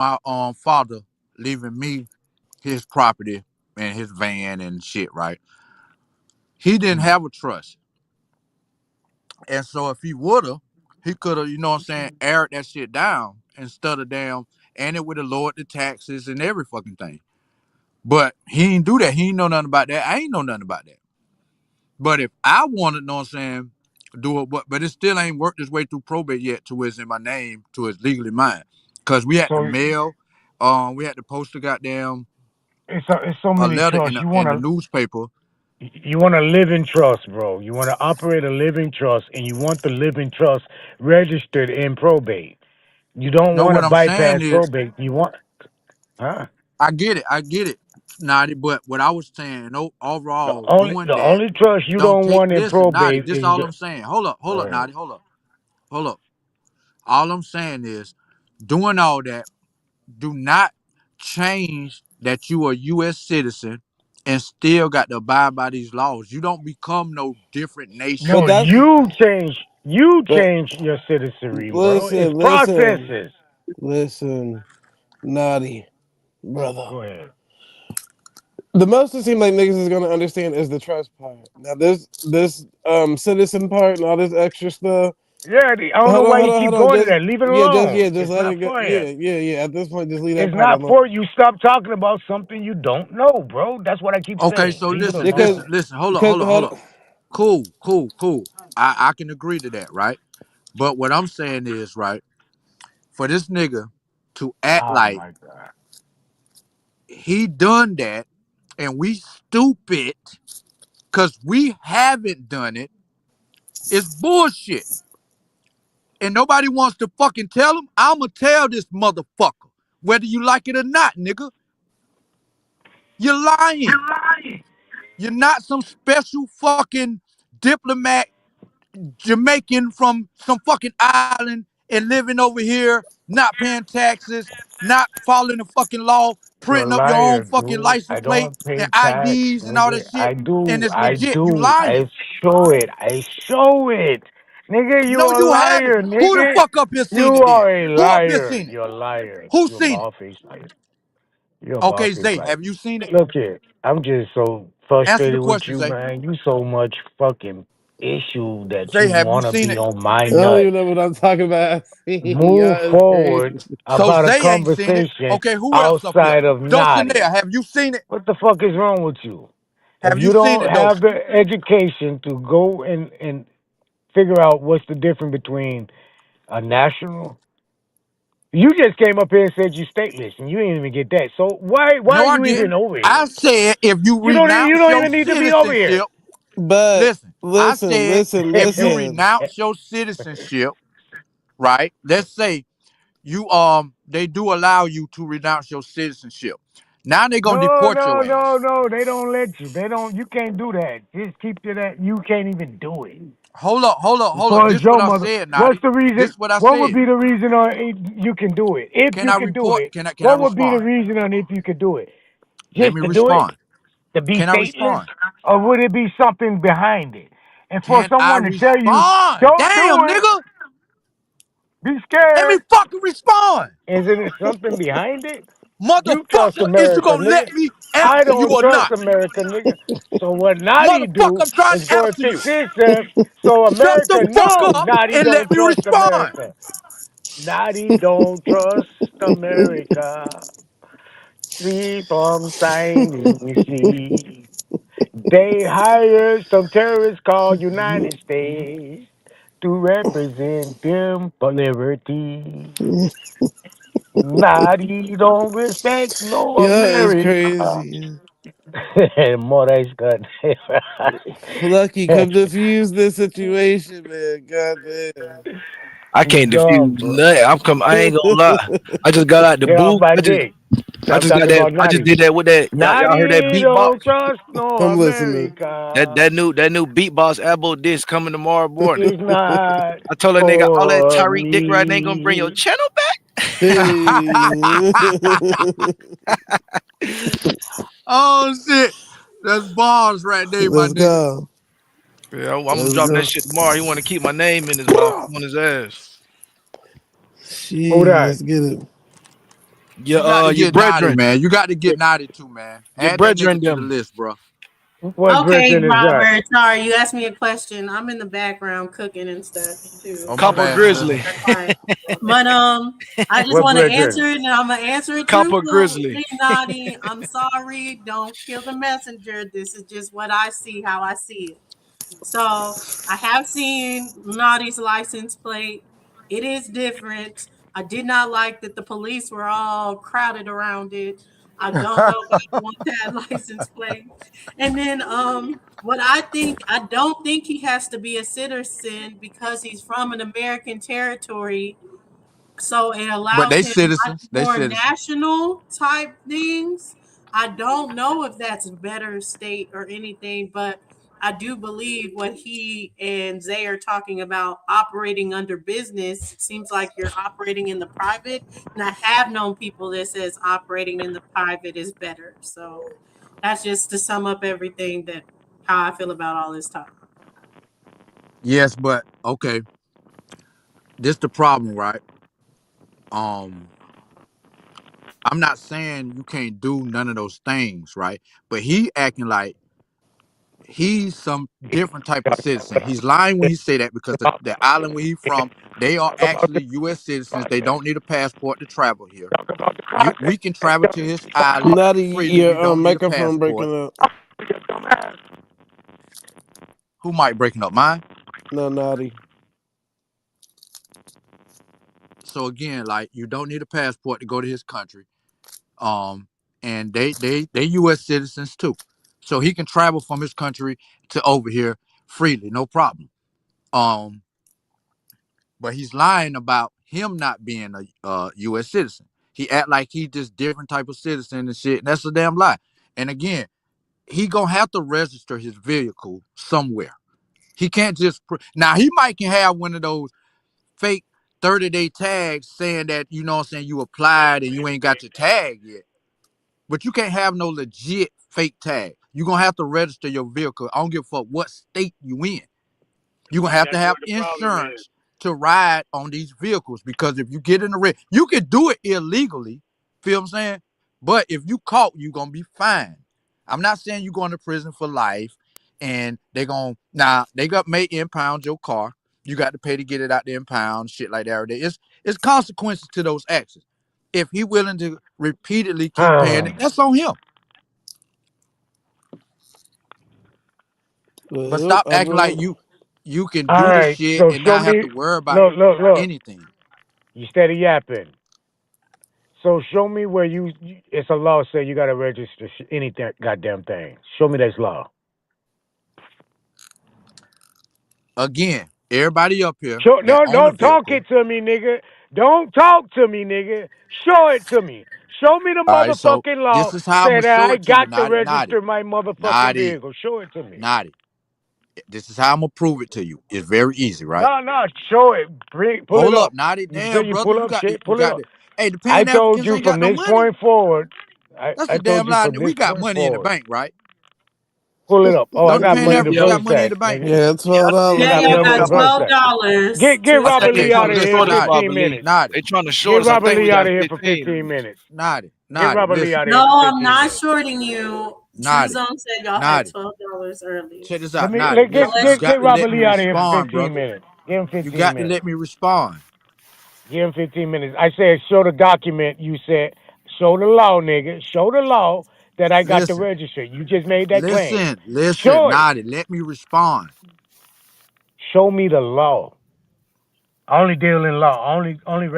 my father leaving me his property and his van and shit, right? He didn't have a trust. And so if he woulda, he coulda, you know what I'm saying, aired that shit down instead of damn, and it would have lowered the taxes and every fucking thing. But he ain't do that. He ain't know nothing about that. I ain't know nothing about that. But if I wanted, know what I'm saying, do it, but it still ain't worked its way through probate yet to where it's in my name, to it's legally mine. Cause we had to So mail, we had to post a goddamn it's so a many letter in trusts. the in the newspaper. You want to live in trust, bro. You want to operate a living trust, and you want the living trust registered in probate. You don't No, want to what I'm saying bypass is, probate. You want, huh? I get it, Naughty. But what I was saying, no, The overall, only doing the that, only trust you don't don't take. want in Listen, Naughty. probate This is all the. I'm saying. Go Hold up, ahead. Naughty. Hold up. All I'm saying is, doing all that, do not change that you are a U.S. citizen and still got to abide by these laws. You don't become no different But No, nation. that's you change. You but change your citizenry, bro. It's listen, processes. listen, naughty brother. Go ahead. The most it seems like niggas is gonna understand is the trust part. Now this citizen part and all this extra stuff. Yeah, I don't know why you Hold keep on. going to Just that. Leave it alone. just It's let not it go. for you. Yeah. At this point, just leave that It's part not alone. for you. Stop talking about something you don't know, bro. That's what I keep Okay, saying. so Leave it Because alone. listen. because Hold hold up. on. Cool. I can agree to that, right? But what I'm saying is, right, for this nigga to act Oh like my god. he done that and we stupid because we haven't done it is bullshit. And nobody wants to fucking tell him. I'ma tell this motherfucker, whether you like it or not, nigga. You're lying. You're not some special fucking diplomat Jamaican from some fucking island and living over here, not paying taxes, not following the fucking law, You're a printing up your own liar, fucking dude. license I plate don't and pay tax, IDs and all that nigga. shit, and it's I legit. You do. lying. I show it. I show it. Nigga, you No, a you haven't. liar, Who the nigga. fuck up here You seen it then? are a Who up here liar. seen it? You're a liar. Who You're a seen it? bald-faced liar. You're a Okay, bald-faced Zay, liar. have you seen it? Look here. I'm just so Answer the frustrated with question, you, Zay. man. You so much fucking issue that you Zay, have you want to seen be it? on my I don't nut. even know what I'm talking about. Move Y'all is forward crazy. So about a Zay ain't seen it. conversation Okay, who else up here? outside of Dulcinea, naughty. have you seen it? What the fuck is wrong with you? If Have you you seen don't it, have Dulce? the education to go and figure out what's the difference between a national, you just came up here and said you stateless, and you didn't even get that. So why No, are I you even didn't. over I here? said if you You renounce don't your even need to be over citizenship, here. But listen, I said if you listen. renounce your citizenship, right? Let's say they do allow you to renounce your citizenship. Now they're gonna No, deport no, your no, ass. no. They don't let you. They don't. You can't do that. Just keep to that. You can't even do it. As Hold up. far as This what your I mother, said, what's Naughty. the reason? This what I What would said. be the reason on you can do it? If Can you I could do report? it, Can I what would be the respond? reason on if you could do it? Let Just me to do it? respond. To be Can I stateless? respond? Or would it be something behind it? And for Can I someone to tell you, respond? don't Damn, do it, nigga. be Let me scared. fucking respond. Isn't it something behind it? You trust Motherfucker, is you America, gonna nigga. let me I answer you don't or trust not? America, nigga. So what Naughty Motherfucker, do I'm trying is to go and answer fix you. himself so Shut the America fuck knows up Naughty and don't let me trust respond. America. Naughty don't trust America. See from shining sea. They hired some terrorists called United States to represent them for liberty. Naughty don't respect no Y'all is America. crazy. More good. Lucky, come diffuse this situation, man. Goddamn. I You can't dumb, defuse bro. nothing. I ain't gonna lie. I just got out the Get off booth. my dick. I I'm just got talking that. about I just Naughty. did that with that. Y'all heard that Naughty beatbox? don't trust no I'm listening. America. That new beatbox album disc coming tomorrow morning. It's not I told that nigga all that for Tyreek Dick right ain't gonna bring your me. channel back. Hey. Oh shit. That's bars right there, my Let's nigga. go. Yeah, I'm Let's dropping go. that shit tomorrow. He want to keep my name in his mouth. I'm on his ass. Who Shit, that? let's get it. You got to Your get naughty, brethren, man. You got to get your, naughty too, man. your Add that nigga brethren to the them. list, bro. What Okay, brethren is that? Robert. Sorry, you asked me a question. I'm in the background cooking and stuff too, Oh, my so Copper bad, sis. Grizzly. that's fine. But I just What want to brethren? answer it, and I'm gonna answer it Copper Grizzly. truthfully, Naughty. I'm sorry. Don't kill the messenger. This is just what I see, how I see it. So I have seen Naughty's license plate. It is different. I did not like that the police were all crowded around it. I don't know if I want that license plate. And then what I don't think he has to be a citizen because he's from an American territory. So it But allows they him citizens. They more citizens. national type things. I don't know if that's better state or anything, but I do believe what he and Zay are talking about operating under business. It seems like you're operating in the private, and I have known people that says operating in the private is better. So that's just to sum up everything that how I feel about all this talk. Yes, but okay. This the problem, right? Um, I'm not saying you can't do none of those things, right? But he acting like he's some different type of citizen. He's lying when he say that because the island where he from, they are actually U.S. citizens. They don't need a passport to travel here. We can travel to his island Naughty, freely. We your don't need a microphone passport. breaking up. Who might breaking up mine? No, Naughty. So again, like you don't need a passport to go to his country. Um, and they U.S. citizens too, so he can travel from his country to over here freely, no problem. Um, but he's lying about him not being a U.S. citizen. He act like he just different type of citizen and shit. And that's a damn lie. And again, he gonna have to register his vehicle somewhere. He can't just now. He might can have one of those fake 30-day tags saying that you know what I'm saying you applied and you ain't got your tag yet. But you can't have no legit fake tag. You're gonna have to register your vehicle. I don't give a fuck what state you in. You're gonna have to That's have what the problem is. insurance to ride on these vehicles because if you get in the red, you can do it illegally. Feel what I'm saying? But if you caught, you're gonna be fined. I'm not saying you're going to prison for life and they're gonna they got may impound your car. You got to pay to get it out the impound, shit like that. It's consequences to those actions. If he willing to repeatedly keep paying it, that's on him. But Well, stop I acting like mean, you can All do the right, shit so and show not have me. to worry about Look. anything. You steady yapping. So show me where it's a law say you got to register anything, goddamn thing. Show me this law. Again, everybody up here Show, that no, own a don't talk vehicle. it to me, nigga. Don't talk to me, nigga. Show it to me. Show me the All right, so motherfucking law this is how I'm say gonna that show I it to you, got to Naughty, Naughty, register my motherfucking Naughty, vehicle. Show it to me. Naughty. This is how I'm gonna prove it to you. It's very easy, right? No, show it. Pull it Hold up, up. Naughty. You say Damn, you brother, pull up shit. you Pull it got up. the. Hey, the I Pan told Africans you ain't got from no this money. point forward. That's I the told damn you lie. from We this got point money in the forward. bank, right? Pull it up. Oh, I Don't the got Pan money to Africans Yep. verse got money in that, the bank? nigga. yeah, I Yeah, got y'all money to got verse $12. that. Get Two I Robert think they Lee Okay, out trying of to here listen, in short us, Naughty, Bobby 15 Lee. minutes. Naughty, They trying to Get short us. I Robert think we Lee out got of here for 15. 15 minutes. Get Naughty. Robert Lee Listen, out of here No, for I'm 15 not minutes. shorting you. True Naughty, Zone said y'all had Naughty. $12 earlier. Check this Let out, me Naughty. So Listen, you let's got get to Robert let me Lee out of here for respond, 15 brother. minutes. Give him You 15 got to minutes. let me respond. Give him 15 minutes. I said, show the document. You said, show the law, nigga. Show the law that I got to Listen, register. You just made that claim. listen, Show it. Naughty. Let me respond. Show me the law. I only deal in law. I only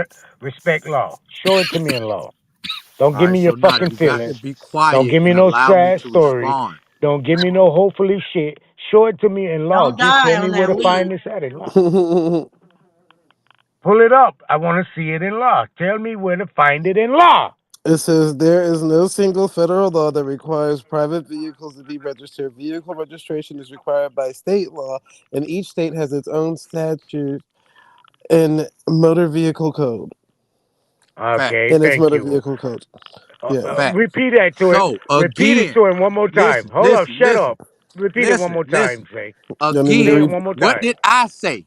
respect law. Show it to me in law. Don't All give right, me your so Naughty, fucking you got to feelings. be Don't quiet give me and no allow me sad to story. respond. Don't give me no hopefully shit. Show it to me in law. don't Just die tell me on where that to find weed. this at in law. yeah, Pull it up. I want to see it in law. Tell me where to find it in law. it says there is no single federal law that requires private vehicles to be registered. Vehicle registration is required by state law, and each state has its own statute and motor vehicle code. Okay, Facts, And its thank motor you. vehicle code. Yeah. facts. Repeat that to him. So Repeat it again, to him one more time. Hold up. Shut listen, up. Repeat it one listen, more time, listen. Say. You need me to Say it Again, read? one more what time. did I say?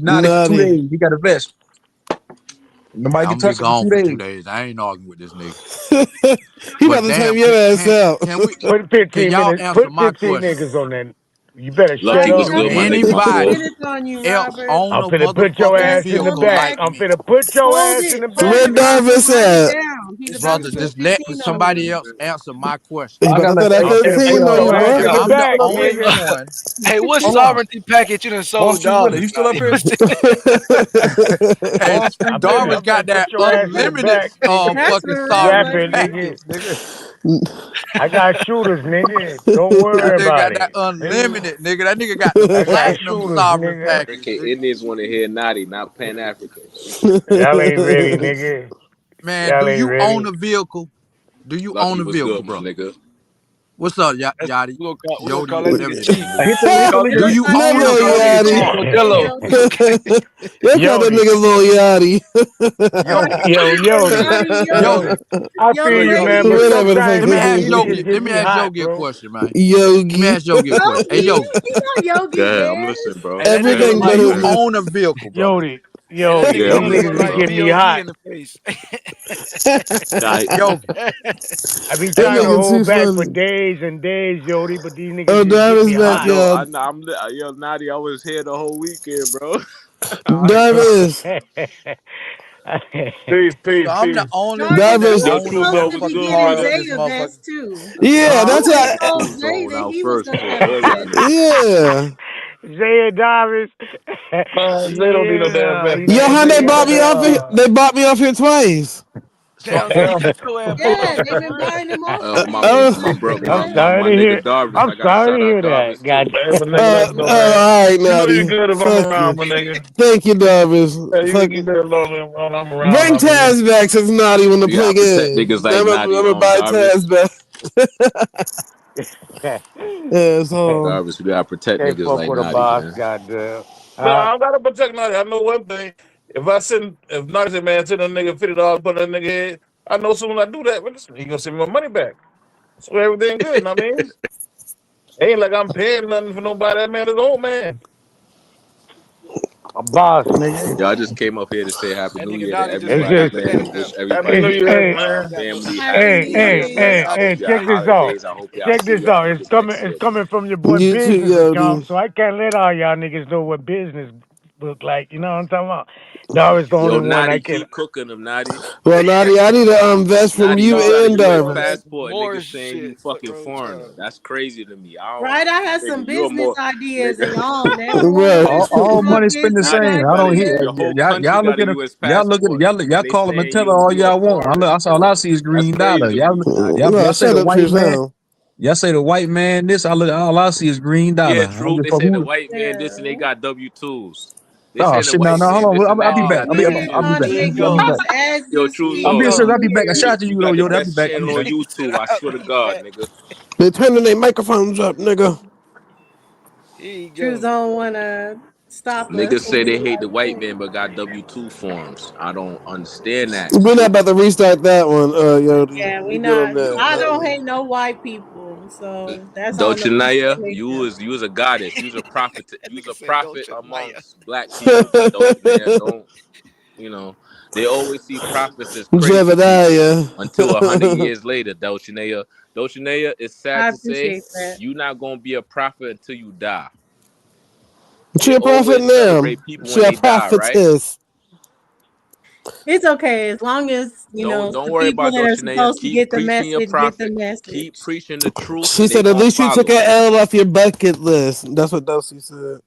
Naughty for 2 Naughty. days. He got a vest. Nobody I'm can gonna be touch him gone for for 2 2 days. days. I ain't arguing with this nigga. He about But to damn, time your ass out. can we? Put Can 15 y'all minutes. answer Put my 15 question? niggas on that. You better shut Right, Lucky we was up, gonna good, put my nigga. nigga, my 15 boy. Anybody minutes on you, else Robert. own I'm a finna put your motherfucking That's ass in the vehicle cool. back. like I'm me? finna put your Hold ass it. in the Hold Where back. it, Robert. Darvis Write it at? down. be the brother, best just let 15 on somebody there. else answer my question. You I about gotta to let throw that hey, good hey, Okay, hey, team put on your you, hold ass bro. in the I'm the back, only nigga. one. Hey, what on. sovereignty package you done Boss sold Street Willie, Darvin? you still up here? Hey, Boss Street I Willie. Darvin's said got put that your ass in the unlimited back, nigga. That's fucking for real, sovereignty Rapping, Lucky. nigga. package, nigga. I got shooters, nigga. Don't That worry nigga about got that it. Nigga. unlimited, nigga. That nigga got the I got platinum shooters, sovereign nigga. package, American nigga. Indians want to hear Naughty, not Pan Africans. Y'all ain't ready, nigga. Man, Y'all do ain't you own ready. a vehicle? Do you own Lucky a was vehicle, good, my bro? nigga. What's up, That's, Yachty? we gonna Yodi, call that whatever nigga your Chief. name is. He said We he call, said Do Feels you like own we a gonna Never call that vehicle, nigga bro? Chief Yachty. Modelo. You call that Yodi. nigga Lil Yachty. Yodi, Yodi. Yachty. Yodi. I Yo, feel you, Yogi, man, Yogi. but Whatever the fuck sometimes let me his these ask name is. niggas Yogi. get Let me me ask hot, Yogi a bro. question, man. Let me Yogi. ask Yogi a question. Hey, Yogi. Yogi. You know Yogi Go ahead, I'm is. listening, bro. Hey, that Go nigga, ahead, Everything do but go you his. ahead. own a vehicle, brother? Yodi. Hey, that Yodi. nigga Yeah, I'm These head niggas look listening, be like bro. getting me DOC hot. in the face. Nah, Yogi. I be That trying to nigga too hold back for funny. days and days, Yodi, but these niggas Oh, just get Diamond's me I back, hot. know, y'all. yo, Naughty, I was here the whole weekend, bro. Diamonds. Peace, So peace, I'm the peace. only one Jarvis, that you Diamonds. Yo, was own a True supposed Bro to was motherfucking be good, getting my car in nigga. this Zaya motherfucker. vest too. Yeah, Huh? that's You had how. I told was Zay zoned that out he was first gonna before have a all y'all vest. niggas. Yeah. Zaya Davis. Man, they don't need no damn Yeah, vest, he Yo, man. said how They they they ain't bought got me that. off here? They bought me off here twice. So Damn, Yogi, shut your ass up. Yeah, they've been buying them off Uh, for my you. Oh, my Since bro, you my I'm left. my sorry my to nigga hear. Darvis. I'm I gotta sorry shout to out hear that. Darvis too. God. Hey, but nigga, let's go, man. all right, You know you Naughty. good if I'm Fuck you. around, my nigga. Thank you, Darvis. Hey, Fuck. you good as long as I'm around, Bring my nigga. Taz back since Naughty want to We play gotta protect games. niggas I'm like gonna, I'm Naughty, gonna buy Taz Darvis. back. Yeah, so Darvis, we gotta protect Can't niggas fuck like with a Naughty, boss, man. goddamn. No, I don't gotta protect nothing. I know one thing. If not say man send a nigga $50 put on a nigga head, I know soon as I do that, but listen, he gonna send me my money back. So everything good, know what I mean? Ain't like I'm paying nothing for nobody. That man is old man. A boss, nigga. Yo, I just came up here to say Happy That New nigga Year to Naughty just It's went everybody, just, Apple man, News and wish now. Happy New everybody, it's, Year, hey, my man. family, Happy Happy hey, New New hey, Year, man. hey, I Year. hope hey, y'all check this out. holidays. I hope y'all Check see this y'all out. It's niggas coming. next It's year, coming man. from your boy you too, Business Account. Yodi. So I can't let all y'all niggas know what business look like. You know what I'm talking about? Dar's the only Yo, one I Naughty, can. keep cooking them, Naughty. Well, Naughty, I need a vest from Naughty, you you Dog, got a and you U.S. on Darvin. that passport, and Moorish niggas saying you shit for the fucking whole foreigner. time. That's crazy to me. I don't, Right, I had nigga, some you're business more, ideas nigga. and y'all on that Right. Moorish All money spent fucking the Naughty, same. I brother, don't your, hear Italian. your whole country y'all got look a at it. U.S. Y'all passport, y'all and they call them and saying tell her all you a y'all want. foreigner, That's all bro. I see is That's green dollar. crazy to me, Naughty. No, Y'all say shut the up, white Chris man. now. Y'all say the white man. This all I see is green dollar. Yeah, I don't true. give They a fuck say the who. white man this and they Yeah. got W-2s. They Oh saying the shit! No, white no, man hold this on. and I'll they be ain't back. got Oh, I'll be Man, I'll be W-2s. back. Kanye, here he you I'll be go. back. just as Yo, you true I'm speak. being love. serious. Go I'll be back. I ahead. shout to you You though, got the yo. I'll be best back. I'll be channel on back. YouTube. I swear to God, nigga. They're turning their microphones up, nigga. Here you True go. don't wanna stop us Niggas when say they we hate the like white this. man but got W-2 forms. I don't understand that. We're not about to restart that one, Yodi. Yeah, we We good on not. that. I don't hate no white people, so that's on the Dolchinaya, PlayStation. you was a goddess. You was a prophet. That You was nigga a said prophet Dolce Maya. amongst black people. Dolchinaya, don't you know? They always see prophets as crazy people Jebediah. until 100 years later. Dolchinaya, Dolchinaya, it's sad I to say appreciate that. you're not gonna be a prophet until you die. She They a prophet always now. celebrate people She when a they die, right? prophetess. It's okay as long as you know Don't the worry people about that are Dolchinaya. supposed to Keep get the preaching your message get the prophet. Keep message. preaching the truth, She and they said, at gonna least you took follow. an L off your bucket list. That's what Dulcie said.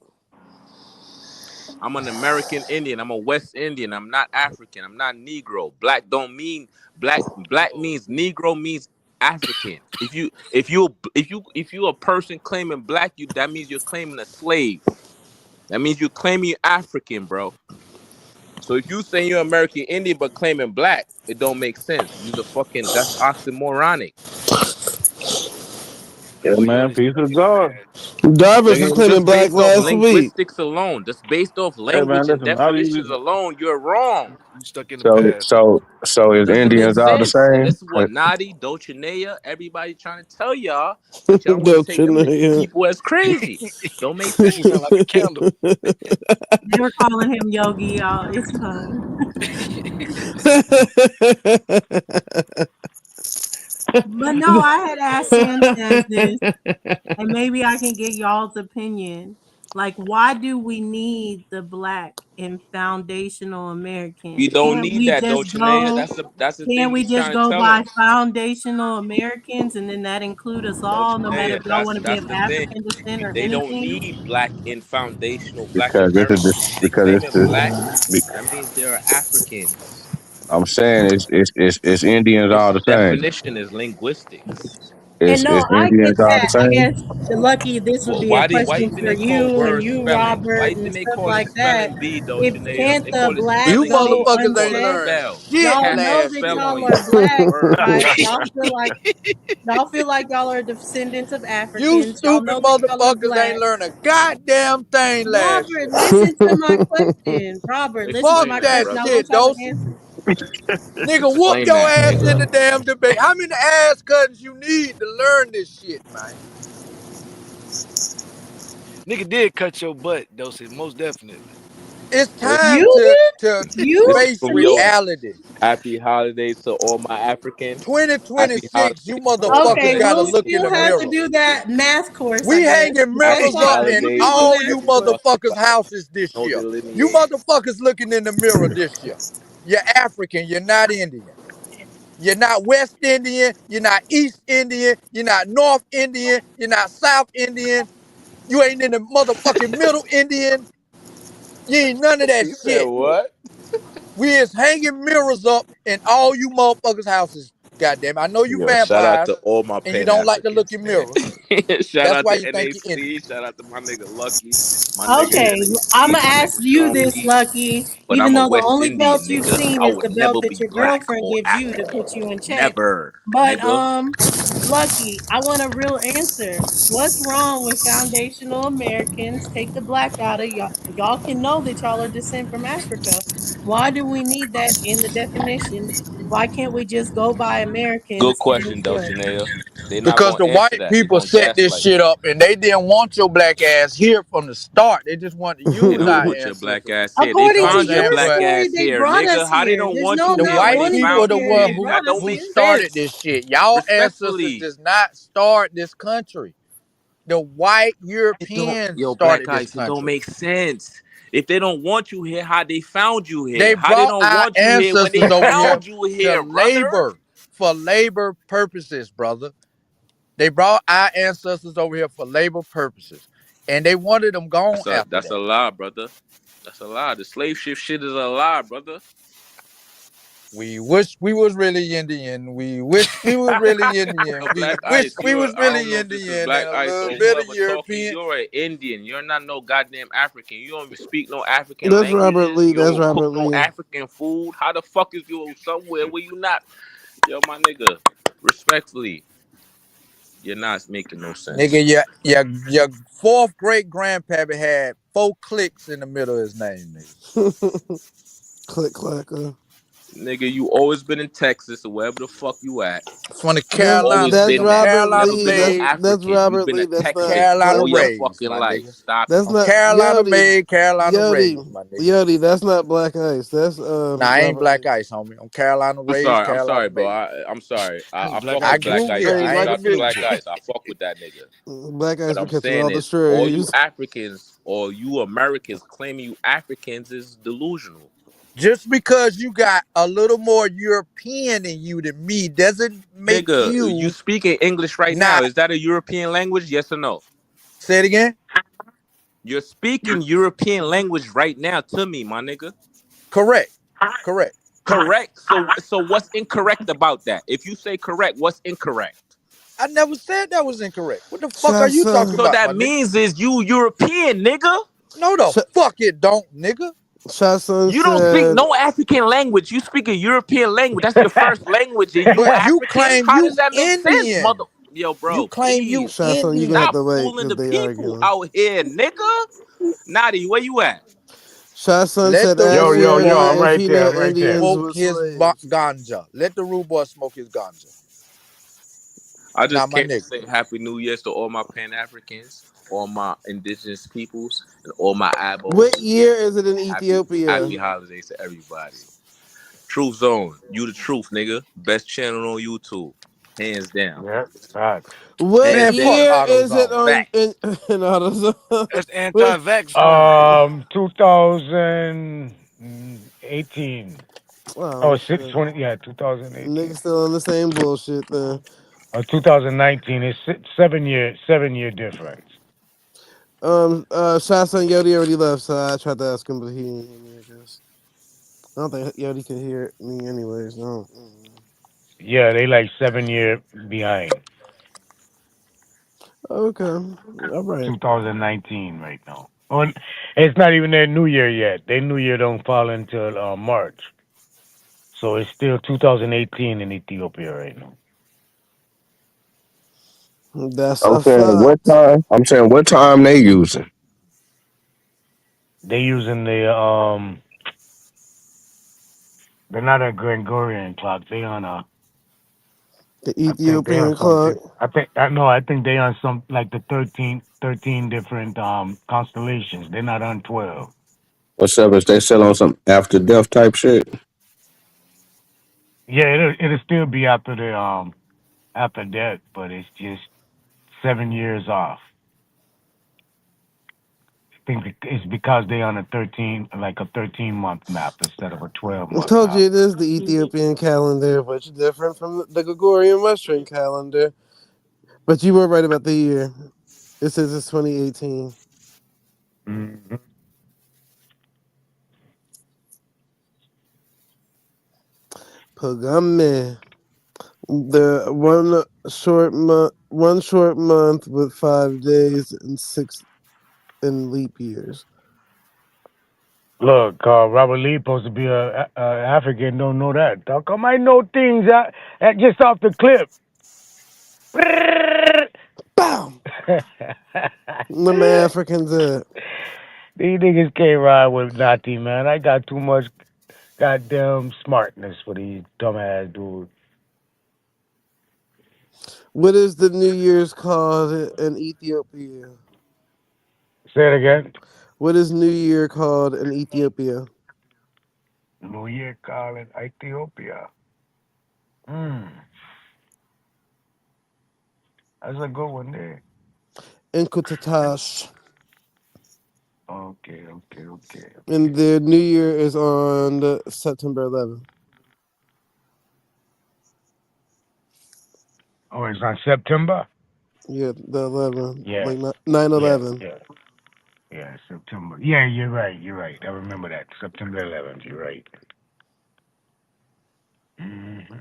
I'm an American Indian. I'm a West Indian. I'm not African. I'm not Negro. Black don't mean black. Black means Negro means African. If you a person claiming black, you that means you're claiming a slave. That means you're claiming you're African, bro. So if you say you're American Indian but claiming black, it don't make sense. That's oxymoronic. Yeah, Boy, man. Yodi Peace said of nigga God. bad. Darvish was Nigga, claiming Just black based off last week. linguistics alone, just based off hey, man, language and listen. How do definitions you? alone, you're wrong. You stuck in the So past. so is Doesn't make Indians all the sense. And same? this is what Nadi, Dolcinea, everybody trying to tell y'all, but y'all want to Don't take you them know? Yeah. people as crazy. Don't make Nigga sense. sound like a candle. They were calling him Yogi, y'all. It's fun. But no, I had asked Sanchez this, and maybe I can get y'all's opinion. Like, why do we need the black and foundational American? We don't Can't need we that, though, just Shanae. go? That's the Can't thing we he's just trying to go tell by us. foundational Americans and then that include us Don't all, no matter Shanae, if y'all want to be that's of the thing. African descent or They don't anything? need black in foundational, black because it's a, American. They because claim it's it the, black. be- That means they are Africans. I'm saying it's Indians It's all the same. definition is linguistics. And no, It's I get Indians all the that. I same. guess the lucky this would be a Why question you think for they call you and words you, spelling? Why Robert, you and think they stuff call it like that. spelling bee, though, If Shanae? can't They the call it black You spelling go bee. They motherfuckers call ain't it unsaid? learned spell. shit Y'all Cats know can last that spell week. on y'all you. are black, Word. right? Y'all feel like y'all are descendants of You Africans. Y'all stupid know that y'all are motherfuckers ain't black. learned a goddamn thing last Robert, year. listen to my question. Robert, listen to Fuck Explain my that, that question. I brother. want shit, y'all to Dosey. answer. Nigga, whoop Explain your that, ass in nigga. the damn debate. How many ass cuttings you need to learn this shit, man? Nigga did cut your butt, Dosey, most definitely. It's Listen, time You to did? You? listen face from You? your reality. happy holidays to all my Africans. Happy 2026, holidays you to all my motherfuckers Okay, black gotta we'll look in still the Americans. have to mirror. do that math course, I We guess. hanging That's mirrors Happy up fine. We in can holidays do the all to math you course. motherfuckers' everybody. houses this No year. You delineation. motherfuckers looking in the mirror this year. You're African, you're not Indian. You're not West Indian, you're not East Indian, you're not North Indian, you're not South Indian, you ain't in the motherfucking Middle Indian. You ain't none of that He said shit. what? We is hanging mirrors up in all you motherfuckers' houses. Goddamn, I know you Yo, shout out to vampires all my and you Pan don't like to look Africans, in man. mirrors. Shout That's out why to you think you're Indian. NAC. Shout out to my nigga Lucky, my nigga Okay, I'm NAC, gonna my ask nigga you Strong this, P. Lucky. But Even I'm a though the West only belt Indian you've nigga. seen I is would the belt never that be your black girlfriend or gives you to African. put you in check. Never, But nigga. Lucky, I want a real answer. What's wrong with foundational Americans? Take the black out of y'all. Y'all can know that y'all are descent from Africa. Why do we need that in the definition? Why can't we just go by Good Americans and question, it's though, good? Shanae. They not Because gonna the answer white that. They people gonna set this gaslight shit you. up and they didn't want your black ass here from the start. They just wanted to They use don't our want your black ancestors. ass here. They You know According what to I'm found your saying? your black But story, ass they here, brought nigga. us How they here. don't There's want no you the here not when white they wanting people us are found the you here. one They here? who That brought us don't who make here. started sense. this shit. Y'all ancestors Respectfully. does not start this country. The white It don't, Europeans yo, black started this ice, it don't country. make sense. If they don't want you here, how they found you They here? How they brought don't our want you here when they ancestors over here found you to here, brother? labor for labor purposes, brother. They brought our ancestors over here for labor purposes. And they wanted them gone after That's that. a lie, brother. That's a lie. The slave ship shit is a lie, brother. We wish we was really Indian. We wish we was really Indian. Yo, We Black wish Ice, we you're was I don't really know if this is Indian and Black a Ice little or bit of whoever talking. European. You're an Indian. You're not no goddamn African. You don't even speak no African That's Robert languages. Lee. You That's don't cook Robert no Lee. African food. How the fuck is you somewhere where you not? Yo, my nigga, respectfully, you're not making no sense. Nigga, your fourth great grandpappy had 4 clicks in the middle of his name, nigga. Click clacker. Nigga, you always been in Texas or wherever the fuck you at. From the You always Carolinas, That's nigga. been I'm that. Robert You Carolina never Lee. been no made. That's African. You've Robert been Lee. a That's I'm not Texan Carolina all your Black. raised, fucking my life. nigga. Stop it. That's I'm not Carolina Yodi. made, Carolina Yodi. raised, my nigga. Yodi. That's not Black Ice. That's Nah, I ain't Robert black Lee. ice, homie. I'm Carolina I'm raised, sorry. I'm Carolina sorry, bro. made. I'm sorry. I Black fuck Ice I with catch Black grew Ice here. Hey, too. I ain't Shout a Black out to Black fugitive. Ice. I fuck with that nigga. Black Ice But be I'm catching saying all the is all you strays. Africans or you Americans claiming you Africans is delusional. Just because you got a little more European in you than me doesn't make Nigga, you you speaking English right now. not. Is that a European language? Yes or no? Say it again. You're speaking European language right now to me, my nigga. Correct. Correct. Correct. So what's incorrect about that? If you say correct, what's incorrect? I never said that was incorrect. What the fuck are you talking Shasa. So about, that my nigga? means is you European, nigga. No, the Sh- fuck it don't, nigga. Shasun You don't speak said. no African language. You speak a European language. That's your first language, and you But you African. claim How you does that make sense, mother? Indian. Yo, You bro, claim you please Shasun, you gonna have Indian. stop to wait fooling because the they people arguing. out here, nigga. Naughty, where you at? Shasun Let said, the ask Yo, rude yo, yo, boy I'm Yodi if right he there. know I'm right there. Indians smoke were his slaves. ganja. Let the rude boy smoke his ganja. I Now, just my came to nigga. say Happy New Year's to all my Pan Africans, all my indigenous peoples, and all my What Abos. year is it in Happy Ethiopia? holidays to everybody. Truth Zone, you the truth, nigga. Best channel on YouTube. hands down. Yeah, facts. What Hands Man, fuck down. year is it AutoZone. on Facts. in AutoZone? That's What anti-vax money. 2018. oh Oh, shit. 620. Yeah, 2018. Niggas still on the same bullshit then. 2019 is 7 year difference. Shots on Yodi already left, so I tried to ask him, but he didn't hear me, I guess. I don't think Yodi can hear me anyways. No. Yeah, they like 7 year behind. Okay. All right. 2019 right now. Oh, it's not even their New Year yet. Their New Year don't fall until March. So it's still 2018 in Ethiopia right now. That's I'm a saying what fact. time? I'm saying what time they using? They using they're not a Gregorian clock. They on a The I think they on Ethiopian some clock. I think they on some like the 13 different constellations. They're not on 12. What's up? Is they still on some after death type shit? Yeah, it'll still be after that, but it's just 7 years off. I think it's because they on a 13-month map instead of a I 12-month told map. you it is the Ethiopian calendar, which is different from the Gregorian Western calendar. But you were right about the year. It says it's 2018. Mm-hmm. Pagame. The one short month with 5 days and 6 in leap years. Look, Robert Lee supposed to be a African. Don't know that. How come I know things just off the clip? Bow. Where my Africans at? These niggas can't ride with Nati, man. I got too much goddamn smartness for these dumbass dudes. What is the New Year's called in Ethiopia? Say it again. What is New Year called in Ethiopia? New Year calling Ethiopia. Hmm. That's a good one there. Enkutatash. Okay. And their New Year is on September 11th. Oh, it's on September? Yeah, the 11th. Yeah. Like 9/11. Yeah, September. Yeah, you're right. I remember that. September 11th. You're right. Mm-hmm.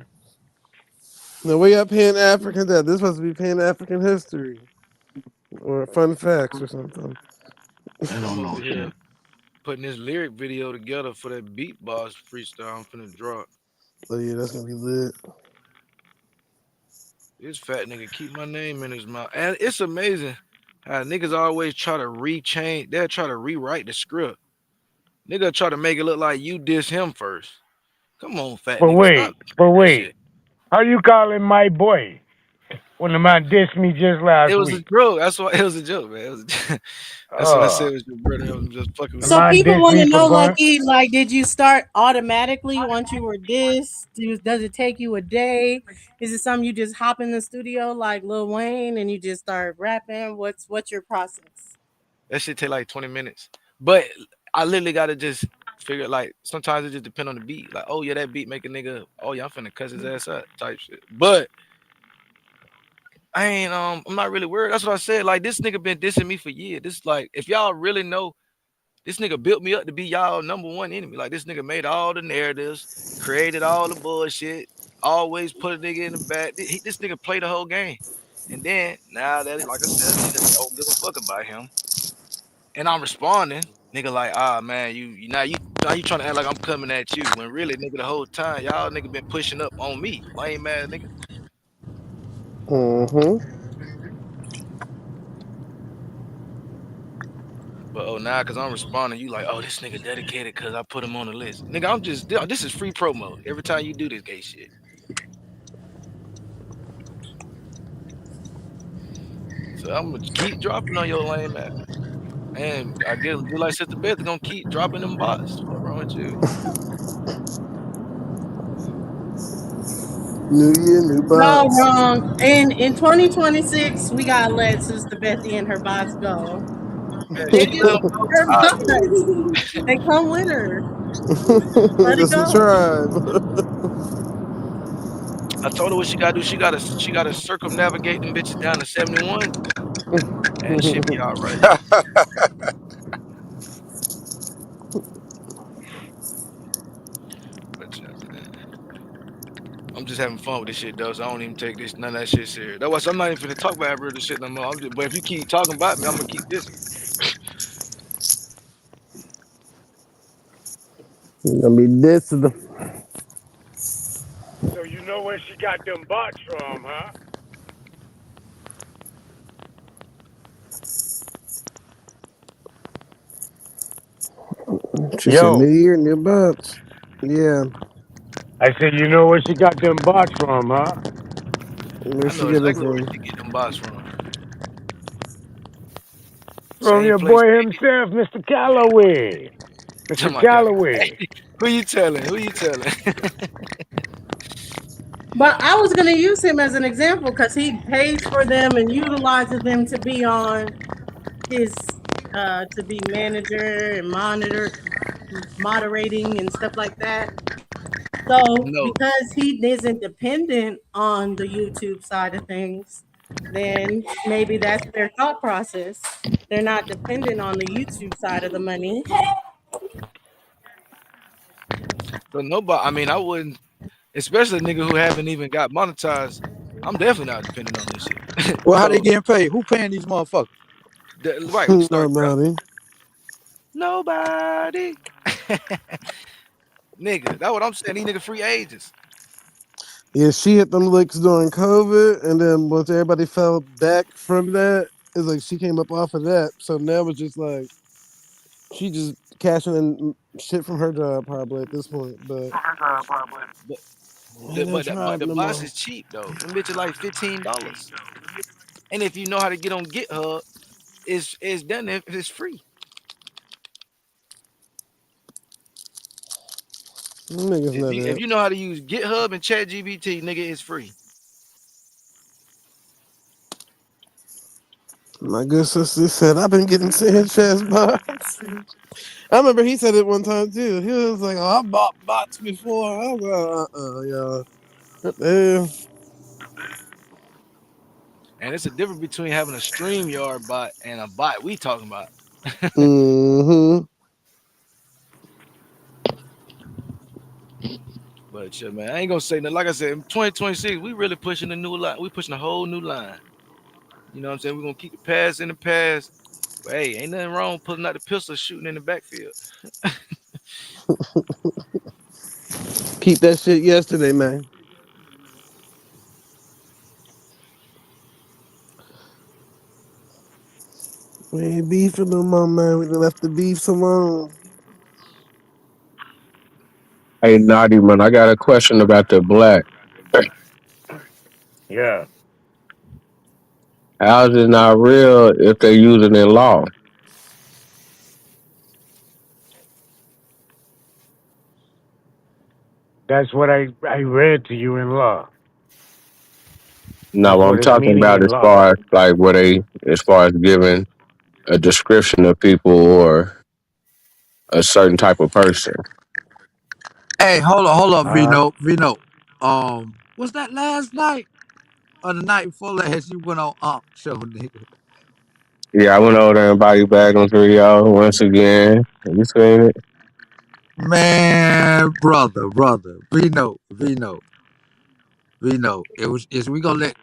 Now, where y'all paying Africans at? This supposed to be paying African history. Or fun facts or something. I I'm don't over know here shit. putting this lyric video together for that beat boss freestyle I'm finna drop. Oh, yeah, that's going to be lit. This fat nigga keep my name in his mouth. And it's amazing how niggas always try to rechange. They'll try to rewrite the script. Nigga try to make it look like you diss him first. Come on, fat But nigga. Stop but that wait. shit. How you calling my boy when the man dissed me just It last was a week? joke. That's why it was a joke, man. It was that's what I said was your brother. I'm just fucking The with So you. man people dissed want me to for know, going. Lucky, like, did you start automatically once you were dissed? Does it take you a day? Is it something you just hop in the studio like Lil Wayne and you just start rapping? What's your process? That shit take like 20 minutes. But I literally gotta just figure it like sometimes it just depend on the beat. Like, oh yeah, that beat make a nigga, oh yeah, I'm finna cuss his ass up type shit. But I'm not really worried. That's what I said. Like this nigga been dissing me for years. This like if y'all really know this nigga built me up to be y'all number one enemy. Like this nigga made all the narratives, created all the bullshit, always put a nigga in the back. This nigga played the whole game. And then now that like I said, niggas don't give a fuck about him. And I'm responding, nigga, like, ah man, you trying to act like I'm coming at you when really, nigga, the whole time y'all nigga been pushing up on me, lame ass nigga. Mm-hmm. But oh now cause I'm responding, you like, oh this nigga dedicated cause I put him on the list. Nigga, I'm just this is free promo every time you do this gay shit. So I'm gonna keep dropping on your lame ass. And I guess just like Sister Beth, gonna keep dropping them bots. What wrong with you? New year, new No, bots. wrong. In 2026, we gotta let Sister Bethy and her bots go. Man, They she just love her I, bots. They come with her. Let it That's the go. tribe. I told her what she gotta do. She gotta circumnavigate them bitches down to 71, and she'll be all right. But I'm just having fun with this shit though, so I don't even take this none of that shit serious. That's why I'm not even finna talk about real shit no more. But if you keep talking about me, I'm gonna keep this. I mean, this is the. So you know where she got them bots from, huh? She said, Yo, New year, new bots. Yeah. I said, you know where she got them bots from, huh? Where'd I she know get them exactly where from? she get them bots from. From Same your place. boy himself, Mr. Calloway. Oh Mr. my god. Calloway. Who you telling? Who you telling? But I was gonna use him as an example because he pays for them and utilizes them to be on his to be manager and moderating and stuff like that. So No. because he isn't dependent on the YouTube side of things, then maybe that's their thought process. They're not dependent on the YouTube side of the money. So nobody. I mean, I wouldn't, especially a nigga who haven't even got monetized. I'm definitely not dependent on this shit. Well, how they So getting paid? Who paying these motherfuckers? right, we can start there. Nobody. Nobody. Nigga, that's what I'm saying. These nigga free agents. Yeah, she hit them licks during COVID, and then once everybody fell back from that, it's like she came up off of that. So now it's just like she just cashing in shit from her job probably at this point. But But ain't no but tribe the no bots more. is cheap though. Them bitches like $15. And if you know how to get on GitHub, it's done if it's free. Them niggas If know you if that. you know how to use GitHub and ChatGPT, nigga, it's free. My good sister said, I've been getting Sanchez bots. I remember he said it one time too. He was like, oh, I bought bots before. I was like, y'all. What the hell? And it's a difference between having a StreamYard bot and a bot we talking about. Mm-hmm. But yeah, man, I ain't gonna say nothing. Like I said, in 2026, we really pushing a new line. We pushing a whole new line. You know what I'm saying? We're gonna keep the past in the past. But hey, ain't nothing wrong pulling out the pistol, shooting in the backfield. Keep that shit yesterday, man. We ain't beefing no more, man. We done left the beefs alone. Hey, Naughty man, I got a question about the black. Yeah, How's it not real if they use it in law? that's what I read to you in law. No, That's what I'm it's talking meaning about in as law. far as like what they, as far as giving a description of people or a certain type of person. Hey, hold up, Uh, Vino. Was that last night or the night before last? You went on show, nigga. Yeah, I went over there and buy you back on 3 y'all once again. You seen it? Man, brother, Vino. It was. Is we gonna let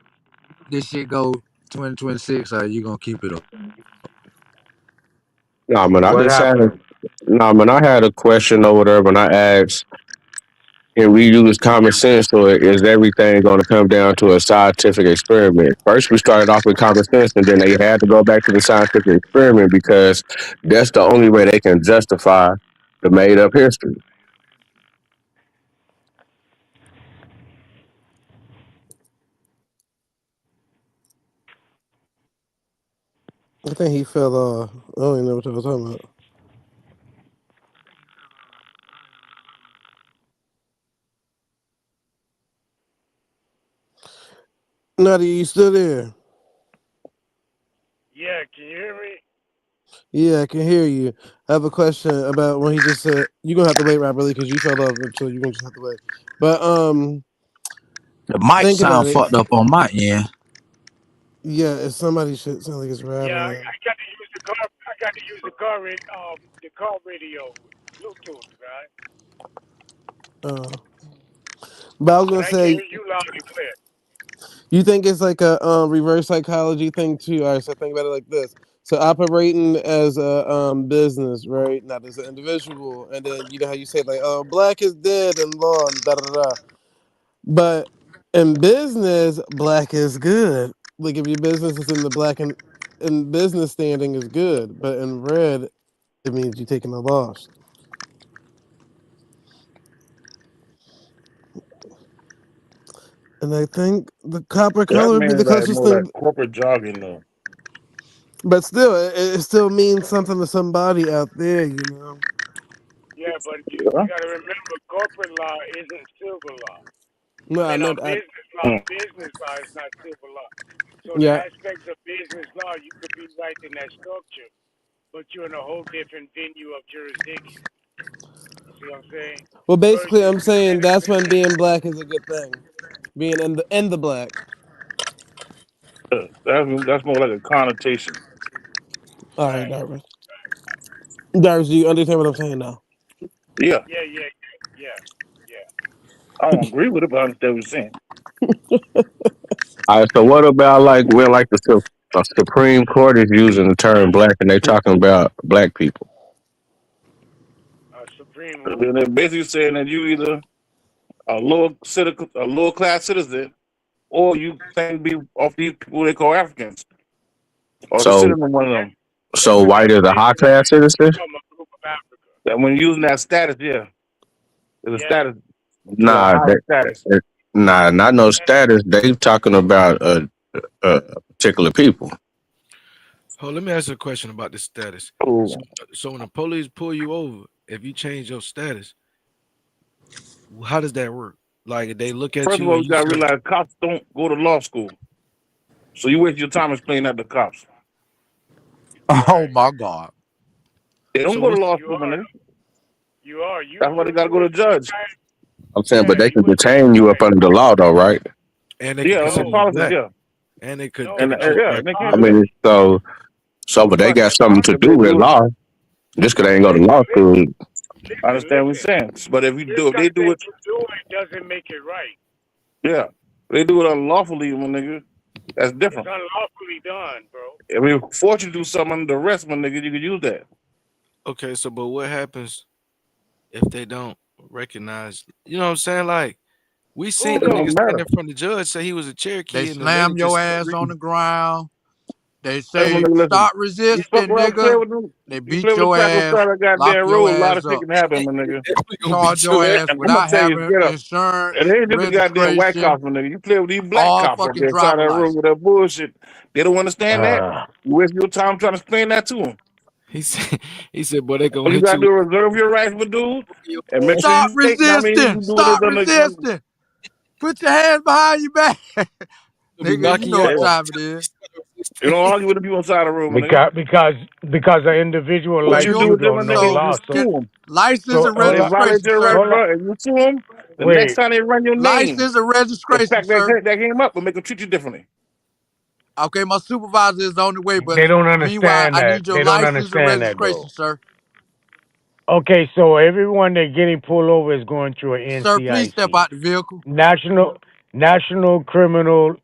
this shit go 2026, or you gonna keep it up? No, man, I what just had a happened? no, man. I had a question over there when I asked, can we use common sense, or is everything going to come down to a scientific experiment? First, we started off with common sense, and then they had to go back to the scientific experiment because that's the only way they can justify the made up history. I think he fell off. I don't even know what I was talking about. Nutty, you still there? Yeah, can you hear me? Yeah, I can hear you. I have a question about when he just said you're gonna have to wait, Robert Lee, because you fell off, so you're gonna just have to wait. But The mic think about sound it. fucked up on my end. Yeah, if somebody should sound like it's Yeah, rattling. I got to use the car. I got to use the car radio, Bluetooth, right? Uh, but I was But gonna I can say, hear you loud and clear. you think it's like a reverse psychology thing too? All right, so think about it like this: so operating as a business, right? Not as an individual, and then you know how you say like, "Oh, black is dead in law," and da da da. But in business, black is good. Like if your business is in the black and in business standing is good, but in red, it means you're taking a loss. And I think the copper That color would be the means like closest more like thing, corporate jargon though. but still, it still means something to somebody out there, you know. Yeah, but you Yeah. got to remember, corporate law isn't civil law. No, I I mean, know. Mm. business law is not civil law. So the Yeah. aspects of business law, you could be right in that structure, but you're in a whole different venue of jurisdiction. You see what I'm saying? Well, basically, Versus I'm saying that's when management. being black is a good thing. Being in the black. That's more like a connotation. All right, Right. Darvis. Darvis, do you understand what I'm saying now? Yeah. Yeah, yeah, yeah, yeah. I don't agree with it, but I understand what you're saying. All right, so what about like when like the Supreme Court is using the term black and they talking about black people? Supreme who? They're basically saying that you either a lower class citizen, or you claim to be of these people they call Africans, or So consider them one of That, them. that's so a white is a high definition class citizen? from a group of Africa. That when using that status, yeah, it's a Yeah. status. You have a Nah, higher status. nah, not no That, status. They talking about a particular people. Oh, let me ask you a question about this status. So, So so when the police pull you over, if you change your status, how does that work? Like they look at first of you all, and you you gotta say, realize cops don't go to law school, so you waste your time explaining that to cops. Oh right. my God. They don't so go to what's law You school, are. man. You are. You That's why they you gotta you go to was judge. right. I'm saying, but Yeah, they you can was detain you up right. under the law, though, right? and they can Yeah, under consider No, you policies, black, yeah, and they no. and can treat you yeah, like they I can't do black. that. mean, but they But got something to if do they with do it, law. Just 'cause they ain't go to Listen, law listen, school. I listen, understand what listen. you're saying. But Just if they because do they it, can do it doesn't make it right. yeah, they do it unlawfully, my nigga. That's It's different. unlawfully done, bro. If we force you to do something under arrest, my nigga, you can use that. Okay, so but what happens if they don't recognize? You know what I'm saying? Like we Who seen the It nigga don't don't? stand matter. in front of the judge say he was a They Cherokee, and the lady slam your just started ass on reading. the ground. They Tell them, say, nigga, listen, stop you fuck resisting, around, play nigga. with them, They you play beat with the your crack on ass, side of the lock goddamn your road, a lot ass of shit up, can happen, my nigga. We gonna charge beat your your ass. ass And I'm gonna without tell you, having straight up. And insurance, they ain't just the goddamn white registration, cops, my nigga. You play with these black all cops up fucking there inside driver that room license. with that bullshit. They don't understand that. Uh, You waste your time trying to explain that to them. He said, he said, boy, they All gonna you hit gotta you do is reserve your rights, my dude, with and your make ass. sure Stop you think. I mean, resisting. you do Stop it on the. resisting. Put your hands behind your back. They'll be Nigga, you knocking know your what ass Hey, time it until is. you start you resisting. don't argue with the people inside the room, my nigga. because an individual What But like you you do you with them, my don't know nigga, so is law. you So can sue them. license so and And when hold they on, violate registration, your rights, sir. hold on. bro, and you sue them, the next Wait, time they run your name, License and the registration, fact that sir. that came up will make them treat you differently. Okay, my supervisor is on the way, but they don't meanwhile, understand I that. need your They don't license and understand that, bro. registration, sir. Okay, so everyone that getting pulled over is going through an Sir, please step NCIC, out the vehicle. National Criminal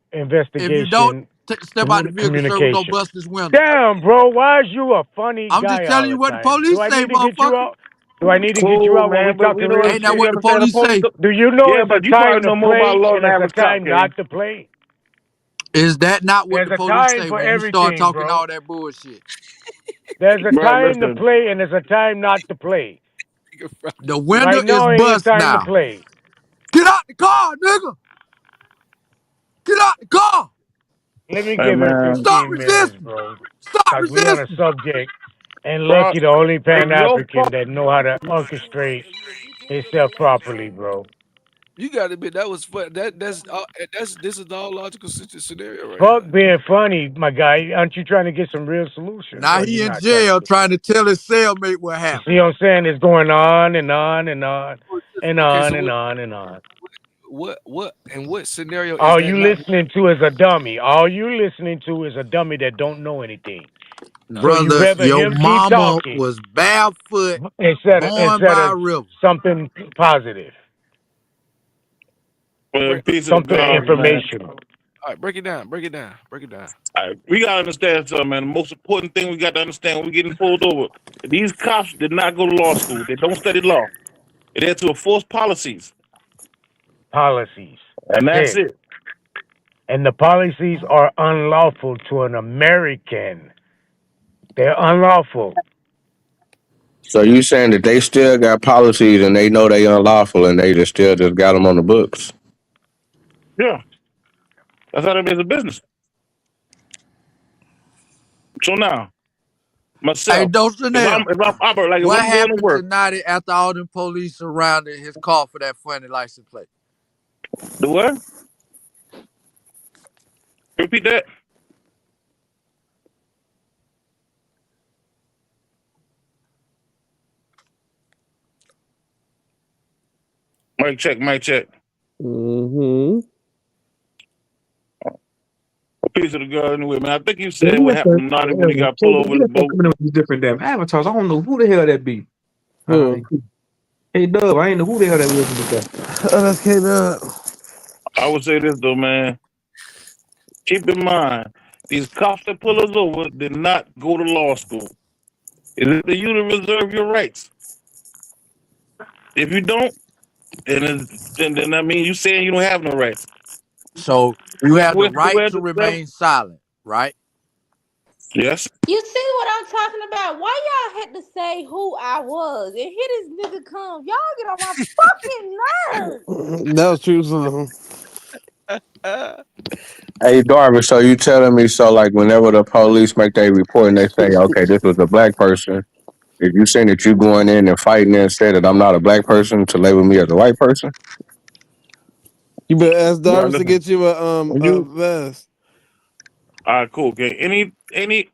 If you don't Investigation step out the vehicle, sir, we're gonna Communication. bust this window. Damn, bro, why is you a funny I'm just guy all telling the you what the time? Do police I say, need to get you motherfucker. out? Do I need to get you Cool, out when we man, but talk we to know real Ain't that you shit? what the understand the police police. say? Do you know Yeah, it's a but you probably time to know more about play law and than the it's a average cop, time King. not to play? Is that not what There's the a police time say for when you start everything, talking bro. all that bullshit? There's a Bro, time to listen. play and there's a time not to play. The window Right is now ain't a bust time to now. play. Get out the car, nigga. Get out the car. Let me Hey, give him man. Stop 15 minutes, resisting. bro. Stop Because we on a resisting. subject. And Bro, Lucky, the only Pan it's your African fault. that know how to orchestrate himself properly, bro. You got to admit that was fun. This is the all logical scenario right Fuck here. being funny, my guy. Aren't you trying to get some real solutions? Now Or he you in not trying to jail get? trying to tell his cellmate what You happened. see what I'm saying? It's going on and on and on and Okay, on so and on and on. what scenario is All that you not? listening to is a dummy. All you listening to is a dummy that don't know anything. So you Brother, rather your him keep mama talking was barefoot, born instead by a of river. something positive, Well, Break, peace of the something gods, man. informational. all right, break it down. Break it down. Break it down. All right, we gotta understand something, man. The most important thing we got to understand when we're getting pulled over, these cops did not go to law school. They don't study law. They're there to enforce policies, Policies. and That's that's it. it. And the policies are unlawful to an American. They're unlawful. So you saying that they still got policies and they know they unlawful and they just still just got them on the books? Yeah, that's how they make a business. So now, Hey, myself, Dulcinea, if I'm operating, like if what I'm going to happened work, tonight after all them police surrounded his car for that funny license plate? the what? Repeat that. Mic check, mic check. Mm-hmm. Piece of the God anyway, man. I think you Yeah, said what happened to Nani when he got pulled over in the boat. coming in with these different damn avatars. I don't know who the hell that be. Who? Hey, Dub, I ain't know who the hell that was in the back. Oh, that's came up. I would say this though, man. Keep in mind, these cops that pull us over did not go to law school. It is for you to reserve your rights. If you don't, then I mean you saying you don't have no rights. So you have the With right to remain silent, right? yes. You see what I'm talking about? Why y'all had to say who I was? And here this nigga comes. Y'all get on my fucking nerves. That was true. So Hey Darvin, so you telling me so like whenever the police make their report and they say, okay, this was a black person, if you saying that you going in and fighting and said that I'm not a black person to label me as a white person? you better ask Now Darvis to listen, get you when a you vest. all right, cool. Okay, any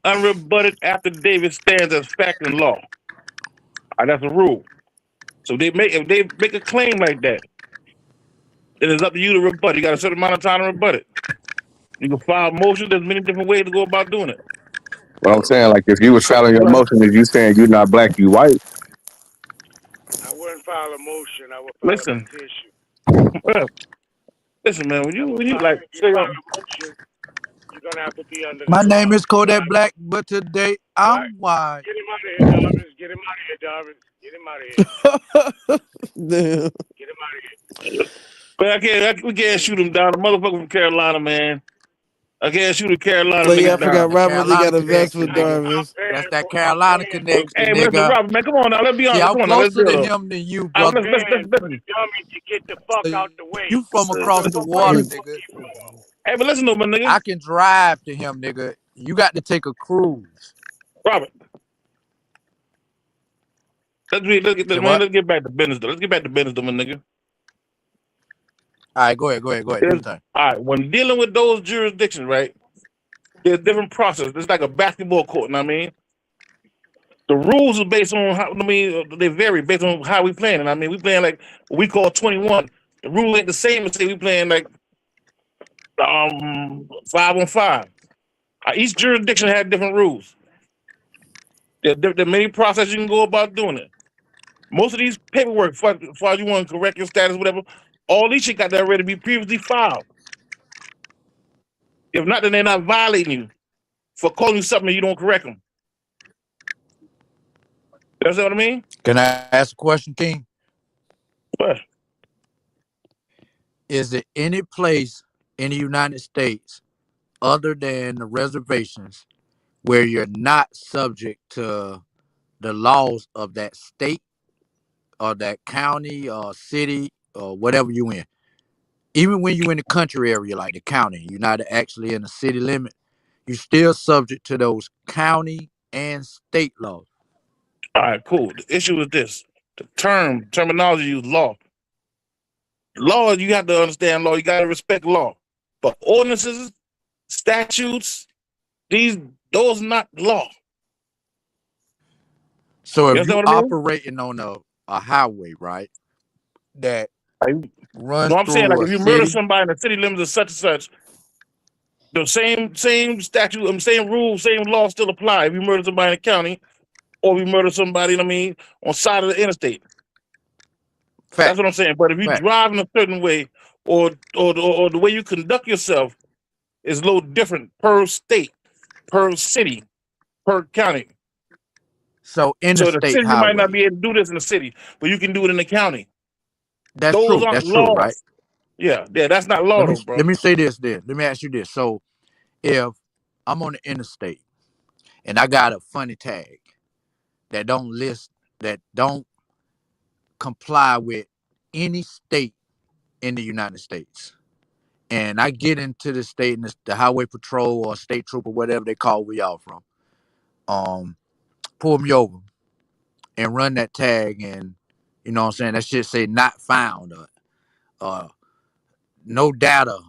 unrebutted affidavit stands as fact in law. That's a rule. So if they make a claim like that, then it's up to you to rebut. You got a certain amount of time to rebut it. You can file motions. There's many different ways to go about doing it. What I'm saying, like if you was So filing you your got motion, if you saying you not black, you white. I wouldn't file a motion. I would file a listen, petition. listen, man. When you like If you say, file a motion, you're gonna have to be under the My name clock. is Kodak Black, but today Right? I'm white. Get him out of here, Darvin. Get him out of here, Darvin. Get him out of here. Damn. Get him out of here. but we can't shoot him down. The motherfucker from Carolina, man. I can't shoot a Carolina Oh yeah, I nigga That's forgot down. the Robert Lee Carolina got a vest connection, with nigga. I'm Darvis. That's paying that for. I'm Carolina paying for. connection, Hey, Mr. nigga. Robert, man, come on now. Let's be See, honest. I'm Come on now. Let's be closer to honest. him than you, All right, I'm brother. paying for the listen. dummy to get the fuck out the way. You from What across the the fuck are you water, Hey, nigga. fucking for? but listen to me, nigga. I can drive to him, nigga. You got to take a cruise. Robert, Say what? let's get back to business, though. Let's get back to business, though, my nigga. All right, go ahead. Do your thing. All right, when dealing with those jurisdictions, right, there's different process. It's like a basketball court, you know what I mean? The rules are based on how, they vary based on how we playing. And I mean, we playing like what we call 21. The rule ain't the same as say we playing like 5-on-5. Each jurisdiction had different rules. There are many processes you can go about doing it. Most of these paperwork, for you want to correct your status, whatever, all these shit got that ready to be previously filed. If not, then they're not violating you for calling you something and you don't correct them. You understand what I mean? Can I ask a question, King? But Is there any place in the United States other than the reservations where you're not subject to the laws of that state or that county or city or whatever you in? Even when you in the country area like the county, you're not actually in the city limit, you're still subject to those county and state laws. all right, cool. The issue is this: the terminology used law. Law, you have to understand law. You got to respect law. But ordinances, statutes, these those not law. So You if you understand what I mean? operating on a highway, right, that Like, runs no, I'm saying like through a if you murder city, somebody in the city limits of such and such, the same statute, same rules, same law still apply. If you murder somebody in the county, or if you murder somebody, on side of the interstate. That's what I'm facts, saying. But if you facts. drive in a certain way, or the way you conduct yourself is a little different per state, per city, per county. So So the interstate city, you might not highways, be able to do this in the city, but you can do it in the county. that's Those true. aren't That's true, right? laws. Yeah, that's not law though, Let bro. me say this. Then let me ask you this. So if I'm on the interstate and I got a funny tag that don't list that don't comply with any state in the United States, and I get into the state and the highway patrol or state trooper, whatever they call we all from, um, pull me over and run that tag, and you know what I'm saying, that shit say not found, or no data,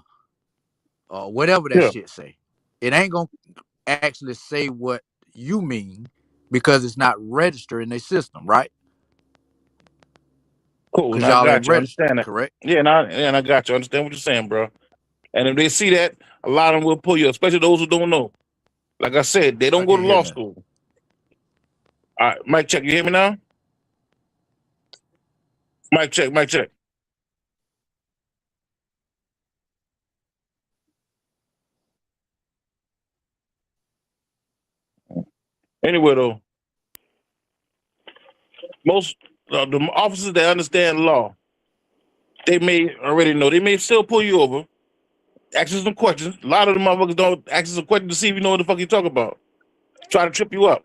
or whatever that Yeah, shit say. It ain't gonna actually say what you mean because it's not registered in their system, right? cool. Because Now I y'all ain't got you. registered, Understand that. correct? Yeah, and I got you. Understand what you're saying, bro. And if they see that, a lot of them will pull you, especially those who don't know. Like I said, they I don't go to can hear law that. school. All right, mic check. You hear me now? Mic check. Mic check. Anyway, though, most the officers that understand law, they may already know. They may still pull you over, ask you some questions. A lot of the motherfuckers don't ask you some questions to see if you know what the fuck you talk about. Try to trip you up.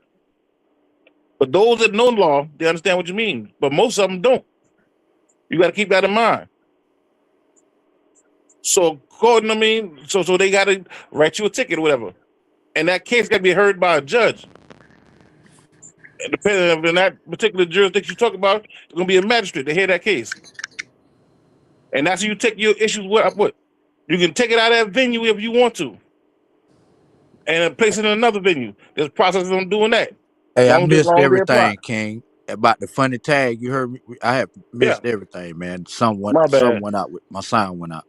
But those that know law, they understand what you mean. But most of them don't. You got to keep that in mind. So, according to me, so they got to write you a ticket or whatever. And that case got to be heard by a judge. And depending on in that particular jurisdiction you talk about, it's going to be a magistrate to hear that case. And that's how you take your issues with. You can take it out of that venue if you want to and place it in another venue. There's processes on doing that. Hey, I Long missed as they apply. everything, King, about the funny tag. You heard me. I have Yeah, missed everything, man. my Some bad. went out with my sound went out.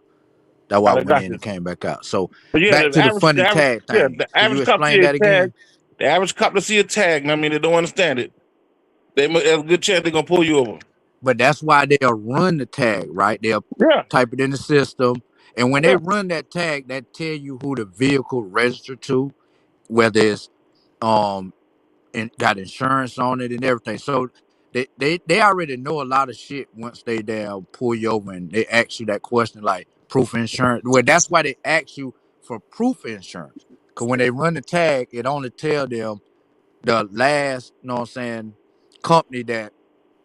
That's why I I went got in you. and came back out. So But yeah, back to the funny tag thing. the Can you average cop see explain a that tag. again? The average cop to see a tag, they don't understand it. There's a good chance they're gonna pull you over. But that's why they'll run the tag, right? They'll Yeah, type it in the system, and when they yeah. run that tag, that tell you who the vehicle registered to, whether it's um and got insurance on it and everything. So they already know a lot of shit once they down pull you over and they ask you that question like proof of insurance. Well, that's why they ask you for proof of insurance. Cause when they run the tag, it only tell them the last, you know what I'm saying, company that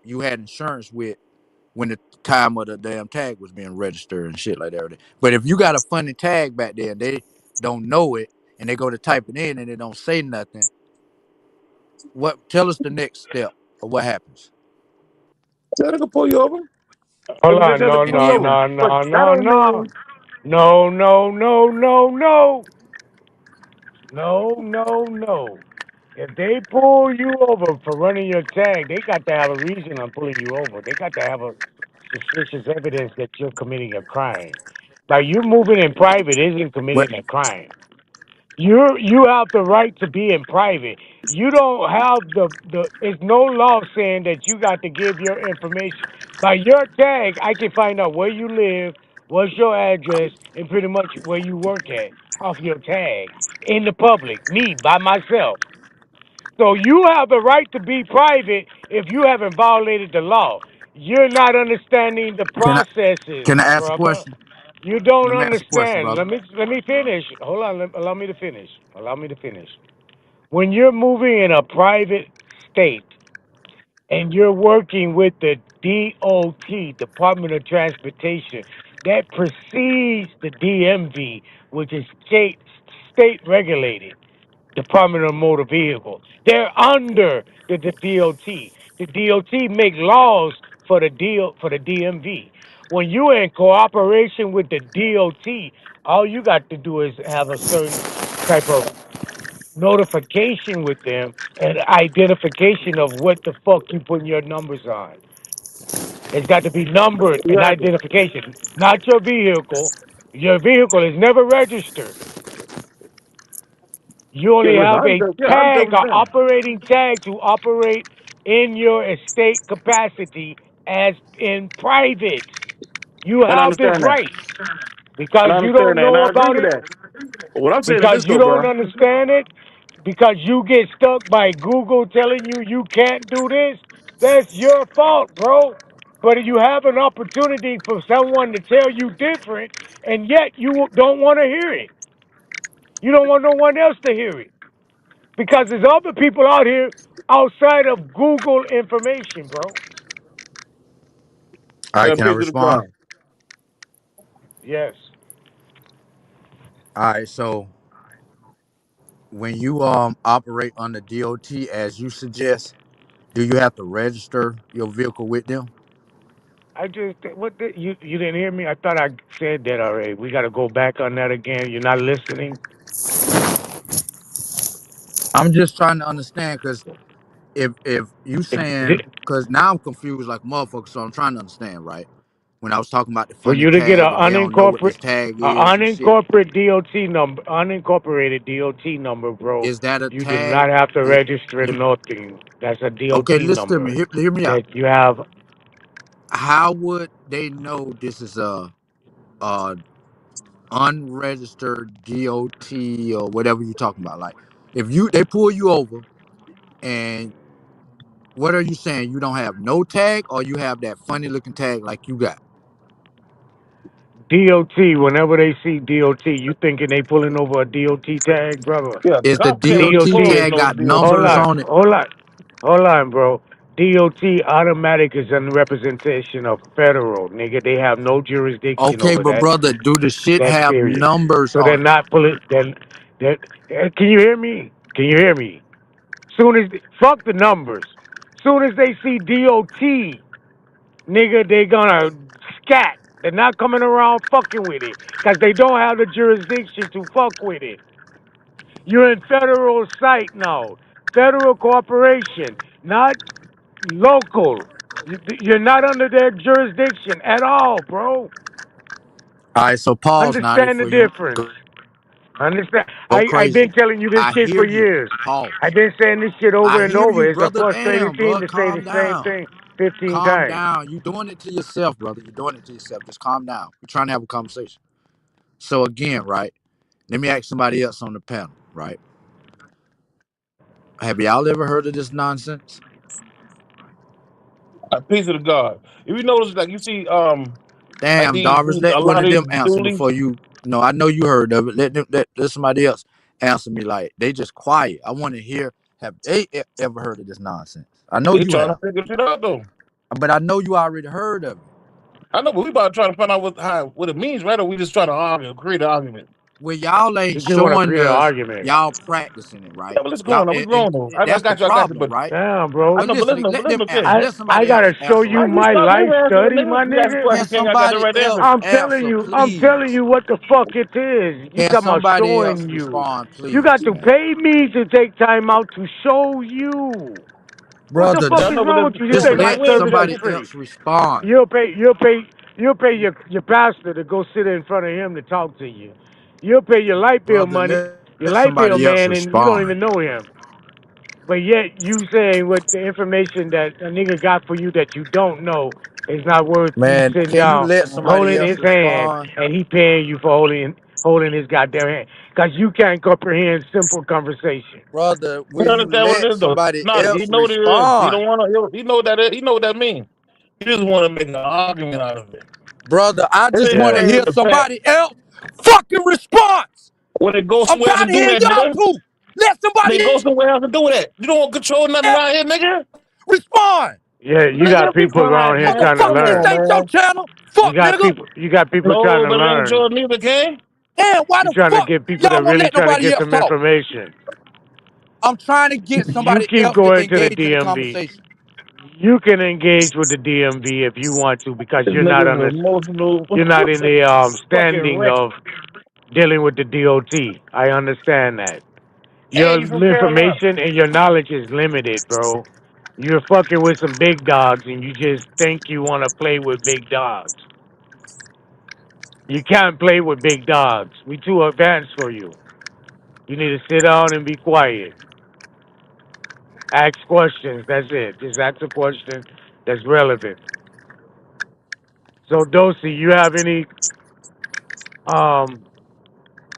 you had insurance with when the time of the damn tag was being registered and shit like that. But if you got a funny tag back there and they don't know it and they go to type it in and it don't say nothing, what tell us the next step of what happens. They're gonna pull you over. Hold on, They're gonna no, pull And no, you over. no, But no, that no, don't no. mean No, no, no, no, no. No, no, no. If they pull you over for running your tag, they got to have a reason on pulling you over. They got to have a suspicious evidence that you're committing a crime. Like you moving in private isn't what committing a crime. You have the right to be in private. You don't have the it's no law saying that you got to give your information. By your tag, I can find out where you live, what's your address, and pretty much where you work at off your tag in the public, me by myself. So you have the right to be private if you haven't violated the law. You're not understanding the can I processes, can I ask a brother. question? You don't Let me ask a question, understand. brother. Let me finish. Hold on. Allow me to finish. Allow me to finish. When you're moving in a private state and you're working with the DOT, Department of Transportation, that precedes the DMV, which is state regulated. Department of Motor Vehicles. They're under the DOT. The DOT make laws for the DMV. when you're in cooperation with the DOT, all you got to do is have a certain type of notification with them and identification of what the fuck you putting your numbers on. It's got to be numbered and Exactly. identification, not your vehicle. Your vehicle is never registered. You Yeah, only listen, have a I tag, an understand. operating tag to operate in your estate capacity as in private. You And I have this understand that. right because And I you understand don't that. And know I agree about with it, that. But what I'm saying is because this you though, don't bro. understand it, because you get stuck by Google telling you you can't do this. That's your fault, bro. But you have an opportunity for someone to tell you different, and yet you don't want to hear it. You don't want no one else to hear it because there's other people out here outside of Google information, bro. All right, And can I peace to the respond? crowd. Yes, All right, so when you operate on the DOT as you suggest, do you have to register your vehicle with them? I just you didn't hear me. I thought I said that already. We got to go back on that again. You're not listening. I'm just trying to understand because if you It, saying, because now I'm confused like a motherfucker, so I'm trying to understand, right? When I was talking about the for funny you to get tag and they don't know what this tag a is and shit, unincorporated DOT number, unincorporated DOT number, bro, is that a you do tag? not have to It, register nothing. That's a DOT okay, listen to number me. Hear me out. that you have. How would they know this is a unregistered DOT or whatever you're talking about? Like, if they pull you over and what are you saying? You don't have no tag or you have that funny looking tag like you got? DOT, whenever they see DOT, you thinking they pulling over a DOT tag, brother? Yeah, Is the cop can't DOT DOT is, pull tag no got DOT hold numbers on, tag. on it? hold on, hold on, bro. DOT automatic is in representation of federal, nigga. They have no jurisdiction Okay, over but that. brother, do the shit That have period. numbers So they're on it? not pulling. Can you hear me? Can you hear me? Soon as fuck the numbers. Soon as they see DOT, nigga, they gonna scat. They're not coming around fucking with it because they don't have the jurisdiction to fuck with it. You're in federal site now, federal corporation, not local. You're not under their jurisdiction at all, bro. All right, so pause, Naughty, Understand the for you difference. Understand? go I've been crazy. telling you this I shit hear for you. years. Pause. I've been saying this shit over I and hear over. you, It's a brother. frustrating Damn, thing bro, to say calm the same down. thing 15 Calm times. down. You doing it to yourself, brother. You're doing it to yourself. Just calm down. We're trying to have a conversation. So again, right? Let me ask somebody else on the panel, right? Have y'all ever heard of this nonsense? Peace to the God. If you notice, like you see, like Damn, Darvis, a let one lot of of these them answer dualies. before you. No, I know you heard of it. Let somebody else answer me. Like they just quiet. I want to hear. Have they ever heard of this nonsense? I know They you trying to have, figure shit out though. but I know you already heard of it. I know, but we about trying to find out what it means, right? Or we just trying to argue, create an argument. When y'all ain't You just want to showing create an us, argument. y'all practicing it, Yeah, right? but let's go Y'all, on. We and grown though. I that's the got you. I got you. problem, But right? Damn, I bro. But know. But listen, listen. But let listen. them Okay. answer. I Let I somebody else gotta show answer you How right you quick. my stop? life You answer, study, nigga. my You ask nigga. Can questions. Can't got the somebody right answer. else I'm telling answer, you, please? what the fuck it is. You Can talking about somebody else showing you. respond, You got please, to man? pay me to take time out to show you. What the Brother, fuck Yeah, I is know. But wrong this, with you? Just yeah, just take but my let we ain't service for somebody just. free. else respond. You'll pay your pastor to go sit in front of him to talk to you. You'll pay your light bill Brother, money, your let light bill somebody else man, and you don't respond. even know him. But yet you saying what the information that a nigga got for you that you don't know is not worth you Man, sitting can you down let somebody holding else his hand respond? and he paying you for holding his goddamn hand because you can't comprehend simple conversation. Brother, You will you understand what it let is, though? somebody No, he else know what it is. He respond? don't want to. He know that. He know what that means. He just want to make an argument out of it. Brother, I It just ain't want to Yeah. hear the fact. somebody else fucking response. When they go I'm somewhere else tired and of do hearing that, y'all nigga. too. Let They somebody go somewhere else and do that. You don't control nothing else around here, nigga. respond. Yeah, you got Nigga, be people quiet, around here man. trying to Come Motherfucker, this learn. on, ain't your man. channel. Fuck, nigga. You got people trying No, to but it ain't learn. your neither, King. Damn, why You're the trying to fuck get people y'all that won't really let trying to nobody get else some talk? information. I'm trying to get You somebody keep else to going to the engage in the DMV. conversation. You can engage with the DMV if you want to because This nigga's emotional you're not in the fucking standing wreck. of dealing with the DOT. I understand that. Your And you from Carolina. information and your knowledge is limited, bro. You're fucking with some big dogs and you just think you want to play with big dogs. You can't play with big dogs. We too advanced for you. You need to sit down and be quiet. Ask questions. That's it. Just ask a question that's relevant. So, Dosey, you have any um,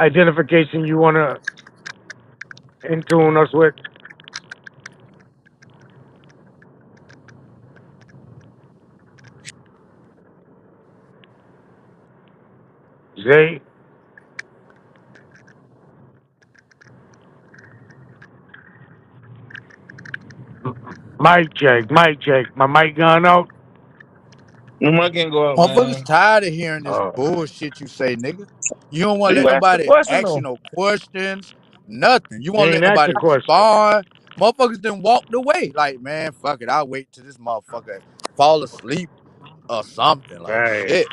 identification you want to in tune us with? Zay? Mic check, mic check. My mic gone out? I can't go out, Motherfuckers man. tired of hearing this Oh, bullshit you say, nigga. You don't want to let You asked the nobody question ask you though. no questions, nothing. You you won't let ain't asked nobody a question. respond. Motherfuckers then walked away. Like, man, fuck it. I'll wait till this motherfucker fall asleep or something. Like, Right. shit.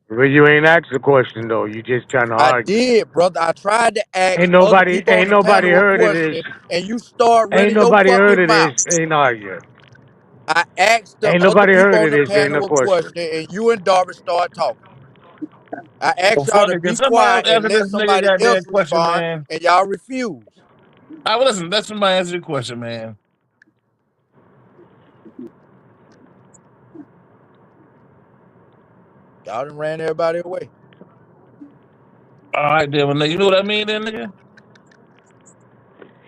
But you ain't asked a question, though. You just trying to I argue. did, brother. I tried to ask Ain't other nobody, people on ain't the nobody panel a heard of this. question, and you start Ain't running your nobody heard fucking of this. mouth. Ain't arguing. I asked the Ain't other nobody people heard on of the this. Ain't no panel a question. question, and you and Darvin start talking. I Well, asked y'all fuck to it. Can be somebody else quiet and answer let this nigga somebody else goddamn question, respond, man? and y'all refuse. I will listen. Let somebody answer your question, man. Y'all done ran everybody away. All right, then, well, nigga. You know what I mean, then, nigga?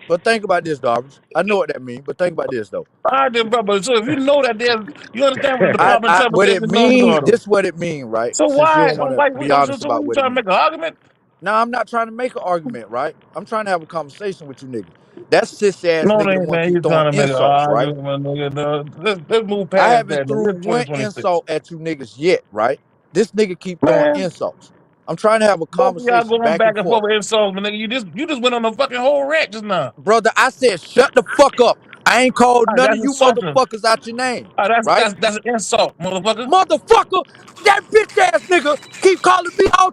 But think about this, Darvin. I know what that means, but think about this though. All right, then, brother. So if you know that there's, you understand what the Department of I what it Transportation numbers mean, are, though. this what it mean, right? So Since you why, don't so want to why, be so, honest so what about you what it trying to mean. make an argument? No, I'm not trying to make an argument, right? I'm trying to have a conversation with you niggas. That sissy ass No, nigga the man, one man, keep you're throwing trying to make an insults, right? argument, my nigga. No. Let's move I past haven't that, nigga. threw It's one 2026. insult at you niggas yet, right? This nigga keep throwing Man, insults. I'm trying to have a both of y'all conversation going back and back and forth forth. with insults, my nigga. You just went on a fucking whole rant just now. Brother, I said shut the fuck up. I ain't called All right, none of that's you insulting. motherfuckers out your names, All right, right? that's an insult, motherfucker. Motherfucker, that bitch ass nigga keep calling me all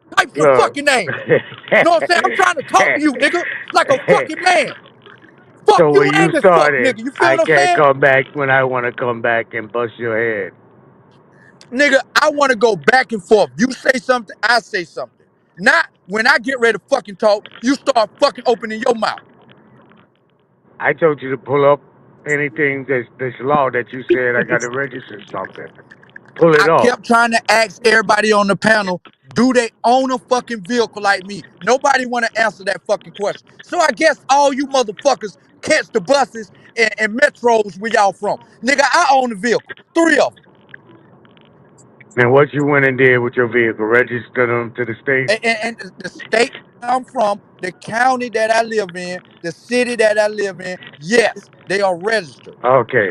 types of Look. fucking names. You know what I'm saying? I'm trying to talk to you, nigga, like a fucking man. Fuck So you when you and this fuck started, nigga. You feel I what I'm can't saying? come back when I want to come back and bust your head. Nigga, I want to go back and forth. You say something, I say something. Not when I get ready to fucking talk, you start fucking opening your mouth. I told you to pull up anything this law that you said I got to register something. Pull it I up. kept trying to ask everybody on the panel, do they own a fucking vehicle like me? Nobody want to answer that fucking question. So I guess all you motherfuckers catch the buses and metros where y'all from. Nigga, I own a vehicle. 3 of them. And what you went and did with your vehicle, register them to the state? And the state I'm from, the county that I live in, the city that I live in, yes, they are registered. Okay.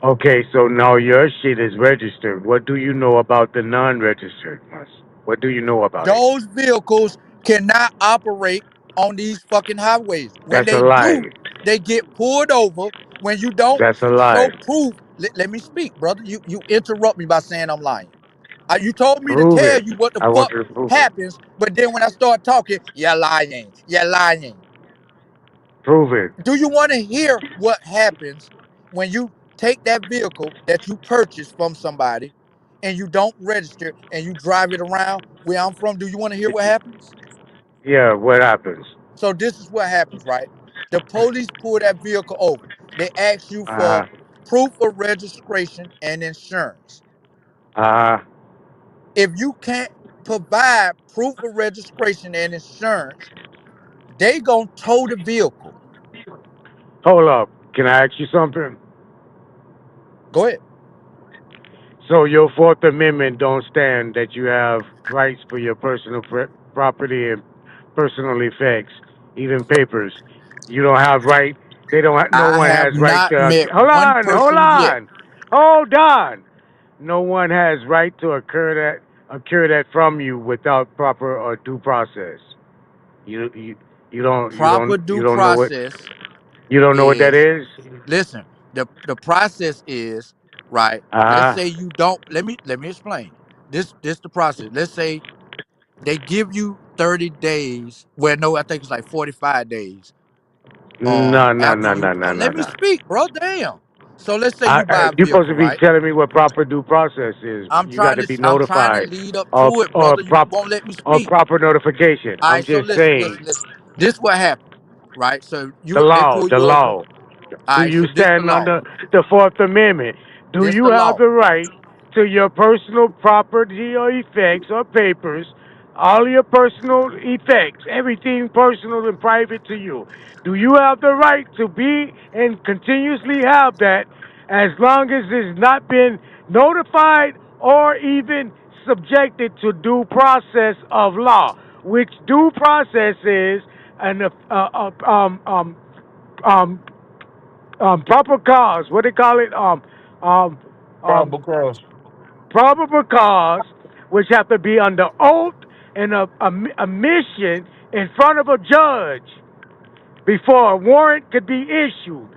Okay, so now your shit is registered. What do you know about the non-registered ones? What do you know about it? Those vehicles cannot operate on these fucking highways. When That's a they lie. do, they get pulled over. When you don't That's a lie. show proof, let me speak, brother. You interrupt me by saying I'm lying. You told me to Prove tell it. you what the I want fuck you to prove it. happens, but then when I start talking, you're lying. You're lying. Prove it. Do you want to hear what happens when you take that vehicle that you purchased from somebody and you don't register and you drive it around where I'm from? Do you want to hear what happens? Yeah, what happens? So this is what happens, right? The police pull that vehicle over. They ask you for Uh-huh. proof of registration and insurance. Uh-huh. If you can't provide proof of registration and insurance, they gonna tow the vehicle. Hold up. Can I ask you something? Go ahead. So your Fourth Amendment don't stand that you have rights for your personal property and personal effects, even papers. You don't have right. They don't. No I one have has right not to. met Hold one on. Hold person yet. on. Hold on. No one has right to occur that from you without proper or due process. You you you don't you Proper don't you due don't know what process you don't know what that is, is. listen, the process is right. Let's Uh-huh. say you don't. Let me explain. This the process. Let's say they give you 30 days. Well, no, I think it's like 45 days. No, no, After no, you no, no, no, let me no. speak, bro. Damn. So let's say you buy a You're supposed vehicle, to be right? telling me what proper due process is. You got to be I'm trying to notified lead up of to it, or brother. You prop won't let me or speak. proper notification. All I'm right, so just listen, saying listen, listen. This what happened, right? So the they law, pull the you over. law. All Do right, you so this the stand law. under the Fourth Amendment? Do This you the have law. the right to your personal property or effects or papers, all your personal effects, everything personal and private to you? Do you have the right to be and continuously have that as long as it's not been notified or even subjected to due process of law, which due process is an um, proper cause. What they call it? Um, um, Probable cause. probable cause, which have to be under oath and a mission in front of a judge before a warrant could be issued.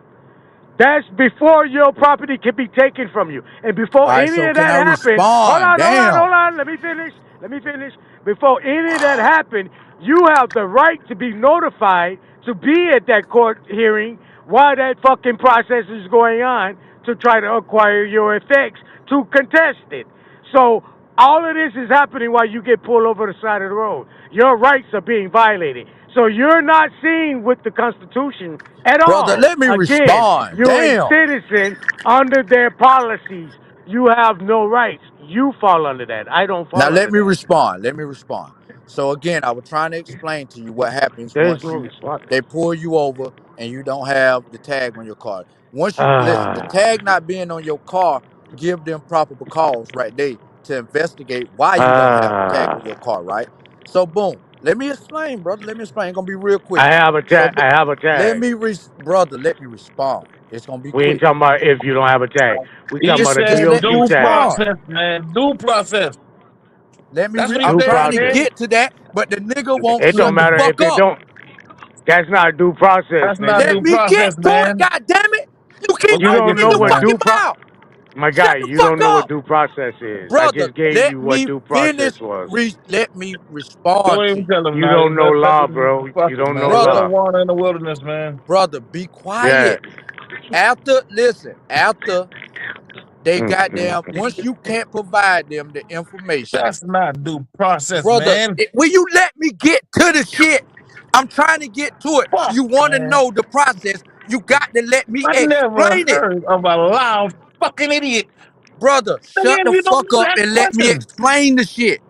That's before your property can be taken from you. And before All right, any so of can that I happened, respond? Damn. hold on. Let me finish. Let me finish. Before any of that happened, you have the right to be notified to be at that court hearing while that fucking process is going on to try to acquire your effects to contest it. So all of this is happening while you get pulled over the side of the road. Your rights are being violated. So you're not seen with the Constitution at Brother, all. let me Again, respond. you're a Damn. citizen under their policies. You have no rights. You fall under that. I don't Now fall let under me that. respond. Let me respond. So again, I was trying to explain to you what happens There's once no you response. they pull you over and you don't have the tag on your car. Once you listen, the Ah, tag not being on your car, give them proper cause right there to investigate why you don't have the tag on ah. your car, right? So boom. Let me explain, brother. Let me explain. It's gonna be real quick. So I have a tag. brother, let me respond. It's gonna be We ain't quick. talking about if you don't have a tag. We talking He Just about a just said let me DOT due tag. respond. process, man. Due process. That's what he I'm Due trying said, to process. man. get to that, but the nigga won't It shut don't the matter fuck if it up. don't. That's not due process, That's not nigga. Let due me get process, to it, man. god damn it. You keep But You I don't get opening know to your it what now. fucking due pro. mouth. My guy, Shut the you fuck don't know what up. due process is. I Brother, just gave you what due process was. let me respond Don't to even you. tell him You now. don't know Let law, the bro. fuck You it, don't know man. Let Brother, them law. water in the wilderness, man. brother, be Yeah. quiet. After they goddamn, Mm. once you can't provide them the information, That's not due process, brother, man. will you let me get to the shit? I'm trying to get to it. Fuck, You want to man. know the process? You got to let me I never explain it. heard of a loud fucking idiot. Brother, shut Again, the you don't fuck up ask and let me questions. explain the shit.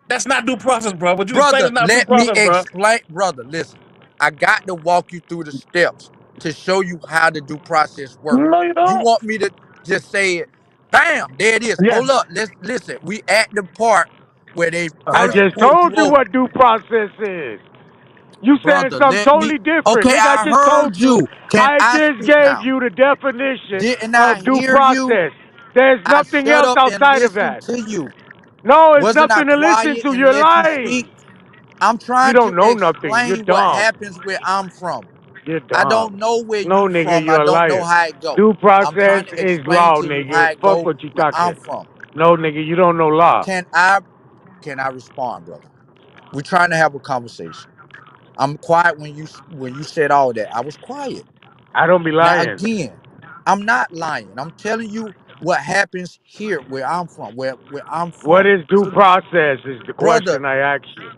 That's not due process, bro. What you explain Brother, is not due let me process, bro. explain. Brother, listen. I got to walk you through the steps to show you how the due process work. No, you You don't. want me to just say it? Bam, there it is. Yes. Hold up. Let's listen. We at the part where they I first Uh-huh. just pulled you told you over. what due process is. You saying Brother, something let me. totally different. Okay, Nigga, I I just told heard you. you. Can I I just speak gave now? you the definition Didn't I of due hear you? process. There's I nothing shut else up and outside of listened that. to you. No, it's Wasn't I nothing to listen quiet to. and You're let you lying. speak? I'm You trying to don't know nothing. You're explain what dumb. happens where I'm from. You're I dumb. don't know where No, you nigga, from. I you're a don't know liar. how it go. Due I'm process trying to is explain law, to you how nigga. it Fuck go what you where talking. I'm from. No, nigga, you don't know law. Can I can I respond, brother? We're trying to have a conversation. I'm quiet when you said all that. I was quiet. I don't be Now lying. again, I'm not lying. I'm telling you what happens here where I'm from, where I'm What from. is due process is the Brother, question I ask you.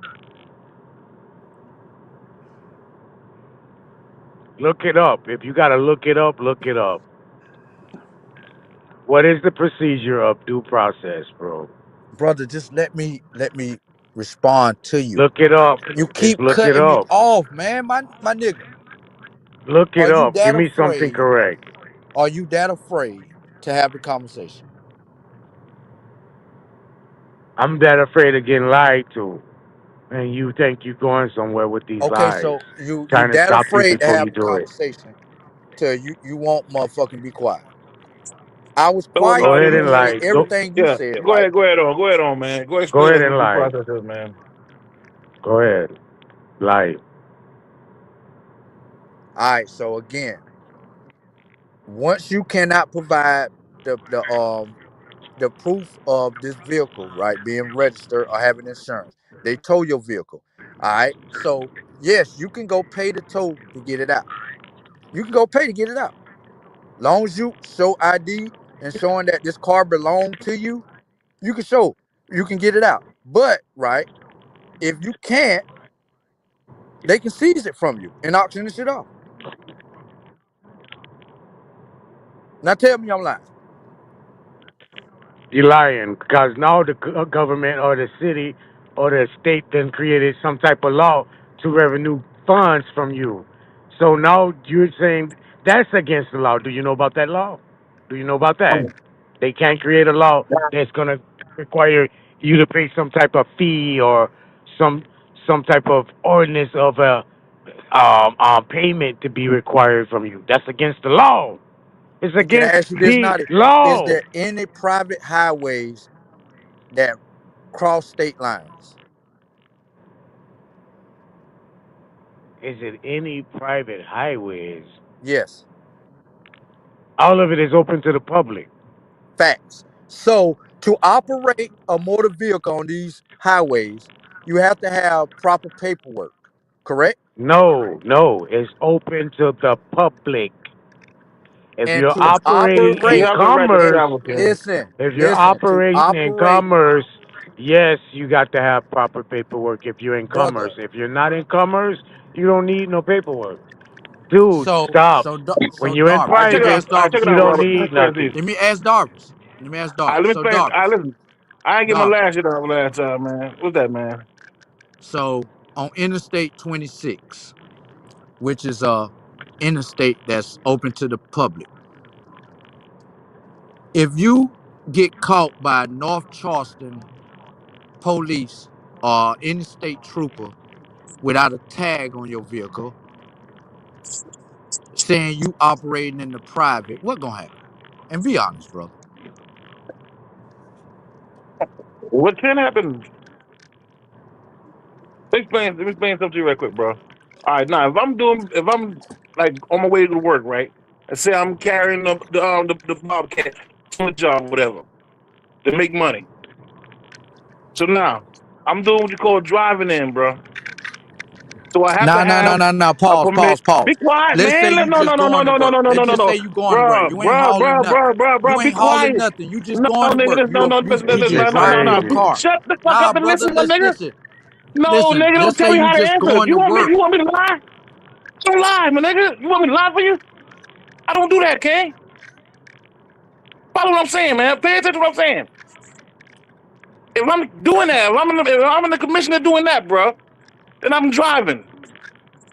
Look it up. If you gotta look it up, look it up. What is the procedure of due process, bro? brother, just let me respond to you. Look it up. You Just keep look it cutting me up. off, man. My nigga. Look Are it you up. that Give me something afraid? correct. Are you that afraid to have the conversation? I'm that afraid of getting lied to. And you think you're going somewhere with these Okay, lies. so you Trying to that stop you afraid to before have you the do it. conversation till you won't motherfucking be quiet. I was So, quiet Go for ahead you and to say lie. everything you yeah. said, Go right? ahead. Go ahead on, man. Go Go explain ahead us and what due lie. process is, man. Go ahead. Lie. All right, so again, Once you cannot provide the proof of this vehicle, right, being registered or having insurance, they tow your vehicle. All right. So yes, you can go pay the tow to get it out. You can go pay to get it out. Long as you show ID and showing that this car belonged to you, you can show you can get it out. But right, if you can't, they can seize it from you and auction the shit off. Now tell me I'm lying. You're lying because now the government or the city or the state then created some type of law to revenue funds from you. So now you're saying that's against the law. Do you know about that law? Do you know about that? They can't create a law that's gonna require you to pay some type of fee or some some type of ordinance of a payment to be required from you. That's against the law. It's Can I against ask you this, the Naughty? Is law. there any private highways that cross state lines? Is it any private highways? Yes, All of it is open to the public. facts. So to operate a motor vehicle on these highways, you have to have proper paperwork, correct? No, no, it's open to the public. If And you're to operating You in operate, have the right to commerce, travel, King. to operate. yes, you got to have proper paperwork if you're in Brother. commerce. If you're not in commerce, you don't need no paperwork. Dude, So stop. so When so you're in All right, Darvis. check Let it me out. private, ask All right, check Darvis. it you out, don't Robert. Let me need explain this. nothing. Let me ask All right, let Darvis. me So explain. All right, Darvis, listen. I ain't get my Darvis. last shit out last time, man. What's that, man? So on Interstate 26, which is a interstate that's open to the public, if you get caught by North Charleston police or any state trooper without a tag on your vehicle saying you operating in the private, what gonna happen? And be honest, brother. What can happen? Let me explain something to you real quick, bro. All right, now if I'm like on my way to work, right, and say I'm carrying the bobcat to the job, whatever, to make money. So now I'm doing what you call driving in, bro. So I have to Nah, nah, nah, have nah, nah. a Pause, permit. pause, Be pause. quiet, Let's say man. you No, just no, no, no, going to no, no, work. no, no, Let's no, just no, say you going to work. bro, You ain't bro, hauling bro, bro, nothing. bro, bro. You Be ain't hauling quiet. nothing. You just No, going to nigga, work. no, no, listen, You This listen, just shit no, no, no, driving no. your crazy. car. Shut the fuck Nah, up and brother. listen, my nigga. Listen. No, Listen. nigga, don't Just tell say me you how to just answer. going to work. You want me to lie? Don't lie, my nigga. You want me to lie for you? I don't do that, okay? Follow what I'm saying, man. Pay attention to what I'm saying. If I'm doing that, if I'm in the commissioner doing that, bro, then I'm driving.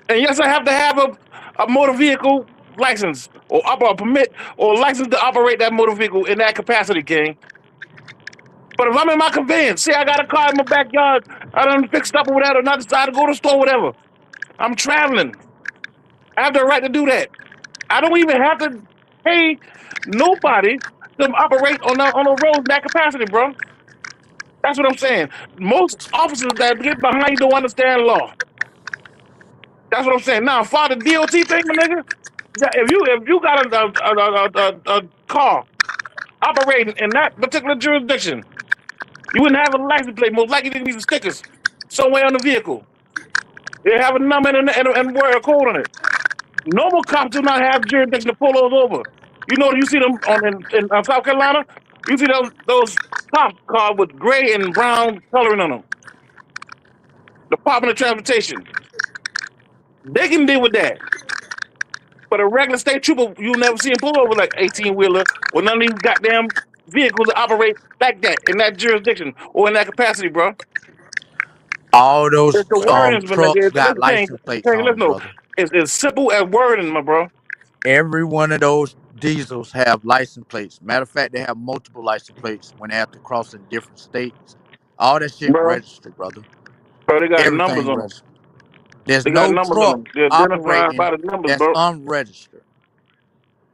And yes, I have to have a motor vehicle license or a permit or license to operate that motor vehicle in that capacity, King. But if I'm in my conveyance, say I got a car in my backyard, I done fixed up or whatever, and I decide to go to the store, whatever. I'm traveling. I have the right to do that. I don't even have to pay nobody to operate on the road in that capacity, bro. That's what I'm saying. Most officers that get behind you don't understand law. That's what I'm saying. Now, for the DOT thing, my nigga, yeah, if you got a car operating in that particular jurisdiction, you wouldn't have a license plate. Most likely, there be some stickers somewhere on the vehicle. They have a number and word a code on it. Normal cops do not have jurisdiction to pull those over. You see them in South Carolina. You see those cop cars with gray and brown coloring on them. Department of Transportation. They can deal with that. But a regular state trooper, you'll never see him pull over like 18-wheeler or none of these goddamn vehicles that operate like that in that jurisdiction or in that capacity, bro. All those It's the wording, but like, trucks got listen, license plates on let's them, know. brother. It's as simple as wording, my bro. Every one of those diesels have license plates. Matter of fact, they have multiple license plates when they have to cross in different states. All that shit Bro, registered, brother. they got numbers Everything on them. registered. There's They got no numbers on truck them. They're identified operating by the numbers, that's bro. unregistered.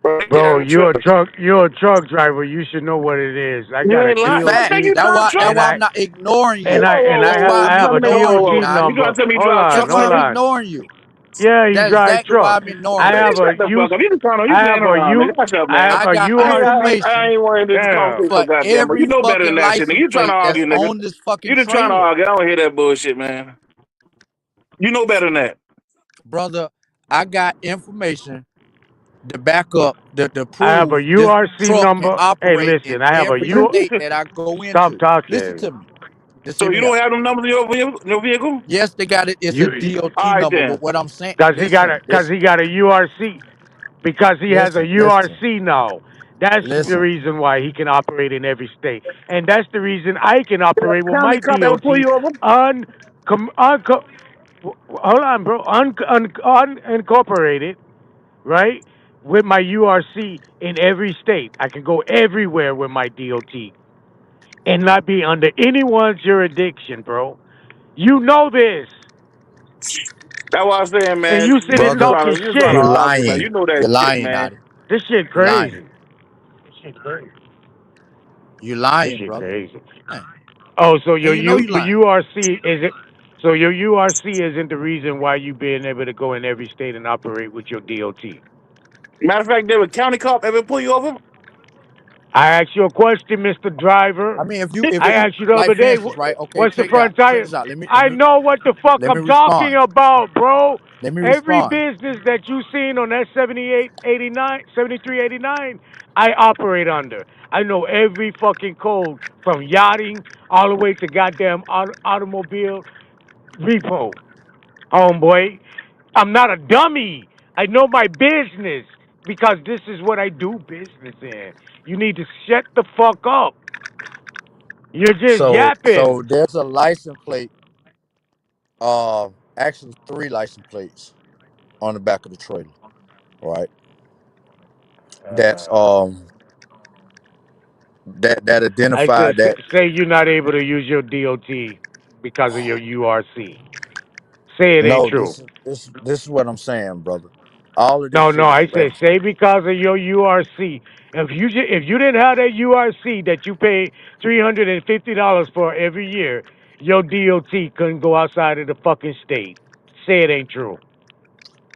Bro, they Bro, have trucks. you're a truck driver. You should know what it is. I You got a ain't lying. No, say Facts. you DOT, That's drive why truck. that's and why I'm not ignoring you. I That's why I'm have a Whoa, ignoring you, DOT Naughty. You number. trying to tell me you Hold drive on, truck, That's hold why man? I'm on. ignoring you. Yeah, he That's drive exactly why truck. I'm ignoring I Man, you. have a shut the U. fuck up. You just trying to, you I have playing a around, U. nigga. Watch up, I man. have I a got I URC. information ain't wanting this Yeah. conversation for for goddamn, but you every know better than fucking that shit, nigga. license You trying to plate that's argue, nigga. on this fucking You just trying to trailer. argue. I don't hear that bullshit, man. You know better than that. Brother, I got information to back up, to I have a prove this URC truck can number. Hey, operate in listen. I have a every U. state that I go Stop into. Listen talking. to me. Just So hear you me don't out. have them numbers in your vehicle? Yes, they got it. It's a You. DOT All right number, but then. what I'm saying, Cause he got a. listen, Cause listen, he got a URC. Because he has a listen, listen, URC now. That's the listen. reason why he can operate in every state, and that's the reason I can operate with County my cop ever DOT pull you over? un, hold on, bro, unincorporated, right? With my URC in every state, I can go everywhere with my DOT and not be under anyone's jurisdiction, bro. You know this, That's what I'm saying, and man. you sitting Brother, talking You just trying to you're shit. argue, man. lying. You know that You're shit, lying, man. Nadi. This shit You're lying. crazy. This shit crazy. You're This lying, shit brother. crazy. Lying. Oh, so And your you know you lying. URC isn't. So your URC isn't the reason why you being able to go in every state and operate with your DOT. Matter of fact, did a county cop ever pull you over? I asked you a question, Mister Driver. I mean, if I you asked you the like, other for day, instance, right? Okay, what's the front check tire? this out. I know what the fuck let me I'm talking respond. about, bro. Let me Every respond. business that you seen on that 7389, I operate under. I know every fucking code from yachting all the way to goddamn automobile repo, homeboy. I'm not a dummy. I know my business because this is what I do business in. You need to shut the fuck up. You're just So yapping. there's a license plate, actually three license plates on the back of the trailer, right? That's that I identify said, that. say you're not able to use your DOT because of your URC. Say it ain't No, true. this is what I'm saying, brother. All of this No, no, shit is I said registered. say because of your URC. If you didn't have that URC that you pay $350 for every year, your DOT couldn't go outside of the fucking state. Say it ain't true.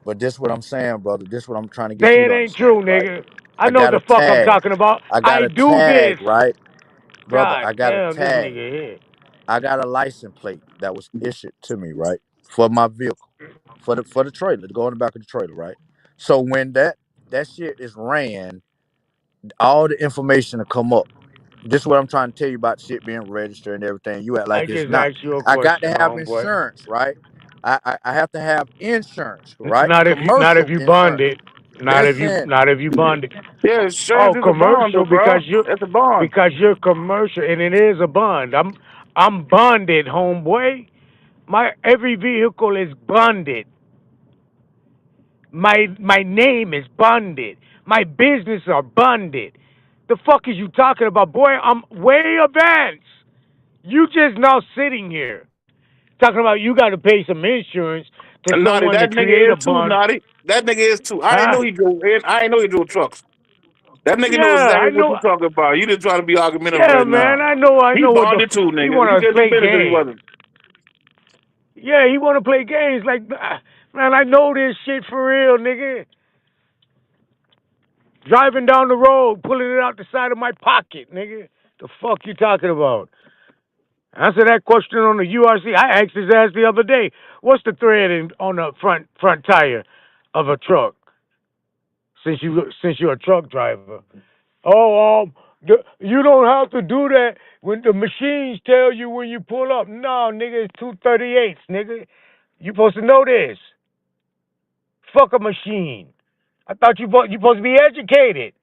But this what I'm saying, brother. This what I'm trying to get Say you it to ain't understand, true, right? nigga. I I know got the a fuck I'm tag. talking about. I got I a do tag, this. right? Brother, God I got a damn, this tag. nigga here. I got a license plate that was issued to me, right? For my vehicle. For the trailer to go in the back of the trailer, right? So when that shit is ran, all the information to come up. This is what I'm trying to tell you about shit being registered and everything. You act I like it's just not. asked you a I got to question, have homeboy. insurance, right? I have to have insurance, right? Not if Commercial you bond insurance. it. Listen, Not if you bond it. Yeah, insurance Oh, is a bond, commercial though, bro. That's a bond. because you're commercial and it is a bond. I'm bonded, homeboy. My every vehicle is bonded. My name is bonded. My business are bonded. The fuck is you talking about, boy? I'm way advanced. You just now sitting here talking about you got to pay some insurance to And Naughty, someone to that create nigga a is too, bond, Naughty. That nigga is too. I didn't huh? know he drove. I didn't know he drove trucks. That nigga knows Yeah, I exactly what know. you talking about. You just trying to be argumentative Yeah, right man, now. I He know what the. bonded too, He nigga. If you want to said do play business, he games. wasn't. Yeah, he want to play games. Like, man, I know this shit for real, nigga. Driving down the road, pulling it out the side of my pocket, nigga. The fuck you talking about? Answer that question on the URC. I asked his ass the other day. What's the thread on the front tire of a truck? Since you're a truck driver. Oh, you don't have to do that when the machines tell you when you pull up. No, nigga, it's 238s, nigga. You supposed to know this. Fuck a machine. I thought you supposed to be educated,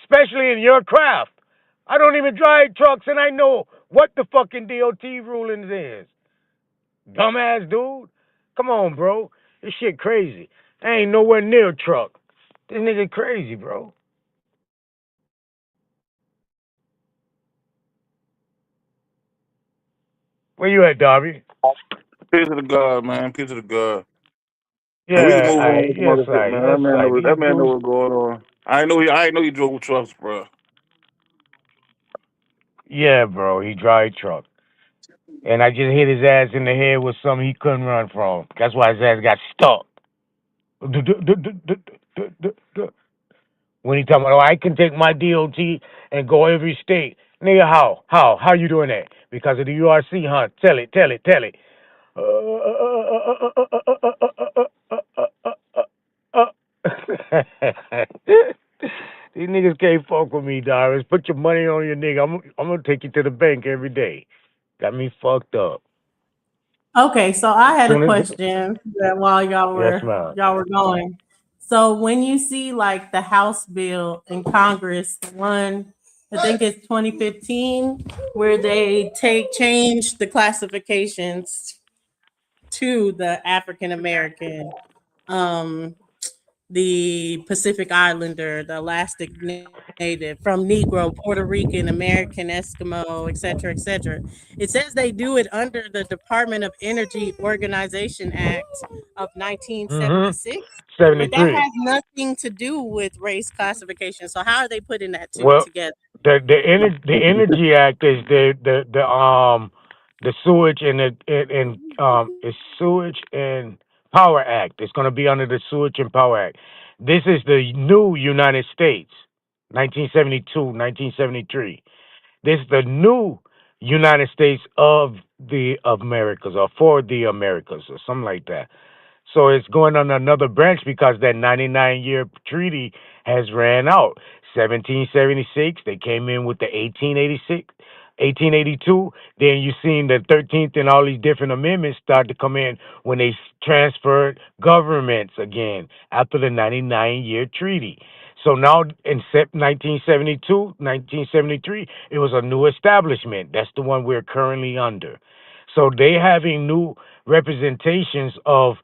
especially in your craft. I don't even drive trucks, and I know what the fucking DOT rulings is. Dumbass dude. Come on, bro. This shit crazy. I ain't nowhere near a truck. This nigga crazy, bro. Where you at, Darby? Peace to the God, man. Peace to the God. And we can Yeah, move on with the motherfucker, man. yes, I. That These man know dudes. what's going on. I ain't know he drove trucks, bro. Yeah, bro, he drive truck. And I just hit his ass in the head with something he couldn't run from. That's why his ass got stuck. When he talking about, oh, I can take my DOT and go every state. Nigga, how? How you doing that? Because of the URC, huh? Tell it. These niggas can't fuck with me, Doris. Put your money on your nigga. I'm gonna take you to the bank every day. Got me fucked up. Okay, so I had a Soon as question that while yes, ma'am. y'all were going. So when you see like the House bill in Congress, the one I think it's 2015, where they change the classifications to the African American, um, the Pacific Islander, the Alaskan Native, from Negro, Puerto Rican, American, Eskimo, et cetera. It says they do it under the Department of Energy Organization Act of Mm-hmm. 1976, but that 73. has nothing to do with race classification. So how are they putting that Well, together? the Energy Act is the sewage and sewage and power act. It's going to be under the Sewage and Power Act. This is the new United States, 1972, 1973. This is the new United States of the Americas, or for the Americas, or something like that. So it's going on another branch because that 99-year treaty has ran out. 1776, they came in with the 1886, 1882. Then you seen the 13th and all these different amendments start to come in when they transferred governments again after the 99-year treaty. So now in 1972, 1973, it was a new establishment. That's the one we're currently under. So they having new representations of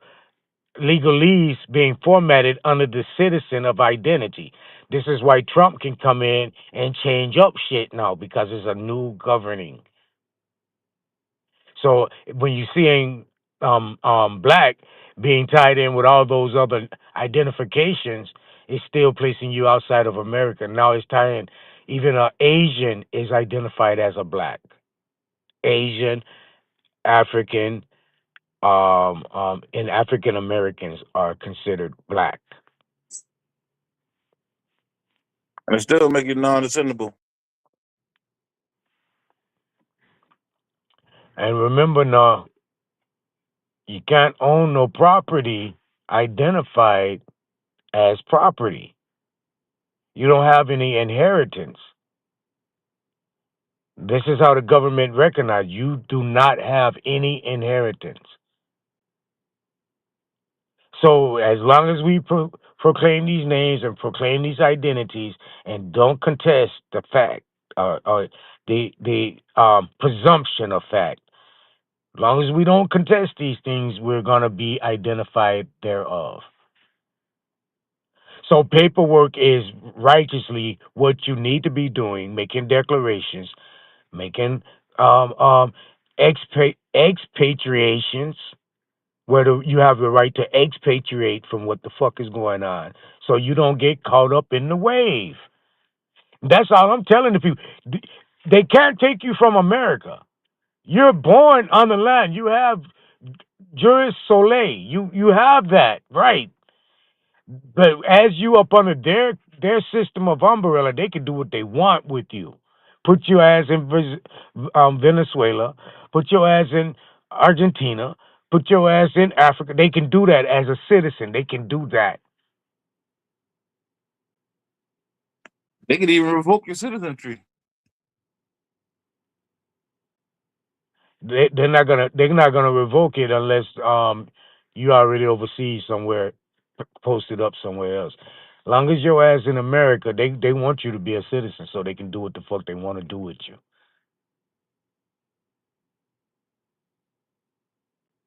legalese being formatted under the citizen of identity. This is why Trump can come in and change up shit now because it's a new governing. So when you seeing black being tied in with all those other identifications, it's still placing you outside of America. Now it's tying even an Asian is identified as a black. Asian, African, and African Americans are considered black. And it still make it non-descendable. And remember now, you can't own no property identified as property. You don't have any inheritance. This is how the government recognizes you do not have any inheritance. So as long as we proclaim these names and proclaim these identities and don't contest the fact, the presumption of fact, as long as we don't contest these things, we're gonna be identified thereof. So paperwork is righteously what you need to be doing, making declarations, making expatriations, where you have the right to expatriate from what the fuck is going on, so you don't get caught up in the wave. That's all I'm telling the people. They can't take you from America. You're born on the land. You have juris soli. You have that right. But as you up under their system of umbrella, they can do what they want with you. Put your ass in Venezuela. Put your ass in Argentina. Put your ass in Africa. They can do that as a citizen. They can do that. They could even revoke your citizenry. They're not gonna revoke it unless you already overseas somewhere, posted up somewhere else. Long as your ass in America, they want you to be a citizen so they can do what the fuck they want to do with you.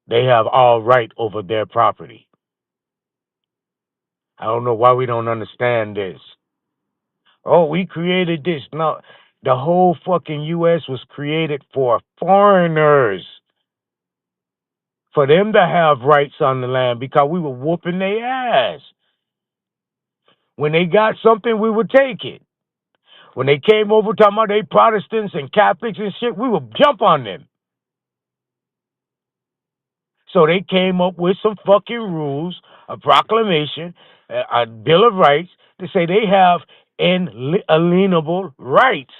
They have all right over their property. I don't know why we don't understand this. Oh, we created this. No, the whole fucking U.S. was created for foreigners, for them to have rights on the land because we were whooping their ass. When they got something, we would take it. When they came over talking about they Protestants and Catholics and shit, we would jump on them. So they came up with some fucking rules a proclamation, a Bill of Rights to say they have inalienable rights.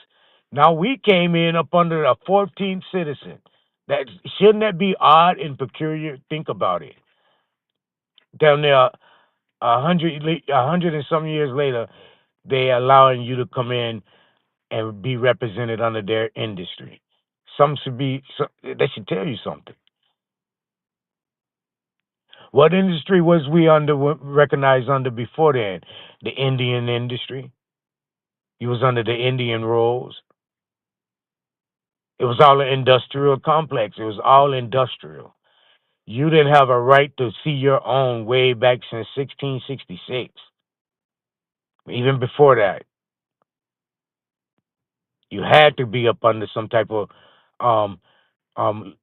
Now we came in up under a 14th citizen. That shouldn't that be odd and peculiar? Think about it. Down there, 100 and some years later, they allowing you to come in and be represented under their industry. Some should be. They should tell you something. What industry was we under recognized under before then? The Indian industry. He was under the Indian rules. It was all an industrial complex. It was all industrial. You didn't have a right to see your own way back since 1666. Even before that, you had to be up under some type of um, um,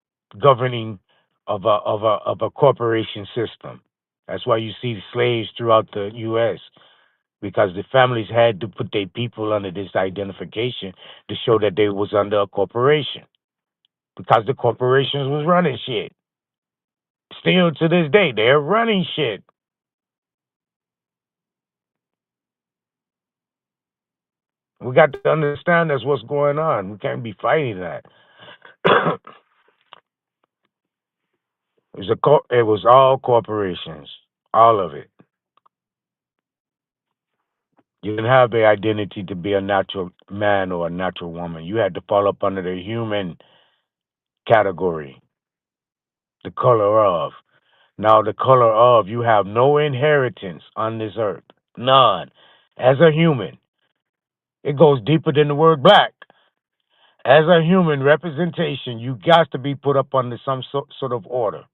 governing of a corporation system. That's why you see slaves throughout the U.S. because the families had to put their people under this identification to show that they was under a corporation because the corporations was running shit. Still to this day, they're running shit. We got to understand that's what's going on. We can't be fighting that. It was all corporations, all of it. You didn't have the identity to be a natural man or a natural woman. You had to fall up under the human category, the color of. Now, the color of, you have no inheritance on this earth. None. As a human, it goes deeper than the word black. As a human representation, you got to be put up under some sort of order.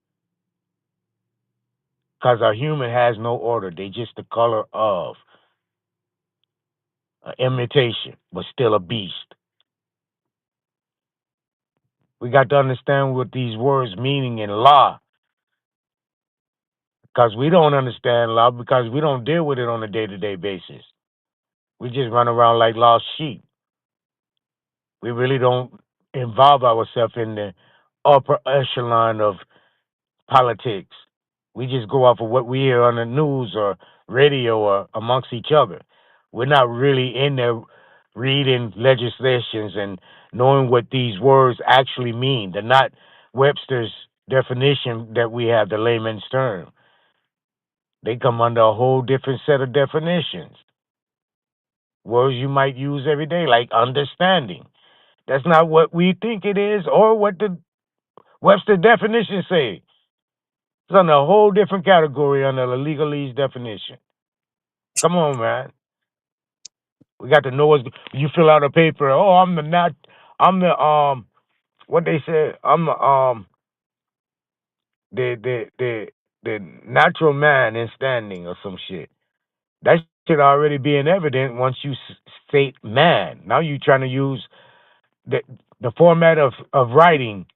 Because a human has no order. They just the color of an imitation, but still a beast. We got to understand what these words meaning in law. Because we don't understand law because we don't deal with it on a day-to-day basis. We just run around like lost sheep. We really don't involve ourselves in the upper echelon of politics. We just go off of what we hear on the news or radio or amongst each other. We're not really in there reading legislations and knowing what these words actually mean. They're not Webster's definition that we have, the layman's term. They come under a whole different set of definitions. Words you might use every day, like understanding. That's not what we think it is or what the Webster definition say. It's under a whole different category under the legalese definition. Come on, man. We got to know what's. You fill out a paper. Oh, I'm the what they say. I'm the natural man in standing or some shit. That should already be in evident once you state man. Now you trying to use the format of writing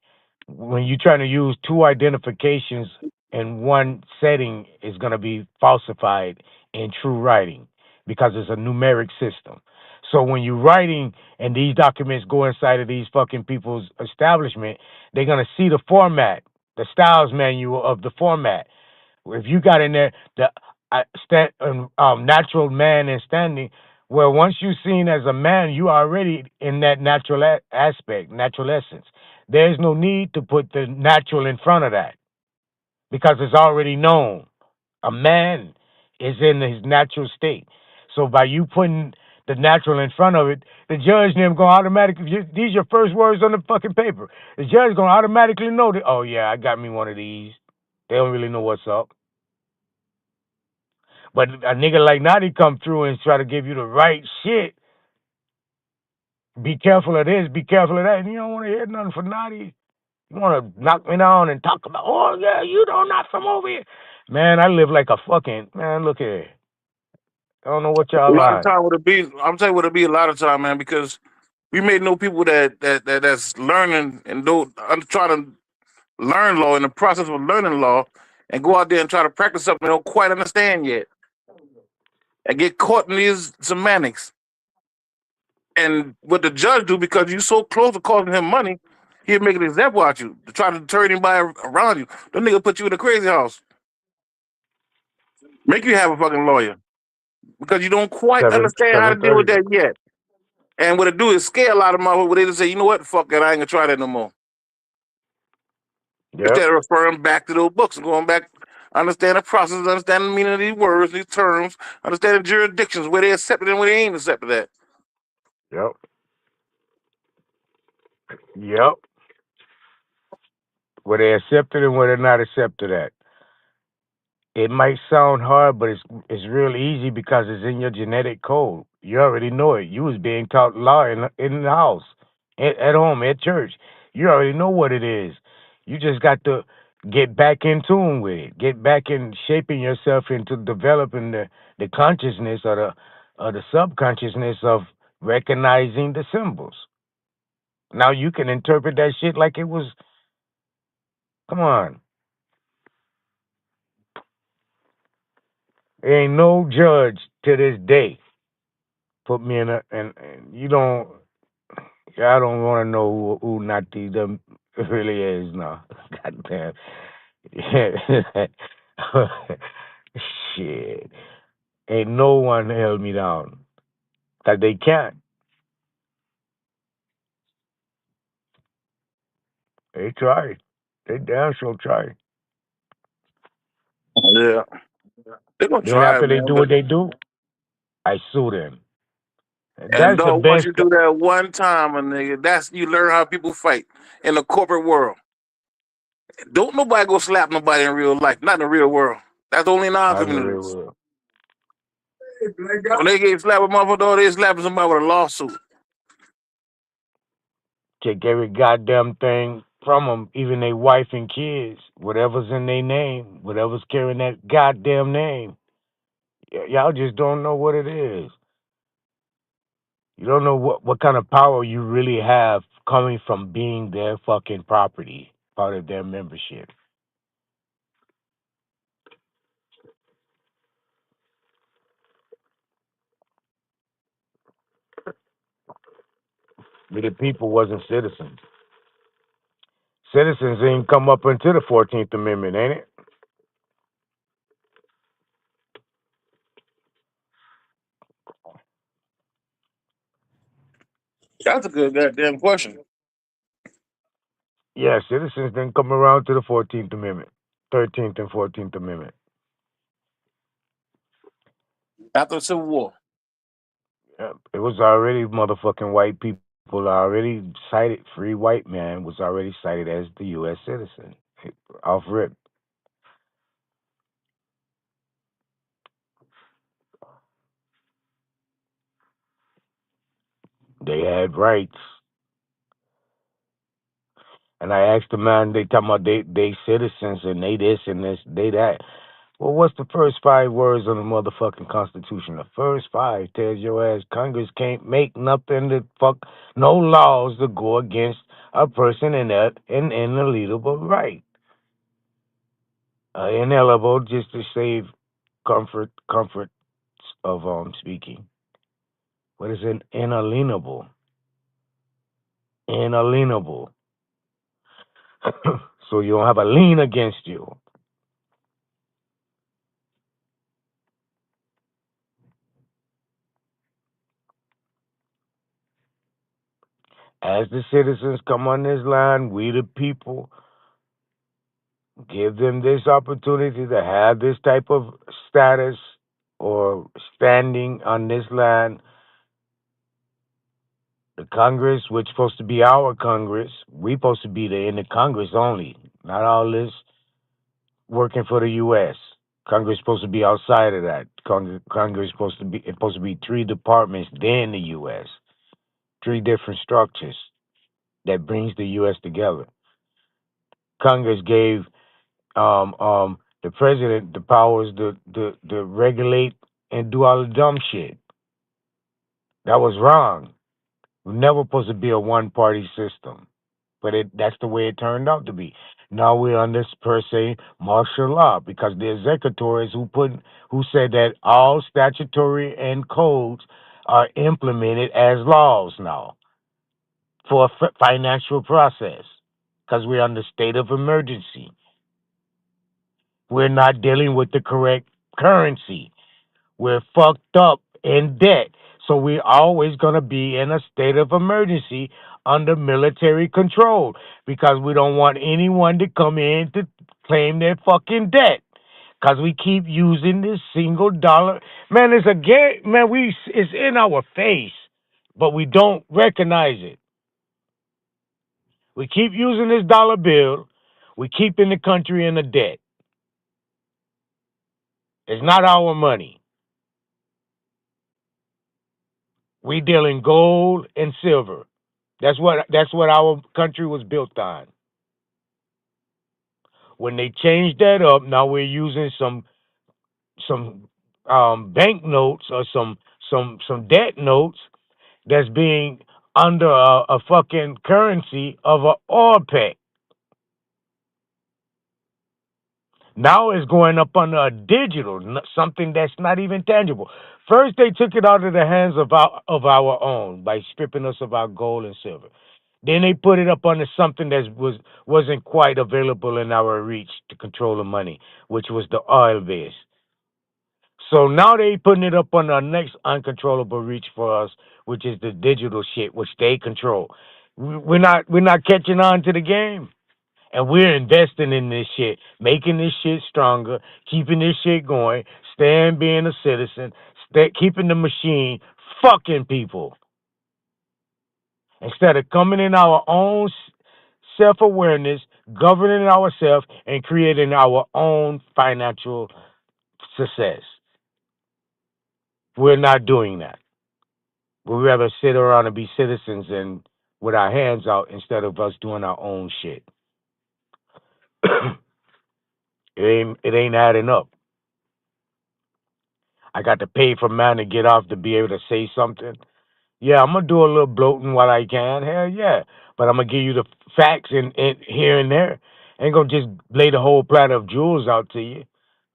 when you're trying to use two identifications in one setting is going to be falsified in true writing because it's a numeric system. So when you're writing and these documents go inside of these fucking people's establishment, they're going to see the format, the styles manual of the format. If you got in there the natural man and standing, well, once you're seen as a man, you are already in that natural aspect, natural essence. There's no need to put the natural in front of that because it's already known. A man is in his natural state. So by you putting the natural in front of it, the judge and them going to automatically, these are your first words on the fucking paper. The judge going to automatically know that, oh yeah, I got me one of these. They don't really know what's up. But a nigga like Naughty come through and try to give you the right shit. Be careful of this, be careful of that. And you don't want to hear nothing from Naughty. You want to knock me down and talk about, oh, yeah, you don't not from over here. Man, I live like a fucking, man, look here. I don't know what A y'all lot of like. time would it be? I'm telling you what it be a lot of time, man, because we may know people that's learning and trying to learn law in the process of learning law and go out there and try to practice something they don't quite understand yet and get caught in these semantics. And what the judge do, because you so close to costing him money, he'll make an example out you to try to deter anybody around you. The nigga put you in a crazy house. Make you have a fucking lawyer because you don't quite understand how to deal with 7:30. that yet. And what it do is scare a lot of motherfuckers. They just say, you know what, fuck that, I ain't gonna try that no more. Yep. Instead of referring back to those books and going back, understand the process, understand the meaning of these words, these terms, understand the jurisdictions where they accepted and where they ain't accepted that. Yep. Yep. Where they accepted and where they're not accepted at. It might sound hard, but it's real easy because it's in your genetic code. You already know it. You was being taught law in the house, at home, at church. You already know what it is. You just got to get back in tune with it. Get back in shaping yourself into developing the consciousness or the subconsciousness of recognizing the symbols. Now you can interpret that shit like it was. Come on, there ain't no judge to this day put me in and you don't. I don't want to know who Nati them really is now. Goddamn. Shit. Ain't no one held me down. Cause they can't. They tried. They damn sure tried. Yeah. They're gonna Then try, after they man. do But what they do, I sue them. and That's the dog, once best. you do that one time, a nigga, that's you learn how people fight in the corporate world. Don't nobody go slap nobody in real life, not in the real world. That's only in our Not in the real communities. world. When they get slapped with motherfucker, dog, they slapping somebody with a lawsuit. Take every goddamn thing from them, even their wife and kids, whatever's in their name, whatever's carrying that goddamn name. Y'all just don't know what it is. You don't know what kind of power you really have coming from being their fucking property, part of their membership. But the people wasn't citizens. Citizens ain't come up until the 14th Amendment, ain't it? That's a good goddamn question. Yeah, citizens didn't come around to the 14th Amendment, 13th and 14th Amendment. After the Civil War. Yeah, it was already motherfucking white people already cited. Free white man was already cited as the U.S. citizen. Off rip. They had rights. And I asked the man, they talking about they citizens and they this and this, they that. Well, what's the first 5 words of the motherfucking Constitution? The first 5 tells your ass Congress can't make nothing to fuck, no laws to go against a person in that an inalienable right. Inalienable just to save comfort of speaking. What is an inalienable? Inalienable. So you don't have a lien against you. As the citizens come on this line, we the people give them this opportunity to have this type of status or standing on this land. The Congress, which is supposed to be our Congress, we supposed to be in the Congress only, not all this working for the U.S. Congress is supposed to be outside of that. Congress is supposed to be 3 departments then the U.S. 3 different structures that brings the U.S. together. Congress gave the president the powers to regulate and do all the dumb shit. That was wrong. We're never supposed to be a one party system. But that's the way it turned out to be. Now we're under per se martial law because the executors who said that all statutory and codes are implemented as laws now for a financial process because we're under state of emergency. We're not dealing with the correct currency. We're fucked up in debt. So we're always going to be in a state of emergency under military control because we don't want anyone to come in to claim their fucking debt. Because we keep using this single dollar. Man, it's a game. Man, it's in our face, but we don't recognize it. We keep using this dollar bill. We keeping the country in the debt. It's not our money. We deal in gold and silver. That's what our country was built on. When they changed that up, now we're using some bank notes or some debt notes that's being under a fucking currency of a oil peg. Now it's going up under a digital, something that's not even tangible. First, they took it out of the hands of our own by stripping us of our gold and silver. Then they put it up under something that wasn't quite available in our reach to control the money, which was the oil base. So now they putting it up on our next uncontrollable reach for us, which is the digital shit, which they control. We're not catching on to the game. And we're investing in this shit, making this shit stronger, keeping this shit going, staying being a citizen, keeping the machine fucking people. Instead of coming in our own self awareness, governing ourselves, and creating our own financial success. We're not doing that. We'd rather sit around and be citizens and with our hands out instead of us doing our own shit. it ain't adding up. I got to pay for man to get off to be able to say something. Yeah, I'm gonna do a little bloating while I can. Hell yeah, but I'm gonna give you the facts in here and there. Ain't gonna just lay the whole platter of jewels out to you.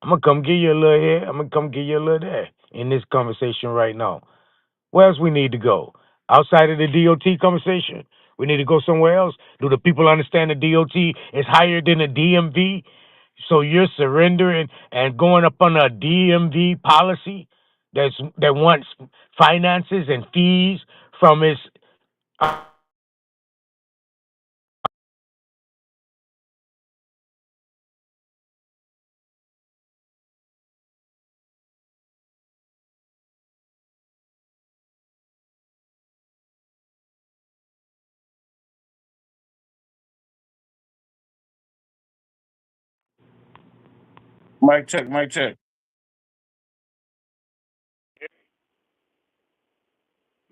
I'm gonna come give you a little here. I'm gonna come give you a little there in this conversation right now. Where else we need to go? Outside of the DOT conversation, we need to go somewhere else. Do the people understand the DOT is higher than the DMV? So you're surrendering and going up on a DMV policy that wants finances and fees from its. Mic check, mic check.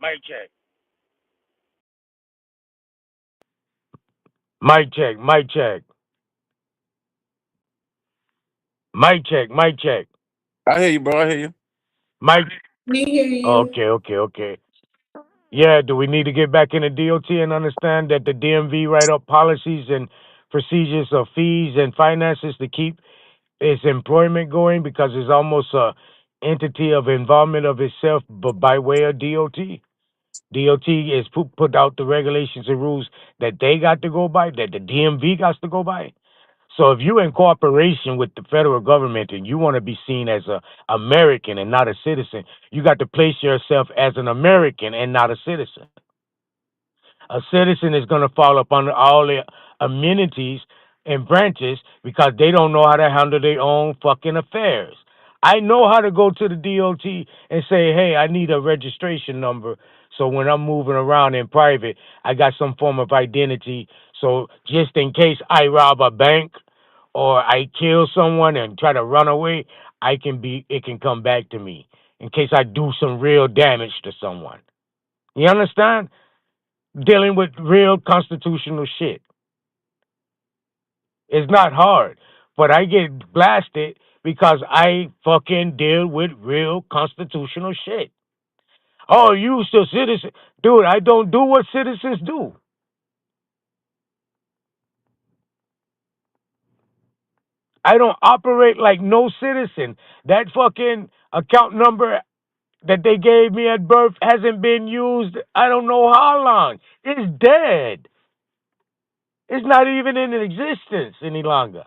Mic check. Mic check. Mic check. Mic check. Mic check. I hear you, bro. I hear you. Mic. We hear you. Okay. Okay. Okay. Yeah, do we need to get back in the DOT and understand that the DMV write up policies and procedures of fees and finances to keep its employment going because it's almost a entity of involvement of itself, but by way of DOT. DOT is put out the regulations and rules that they got to go by, that the DMV got to go by. So if you're in cooperation with the federal government and you want to be seen as a American and not a citizen, you got to place yourself as an American and not a citizen. A citizen is going to fall up under all the amenities and branches because they don't know how to handle their own fucking affairs. I know how to go to the DOT and say, hey, I need a registration number. So when I'm moving around in private, I got some form of identity. So just in case I rob a bank or I kill someone and try to run away, it can come back to me in case I do some real damage to someone. You understand? Dealing with real constitutional shit. It's not hard, but I get blasted because I fucking deal with real constitutional shit. Oh, you still citizen? Dude, I don't do what citizens do. I don't operate like no citizen. That fucking account number that they gave me at birth hasn't been used I don't know how long. It's dead. It's not even in existence any longer.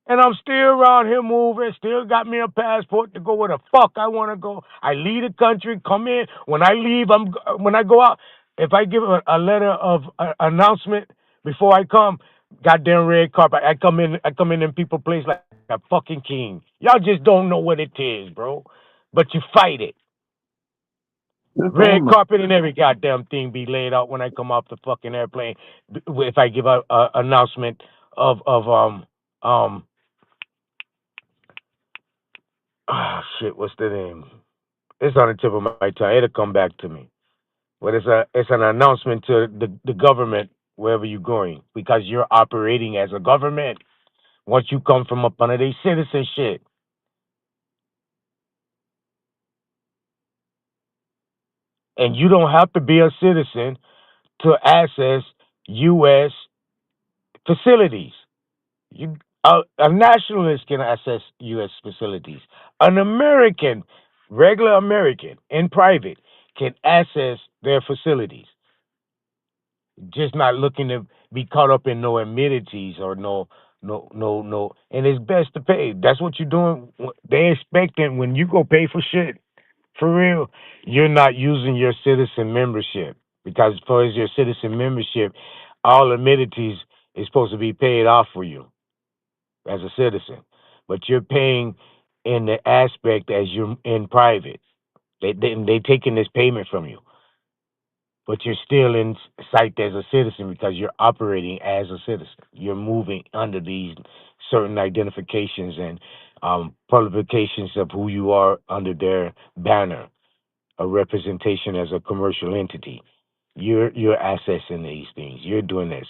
And I'm still around here moving, still got me a passport to go where the fuck I want to go. I leave the country, come in. When I leave, when I go out, if I give a letter of announcement before I come, goddamn red carpet. I come in people place like a fucking king. Y'all just don't know what it is, bro. But you fight it. Just Red don't know. carpet and every goddamn thing be laid out when I come off the fucking airplane. If I give a announcement of um shit, what's the name? It's on the tip of my tongue. It'll come back to me. But it's an announcement to the government wherever you're going because you're operating as a government once you come from up under their citizenship. And you don't have to be a citizen to access U.S. facilities. You a nationalist can access U.S. facilities. An American, regular American, in private, can access their facilities. Just not looking to be caught up in no amenities or no. And it's best to pay. That's what you're doing. They expecting when you go pay for shit for real, you're not using your citizen membership because for your citizen membership, all amenities is supposed to be paid off for you as a citizen, but you're paying in the aspect as you're in private. They taking this payment from you, but you're still in sight as a citizen because you're operating as a citizen. You're moving under these certain identifications and publications of who you are under their banner, a representation as a commercial entity. You're accessing these things. You're doing this.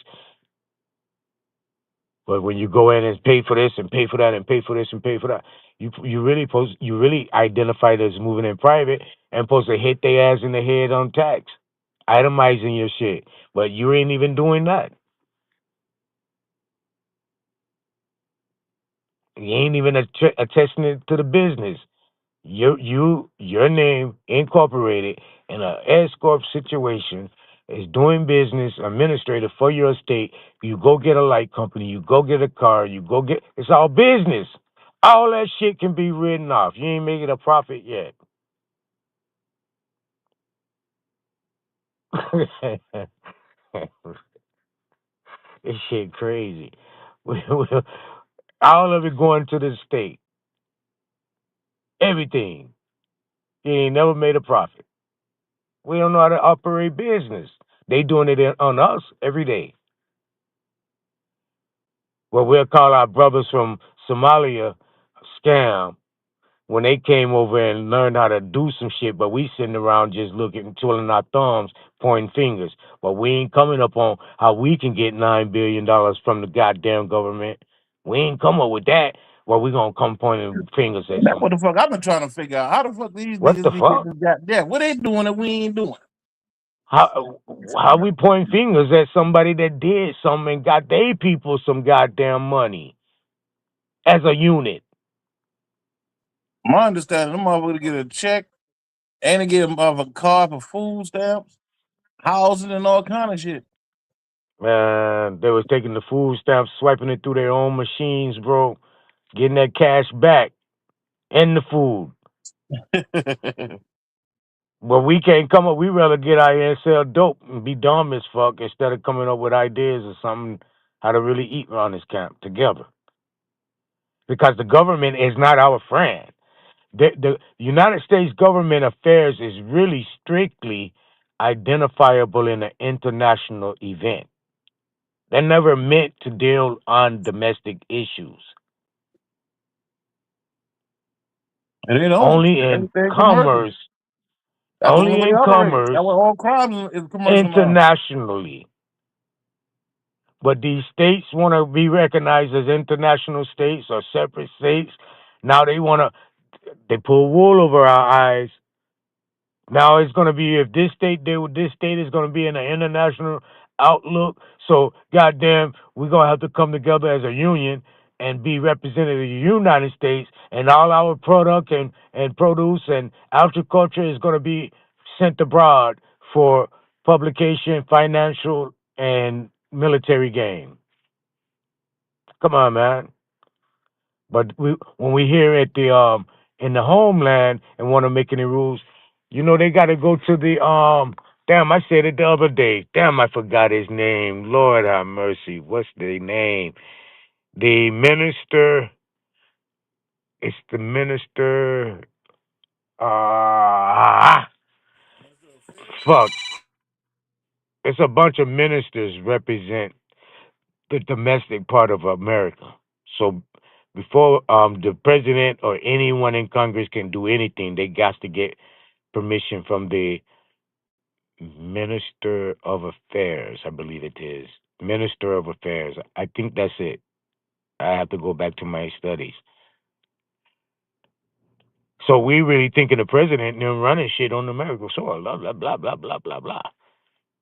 But when you go in and pay for this and pay for that and pay for this and pay for that, you really identified as moving in private and supposed to hit their ass in the head on tax, itemizing your shit. But you ain't even doing that. You ain't even attesting it to the business. Your name incorporated in a S corp situation is doing business administrator for your estate. You go get a light company, you go get a car, you go get it's all business. All that shit can be written off. You ain't making a profit yet. This shit crazy. All of it going to the state. Everything. You ain't never made a profit. We don't know how to operate business. They doing it on us every day. Well, we'll call our brothers from Somalia scam when they came over and learned how to do some shit, but we sitting around just looking, twirling our thumbs, pointing fingers. But we ain't coming up on how we can get $9 billion from the goddamn government. We ain't come up with that. Well, we gonna come pointing fingers at That's what somebody. the fuck I've been trying to figure out. How the fuck these What niggas the be getting fuck? this goddamn? What they doing that we ain't doing? How we pointing fingers at somebody that did something and got they people some goddamn money as a unit? My understanding, them motherfuckers get a check and they get a motherfucking card for food stamps, housing, and all kind of shit. Man, they was taking the food stamps, swiping it through their own machines, bro, getting that cash back and the food. But we can't come up. We rather get out here and sell dope and be dumb as fuck instead of coming up with ideas or something how to really eat around this camp together. Because the government is not our friend. The United States government affairs is really strictly identifiable in an international event. They're never meant to deal on domestic issues. And they don't. Only in Everything commercial. commerce, That's the way only they in operate. commerce, That's what all crimes is commercial now. internationally. But these states want to be recognized as international states or separate states. Now they pull wool over our eyes. Now it's going to be if this state did with this state is going to be in an international outlook. So goddamn, we're going to have to come together as a union and be represented in the United States, and all our product and produce and agriculture is going to be sent abroad for publication, financial, and military gain. Come on, man. But when we hear at the in the homeland and want to make any rules, you know they got to go to the Damn, I said it the other day. Damn, I forgot his name. Lord have mercy. What's the name? The minister. It's the minister. Ah, fuck. It's a bunch of ministers represent the domestic part of America. So before the president or anyone in Congress can do anything, they got to get permission from the Minister of Affairs, I believe it is. Minister of Affairs. I think that's it. I have to go back to my studies. So we really thinking the president and them running shit on the American soil. Blah blah blah blah blah blah blah.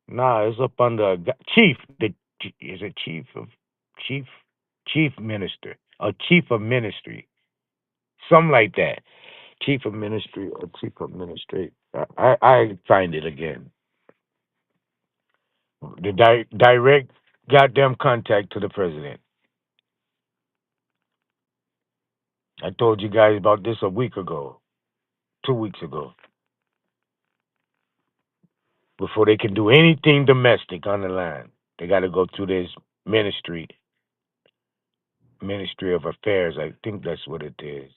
Nah, it's up under chief. The is a chief chief minister or chief of ministry, something like that. Chief of ministry or chief administrator. I find it again. The direct goddamn contact to the president. I told you guys about this a week ago, 2 weeks ago. Before they can do anything domestic on the line, they got to go through this ministry, Ministry of Affairs. I think that's what it is.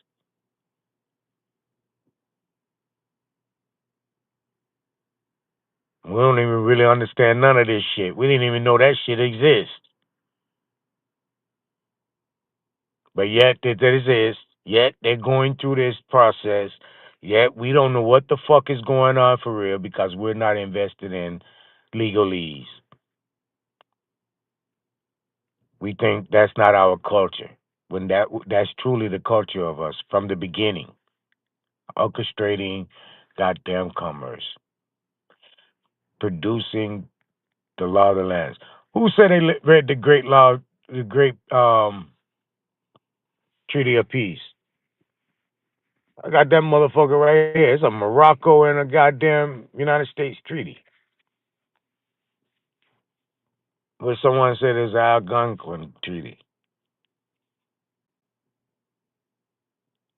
We don't even really understand none of this shit. We didn't even know that shit exists. But yet it exists. Yet they're going through this process. Yet we don't know what the fuck is going on for real because we're not invested in legalese. We think that's not our culture. When that's truly the culture of us from the beginning. Orchestrating goddamn commerce. Producing the law of the lands. Who said they read the great law, the great Treaty of Peace? I got that motherfucker right here. It's a Morocco and a goddamn United States treaty. But someone said it's an Algonquin treaty.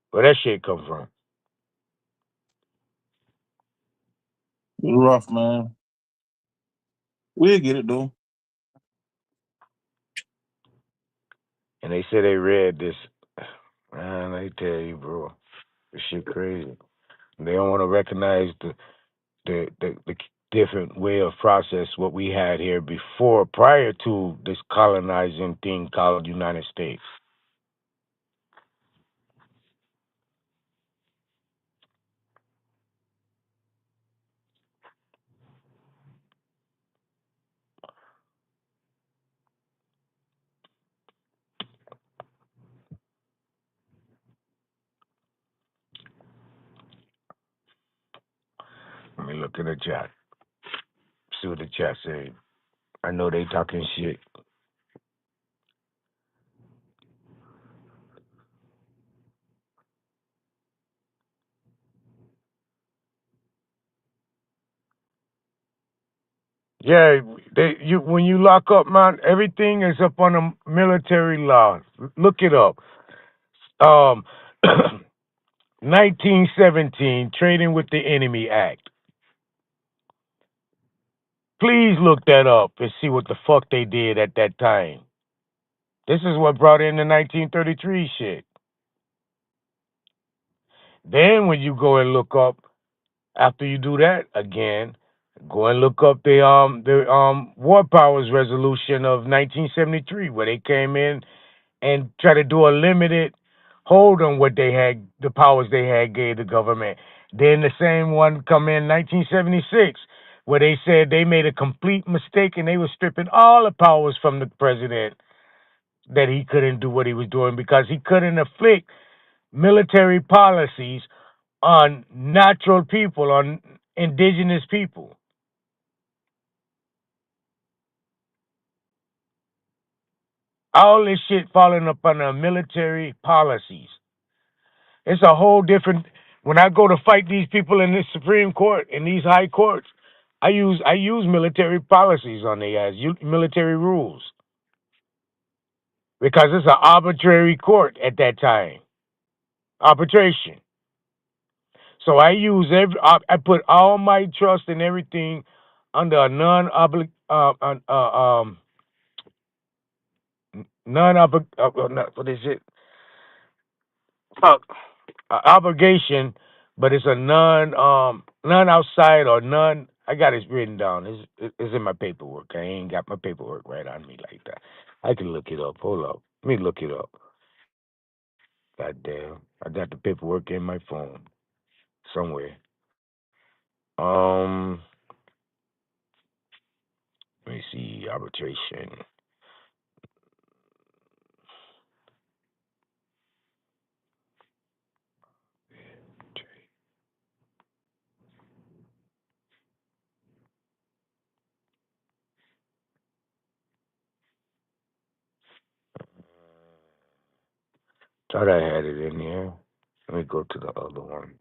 Where that shit come from? It's rough, man. We'll get it though. And they say they read this. Man, I tell you, bro, this shit crazy. They don't want to recognize the different way of process what we had here before, prior to this colonizing thing called United States. Let me look in the chat. See what the chat say. I know they talking shit. Yeah, when you lock up, man, everything is up on the military law. Look it up. Um, 1917, Trading with the Enemy Act. Please look that up and see what the fuck they did at that time. This is what brought in the 1933 shit. Then when you go and look up, after you do that again, go and look up the War Powers Resolution of 1973, where they came in and try to do a limited hold on what they had, the powers they had gave the government. Then the same one come in 1976, where they said they made a complete mistake and they were stripping all the powers from the president, that he couldn't do what he was doing because he couldn't afflict military policies on natural people, on indigenous people. All this shit falling up under military policies. It's a whole different. When I go to fight these people in this Supreme Court, in these high courts, I use military policies on their ass, military rules. because it's an arbitrary court at that time. Arbitration. So I put all my trust and everything under a what is it? Obligation, but it's a none outside or none. I got it written down. It's in my paperwork. I ain't got my paperwork right on me like that. I can look it up. Hold up. Let me look it up. God damn. I got the paperwork in my phone somewhere. Um, Let me see. Arbitration. Thought I had it in here. Let me go to the other one.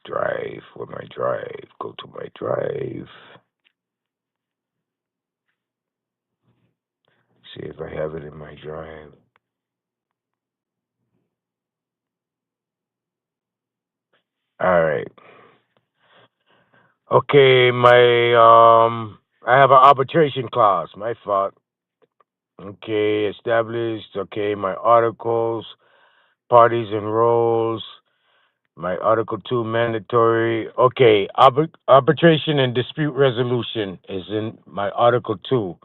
Drive. With my drive. Go to my drive. See if I have it in my drive. All right. Okay, I have an arbitration clause. My fault. Okay, established. Okay, my articles, parties and roles. My Article 2 mandatory. Okay, arbitration and dispute resolution is in my Article 2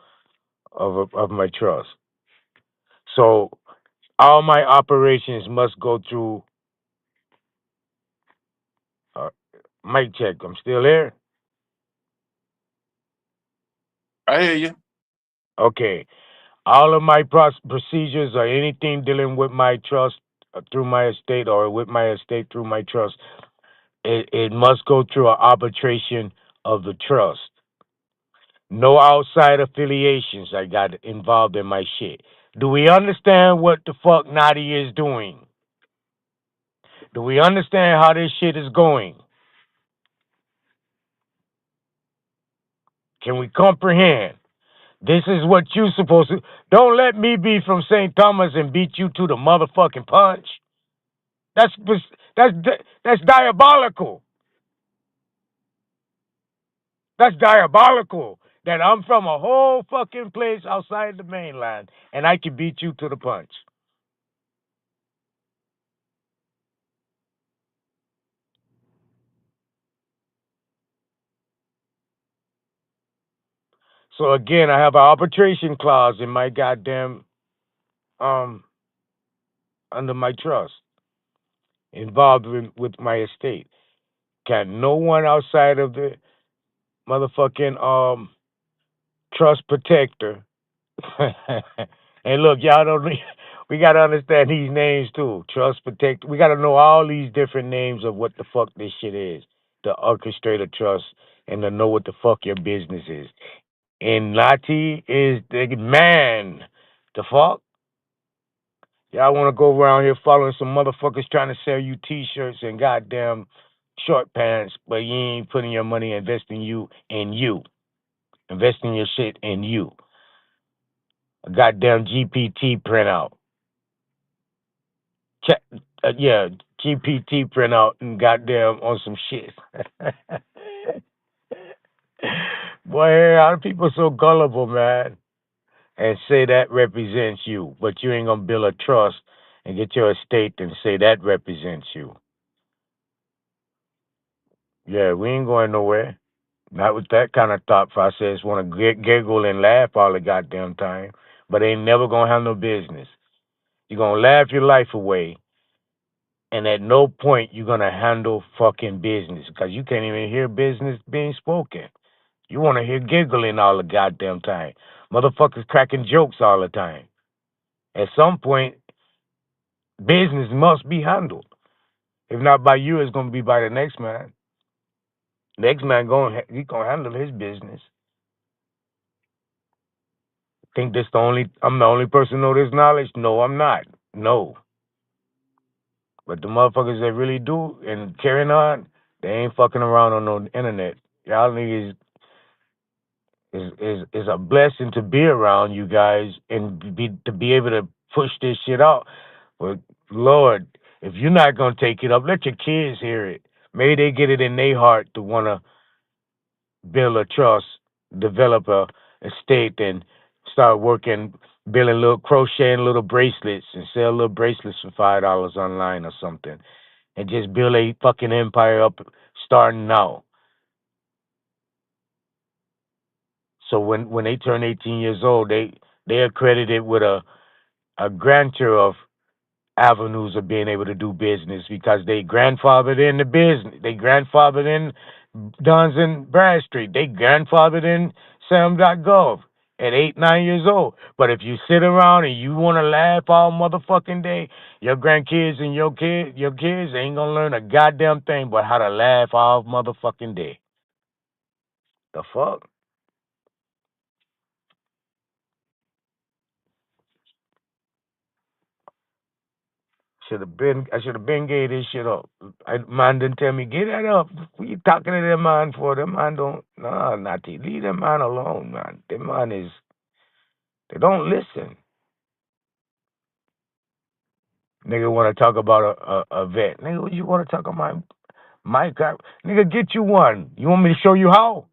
of my trust. So all my operations must go through. Mic check. I'm still here. I hear you. Okay. All of my procedures or anything dealing with my trust through my estate or with my estate through my trust, it must go through an arbitration of the trust. No outside affiliations I got involved in my shit. Do we understand what the fuck Nadia is doing? Do we understand how this shit is going? Can we comprehend? This is what you supposed to. Don't let me be from St. Thomas and beat you to the motherfucking punch. That's that's that's diabolical. That's diabolical. That I'm from a whole fucking place outside the mainland and I can beat you to the punch. So again, I have an arbitration clause in my goddamn under my trust involved with my estate. Can no one outside of the motherfucking trust protector. And look, y'all don't. We gotta understand these names too. Trust protect. We gotta know all these different names of what the fuck this shit is. The orchestrator trust, and to know what the fuck your business is. And Lati is the man. The fuck. Y'all want to go around here following some motherfuckers trying to sell you T-shirts and goddamn short pants, but you ain't putting your money investing you in you, investing your shit in you. A goddamn GPT printout. Check, yeah, GPT printout and goddamn on some shit. Boy, how people so gullible, man, and say that represents you, but you ain't gonna build a trust and get your estate and say that represents you. Yeah, we ain't going nowhere. Not with that kind of thought process. Want to giggle and laugh all the goddamn time, but ain't never gonna have no business. You're gonna laugh your life away, and at no point you're gonna handle fucking business because you can't even hear business being spoken. You want to hear giggling all the goddamn time, motherfuckers cracking jokes all the time. At some point, business must be handled. If not by you, it's gonna be by the next man. Next man he gonna handle his business. Think I'm the only person know this knowledge? No, I'm not. No. But the motherfuckers that really do and carrying on, they ain't fucking around on no internet. Y'all niggas is a blessing to be around you guys and be able to push this shit out. But Lord, if you're not gonna take it up, let your kids hear it. Maybe they get it in their heart to wanna build a trust, develop a estate, and start working, building little crocheting little bracelets and sell little bracelets for $5 online or something, and just build a fucking empire up starting now. So when they turn 18 years old, they're accredited with a grandeur of avenues of being able to do business because they grandfathered in the business. They grandfathered in Duns and Bradstreet. They grandfathered in Sam.gov at 8, 9 years old. But if you sit around and you want to laugh all motherfucking day, your grandkids and your kids ain't gonna learn a goddamn thing but how to laugh all motherfucking day. The fuck? I should have been gave this shit up. Man didn't tell me, get that up. What you talking to them man for? Them man don't, nah, not to leave them man alone, man. Them man they don't listen. Nigga want to talk about a vet. Nigga, what you want to talk about my car? Nigga, get you one. You want me to show you how?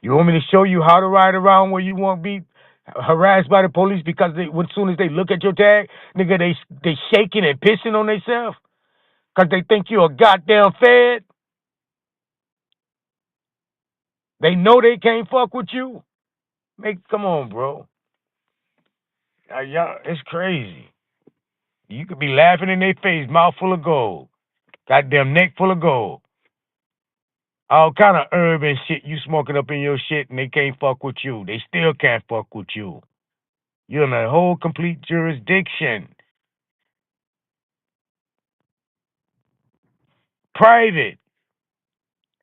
You want me to show you how to ride around where you won't be harassed by the police because as soon as they look at your tag, nigga, they shaking and pissing on themselves because they think you a goddamn fed. They know they can't fuck with you. Come on, bro. Y'all, it's crazy. You could be laughing in their face, mouth full of gold, goddamn neck full of gold, all kind of herb and shit you smoking up in your shit, and they can't fuck with you. They still can't fuck with you. You're in a whole complete jurisdiction. Private.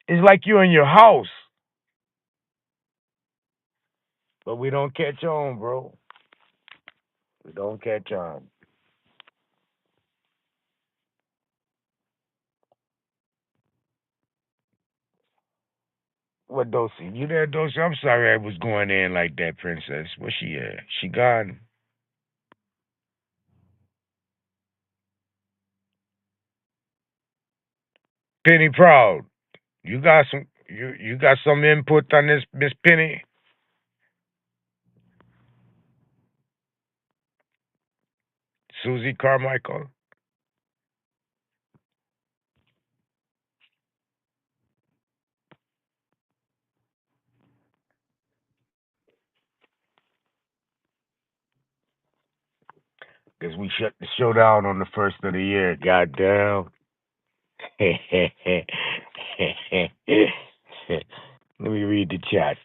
It's like you're in your house. But we don't catch on, bro. We don't catch on. What, Dosey? You there, Dosey? I'm sorry I was going in like that, princess. Where's she at? She gone? Penny Proud. You got some input on this, Miss Penny? Susie Carmichael? Guess we shut the show down on the first of the year. Goddamn. Let me read the chat.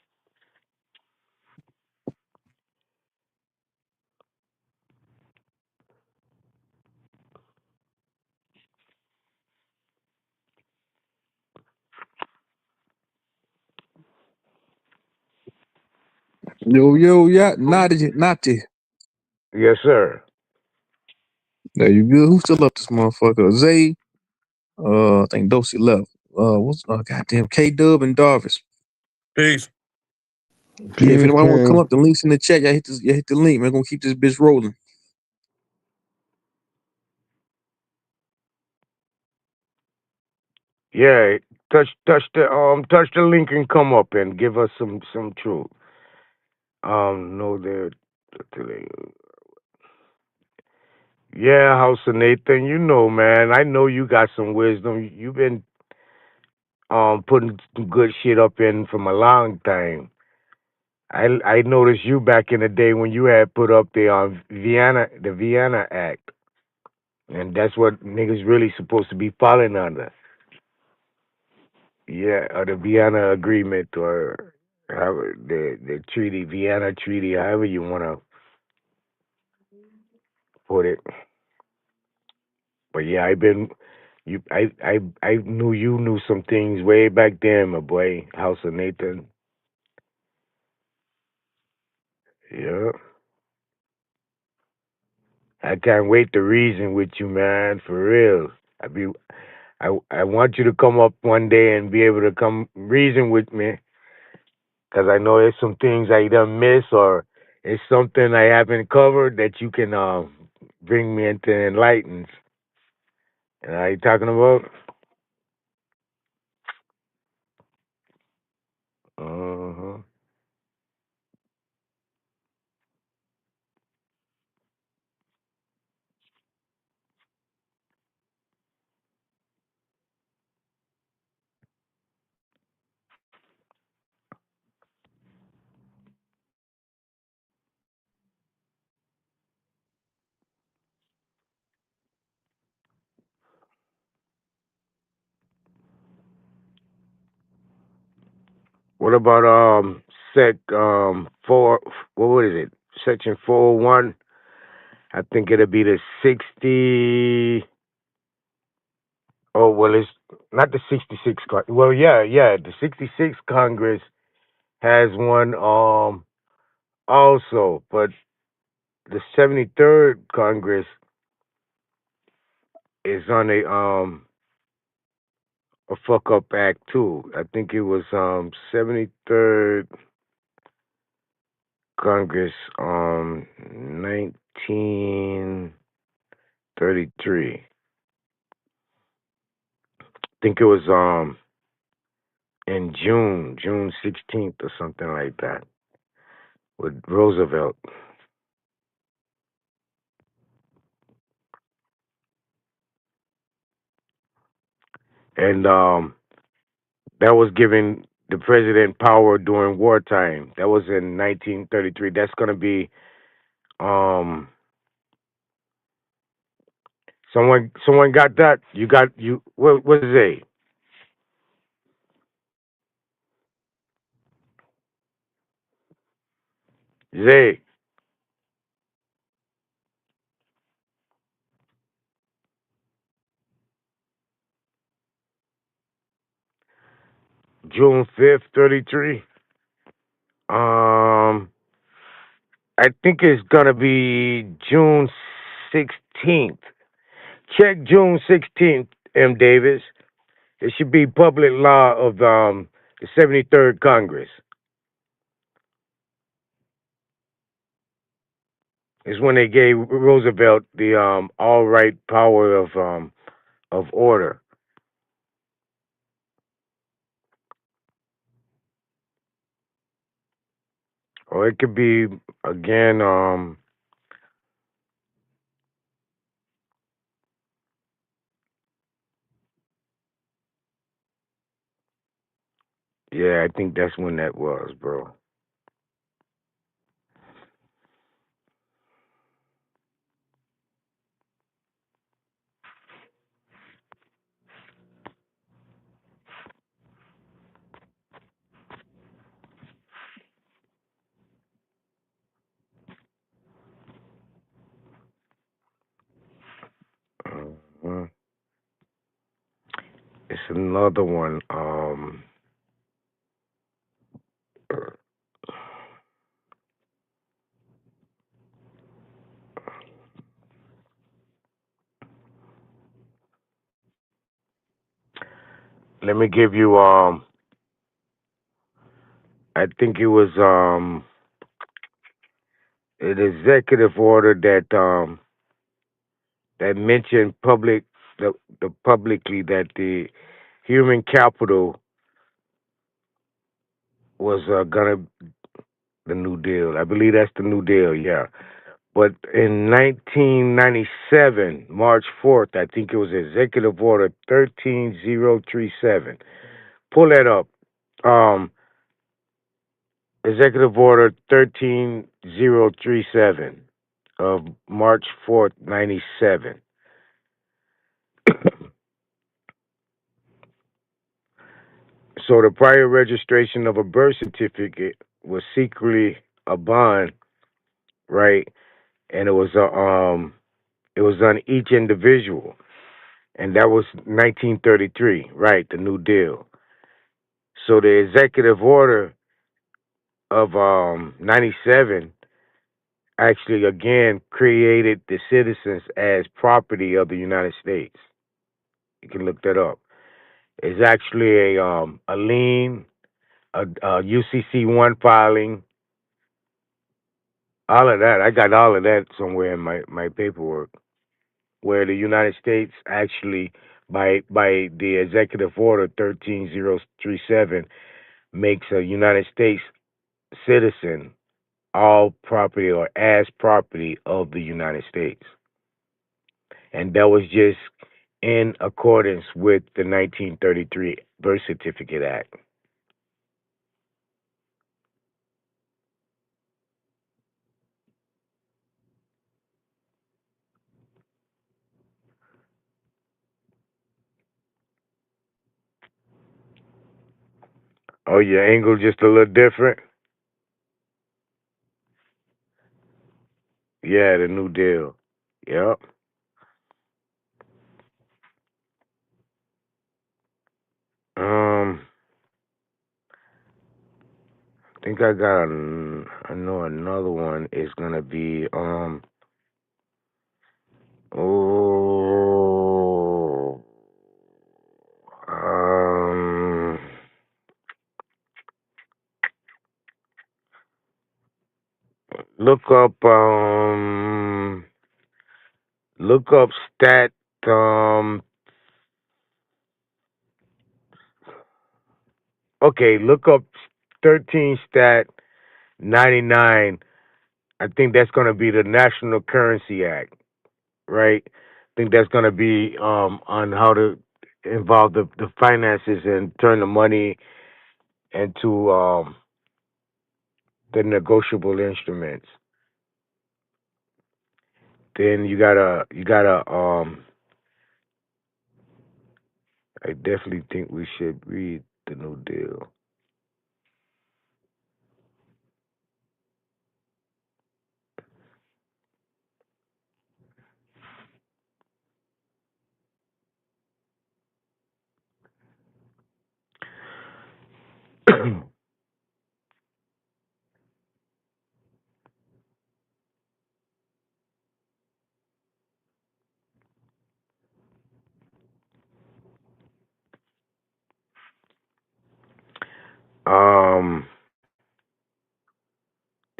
Yo, yeah, Nati. Yes, sir. There you good. Who's still up this motherfucker? Zay. I think Dosey left. What's goddamn K Dub and Darvis. Peace. Yeah, if Peace, anybody want to come King. up, the links in the chat. Y'all hit the link. We're gonna keep this bitch rolling. Yeah, touch the link and come up and give us some truth. No, there. Yeah, House of Nathan, you know, man. I know you got some wisdom. You've been putting some good shit up in from a long time. I noticed you back in the day when you had put up the Vienna Act, and that's what niggas really supposed to be falling under. Yeah, or the Vienna Agreement, or how the treaty, Vienna Treaty, however you want to put it. But yeah, I knew you knew some things way back then, my boy, House of Nathan. Yeah, I can't wait to reason with you, man, for real. I want you to come up one day and be able to come reason with me, because I know there's some things I done miss or it's something I haven't covered that you can bring me into enlighten. And are you talking about? Uh-huh. What about sec 4? What is it? Section 401. I think it'll be the 60. Oh well, it's not the 66. Well, yeah. The 66 Congress has one also, but the 73rd Congress is on a fuck up act too. I think it was 73rd Congress 1933. I think it was in June 16th or something like that with Roosevelt. And that was giving the president power during wartime. That was in 1933. That's going to be um someone got that? You got you what is it? Zay, June 5th, 33. I think it's gonna be June 16th. Check June 16th, M. Davis. It should be public law of the 73rd Congress. It's when they gave Roosevelt the all right power of order. Or it could be again, yeah, I think that's when that was, bro. Uh, it's another one. Let me give you I think it was an executive order that mentioned the publicly that the human capital was gonna the New Deal. I believe that's the New Deal, yeah. But in 1997, March 4th, I think it was Executive Order 13037. Pull that up. Um, Executive Order 13037 of March 4th, 97. So the prior registration of a birth certificate was secretly a bond, right? And it was on each individual, and that was 1933, right? The New Deal. So the executive order of 97 actually again created the citizens as property of the United States. You can look that up. It's actually a lien a UCC one filing, all of that. I got all of that somewhere in my paperwork, where the United States actually, by the executive order 13037, makes a United States citizen all property or as property of the United States. And that was just in accordance with the 1933 Birth Certificate Act. Oh, your angle just a little different? Yeah, the New Deal. Yep. I think I know another one is gonna be oh um look up look up stat um okay, look up 13 stat 99. I think that's gonna be the National Currency Act, right? I think that's gonna be on how to involve the finances and turn the money into the negotiable instruments. Then you gotta I definitely think we should read the New Deal. um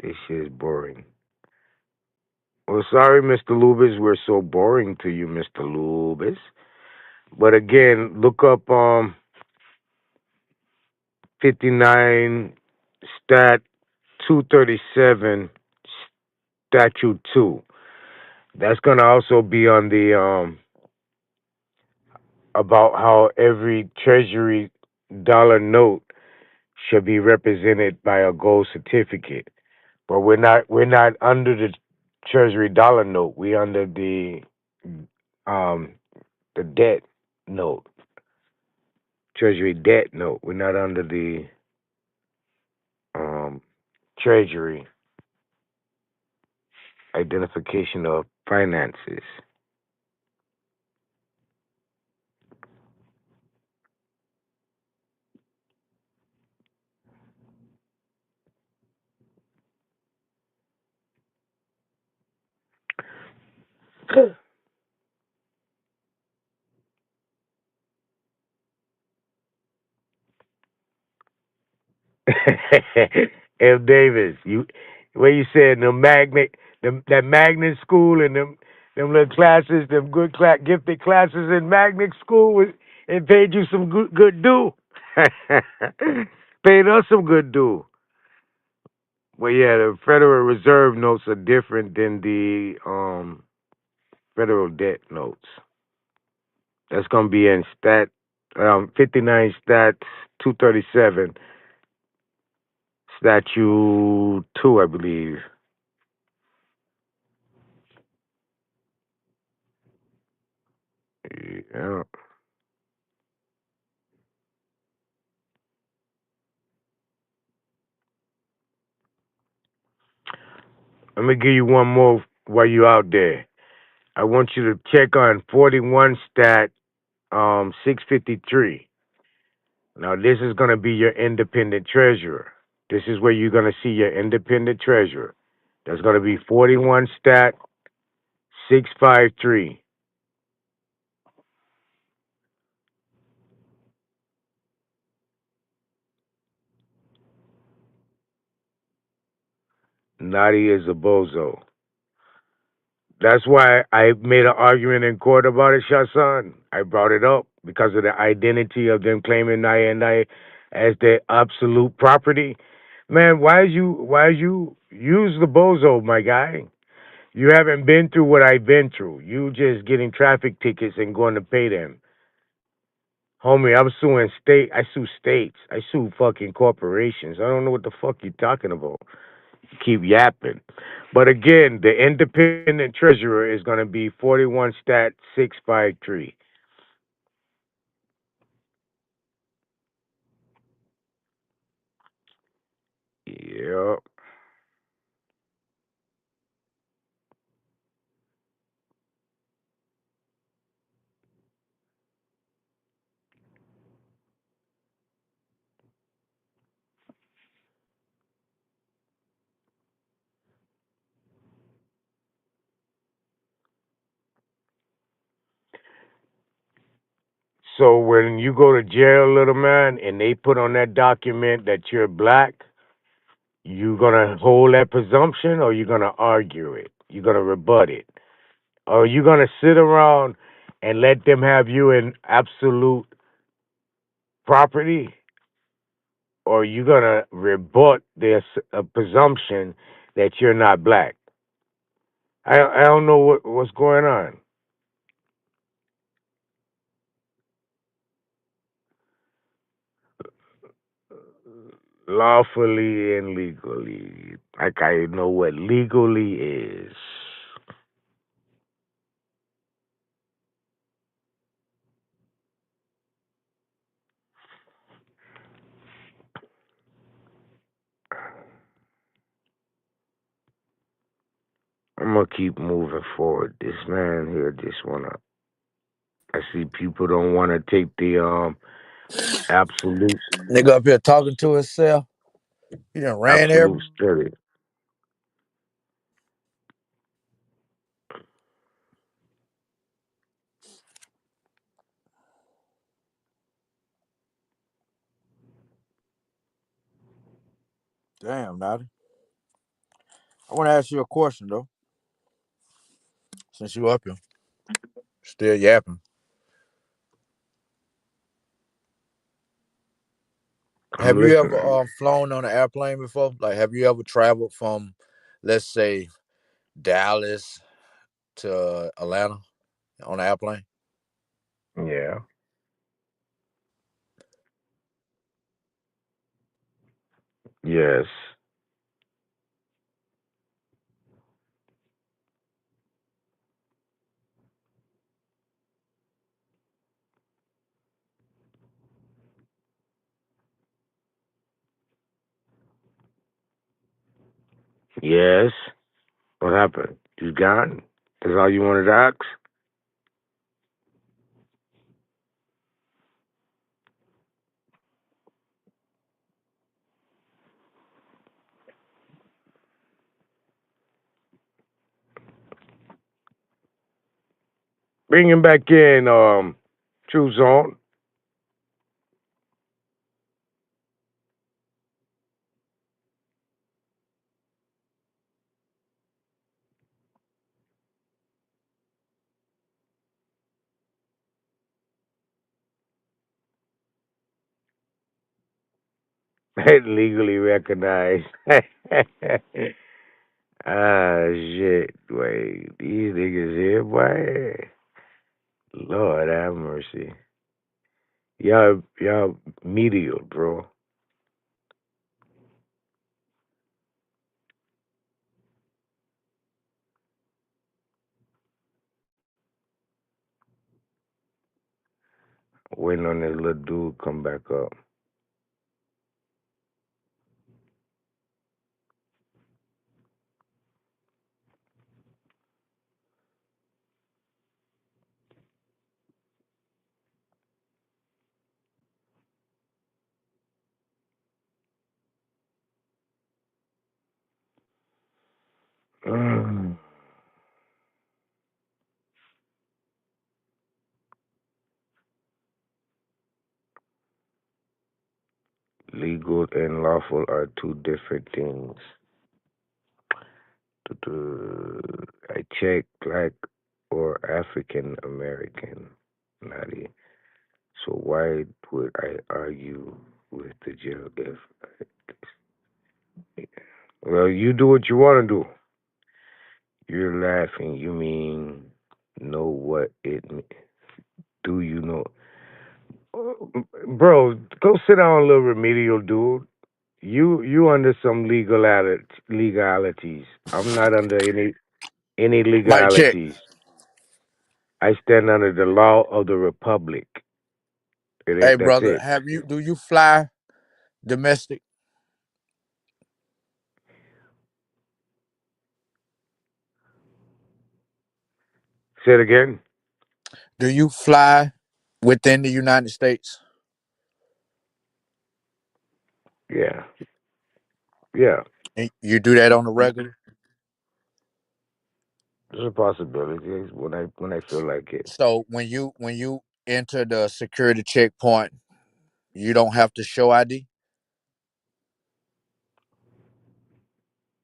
this shit is boring. Well, sorry, Mr. Lubis, we're so boring to you, Mr. Lubis. But again, look up 59 stat 237 statute 2. That's going to also be on the about how every treasury dollar note should be represented by a gold certificate. But we're not under the treasury dollar note. We under um the debt note, treasury debt note. We're not under the um treasury identification of finances. F. Davis, you where you said the magnet, that magnet school and them little classes, them gifted classes in magnet school it paid you some good due. Paid us some good due. Well, yeah, the Federal Reserve notes are different than the federal debt notes. That's gonna be in 59 stats 237 statute 2, I believe. Yeah. Let me give you one more while you're out there. I want you to check on 41 stat 653. Now this is gonna be your independent treasurer. This is where you're gonna see your independent treasurer. That's gonna be 41 stat 653. Naughty is a bozo. That's why I made an argument in court about it, Shahsan. I brought it up because of the identity of them claiming Naya and Naya as their absolute property. Man, why you use the bozo, my guy? You haven't been through what I've been through. You just getting traffic tickets and going to pay them. Homie, I'm suing I sue states. I sue fucking corporations. I don't know what the fuck you talking about. You keep yapping. But again, the independent treasurer is going to be 41 stat 653. Yep. So when you go to jail, little man, and they put on that document that you're black, you gonna hold that presumption or you gonna argue it? You gonna rebut it? Or you gonna sit around and let them have you in absolute property? Or you gonna rebut their presumption that you're not black? I don't know what's going on. Lawfully and legally. Like I know what legally is. I'm gonna keep moving forward. This man here just wanna. I see people don't want to take the absolute Nigga up here talking to himself. He done ran absolute every study. damn, Naughty. I want to ask you a question though, since you up here, still yapping. I'm Have you ever listening. flown on an airplane before? Like, have you ever traveled from, let's say, Dallas to Atlanta on an airplane? Yeah. Yes. Yes. What happened? You gone? That's all you wanted to ask? Bring him back in, True Zone. Legally recognized. Ah, shit. Wait, these niggas here, boy. Lord have mercy. Y'all medial, bro. Waiting on this little dude come back up. Mm. Legal and lawful are two different things. I check black or African American. Naughty. So why would I argue with the jail if? Well, you do what you want to do. You're laughing. You mean know what it? Do you know? Bro, go sit down, little remedial dude. You under some legalities. I'm not under any Mic check. legalities. I stand under the law of the republic. Hey, That's brother, it. have you do you fly domestic? Say it again. Do you fly within the United States? Yeah, yeah. And you do that on the regular? There's a possibility when I feel like it. So when you enter the security checkpoint, you don't have to show ID?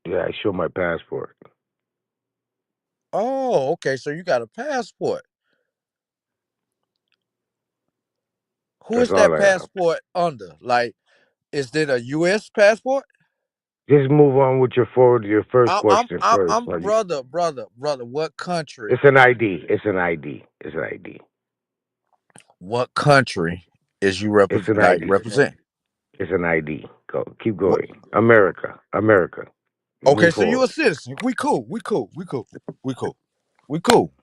Yeah, I show my passport. Oh, okay. So you got a passport. Who That's is all that I have. passport under? Like, is it a U.S. passport? Just move on with your first question first, I'm buddy. brother. What country? It's an ID. It's an ID. It's an ID. What country is you It's an like ID. represent? It's an ID. Go. Keep What? going. America. America. Okay, Move so you a forward. citizen. We cool. We cool. We cool. We cool. We cool.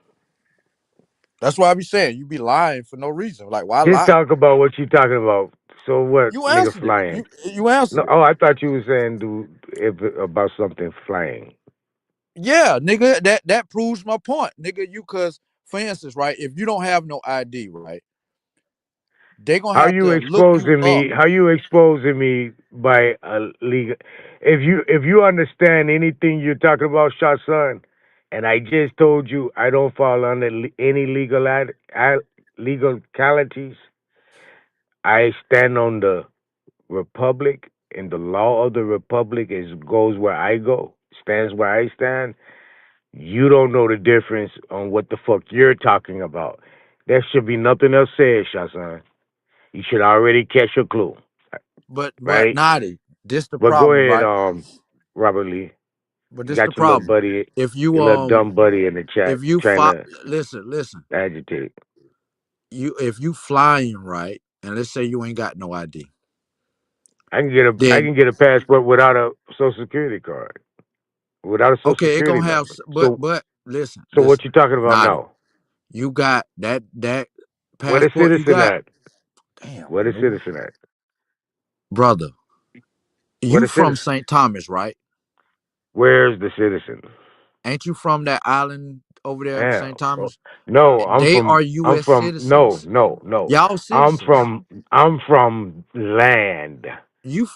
That's why I be saying you be lying for no reason. Like, why Just lie? talk about what you talking about. So what, You nigga answered it. flying? You No, answered it. oh, I thought you were saying about something flying. Yeah, nigga. That proves my point, nigga. You cause for instance, right? If you don't have no ID, right, they gonna How have you to look you exposing up. me? How you exposing me by a legal? If you understand anything you're talking about, shot son, and I just told you I don't fall under any legalities. I stand on the republic, and the law of the republic is goes where I go, stands where I stand. You don't know the difference on what the fuck you're talking about. There should be nothing else said, Shazan. You should already catch a clue, But right? Naughty, this the But go problem, ahead, right? Robert Lee. But You this the got your little problem. buddy, If your you little dumb buddy in the chat if you trying to listen, agitate. you if you flying right, and let's say you ain't got no ID, I then can get a passport without a social security card, without a social okay, it security gonna have. number. But listen, So what you talking about Naughty, now? you got that Where the passport you citizen got. at? Damn, Where the nigga, citizen at? brother, Where you the from citizen? St. Thomas, right? Where's the citizen? Ain't you from that island over there, Yeah. St. Oh, Thomas? no, They are I'm U.S. from no, citizens. no, no. Y'all I'm citizens. from I'm from land. You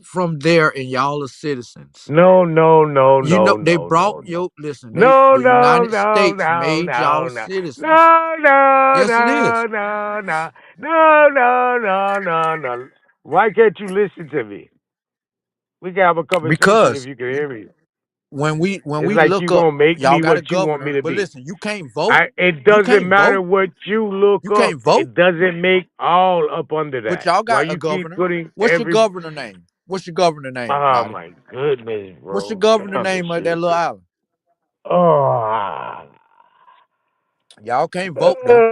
from there, and y'all are citizens. No, no, no, You know no, they no, brought no, no. yo. Listen, No, the no, United no, States no, made no, y'all no. citizens. No, no, Yes, it no, is no, no. No, no, no, no, no. Why can't you listen to me? We can have a conversation if because you can hear me. when It's we like you look up, gonna make y'all me got what a you want me governor. to But be. listen, you can't vote. It You doesn't can't matter vote. what you look You up. can't vote. It doesn't make all up under But that. y'all Why got a you keep governor. putting What's your governor name? What's your governor name, Oh Nadi? my goodness, What's your bro. governor Damn this name of that shit. little island? Oh, Y'all can't vote though.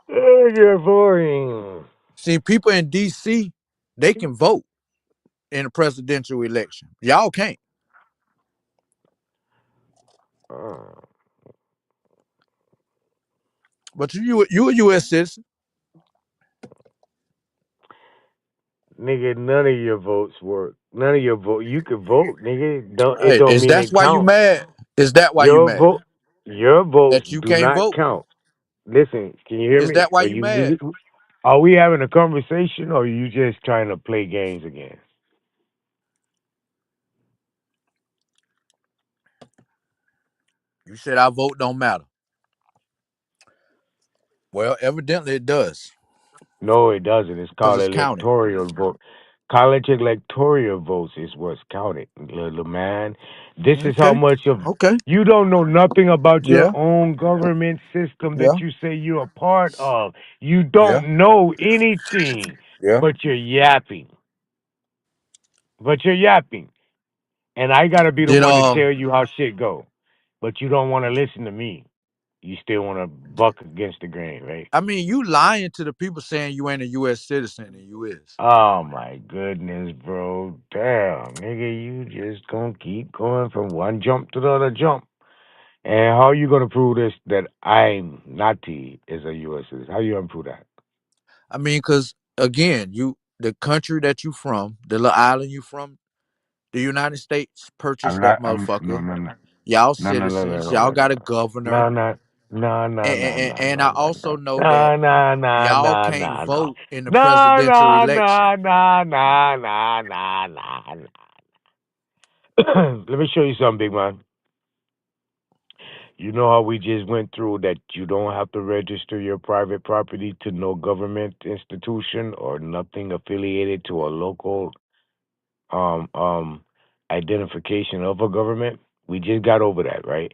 you're boring. See, people in D.C. they can vote in a presidential election. Y'all can't. Oh, But you a U.S. citizen. nigga, none of your votes work. None of your vote. You can vote, nigga. Don't it Hey, don't is mean that's it why you count. mad? Is that why you Your mad? vote, your votes That you do can't not vote? count. Listen, can you hear Is me? that why you mad? Are we having a conversation, or are you just trying to play games again? You said our vote don't matter. Well, evidently it does, No, it doesn't. It's because called it's counted. electoral vote. College electoral votes is what's counted, little man. This is how Okay. much of Okay. you don't know nothing about your Yeah. own government system that Yeah. you say you're a part of. You Yeah. don't know anything, Yeah. but you're yapping. But you're yapping. And I gotta be the Then one to tell you how shit go. But you don't want to listen to me. You still want to buck against the grain, right? I mean, you lying to the people saying you ain't a U.S. citizen and you is. Oh my goodness, bro. Damn, nigga, you just gonna keep going from one jump to the other jump. And how you gonna prove this that I'm not T is a U.S. citizen? How you gonna prove that? I mean, cause again, the country that you from, the little island you from, the United States I'm purchased that not. I'm no, motherfucker. no, no, Y'all no, no, no, citizens. no, Y'all no, got a no, governor, no, no, no, no, no, no, and no, I no, also know that no, no, no, y'all no, can't no, no. vote in the No, presidential no, election. no, no, no, no, no, no. Let me show you something, big man. You know how we just went through that you don't have to register your private property to no government institution or nothing affiliated to a local um um identification of a government? We just got over that, right?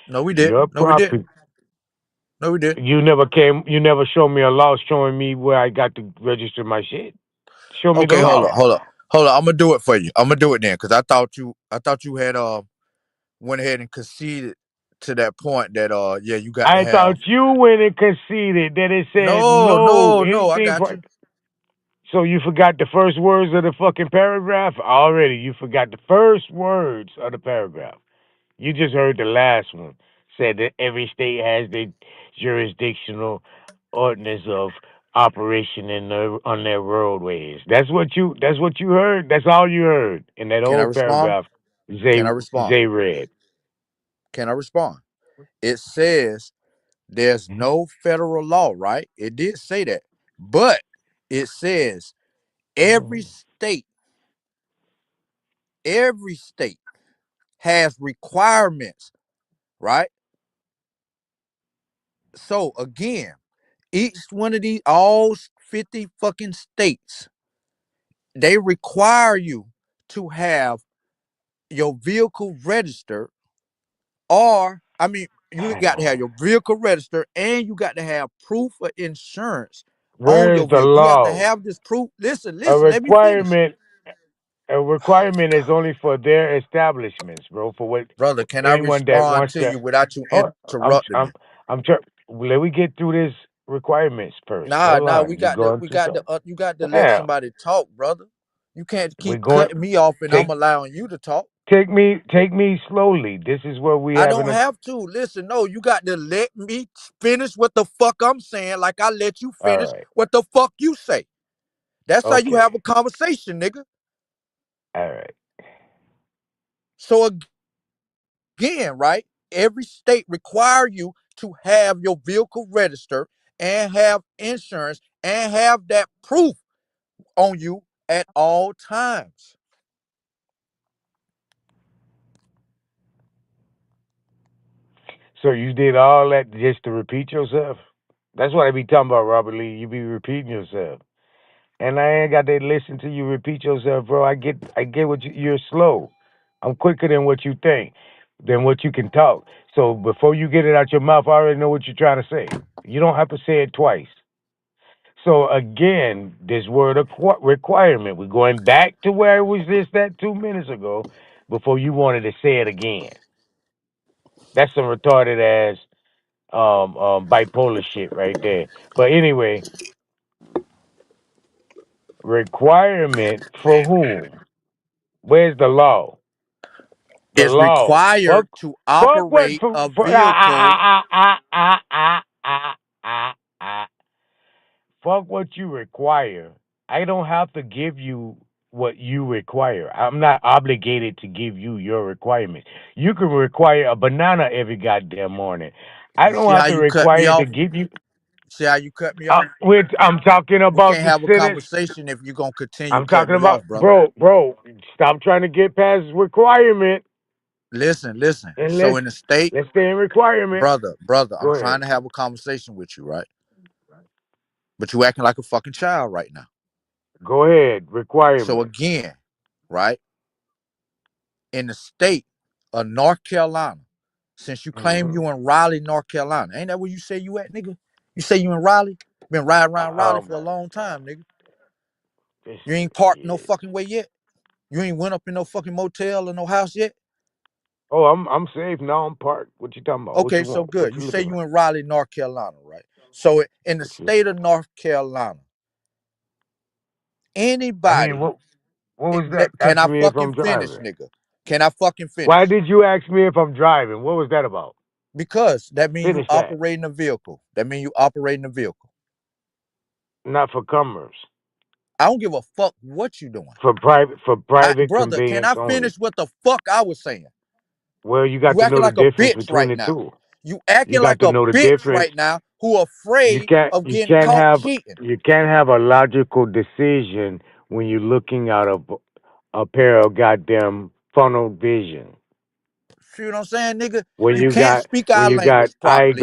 No, we didn't. Your No, we didn't. property No, we didn't. you never showed me a law showing me where I got to register my shit. Show me the Okay, hold law. up, hold up, hold up. I'm gonna do it for you. I'm gonna do it then, cause I thought you had went ahead and conceded to that point that yeah, you got to I have. thought you went and conceded that it said No, no no, no. I anything. got you. So you forgot the first words of the fucking paragraph? Already, you forgot the first words of the paragraph. You just heard the last one. Said that every state has the jurisdictional ordinance of operation on their roadways. That's what you heard. That's all you heard in that Can I whole respond? paragraph. Zay Can I respond? Zay read. Can I respond? It says there's no federal law, right? It did say that, but it says every state, every state has requirements, right? So again, each one of these, all 50 fucking states, they require you to have your vehicle registered, or I mean, you got to have your vehicle registered and you got to have proof of insurance on Where's your the vehicle. You have to law? have this proof. Listen, A listen, let me finish. requirement a requirement is only for their establishments, bro. For what Brother, can I anyone that respond wants to to. you without you Oh, interrupting me? I'm trying. Let me get through this requirements first. Nah, Hold nah, on, you going too slow. you got to let Damn, somebody talk, brother. You can't we're keep going. cutting me off and I'm Take allowing you to talk. take me slowly. This is where we I having don't a. have to. Listen, no, you got to let me finish what the fuck I'm saying, like I let you All finish right. what the fuck you say. That's how you Okay. have a conversation, nigga. All right. So again, right? Every state require you to have your vehicle registered and have insurance and have that proof on you at all times. So you did all that just to repeat yourself? That's what I be talking about, Robert Lee. You be repeating yourself. And I ain't got to listen to you repeat yourself, bro. I get what you're slow. I'm quicker than what you think, than what you can talk. So before you get it out your mouth, I already know what you're trying to say. You don't have to say it twice. So again, this word requirement. We're going back to where it was just that 2 minutes ago, before you wanted to say it again. That's some retarded ass bipolar shit right there. But anyway, requirement for whom? Where's the law? The Is law. required Fuck, to fuck what? operate a For vehicle. fuck what you require. I don't have to give you what you require. I'm not obligated to give you your requirements. You can require a banana every goddamn morning. I You see don't how have to you cut me require to off? give you. See how you cut me off? I'm talking We about can't the have a sentence. conversation if you're gonna continue I'm cutting talking me off, about, brother. bro. Stop trying to get past requirement Listen, listen. and So in the state, let's stay in requirement. brother, I'm Go trying ahead. to have a conversation with you, right? But you acting like a fucking child right now. Go ahead. So Requirements. again, right, in the state of North Carolina, since you claim Mm-hmm. you in Raleigh, North Carolina, ain't that where you say you at, nigga? You say you in Raleigh? Been riding around Raleigh Um, for a long time, nigga. this You ain't nigga parked no here. fucking way yet. You ain't went up in no fucking motel or no house yet. Oh, I'm safe now. I'm parked. What you talking about? What Okay, you so want? What good. You you say looking you like? in Raleigh, North Carolina, right? So in the What you? state of North Carolina, I mean, anybody, what was that? can Ask I me if fucking I'm finish, driving. nigga? Can I fucking Why finish? did you ask me if I'm driving? What was that about? Because that means you Finish that. operating a vehicle. That means you operating a vehicle. Not for commerce. I don't give a fuck what you doing. For private Brother, can conveyance I only. finish what the fuck I was saying? Well, you got You to acting know the like a difference bitch between right the now. two. You You acting got like to a know the bitch difference. right now who afraid of You getting can't caught have cheating. a logical decision when you're looking at a pair of goddamn funnel vision. See what I'm saying, nigga? When You you can't got speak when our you got language properly.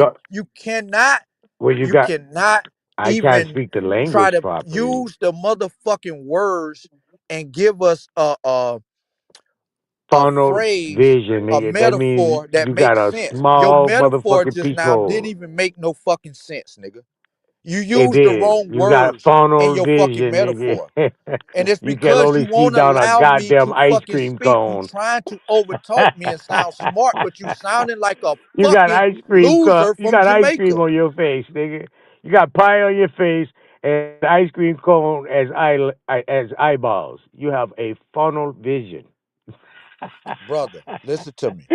when you You got cannot I can't even speak the try language to properly. use the motherfucking words and give us a Funnel phrase, vision, a nigga. That means metaphor that you got makes a sense. Your small metaphor motherfucking just now didn't peephole. even make no fucking sense, nigga. You It used the did. wrong You got words in funnel your fucking vision, metaphor. nigga. And it's You can because you only see won't down a allow me goddamn to ice fucking cream speak. You cone. trying to overtalk me and sound smart, but you sounding like a You got fucking ice cream loser You from got ice Jamaica. cream on your face, nigga. You got pie on your face and ice cream cone as eyeballs. You have a funnel vision. Brother, listen to me.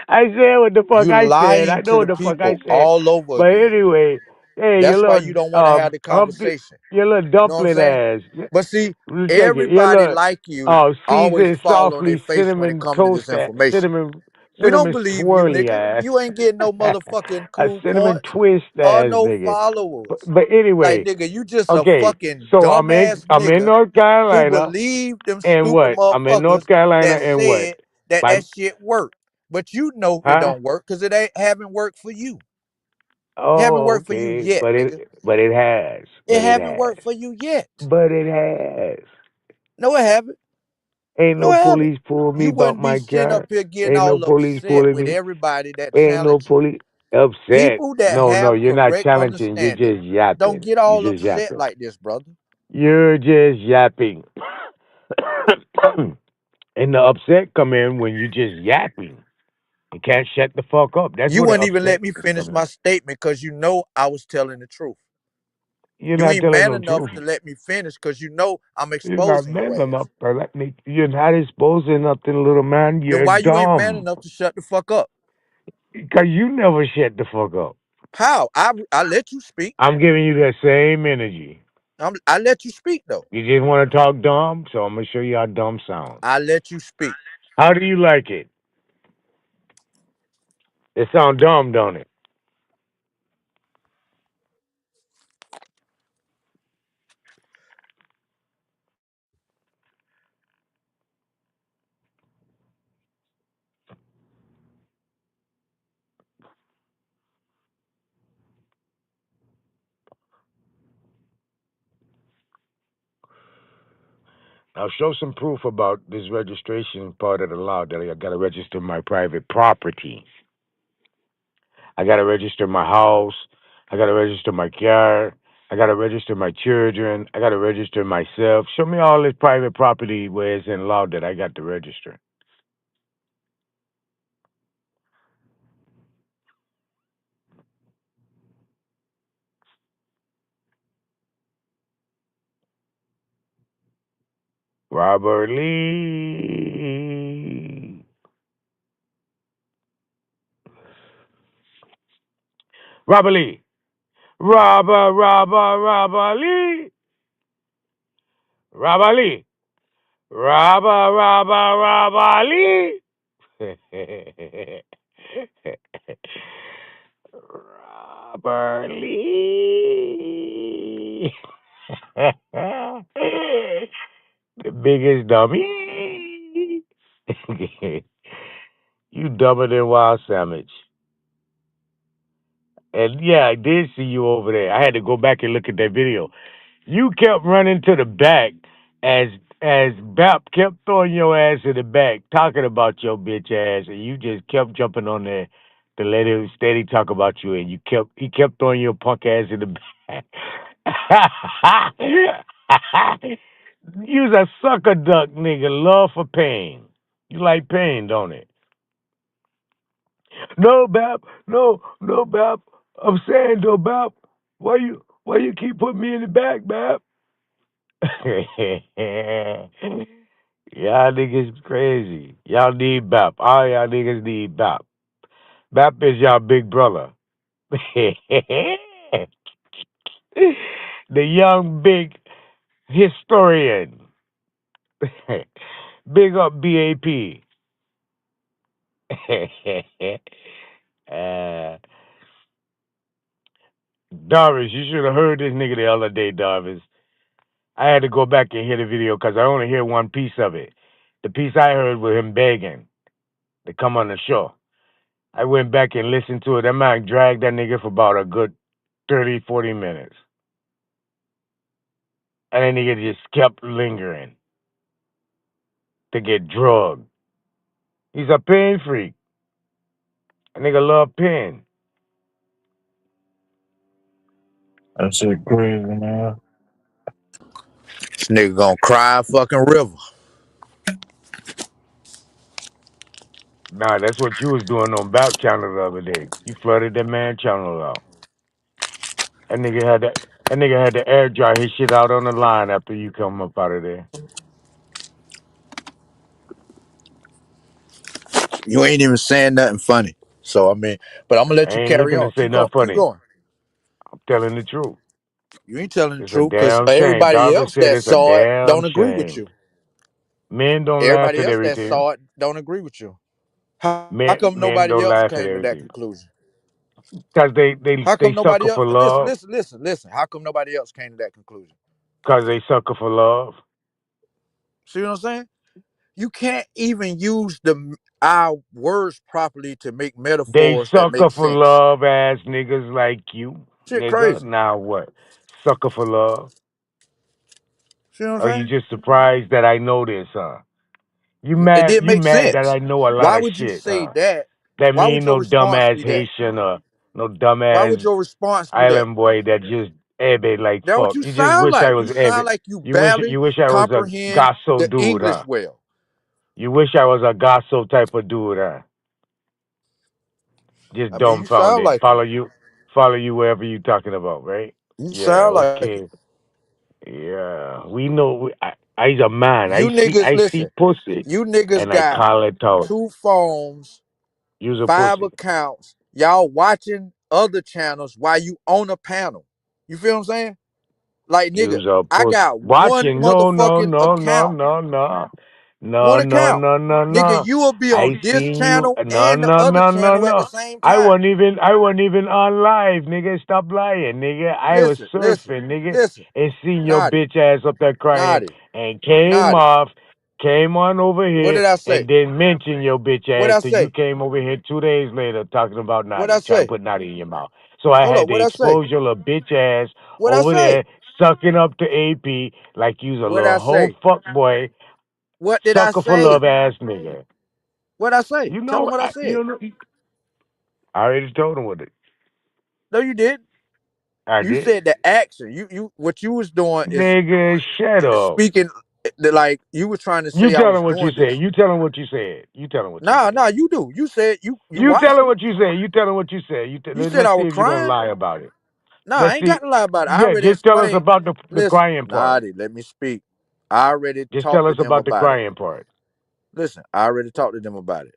I said what the fuck You I said. I lying know to what the the fuck I people said. all over But again. anyway, hey, That's why you don't want to have the conversation. Your little You know what I'm dumpling saying? ass. But see, Let me check it. Your everybody little like you always seasoned fall on their softly face when it cinnamon comes to this toast information. We don't cinnamon believe you, swirly nigga. ass. You ain't getting no motherfucking A cool cinnamon points twist or ass no nigga. followers. But Like, anyway, nigga, you just a okay. fucking So dumbass I'm in nigga North who Carolina believe them and stupid what? I'm in North motherfuckers Carolina that and what? said that My that shit worked. But you know it huh? don't work because it ain't haven't worked for you. It haven't Oh, worked for you okay. yet, nigga. But it has. It haven't worked for you yet. But it has. No, it haven't. Ain't No, no it haven't. police pull me You about wouldn't be my sitting up car. here getting Ain't no all police upset pulling with me. everybody that Ain't no challenge you. police upset. People that No, no, have you're not correct challenging. You're understanding just don't yapping. get You're all just upset yapping. like this, brother. You're just yapping. And the upset come in when you just yapping. You can't shut the fuck up. That's You where the wouldn't even upset let me finish come in. my statement because you know I was telling the truth. You're You not ain't telling man no enough truth. to let me finish because you know I'm You're not exposing your man ass. enough to let me. You're not exposing nothing, little man. Then You're why you ain't man dumb. enough to shut the fuck up? Because you never shut the fuck up. How? I let you speak. I'm giving you that same energy. I let you speak though. You just want to talk dumb, so I'm going to show you how dumb sounds. I let you speak. How do you like it? It sounds dumb, don't it? I'll show some proof about this registration part of the law that I got to register my private property. I got to register my house. I got to register my car. I got to register my children. I got to register myself. Show me all this private property where it's in law that I got to register. Robert Lee. Robert Lee. Robert Lee. Robert Lee. Robert Lee. Robert Lee. The biggest dummy. You dumber than Wild Sandwich. And yeah, I did see you over there. I had to go back and look at that video. You kept running to the back as Bap kept throwing your ass in the back, talking about your bitch ass, and you just kept jumping on there to let him steady talk about you, and he kept throwing your punk ass in the back. You's a sucker duck nigga, love for pain. You like pain, don't it? No, Bap. No, no, Bap. I'm saying though, Bap. Why you keep putting me in the back, Bap? Y'all niggas crazy. Y'all need Bap. All y'all niggas need Bap. Bap is y'all big brother. The young big historian. Big up BAP. uh, Darvish, you should have heard this nigga the other day, Darvish. I had to go back and hear the video because I only hear one piece of it. The piece I heard was him begging to come on the show. I went back and listened to it. That man dragged that nigga for about a good 30, 40 minutes. And that nigga just kept lingering to get drugged. He's a pain freak. A nigga love pain. That shit crazy, man. This nigga gonna cry a fucking river. Nah, that's what you was doing on Bap channel the other day. You flooded that man channel out. That nigga had to air dry his shit out on the line after you come up out of there. You ain't even saying nothing funny. So I mean, but I'm gonna I let you ain't carry looking to on. say Keep going. nothing Keep funny. going. I'm telling the truth. You ain't telling the It's a truth because damn shame. everybody Darvin else said that it's a saw it damn don't agree with shame. you. Men don't laugh Everybody at else that everything. saw it don't agree with you. How come Men nobody don't else laugh at came to that everything. conclusion? Because How come they nobody sucker else? for Listen, love. listen, listen, listen. How come nobody else came to that conclusion? Because they sucker for love. See what I'm saying? You can't even use our words properly to make They metaphors that sucker make for sense. love ass niggas like you, Shit, nigga. crazy. Now what? Sucker for love? See what I'm Are you saying? just surprised that I know this, huh? It did You make mad that sense. I know a lot Why of would you shit, say huh? that? That Why would mean your no response dumbass be that? Haitian or no Why would dumbass your response be that? island boy that just ebbe like That's what fuck. you You just sound wish I like. was You ebbe. sound like you You barely wish I was a comprehend gosso the dude, English huh? well. You wish I was a gosso type of dude, huh? Just I mean, you sound dumbfounded. like him. Follow you wherever you talking about, right? You Yeah, sound like okay. it. Yeah, we know. I's a man. You niggas, I see listen. pussy, You niggas and I got call it out. 2 phones, Use a 5 pussy. accounts. Y'all watching other channels while you on a panel. You feel what I'm saying? Like, nigga, Use a I pussy. got one Watching? No, no, motherfucking no, no, account. no, no, One no, no, account. no, no, Nigga, no. you will be I on this seen you. channel No, and the no, other no, no, channel at the no. same time. I wasn't even on live, nigga. Stop lying, nigga. I was Listen, listen, surfing, nigga, listen. and seen your Naughty, bitch ass up there crying, naughty, and came naughty. off, came on over What here, did I say? and then mention your bitch What ass I till you say? came over here 2 days later talking about What I Naughty, trying to say? put Naughty in your mouth. So I Hold had up, to what I say? expose your little bitch ass What I over say? there sucking up to AP like you's a What little I hoe say? fuck boy, What did I sucker for love say? ass nigga. What I say? You Tell them know, what I said. you know. I already told him what it. No, you did. I You did. said the action. You what you was doing is Nigga, shut up. speaking like you were trying to You say I tell was him what you doing said. this. You tell him what you said. You tell him what you Nah, said. nah, you do. You said you You tell watched him it. what you said. You tell him what you said. You said Let's I see was if you're gonna crying. lie about it. Nah, I Let's ain't see. got to lie about it. I Yeah, already just tell us explained. about the Listen, crying part. Nadi, let me speak. I already Just talked tell to us them about the about it. crying part. Listen, I already talked to them about it.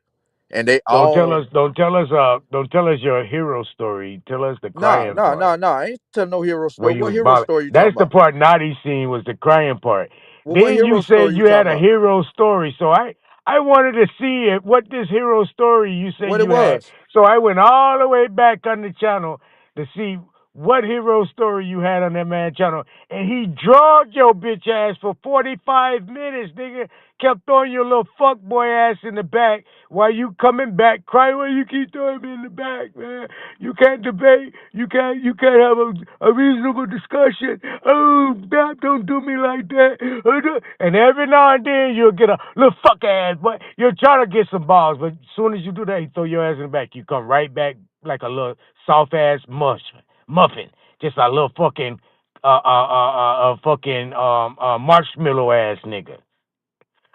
And they Don't tell all us. Don't tell us your hero story. Tell us the nah, crying nah, nah, part. nah. I ain't telling no hero Where story. you What was hero bawling. story you talking That's the about? part Naughty seen was the crying part. Well, what Then you hero said story you you had talking a about? hero story, so I wanted to see it, what this hero story you said What it you had. was? So I went all the way back on the channel to see what hero story you had on that man channel, and he drugged your bitch ass for 45 minutes, nigga. Kept throwing your little fuck boy ass in the back while you coming back crying. Why you keep throwing me in the back, man? You can't debate. You can't have a reasonable discussion. Oh, Bap, don't do me like that. And every now and then you'll get a little fuck ass, but you're trying to get some balls. But as soon as you do that, he throw your ass in the back. You come right back like a little soft ass muffin, just a little fucking marshmallow ass nigga,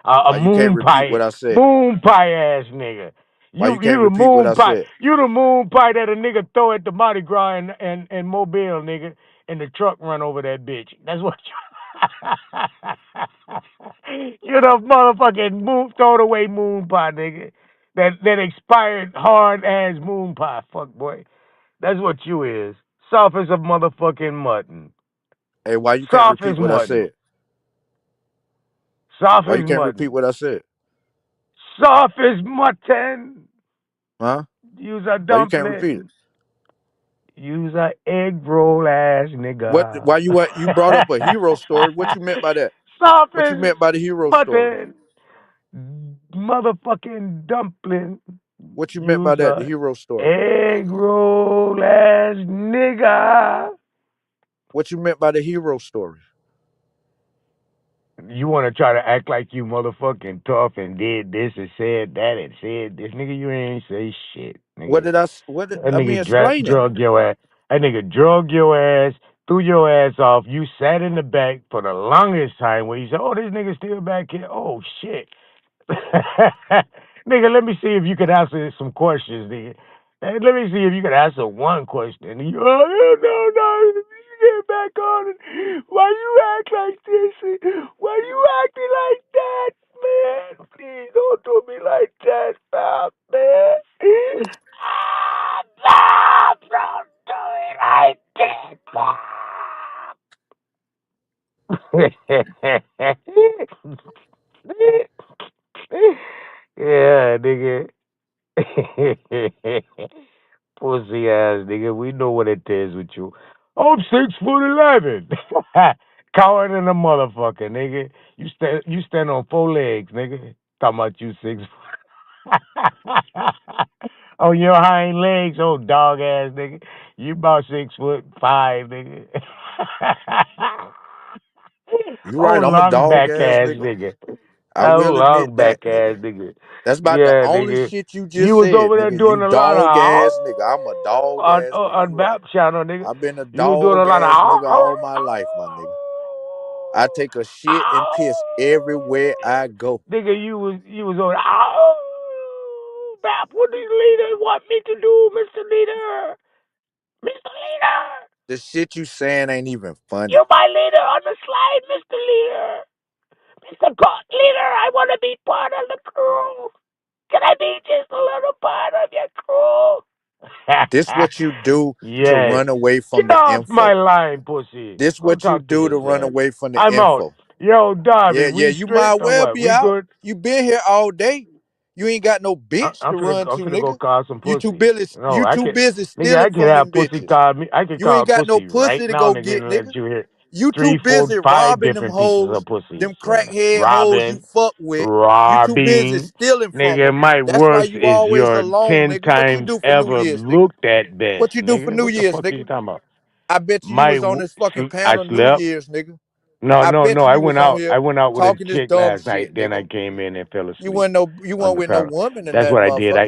a Why you can't repeat what I said? moon pie ass nigga. Why you You can't you the repeat what moon I pie. said? You the moon pie that a nigga throw at the Mardi Gras and Mobile, nigga, and the truck run over that bitch. That's what you the motherfucking thrown away moon pie, nigga. That expired hard ass moon pie, fuck boy. That's what you is. Soft as a motherfucking mutton. Hey, why you can't Soft repeat as what I mutton. said? Soft Why as you can't repeat mutton. what I said? Soft as mutton. Huh? Use a Why you can't repeat it? dumpling. Use a egg roll ass What? nigga. Why you brought up a hero story? What you meant by that? Soft What you as meant by the hero story? mutton. Motherfucking dumpling. What you meant by Use that? The a hero story. egg roll ass nigga. What you meant by the hero story? You want to try to act like you motherfucking tough and did this and said that and said this, nigga. You ain't say shit, What nigga. did I? What? That I mean, nigga explain it. drug your ass. That nigga drug your ass, threw your ass off. You sat in the back for the longest time where you said, "Oh, this nigga still back here." Oh shit, nigga. Let me see if you can answer some questions, nigga. Hey, let me see if you can answer one question. And you, oh no, you get back on it. Why you act like this? Why you acting like that, man? Please don't do me like that, stop, man. Stop! Don't do it like that. Yeah, nigga. Pussy ass nigga. We know what it is with you. I'm 6'11". Coward than a motherfucker, nigga. You stand on four legs, nigga. Talking about you 6 on your hind legs, oh dog ass nigga. You about 6'5", nigga. You Oh right. I'm a long dog back ass ass nigga. nigga. I Oh will long admit back that, ass nigga. nigga. That's about the Yeah, only nigga. shit you You just was said, over there nigga. You doing a lot of dog ass nigga. I'm a dog ass nigga. on You right. Bap channel, nigga. I've been a You was doing a dog lot of ass nigga all my life, my nigga. I take a shit and piss everywhere I go. nigga, you was on. Oh, Bap, what does leader want me to do, Mr. Leader? Mr. Leader, The shit you saying ain't even funny. you're my leader on the slide, Mr. Leader. Mr. God Leader, I want to be part of the crew. Can I be just a little part of your This crew? what you do to Yes. run away from Get the off my info. line, pussy. This Go what you talk to do to your run dad. away from the I'm out. info. Yo, Darby, Yeah, we you straight might or well what? be We out. good? You been here all day. You ain't got no bitch I'm to finna run I'm to, finna go nigga. call some You too pussy. busy. No, You I too can, busy nigga. I stealing can from have them pussy bitches. call me. I can You call ain't got no pussy right pussy to now, go nigga, get, and nigga. let you hear You too three, four, busy five robbing them different pieces hoes, of pussies. them crackhead hoes you Robbing, fuck with. You too busy robbing, stealing from nigga. them. My That's why worst you is always your alone, 10 nigga. What you times do for New ever Year's, nigga? looked at best, What you do for nigga. New What the Year's, fuck are nigga? you talking about? I bet you My was on this fucking I panel New slept. Year's, nigga. No, I no, bet no. I you was went on out. here I went out with a talking this chick dumb last night. shit, Then I nigga. came in and fell You asleep wasn't on the with no panel. woman in That's that what I did. motherfucker.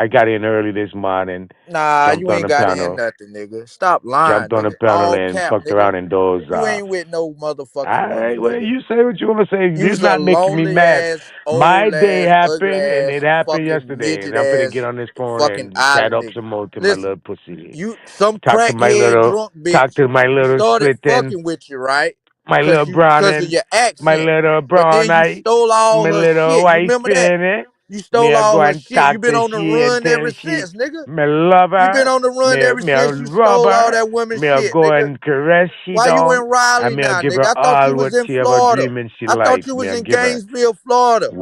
I got in early this morning, Nah, jumped you on ain't the got in panel, nothing, nigga. Stop lying, jumped on the nigga. panel All and cap, fucked nigga. around and dozed You off. ain't with no motherfucking All right, woman, well, nigga. you say what you want to say. This You's a not making me lonely mad. ass, My old day ass, ugly happened, and it ass, happened fucking yesterday. midget And I'm gonna get ass, on this phone fucking and chat island up nigga. some more to my Listen, little pussy. you some Talk to my crackhead little, drunk talk bitch to my little started splitting, fucking with you, right? my Cause little cause of browning, your my accent. little But brown then you eye, stole my all her little shit. You white remember that? penny. You Me stole a go all her and shit. You talk been to on the she run until ever she, since, nigga. me love You been her. on the run ever Me a since you rub stole all her. that woman Me a shit, go nigga. and caress she Why you down. in And Raleigh me a now, give nigga? her I thought all you was what in she ever Florida. dreaming she I thought like. you Me was a in give her Gainesville, Florida.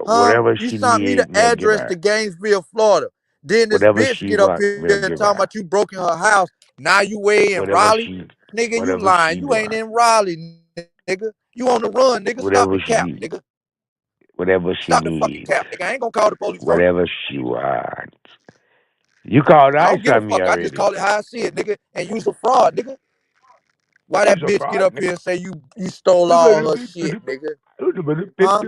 Huh? whatever You she sent me the need. Me a give address her to Gainesville, Florida. Then this whatever bitch she get up want. here Me a give talking her. about you broke in her house. Now you way in whatever Raleigh, she, nigga. You whatever lying? she You ain't doing, in Raleigh, nigga. You on the run, nigga. Stop whatever the cap, she, nigga. whatever she Stop the fucking needs, cap, nigga. I ain't gonna call the police on you. whatever she wants. You called I ice don't give a on me fuck. I just already. call it how I see it, nigga. And use a fraud, nigga. Why You's that a bitch get fraud, up nigga. here and say you stole all her shit, nigga? Huh?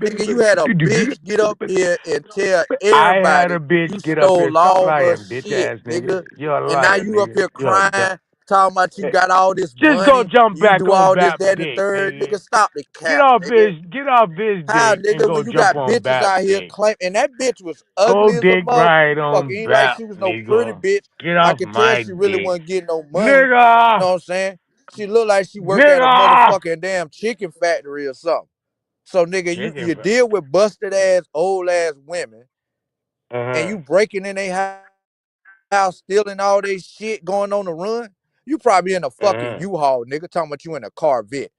Nigga, you had a bitch get up here and tell I had everybody a bitch you get up here. stole Stop all her lying, bitch shit, ass nigga. nigga. You're a And now liar, you up nigga. here You're a crying, talking about you got all this Just go money, jump you back do on all this, Bap that, and the dick, third, nigga. nigga. Stop the cap, nigga. Get off this How, dick and nigga, go when you jump got on bitches Bap out here dick. claim, and that bitch was Go ugly as a dick ride motherfucker. on Ain't like Bap, she was no pretty nigga. bitch. Get I off could tell my she really dick. wasn't getting no money. Nigga! Know what I'm saying? She looked like she worked at a Nigga! motherfucking damn chicken factory or something. So nigga, Chicken you fat. deal with busted ass, old ass women, and Uh-huh. you breaking in their house, stealing all their shit, going on the run. You probably in a fucking Uh-huh. U-Haul, nigga. Talking about you in a Corvette.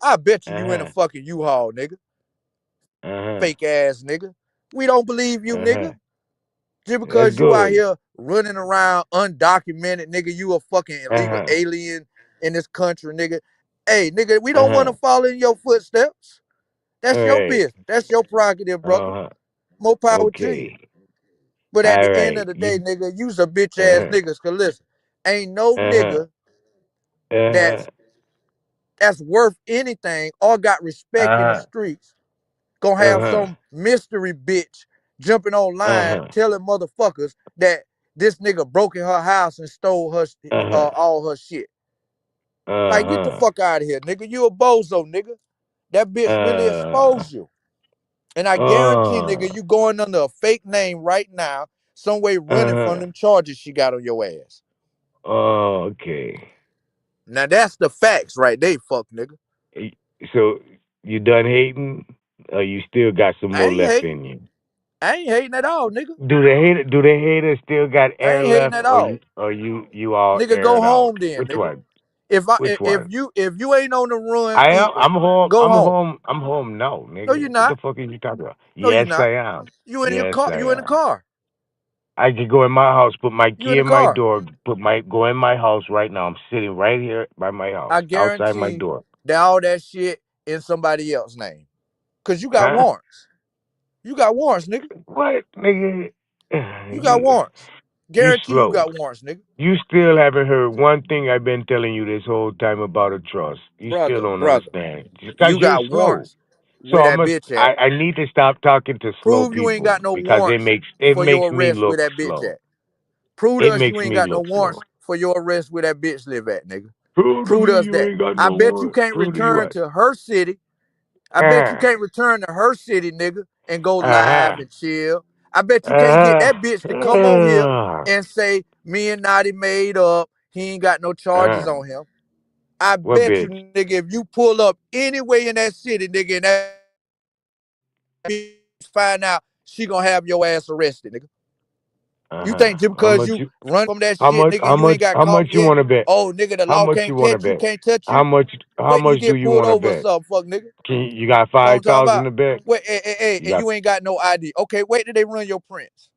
I bet you in a Uh-huh. fucking U-Haul, nigga. Uh-huh. Fake ass nigga. We don't believe you, Uh-huh. nigga. Just That's because you out good. here running around undocumented, nigga, you a fucking illegal Uh-huh. alien in this country, nigga. Hey, nigga, we don't want Uh-huh. to follow in your footsteps. All That's your right. business. That's your prerogative, brother. Uh-huh. More power to you. Okay. But at All the end right. of the day, You nigga, you's a bitch ass uh-huh. niggas. Cause listen, ain't no Uh-huh. nigga Uh-huh. that's worth anything or got respect in the Uh-huh. streets gonna have Uh-huh. some mystery bitch jumping online Uh-huh. telling motherfuckers that this nigga broke in her house and stole her Uh-huh. all her shit. Like, get the Uh-huh. fuck out of here, nigga. You a bozo, nigga. That bitch really Uh, exposed you. And I guarantee, uh, nigga, you going under a fake name right now, some way running from uh-huh. them charges she got on your ass. Okay. Now that's the facts right there, fuck nigga. Y- So you done hating? Or you still got some I more ain't left hating. in you? I ain't hating at all, nigga. Do the haters still got I air ain't hating left, at or all. you all Nigga, go aired out? home then, Which nigga. one? Which If one? you ain't on the run I am. either, I'm home. go I'm home. home. I'm home now, No, you're nigga. What the not. fuck are you talking about? No, you're Yes, not. I am. You in your Yes, car. I You in the am. car. I could go in my house, put my You in key the in my car. door, go in my house right now. I'm sitting right here by my house, I outside my guarantee door. that all that shit in somebody else's name. Cause you got Huh? warrants. You got warrants, nigga. What, nigga? You got You warrants. you Guarantee you slow. got warrants, nigga. You still haven't heard one thing I've been telling you this whole time about a trust. You still don't Brother. understand. Just because You you're got slow. warrants So where that bitch at. I need to stop talking to slow Prove you ain't people got no because warrants it for makes your me arrest where look that bitch slow. at. Prove to It us you makes ain't me got no look slow. warrants for your arrest where that bitch live at, nigga. Prove to Prove to me us you that. ain't got I no bet you warrant. can't Prove to you return what? to her city. I bet you Uh can't return to her city, nigga, and go huh. live and chill. I bet you can't get Uh that bitch to come on here huh. and say me and Naughty made up. He ain't got no charges Uh on him. I what bet you, bitch? nigga, if you pull up anyway in that city, nigga, and that bitch find out, she gonna have your ass arrested, nigga. Uh You huh. think just How because much you you? run from that How shit, much? nigga, and you ain't got How caught much you yet? want to bet? Oh, nigga, the How law much can't you want to catch you, bet? can't touch How you. much? How Wait till you much do get you pulled want to over or bet? something, fuck nigga. You got Know what I'm five talking thousand about? to bet? Wait, hey, You and got you ain't got no ID. Okay, wait till they run your prints.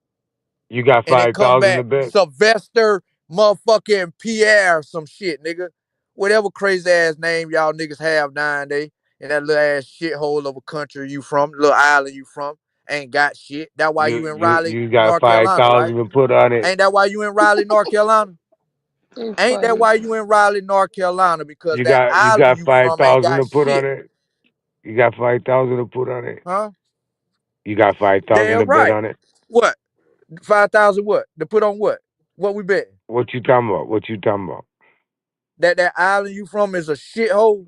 you got And then five come thousand to back, bet? Sylvester motherfucking Pierre, some shit, nigga. Whatever crazy ass name y'all niggas have nowadays in that little ass shithole of a country you from, little island you from, ain't got shit. That's why you in Raleigh, You got North Carolina, right? 5,000 to put on it. Ain't that why you in Raleigh, North Carolina? It's Ain't that funny. why you in Raleigh, North Carolina? Because You that island got you five from ain't thousand got to put on shit, it. You got 5,000 to put on it. huh? You got 5,000 to Damn bet right. on it. What? 5,000 what? To put on what? What we betting? What you talking about? What you talking about? That island you from is a shithole.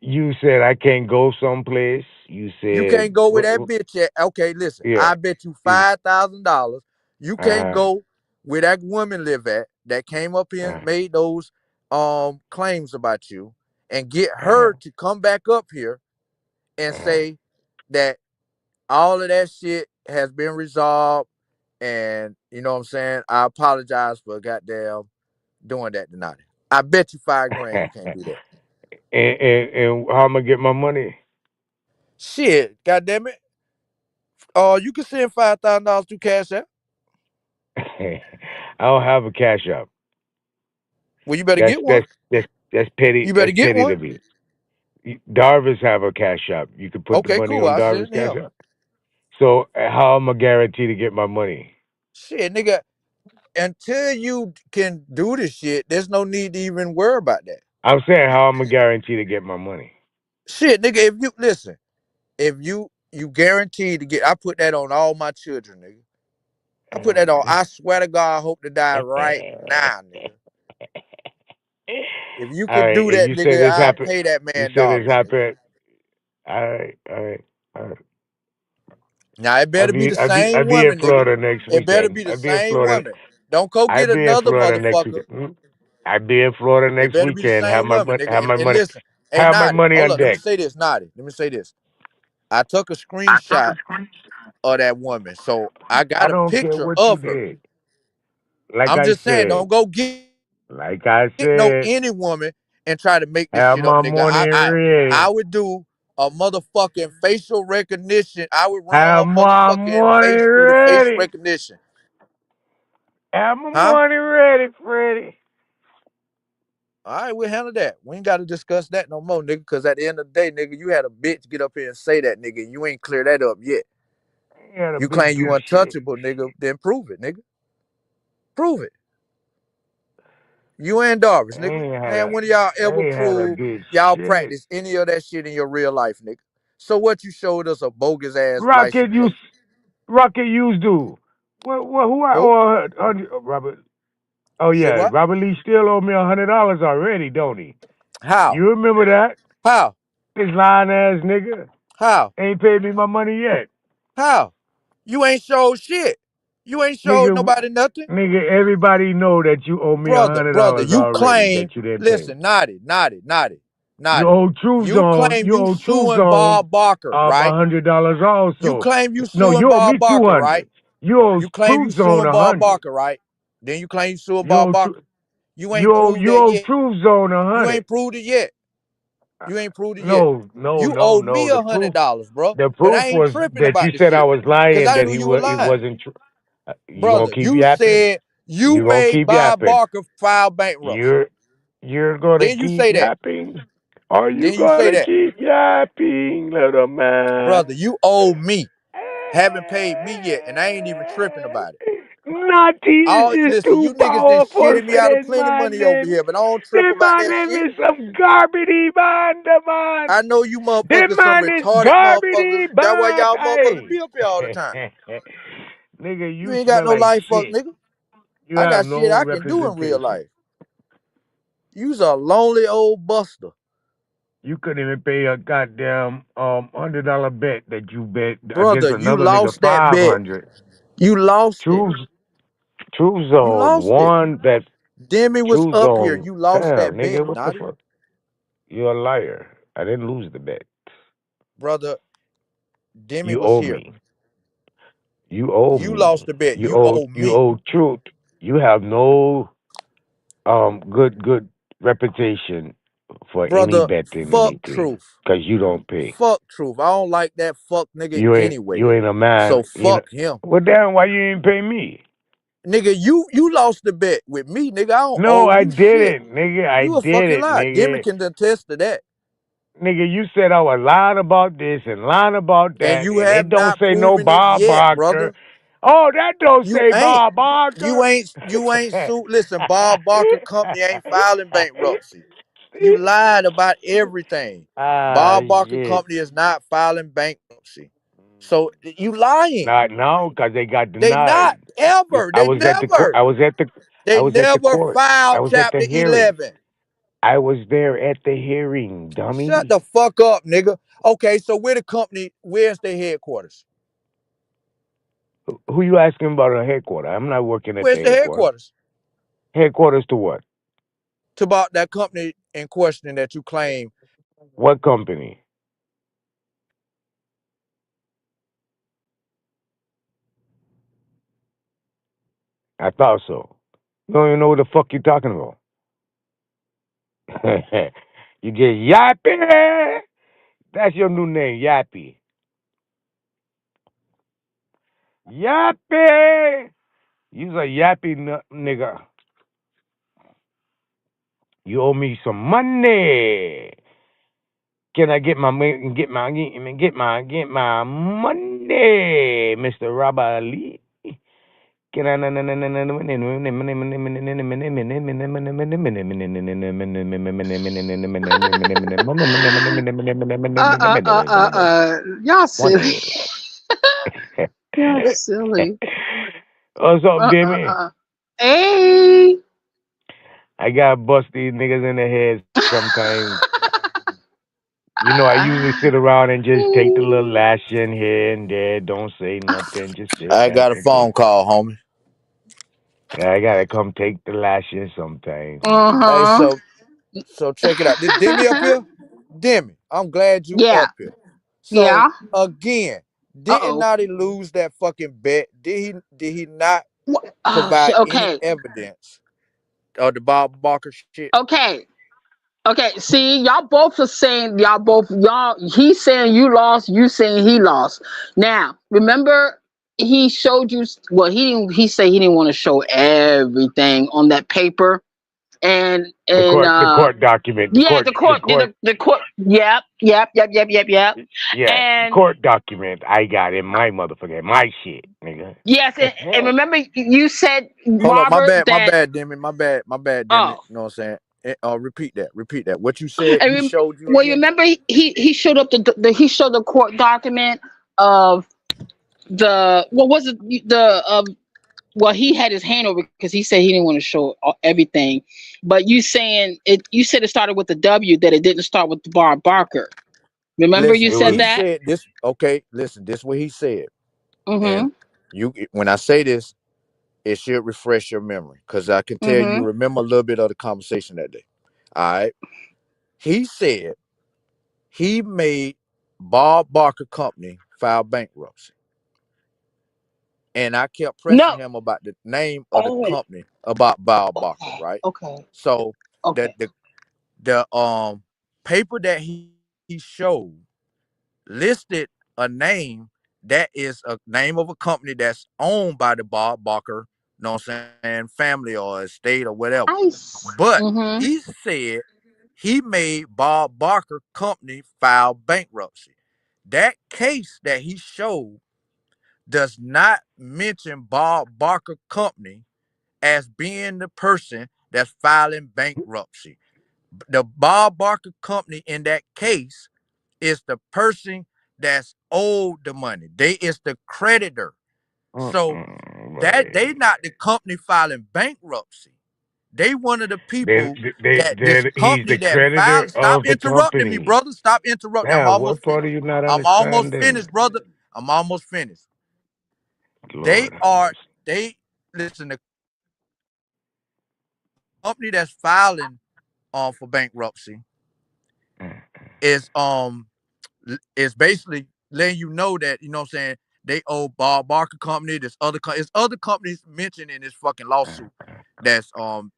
You said I can't go someplace. You You said can't go with what? that bitch at. Okay, listen. Yeah. I bet you You, $5,000. You can't uh go where that woman live at that came up here uh and made those claims about you and get uh her to come back up here and uh say that all of that shit has been resolved. And you know what I'm saying? I apologize for goddamn doing that tonight. I bet you 5 grand you can't do that. and how am I get my money? Shit, goddamn it. You can send $5,000 through Cash App. I don't have a cash app. Well, you better That's get one. that's that's that's petty. You better That's get petty one. to me. Darvis have a cash app. You can put the Okay, money cool. on I send Darvis it to cash him. app. So how am I guaranteed to get my money? Shit, nigga. Until you can do this shit, there's no need to even worry about that. I'm saying how am I guaranteed to get my money? Shit, nigga. If you listen, if you guaranteed to get, I put that on all my children, nigga. I put that on. I swear to God, I hope to die right now, nigga. If you All can right, do and that, you said nigga, this I'll happened. pay that You man said this dollars, nigga. happened. All right, all right, all right. Now it I better be be the I be I same be in woman, nigga. Florida next It better weekend. be the I be in same Florida. woman. Don't go I get be in another Florida next motherfucker. weekend. I be in Florida It next better be the weekend. same woman, nigga. Have my And money. listen, hey Have my Nadi, money hold on up. Let me deck. say this, Nadi. Let me say this. I took a screenshot of that woman, so I I got a don't care picture what you of her. did. Like I'm I just saying, said. don't go get Like I no said. any woman and try to make this Have shit up, my nigga. money I ready. would do a motherfucking facial recognition. I would run Have her my motherfucking money face through the face ready. recognition. Have my Huh? money ready, Freddie. All right, we'll handle that. We ain't got to discuss that no more, nigga. Because at the end of the day, nigga, you had a bitch get up here and say that, nigga. You ain't clear that up yet. Ain't got a You bitch claim do you shit. untouchable, nigga. Then prove it, nigga. Prove it. You and Darvish, nigga. Man, when y'all ever Ain't had a prove bitch y'all shit. practice any of that shit in your real life, nigga? So what you showed us a bogus ass license Rocket you plate? Rocket use do. What who I Who? owe Robert? Oh Say yeah, what? Robert Lee still owe me $100 already, don't he? How? You remember that? How? This lying ass nigga How? ain't paid me my money yet. How? You ain't showed shit. You ain't showed Nigga, nobody nothing. everybody know that you owe me Brother, $100 you already claim, that you didn't pay. listen, naughty. You Naughty. owe Truth You Zone. claim You you owe Truth suing Zone Bob Barker, right? $100 You also. claim you No, suing you owe me Bob Barker, right? 200. You owe You claim you Truth Zone suing Bob 100. Barker, right? Then you claim you suing You Bob owe Barker. You you ain't owe proved you that owe yet. Truth Zone You 100. ain't proved it yet. You ain't proved it yet. No, no, You no, owe me no. The proof $100, bro. the But proof I ain't was tripping that you about the said I shit. was Cause lying I that knew you were he lying. wasn't true. You gonna Brother, keep you yapping? said you You gonna made keep Bob yapping? Barker file bankruptcy. You're gonna Then you keep say that. yapping? Are you Then you say gonna that. keep yapping, little man? Brother, you owe me. Haven't paid me yet, and I ain't even tripping about it. Naughty is All just listen, too you niggas did powerful shitted me for out of this plenty man, money over man. here, but I don't trip The about man that shit. is some garbity man, the man. I know you The motherfuckers some man is retarded motherfuckers. garbity That's why bad. y'all motherfuckers Hey. be up here all the time. Nigga, You you ain't got smell no like life, fuck shit. nigga. You I have got shit no I can do in real representation. life. You's a lonely old buster. You couldn't even pay a goddamn $100 bet that you bet against Brother, you another nigga lost that bet. 500. You lost it. Truth True You Zone lost it. won that. Demi was True up here. Zone. You lost Damn, that bet, nigga, what the Naughty. fuck? You're a liar. I didn't lose the bet. Brother, Demi You was owe here. me. You owe You lost me. the bet. You owe You me. owe truth. You have no good reputation for any Brother, betting fuck anything truth. because you don't pay. Fuck truth. I don't like that fuck nigga You anyway. ain't a man. So You know. fuck him. Well, damn, why you ain't pay me? Nigga, you lost the bet with me, nigga. I don't No, owe I you shit. didn't, nigga. I You a did fucking it, lie. Demi nigga. can attest to that. Nigga, you said I was lying about this and lying about And that, you and it have don't not say no proven it Bob yet, Barker. brother. Oh, that don't You say ain't. Bob Barker. You ain't sued. Listen, Bob Barker Company ain't filing bankruptcy. You lied about everything. Ah, Bob Barker shit. Company is not filing bankruptcy. So you lying. Not now, cause they got They not denied. ever. I They was at the court. never. I They was at the never court. I filed was at the Chapter hearing. 11. I was there at the hearing, Shut dummy. the fuck up, nigga. Okay, so where the company? Where's their headquarters? Who you asking about a headquarters? I'm not working at the Where's the headquarters. headquarters? Headquarters to what? To about that company in question that you claim. What company? I thought so. You don't even know what the fuck you're talking about. You just Yappy. That's your new name, Yappy. Yappy. You's a yappy nigga. You owe me some money. Can I get my money, Mr. Robert Lee? Can I? Y'all silly. Money. Y'all silly. What's up, Demi? Hey. I gotta bust these niggas in the head sometimes. You know, I usually sit around and just take the little lashing here and there. Don't say nothing. Just sit I back got a and take. phone call, homie. Yeah, I gotta come take the lashing sometimes. Hey, Uh-huh. so check it out. This Demi up here? Demi, I'm glad you Yeah. up here. So Yeah. again, did Uh-oh. not he lose that fucking bet? Did he not Oh shit. provide any Okay. evidence of the Bob Barker shit? Okay. Okay. See, y'all both are saying he's saying you lost, you saying he lost. Now, remember he showed you well, he said he didn't want to show everything on that paper. And The court document, yeah, the court, yep. yeah, And court document. I got in my motherfucker, my shit, nigga. yes, and remember you said, Hold up, Robert, my that bad, Demi, my bad, Demi. oh, You know what I'm saying? Repeat that. What you said? and He showed you well, you again. remember he showed up he showed the court document of the what was it the well, he had his hand over because he said he didn't want to show everything, but you saying it, you said it started with the W, that it didn't start with the Bob Barker. Remember you Listen, It said was he that? said this. Okay, listen. This what he said, and Mm-hmm. when I say this, it should refresh your memory because I can tell you Mm-hmm. remember a little bit of the conversation that day. All right. He said he made Bob Barker Company file bankruptcy. And I kept pressing No. him about the name of the Oh, company about Bob Barker, okay. right? Okay. So the Okay. the the paper that he showed listed a name that is a name of a company that's owned by the Bob Barker, you know what I'm saying, family or estate or whatever. Nice. But Mm-hmm. he said he made Bob Barker Company file bankruptcy. That case that he showed does not mention Bob Barker Company as being the person that's filing bankruptcy. The Bob Barker Company in that case is the person that's owed the money. They is the creditor. So that buddy. they not the company filing bankruptcy. They one of the people that this He's company the that creditor filed. Stop of the interrupting me, company. brother. Stop interrupting. I'm Now, almost what part finished. are you not I'm almost understanding? finished, brother. I'm almost finished. They Lord have are mercy. they listen. The company that's filing for bankruptcy is is basically letting you know that, you know what I'm saying, they owe Bob Barker Company, this other it's other companies mentioned in this fucking lawsuit that's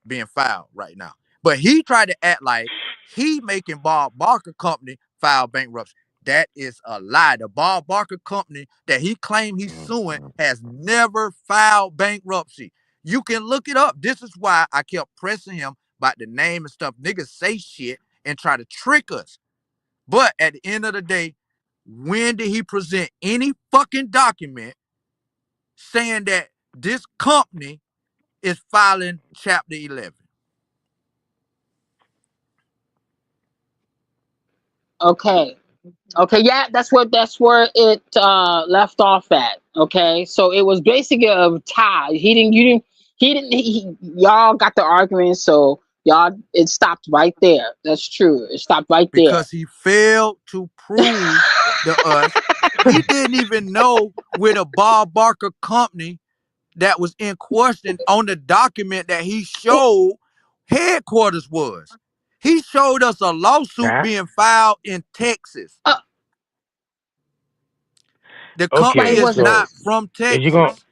being filed right now. But he tried to act like he making Bob Barker Company file bankruptcy. That is a lie. The Bob Barker Company that he claimed he's suing has never filed bankruptcy. You can look it up. This is why I kept pressing him about the name and stuff. Niggas say shit and try to trick us. But at the end of the day, when did he present any fucking document saying that this company is filing Chapter 11? Okay. Okay. Yeah, that's where it left off at. Okay. So it was basically a tie. Y'all got the argument, so y'all it stopped right there. That's true. It stopped right there. Because he failed to prove to us. He didn't even know where the Bob Barker Company that was in question on the document that he showed headquarters was. He showed us a lawsuit Huh? being filed in Texas. Uh, The but company it Okay, is wasn't. so not from is you gonna Texas.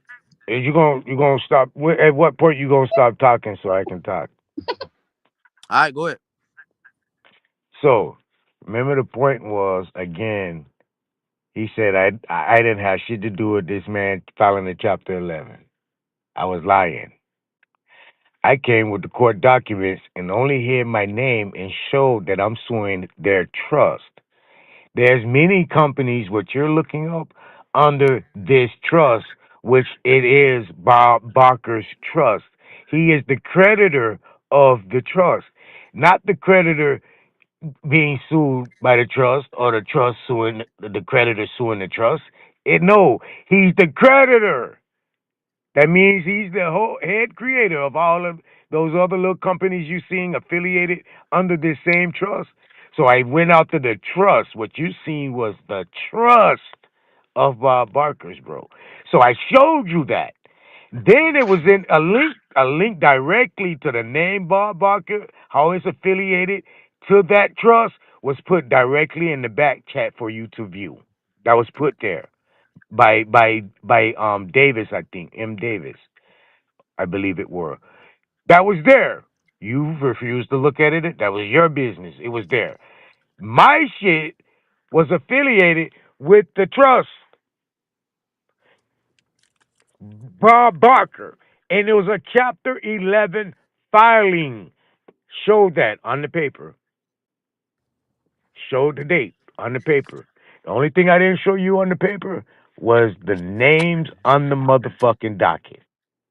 stop? At what point you gonna stop talking so I can talk? All right, go ahead. So remember the point was again. He said I didn't have shit to do with this man filing the Chapter 11. I was lying. I came with the court documents and only hid my name and showed that I'm suing their trust. There's many companies what you're looking up under this trust, which it is Bob Barker's trust. He is the creditor of the trust, not the creditor being sued by the trust or the trust suing the creditor suing the trust. No, he's the creditor. That means he's the whole head creator of all of those other little companies you seeing affiliated under this same trust. So I went out to the trust. What you seen was the trust of Bob Barker's, bro. So I showed you that. Then it was in a link directly to the name Bob Barker, how it's affiliated to that trust was put directly in the back chat for you to view. That was put there by Davis, I think, M. Davis, I believe it were. That was there. You refused to look at it. That was your business. It was there. My shit was affiliated with the trust, Bob Barker, and it was a Chapter 11 filing. Showed that on the paper. Showed the date on the paper. The only thing I didn't show you on the paper was the names on the motherfucking docket.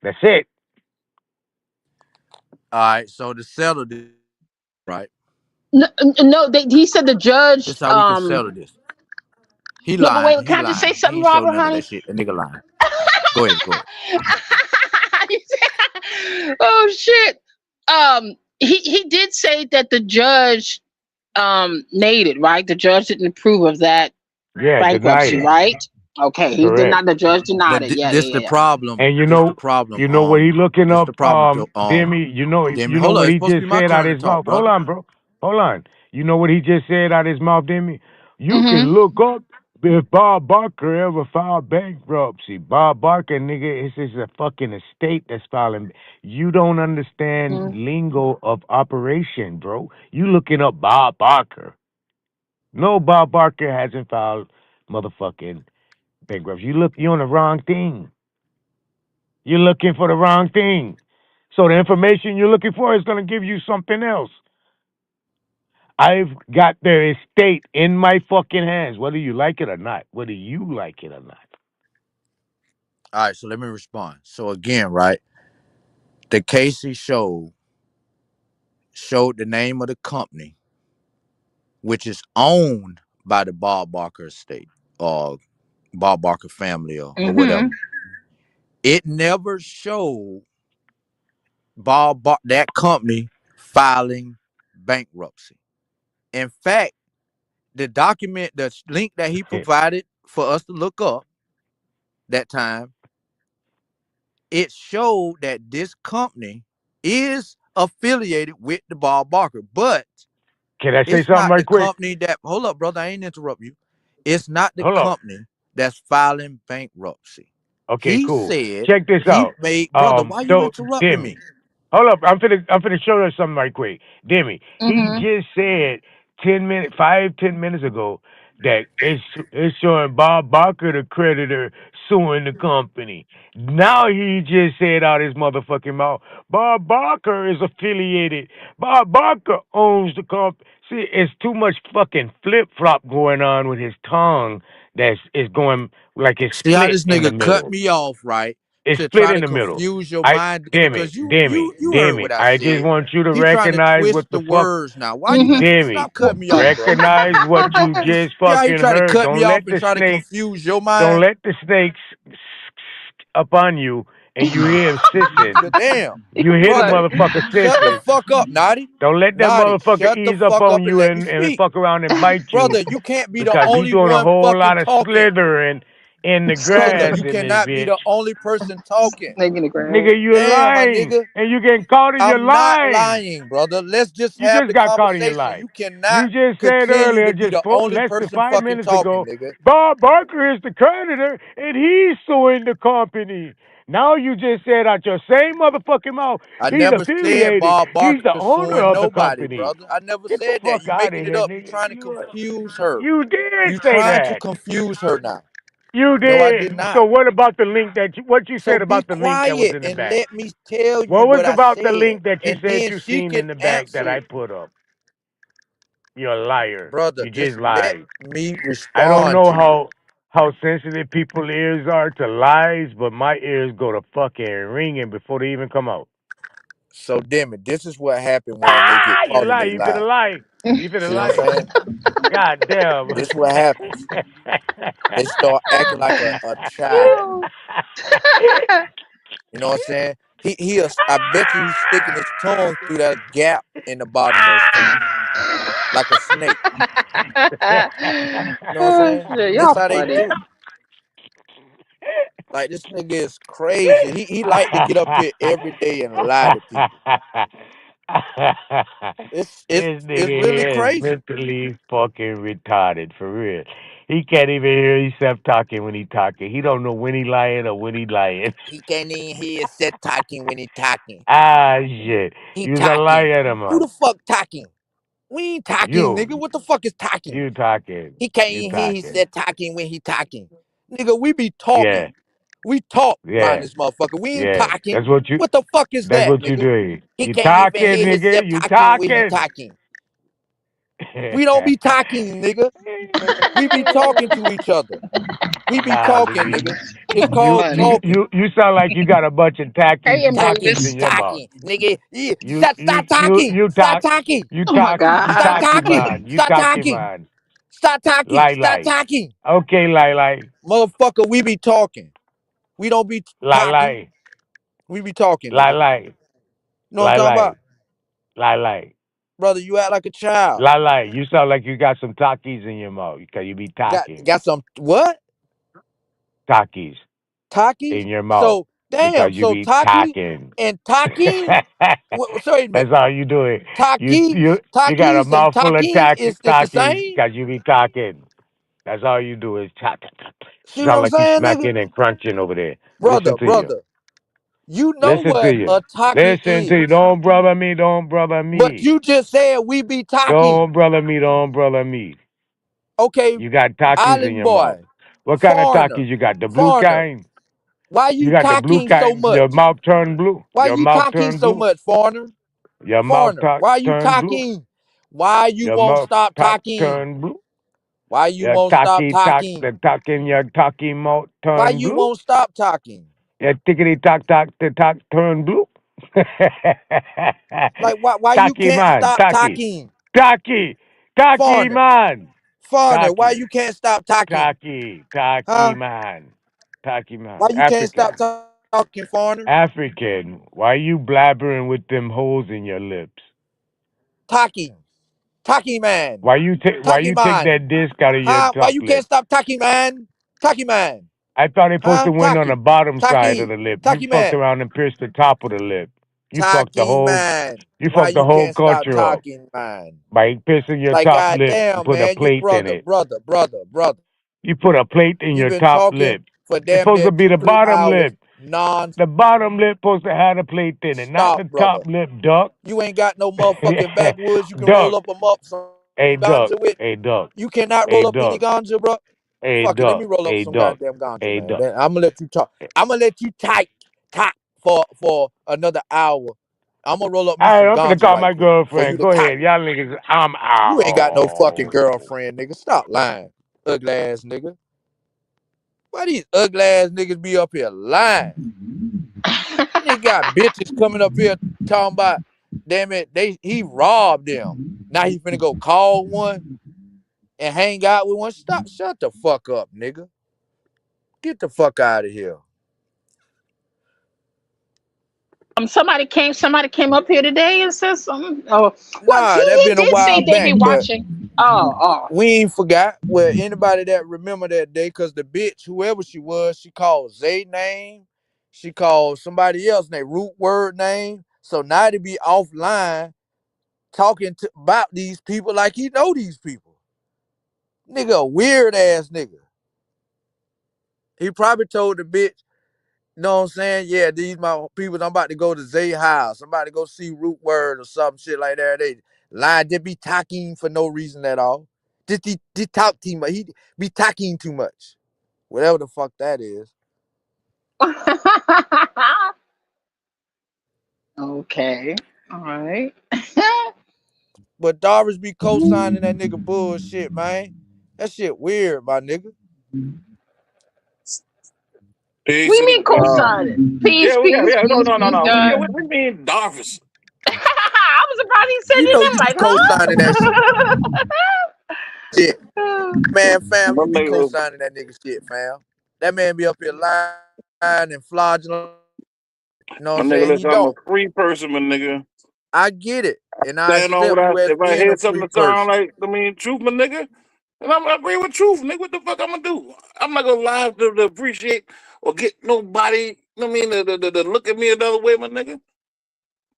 That's it. All right, so to settle this, right? No, he said the judge. This how we can settle this. He No, but lying. wait, He can I just say lying. He something, ain't showed Robert, none of honey? that shit. The nigga lying. Go ahead. Go ahead. Oh shit. He did say that the judge made it, right? The judge didn't approve of that bankruptcy, right? Okay, he did not. The judge denied it. Yeah, This the yeah. problem. And This the problem. you know what he looking This up, the problem. Demi. You know Demi, what hold on. It's he supposed to just be my said out turn to his talk, mouth. Hold brother. on, bro. Hold on. You know what he just said out his mouth, Demi? You Mm-hmm. can look up if Bob Barker ever filed bankruptcy. Bob Barker, nigga, it's just a fucking estate that's filing. You don't understand lingo of operation, bro. You looking up Bob Barker. No, Bob Barker hasn't filed motherfucking bankruptcy. You're on the wrong thing. You're looking for the wrong thing. So the information you're looking for is going to give you something else. I've got their estate in my fucking hands, whether you like it or not. Whether you like it or not. All right, so let me respond. So again, right, the Casey showed the name of the company, which is owned by the Bob Barker estate or Bob Barker family or whatever. It never showed that company filing bankruptcy. In fact, the document, the link that he provided for us to look up that time, it showed that this company is affiliated with the Bob Barker, but can I say it's something not the right quick? company that. Hold up, brother. I ain't interrupt you. It's not the Hold up. company that's filing bankruptcy. Okay, He cool. said Check this he out. made, brother. Why you interrupting Demi. me? Hold up. I'm finna show you something right quick. Demi, he just said 10 minutes ago that it's showing Bob Barker, the creditor, suing the company. Now he just said out his motherfucking mouth, Bob Barker is affiliated. Bob Barker owns the company. See, it's too much fucking flip flop going on with his tongue. Is going like it's See how split this in the nigga cut middle. me off, right? It's To split try in to the middle. confuse your mind, because you heard Demi. what I I just said. want you to He trying to recognize twist what the the fuck, words now. Why you Demi. stop cutting me off, bro? Recognize what you just See how he fucking try to heard. cut me off and try to confuse your Don't mind? let the snakes up on you, and you hear him sissing. Nigga, damn. You hear the Brother, motherfucker shut the sissing. fuck up, Naughty. Don't let that Naughty, motherfucker shut the ease up fuck on up and you let me and speak. fuck around and bite you, Brother, you can't be the because he's only doing a one whole fucking lot of talking. slithering in the Brother, grass you in this cannot be bitch. the only person talking. Nigga, you're Damn, my lying, nigga. and you getting caught in your I'm not lying. lying, brother. Let's just You have just the got caught in your conversation. lie. You cannot You just said continue earlier, to be just the only less than person 5 fucking minutes talking, ago, nigga. Bob Barker is the creditor and he's suing the company. Now you just said out your same motherfucking mouth, I he's never said affiliated. Bob He's Barker the owner suing of the nobody, company. brother. I never Get the said that. fuck You out of making it here, up. You nigga. trying to confuse her. You did You say trying to that. confuse her now. You No, I did did. not. So what about the link what you So said be about the link that was quiet in the and back? let me tell you What was what I about the said, link that you and said then you she seen in can the back that answer I it. put up? You're a liar. Brother, You just just let lied. me I don't respond know to you. how sensitive people's ears are to lies, but my ears go to fucking ringing before they even come out. So damn it, this is what happened when they get Ah, you caught in lie. they You finna lie. lie. You finna See what I'm lie. saying? God damn. This is what happens. They start acting like a child. You know what I'm saying? I bet you he's sticking his tongue through that gap in the bottom of his teeth, like a snake. You know what I'm Oh, saying? shit, This y'all how they funny. do. Like this nigga is crazy. He like to get up here every day and lie to people. It's it's This it's nigga really here is crazy. mentally fucking retarded for real. He can't even hear himself talking when he talking. He don't know when he lying or when he lying. He can't even hear himself talking when he talking. Ah shit. He You's a talking. liar, Who man. the fuck talking? We ain't talking, You nigga. What the fuck is talking? you talking. He can't You even hear talking. himself talking when he talking. Nigga, we be Yeah. talking. We talk around Yeah. this motherfucker. We ain't Yeah. talking. What the fuck is That's that, what you nigga? doing. He You can't even talking, hear nigga. himself You talking when he talking. talking. We don't be talking, nigga. We be talking to each other. We be Nah, talking, nigga. nigga. It's You called Funny. you talking. you you sound like you got a bunch of Hey, talkies Moses. in your mouth. Talking, nigga. Yeah. You Stop, you stop you talking. you Stop talk talking. Oh my you Stop God. talky talking. man. You Stop talky talking. man. Stop talking. Lie Stop lie. talking. Okay, lie lie. Motherfucker, we be talking. We don't be Lie talking. lie. We be talking, Lie nigga. lie. You know what I'm Lie talking lie. about? Lie lie. Brother, you act like a child. Lie lie. You sound like you got some talkies in your mouth because you be talking. Got some what? Talkies Takis? in your mouth So because damn, you so be Taki talking. and Takin? Sorry a That's minute. all you do it. Taki, You got a Takis and mouthful of Takin is the talkies same? because you be talking. That's all you do is talk. See what Sound I'm like you saying, nigga? smacking and crunching over there. Brother, Listen to you. brother. You know Listen to what you. a Taki Listen to you. is. Don't brother me. Don't brother But me. you just said we be talking. Don't brother me. Don't brother me. Okay, You got talkies in island your mouth. boy, What kind of foreigner, talkies you got? The blue foreigner. kind? Why You you got the blue talking so kind. Your much? mouth turned blue. Why Your you mouth talking turned so blue. much, foreigner? Your mouth Foreigner, why you turned blue. talking? Why you Your won't mouth stop talking? turned blue. Why you Your won't stop talking? the talk in your talking mouth Why turned you blue. won't stop talking? Your tickety tock, the talk turned blue. Like why you Taki can't man, stop talking? Taki Foreigner, man, foreigner, why Taki, you can't stop talking? Taki Huh? man, Taki Why man, you can't stop talking, foreigner? African. Why you blabbering with them holes in your lips? Talking. Talking man. Why Talking you take man. that disc out of your Huh? Why top you can't lip? stop talking man? Talking man. I thought they supposed to Huh? win on the Talking. bottom side of Talking. the lip. You Talking fucked man. around and pierced the top of the lip. You fucked the Talking whole man. you Why fucked the you whole can't stop culture up talking man? by piercing your Like top lip and goddamn put a man, you plate in brother, it. brother, brother, brother. You put a plate in You've your been top talking lip. for It's damn supposed near to be two, the 3 hours bottom lip. non The bottom lip supposed to have a plate in it, not stop, the top brother. lip, duck. You ain't got no motherfucking backwoods you can roll Duck. up them up some Hey duck. ganja with. Hey duck. You cannot Hey roll up any duck. ganja, bro. Hey Fuck it, let me duck. roll up Hey some duck. goddamn ganja, Hey man. duck. I'm gonna let you talk. I'm gonna let you talk for another hour. I'm gonna roll up me Alright, some I'm gonna ganja call right my quick for you girlfriend. to Go talk. ahead. Y'all niggas, I'm You ain't got no fucking out. girlfriend, nigga. Stop lying, ugly ass nigga. Why these ugly ass niggas be up here lying? Nigga got bitches coming up here talking about, damn it, he robbed them. Now he finna go call one and hang out with one. Shut the fuck up, nigga. Get the fuck out of here. Somebody came up here today and said something. Oh, well, Nah, that he been a did while say they be back, but watching. Oh. we ain't forgot. Well, anybody that remember that day, cause the bitch, whoever she was, she called Zay name. She called somebody else name, root word name. So now to be offline talking about these people like he know these people. Nigga, a weird ass nigga. He probably told the bitch, you know what I'm saying? Yeah, these my people. I'm about to go to Zay house. I'm about to go see Root Word or some shit like that. They lying. They be talking for no reason at all. Just he talk too much. He be talking too much. whatever the fuck that is. Okay. All right. But Doris be co-signing that nigga bullshit, man. That shit weird, my nigga. Peace We to the mean co-signing. Peace, peace, No, peace, no, no, peace, no. God. We mean Darvis. I was surprised he said You his know name you be like, co-signing that shit. huh? Man, fam, My you be nigga, co-signing that nigga shit, fam. That man be up here lying and flogging. You know what my I'm nigga, saying? He listen, I'm a don't. free person, my nigga. I get it. And I Stand on what accept I you as if I being hear a something free that sound person. like truth, my nigga, and I agree with truth, nigga. What the fuck I'm gonna do? I'm not gonna lie to appreciate or get nobody. I mean, to look at me another way, my nigga.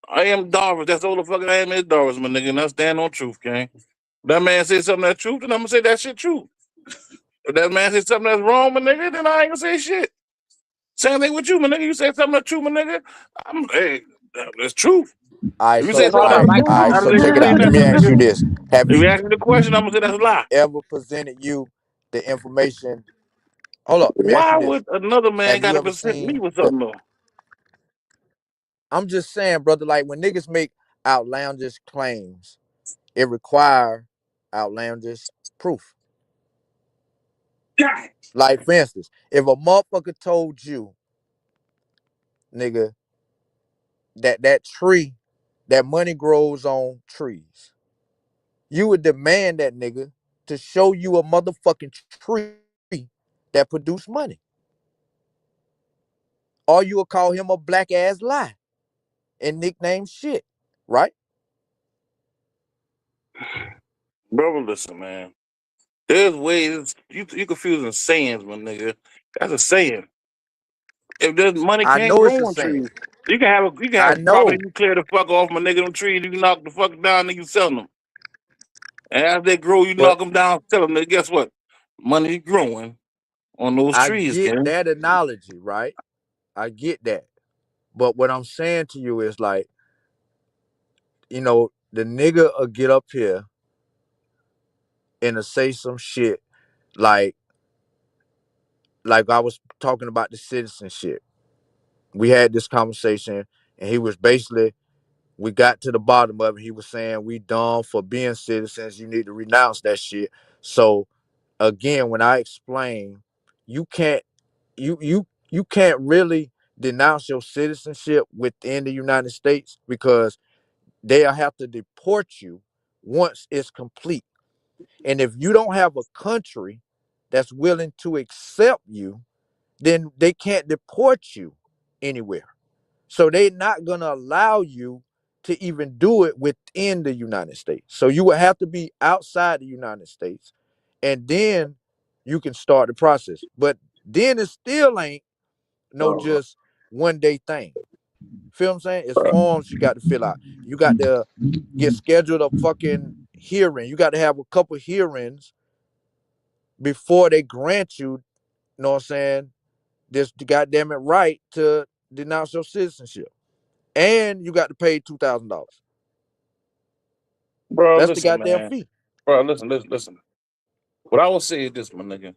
I am Darvis. That's all the fuck I am is Darvis, my nigga. And I stand on truth, gang. That man say something that's truth, then I'm gonna say that shit true. If that man say something that's wrong, my nigga, then I ain't gonna say shit. Same thing with you, my nigga. You say something that's true, my nigga. Hey, that's truth. All right, If you say so Well, something I that's like all true, right, I so say check you it ain't out. Let nothing, me my ask you nigga. this: Have If you you ask me the question, I'm gonna say that's a lie. ever presented you the information? Hold up, let me ask you Why this: would another man Have you gotta ever present me seen with the? something though? I'm just saying, brother. Like when niggas make outlandish claims, it require outlandish proof. God. Like for instance, if a motherfucker told you, nigga, that tree, that money grows on trees, you would demand that nigga to show you a motherfucking tree that produce money, or you would call him a black ass lie and nickname shit, right? Brother, listen, man. There's ways you confusing sayings, my nigga. That's a saying. If there's money I can't know it's grow a on saying. trees, you can I have property. know. You clear the fuck off, my nigga. Them trees, you knock the fuck down, and you sell them. And as they grow, you But knock them down, sell them. Nigga, guess what? Money growing on those I trees, get Ken. that analogy, right? I get that. But what I'm saying to you is like, the nigga will get up here and say some shit like I was talking about the citizenship. We had this conversation and he was basically we got to the bottom of it. He was saying we dumb for being citizens. You need to renounce that shit. So again, when I explain, you can't you can't really denounce your citizenship within the United States because they'll have to deport you once it's complete. And if you don't have a country that's willing to accept you, then they can't deport you anywhere. So they're not going to allow you to even do it within the United States. So you would have to be outside the United States and then you can start the process. But then it still ain't no Uh, just one day thing. Feel what I'm saying? It's forms you got to fill out. You got to get scheduled a fucking hearing. You got to have a couple hearings before they grant you, know what I'm saying, this goddamn it right to denounce your citizenship. And you got to pay $2,000. bro, That's the listen, goddamn man. fee. Bro, listen. What I will say is this, my nigga.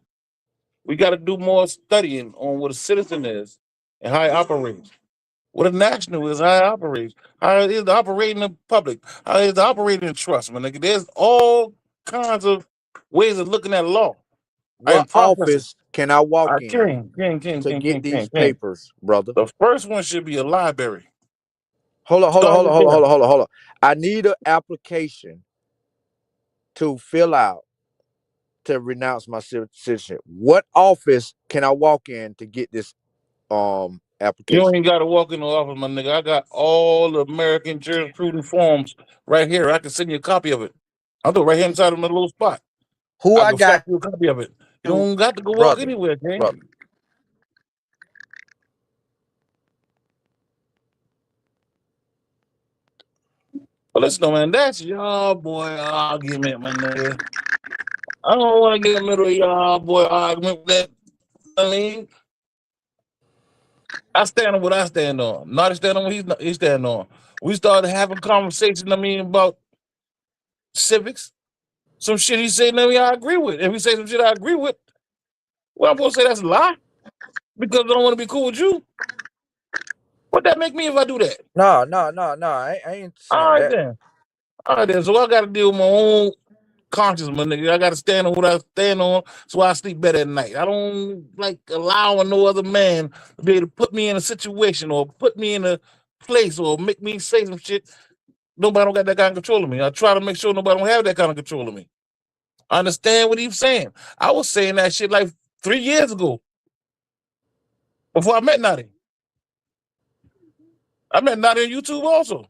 We got to do more studying on what a citizen is and how it operates. What a national is, how it operates, how it is to operate in the public, how it is to operate in trust, my nigga. There's all kinds of ways of looking at law What and processes. office can I walk I in to get these can. papers, brother? The first one should be a library. Hold on, hold on, Start hold on, it hold on, there. hold on, hold on, hold on. I need an application to fill out to renounce my citizenship. What office can I walk in to get this You application? ain't got to walk in the office, my nigga. I got all the American jurisprudence forms right here. I can send you a copy of it. I'll do it right here inside of my little spot. Who I I can fax got you a copy of it. You to, don't got to go walk brother, anywhere, King. brother. But listen, no, man, that's y'all boy argument, my nigga. I don't want to get in the middle of y'all boy argument with that. I mean, I stand on what I stand on. Not stand on what he stand on. We started having conversation, about civics. Some shit he said, I agree with. If he say some shit I agree with, Well, I'm supposed to say that's a lie because I don't want to be cool with you. What that make me if I do that? No. I ain't All saying right that. then. All right then. So I got to deal with my own conscience, my nigga. I got to stand on what I stand on so I sleep better at night. I don't like allowing no other man to be able to put me in a situation or put me in a place or make me say some shit. Nobody don't got that kind of control of me. I try to make sure nobody don't have that kind of control of me. I understand what he's saying. I was saying that shit like 3 years ago before I met Nadi. I met Nadi on YouTube also.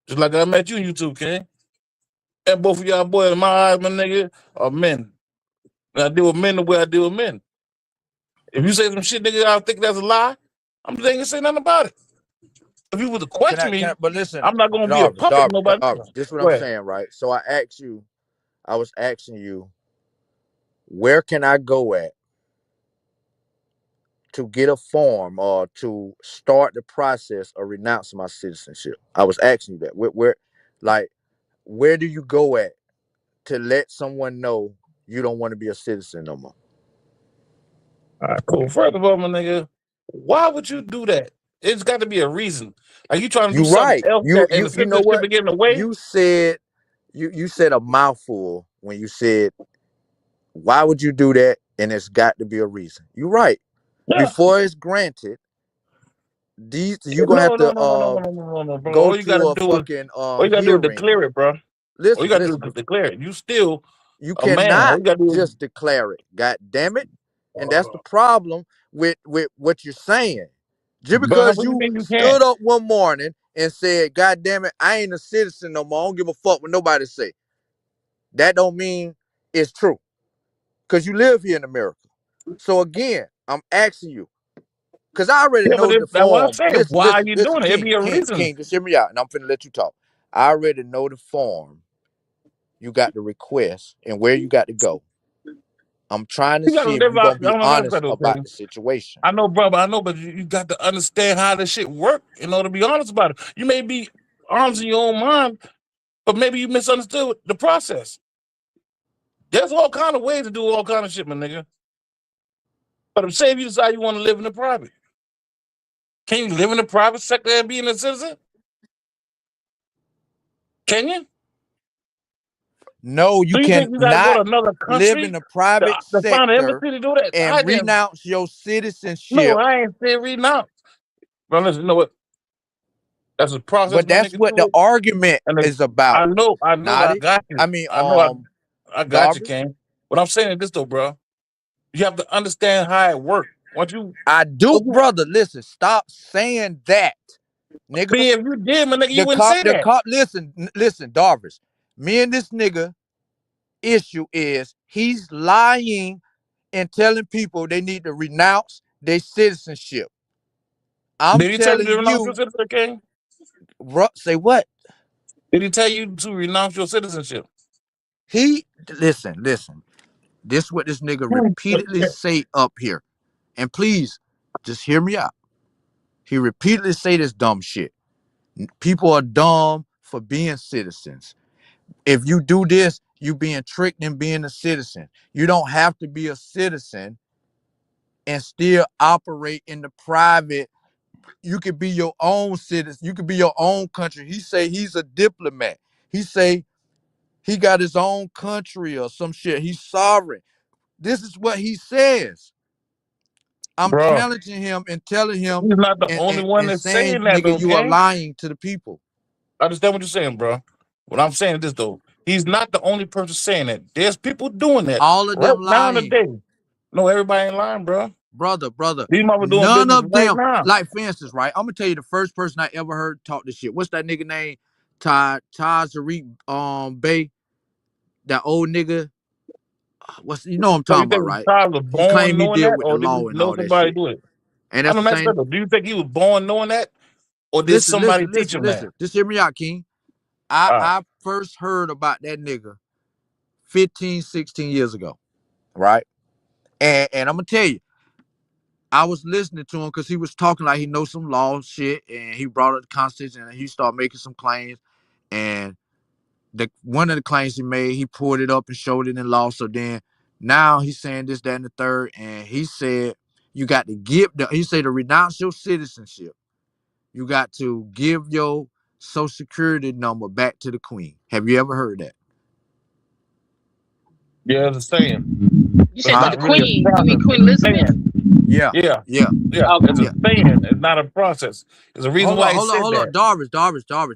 Just like I met you on YouTube, King. And both of y'all boys in my eyes, my nigga, are men. And I deal with men the way I deal with men. If you say some shit, nigga, I think that's a lie, I'm just ain't gonna say nothing about it. If you was to question me, But listen, I'm not gonna be a puppet to nobody. this is what Go I'm ahead. saying, right? So I was asking you, where can I go at to get a form or to start the process of renouncing my citizenship? I was asking you that. Where do you go at to let someone know you don't want to be a citizen no more? All right, cool. First of all, my nigga, why would you do that? It's got to be a reason. Like you trying to do You something right. else that and the You know citizenship what? to get in the way? You said you said a mouthful when you said, why would you do that? And it's got to be a reason. You're right. Yeah. Before it's granted, you gonna have No, to bro. go All you gotta to a do is fucking declare hearing. it, bro. All you Listen, gotta do listen. is declare it. You still You a man. All cannot you gotta do is just declare it. God damn it. And that's the problem with what you're saying. Just but because what do you you mean you can't? stood up one morning and said, God damn it, I ain't a citizen no more. I don't give a fuck what nobody say. That don't mean it's true. Because you live here in America. So again, I'm asking you, because I already Yeah, but know the that's what I'm form. saying. Listen, Why are listen, you listen, doing it? It'd be a reason. King, just hear me out, and I'm finna let you talk. I already know the form you got to request and where you got to go. I'm trying to You gotta see if live you're out. gonna I be don't know if honest that's about okay. the situation. I know, brother. I know, but you got to understand how this shit work in order to be honest about it. You may be honest in your own mind, but maybe you misunderstood the process. There's all kind of ways to do all kind of shit, my nigga. But say if you decide you want to live in the private, can you live in the private sector and be a citizen? Can you? No, you Do you think you gotta go cannot to another live country in the private to find an sector embassy to do that? I and didn't. renounce your No, citizenship. I ain't saying reading out. Bro, listen, you know what? That's a process, But my that's nigga. what the Do it. argument And is about. I Naughty. got you. I mean, I got you, Darvish. King. What I'm saying is this though, bro. You have to understand how it works. Once you, I do, brother. Listen, stop saying that, nigga. if you did, my nigga, you wouldn't say The that. cop. Listen, Darvish. Me and this nigga issue is he's lying and telling people they need to renounce their citizenship. I'm Did he tell you telling to renounce your you, citizenship, King? say what? Did he tell you to renounce your citizenship? Listen. This is what this nigga repeatedly say up here. And please, just hear me out. He repeatedly say this dumb shit. People are dumb for being citizens. If you do this, you being tricked in being a citizen. You don't have to be a citizen and still operate in the private. You could be your own citizen. You could be your own country. He say he's a diplomat. He say he got his own country or some shit. He's sovereign. This is what he says. I'm Bro, challenging him and telling him he's not the only one and that's saying, saying that nigga, though, you are King. lying to the people. I understand what you're saying, bro. What I'm saying is this though. He's not the only person saying that. There's people doing that All of right them now in the lying. day. No, everybody ain't lying, bro. Brother. These motherfuckers doing None business of right them. now. Like, for instance, right? I'm gonna tell you the first person I ever heard talk this shit. What's that nigga name? Tariq Bay. That old nigga. You know what I'm So you talking about, think right? Tyler was He born claimed he knowing deal that, with the or did he law and know all that somebody shit. do it? And I that's don't the ask same. that though. Do you think he was born knowing that, or did Listen, somebody teach him that? Just hear me out, King. All right. I first heard about that nigga 15, 16 years ago, right? And I'm gonna tell you, I was listening to him because he was talking like he knows some law shit, and he brought up the Constitution, and he started making some claims. And one of the claims he made, he pulled it up and showed it in law. So then Now he's saying this, that, and the third, and he said you got to give he said to renounce your citizenship. You got to give your social security number back to the queen. Have you ever heard that? Yeah, it's a saying. You It's said to Huh? the not really a Queen. You mean process. Queen It's a Elizabeth? saying. Yeah. Yeah, Yeah. yeah. It's Okay. a Yeah. saying. It's not a process. There's a reason why he said Hold on. that. Doris.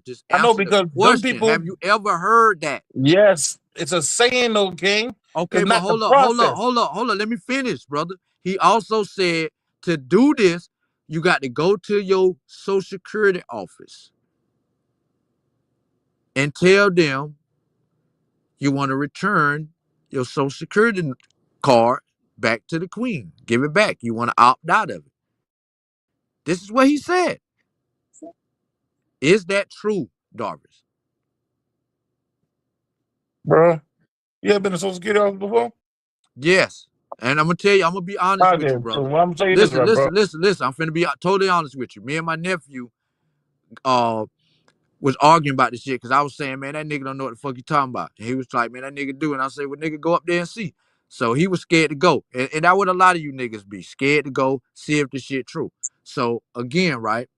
Just I know answer the because them question. people. Have you ever heard that? Yes, it's a saying, though, King. Okay, It's but not the process. hold on. Let me finish, brother. He also said to do this, you got to go to your social security office and tell them you want to return your social security card back to the queen. Give it back. You want to opt out of it. This is what he said. Is that true, Darvis? Bruh, you ever been to Social Security office before? Yes. And I'm gonna tell you, I'm gonna be honest with Okay, you, so brother. I'm telling you this, right, bro. Listen. I'm finna be totally honest with you. Me and my nephew was arguing about this shit because I was saying, man, that nigga don't know what the fuck you talking about. And he was like, man, that nigga do. And I said, well, nigga, go up there and see. So he was scared to go. And that would a lot of you niggas be scared to go see if this shit true. So again, right?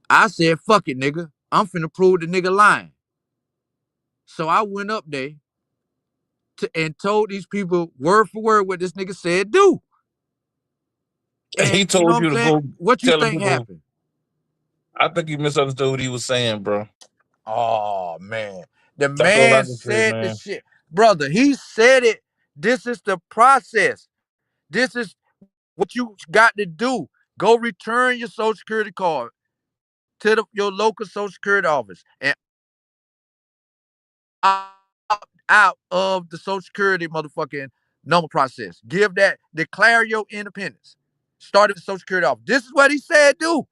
I said, fuck it, nigga. I'm finna prove the nigga lying. So I went up there and told these people word for word what this nigga said do. And He you know what told I'm you to saying? go What you telling think people. happened? I think you misunderstood what he was saying, bro. Oh man. The That's all I man can say, said the man. shit. Brother, he said it. This is the process. This is what you got to do. Go return your social security card to your local social security office and opt out of the social security motherfucking number process. Declare your independence. Start at the social security office. This is what he said do.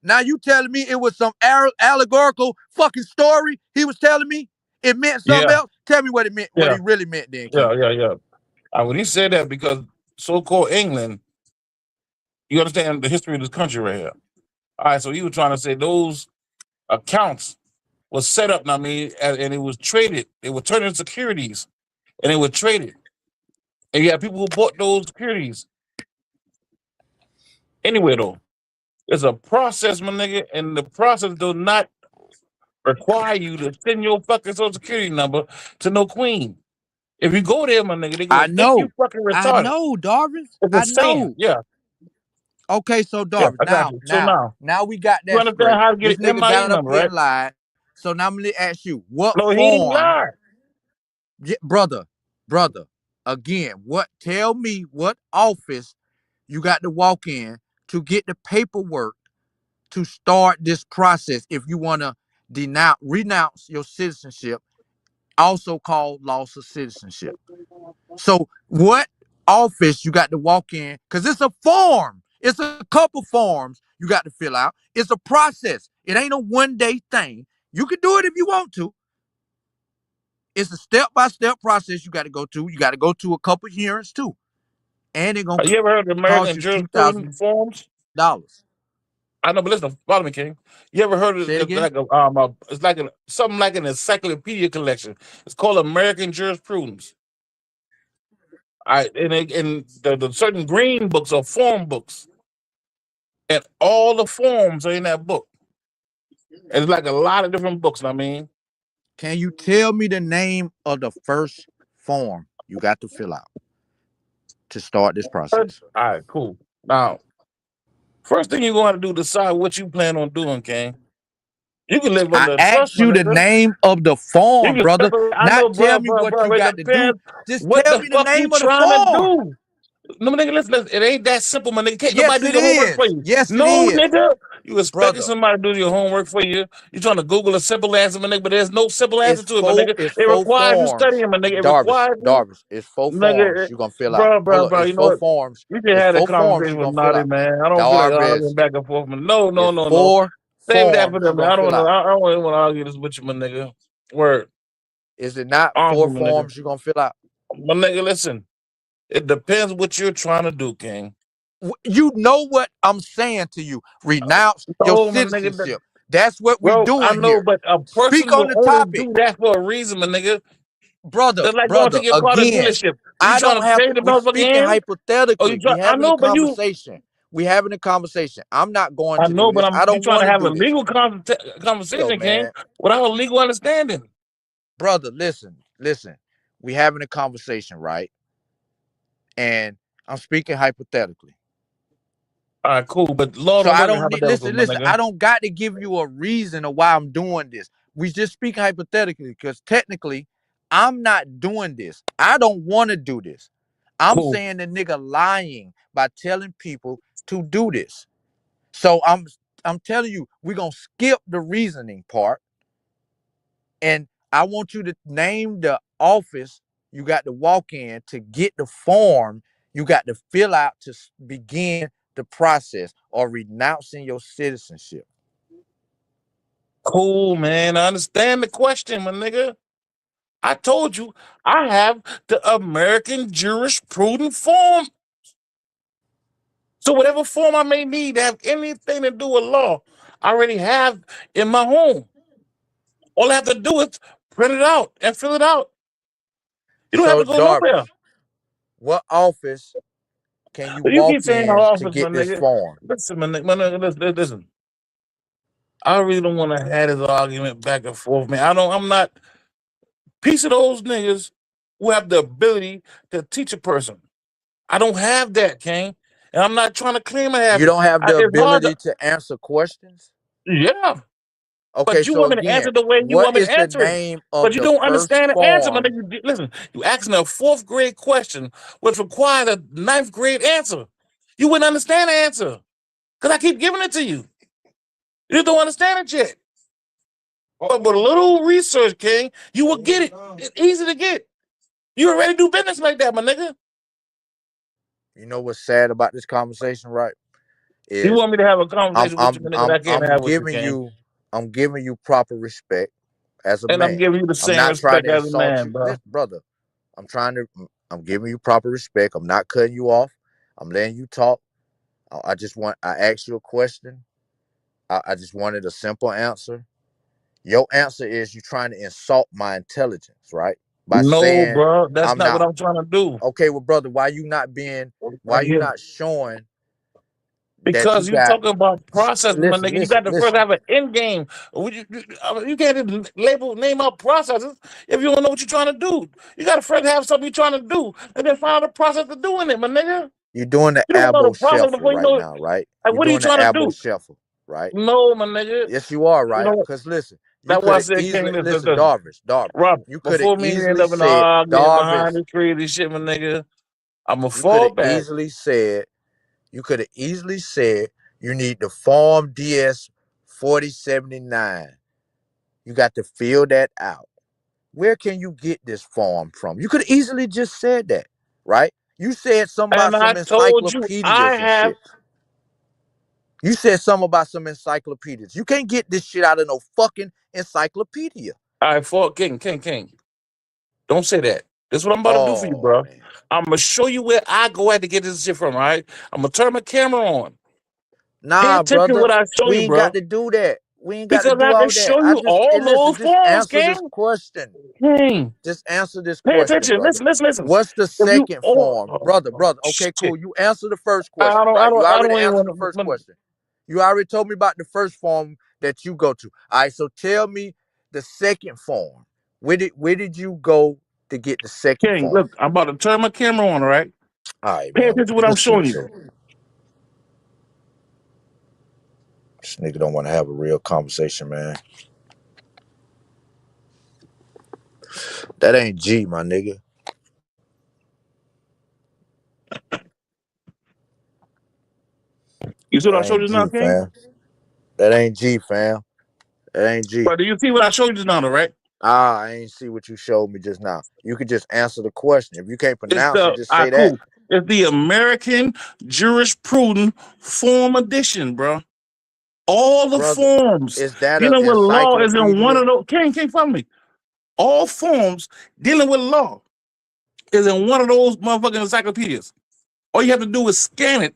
Now you telling me it was some allegorical fucking story he was telling me? It meant something Yeah, else? Tell me what it meant, what yeah, he really meant then, yeah, King. yeah, yeah. When he said that, because so-called England, you understand the history of this country right here. All right, so he was trying to say those accounts was set up, I mean, and it was traded. They were turned into securities, and they were traded. And you have people who bought those securities. Anyway, though, it's a process, my nigga, and the process does not require you to send your fucking social security number to no queen. If you go there, my nigga, they're I gonna think you know. fucking I retarded. know, Darvin. It's a I saying. know. Yeah, Okay, so yeah, Darvin, I got you. So now we got you that understand straight. how to This get an nigga MIE got up number, here right? and lied. So now I'm gonna ask you, what No, he ain't form, lied. brother, again, tell me what office you got to walk in to get the paperwork to start this process if you want to renounce your citizenship, also called loss of citizenship. So what office you got to walk in? Because it's a form. It's a couple forms you got to fill out. It's a process. It ain't a one-day thing. You can do it if you want to. It's a step-by-step process you got to go to. You got to go to a couple hearings too. And they're gonna You ever heard of cost American you jurisprudence forms? $2,000. I know, but listen, follow me, King. You ever heard Say it of again. like it's like something like an encyclopedia collection. It's called American jurisprudence. And the certain green books are form books, and all the forms are in that book. And it's like a lot of different books. I mean, Can you tell me the name of the first form you got to fill out to start this all process? right, cool. Now, first thing you're going to do decide what you plan on doing, King. You can live I under a trust, asked my you the nigga. name of the You form, can brother. separate. I know, Not tell bro, me what you It got to do. depends Just what tell the me the fuck you name of the trying to form. do. No, nigga, listen, it ain't that simple, my nigga. Can't Yes, nobody do it your homework for is. you. Yes, it No, is, nigga. You expecting brother. somebody to do your homework for you. You trying to Google a simple answer, my nigga, but there's no simple answer to it, my nigga. It's It four requires you forms. studying, my nigga. It Darvis, requires you, it's four forms nigga. you're gonna fill out. Bro, Hold up, bro. it's You know four what? forms. You can It's have that four forms conversation you're with gonna fill Naughty, out. man. I don't feel like Darvis, arguing back and forth. No, no, it's no, no. four Save that for forms you're them, man. gonna I don't fill know. out. I don't even want to argue this with you, my nigga. Word. Is it not four Honestly, my nigga. forms you're gonna fill out? My nigga, listen. It depends what you're trying to do, King. You know what I'm saying to you. Renounce your No, my nigga. citizenship. That's what we Bro, I doing know, here. but a Speak person on will the only topic. do that for a reason, my nigga. brother, That's like going to brother. take your car to the Again, dealership. You I trying don't to have. change the We motherfucking speaking end? Or you hypothetically. We try? I having a know, but conversation. We having a conversation. I'm not going I to do know, but this. I you don't trying want to to have a do this. legal Yo, conversation, King, man, without a legal understanding. brother, listen. We having a conversation, right? And I'm speaking hypothetically. All right, cool, but law So don't I work in don't need. hypotheticals, my Listen. nigga. I don't got to give you a reason of why I'm doing this. We just speaking hypothetically because technically, I'm not doing this. I don't want to do this. I'm Cool. saying the nigga lying by telling people to do this. So I'm telling you, we're gonna skip the reasoning part, and I want you to name the office you got to walk in to get the form you got to fill out to begin the process or renouncing your citizenship. Cool, man. I understand the question, my nigga. I told you I have the American jurisprudence form. So whatever form I may need to have anything to do with law, I already have in my home. All I have to do is print it out and fill it out. You don't have So to go nowhere. Darvish, what office can you You keep walk saying our in to office, my get this nigga. form? Listen, my nigga, listen. I really don't want to have this argument back and forth, man. I'm not piece of those niggas who have the ability to teach a person. I don't have that, King. And I'm not trying to claim I have You it. don't have the It's hard to, ability to answer questions. yeah. Okay, But you so want me to again, answer the way you what want me is to the answer it. name But of you the don't first understand the answer, my form? nigga. Listen, you asking a fourth grade question, which requires a ninth grade answer. You wouldn't understand the answer. Because I keep giving it to you. You don't understand it yet. But with a little research, King, you will get it. It's easy to get. You already do business like that, my nigga. You know what's sad about this conversation, right? You Is want me to have a I'm conversation with you, I'm my nigga, I'm that I can't I'm have with you, giving King. you I'm giving you proper respect as a And I'm man. giving you the I'm same not trying respect to as a insult man, you. bro. Listen, brother, I'm giving you proper respect. I'm not cutting you off. I'm letting you talk. I asked you a question. I just wanted a simple answer. Your answer is you trying to insult my intelligence, right? By No, saying bro, that's I'm not what not I'm trying to do. okay. Well, brother, why you not showing that you Because you got talking about process, my listen, nigga. You got listen, to first listen. have an end game. You can't just name out processes if you don't know what you're trying to do. You got to first have something you're trying to do, and then find a process of doing it, my nigga. You're doing the You don't know Abo the process Shuffle before you right know it. now, right? Like, You're what are you doing the trying to Abo do? Shuffle, right? No, my nigga. Yes, you are, You right? know what? Because listen, you That's why could I have said, easily King, listen, listen. Darvish. Rob, You could have before me end easily up in an said, argument Darvish. behind this crazy shit, my nigga, I'ma You could fall have back. easily said, you could have easily said, you need the form DS 4079. You got to fill that out. Where can you get this form from? You could have easily just said that, right? You said something about And I some told you I encyclopedias and have shit. You said something about some encyclopedias. You can't get this shit out of no fucking encyclopedia. I fought King. Don't say that. This is what I'm about to do for you, Oh bro. man. I'm gonna show you where I go at to get this shit from, all right? I'm gonna turn my camera on. Pay Nah, attention to brother. what I show We you, ain't got bro. to do that. We ain't got to Because do I can all that. show you all Listen, those just forms, answer King. this question. King, Just answer this pay question, attention. brother. Listen. What's the If you second form? Brother, oh, okay, shit. cool. You answer the first I question, don't I right? You don't I already don't even answered the want first to question. You already told me about the first form that you go to. All right, so tell me the second form. Where did you go to get the second King, form? look, I'm about to turn my camera on, all right? All right, Pay man. attention to what I'm Let's see showing this you. shit. This nigga don't want to have a real conversation, man. That ain't G, my nigga. You see what That I showed ain't you now, G, King? fam. That ain't G, fam. That ain't G. But do you see what I showed you now, right? I ain't see what you showed me just now. You could just answer the question. If you can't It's pronounce it, the just say that. cool. It's the American Jurisprudence Form Edition, bro. All the Brother, forms is that an dealing with law is in one encyclopedia? of those. King, follow me. All forms dealing with law is in one of those motherfucking encyclopedias. All you have to do is scan it,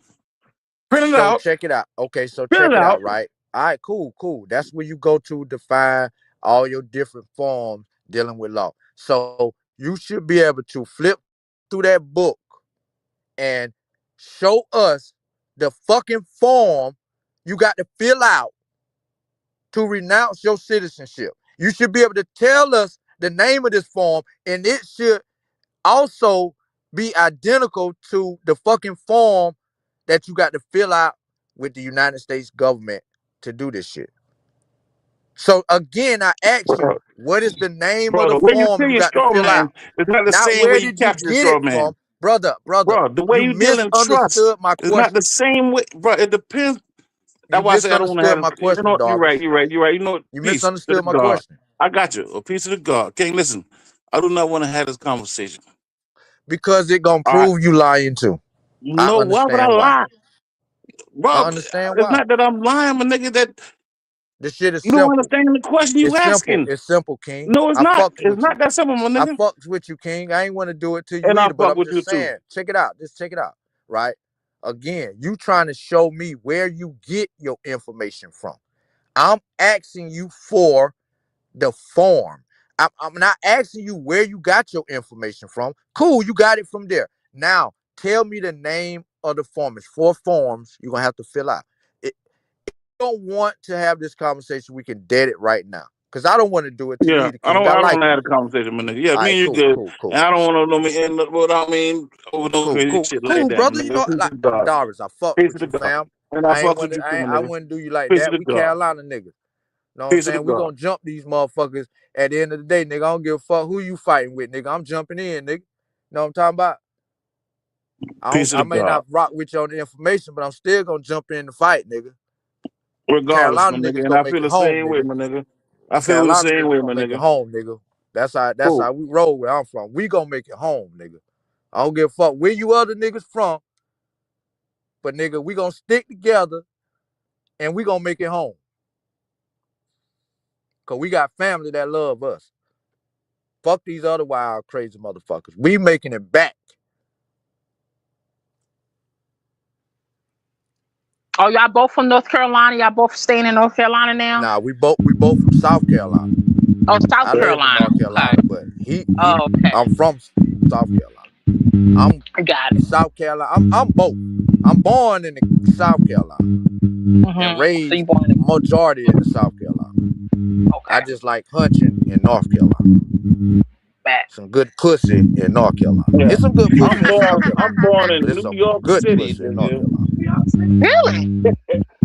print it So out, check it out. Okay, so fill check it it out, out. right? All right, cool. That's where you go to define all your different forms dealing with law. So you should be able to flip through that book and show us the fucking form you got to fill out to renounce your citizenship. You should be able to tell us the name of this form, and it should also be identical to the fucking form that you got to fill out with the United States government to do this shit. So again, I ask you, Bro, what is the name of bro, the the way you form kill you your got to straw fill man out? is not the Not same where way you did you capture a get it straw man. from? Brother, Bro, the way you you deal in trust misunderstood my is not the question. same way. Bro, it depends. You That's why I say I don't want to misunderstood have my it. You question, know, you're right, Darvis. you're right, you're right. You know what? You Peace to the misunderstood my God. question. I got you. A piece of the God. Okay, listen. I do not want to have this conversation. Because it gonna All right. prove you lying too. I No, why would I understand why. lie? I Bro, understand it's why. not that I'm lying, my nigga, that This shit is you don't simple. understand the question you It's simple. asking. It's simple, King. No, it's I not. fucks It's with you. not that simple, my I nigga. fucks with you, King. I ain't want to do it to you And I either, but fuck I'm with you just too. saying, check it out. Just check it out, right? Again, you trying to show me where you get your information from. I'm asking you for the form. I'm not asking you where you got your information from. Cool, you got it from there. Now, tell me the name of the form. It's 4 forms you're going to have to fill out. If you don't want to have this conversation, we can dead it right now. Because I don't want to do it to you Yeah, either, King. I I don't like have you, a nigga. conversation, my nigga. Yeah, All me right, and you cool, good. cool, And cool. I don't want to know me end up what I mean over no Cool, crazy cool, shit like cool, that, my brother. You nigga. know, Peace like to God. Doris, I fucks Peace with to you, God. fam. And I I ain't fuck want with to. you too, my I nigga. wouldn't do you like Peace that. to We God. Carolina niggas. Know what I'm Peace to saying? We God. gonna jump these motherfuckers. At the end of the day, nigga, I don't give a fuck who you fighting with, nigga. I'm jumping in, nigga. Know what I'm talking about? Peace to I the may God. not rock with you on the information, but I'm still gonna jump in the fight, nigga. Regardless, my Carolina nigga. niggas And gonna I make feel it the home, same way, nigga. my nigga. I feel the Carolina same niggas way, gonna my make it nigga. home, nigga. That's Cool. how we roll where I'm from. We gonna make it home, nigga. I don't give a fuck where you other niggas from, but nigga, we gonna stick together and we gonna make it home. Cause we got family that love us. Fuck these other wild, crazy motherfuckers. We making it back. Oh, y'all both from North Carolina? Y'all both staying in North Carolina now? Nah, we both from South Carolina. Oh, South I lived in Carolina. North Okay. Carolina, but Oh, okay. I'm from South Carolina. I'm Got it. South Carolina. I'm both. I'm born in the South Carolina and So you raised born in majority in the South Carolina. I okay. just like hunching in North Carolina. Back. Some good pussy in North Carolina. Yeah. It's some good pussy in South I'm Carolina, born but in it's New some York good City, pussy in North nigga. Carolina. Really?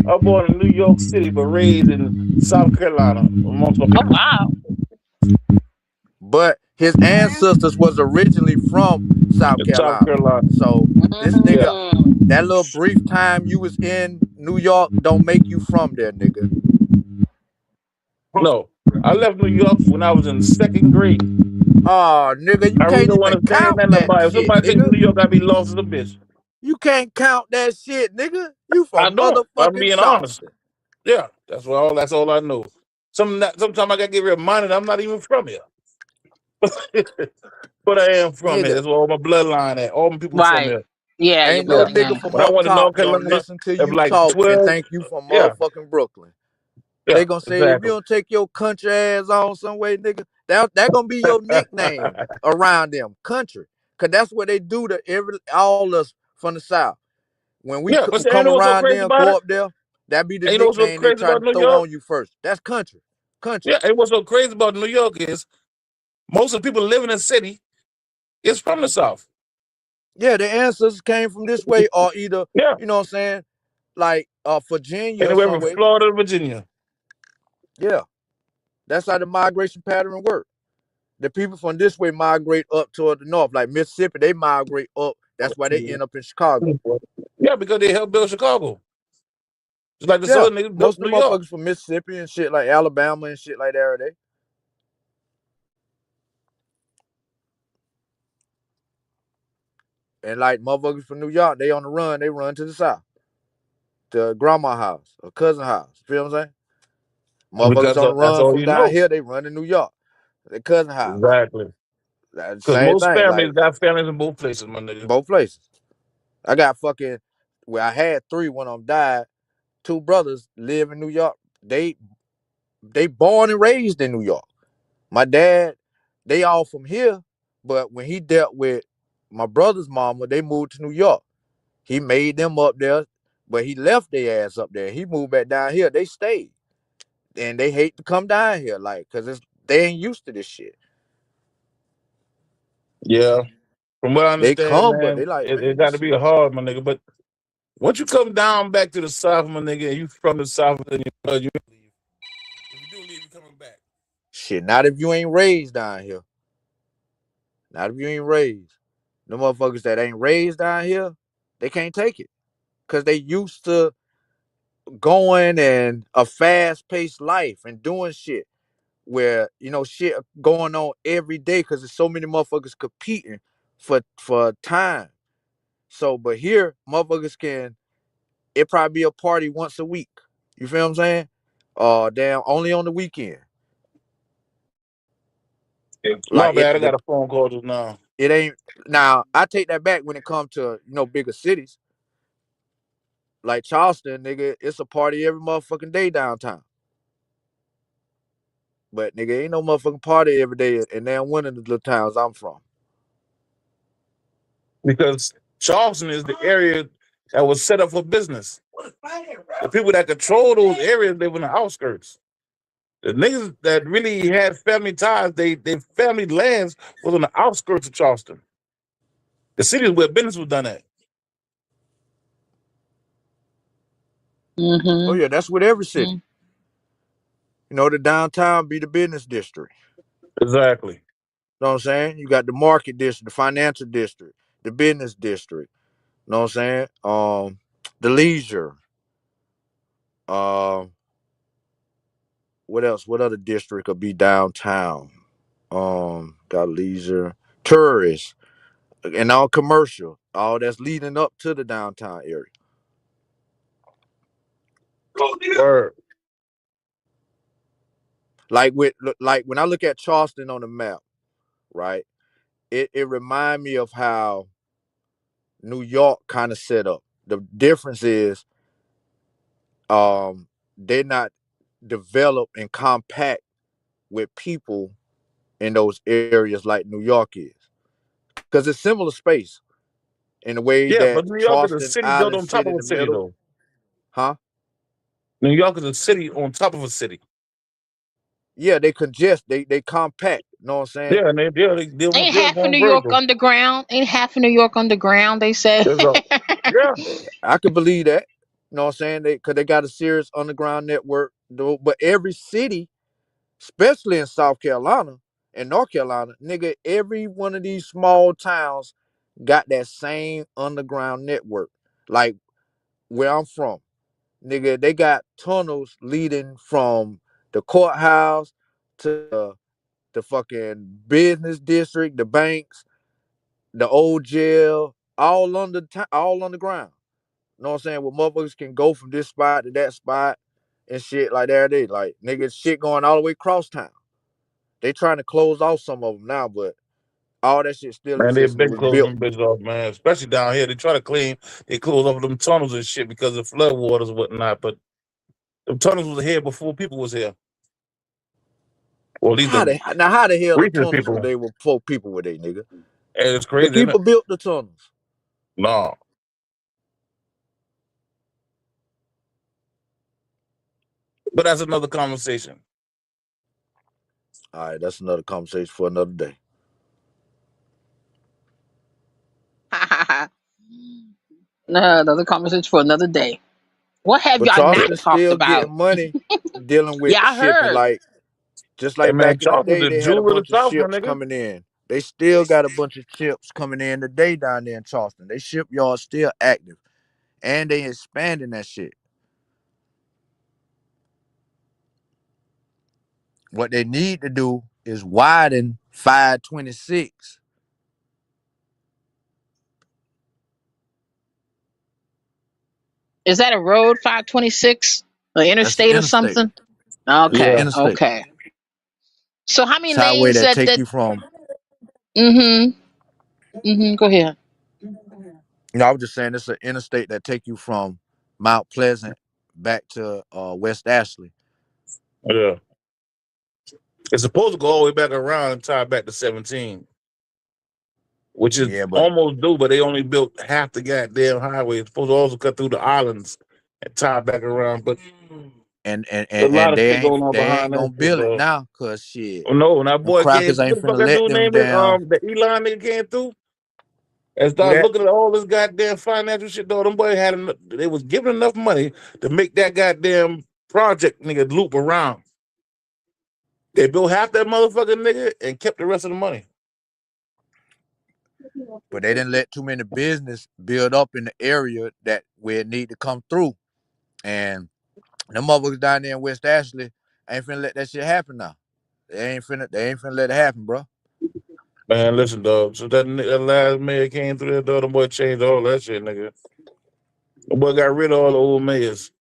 I'm born in New York City, but raised in South Carolina, amongst my Oh people. wow. But his ancestors was originally from South South Carolina. Carolina. So this Yeah. nigga, Mm. that little brief time you was in New York don't make you from there, nigga. No. I left New York when I was in second grade. Oh, nigga, you I really can't don't even understand count nothing that about it. If shit, somebody take me nigga. to New York, I'd be lost as a bitch. You can't count that shit, nigga. You I from don't. I'm motherfucking being honest. Charleston. Yeah. That's all I know. Sometimes I gotta get reminded I'm not even from here. But I am from here. Nigga, That's where all my bloodline at. All my people from Right. here. Yeah, your ain't no Yeah. nigga bloodline. from When I up went to top North gonna Carolina, listen to at you like talk and 12. think you from Yeah. motherfucking Brooklyn. Yeah. They gonna say if you Exactly. don't take your country ass on some way, nigga, that gonna be your nickname around them, country. Cause that's what they do to all us from the South. When we Yeah. But ain't come know what's so around crazy there, about go it? up there, that be the Ain't know what's so nickname they crazy try about to New throw York? on you first. That's country. Country. Yeah. And what's so crazy about New York is most of the people living in the city is from the South. Yeah, the ancestors came from this way, or either, Yeah. you know what I'm saying, like Virginia or Anywhere some from way. Florida to Virginia. Yeah. That's how the migration pattern works. The people from this way migrate up toward the north. Like Mississippi, they migrate up. That's why they end up in Chicago. Yeah, because they helped build Chicago. Just like the Yeah. Southern niggas built Most of New the York. motherfuckers from Mississippi and shit like Alabama and shit like that are they. And like motherfuckers from New York, they on the run, they run to the south. To grandma house or cousin house. Feel what I'm saying? Motherfuckers Because on the that's run all from you down know. here, they run to New York. Their cousin house. Exactly. That's the Because same most thing. families Like got families in both places, my nigga. both places. I got fucking I had 3 when I'm died. 2 brothers live in New York. They born and raised in New York. My dad, they all from here, But when he dealt with my brother's mama, they moved to New York. He made them up there, but he left their ass up there. He moved back down here. They stayed, and they hate to come down here, like, cause they ain't used to this shit. Yeah. From what I They understand, come, but man, they like, it man, got to this be shit. hard, my nigga. But once you come down back to the South, my nigga, and you from the South, and you leave. If you do leave, you coming back. Shit, not if you ain't raised down here. Not if you ain't raised. The motherfuckers that ain't raised down here, they can't take it, cause they used to going and a fast paced life and doing shit where shit going on every day because there's so many motherfuckers competing for time. So, but here motherfuckers can it probably be a party once a week. You feel what I'm saying? Damn, only on the weekend. My Like bad, I got a phone call just now. it ain't now. I take that back when it comes to bigger cities like Charleston, nigga. It's a party every motherfucking day downtown. But nigga, ain't no motherfucking party every day in damn one of the little towns I'm from. Because Charleston is the area that was set up for business. The people that control those areas live in the outskirts. The niggas that really had family ties, their family lands was on the outskirts of Charleston. The city is where business was done at. Oh Mm-hmm. yeah, that's with every city. The downtown be the business district. Exactly. You know what I'm saying? You got the market district, the financial district, the business district. You know what I'm saying? The leisure. Um, what else? What other district could be downtown? Got leisure, tourists, and all commercial. All that's leading up to the downtown area. Word. Like when I look at Charleston on the map, right? It remind me of how New York kind of set up. The difference is they're not developed and compact with people in those areas like New York is. Because it's similar space in the way Yeah, that but New York is a Charleston city built Island on top sit of in a the city, middle. though. Huh? New York is a city on top of a city. Yeah, they congest, they compact. You know what I'm saying? Yeah, and they Ain't they're half of going New York vertical. underground? Ain't half of New York underground? They say. There's a yeah. I could believe that. You know what I'm saying? Because they got a serious underground network. Though, but every city, especially in South Carolina and North Carolina, nigga, every one of these small towns got that same underground network. Like where I'm from, nigga, they got tunnels leading from the courthouse to the fucking business district, the banks, the old jail, all underground. You know what I'm saying? Where motherfuckers can go from this spot to that spot and shit like that. They like niggas shit going all the way across town. They trying to close off some of them now, but all that shit still Man, they've exists and it been was closing built. them bitches off, man. Especially down here. They try to they close off them tunnels and shit because of flood waters and whatnot. But them tunnels was here before people was here. Or at least the How the hell the recent tunnels were people. they were before people were they, nigga? And it's The crazy, isn't people it? built the tunnels. No. But that's another conversation. All right, that's another conversation for another day. No, another conversation for another day. What have But y'all not Charleston talked still about? getting money dealing with Yeah, I shipping, heard. like just Hey like man, back in the Charleston day, the they had a jewel of bunch the of South, my ships nigga. coming in. They still got a bunch of ships coming in today down there in Charleston. They shipyard still active, and they expanding that shit. What they need to do is widen 526. Is that a road 526? An That's the interstate or interstate. something? That's the Yeah. Okay, interstate. okay. So how It's many highway lanes that that take that you from. mm-hmm. Mm-hmm. Go ahead. I was just saying it's an interstate that take you from Mount Pleasant back to West Ashley. Yeah. It's supposed to go all the way back around and tie back to 17. which is Yeah, but almost due, but they only built half the goddamn highway. It's supposed to also cut through the islands and tie back around. But and and a and, lot and of they shit ain't going on they ain't behind gonna that shit, build it bro. now, cause shit, Oh no, when that them boy crackers came, what ain't the fuck finna that let dude them name is? down. The Elon nigga came through and Who started that? looking at all this goddamn financial shit. Though them boy had they was giving enough money to make that goddamn project nigga loop around. They built half that motherfucking nigga and kept the rest of the money. But they didn't let too many business build up in the area that where it need to come through. And them motherfuckers down there in West Ashley ain't finna let that shit happen now. They ain't finna let it happen, bro. Man, listen, dog. So that last mayor came through there, dog. Them boy changed all that shit, nigga. The boy got rid of all the old mayors.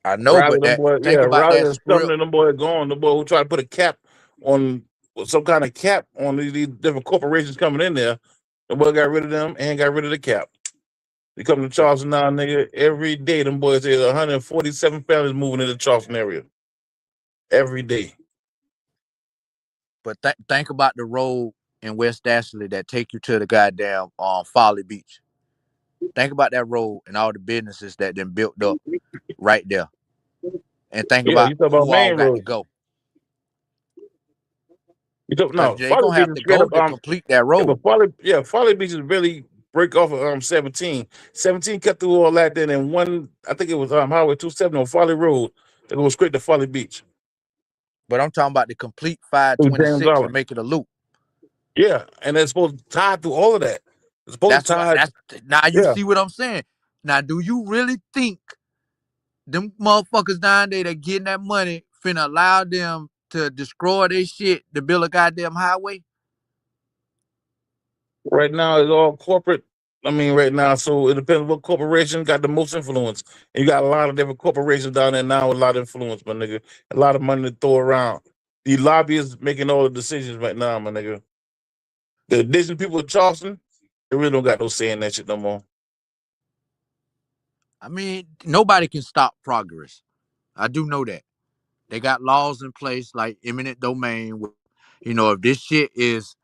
I know, Riley, but them that boy, yeah, think about Riley that and script. Sumner, them boy gone. The boy who tried to put a cap on some kind of cap on these different corporations coming in there. The boy got rid of them and got rid of the cap. They come to But Charleston now, nigga. Every day, them boys say 147 families moving into the Charleston area. Every day. think about the road in West Ashley that take you to the goddamn Folly Beach. Think about that road and all the businesses that then built up right there. And think Yeah, about you talk about who all main got to road. go. You talk Cause no they Folly gonna Beach have is to straight go up to complete that yeah, road. but Folly Beach is really break off of 17. 17 cut through all that, then in one, I think it was Highway 270 on Folly Road. They go straight to Folly Beach. But I'm talking about the complete Through James 526 and Island. make it a loop. Yeah, and it's supposed to tie through all of that. It's supposed That's to what tie. that's now you Yeah, see what I'm saying. Now, do you really think them motherfuckers down there that getting that money finna allow them to destroy their shit to build a goddamn highway? right now it's all corporate. I mean, right now, so it depends what corporation got the most influence. And you got a lot of different corporations down there now with a lot of influence, my nigga. A lot of money to throw around. The lobbyists making all the decisions right now, my nigga. The Disney people of Charleston, they really don't got no say in that shit no more. I mean, nobody can stop progress. I do know that. They got laws in place like eminent domain. If this shit is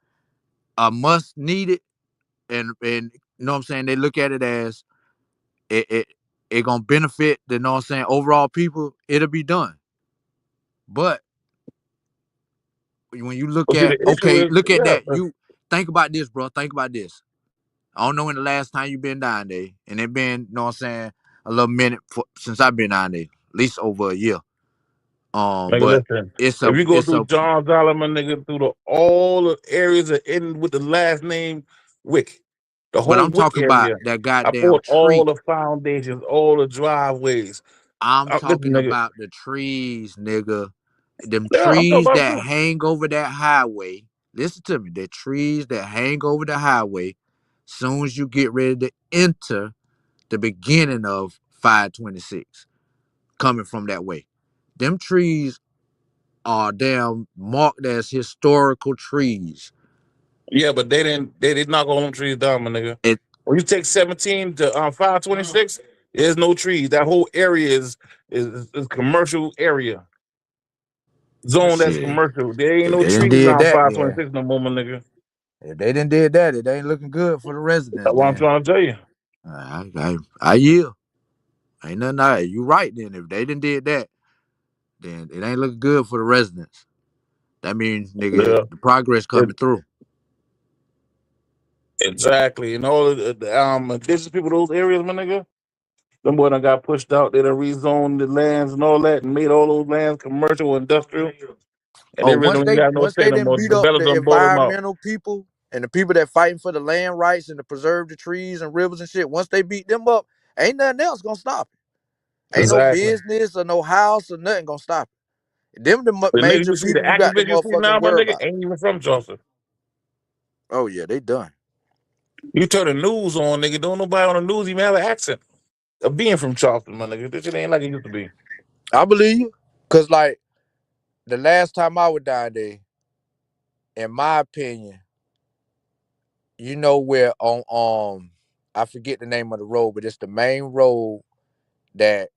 a must needed and you know what I'm saying, they look at it as it it gonna benefit the, you know what I'm saying, overall people, it'll be done. But when you look But see, at, the issue okay, is, look at yeah, that. You think about this, bro. Think about this. I don't know when the last time you been down there, and it been, you know what I'm saying, a little minute since I've been down there, at least over a year. nigga, But listen. it's a If you go it's through a John Solomon, nigga, through all the areas that end with the last name Wick, the but whole I'm Wick talking about area, that I goddamn poured all tree. the foundations, all the driveways. I'm Listen, talking nigga. about the trees, nigga. Them Yeah, I'm talking trees about that too. hang over that highway. Listen to me. The trees that hang over the highway, soon as you get ready to enter the beginning of 526, coming from that way. Them trees are damn marked as historical trees. Yeah, but they did knock all them trees down, my nigga. It When you take 17 to 526, there's no trees. That whole area is commercial area. Zone that's shit. commercial. There ain't If no they didn't trees did on that, then 526 no more, my nigga. if they didn't did that, it ain't looking good for the residents. That's what I'm Then trying to tell you. I yield. Ain't nothing. You right. Then if they didn't did that, then it ain't looking good for the residents. That means, nigga, Yeah. the progress It- coming through. exactly. And all of the indigenous people, those areas, my nigga, them boy done got pushed out. They done rezoned the lands and all that and made all those lands commercial, industrial. And Oh, they really don't even have no once say they no didn't more. beat The up fellas the done bought them out. environmental people and the people that fighting for the land rights and to preserve the trees and rivers and shit, once they beat them up, ain't nothing else gonna stop it. Ain't no Exactly. business or no house or nothing gonna stop it. Them the The nigga major you see, the people you got to activists you see motherfucking now, my worry nigga, about. ain't even from Charleston. Oh yeah, they done. You turn the news on, nigga, don't nobody on the news even have an accent of being from Charleston, my nigga. This shit ain't like it used to be. I believe you. Cause like the last time I was down there, in my opinion, where on I forget the name of the road, but it's the main road that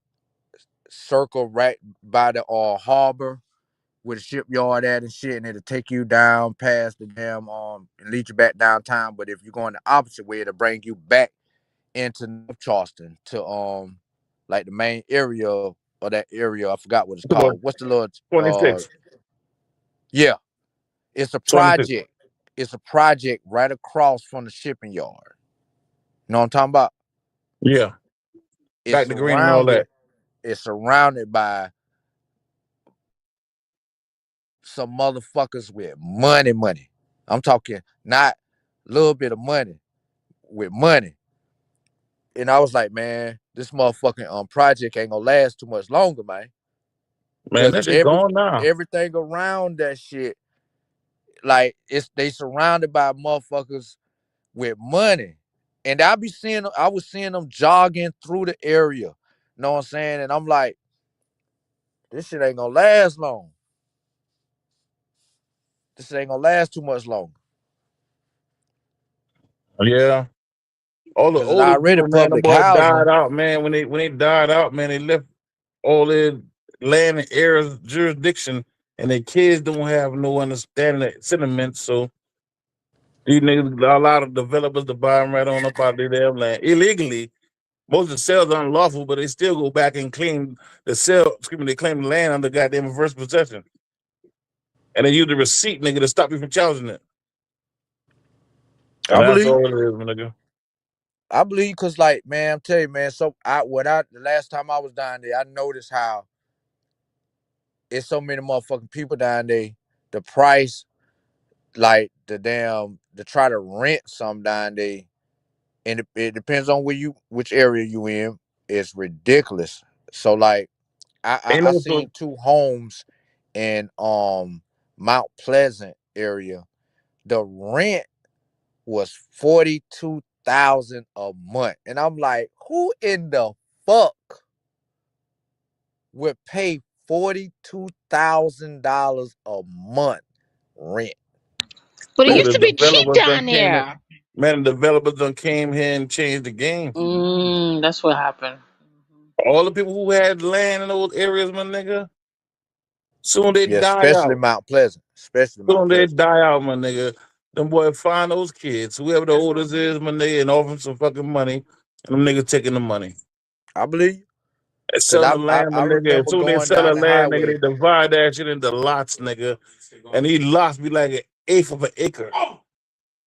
circle right by the harbor where the shipyard at and shit, and it'll take you down past the damn and lead you back downtown. But if you're going the opposite way, it'll bring you back into North Charleston to like the main area of that area. I forgot what it's It's about called. What's the little 26. yeah. It's a 26. project. It's a project right across from the shipping yard. You know what I'm talking about? Yeah. It's Back to green and all surrounded. that. It's surrounded by some motherfuckers with money. I'm talking not a little bit of money, with money. And I was like, man, this motherfucking project ain't gonna last too much longer, man. Man, Cause that shit gone now. everything around that shit, like they surrounded by motherfuckers with money. And I was seeing them jogging through the area. You know what I'm saying? And I'm like, this shit ain't gonna last long. This ain't gonna last too much longer. Yeah. All the Cause it's older already people, man, the public boys died housing. out, man. When they died out, man, they left all their land and areas jurisdiction, and their kids don't have no understanding of sentiments. So these niggas, a lot of developers to buy them right on up out of their damn land illegally. Most of the sales are unlawful, but they still go back and claim the sale. Excuse me, they claim the land under goddamn reverse possession, and they use the receipt, nigga, to stop you from challenging it. And I that's believe. all it is, my nigga. I believe, cause like, man, I'm telling you, man. So the last time I was down there, I noticed how it's so many motherfucking people down there. The price, like to try to rent some down there, and it depends on which area you in. It's ridiculous. So like, Ain't I no so seen two homes in Mount Pleasant area. The rent was 42,000 a month, and I'm like, who in the fuck would pay $42,000 a month rent? But it nigga, used the to be cheap developers done down came in. there. Man, the developers done came here and changed the game. That's what happened. All the people who had land in those areas, my nigga, soon they Yeah, die especially out. Mount Pleasant. Especially Mount Soon they Pleasant. die out, my nigga. Them boys find those kids, whoever the oldest is, my nigga, and offer them some fucking money, and them niggas taking the money. I believe, And cause selling the land, my I nigga. As remember soon as they going sell the down the land, nigga, they highway. divide that shit into lots, nigga. And these lots be like an eighth of an acre.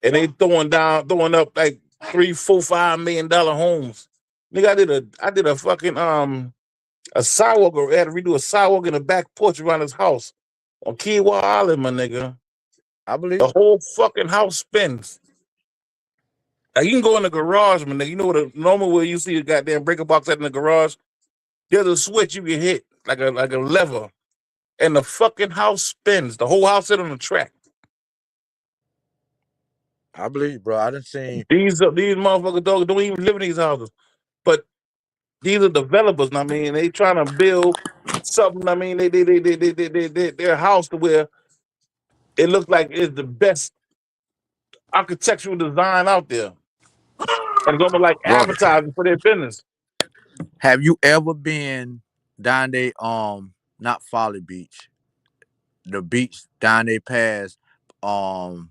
And they throwing up like $3, $4, $5 million homes. Nigga, I did a fucking a sidewalk. I had to redo a sidewalk in the back porch around his house on Keywa Island, my nigga. I The believe. whole fucking house spins. Now you can go in the garage, my nigga. You know what a normal way you see a goddamn breaker box out in the garage? There's a switch you can hit, like a lever, and the fucking house spins. The whole house sit on the track. I believe, bro. I done seen. These motherfuckers don't even live in these houses. But these are developers, I mean, they trying to build something. I mean, their house to where it looks like it's the best architectural design out there. And it's almost like Brother, advertising for their business. have you ever been down there? Not Folly Beach, the beach down there past down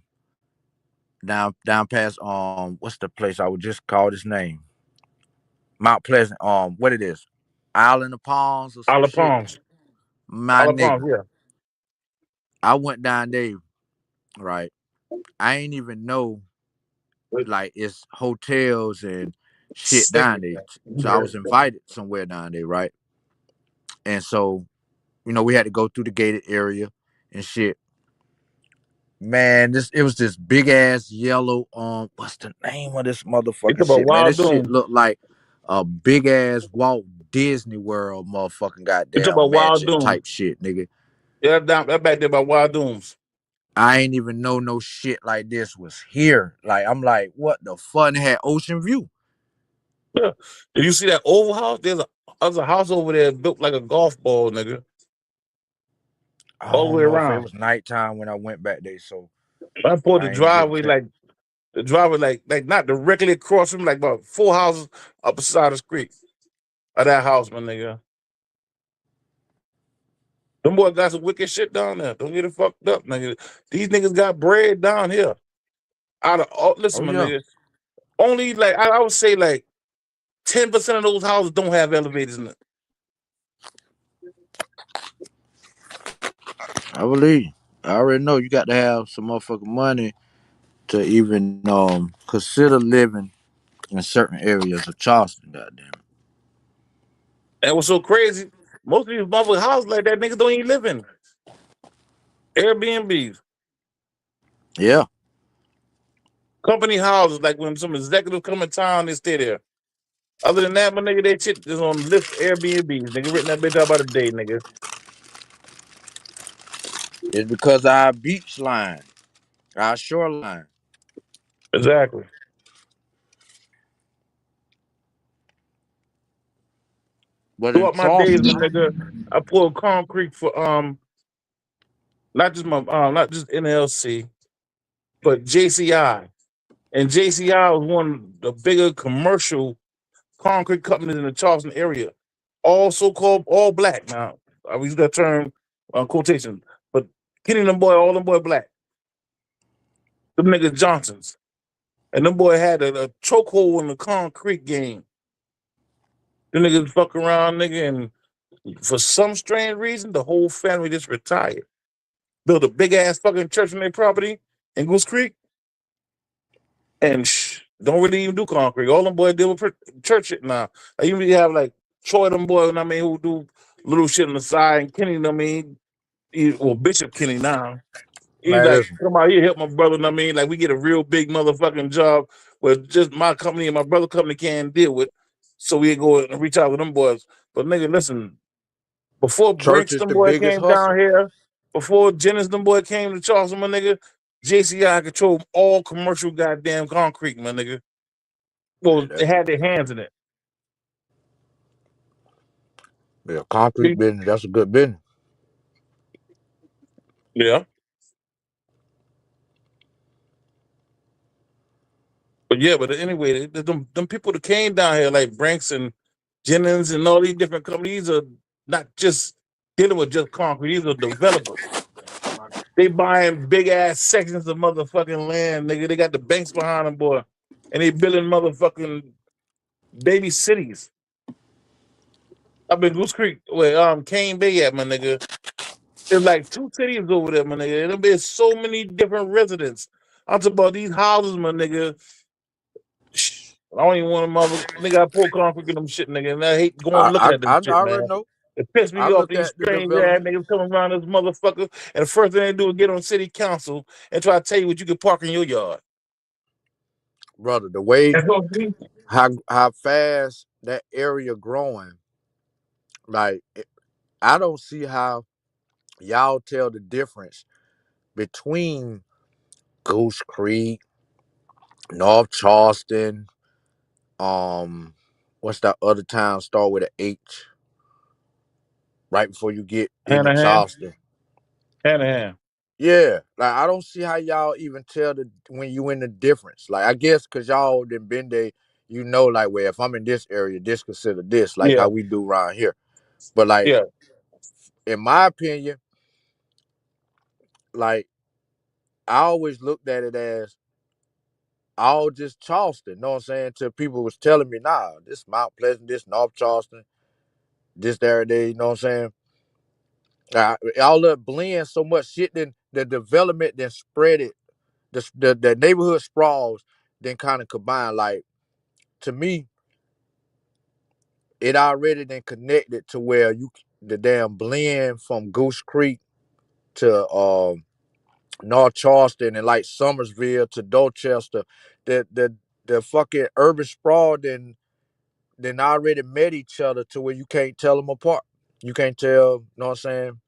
past what's the place I would just call this name? Mount Pleasant. What it is? Island of Palms or some Olive shit. Palms. My Olive Palms, nigga, yeah. I went down there, right? I ain't even know like it's hotels and shit Sick. down there. So I was invited somewhere down there, right? And so, we had to go through the gated area and shit. Man, it was this big ass yellow what's the name of this You talk motherfucking about shit, man? Wild This shit Doom. looked like a big ass Walt Disney World motherfucking You talk goddamn about Wild mansion Doom. type shit, nigga. Yeah, that back there by Wild Dooms. I ain't even know no shit like this was here. Like, I'm like, what the fun had Ocean View? Yeah. Did you see that oval house? There's a house over there built like a golf ball, nigga. I All the don't way know if it around. was nighttime when I went back there, so I pulled the I ain't get a driveway chance. like the driveway like not directly across from like about 4 houses up the side of the street of that house, my nigga. Them boys got some wicked shit down there. Don't get it fucked up, nigga. These niggas got bread down here. Out of all, Oh listen, my yeah. nigga. Only like I would say like 10% of those houses don't have elevators in it. I believe you. I already know you got to have some motherfucking money to even consider living in certain areas of Charleston. Goddamn. And what's so crazy? Most of these motherfucking houses like that, niggas don't even live in. Airbnbs, Yeah. company houses, like when some executives come in town, they stay there. Other than that, my nigga, they shit is on the list of Airbnbs. Nigga, written that bitch out by the day, nigga. It's because our beach line, our shoreline. Exactly. But in Throughout my days, my Charleston, nigga, I poured concrete for not just NLC, but JCI. And JCI was one of the bigger commercial concrete companies in the Charleston area. All so-called all black. Now, I use that term quotation, but getting them boy, all them boy black. Them niggas Johnsons. And them boy had a chokehold in the concrete game. Them niggas fuck around, nigga, and for some strange reason, the whole family just retired. Built a big ass fucking church on their property in Goose Creek, and don't really even do concrete. All them boys deal with church shit now. I usually have like Troy, them boys, I mean, who do little shit on the side, and Kenny, I mean, well, Bishop Kenny now. He's man, like, listen, come out here, help my brother. I mean, like we get a real big motherfucking job where just my company and my brother company can't deal with. So we go and reach out to them boys. But nigga, listen, before church Brinks is them the boy biggest came down hustle. here, before Jennings them boy came to Charleston, my nigga, JCI controlled all commercial goddamn concrete, my nigga. Well, they That, had their hands in it. yeah, concrete business, that's a good business. Yeah. But yeah, but anyway, them people that came down here, like Brinks and Jennings and all these different companies, are not just dealing with just concrete. These are developers. They buying big ass sections of motherfucking land, nigga. They got the banks behind them, boy, and they building motherfucking baby cities. Up in Goose Creek, where Cane Bay at, my nigga. There's like 2 cities over there, my nigga. And there's so many different residents. I'm talking about these houses, my nigga. I don't even want to mother nigga. I pour concrete in them shit, nigga, and I hate going looking at them I shit, already man. know. It pissed I me off. look These at the strange ass development, niggas coming around this motherfucker, and the first thing they do is get on city council and try to tell you what you can park in your yard. brother. The way That's what we- how fast that area growing, like I don't see how y'all tell the difference between Goose Creek, North Charleston, what's that other town start with an H? Right before you get into Hanahan, Charleston. Hanahan. Yeah, like I don't see how y'all even tell the when you in the difference. Like I guess cause y'all done been there, you know, like where if I'm in this area, this consider this, like Yeah, how we do around here. But like yeah, in my opinion, like I always looked at it as all just Charleston. Know what I'm saying? Till people was telling me, nah, this Mount Pleasant, this North Charleston, this there, there. You know what I'm saying? All that blend so much shit. Then the development then spread it. The neighborhood sprawls then kind of combine. Like to me, it already then connected to where you the damn blend from Goose Creek to North Charleston and like Summersville to Dorchester. The fucking urban sprawl then already met each other to where you can't tell them apart. You can't tell, you know what I'm saying,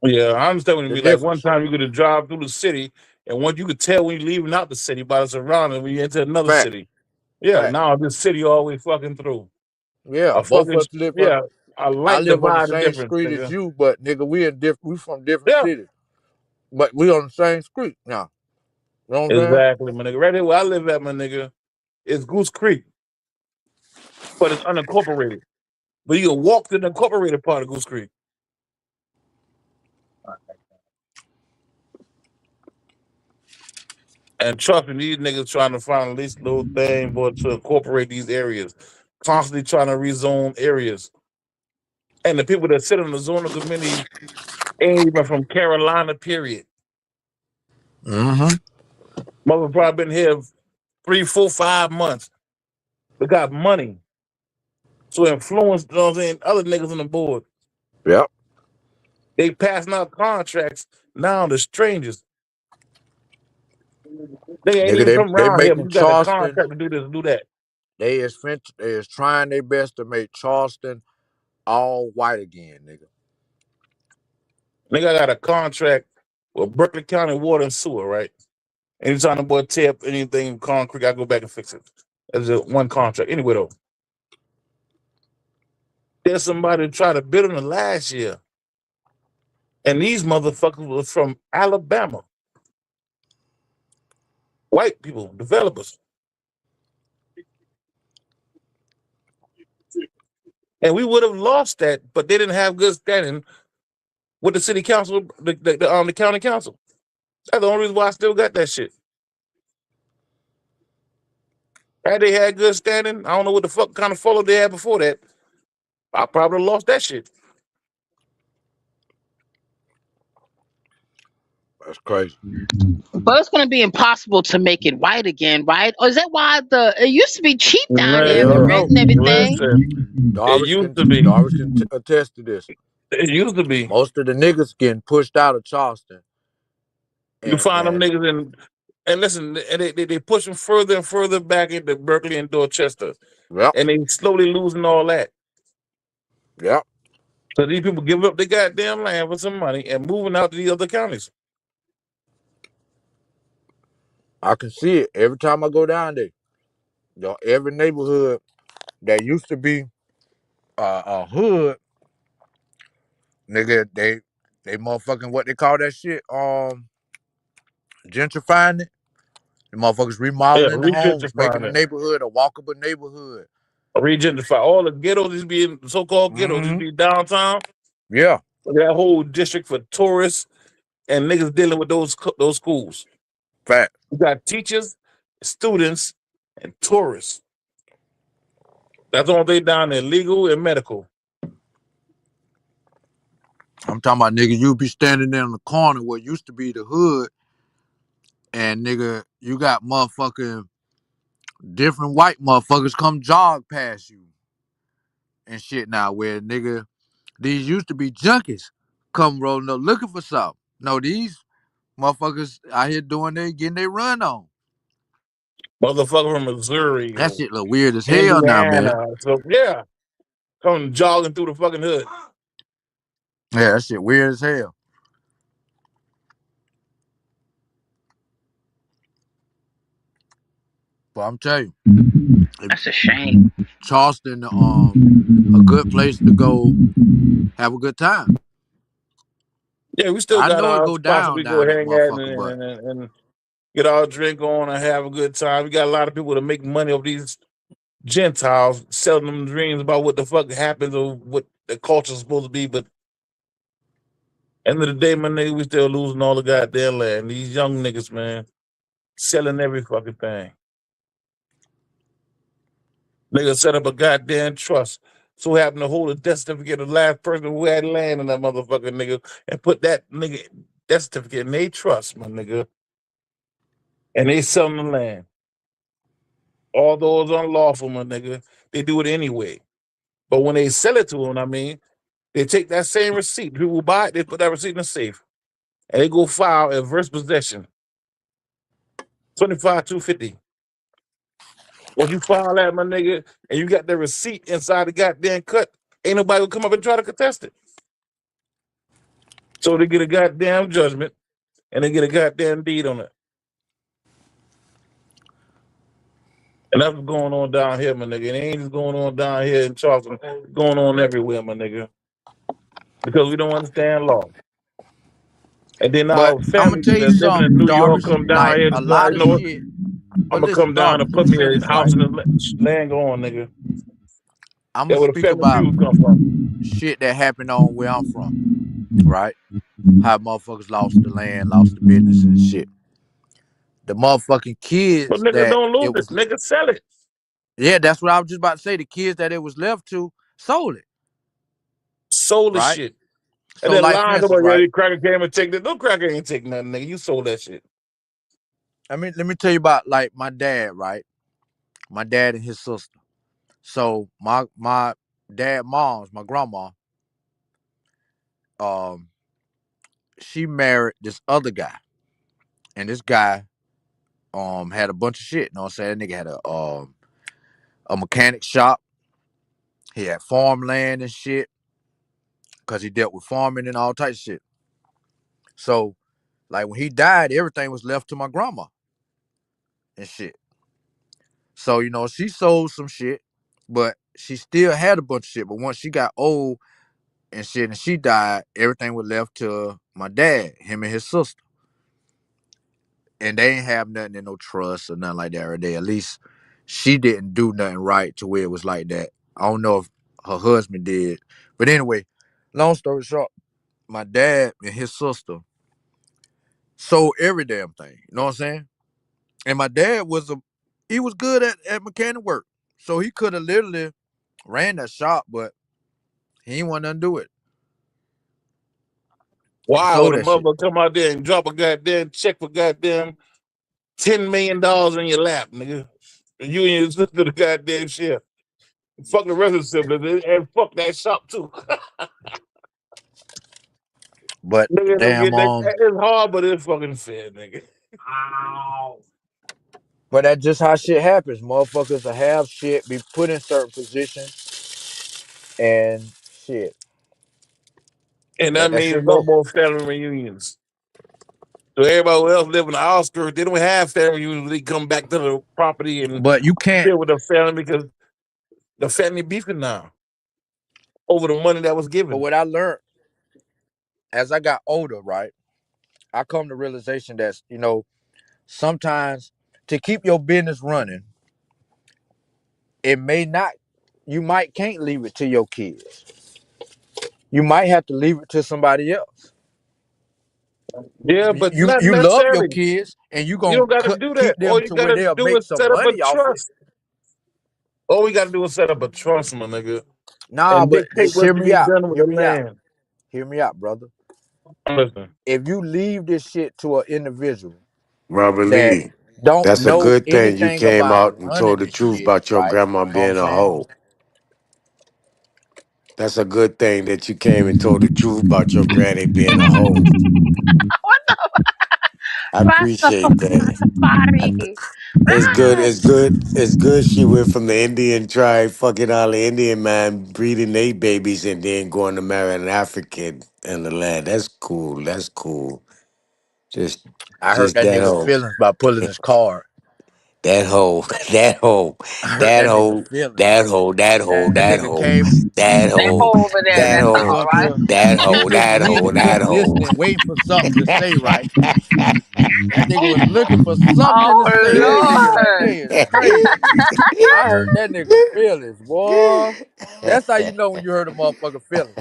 yeah. I understand what you the mean. Like one difference. time you could drive through the city, and once you could tell when you're leaving out the city by the surrounding when you enter another Fact, city. Yeah, fact. now this city all the way fucking through. Yeah, A both of fucking us live on. yeah, a I light live on the divide the same difference, street as nigga. you, but nigga, we from different Yeah, cities, but we on the same street now. You know what I'm saying? exactly, my nigga. Right here where I live at, my nigga, is Goose Creek, but it's unincorporated. But you can walk to the incorporated part of Goose Creek. And trust me, these niggas trying to find at least a little thing, boy, to incorporate these areas. Constantly trying to rezone areas. And the people that sit on the zoning committee ain't even from Carolina, period. Mm-hmm. Mother probably been here 3, 4, 5 months. They got money to influence, you know what I'm saying, other niggas on the board. Yep. They passing out contracts now to strangers. They ain't Nigga, even from they around here, but making you got a Charleston. contract to do this, do that. They is trying their best to make Charleston all white again, nigga. Nigga got a contract with Berkeley County Water and Sewer, right? Anytime the boy tear up anything concrete, I go back and fix it. That's just one contract. Anyway, though, there's somebody that tried to bid on it last year. And these motherfuckers was from Alabama. White people, developers. And we would have lost that, but they didn't have good standing with the city council, the county council. That's the only reason why I still got that shit. Had they had good standing, I don't know what the fuck kind of follow they had before that. I probably lost that shit. That's crazy. But it's going to be impossible to make it white again, right? Or is that why it used to be cheap down there, the Hell Man, rent no. and everything? listen, it Doris used can to be. attest to this. It used to be. Most of the niggas getting pushed out of Charleston. You find them And niggas and listen, and they push them further and further back into Berkeley and Dorchester, yep. and they slowly losing all that. Yep. So these people give up their goddamn land for some money and moving out to these other counties. I can see it every time I go down there. Every neighborhood that used to be a hood, nigga, they motherfucking what they call that shit, gentrifying it. The motherfuckers Yeah, remodeling the homes, making regentrifying the it. neighborhood a walkable neighborhood. Regentrify. All the ghettos used to be in so-called ghettos used to be downtown. Yeah. That whole district for tourists and niggas dealing with those schools. Fact. You got teachers, students, and tourists. That's all they down there, legal and medical. I'm talking about, nigga, you be standing there in the corner where used to be the hood, and nigga, you got motherfucking different white motherfuckers come jog past you and shit now, where nigga, these used to be junkies come rolling up looking for something. No, these motherfuckers out here getting their run on. Motherfucker from Missouri That or shit look weird as hell now, man. Indiana. So yeah, come jogging through the fucking hood. Yeah, that shit weird as hell. But I'm telling you, That's a shame. Charleston, a good place to go have a good time. Yeah, we still I got know it our go spots down we go that hang at motherfucker, but and get our drink on and have a good time. We got a lot of people that make money off these Gentiles selling them dreams about what the fuck happens or what the culture's supposed to be. But end of the day, my nigga, we still losing all the goddamn land. These young niggas, man, selling every fucking thing. Nigga set up a goddamn trust. So happened to hold a death certificate of the last person who had land in that motherfucking nigga and put that nigga death certificate in their trust, my nigga. And they selling the land. Although it's unlawful, my nigga, they do it anyway. But when they sell it to them, I mean, they take that same receipt. People buy it, they put that receipt in the safe. And they go file adverse possession. 25-250. When you file that, my nigga, and you got the receipt inside the goddamn cut, ain't nobody gonna come up and try to contest it. So they get a goddamn judgment and they get a goddamn deed on it. And that's what's going on down here, my nigga. It ain't just going on down here in Charleston. It's going on everywhere, my nigga. Because we don't understand law. And then but our I'm gonna families tell you that living in something, New York Doris. come down Like here a and decide, lot you of know what? shit. I'm But gonna listen, come down Doris, and let me put me say a this house right. in the land going, nigga. I'm That's gonna where the speak family about feud come from. shit that happened on where I'm from, right? How motherfuckers lost the land, lost the business and shit. The motherfucking But kids nigga that don't lose it it. was. Nigga sell it. Yeah, that's what I was just about to say. The kids that it was left to sold it, Sold the right? shit. And So then like for lied instance, about right? yeah, cracker came and take that. No cracker ain't take nothing, nigga. You sold that shit. I mean, let me tell you about like my dad, right? My dad and his sister. So my dad, mom's my grandma, um, she married this other guy, and this guy had a bunch of shit. You know what I'm saying? That nigga had a mechanic shop. He had farmland and shit because he dealt with farming and all types of shit. So like when he died, everything was left to my grandma and shit. So she sold some shit, but she still had a bunch of shit. But once she got old and shit, and she died, everything was left to my dad, him and his sister. And they ain't have nothing in no trust or nothing like that. Or they at least she didn't do nothing right to where it was like that. I don't know if her husband did, but anyway, long story short, my dad and his sister sold every damn thing. You know what I'm saying? And my dad he was good at mechanic work, so he could have literally ran that shop, but he ain't want nothing to do it. He Why would sold a that shit. mother come out there and drop a goddamn check for goddamn $10 million in your lap, nigga? And you and your sister the goddamn share. Fuck the rest of the siblings and fuck that shop too. But Nigga don't damn, get that. It's hard, but it's fucking fair, nigga. but that's just how shit happens. Motherfuckers will have shit, be put in certain positions, and shit, And that let that means shit no go. more family reunions. So everybody else living in the outskirts, they don't have family reunions. They come back to the property and But you can't. chill with the family because the family beefing now over the money that was But given. what I learned as I got older, right, I come to realization that sometimes to keep your business running, it may not. You might can't leave it to your kids. You might have to leave it to somebody else. Yeah, You but you, not you love your necessarily. kids, and you You gonna don't got to do that. keep All them you to got where to they'll do make is some set up a money off it. trust. All we got to do is set up a trust, my nigga, Nah, and but dictate just what's hear to me be out. done with Hear the me out. land. Hear me out, brother. Listen, If you leave this shit to an individual Robert that Lee, don't that's a know good thing you anything came about out and running told the this truth shit, about your right? grandma You know what I'm being a saying? hoe. That's a good thing that you came and told the truth about your granny being a hoe. What the I appreciate that. I, Rastafari? it's good. Right. It's good. It's good. She went from the Indian tribe, fucking all the Indian man, breeding their babies, and then going to marry an African in the land. That's cool. That's cool. Just, I hurt just that that nigga hoe. feelings by pulling his card. That hoe, that hoe, I hurt that that nigga hoe, feelings. that hoe, that hoe, That that nigga hoe, came. that That hoe, hole over there, that that's He was hoe, all, up right? here. that He hoe, just that he hoe, just that kept hoe. listening, waiting for something to say. Right. That nigga was looking for something to say. That nigga right Oh, there is crazy. I hurt that nigga feelings, boy. That's how you know when you hurt a motherfucker feelings.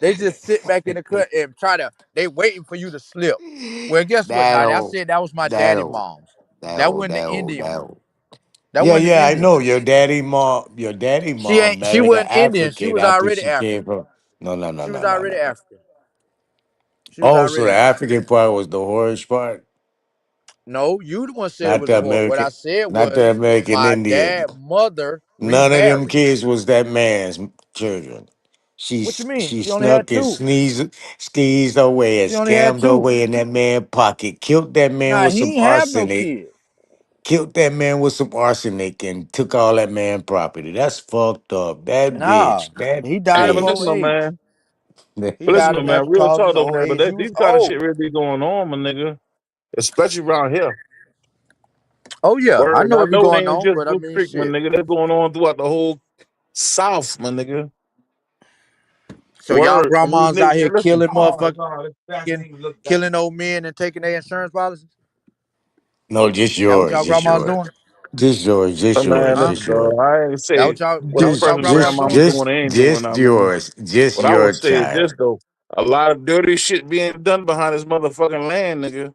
They just sit back in the cut and they waiting for you to slip. Well, guess what? that Now I hoe, said that was my that daddy hoe, mom's. that That hoe, wasn't that the hoe, Indian that one. hoe. That Yeah, wasn't the yeah, I Indian know one. your daddy mom. Your daddy mom She married an wasn't Indian. She African was after already she came African. from. No, no, no, She no, was no, no, already no. African. She was Oh, so already the African. African part was the horse part, No, you the one said it not was a the whore. What I American, said not the was American my Indian. dad mother None of them remarried. kids was that man's children. What you mean? She She only had snuck and two. squeezed her way and She only had scammed her two. way in that man pocket. Killed that man Nah, with he some ain't have no arsenic. kids. Killed that man with some arsenic and took all that man property. That's fucked up. That Nah, bitch. That he died hey, of but old listen, though, bitch. age. man. He But listen, died of though, man. natural Real talk, causes, though, old man. But age. He these was kind of old. shit really be going on, my nigga. Especially around here. Oh yeah, I Word. know I it be know it going ain't on, just but I Blue mean Creek, my shit. nigga. That's going on throughout the whole South, my nigga. So y'all Word. And these grandmas out niggas, here hey, listen. killing killing old men and taking their insurance policies. No, just That what yours. y'all Just grandmas yours. doing? Just yours. Just yours. Man, Huh? Just listen, yours. dog. I ain't That say that what what a y'all person's grandmas grandmama doing? doing, they ain't doing. Just I mean, yours. Just what I your would say is this child. though: a lot of dirty shit being done behind this motherfucking land, nigga.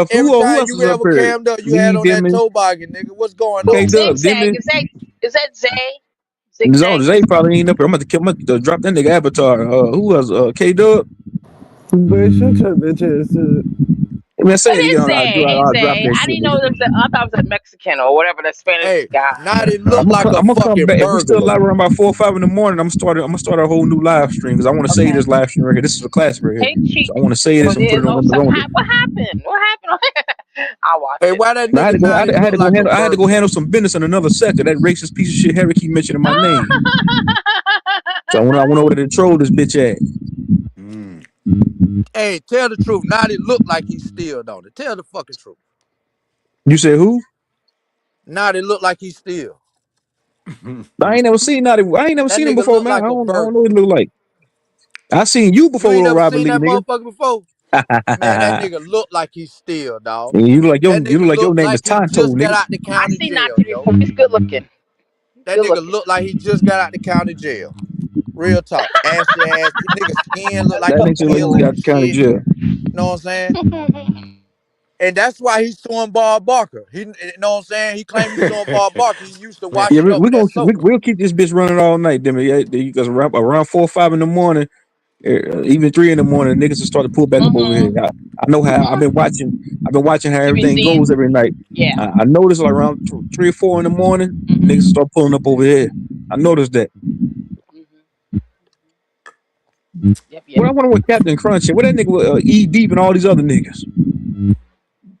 Every who time else you is up ever here? cammed up, you had Me, on that Demi, toboggan, nigga. What's going Who? K on? Dub, Zigzag? Demi. Is that Zay? No, Zigzag? Zay probably ain't up here. I'm about to drop that nigga avatar. Who else? K Dub. Boy, shut your bitch ass up. Man, What say it is again. saying? He's I'll drop saying. that I shit, didn't know nigga. it was. I thought it was a Mexican or whatever that Spanish Hey, guy. Naughty I'm look gonna like a come fucking back if we still burglar. live around about 4 or 5 in the morning. I'm start a whole new live stream because I want to say Okay. this live stream right here. This is a classic right here, Hey, Chief. so I want to say this Well, and put there's it no on the something. room. What happened? What happened? I'll watch Hey, it. why that Now, nigga Naughty I had look to go like a handle. I had to go burglar? handle some business in another sector. That racist piece of shit Harry keep mentioning my name. So I went over there to troll this bitch ass. Mm. Hey, tell the truth. Naughty look like he still, don't it? Tell the fucking truth. You said who? Naughty look like he still. I ain't never seen that. I ain't never That seen him nigga before, look man. like a I don't know burglar. what he look like. I seen you You before, ain't little never Robert seen Lee, that nigga. motherfucker before? Man, that nigga look like he still, dog. And That you nigga look like your look name is like he Tonto, just got nigga. out the I county see jail, Nazi yo. before. He's good looking. That Good nigga looking. look like he just got out the county jail. Real talk. Ashy ass. Nigga skin look like That he nigga look like he peeling got and the county shit. jail. Know what I'm saying? And that's why he's suing Bob Barker. He, you know what I'm saying? He claimed he's suing Bob Barker. He used to Yeah, washing up with that soap. we'll keep this bitch running all night, then. Yeah, because around 4 or 5 in the morning, even 3 in the morning, niggas will start to pull back up over here. I know how. I've been watching how You be everything seeing? goes every night. Yeah. I noticed like around 3 or 4 in the morning, niggas start pulling up over here. I noticed that. Yep. Yep. Well, I wonder what Captain Crunch and what that nigga E Deep and all these other niggas.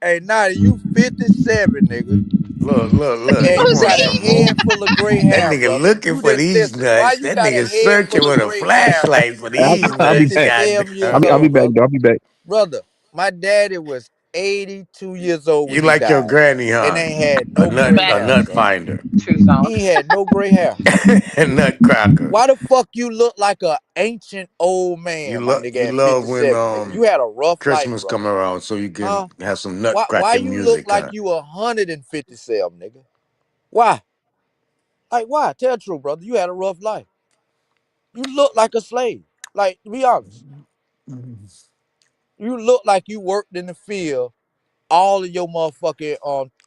Hey, Naughty, you 57, nigga. Look. He And you Who's got wants a some he? more. head full of gray That hair, nigga brother. looking You for didn't these listen. Why nuts. you That got a nigga head searching full of with a gray hair flashlight for and these you I'll be nuts. back. 57 years I'll be old, back. brother? Though. I'll be back. Brother, my daddy was 82 years old You when he like your died granny, and huh? ain't had A no nut, gray a hair, Facts. nut brother. finder, True song. He ain't had no gray hair. a nutcracker. Why the fuck you look like a ancient old man, my You nigga, at love when 57, nigga? You had a rough life, Christmas come brother. around so you can Huh? have some Why nutcracking you look music, like huh? you 157, nigga? Why? Like why? Tell the truth, brother. You had a rough life. You look like a slave. Like, to be honest, you look like you worked in the field all of your motherfucking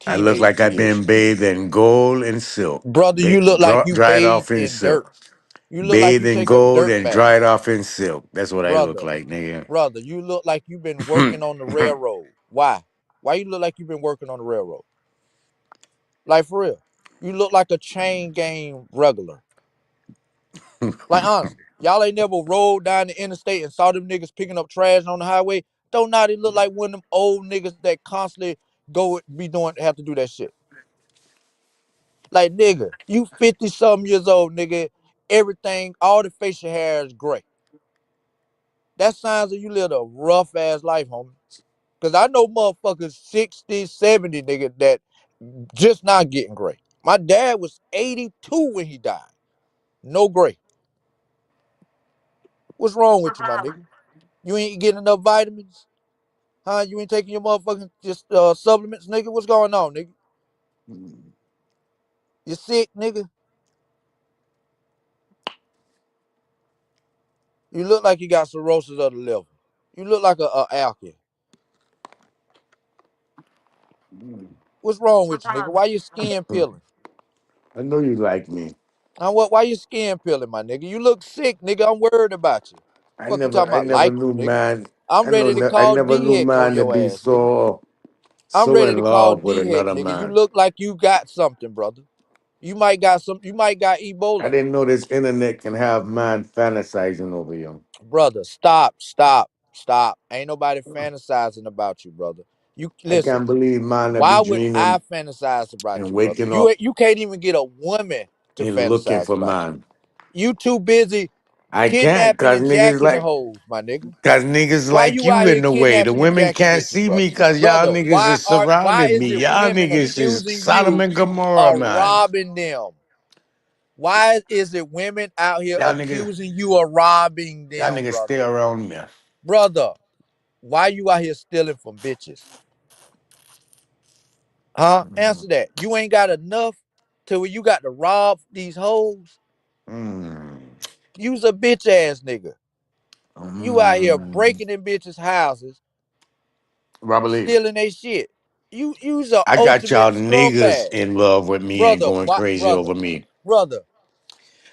I look like teenage I've years. been bathed in gold and silk, Brother, you look like you dried off bathed in in dirt. silk. You look like Bathed you in take a gold dirt and bath. dried off in silk. That's what I look Brother, like, nigga. brother, you look like you've been working on the railroad. Why? Why you look like you've been working on the railroad? Like for real. You look like a chain gang regular. Like honestly. Y'all ain't never rolled down the interstate and saw them niggas picking up trash on the highway. Don't not it look like one of them old niggas that constantly go be doing have to do that shit. Like nigga, you 50 something years old, nigga. Everything, all the facial hair is gray. That signs that you lived a rough ass life, homie. Cause I know motherfuckers 60, 70, nigga, that just not getting gray. My dad was 82 when he died. No gray. What's wrong with you, my nigga? You ain't getting enough vitamins? Huh? You ain't taking your motherfucking just supplements, nigga? What's going on, nigga? You sick, nigga? You look like you got cirrhosis of the liver. You look like a alky. What's wrong with you, nigga? Why your skin peeling? I know you like me. Why your skin peeling, my nigga? You look sick, nigga. I'm worried about you. Fuck you talking I about never like you, knew nigga. man. I'm ready to I call never D knew Heck on man to your be ass, nigga. I'm so ready in to call love with D Heck, another nigga. You man. look like you got something, brother. You might got I Ebola. didn't know this internet can have man fantasizing over you. Brother, stop. Ain't nobody fantasizing about you, brother. You I listen. can't believe man that be Why would I dreaming fantasize about and you, brother? waking up You can't even get a woman to and looking fantasize for about you. man. You too busy I can't kidnapping cause and jacking the hoes, my nigga. niggas Why like you out you here in the way. The kidnapping and women jacking can't bitches, see me brother? cause y'all Brother, niggas is why surrounded is me. it Y'all women niggas is accusing Sodom you and Gomorrah, of man. robbing them? Why is it women out here Y'all niggas, accusing you of robbing y'all them, niggas stay brother? around me. Brother, why you out here stealing from bitches? Huh? Answer that. You ain't got enough to where you got to rob these hoes? Mm. You's a bitch ass nigga. You out here Mm. breaking in bitches' houses, Robert Lee, stealing their shit. You's a I got y'all ultimate niggas scumbag. in love with me and Brother, going what crazy over me. brother,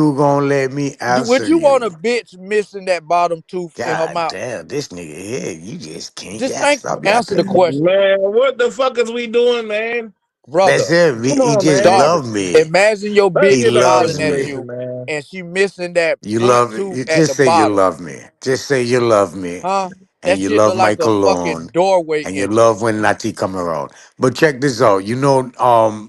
you gonna let me Would answer you want a you? bitch missing that bottom tooth in her God mouth? damn, this nigga here, you just can't Just get think, stop answer the yapping. question, Man, what the fuck is we doing, man? brother. That's it. Come He on, just man. Darvin, love me. imagine your Let's He bitch get the loves smiling at me. information, you man. and she missing that You front love tooth you at the just say you bottom. love me. Just say you love me. Huh? And That you shit love look my like a cologne. fucking doorway And you love entrance. when Nati come around. But check this out. You know,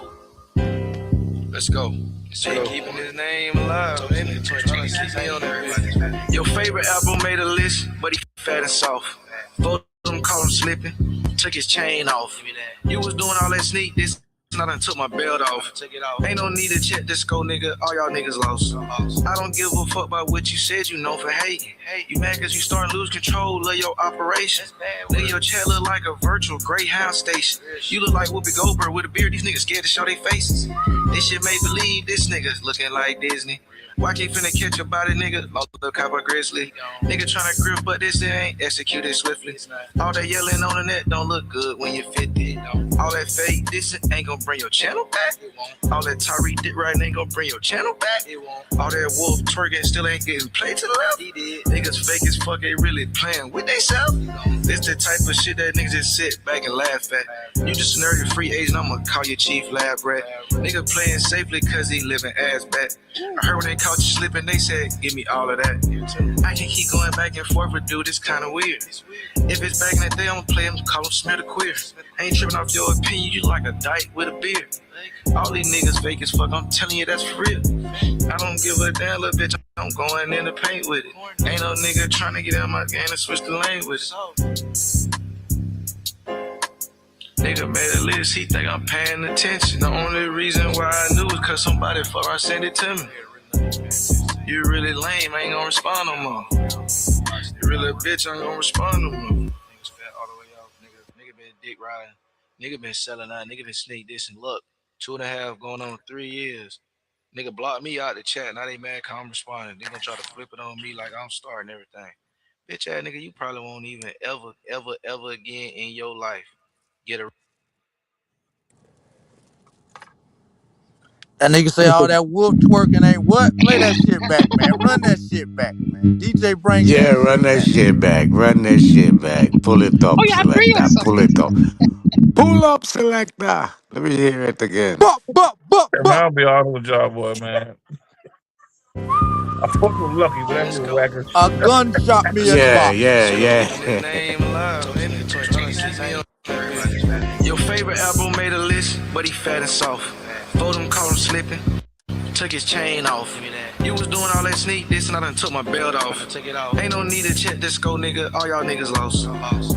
Let's go. They keeping his name alive, ain't it? Trying to keep me on that bitch. Your favorite album made a list, but he fat and soft. Both of them caught him slipping, took his chain off. You was doing all that sneak this. I done took my belt off. Ain't no need to check this go, nigga. All y'all niggas lost. I don't give a fuck about what you said, you know for hating. You mad cause you starting to lose control of your operation. Nigga, your chat look like a virtual Greyhound station. You look like Whoopi Goldberg with a beard. These niggas scared to show their faces. This shit make believe this nigga looking like Disney. Why can't finna catch a body, nigga? Lost the copper grizzly. Nigga tryna grip, but this ain't executed swiftly. All that yelling on the net don't look good when you're 50. All that fake this ain't gonna bring your channel back. All that Tyree did right ain't gonna bring your channel back. All that wolf twerking still ain't getting played to the left. Niggas fake as fuck, ain't really playing with theyself. This the type of shit that niggas just sit back and laugh at. You just nerdy free agent, I'ma call you chief lab rat. Nigga playing safely cause he living ass back. I heard when they caught you slipping, they said, give me all of that. I can keep going back and forth with dude, it's kinda weird. If it's back in the day, I'ma play him, call him Smear the Queer. I ain't tripping off your opinion, you like a dyke with a beard. All these niggas fake as fuck, I'm telling you that's for real. I don't give a damn little bitch, I'm going in the paint with it. Ain't no nigga trying to get out my game and switch the lane with it. Nigga made a list, he think I'm paying attention. The only reason why I knew is cause somebody before I sent it to me. You really lame, I ain't gonna respond no more. You really a bitch, I ain't gonna respond no more. Niggas fat all the way out, nigga been dick riding. Nigga been selling out, nigga been sneak this and look. 2.5 going on 3 years. Nigga blocked me out the chat, now they mad cause I'm responding. They gonna try to flip it on me like I'm starting everything. Bitch ass nigga, you probably won't even ever again in your life get a. That nigga say all that wolf twerking ain't what? Play that shit back, man. Run that shit back, man. DJ, bring Yeah, that run shit that back. shit back. Run that shit back. Pull it Oh up, yeah, I agree on selector. Pull something. it up. Pull up, selector. Let me hear it again. Buck, buck, buck, Yeah, man, buck. I'll be honest with y'all, boy, man. I fuck with Lucky, but that Let's nigga go. whack as A shit. gun shot me in the Yeah, box. yeah, Keeping his yeah. name alive, ain't it? Trying to keep me on that bitch. Your favorite album made a list, but he fat and soft. Both of them caught him slipping, took his chain off. You was doing all that sneak this and I done took my belt off. Ain't no need to check this go, nigga. All y'all niggas lost.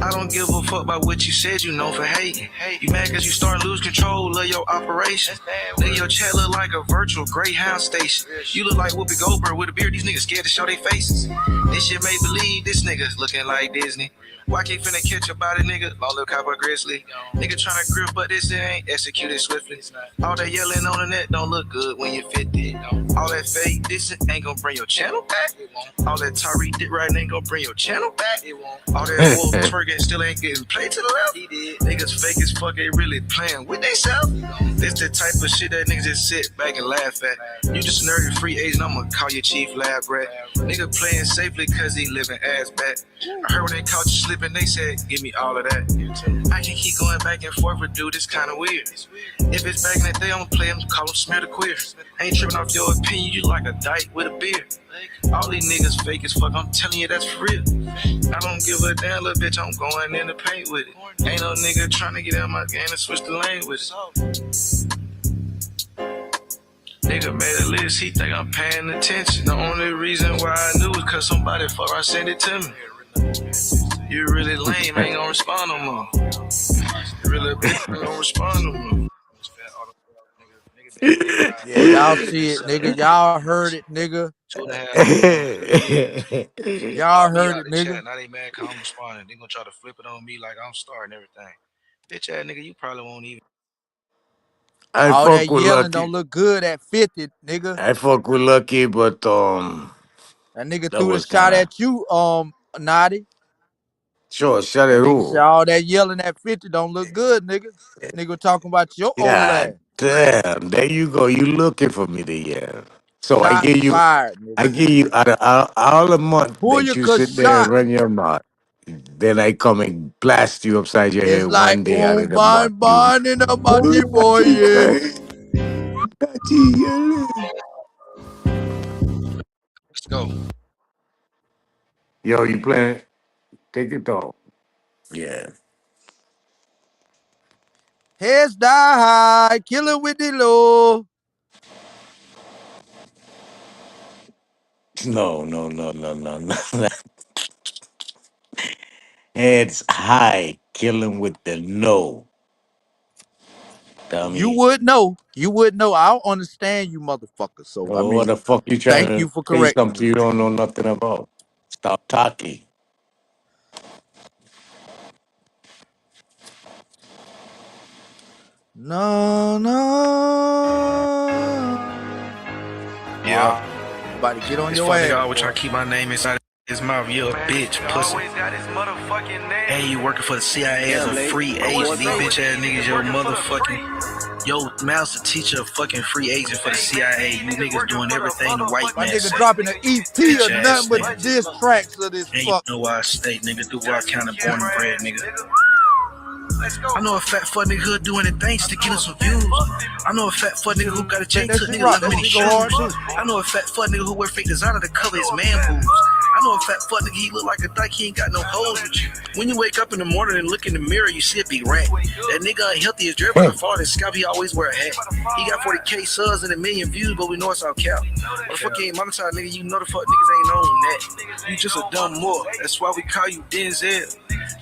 I don't give a fuck about what you said, you know for hating. You mad cause you starting to lose control of your operation. Nigga, your chat look like a virtual Greyhound station. You look like Whoopi Goldberg with a beard. These niggas scared to show their faces. This shit make believe this nigga looking like Disney. Why can't finna catch a body, nigga? Long little cowboy grizzly. Nigga tryna grip, but this ain't executed swiftly. All that yelling on the net don't look good when you're 50. All that fake this ain't gonna bring your channel back. All that Tyree did right ain't gonna bring your channel back. All that wolf twerking still ain't getting played to the left. Niggas fake as fuck, ain't really playing with theyself. This the type of shit that niggas just sit back and laugh at. You just nerdy free agent, I'ma call you chief lab rat. Nigga playing safely cause he living ass back. I heard when they caught you slipping, they said, give me all of that. I can keep going back and forth with dude, it's kinda weird. If it's back in the day, I'ma play him, call him Smear the Queer. I ain't tripping off your opinion, you like a dyke with a beard. All these niggas fake as fuck, I'm telling you that's for real. I don't give a damn little bitch, I'm going in the paint with it. Ain't no nigga trying to get out my game and switch the lane with it. Nigga made a list, he think I'm paying attention. The only reason why I knew is cause somebody before I sent it to me. You really lame, ain't gonna respond no more. You really a bitch, ain't gonna respond no more. Yeah, y'all see it, nigga. Y'all heard it, nigga. 2.5 going on 3 years. Y'all Block me heard out it, the nigga. chat, now they mad cause I'm responding. They gonna try to flip it on me like I'm starting everything. Bitch ass nigga, you probably won't even. I All that fuck with yelling Lucky. don't look good at 50, nigga. I fuck with Lucky, but That nigga that threw the was shot kind of at you, Naughty. sure. Shut That it nigga said all. all that yelling at 50 don't look good, nigga. Nigga talking about your old ass. God damn! There you go. You looking for me to yell? So Shots fired, I nigga. give you out of all the month that you Booyaka sit there and shot. run your mouth. Then I come and blast you upside your It's head like, one day out oh, of the month. You bye, in a money boy, yeah. Let's go. Yo, you playing? Take it off. Yeah. Heads die high, killer with the low. No. Heads high, killing with the no, You dummy. would know. You would know. I don't understand you motherfuckers. So I Well, what mean, the fuck you trying thank you to for say correcting something me. you don't know nothing about? Stop talking. No, no. Yeah. I'm about to get on This your fuck nigga ass, always try boy. to keep my name inside his mouth. You a bitch, pussy. And you working for the CIA as a free agent. These bitch ass niggas, your motherfucking, your master teacher, a fucking free agent for the CIA. You niggas doing everything the white My man nigga say. dropping an EP Bitch or ass nothing but nigga. diss tracks of this And you fuck. know why I stay, nigga. Do why I kind of born and bred, nigga. I know a fat fuck nigga who'll do anything to get us some views. I know a fat fuck nigga who got a chain That took shit nigga rock. like That many shit go shoes. hard too. I know a fat fuck nigga who wear fake designer to cover his man boobs. I know a fat fuck nigga, he look like a dyke, he ain't got no hoes with you. When you wake up in the morning and look in the mirror, you see a big rat. That nigga unhealthy is driven by the fault, his scalp, he always wear a hat. He got 40K subs and 1 million views, but we know it's all cap. Motherfucker ain't monetized, nigga, you know the fuck niggas ain't on that. You just a dumb more, that's why we call you Denzel.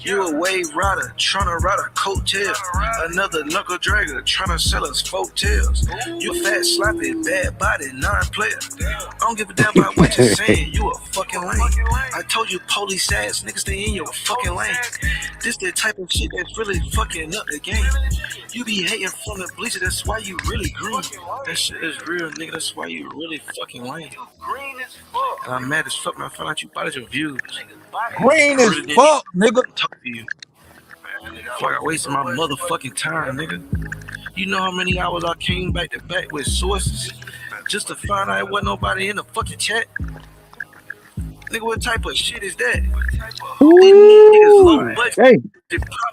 You a wave rider, tryna ride a coattail. Another knuckle dragger, tryna sell us folk tails. You fat, sloppy, bad body, non-player. I don't give a damn about what you're saying, you a fucking lame. I told you police ass niggas stay in your fucking lane. This the type of shit that's really fucking up the game. You be hating from the bleacher, that's why you really green. That shit is real, nigga, that's why you really fucking lame. And I'm mad as fuck when I found out you bought your views. Green I as really didn't fuck, nigga. talk to you. Like I wasted my motherfucking time, nigga. You know how many hours I came back to back with sources just to find out it wasn't nobody in the fucking chat? Nigga, what type of shit is that? These niggas low Ooh, budget hey,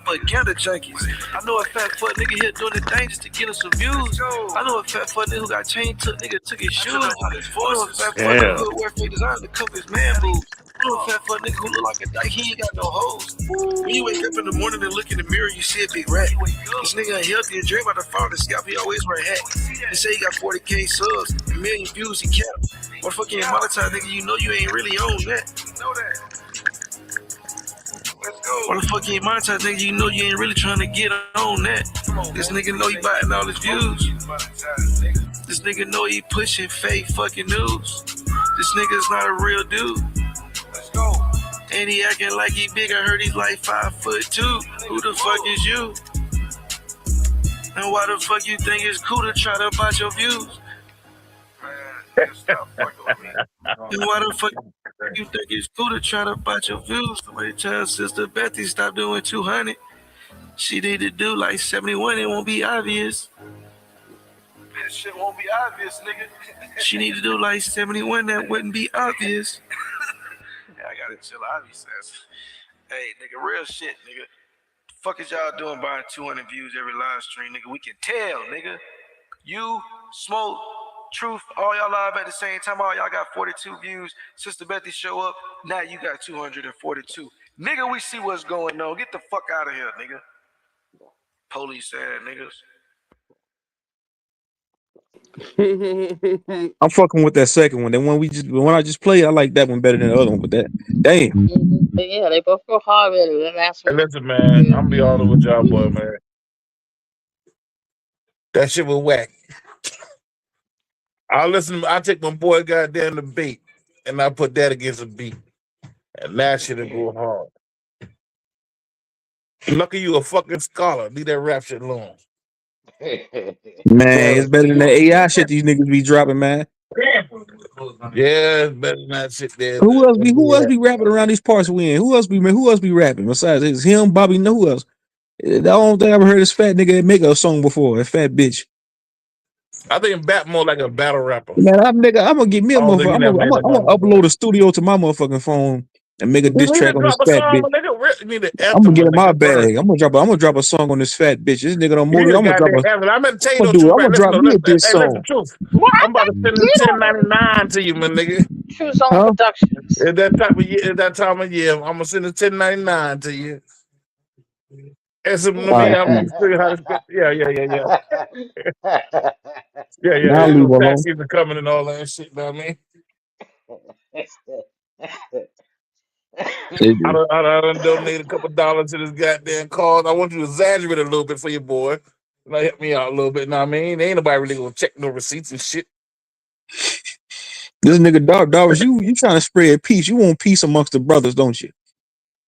propaganda junkies. I know a fat fuck nigga here doing the thing just to get us some views. I know a fat fuck nigga who got chain took his shoes. I know a fat fuck nigga who wear fake design to cover his man boobs. I know a fat fuck nigga who look like a dyke, he ain't got no hoes. When you wake up in the morning and look in the mirror, you see a big rat. This nigga unhealthy and dream about the father scalp, he always wear a hat. He say he got 40K subs, 1 million views, he capped. Motherfucking monetized nigga, you know you ain't really on that. Motherfucking monetized nigga, you know you ain't really trying to get on that. This nigga know he buying all his views. This nigga know he pushing fake fucking news. This nigga's not a real dude. And he acting like he big, I heard he's like 5'2". Who the fuck is you? And why the fuck you think it's cool to try to buy your views? And why the fuck you think it's cool to try to buy your views? Somebody tell Sister Bethy stop doing 200. She need to do like 71, it won't be obvious. That shit won't be obvious, nigga. She need to do like 71, that wouldn't be obvious. Yeah, I got it till obvious ass. Hey, nigga, real shit, nigga. The fuck is y'all doing buying 200 views every live stream, nigga? We can tell, nigga. You, Smoke, Truth, all y'all live at the same time. All y'all got 42 views. Sister Bethy show up. Now you got 242. Nigga, we see what's going on. Get the fuck out of here, nigga. Police ass niggas. I'm fucking with that second one. The one I just played, I like that one better than the other one. But that, damn. Yeah, they both go hard at it. That's Hey, one. listen, man, I'm gonna be all over with y'all, boy, man. That shit was whack. I take my boy goddamn the beat, and I put that against a beat, and that shit'll go hard. Lucky you a fucking scholar. Leave that rap shit alone. Man, it's better than the AI shit these niggas be dropping, man. Yeah, it's better than that shit there. Who else be rapping around these parts we in? Who else be rapping besides it's him, Bobby? No, who else? The only thing I ever heard is fat nigga make a song before. A fat bitch. I think Bat more like a battle rapper. Man, I'm gonna get me a I don't think he motherfucker. never I'm had gonna nobody upload a studio to my motherfucking phone and make a You diss need track to on this drop a fat song, bitch. my nigga. You need to I'm gonna anthem, get my in my nigga. Bird. bag. I'm gonna drop a song on this fat bitch. This nigga don't You need motivate. to I'm gonna goddamn anthem. I'm gonna tell you the do it. truth, I'm right? gonna drop me a diss Hey, listen, song. truth. What? I'm about to send the You don't 1099 to you, my nigga. choose on Huh? productions. At that time of year, I'm gonna send the 1099 to you. And some, All right, I'm cool. gonna show you how to spend. Yeah. Now I'll You leave know, it tax alone. season coming and all that shit. Know what I mean? It- I done donate a couple dollars to this goddamn cause. I want you to exaggerate a little bit for your boy. Help me out a little bit. Know what I mean? Ain't nobody really gonna check no receipts and shit. This nigga Dollars, you trying to spread peace. You want peace amongst the brothers, don't you?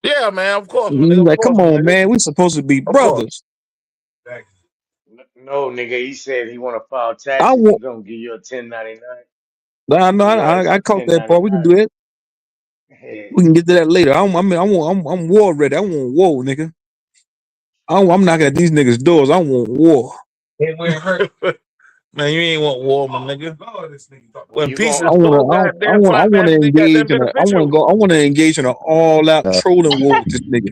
Yeah, man. Of course, my You nigga. Of like, come course, my on, nigga. man. We supposed to be Of course. brothers. No, nigga, he said he want to file I taxes. He want. gonna give you a 1099. I know. He writes I a caught that part. We can 1099. do it. We can get to that later. I'm war ready. I want war, nigga. I'm knocking at these niggas' doors. I want war. Hey, where it hurt. Man, you ain't want war, my nigga. When You peace gonna is so goddamn financially goddamn beneficial. I want to engage in an all out trolling war with this nigga.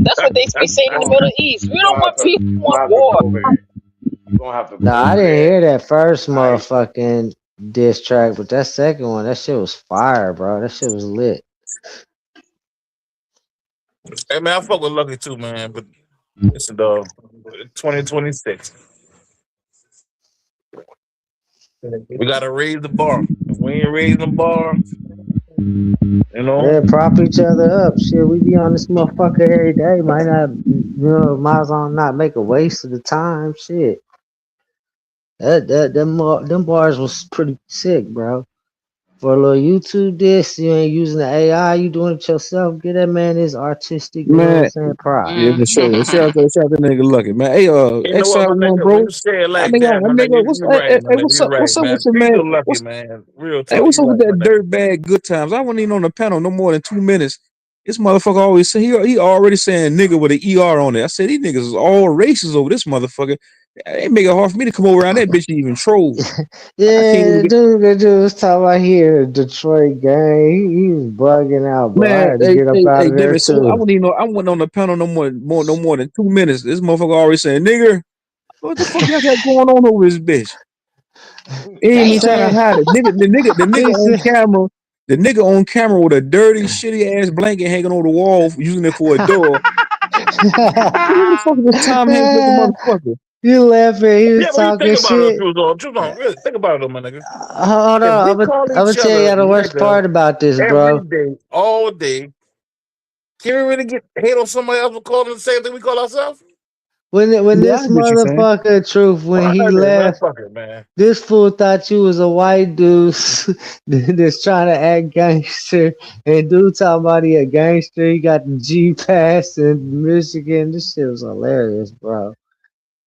That's what they be saying you in the gonna Middle East. We don't gonna have want to peace, we you gonna want have to war. go over there. You gonna have to Nah, go I over didn't there. hear that first I motherfucking diss track, but that second one, that shit was fire, bro. That shit was lit. Hey man, I fuck with Lucky too, man. But listen, dog, 2026. We gotta raise the bar. If we ain't raising the bar, you know. Yeah, prop each other up. Shit, we be on this motherfucker every day. Might not, might as well not make a waste of the time. Shit, them bars was pretty sick, bro. For a little YouTube diss, you ain't using the AI, you doing it yourself. Get that man his artistic, you know what I'm Man, saying, prop. yeah, for sure. Shout out that nigga Lucky, man. Hey, You know what, Exile my One, nigga? When bro. you say it I like think that, my that nigga, nigga. What's you right, my hey, nigga. You right, what's up man. with your Speak man? of Lucky, man. Real Hey, talk. what's You up with right, my that nigga. dirt bag good times? I wasn't even on the panel no more than 2 minutes. This motherfucker always say he already saying nigga with an ER on it. I said these niggas is all races over this motherfucker. It make it hard for me to come over around that bitch and even troll. I can't even Yeah, get the dude was talking about here, Detroit gang. He was bugging out, bro. I man. had to get up out Hey, of damn there it. So I too. wouldn't even know. I wasn't on the panel no more than 2 minutes. This motherfucker already saying nigger. What the fuck y'all got going on over this bitch? He ain't even Damn. trying to Said, hide it. The nigga he on said, camera. The nigga on camera with a dirty, shitty ass blanket hanging over the wall, using it for a door. Who the fuck is this Tom Hanks looking motherfucker? you laughing? He Yeah, was what you think talking about it, shit. Truth on? Truth on. Really, think about it, though, my nigga. Hold If on, we call I'm gonna each tell other you the worst nigga part about this, every bro. day, all day, can we really get hate on somebody else for calling the same thing we call ourselves? When Yeah, I this get what you saying. motherfucker Truth, when Fuck he that, man. left, Fuck it, man. this fool thought you was a white dude that's trying to act gangster, and dude talking about he a gangster. He got the G pass in Michigan. This shit was hilarious, bro.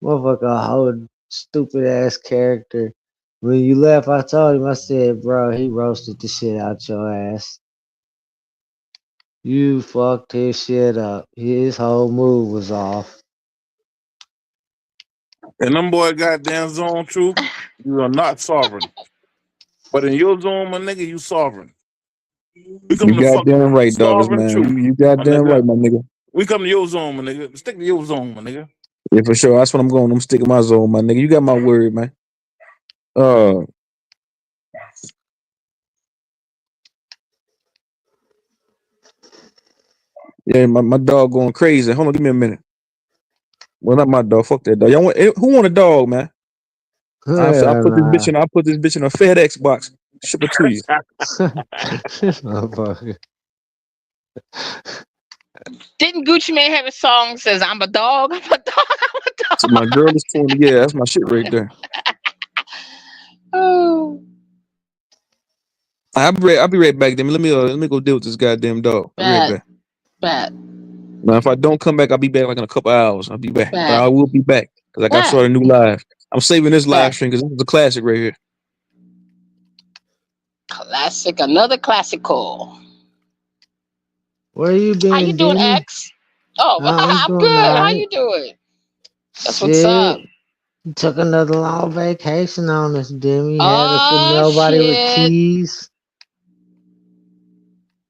Motherfucker, a whole stupid ass character. When you left, I told him, I said, bro, he roasted the shit out your ass. You fucked his shit up. His whole move was off. And them boy goddamn zone, Truth, you are not sovereign. But in your zone, my nigga, you sovereign. We come You to fuck goddamn right, doggers, sovereign man. truth, You my goddamn right, nigga. my nigga. We come to your zone, my nigga. Stick to your zone, my nigga. Yeah, for sure. That's what I'm going. I'm sticking my zone, my nigga. You got my word, man. Uh, yeah, my dog going crazy. Hold on, give me a minute. Well, not my dog. Fuck that dog. Y'all want who want a dog, man? I Yeah, put this bitch nah. in. I put this bitch in a FedEx box. Ship it to you. This motherfucker. Didn't Gucci Mane have a song that says I'm a dog? I'm a dog, I'm a So dog. my girl is 20. Yeah, that's my shit right there. Oh, I'll be right back. Then let me go deal with this goddamn dog. I'll be right bad, back. bad, Now, if I don't come back, I'll be back like in a couple hours. I'll be back, but bad, I will be back because I got bad, started a new live. I'm saving this live bad. stream because this is a classic right here. Classic, another classical. Where you How you been, doing, Demi? X? Oh, I'm I'm doing good. How alright. you doing? That's what's up. Shit. Took another long vacation on us, Demi. Had us with Oh nobody with shit. keys.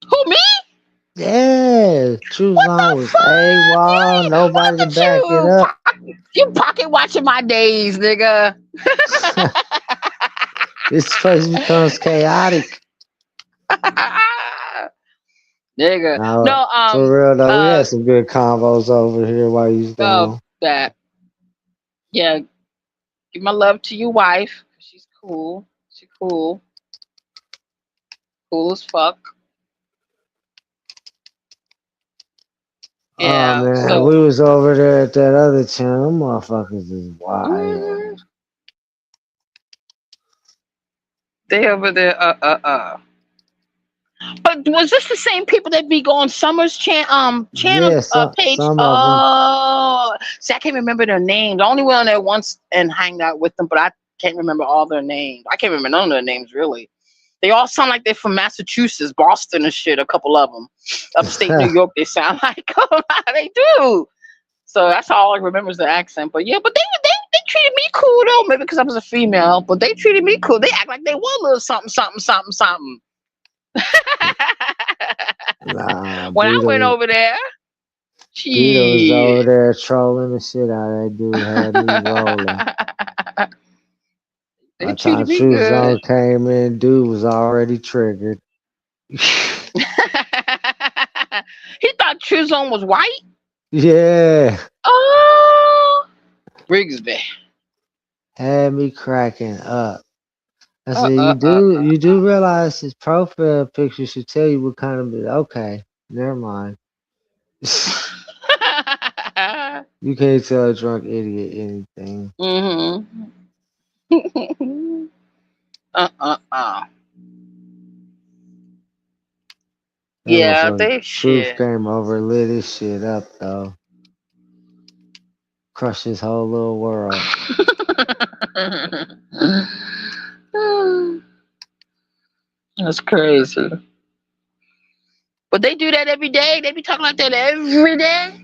Who, me? Yeah. True What Zone the was AWOL. fuck? Nobody to back it up. You pocket watching my days, nigga. This place becomes chaotic. Nigga. Now, No, for real though, we had some good combos over here while you was gone. that. Yeah, give my love to your wife. She's cool. She cool. Cool as fuck. Oh Yeah. man, So. we was over there at that other channel. Them motherfuckers is wild. Mhm. They over there. But was this the same people that be on Summer's channel Yeah, page? some of them. Oh, see, I can't remember their names. I only went on there once and hanged out with them, but I can't remember all their names. I can't remember none of their names really. They all sound like they're from Massachusetts, Boston, and shit. A couple of them, upstate New York. They sound like they do. So that's all I remember is the accent. But yeah, but they treated me cool though. Maybe because I was a female, but they treated me cool. They act like they were a little something, something, something, something. Nah, When I went over there, Beto was over shit. there trolling the shit out of that dude. Had me rolling. They By the treated time me True good. Zone came in, dude was already triggered. He thought True Zone was white. Yeah, Oh, Rigsby. had me cracking up. I said, you do realize his profile picture should tell you what kind of. Okay, never mind. You can't tell a drunk idiot anything. Mm-hmm. Yeah, they Truth shit. came over, lit his shit up though. Crushed his whole little world. That's crazy. But they do that every day. They be talking like that every day.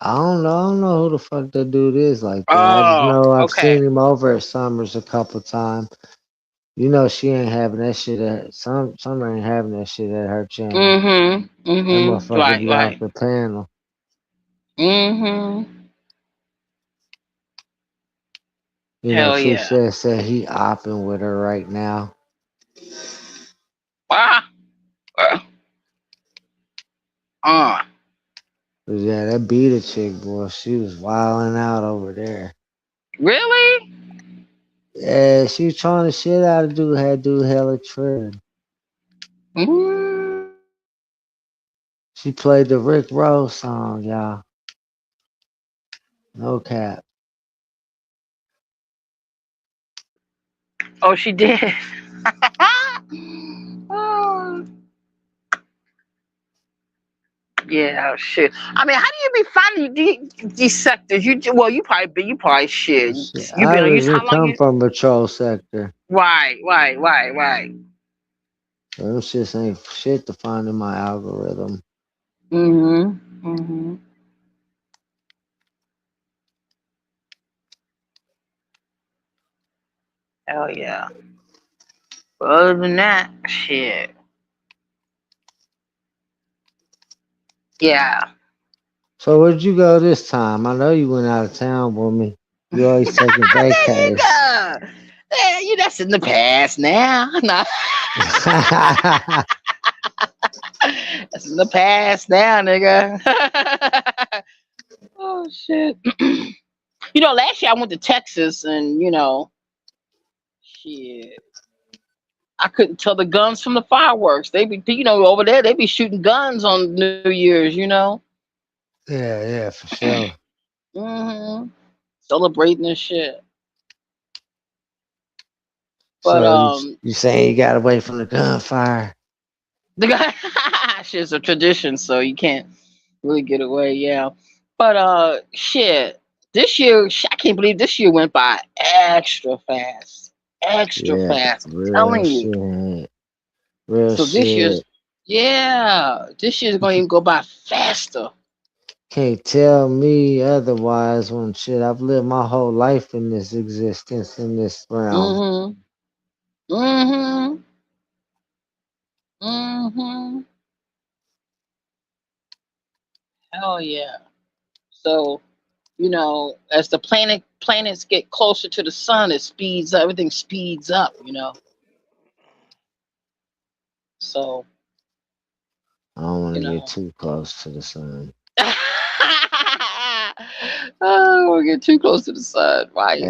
I don't know who the fuck that dude is like that. I just Oh, know I've okay. seen him over at Summers a couple times. You know she ain't having that shit at Summer ain't having that shit at her channel. Mm-hmm. That Mm-hmm. motherfucker be off the panel. Mm-hmm. You know, Hell Truth yeah. said he opping with her right now. Ah. But yeah, that Beta chick, boy, she was wilding out over there. Really? Yeah, she was trying the shit out of dude, had dude hella triggered. Mm. She played the Rick Ross song, y'all. No cap. Oh, she did. Oh. Yeah, shit. I mean, how do you be finding these sectors? You probably shit. You I been on you originally how long come you? from patrol sector. Right. So them shits ain't shit to find in my algorithm. Mm-hmm. Hell yeah. But other than that, shit. Yeah. So where'd you go this time? I know you went out of town with me. You always taking There you vacays. go. That's in the past now. Nah. That's in the past now, nigga. Oh shit. Last year I went to Texas and shit. I couldn't tell the guns from the fireworks. They be over there, they be shooting guns on New Year's, Yeah, for sure. Mm-hmm. Celebrating and shit. But So you saying you got away from the gunfire? the guy shit's a tradition, so you can't really get away, yeah. But shit. This year, I can't believe this year went by extra fast. Extra Yeah, fast. I'm real telling you. shit. Real So this shit. this year's gonna even go by faster. Can't tell me otherwise when shit I've lived my whole life in this existence, in this realm. Mm-hmm. Hell yeah. So, as the planets get closer to the sun, everything speeds up, So, I don't want to get too close to the sun. Oh, we'll get too close to the sun. Right.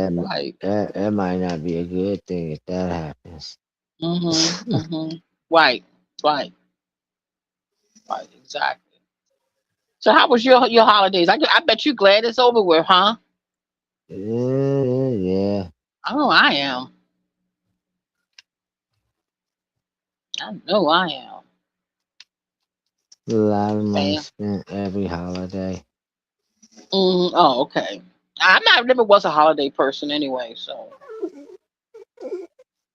That might not be a good thing if that happens. Mm-hmm. Right. Right. Right. Exactly. So how was your holidays? I bet you glad it's over with, huh? Yeah. Oh, I am. I know I am. A lot of money Man. spent every holiday. Oh, okay. I never was a holiday person anyway, so.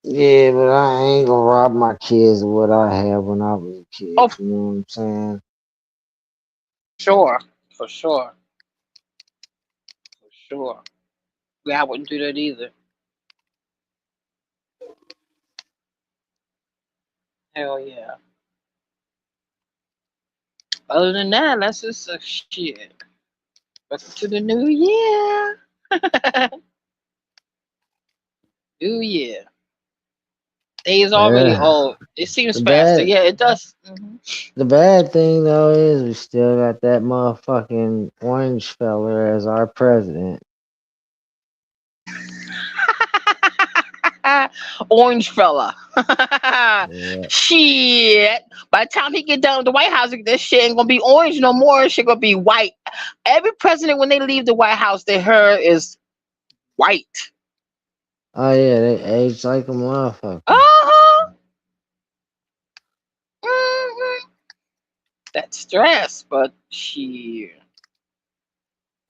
Yeah, but I ain't gonna rob my kids of what I had when I was a Oh, kid. You know what I'm saying? sure. For sure. For sure. Yeah, I wouldn't do that either. Hell yeah. Other than that, that's just a shit. Welcome to the new year. New year. Days already Yeah. old. It seems The faster. bad Yeah, it does. the bad thing though is we still got that motherfucking orange fella as our president. Orange fella. Yeah. Shit. By the time he get done with the White House, this shit ain't gonna be orange no more. Shit gonna be white. Every president, when they leave the White House, their hair is white. Oh yeah, they age like a motherfucker. Uh-huh. hmm That's stress, but shit.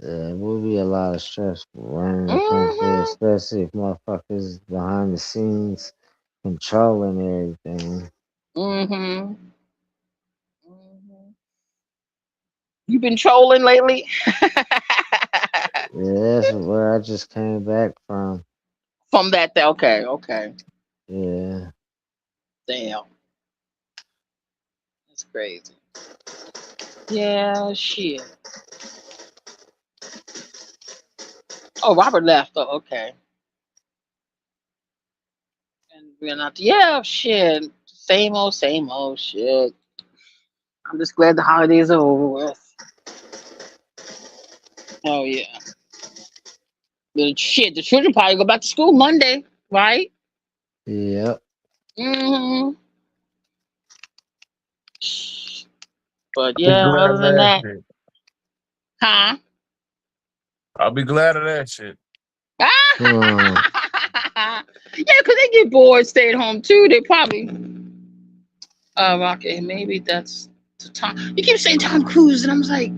Yeah, it will be a lot of stress running the country, hmm especially if motherfuckers behind the scenes controlling everything. hmm You been trolling lately? Yeah, that's where I just came back from. From that, okay, okay. Yeah. Damn, that's crazy. Yeah, shit. Oh, Robert left. Oh, okay. And we're not. Yeah, shit. Same old shit. I'm just glad the holidays are over with. Oh yeah. The shit. The children probably go back to school Monday, right? Yep. hmm But I'll be yeah, glad other of than that that, shit. huh? I'll be glad of that shit. Hmm. Yeah, because they get bored, stay at home too. They probably. Okay, maybe that's the time. You keep saying Tom Cruise, and I was like,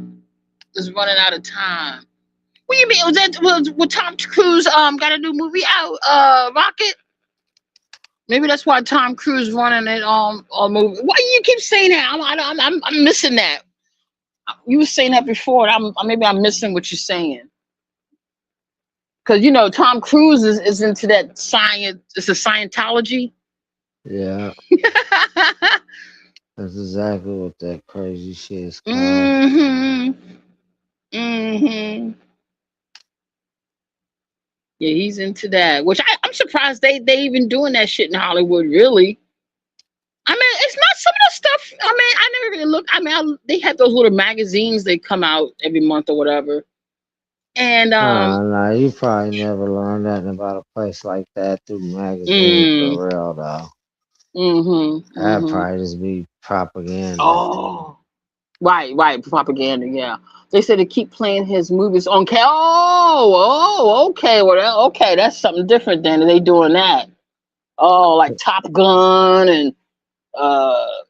it's running out of time. What do you mean? Was Tom Cruise got a new movie out? Rocket. Maybe that's why Tom Cruise running it movie. Why you keep saying that? I'm missing that. You were saying that before. Maybe I'm missing what you're saying. Because you know Tom Cruise is into that science. It's a Scientology. Yeah. That's exactly what that crazy shit is called. hmm hmm Yeah, he's into that. Which I'm surprised they even doing that shit in Hollywood. Really. I mean, it's not some of the stuff. I mean, I never really look. I mean, they have those little magazines they come out every month or whatever. And Oh no, you probably never learned nothing about a place like that through magazines mm, for real though. That'd mm-hmm. probably just be propaganda. Oh, right, propaganda. Yeah, they said to keep playing his movies on. Okay. Well, okay, that's something different. Then they doing that. Oh, like Top Gun and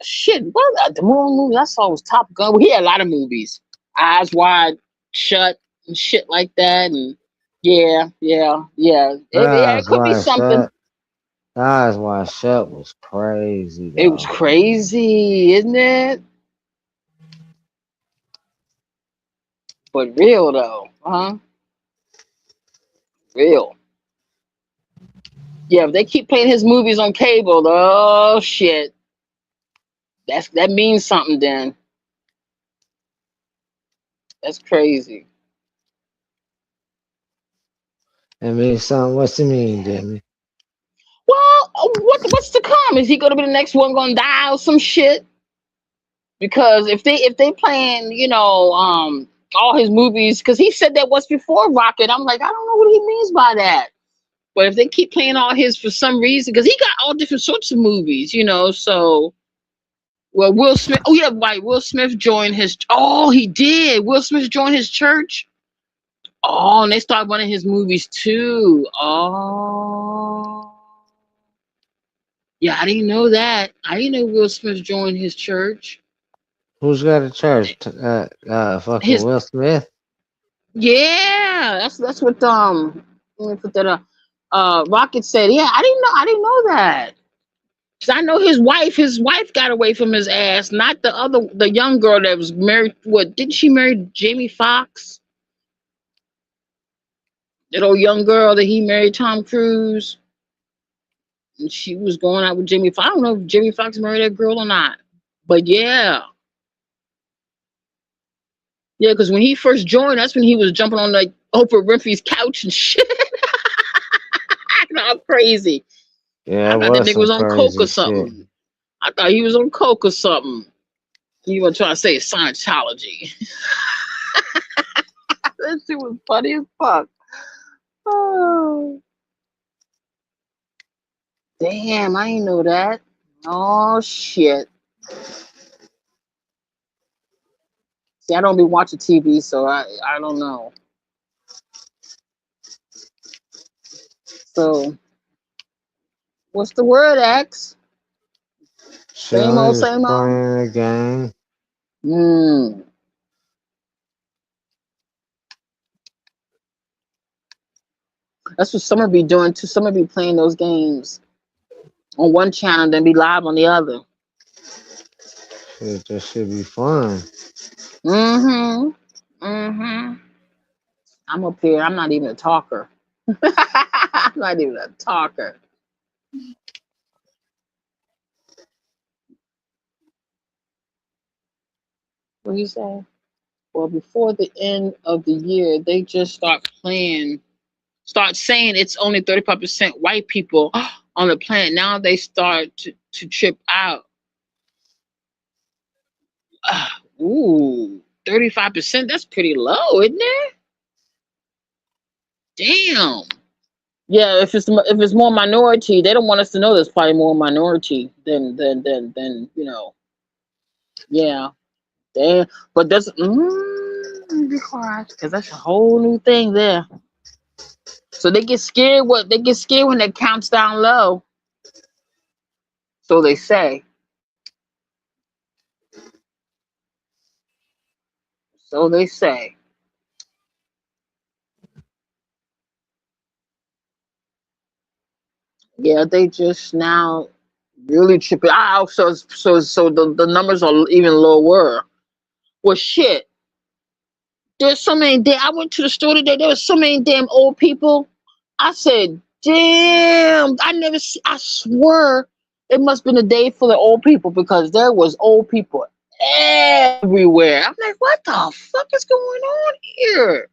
shit. What the movie I saw was Top Gun. Well, he had a lot of movies. Eyes Wide Shut and shit like that. And yeah. It Eyes could be Wide something. Shut. Eyes Wide Shut was crazy It was though. crazy, isn't it? But real though, huh? Real. Yeah, if they keep playing his movies on cable, oh shit. That means something then. That's crazy. I mean, son, what's it mean, Demi? Well, what's to come? Is he gonna be the next one gonna die or some shit? Because if they playing, all his movies, because he said that was before Rocket. I'm like, I don't know what he means by that. But if they keep playing all his for some reason, because he got all different sorts of movies, you know. So, well, Will Smith. Oh yeah, right. Will Smith joined his. Oh, he did. Will Smith joined his church. Oh, and they started running his movies too. Oh, yeah, I didn't know that. I didn't know Will Smith joined his church. Who's got a church? Fucking His Will Smith. Yeah, that's what let me put that up. Rocket said, yeah, I didn't know that. Cause I know his wife got away from his ass, not the young girl that was married. What, didn't she marry Jamie Foxx? That old young girl that he married, Tom Cruise. And she was going out with Jamie Foxx. I don't know if Jamie Foxx married that girl or not. But yeah. Yeah, because when he first joined, that's when he was jumping on like Oprah Winfrey's couch and shit. Acting all crazy. Yeah, I it thought that was nigga some was on coke crazy or shit. something. I thought he was on coke or something. You were trying to say Scientology. That shit was funny as fuck. Oh, damn, I ain't know that. Oh, shit. See, I don't be watching TV, so I don't know. So, what's the word, X? Same Chilling, old, just same old? playing the game. That's what Summer be doing too. Summer be playing those games on one channel, then be live on the other. Shit, that should be fun. I'm up here. I'm not even a talker. I'm not even a talker. What do you say? Well, before the end of the year, they just start saying it's only 35% white people on the planet. Now they start to trip out. Ooh, 35%? That's pretty low, isn't it? Damn. Yeah, if it's more minority, they don't want us to know there's probably more minority than you know. Yeah. Damn. But that's be quiet, because that's a whole new thing there. So they get scared when that counts down low. So they say. So they say. Yeah, they just now really tripping out. So the numbers are even lower. Well, shit. There's so many. I went to the store today. There was so many damn old people. I said, "Damn!" I swear, it must have been a day full of old people, because there was old people everywhere. I'm like, what the fuck is going on here?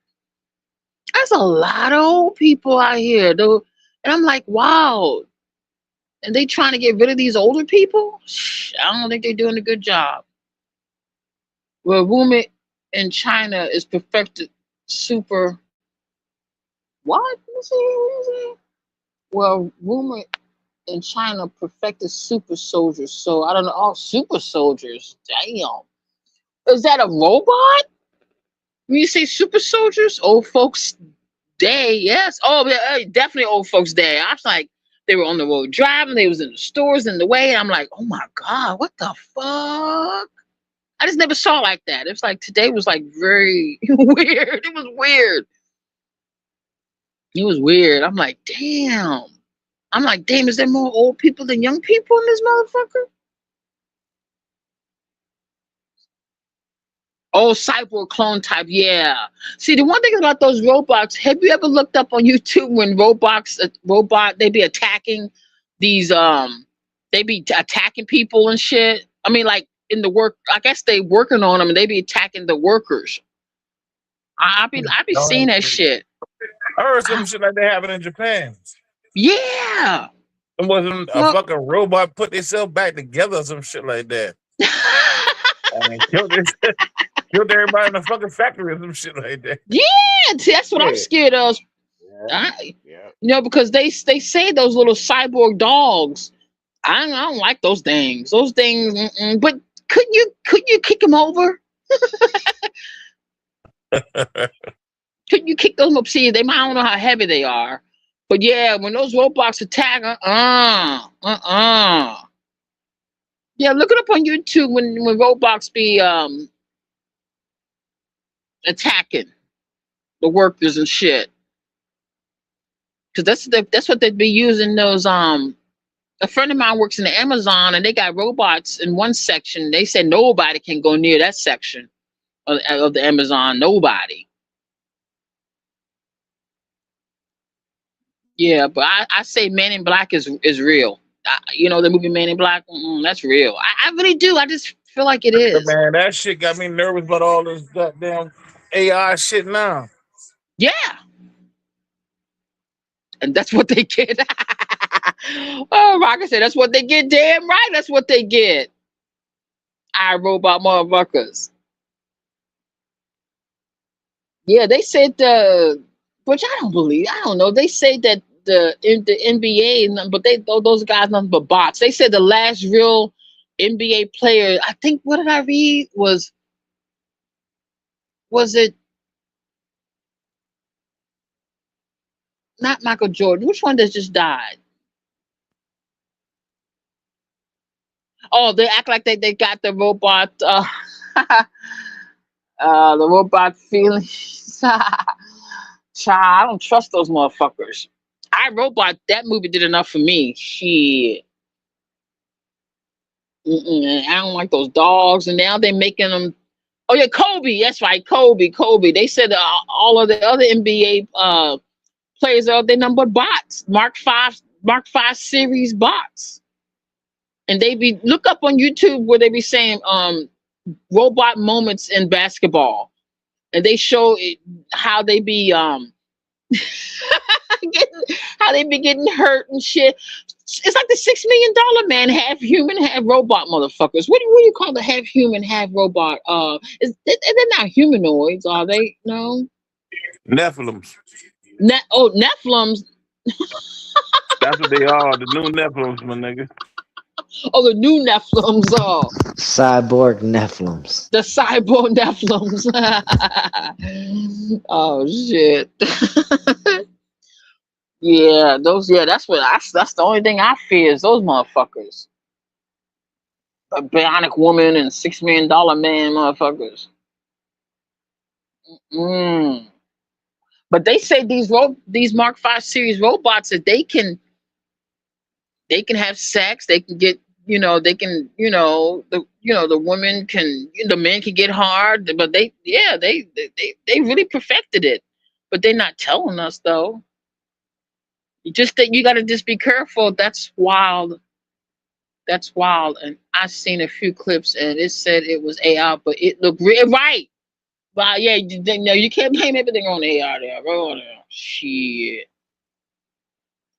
There's a lot of old people out here, though, and I'm like, wow. And they trying to get rid of these older people? I don't think they're doing a good job. Well, woman in China is perfected super. What? What is it? Well, rumor in China perfected super soldiers. So I don't know. Oh, super soldiers. Damn. Is that a robot? When you say super soldiers, old folks day, yes. Oh, yeah, definitely old folks day. I was like, they were on the road driving. They was in the stores in the way. And I'm like, oh my God, what the fuck? I just never saw like that. It was like today was like very weird. It was weird. It was weird. I'm like, damn. Is there more old people than young people in this motherfucker? Oh, cyborg clone type, yeah. See, the one thing about those robots, have you ever looked up on YouTube when they be attacking these attacking people and shit? I mean, like in the work, I guess they working on them and they be attacking the workers. I be seeing that shit. I heard some shit like that happen in Japan. Yeah. It wasn't a fucking robot put itself back together or some shit like that. And killed everybody in the fucking factory or some shit like that. Yeah, that's what I'm scared of. I, Yeah. because they say those little cyborg dogs. I don't like those things. Those things. But couldn't you kick them over? Couldn't you kick those up? See, I don't know how heavy they are, but yeah, when those robots attack, yeah, look it up on YouTube when robots be attacking the workers and shit, because that's what they'd be using those. A friend of mine works in the Amazon, and they got robots in one section. They said nobody can go near that section of the Amazon. Nobody. Yeah, but I say Men in Black is real. The movie Men in Black, that's real. I really do. I just feel like it is. Man, that shit got me nervous about all this goddamn AI shit now. Yeah, and that's what they get. Oh, Rocker said that's what they get. Damn right, that's what they get. I robot motherfuckers. Yeah, they said which I don't believe. I don't know. They say that the NBA, but those guys nothing but bots. They said the last real NBA player, I think, what did I read? Was it not Michael Jordan? Which one that just died? Oh, they act like they got the robot the robot feelings. Child, I don't trust those motherfuckers. I Robot, that movie did enough for me. Shit. I don't like those dogs, and now they're making them. Oh yeah, Kobe. That's right, Kobe. They said all of the other NBA players are they number bots, Mark V series bots, and they be look up on YouTube where they be saying robot moments in basketball, and they show how they be how they be getting hurt and shit. It's like the $6 Million Man, half human, half robot motherfuckers. What do you call the half human, half robot? They're not humanoids, are they? No. Nephilims. Nephilims. That's what they are. The new Nephilims, my nigga. Oh, the new Nephilims. Oh, Cyborg Nephilims. the cyborg Nephilims. Oh shit. Yeah, those. Yeah, that's the only thing I fear is those motherfuckers. A bionic woman and $6 Million Man motherfuckers. But they say these Mark V series robots that they can have sex, they can get they can the women can the men can get hard, but they really perfected it, but they're not telling us though. You got to just be careful. That's wild. And I've seen a few clips and it said it was AI, but it looked real right. But yeah, you can't blame everything on AI there, bro. Shit.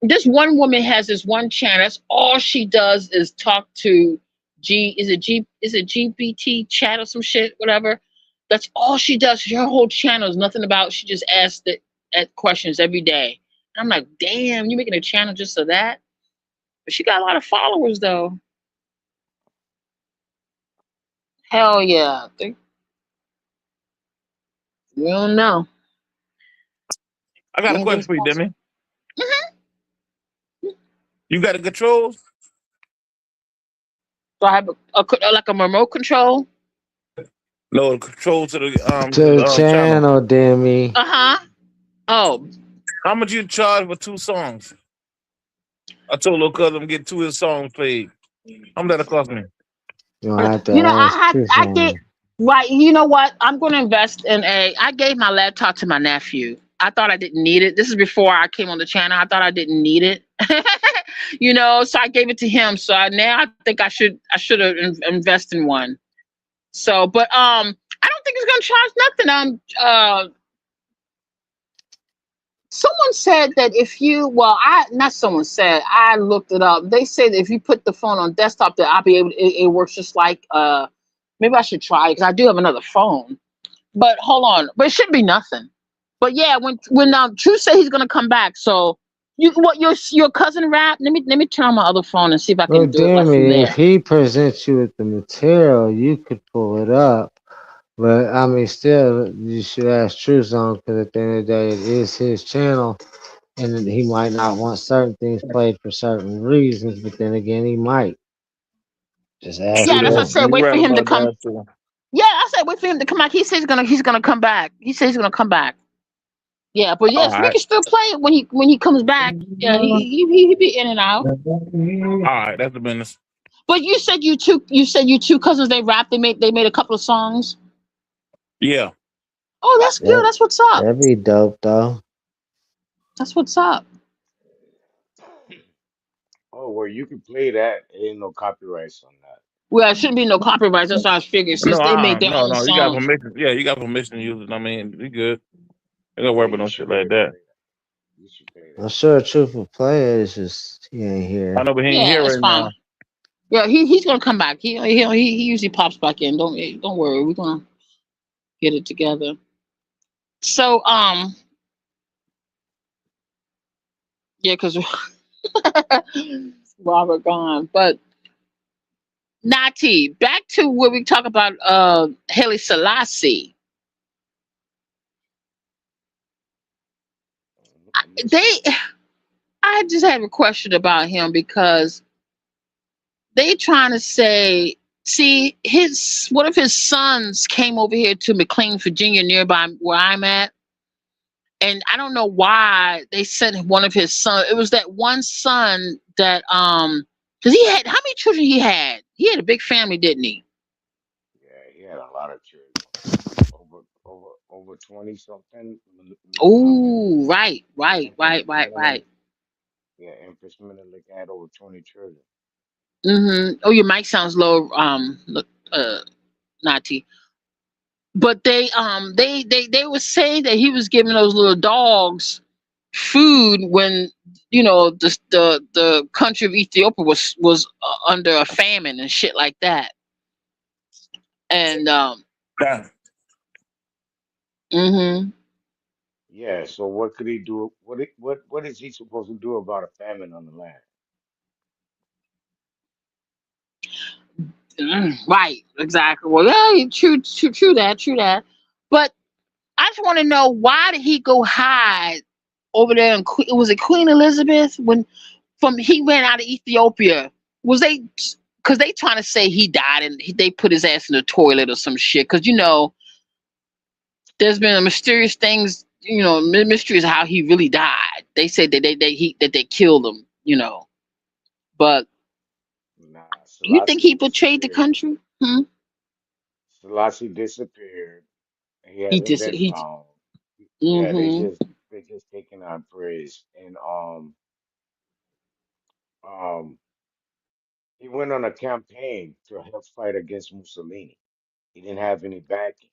This one woman has this one channel. That's all she does is talk to GPT chat or some shit, whatever. That's all she does. Her whole channel is nothing about. She just asks at questions every day. And I'm like, damn, you making a channel just for that? But she got a lot of followers though. Hell yeah. We don't know. I got a question for you, Demi. You got a control? So I have like a remote control? No, control to the channel, Demi. Oh. How much you charge for 2 songs? I told little cousin I'm getting 2 of his songs played. How much that cost me? I get right. You know what? I'm going to invest in I gave my laptop to my nephew. I thought I didn't need it. This is before I came on the channel. I thought I didn't need it. So I gave it to him. So now I think I should have invest in one. So, but I don't think it's going to charge nothing. Someone said that I looked it up. They say that if you put the phone on desktop, that I'll be able it works just like, maybe I should try it because I do have another phone. But hold on, but it shouldn't be nothing. But yeah, when True said he's gonna come back, so you what your cousin rap? Let me turn on my other phone and see if I Well, can do it damn right from it, if there. he presents you with the material, you could pull it up. But I mean, still, you should ask True Song because at the end of the day, it is his channel, and then he might not want certain things played for certain reasons. But then again, he might just ask Yeah, True that's what I that. True. said. You Wait right for him to about come. that too. Yeah, I said wait for him to come back. He says he's gonna come back. He says he's gonna come back. Yeah, but All yes, we right. can still play it when he comes back. Yeah, he be in and out. All right, that's the business. But you said you two cousins they made a couple of songs. Yeah. Oh, that's good. That That's what's up. that'd be dope though. That's what's up. Oh, well, you can play that. Ain't no copyrights on that. Well, it shouldn't be no copyright. That's what I was figuring. Since No, they made their no, own no. You got songs. permission. Yeah, you got permission to use it. I mean, you good. You gotta Yeah, worry about you no should shit be like able to that. play that. You should play I'm that. sure Truth will play it. It's just he ain't I here. know, but he ain't Yeah, here that's right fine. now. Yeah, he's gonna come back. He usually pops back in. Don't worry. We're gonna get it together. So yeah, because Robert gone, but Nati, back to where we talk about Haile Selassie. I'm listening. They I just have a question about him because they trying to say, see, his one of his sons came over here to McLean, Virginia, nearby where I'm at, and I don't know why they sent one of his sons. It was that one son that because he had how many children he had? He had a big family, didn't he? Yeah, he had a lot of children. Over 20 something. Oh, right, right, Empress right, right, Menelik. right. Yeah, Empress Menelik had over 20 children. Oh, your mic sounds low, uh, Nati. But they were saying that he was giving those little dogs food when the country of Ethiopia was under a famine and shit like that. And Yeah. hmm Yeah, so what could he do? What is he supposed to do about a famine on the land? right, exactly. Well, yeah, true that. But I just want to know why did he go hide over there in was it Queen Elizabeth when from he ran out of Ethiopia? Was they because they trying to say he died and they put his ass in the toilet or some shit? Because there's been a mysterious things, mysteries of how he really died. They said that they killed him, But Nah, you think Selassie he betrayed the disappeared. country? Hmm? Selassie disappeared. He He hasn't just been he. found. Yeah, Mm-hmm. they just taking our praise. And um he went on a campaign to help fight against Mussolini. He didn't have any backing.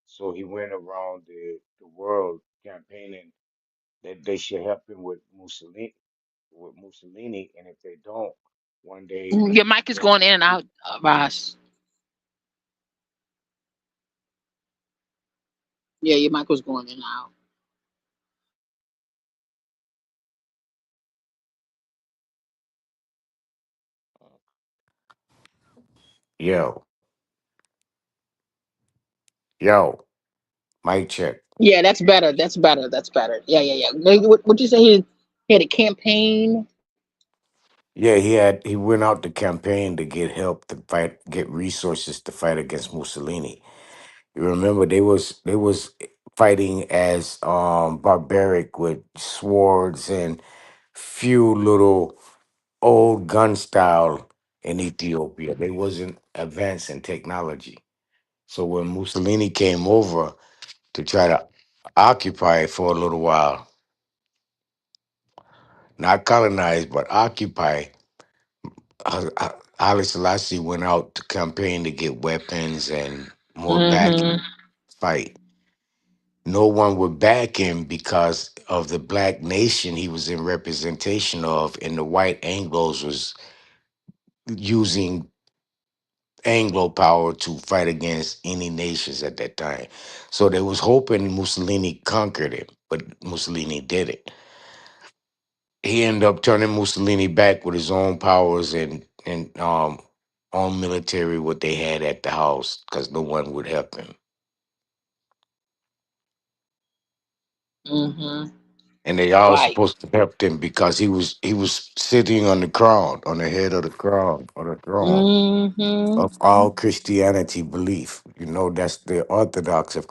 So he went around the world campaigning that they should help him with Mussolini, and if they don't, one day Your mic is they'll going in and out, Ross. Yeah, your mic was going in and out. Yo, yo, mic check. Yeah, that's better. That's better. That's better. Yeah, yeah, yeah. What you say? He had a campaign. Yeah, he went out to campaign to get help to fight, get resources to fight against Mussolini. You remember they was fighting as barbaric with swords and few little old gun style in Ethiopia. They wasn't advanced in technology. So when Mussolini came over to try to occupy it for a little while, not colonize but occupy, Haile Selassie went out to campaign to get weapons and more backing Mm-hmm. to fight. No one would back him because of the black nation he was in representation of, and the white Anglos was using Anglo power to fight against any nations at that time. So they was hoping Mussolini conquered it, but Mussolini did it. He ended up turning Mussolini back with his own powers and own military what they had at the house because no one would help him. Mm-hmm. And they all Right. supposed to help him because he was sitting on the crown, on the head of the crown, on the throne Mm-hmm. of all Christianity belief. You know, that's the orthodox of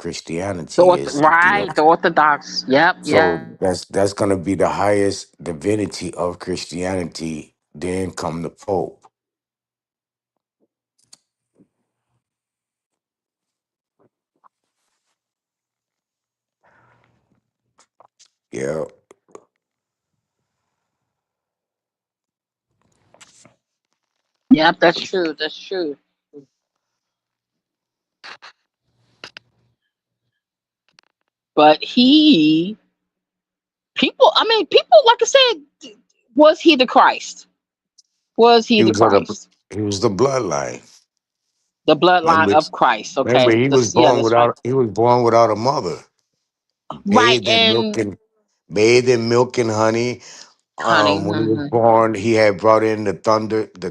The Christianity is, right, the Orthodox. Yep, so yep. that's gonna be the highest divinity of Christianity. Then come the Pope. Yeah. Yep, that's true. That's true. But people, like I said, was he the Christ? Was he He the was of Christ? he was the bloodline. The bloodline Remember, of Christ. remember Okay. he was That's yeah, born that's right. without a mother. Right, Bathed and bathed in milk and honey. honey. When he was Mhm. born, he had brought in the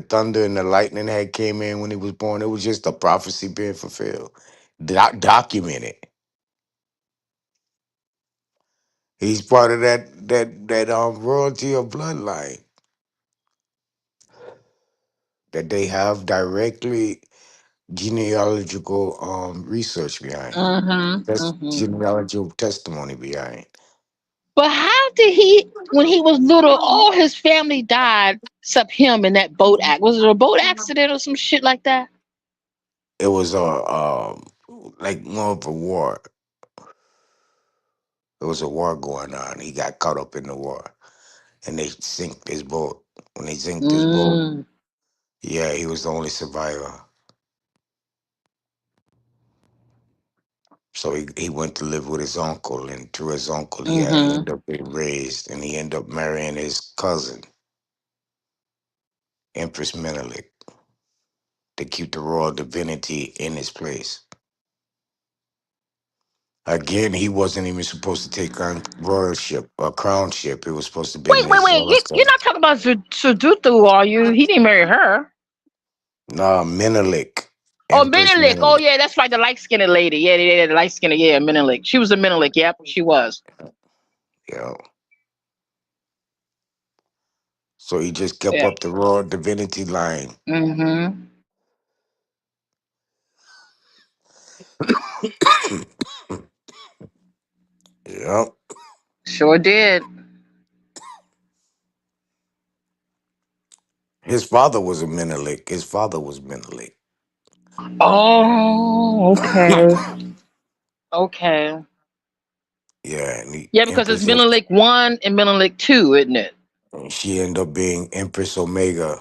thunder and the lightning had came in when he was born. It was just a prophecy being fulfilled, documented. He's part of that royalty of bloodline that they have directly genealogical research behind. Mhm. That's Mhm. genealogical testimony behind. But how did he, when he was little, all his family died except him in that boat act? Was it a boat accident or some shit like that? It was like more of a war. There was a war going on. He got caught up in the war, and they sinked his boat. When they sinked his boat, Mm. yeah, he was the only survivor. So he went to live with his uncle, and through his uncle, he Mhm. ended up being raised, and he ended up marrying his cousin, Empress Menelik, to keep the royal divinity in his place. Again, he wasn't even supposed to take on royalship or crownship. It was supposed to be Wait, wait, his wait. You're son. not talking about Sudutu, are you? He didn't marry her. No, Menelik, Oh, Empress Menelik. Oh, Menelik. yeah, that's right. The light skinned lady. Yeah, yeah, yeah, the light skinned. Yeah, Menelik. She was a Menelik. Yep, she was. Yeah. So he just kept Yeah. up the royal divinity line. Mm-hmm. Yep. Sure did. His father was a Menelik. His father was Menelik. Oh, okay. Okay. Yeah, and the Yeah, because it's Empress was, Menelik 1 and Menelik 2, isn't it? she ended up being Empress Omega,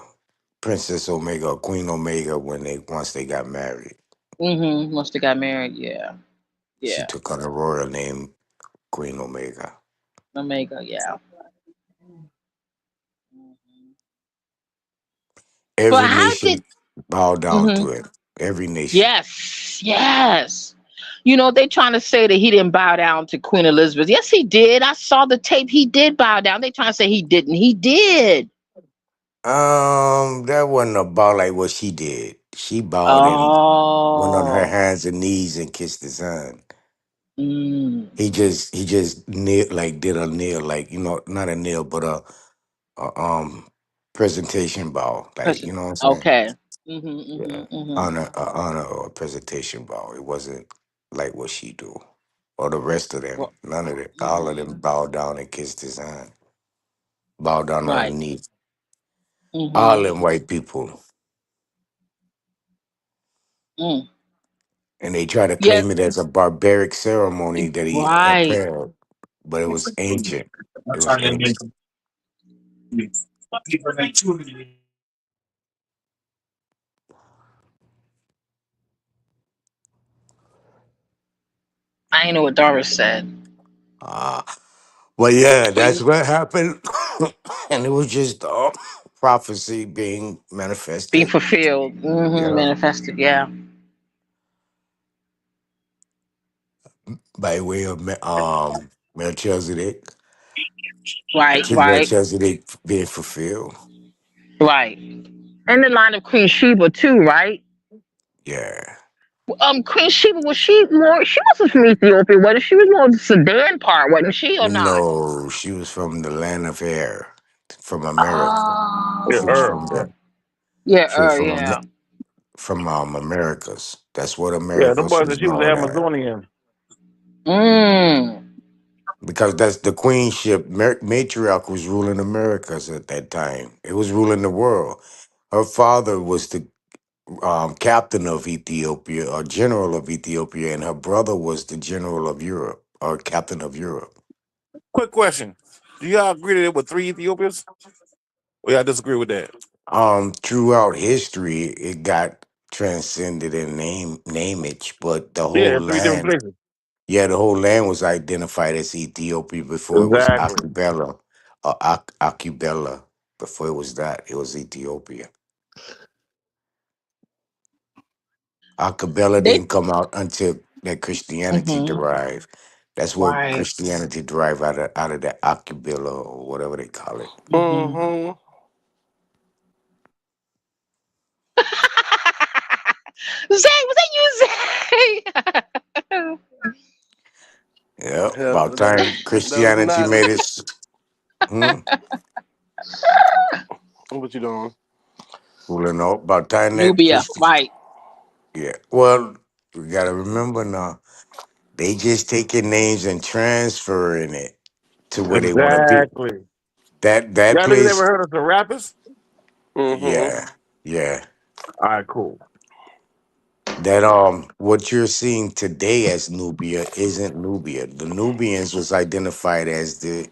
Princess Omega, Queen Omega when they once they got married. Mm-hmm. Once they got married, yeah. She Yeah. took on a royal name, Queen Omega. Omega, yeah. Mhm. But Every how did nation bowed down hmm to it. Every nation. yes, yes. You know, they trying to say that he didn't bow down to Queen Elizabeth. Yes, he did. I saw the tape. He did bow down. They trying to say he didn't. He did. That wasn't about like what she did. She bowed and went on her Oh. hands and knees and kissed his son. Mm. He just kneel like did a kneel like not a kneel but a presentation bow like Person. you know what I'm saying. Okay. Yeah, Mm-hmm. honor or a presentation bow. It wasn't like what she do or the rest of them. Well, None of it. All of mm-hmm. them bowed down and kissed his hand. Bowed down on her Right. knees. All Mm-hmm. them white people, Mm. and they try to Yes. claim it as a barbaric ceremony that he Right. upheld, but it was ancient. It was Turn ancient. into I ain't know what Doris said. Well, yeah, But that's what happened, and it was just. prophecy being Being manifested. fulfilled. Yeah, Manifested, yeah. by way of Melchizedek, Right, King right, Melchizedek being fulfilled. right. And the line of Queen Sheba too, right? Yeah. Queen Sheba, was she more? She wasn't from Ethiopia, wasn't she? She was more of the Sudan part, wasn't she, or not? No, she was from the land of air, from America. Yeah, She was Earth. from Oh, the. yeah, She was yeah. from Americas. That's what Yeah, the Americas boy said was she was known as. Amazonian. Mm. Because that's the queenship matriarch was ruling Americas at that time. It was ruling the world. Her father was the captain of Ethiopia or general of Ethiopia, and her brother was the general of Europe or captain of Europe. Quick question: do y'all agree that it were three Ethiopians, or y'all disagree with that? Throughout history, it got transcended in nameage, but the whole Yeah, three different land, places. yeah, the whole land was identified as Ethiopia before it was Exactly. Akubela or Akubela. Before it was that, it was Ethiopia. Akabela They. didn't come out until that Christianity Hmm. derived. That's where Right. Christianity derived out of that Akabela or whatever they call it. Hmm. Zay, was that you, Zay? Yeah, Yeah, about time that was Christianity not. made its. Hmm, What you doing? well, no, about time that Nubia, Christian. right? Yeah, well, we gotta remember now. They just taking names and transferring it to where they want to be. Exactly. That Y'all niggas place. ever heard of the rappers? Mm-hmm. Yeah, yeah. All right, cool. That what you're seeing today as Nubia isn't Nubia. The Nubians was identified as the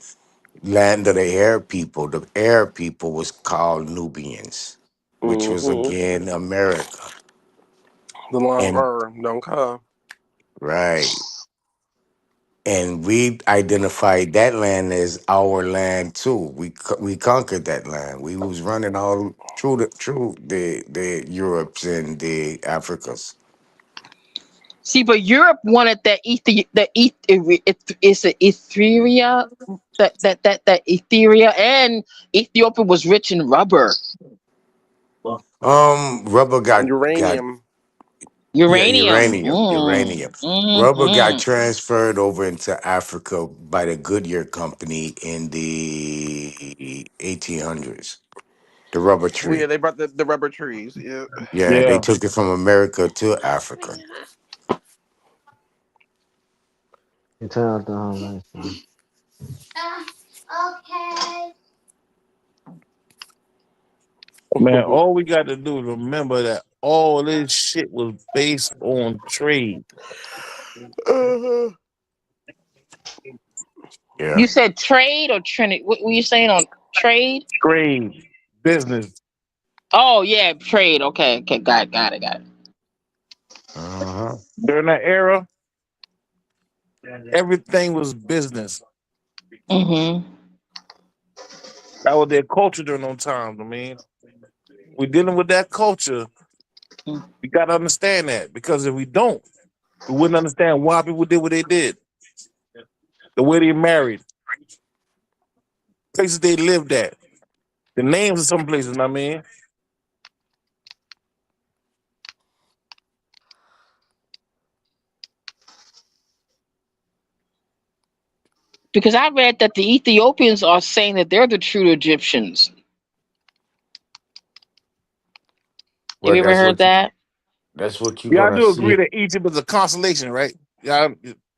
land of the air people. The air people was called Nubians, which was Mm-hmm. again America. The line of And don't come. right. And we identified that land as our land too. We conquered that land. We was running all through the Europes and the Africas. See, but Europe wanted that it's a Etheria, that Etheria, and Ethiopia was rich in rubber, Rubber got Uranium. yeah, uranium. uranium. Rubber got transferred over into Africa by the Goodyear Company in the 1800s. The rubber Oh yeah, tree. they brought the rubber trees. Yeah. Yeah, they Yeah. took it from America to Africa. You turn off the home lights, man. Man, all we got to do is remember that all this shit was based on trade. Uh-huh. Yeah. You said trade or Trinity? What were you saying on trade? Trade, business. Oh yeah, trade. Okay, okay, got it. Uh-huh. During that era, everything was business. Mm-hmm. That was their culture during those times. I mean, we're dealing with that culture. We got to understand that because if we don't, we wouldn't understand why people did what they did, the way they married, places they lived at, the names of some places. I mean, Because I read that the Ethiopians are saying that they're the true Egyptians. Have Well, you ever heard that? that's what you're yeah, I gonna do agree see. that Egypt is a constellation, right? Yeah,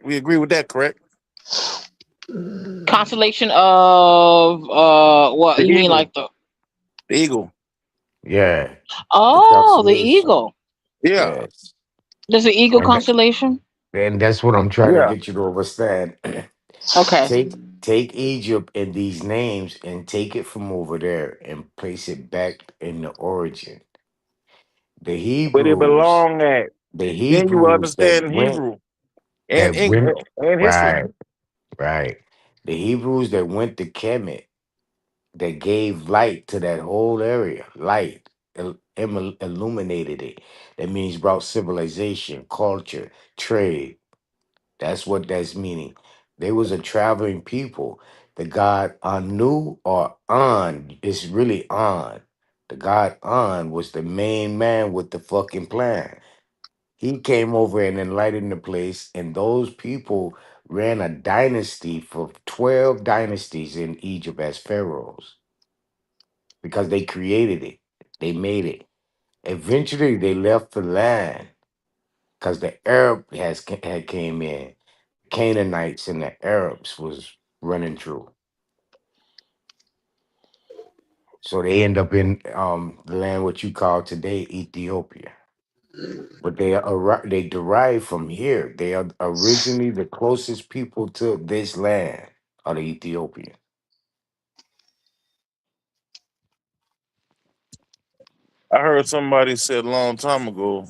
we agree with that, correct? Constellation of what The you mean, eagle, like the the eagle. Yeah. The the constellation. eagle? Yeah, Yes. There's an eagle And that, constellation. and that's what I'm trying to yeah. get you to understand. Okay. Take Egypt and these names and take it from over there and place it back in the origin. The Where they Hebrews, belong at. the Then you will Hebrews understand Hebrew and that went and history. right, right. The Hebrews that went to Kemet, that gave light to that whole area. Light illuminated it. That means brought civilization, culture, trade. That's what that's meaning. They was a traveling people. The god Anu or An, it's really An. The god An was the main man with the fucking plan. He came over and enlightened the place, and those people ran a dynasty for 12 dynasties in Egypt as pharaohs because they created it. They made it. Eventually, they left the land because the had came in. Canaanites and the Arabs was running through. So they end up in the land what you call today Ethiopia. But they derive from here. They are originally the closest people to this land are the Ethiopians. I heard somebody said a long time ago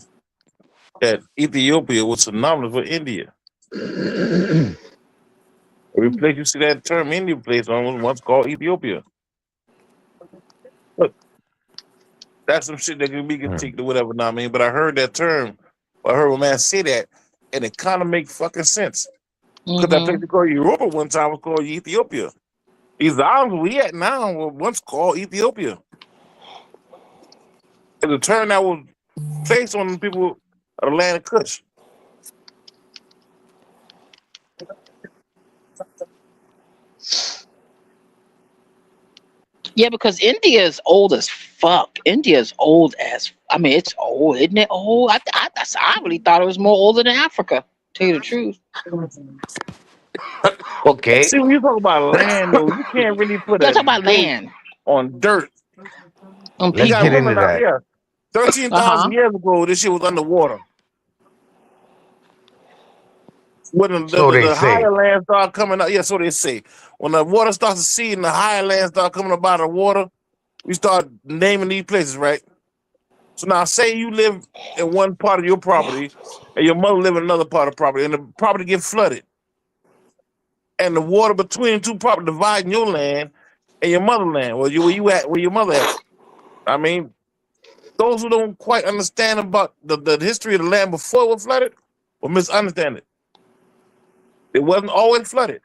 that Ethiopia was synonymous with India. Every place you see that term India place on was once called Ethiopia. But that's some shit that can be Mm. critiqued or whatever, know what I mean? But I heard that term, I heard a man say that, and it kind of makes fucking sense. Because that place Mm-hmm. they called Europa one time was called Ethiopia. These islands we at now were once called Ethiopia. It's a term that was placed on the people of the land of Kush. Yeah, because India is old as fuck. India is old as. I mean, it's old, isn't it? Old. I really thought it was more older than Africa. Tell you the truth. Okay. See, when you talk about land, though, you can't really put Yeah, a talk about date land on dirt. and You Let's got to get people. remember into now, that. yeah, Uh huh. 13,000 years ago, this shit was underwater. When So they the say. higher lands start coming up, yeah, so they say. When the water starts to seed and the higher lands start coming up out of the water, we start naming these places, right? So now, say you live in one part of your property, and your mother live in another part of the property, and the property get flooded, and the water between two properties dividing your land and your motherland, where you at, where your mother at. I mean, those who don't quite understand about the history of the land before it was flooded will misunderstand it. It wasn't always flooded.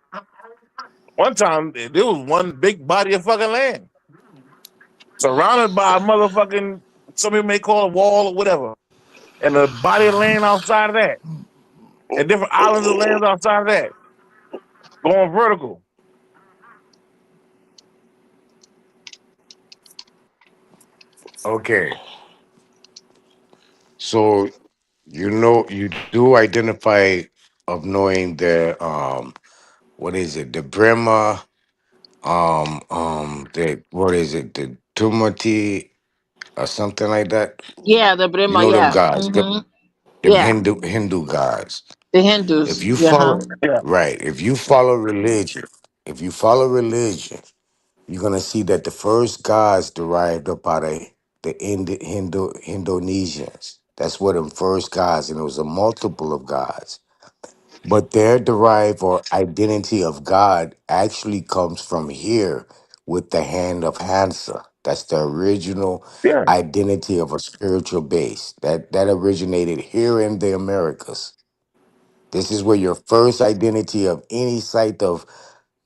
One time, there was one big body of fucking land surrounded by a motherfucking, some people may call it a wall or whatever, and a body of land outside of that, and different islands of land outside of that, going vertical. Okay. So you do identify of knowing the what is it, the Brahma, the what is it, the Tumati or something like that. Yeah, the You Brahma. know them Yeah. gods, Mm-hmm. them Yeah, Hindu gods. the If Hindus. you Yeah. Huh. follow right, if you follow religion, you're gonna see that the first gods derived up out of the Indonesians. That's what them first gods, and it was a multiple of gods. But their derive or identity of God actually comes from here with the hand of Hansa. That's the original Yeah. identity of a spiritual base. That originated here in the Americas. This is where your first identity of any site of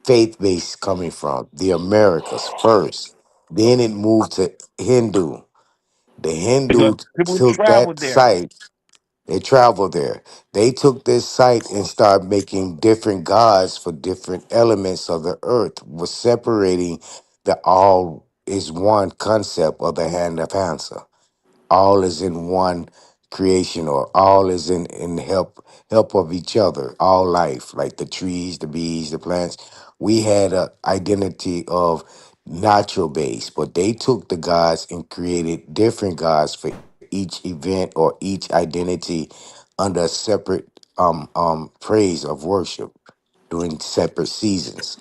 faith base coming from. The Americas first. Then it moved to Hindu. The Because Hindu people took that traveled there. site, they traveled there. They took this site and started making different gods for different elements of the earth, was separating the all is one concept of the hand of Hansa. All is in one creation, or all is in help of each other, all life, like the trees, the bees, the plants. We had a identity of natural base, but they took the gods and created different gods for each event or each identity under a separate praise of worship during separate seasons.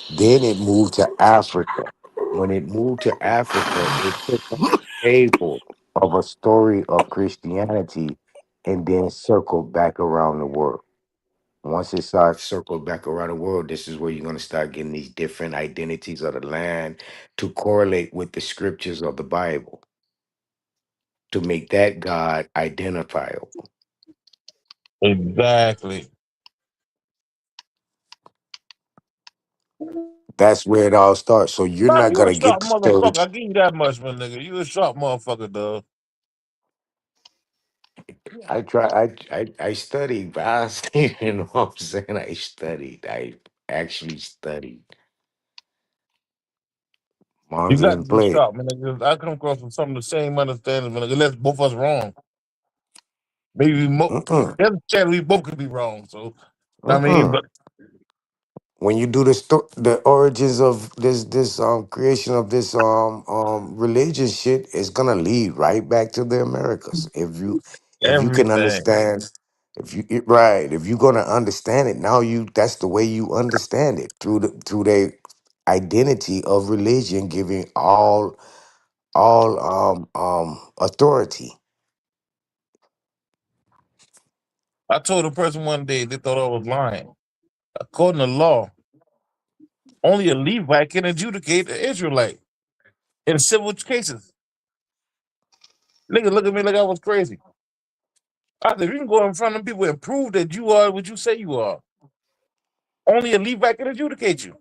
Then it moved to Africa. When it moved to Africa, it took a fable of a story of Christianity and then circled back around the world. Once it starts circle back around the world, this is where you're going to start getting these different identities of the land to correlate with the scriptures of the Bible to make that God identifiable. Exactly. That's where it all starts. So you're Nah, not you going a to get sharp motherfucker. I discouraged. give you that much, my nigga. You a sharp motherfucker, dog. I studied, but you know what I'm saying? I studied. I actually studied. You Moms got to didn't be play it. sharp, man. Nigga. I come across with some of the same understanding, man. Nigga. Unless both of us wrong. Maybe Mm-mm, there's a chance we both could be wrong. So, I mean, mm-mm. but When you do the origins of this creation of this religion shit, it's gonna lead right back to the Americas. If you can everything. understand, right, if you're gonna understand it, now that's the way you understand it through the identity of religion, giving all authority. I told a person one day they thought I was lying. According to law, only a Levite can adjudicate an Israelite in civil cases. Nigga look at me like I was crazy. I said, you can go in front of people and prove that you are what you say you are. Only a Levite can adjudicate you.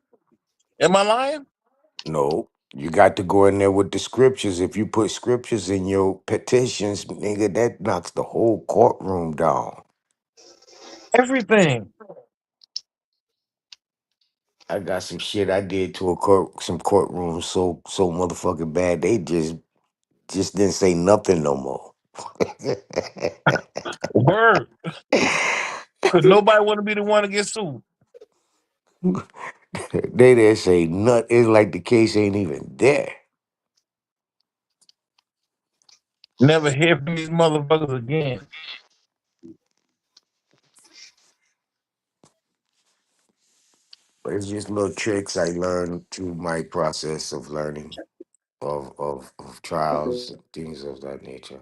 Am I lying? No, you got to go in there with the scriptures. If you put scriptures in your petitions, nigga, that knocks the whole courtroom down. Everything. I got some shit I did to some courtrooms so motherfucking bad. They just didn't say nothing no more. Word. Because nobody want to be the one to get sued. They didn't say nothing. It's like the case ain't even there. Never hear from these motherfuckers again. But it's just little tricks I learned through my process of learning of trials and things of that nature.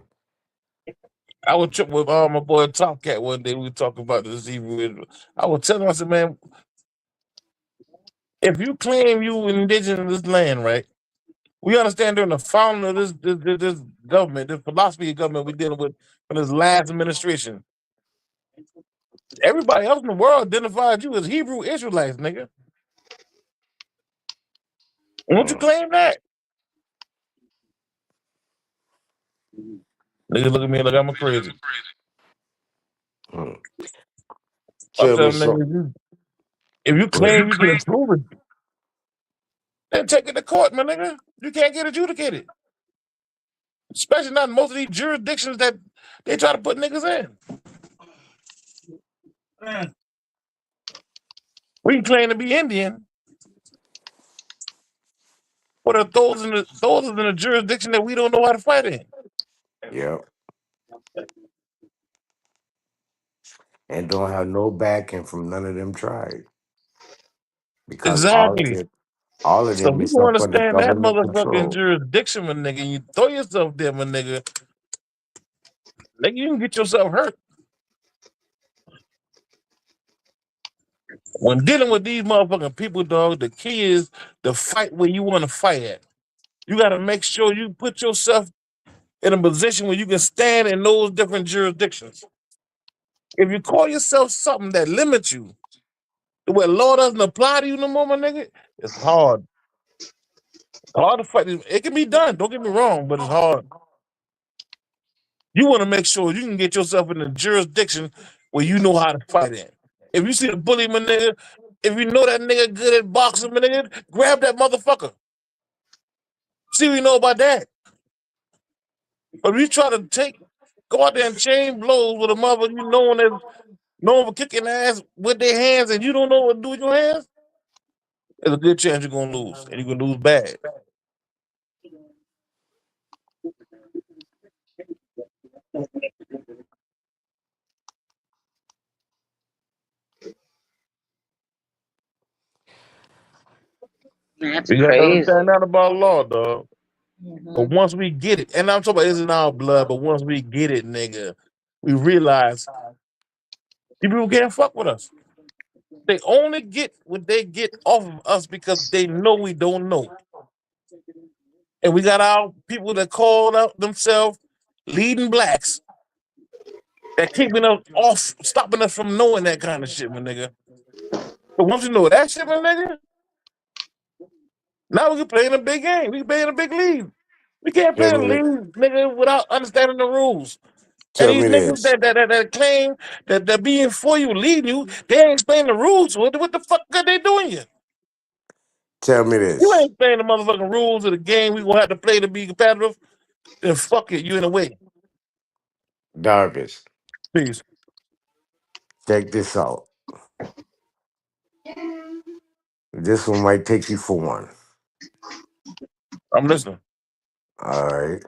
I was tripping with my boy Top Cat one day. We were talking about this Hebrew. I was telling him, I said, man, if you claim you indigenous in this land, right? We understand during the founding of this government, this philosophy of government we're dealing with from this last administration, everybody else in the world identified you as Hebrew Israelites, nigga. Won't you Mm, claim that? Nigga look at me like I'm a crazy. mm. I'm Tell me telling something. niggas, if you Go ahead. claim you can prove it, then take it to court, my nigga. You can't get adjudicated. Especially not in most of these jurisdictions that they try to put niggas in. We can claim to be Indian, but are those in a jurisdiction that we don't know how to fight in. Yeah. And don't have no backing from none of them tribes because Exactly. all of So them if you is don't up under understand that government motherfucking control. jurisdiction, my nigga, and you throw yourself there, my nigga, you can get yourself hurt. When dealing with these motherfucking people, dog, the key is to fight where you want to fight at. You got to make sure you put yourself in a position where you can stand in those different jurisdictions. If you call yourself something that limits you, where law doesn't apply to you no more, my nigga, it's hard. Hard to fight. It can be done. Don't get me wrong, but it's hard. You want to make sure you can get yourself in a jurisdiction where you know how to fight in. If you see the bully, my nigga, if you know that nigga good at boxing, my nigga, grab that motherfucker. See what you know about that. But if you try to go out there and chain blows with a mother you known for kicking ass with their hands and you don't know what to do with your hands, there's a good chance you're gonna lose. And you're gonna lose bad. That's You gotta crazy. understand that about law, dog. But Mhm. once we get it, and I'm talking about it's in our blood, but once we get it, nigga, we realize you people can't fuck with us. They only get what they get off of us because they know we don't know. And we got our people that call out themselves leading blacks that keeping us off, stopping us from knowing that kind of shit, my nigga. But once you know that shit, my nigga, now we can play in a big game. We can play in a big league. We can't play Tell in a me, league, nigga, without understanding the rules. And tell these me niggas this. that claim that they're being for you, leading you, they ain't explaining the rules. What the fuck are they doing you? Tell me You this. ain't explaining the motherfucking rules of the game we gonna have to play to be competitive. Then fuck it, you in the way. Darvis, Please, check this out. This one might take you for one. I'm listening. All right.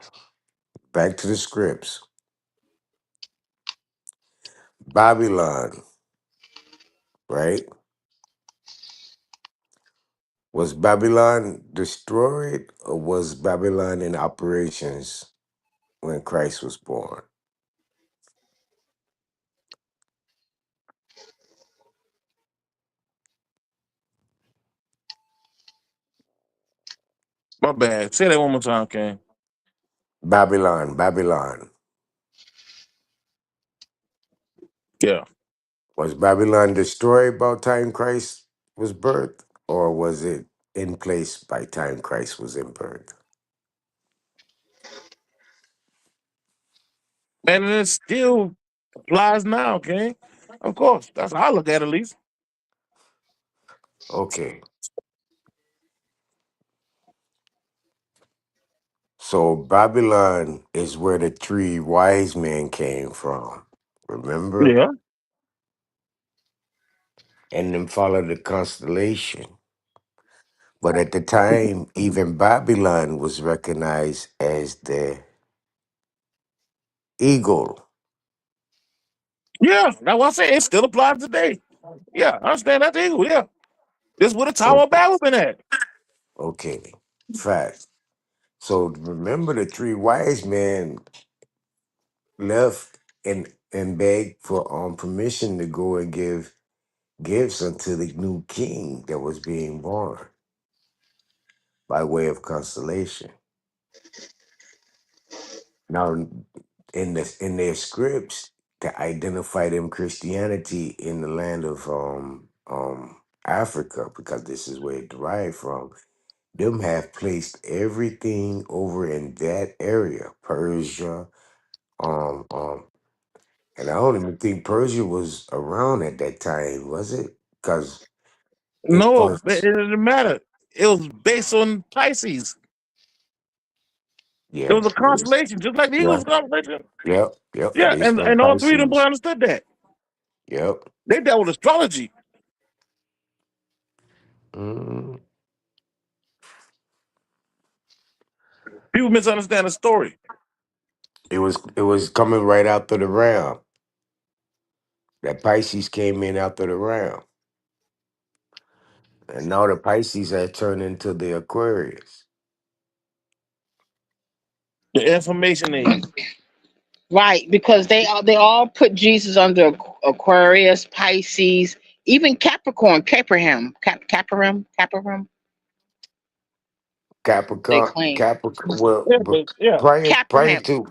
Back to the scripts. Babylon, right? Was Babylon destroyed or was Babylon in operations when Christ was born? My bad. Say that one more time, King. Babylon, Babylon. Yeah. Was Babylon destroyed by the time Christ was birthed or was it in place by time Christ was in birth? And it still applies now, King. Of course. That's how I look at it, at least. Okay. So Babylon is where the three wise men came from. Remember? Yeah. And then followed the constellation. But at the time, even Babylon was recognized as the eagle. Yeah. That's what I say. It still applies today. Yeah. I understand that eagle. Yeah. This is where the Tower of Okay. Babel been at. Okay. Fact. So remember the three wise men left and begged for permission to go and give gifts unto the new king that was being born by way of constellation. Now, in their scripts to identify them Christianity in the land of Africa, because this is where it derived from, them have placed everything over in that area, Persia, um, um, and I don't even think Persia was around at that time, was it? Because it No, it was, didn't matter. It was based on Pisces. It yeah, was a it was, constellation, just like the yeah, Eagles constellation. yep, Yeah, based on and all three of them boys Pisces, understood that. yep. They dealt with astrology. Mm. People misunderstand the story. It was coming right after the round. That Pisces came in after the round. And now the Pisces had turned into the Aquarius. The information age. Right, because they all put Jesus under Aquarius, Pisces, even Capricorn, Capricorn. They claim Capricorn. Well, Yeah, but but yeah. prior Capricorn. to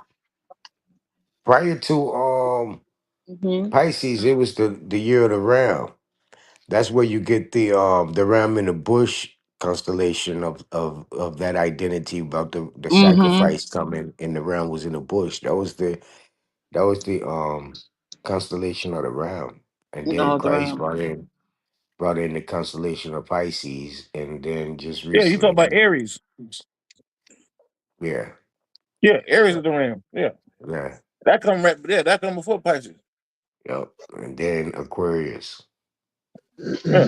prior to Hmm. Pisces, it was the year of the ram. That's where you get the ram in the bush constellation of that identity about the Hmm. sacrifice coming and the ram was in the bush. That was the constellation of the ram. And then Oh, the Christ ram. brought in the constellation of Pisces, and then just Yeah, you talk about recently, Aries. yeah, Yeah, Aries is the ram. Yeah. yeah, That come before Pisces. yep, and then Aquarius. Yeah.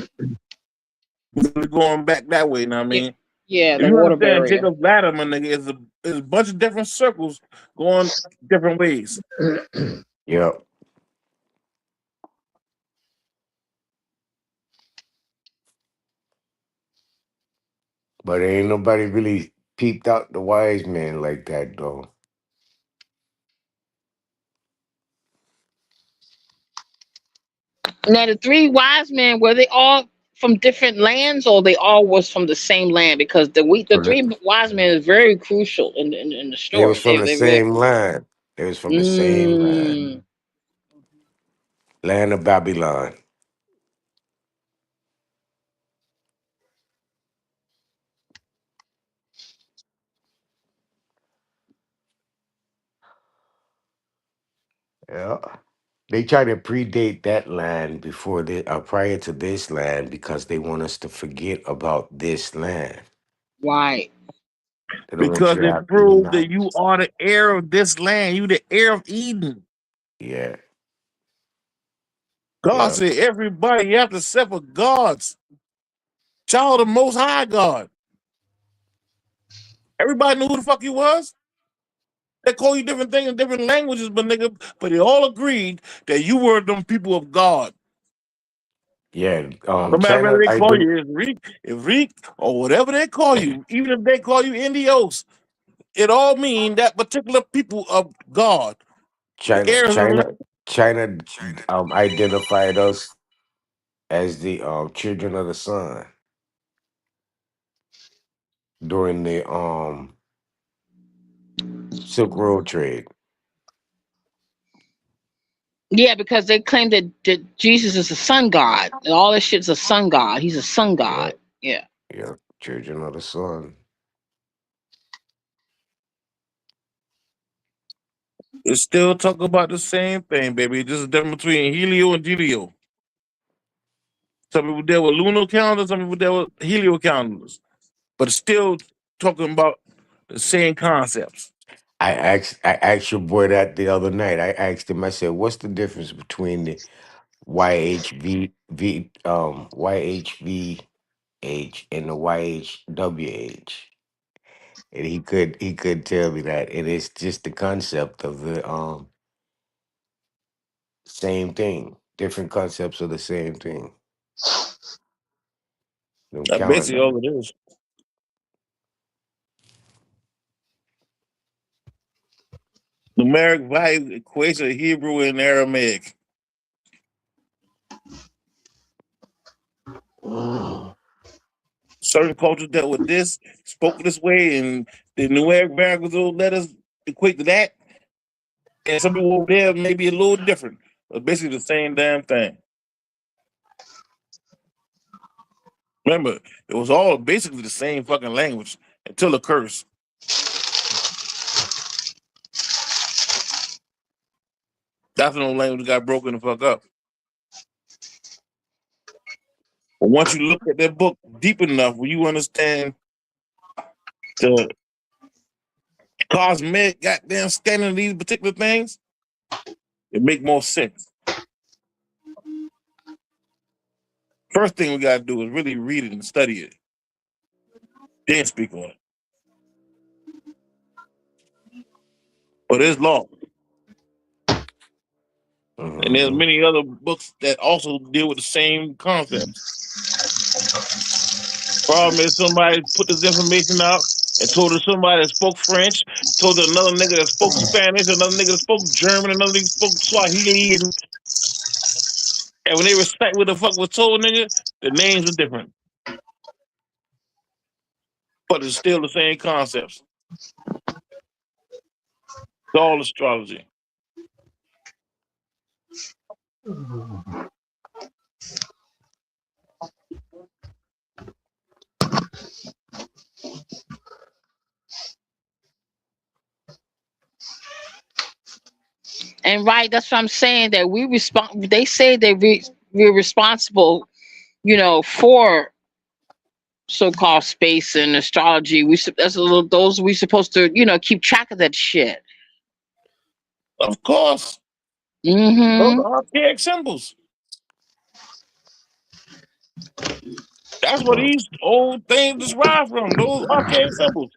We're going back that way now, I Yeah, mean. yeah, If the you water understand barrier. Jacob's ladder, my nigga, is a bunch of different circles going different ways. Yep, but ain't nobody really peeped out the wise man like that though. Now the three wise men, were they all from different lands, or they all was from the same land? Because the From three the, wise men is very crucial in the they was story. from the They very. same line. They was from the same line. Mm. Land of Babylon. Yeah. They try to predate that land before they prior to this land because they want us to forget about this land. Right. They don't want Because you to it have to proved that unite. you are the heir of this land. You the heir of Eden. Yeah, God yeah. said everybody you have to separate God's child of the Most High God. Everybody knew who the fuck you was. They call you different things in different languages, but nigga, but they all agreed that you were them people of God. Yeah. No matter whether China they call ident- you Enrique, or whatever they call you, even if they call you Indios, it all mean that particular people of God, the China heirs of the land. China China identified us as the children of the sun during the Silk Road trade. Yeah, because they claim that Jesus is a sun god. And all this shit's a sun god. He's a sun Yeah, god. Yeah. yeah. Children of the sun. It's still talking about the same thing, baby. Just a difference between Helio and Gelio. Some people deal with lunar calendars, some people deal with helio calendars, but it's still talking about the same concepts. I asked your boy that the other night. I asked him, I said, what's the difference between the YHVH and the YHWH? And he could tell me that. And it's just the concept of the same thing. Different concepts of the same thing. Them That's basically calendar. all it is. Numeric value equation of Hebrew and Aramaic. Certain cultures dealt with this, spoke this way, and the numeric variables will let us equate to that. And some people over there may be a little different, but basically the same damn thing. Remember, it was all basically the same fucking language until the curse. That's when the language got broken the fuck up. But once you look at that book deep enough, where you understand the cosmic goddamn scanning of these particular things, it make more sense. First thing we gotta do is really read it and study it, then speak on it. But it's long, and there's Mhm. many other books that also deal with the same concepts. Problem is somebody put this information out and told it somebody that spoke French, told it another nigga that spoke Spanish, another nigga that spoke German, another nigga spoke Swahili, and when they recite what the fuck was told, nigga, the names are different. But it's still the same concepts. It's all astrology. And right, that's what I'm saying. That we respond. They say that we're responsible, for so-called space and astrology. That's a little. Those we supposed to, keep track of that shit. Of course, those Mm-hmm. are archaic symbols. That's where Mhm. these old things derive from. Those archaic symbols.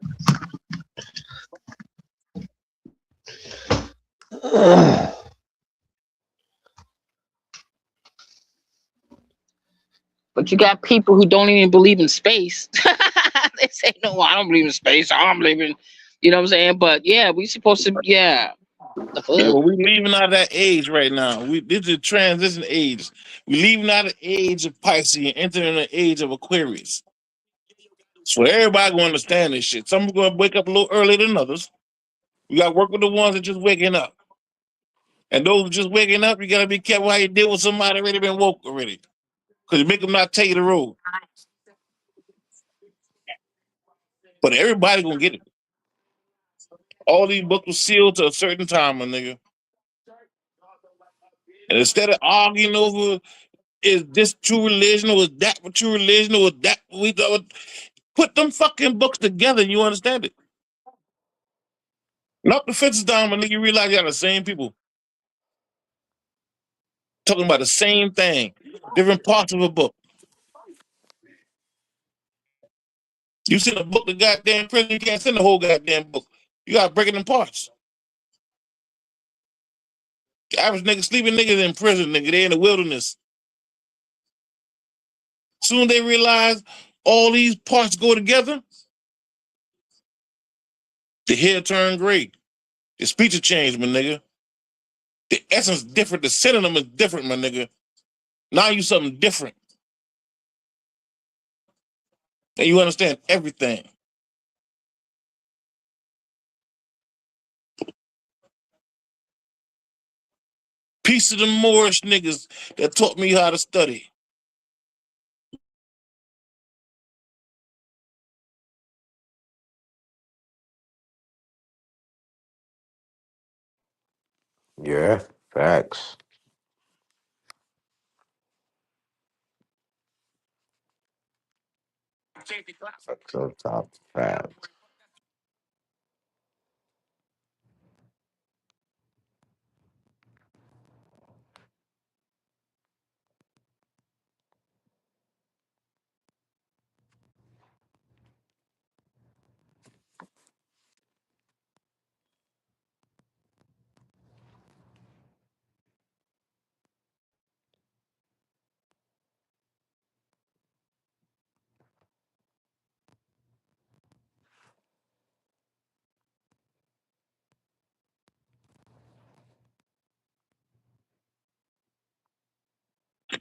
But you got people who don't even believe in space. They say, "No, I don't believe in space. I don't believe in," you know what I'm saying? But yeah, we supposed to. Yeah. The Yeah, fuck? but we leaving out of that age right now. This is transition age. We leaving out of the age of Pisces and entering the age of Aquarius. So everybody gonna understand this shit. Some are gonna wake up a little earlier than others. You gotta work with the ones that just waking up. And those just waking up, you gotta be careful how you deal with somebody already been woke already. Because you make them not take the road. But everybody gonna get it. All these books were sealed to a certain time, my nigga. And instead of arguing over is this true religion or is that true religion or is that we put them fucking books together and you understand it. Knock the fences down, my nigga. You realize you got the same people talking about the same thing, different parts of a book. You send a book to goddamn prison, you can't send the whole goddamn book. You gotta break it in parts. The average nigga, sleeping niggas in prison, nigga. They in the wilderness. Soon they realize all these parts go together, the hair turn gray. The speech will change, my nigga. The essence different. The synonym is different, my nigga. Now you something different. And you understand everything. Piece of the Moorish niggas that taught me how to study. Yeah, facts. Facts on top of facts.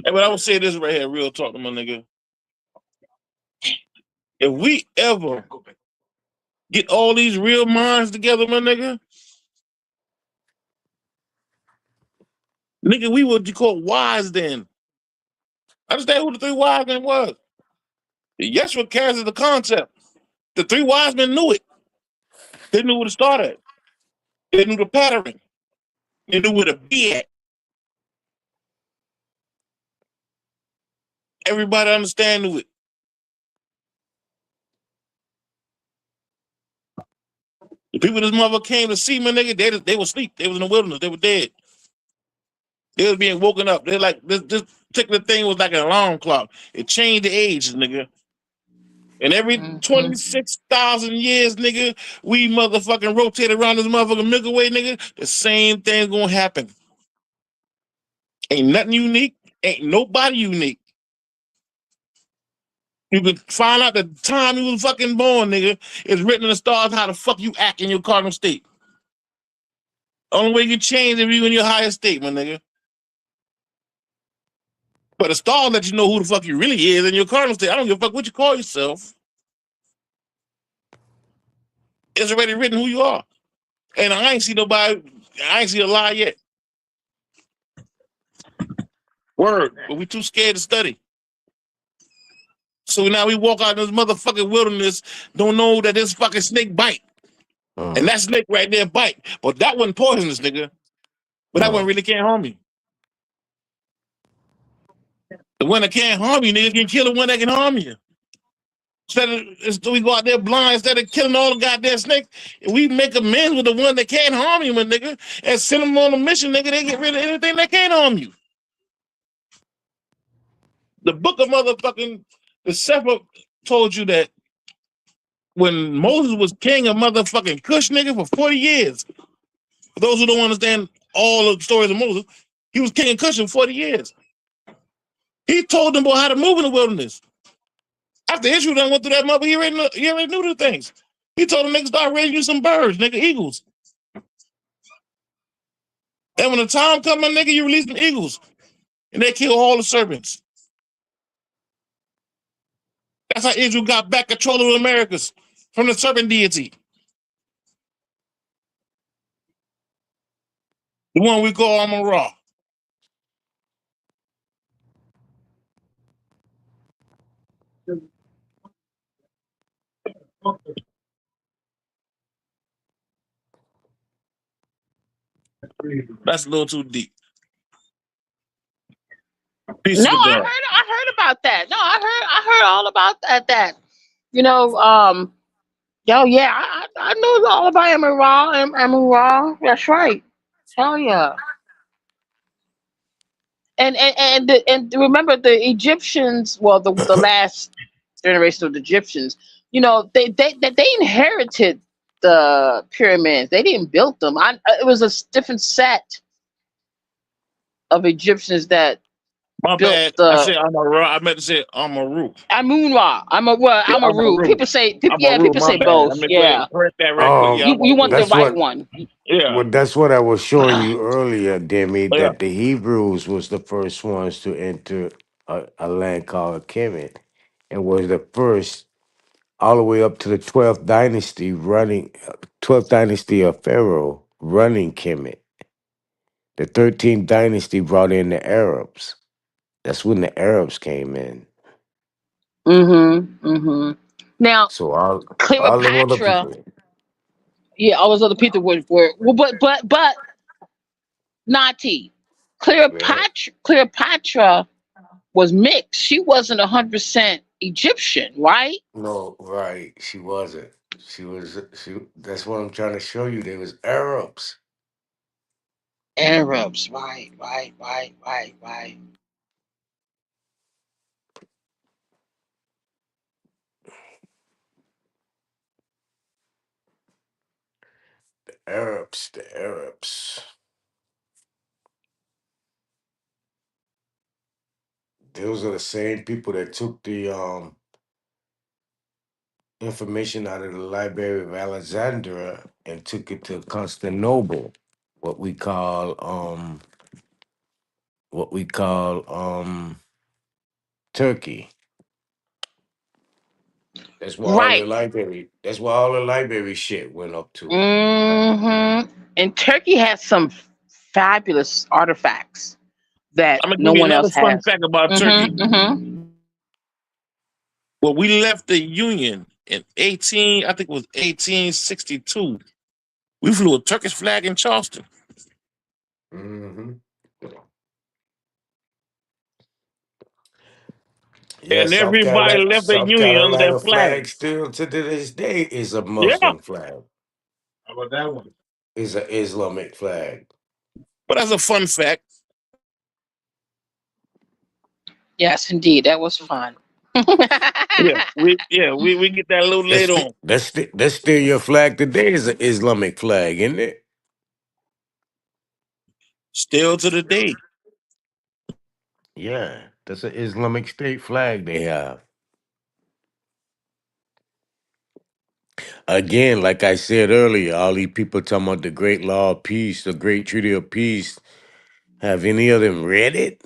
Hey, but I would say this right here, real talk to my nigga. If we ever get all these real minds together, my nigga, we would be called wise then. Understand who the three wise men was? Yeshua carries the concept. The three wise men knew it. They knew where to start at. They knew the pattern. They knew where to be at. Everybody understand it. The people this mother came to see, my nigga, they were asleep. They was in the wilderness. They were dead. They was being woken up. They're like, this particular thing was like an alarm clock. It changed the age, nigga. And every 26,000 years, nigga, we motherfucking rotate around this motherfucking Milky Way, nigga. The same thing's gonna happen. Ain't nothing unique. Ain't nobody unique. You can find out the time you was fucking born, nigga. It's written in the stars how the fuck you act in your cardinal state. Only way you change if you in your higher state, my nigga. But the stars let you know who the fuck you really is in your cardinal state. I don't give a fuck what you call yourself. It's already written who you are. And I ain't see nobody, I ain't see a lie yet. Word, but we too scared to study. So now we walk out in this motherfucking wilderness, don't know that this fucking snake bite. And that snake right there bite. But that wasn't poisonous, nigga. But that one really can't harm you. The one that can't harm you, nigga, can kill the one that can harm you. Instead of we go out there blind, instead of killing all the goddamn snakes, we make amends with the one that can't harm you, my nigga, and send them on a mission, nigga. They get rid of anything that can't harm you. The book of motherfucking the Sefer told you that when Moses was king of motherfucking Cush, nigga, for 40 years. For those who don't understand all the stories of Moses, he was king of Cush for 40 years. He told them about how to move in the wilderness. After Israel done went through that mother, he already knew the things. He told them niggas start raising you some birds, nigga, eagles. And when the time comes, my nigga, you release the eagles, and they kill all the serpents. That's how Israel got back control of the Americas from the serpent deity, the one we call Amun Ra. That's a little too deep. Peace No, to the God. I heard about that. No, I heard all about that. You know, yo, yeah, I know all about Amun Ra. That's right. Hell yeah. And remember the Egyptians, well, the last generation of the Egyptians, you know, they inherited the pyramids. They didn't build them. It was a different set of Egyptians that My built bad. I the said Amun Ra. I meant to say Amaru. Amun Ra. Yeah, Amaru. Amaru. Amaru. People My say bad. Let both. me go ahead Yeah. and correct that right quick. Yeah, Um, You want Amaru. the that's right what. one. Yeah, Well, that's what I was showing you earlier, Demi. yeah. That the Hebrews was the first ones to enter a land called Kemet, and was the first all the way up to the 12th dynasty running 12th dynasty of Pharaoh running Kemet. The 13th dynasty brought in the Arabs. That's when the Arabs came in. Mm-hmm. Now, So all them other Cleopatra, people. yeah, all those other people were well, but Nati, Yeah. Cleopatra was mixed. She wasn't 100% Egyptian, right? No, right. She wasn't. She that's what I'm trying to show you. They was Arabs. Arabs, right. The Arabs. Those are the same people that took the information out of the Library of Alexandria and took it to Constantinople, what we call what we call Turkey. Right. That's why all the library shit went up to. And Turkey has some fabulous artifacts that I'm gonna no give you one another else fun has. fact about Turkey. Mm-hmm. Well, we left the Union in 18, I think it was 1862. We flew a Turkish flag in Charleston. Hmm. Yeah, And everybody left the South Union under Carolina that flag. flag still to this day is a Yeah. Muslim flag. How about that one? Is an Islamic flag. But that's a fun fact. Yes, indeed. That was fun. We get that a little later on. That's still your flag today is an Islamic flag, isn't it? Still to the day. Yeah, that's an Islamic State flag they have. Again, like I said earlier, all these people talking about the Great Law of Peace, the Great Treaty of Peace. Have any of them read it?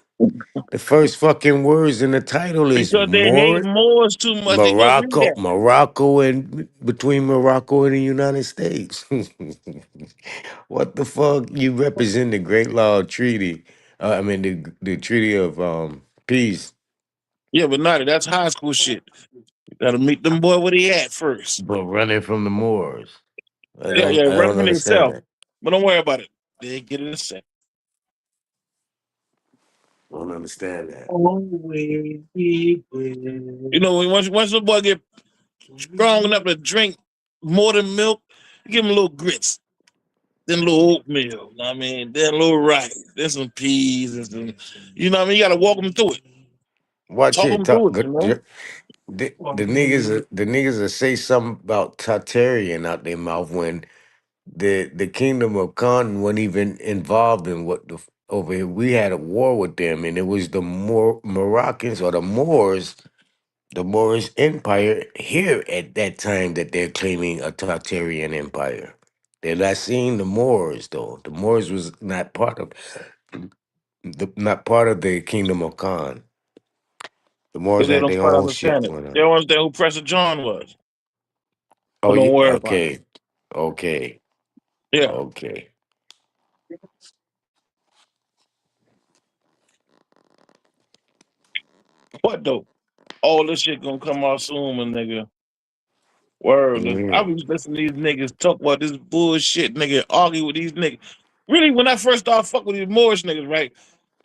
The first fucking words in the title is Because they hate Moors too much. They go read that. Morocco, and between Morocco and the United States. What the fuck? You represent the Great Law Treaty. I mean the Treaty of Peace, Yeah, but not that's high school shit. You gotta meet them boy where they at first. but running from the Moors. Yeah, I run don't from understand themselves. that. But don't worry about it. They get it in a second. I don't understand that. Always be good. You know, once the boy get strong enough to drink more than milk, you give him a little grits, then a little oatmeal. You know what I mean, then a little rice, then some peas and some. You know what I mean? You gotta walk them through it, Watch talk it. them through it. You know. The niggas that say something about Tartarian out their mouth when the kingdom of Khan wasn't even involved in what over here. We had a war with them, and it was the Moroccans or the Moorish Empire here at that time that they're claiming a Tartarian empire. They're not seeing the Moors though. The Moors was not part of the kingdom of Khan. The Moors Because they had don't their quite own shit understand it. going They on. don't understand who Pressure John was. Oh, But don't yeah. worry about it. Okay. Okay. Yeah. Okay. What though? All this shit gonna come out soon, my nigga. Word. I Mm. was listening to these niggas talk about this bullshit, nigga, argue with these niggas. Really, when I first started fucking with these Moorish niggas, right?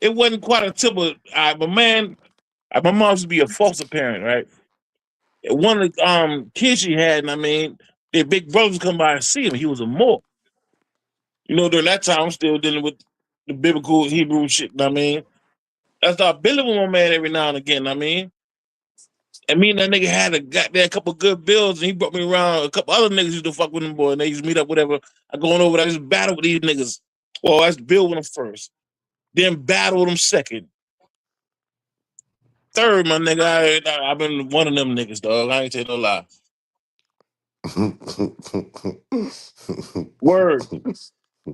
It wasn't quite a tip of, but man, my mom used to be a foster parent, right? And one of the kids she had, and I mean, their big brothers come by and see him. He was a Moor. You know, during that time, I'm still dealing with the biblical Hebrew shit, I mean. I start building with my man every now and again, I mean. And me and that nigga had a goddamn couple good builds, and he brought me around a couple other niggas used to fuck with him, boy, and they used to meet up, whatever. I going over there, I just battle with these niggas. Well, I used to build with them first, then battle with them second. Third, my nigga, I've been one of them niggas, dog. I ain't tell no lie. Word.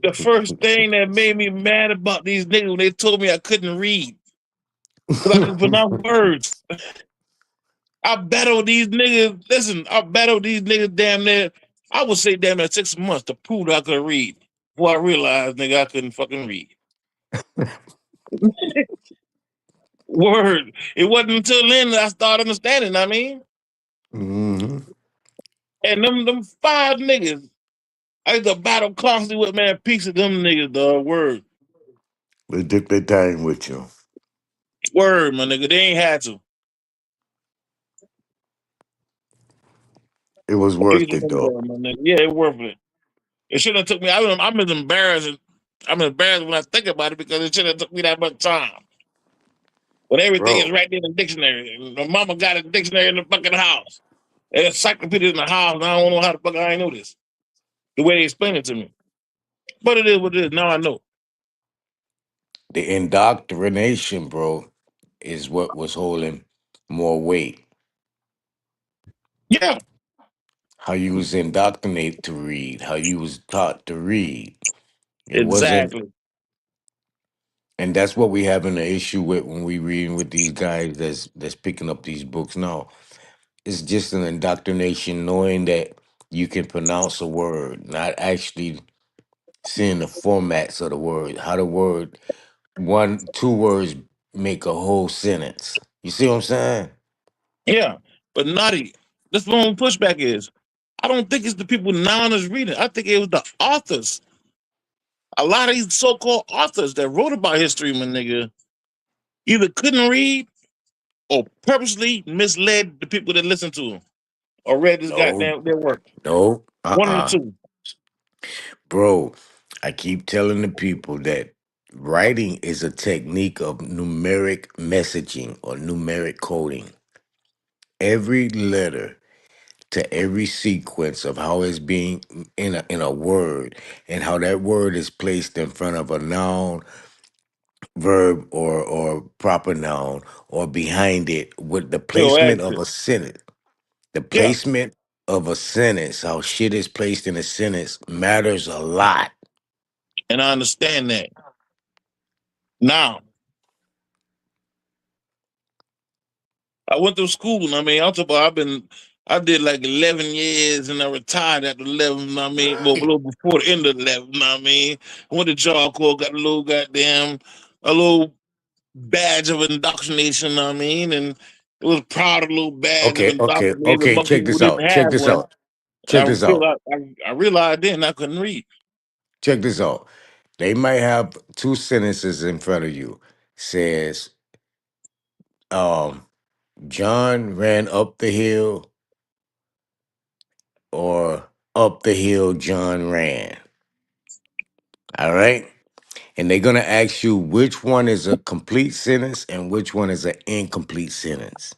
The first thing that made me mad about these niggas when they told me I couldn't read, because I couldn't pronounce words. I battled these niggas. Listen, I battled these niggas damn near, I would say damn near 6 months to prove that I could read. Before I realized, nigga, I couldn't fucking read. Word. It wasn't until then that I started understanding, I mean. Hmm. And them five niggas, I used to battle constantly with, man, piece of them niggas, dog. Word. They took their time with you. Word, my nigga. They ain't had to. It was Piece worth of it them, though, dog, my nigga. Yeah, it worth it. It shouldn't have took me. I'm as embarrassed. I'm embarrassed when I think about it because it shouldn't have took me that much time. But everything is bro. right there in the dictionary. And my mama got a dictionary in the fucking house. An encyclopedia in the house. And I don't know how the fuck I ain't know this. The way they explain it to me. But it is what it is. Now I know. The indoctrination, bro, is what was holding more weight. Yeah, How you was indoctrinated to read, how you was taught to read. It wasn't, exactly. and that's what we having an issue with when we reading with these guys that's picking up these books now. It's just an indoctrination, knowing that you can pronounce a word, not actually seeing the formats of the word, how the word one, two words make a whole sentence. You see what I'm saying? Yeah. But naughty. That's what my pushback is. I don't think it's the people now that's reading. I think it was the authors. A lot of these so-called authors that wrote about history, my nigga, either couldn't read or purposely misled the people that listened to them or read this No, goddamn their work. no, One of the two. bro. I keep telling the people that writing is a technique of numeric messaging or numeric coding. Every letter to every sequence of how it's being in a word and how that word is placed in front of a noun, verb, or proper noun, or behind it with the Yo, placement of accent. a sentence. The Yeah. placement of a sentence, how shit is placed in a sentence, matters a lot. And I understand that. Now, I went to school, I mean, I'm talking about I did like 11 years and I retired after 11, I mean, well, a little before the end of 11, I mean. I went to Job Corps, got a little badge of indoctrination, I mean, and it was proud of the little badge of Okay, okay, indoctrination okay. among Check people who this didn't out. Check have this one. out. Check this out. I realized then I couldn't read. Check this out. They might have two sentences in front of you. Says, um, John ran up the hill, or up the hill John ran. All right? And they're gonna ask you which one is a complete sentence and which one is an incomplete sentence.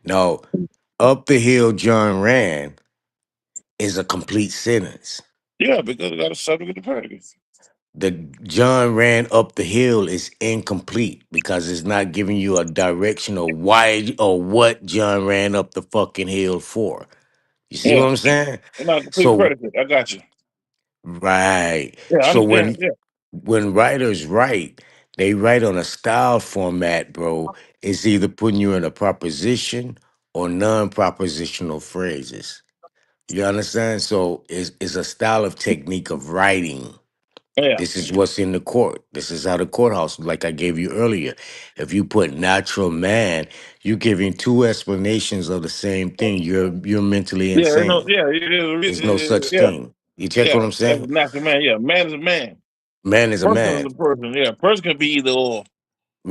Now, up the hill John ran is a complete sentence. Yeah, because I got a subject of the predicate. The John ran up the hill is incomplete because it's not giving you a direction of why or what John ran up the fucking hill for. You see Yeah, what I'm saying? I'm not a complete So predicate. I got you. right. Yeah, I So understand. Yeah, when writers write, they write on a style format, bro. It's either putting you in a proposition or non-propositional phrases. You understand? So it's a style of technique of writing. yeah, This is what's in the court. This is how the courthouse, like I gave you earlier. If you put natural man, you're giving two explanations of the same thing. You're mentally yeah. No, insane. yeah, There's no such yeah, thing. You check yeah. what I'm That's saying? a natural man. Yeah, man is a man. Man is a Person is man. a person. Yeah, person can be either or.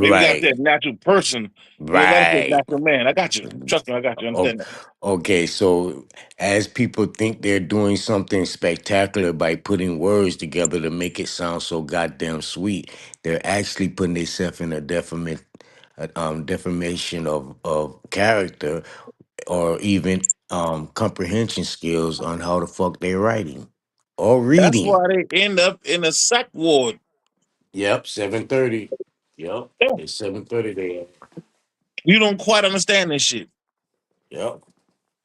Maybe we got to say Right. natural person. But we got to say Right. natural man. I got you. Trust me, I got you. O- Understand that. Okay, so as people think they're doing something spectacular by putting words together to make it sound so goddamn sweet, they're actually putting themselves in a defamation of character or even comprehension skills on how the fuck they're writing or That's reading. why they end up in a psych ward. Yep, 7:30. Yep, Yeah. it's 7:30 there. You don't quite understand this shit. Yep.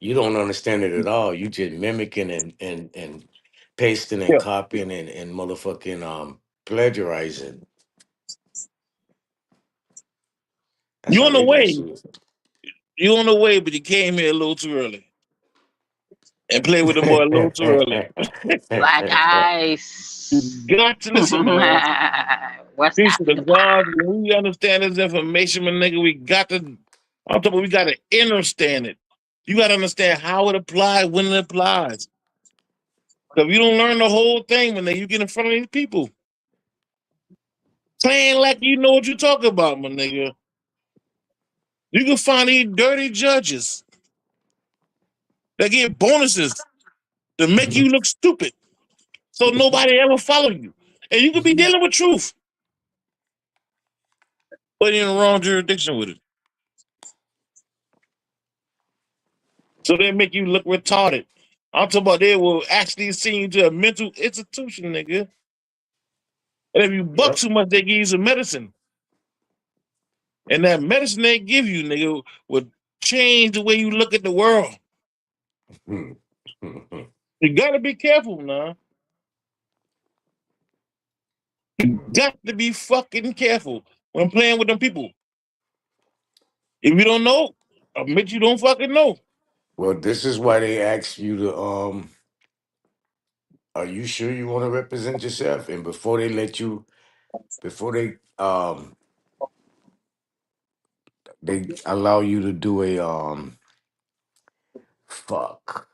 You don't understand it at all. You just mimicking and pasting and Yeah. copying and motherfucking plagiarizing. That's You how on the they gonna way. see You on the way, but you came here a little too early and played with them boy a little too early. Black it. You ice. got to listen, man. West Peace to the African God. pie. When we understand this information, my nigga, we got to. I'm talking. We got to understand it. You got to understand how it applies, when it applies. Because you don't learn the whole thing when you get in front of these people, playing like you know what you're talking about, my nigga. You can find these dirty judges that get bonuses to make you look stupid, so nobody ever follow you, and you could be dealing with truth, but in the wrong jurisdiction with it. So they make you look retarded. I'm talking about they will actually send you to a mental institution, nigga. And if you buck Yep. too much, they give you some medicine. And that medicine they give you, nigga, will change the way you look at the world. You gotta be careful now. You got to be fucking careful when playing with them people. If you don't know, admit you don't fucking know. Well, this is why they ask you to are you sure you want to represent yourself? And before they let you before they allow you to do a fuck.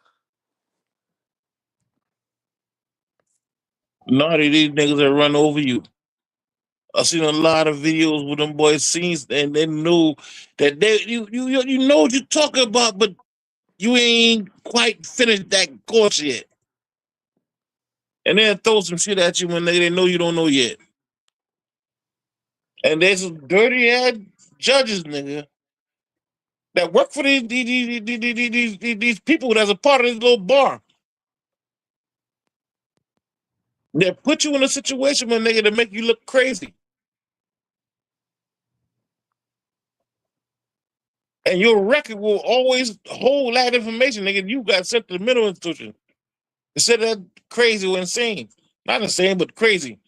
Naughty these niggas that run over you. I seen a lot of videos with them boys scenes and they knew that you know what you're talking about, but you ain't quite finished that course yet. And they'll throw some shit at you when they know you don't know yet. And there's some dirty ass judges, nigga, that work for these people that's a part of this little bar. They put you in a situation, my nigga, to make you look crazy. And your record will always hold that information, nigga. You got sent to the mental institution. Instead of that crazy or insane. Not insane, but crazy.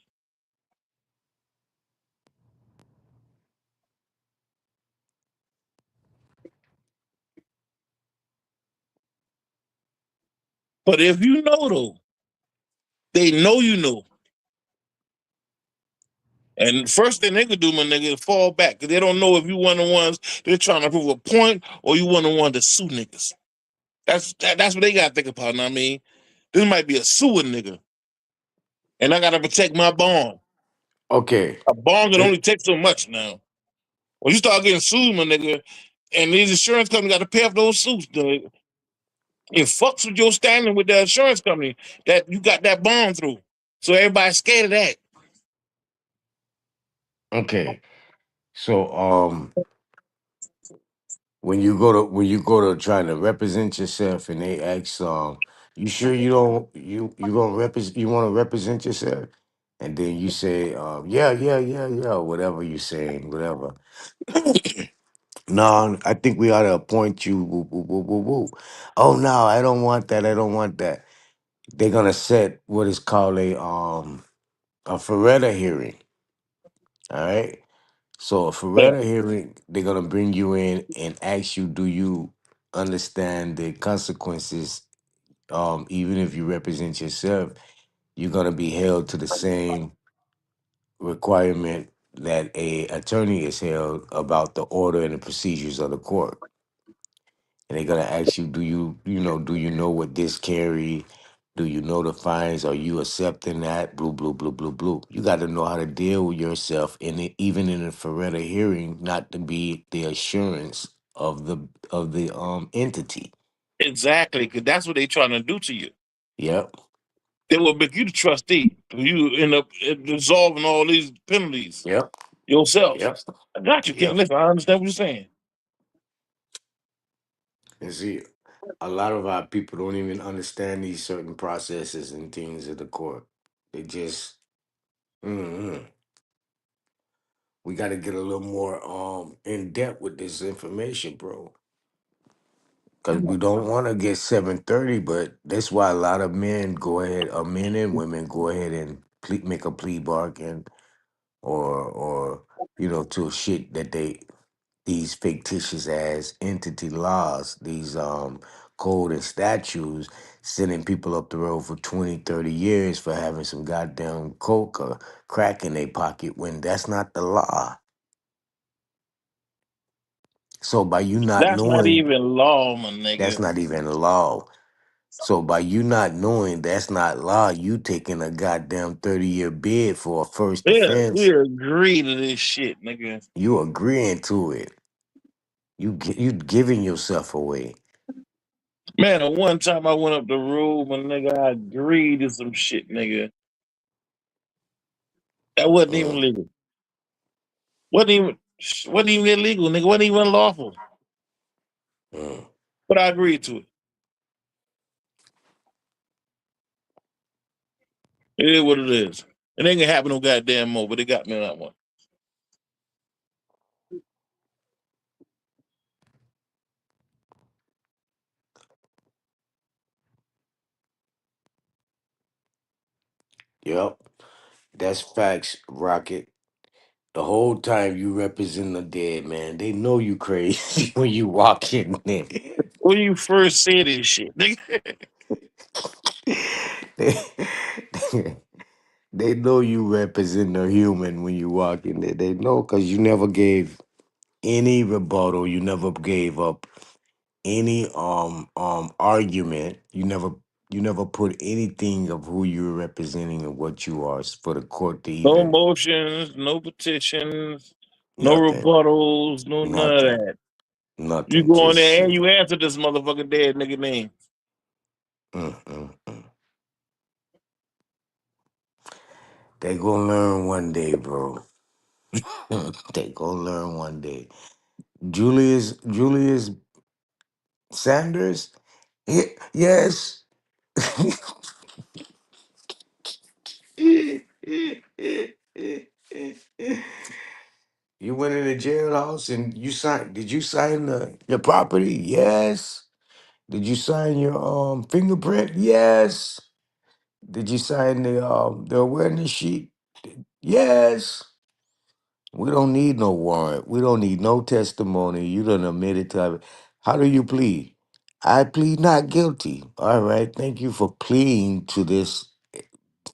But if you know though, they know you know. And first thing they could do, my nigga, is fall back. Cause they don't know if you one of the ones they're trying to prove a point or you one of the ones that sue niggas. That's what they gotta think about, know what I mean? This might be a suing nigga. And I gotta protect my bond. Okay. A bond can It, only take so much now. When you start getting sued, my nigga, and these insurance companies got to pay off those suits, nigga, it fucks with your standing with the insurance company that you got that bond through. So everybody's scared of that. okay. So when you go to trying to represent yourself and they ask you sure you don't you gonna represent you want to represent yourself and then you say yeah, whatever you saying, whatever. No, I think we ought to appoint you. Woo, woo, woo, woo, woo. Oh no, I don't want that. I don't want that. They're gonna set what is called a Feretta hearing. All right. So a Yeah. Feretta hearing, they're gonna bring you in and ask you, do you understand the consequences? Even if you represent yourself, you're gonna be held to the same requirement that a attorney is held about the order and the procedures of the court. And they're gonna ask you, do you know what this carry? Do you know the fines? Are you accepting that? Blue, blue, blue, blue, blue. You got to know how to deal with yourself in it, even in a Feretta hearing, not to be the assurance of the entity. Exactly, because that's what they trying to do to you. Yep, They will make you the trustee. You end up dissolving all these penalties yep, yourself. yep, I got you, King. yep. Listen, I understand what you're saying. And see, a lot of our people don't even understand these certain processes and things of the court. They just, mm we got to get a little more in depth with this information, bro. Because we don't want to get 730, but that's why a lot of men go ahead, men and women go ahead and make a plea bargain, or to shit that these fictitious ass entity laws, these code and statutes, sending people up the road for 20, 30 years for having some goddamn coke or crack in their pocket when that's not the law. So by you not That's not knowing, even law, my that's nigga. not even law. So by you not knowing that's not law, you taking a goddamn 30-year bid for a first Yeah, we offense. agree to this shit, nigga. You agreeing to it. You giving yourself away. Man, the one time I went up the room and nigga, I agreed to some shit, nigga. That wasn't even Mm, legal. Wasn't even illegal, nigga. Wasn't even lawful. mm. But I agreed to it. It is what it is. It ain't gonna happen no goddamn more, but it got me on that one. Yep. That's facts, Rocket. The whole time you represent the dead, man. They know you crazy when you walk in there. When you first said this shit, nigga. they, they know you represent a human when you walk in there. They know because you never gave any rebuttal. You never gave up any argument. You never put anything of who you're representing and what you are for the court to No even motions, no petitions, no nothing. rebuttals, no none of Nothing. that. You Nothing. go in Just there and shit. you answer this motherfucking dead nigga name. Mm. They gonna learn one day, bro. They gonna learn one day. Julius Sanders? Yes. You went in the jailhouse and you signed. Did you sign your property? Yes. Did you sign your fingerprint? Yes. Did you sign the awareness sheet? Yes. We don't need no warrant. We don't need no testimony. You done admitted to it. How do you plead? I plead not guilty. All right. Thank you for pleading to this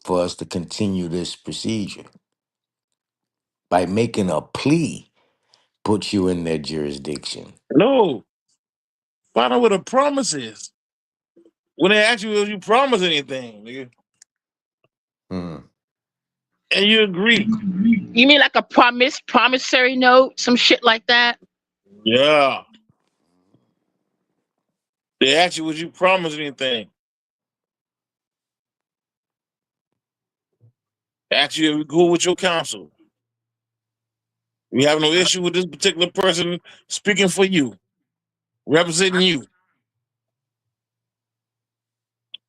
for us to continue this procedure. By making a plea, puts you in their jurisdiction. No. Find out what a promise is. When they ask you if you promise anything, nigga, Hmm. and you agree. You mean like a promissory note, some shit like that? Yeah. They ask you would you promise anything. They ask you if you go with your counsel. We have no issue with this particular person speaking for you, representing you,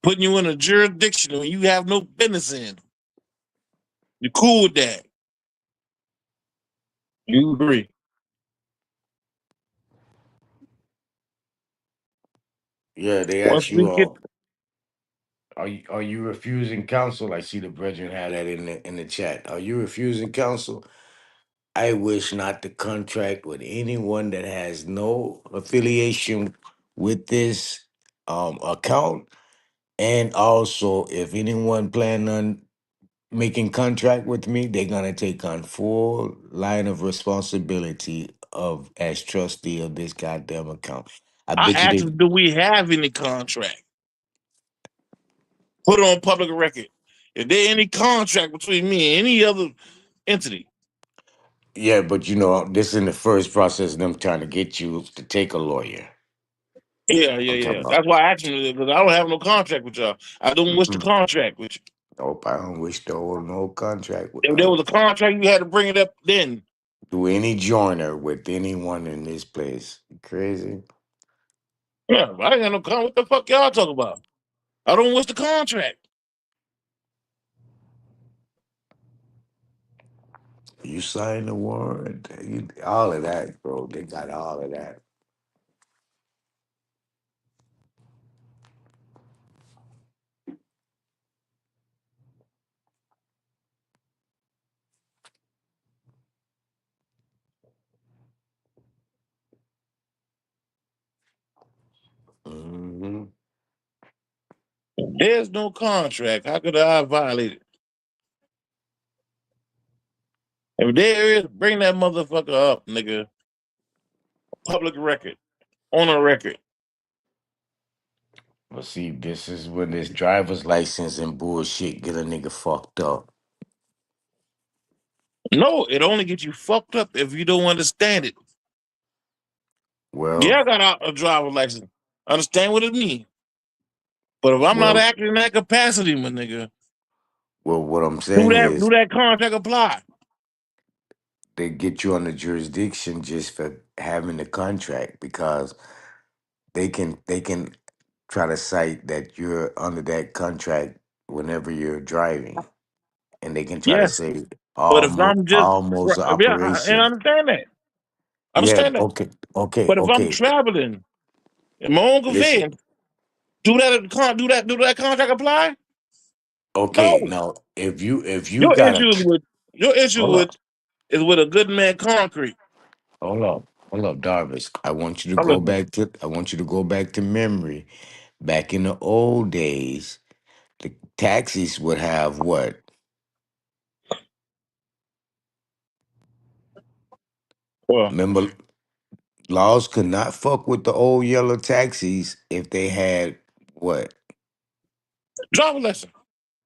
putting you in a jurisdiction where you have no business in. You cool with that. You agree. Yeah, they Once ask we you, get, are you refusing counsel? I see the brethren had that in the chat. Are you refusing counsel? I wish not to contract with anyone that has no affiliation with this account. And also, if anyone plan on making contract with me, they're gonna take on full line of responsibility of as trustee of this goddamn account. I I bet you asked they them, do we have any contract? Put it on public record. If there any contract between me and any other entity, yeah, but you know, this is in the first process of them trying to get you to take a lawyer. yeah, yeah, I'm talking yeah. about. That's why I asked them because I don't have no contract with y'all. I don't wish to Mm-mm. contract with you. Nope, I don't wish to hold no contract with If there was a contract, you had to bring it up then. do any joiner with anyone in this place. You crazy? Yeah, I ain't got no contract. What the fuck y'all talking about? I don't wish the contract. You sign the warrant, all of that, bro. They got all of that. Hmm. If there's no contract, how could I violate it? If there is, bring that motherfucker up, nigga. Public record. On a record. But see, this is when this driver's license and bullshit get a nigga fucked up. No, it only gets you fucked up if you don't understand it. Well, Yeah, I got a driver's license. Understand what it means. But if I'm not well, acting in that capacity, my nigga, well. What I'm do saying that do is that contract apply? they get you on the jurisdiction just for having the contract because they can try to cite that you're under that contract whenever you're driving, and they can try to Yes. say But if I'm just almost an yeah, and I operation. understand that. I Yeah. understand that. Okay. Okay. But if I'm Okay. traveling in my own Listen. conveyance, do that contract apply? Okay. No. Now, if you Your got a issue is with your issue hold up, with is with a good man concrete. hold up, Darvis. I'm listening. I want you to go back to memory. Back in the old days, the taxis would have what? Well, Remember, laws could not fuck with the old yellow taxis if they had what? driver lesson.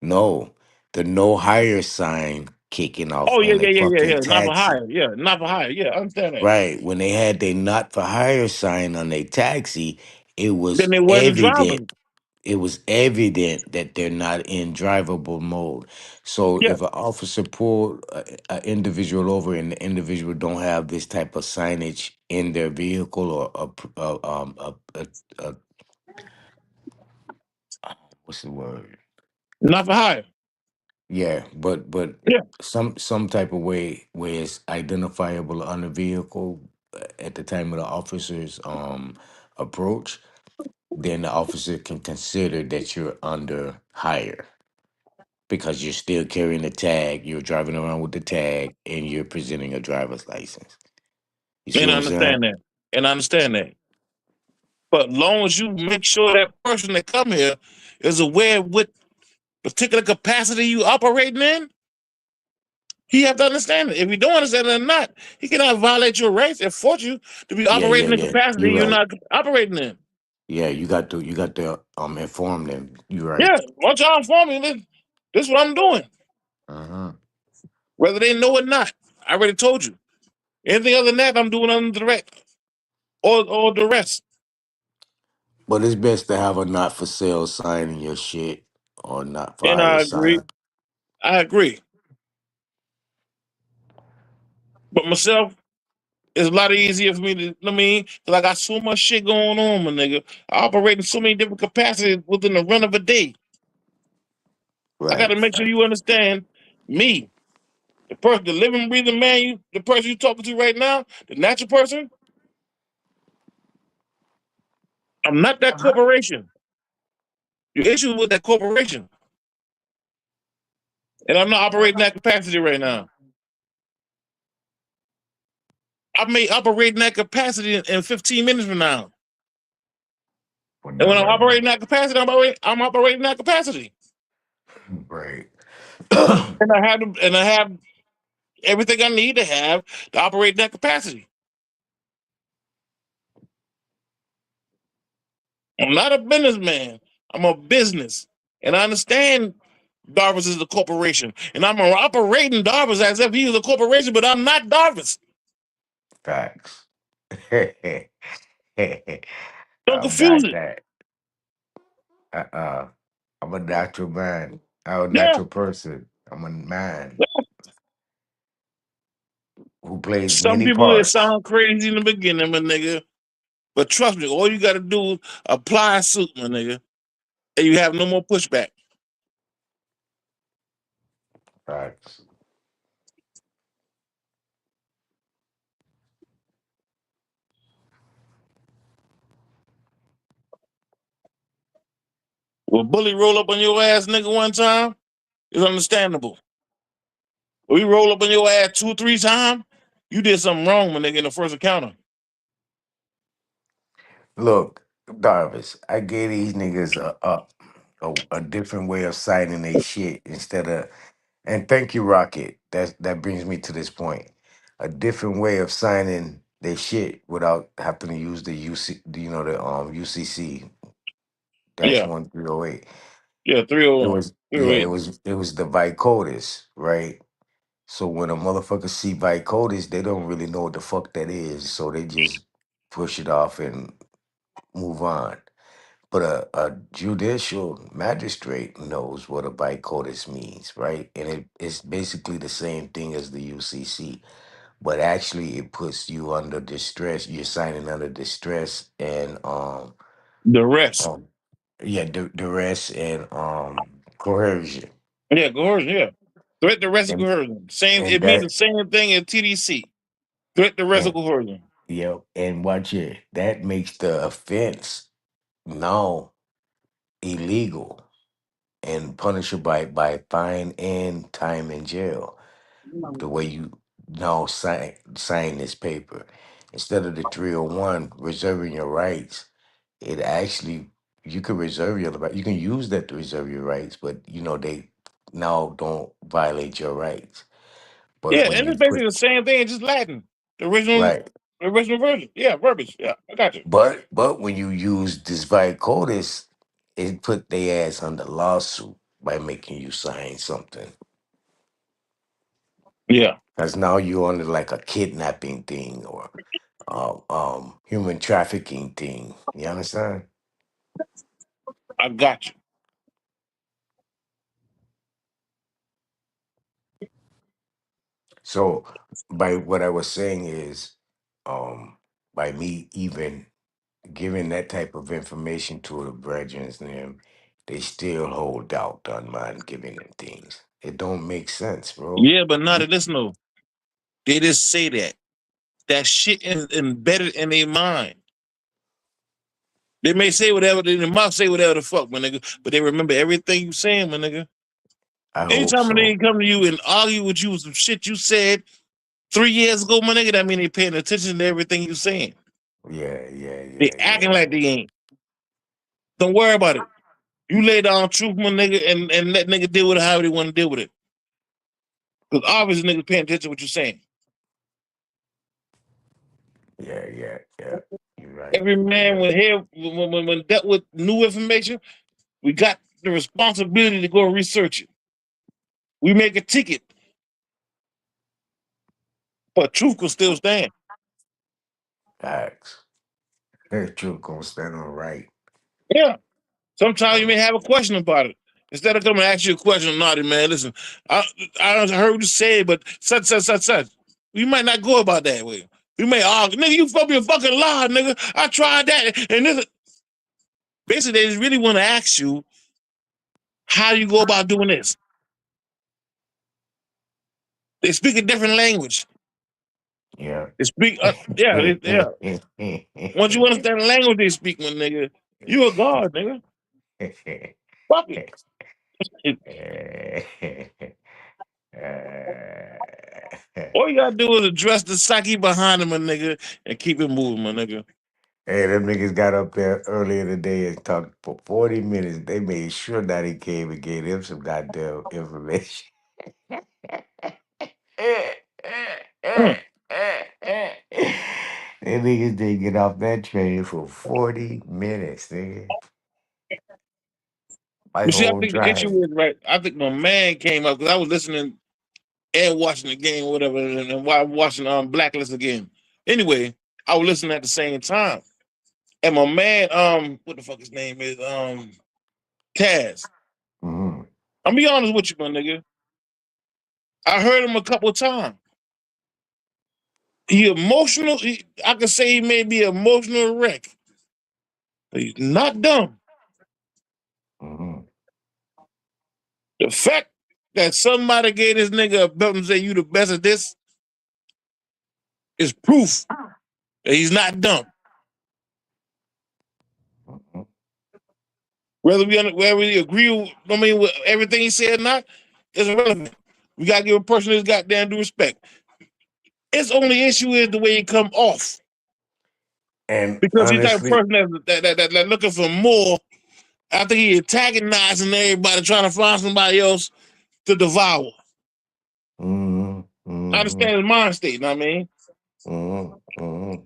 No, the no hire sign kicking off Oh yeah, on yeah, a yeah, yeah, fucking yeah. Not for taxi. hire. Yeah, not for hire. Yeah, I understand that. Right. When they had their not for hire sign on their taxi, it Then was they wasn't driving. evident. It was evident that they're not in drivable mode. So Yeah. if an officer pull an individual over and the individual don't have this type of signage in their vehicle or a what's the word? Not for hire. Yeah, but Yeah. some type of way where it's identifiable on the vehicle at the time of the officer's approach, then the officer can consider that you're under hire because you're still carrying the tag, you're driving around with the tag, and you're presenting a driver's license. You see And what I I'm saying? understand that. And I understand that. But long as you make sure that person that come here is aware of what particular capacity you operating in, he have to understand it. If you don't understand it or not, he cannot violate your rights and force you to be Yeah, yeah, operating in yeah. capacity You're you're right. not operating in. Yeah, you got to inform them. You're Yeah, right. once y'all inform me, this is what I'm doing. Uh-huh. Whether they know it or not. I already told you. Anything other than that, I'm doing under direct or the rest. But it's best to have a not for sale sign in your shit or not for And hire I agree. sign. I agree. But myself, it's a lot easier for me to, I mean, because I got so much shit going on, my nigga. I operate in so many different capacities within the run of a day. I got Right. to make sure you understand me, the person, the living, breathing man, the person you talking to right now, the natural person. I'm not that corporation. Your issue is with that corporation. And I'm not operating that capacity right now. I may operate in that capacity in 15 minutes from now. Well, And when not I'm right now. operating that capacity, I'm operating that capacity. Right. And I have everything I need to have to operate that capacity. I'm not a businessman. I'm a business. And I understand Darvis is a corporation. And I'm operating Darvis as if he was a corporation, but I'm not Darvis. Facts. Don't I'm confuse not it. that. Uh-uh. I'm a natural man. I'm a Yeah. natural person. I'm a man who plays Some many people, it parts. sound crazy in the beginning, my nigga. But trust me, all you got to do is apply a suit, my nigga. And you have no more pushback. Facts. When Bully roll up on your ass, nigga, one time, it's understandable. When we roll up on your ass 2, 3 times, you did something wrong, my nigga, in the first encounter. Look, Darvis, I gave these niggas a different way of signing their shit instead of, and thank you, Rocket. That brings me to this point. A different way of signing their shit without having to use the UCC dash Yeah, 1308. yeah, It 301, was yeah, 308. it was the Vicodis, right? So when a motherfucker see Vicodis, they don't really know what the fuck that is, so they just push it off and move on. But a judicial magistrate knows what a Vicodis means, right? And it's basically the same thing as the UCC, but actually it puts you under distress. You're signing under distress and The rest. um yeah, duress and coercion. Yeah, coercion, yeah. Threat to arrest and And coercion. Same, and it means the that same thing as TDC. Threat to arrest and and coercion. yep, and watch it. That makes the offense now illegal and punishable by fine and time in jail. The way you now sign this paper. Instead of the 301 reserving your rights, it actually you can reserve your right. You can use that to reserve your rights, but they now don't violate your rights. But Yeah, when and you it's put basically the same thing, it's just Latin. right, The original version. Yeah, verbiage. Yeah, I got you. but when you use this Vicodis, it put their ass under lawsuit by making you sign something. Yeah, Because now you're under like a kidnapping thing or human trafficking thing. You understand? I got you. So by what I was saying is, um, by me even giving that type of information to the brethren, them, they still hold out on man giving them things. It don't make sense, bro. Yeah, but not listen though. They just say that. That shit is embedded in their mind. They may say whatever, they mouth say whatever the fuck, my nigga, but they remember everything you saying, my nigga. I hope Anytime a so. nigga come to you and argue with you with some shit you said 3 years ago, my nigga, that mean they paying attention to everything you saying. Yeah, yeah, They yeah, yeah, acting like they ain't. Don't worry about it. You lay down truth, my nigga, and let nigga deal with it however they want to deal with it. Because obviously niggas paying attention to what you're saying. yeah, yeah, yeah. You're right. Every You're man right. when dealt with new information, we got the responsibility to go research it. We make a ticket, but truth will still stand. Facts. That truth gonna stand on right. Yeah. Sometimes you Uh, may have a question about it. Instead of coming to ask you a question, naughty man, listen, I, I heard you say it, but such. We might not go about that way. We may argue, nigga, you fucking fucking lie, nigga. I tried that. And this basically they just really want to ask you how you go about doing this. They speak a different language. Yeah. They speak, yeah. Once you understand the language they speak, my nigga, you a god, nigga. Fuck it. All you gotta do is address the psyche behind him, my nigga, and keep it moving, my nigga. Hey, them niggas got up there earlier today and talked for 40 minutes. They made sure that he came and gave him some goddamn information. Mm. Them niggas didn't get off that train for 40 minutes, nigga. My But see, I whole think the drive. issue is right. I think my man came up because I was listening and watching the game, or whatever, and while watching Blacklist again. Anyway, I was listening at the same time, and my man, what the fuck his name is, Taz. Mm-hmm. I'll be honest with you, my nigga. I heard him a couple of times. He emotional. I could say he may be an emotional wreck, but he's not dumb. Mm-hmm. The fact that somebody gave this nigga a belt and say you the best at this is proof that he's not dumb. Mm-hmm. Whether we agree with, with everything he said or not, is irrelevant. We gotta give a person his goddamn due respect. Its only issue is the way he come off. And Because he's the type of honestly, person that looking for more. I think he antagonizing everybody, trying to find somebody else to devour. mm-hmm. I Mm-hmm. understand his mind state, you know what I mean? Mm-hmm. Mm-hmm.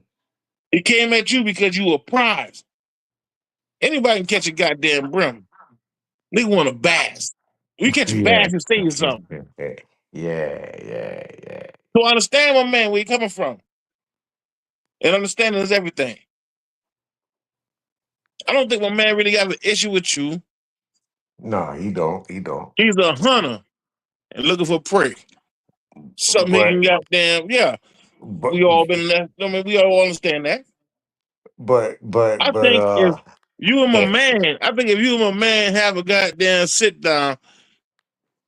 He came at you because you were prized. Anybody can catch a goddamn brim. Nigga want to bass. You catch a Yeah. bass and say you something. Yeah. So I understand my man where he coming from. And understanding is everything. I don't think my man really got an issue with you. No, he don't. He don't. He's a hunter and looking for prey. Something he can But goddamn, yeah. but We all been there. I mean, we all understand that. but but I but think if you and my eh, man, I think if you and my man have a goddamn sit down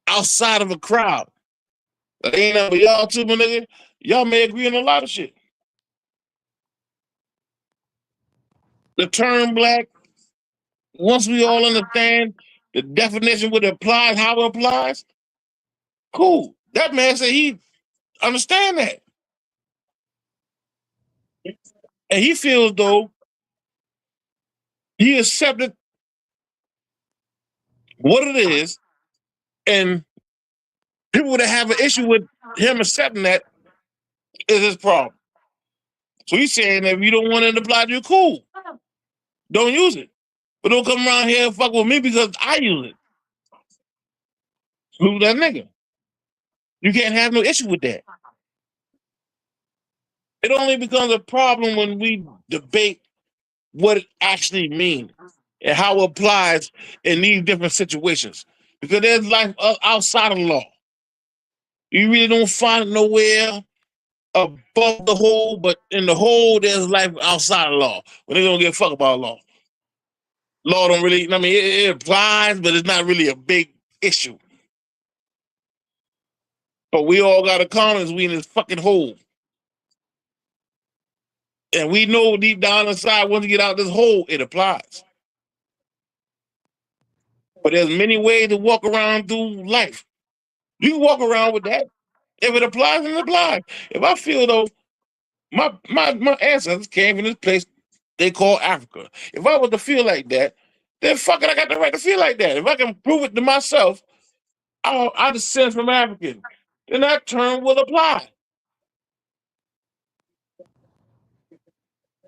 outside of a crowd, that ain't nothing but y'all two, my nigga, y'all may agree on a lot of shit. The term black, once we all understand the definition, what it applies, how it applies, cool. That man said he understand that. And he feels though he accepted what it is, and people that have an issue with him accepting that is his problem. So he's saying that if you don't want it to apply to you, cool. Don't use it. But don't come around here and fuck with me because I use it. Lose that nigga. You can't have no issue with that. It only becomes a problem when we debate what it actually means and how it applies in these different situations. Because there's life outside of law. You really don't find it nowhere above the hole, but in the hole, there's life outside of law. But they don't give a fuck about law. Law don't really, I mean, it applies, but it's not really a big issue. But we all got a common, we in this fucking hole. And we know deep down inside, once you get out this hole, it applies. But there's many ways to walk around through life. You can walk around with that. If it applies, then it applies. If I feel though, my ancestors came from this place they call Africa. If I was to feel like that, then fuck it, I got the right to feel like that. If I can prove it to myself, I descend from African, then that term will apply.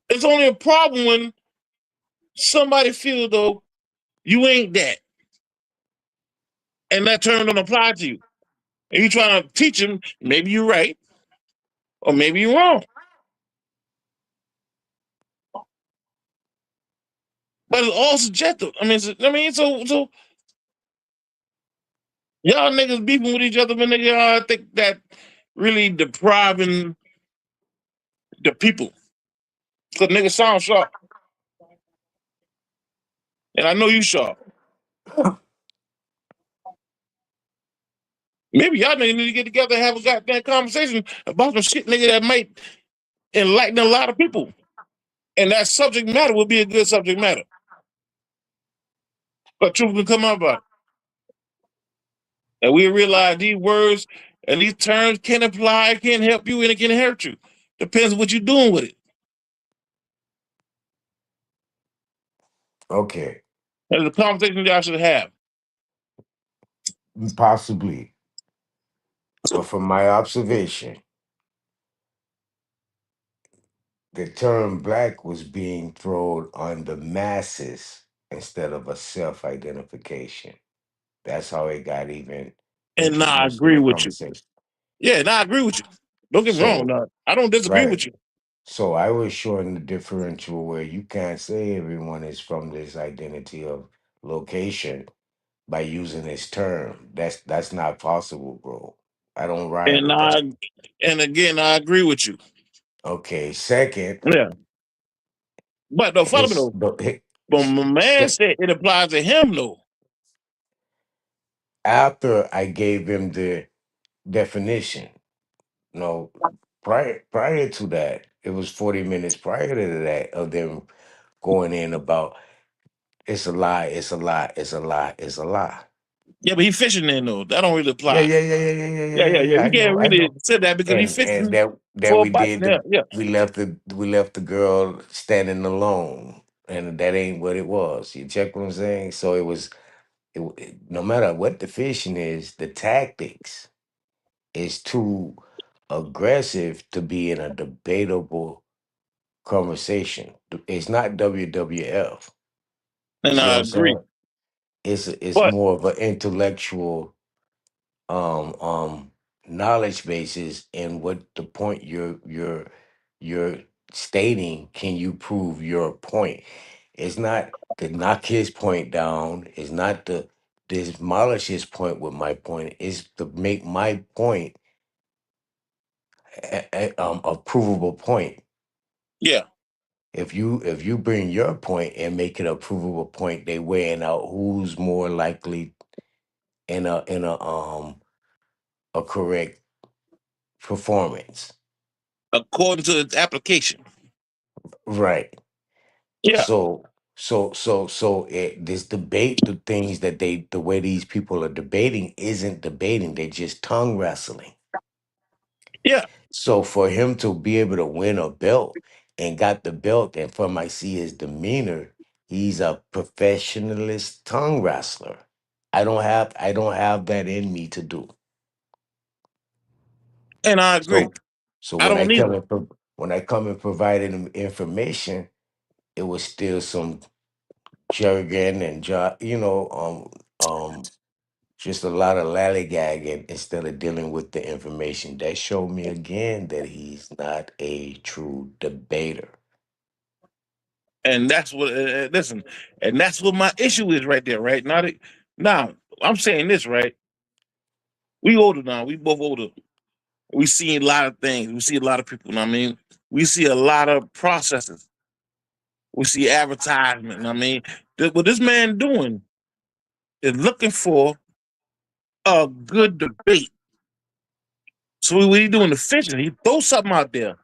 It's only a problem when somebody feels though you ain't that, and that term don't apply to you. And you trying to teach them, maybe you're right, or maybe you're wrong. But it's all subjective. So y'all niggas beefing with each other, but nigga, I think that really depriving the people. Cause niggas sound sharp, and I know you sharp. Maybe y'all niggas need to get together and have a goddamn conversation about some shit, nigga, that might enlighten a lot of people. And that subject matter would be a good subject matter. But truth can come out about it. And we realize these words and these terms can apply, can help you, and it can hurt you. Depends on what you're doing with it. Okay, That's a conversation y'all should have. possibly. But from my observation, the term black was being thrown on the masses instead of a self-identification. That's how it got even And I introduced in agree the with you. conversation. Yeah, and I agree with you. Don't get me wrong. So, No, I don't disagree right. with you. So I was showing the differential where you can't say everyone is from this identity of location by using this term. That's not possible, bro. I don't ride And with that. again, I agree with you. Okay. Second, Yeah. But the follow me it's though. But my man se- said it applies to him though. after I gave him the definition. No, prior to that, it was 40 minutes prior to that of them going in about it's a lie, it's a lie, it's a lie, it's a lie. Yeah, but he fishing there though. That don't really Yeah, apply. yeah, yeah, yeah, yeah, yeah, yeah, Yeah, yeah, yeah, yeah. yeah. We I can't know, I really know. say that because he And fishing that for a we bite. did Yeah, the yeah. we left the girl standing alone, and that ain't what it was. You check what I'm saying? So no matter what the fishing is, the tactics is too aggressive to be in a debatable conversation. It's not WWF. You And see what I I'm agree. saying? It's But more of an intellectual um um knowledge basis, and what the point you're stating, can you prove your point? It's not to knock his point down, it's not to demolish his point with my point, it's to make my point a provable point. yeah, If you bring your point and make it a provable point, they weighing out who's more likely in a correct performance. according to its application. Right. Yeah, So this debate, the things that the way these people are debating isn't debating, they're just tongue wrestling. yeah. So for him to be able to win a belt and got the belt, and from I see his demeanor, he's a professionalist tongue wrestler. I don't have that in me to do. And I agree. So so I when I don't come either. and when I come and provided him information, it was still some jargon and just a lot of lollygagging instead of dealing with the information. That showed me again that he's not a true debater. And that's what listen. And that's what my issue is right there. Right now, I'm saying this right. We older now. We both older. We see a lot of things. We see a lot of people. You know what I mean, we see a lot of processes. We see advertisement. You know what I mean, what this man doing is looking for a good debate. So what he doing the fishing? He throw something out there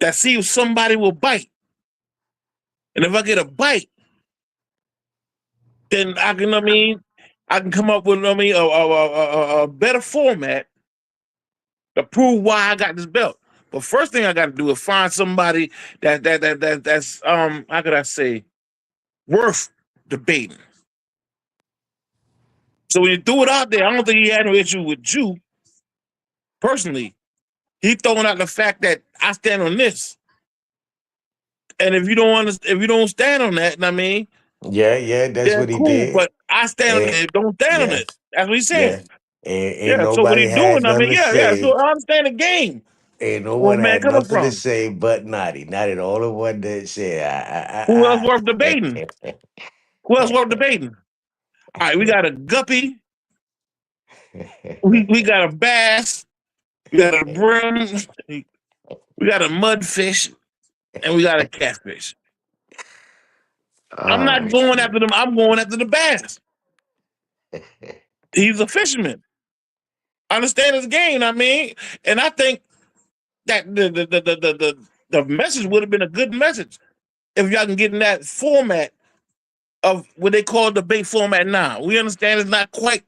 that see if somebody will bite. And if I get a bite, then I can. You know what I mean, I can come up with. You know what I mean, a better format to prove why I got this belt. But first thing I got to do is find somebody that's how could I say worth debating. So when you threw it out there, I don't think he had no issue with you personally. He throwing out the fact that I stand on this, and if you don't stand on that, I mean, Yeah, that's yeah, what he cool. did. But I stand on And it. Don't stand on yeah, it. That's what he's saying. yeah. And ain't Yeah. So what nobody he doing? had I nothing mean, to yeah. So say. I understand the game. Ain't no Where one man had coming nothing to from? say but Naughty. Naughty the only one that said Who else worth debating? Who else worth debating? All right, we got a guppy. We got a bass. We got a brim. We got a mudfish, and we got a catfish. I'm Oh not going shit. after them. I'm going after the bass. He's a fisherman. Understand his game, I mean, and I think that the message would have been a good message if y'all can get in that format of what they call debate format now. We understand it's not quite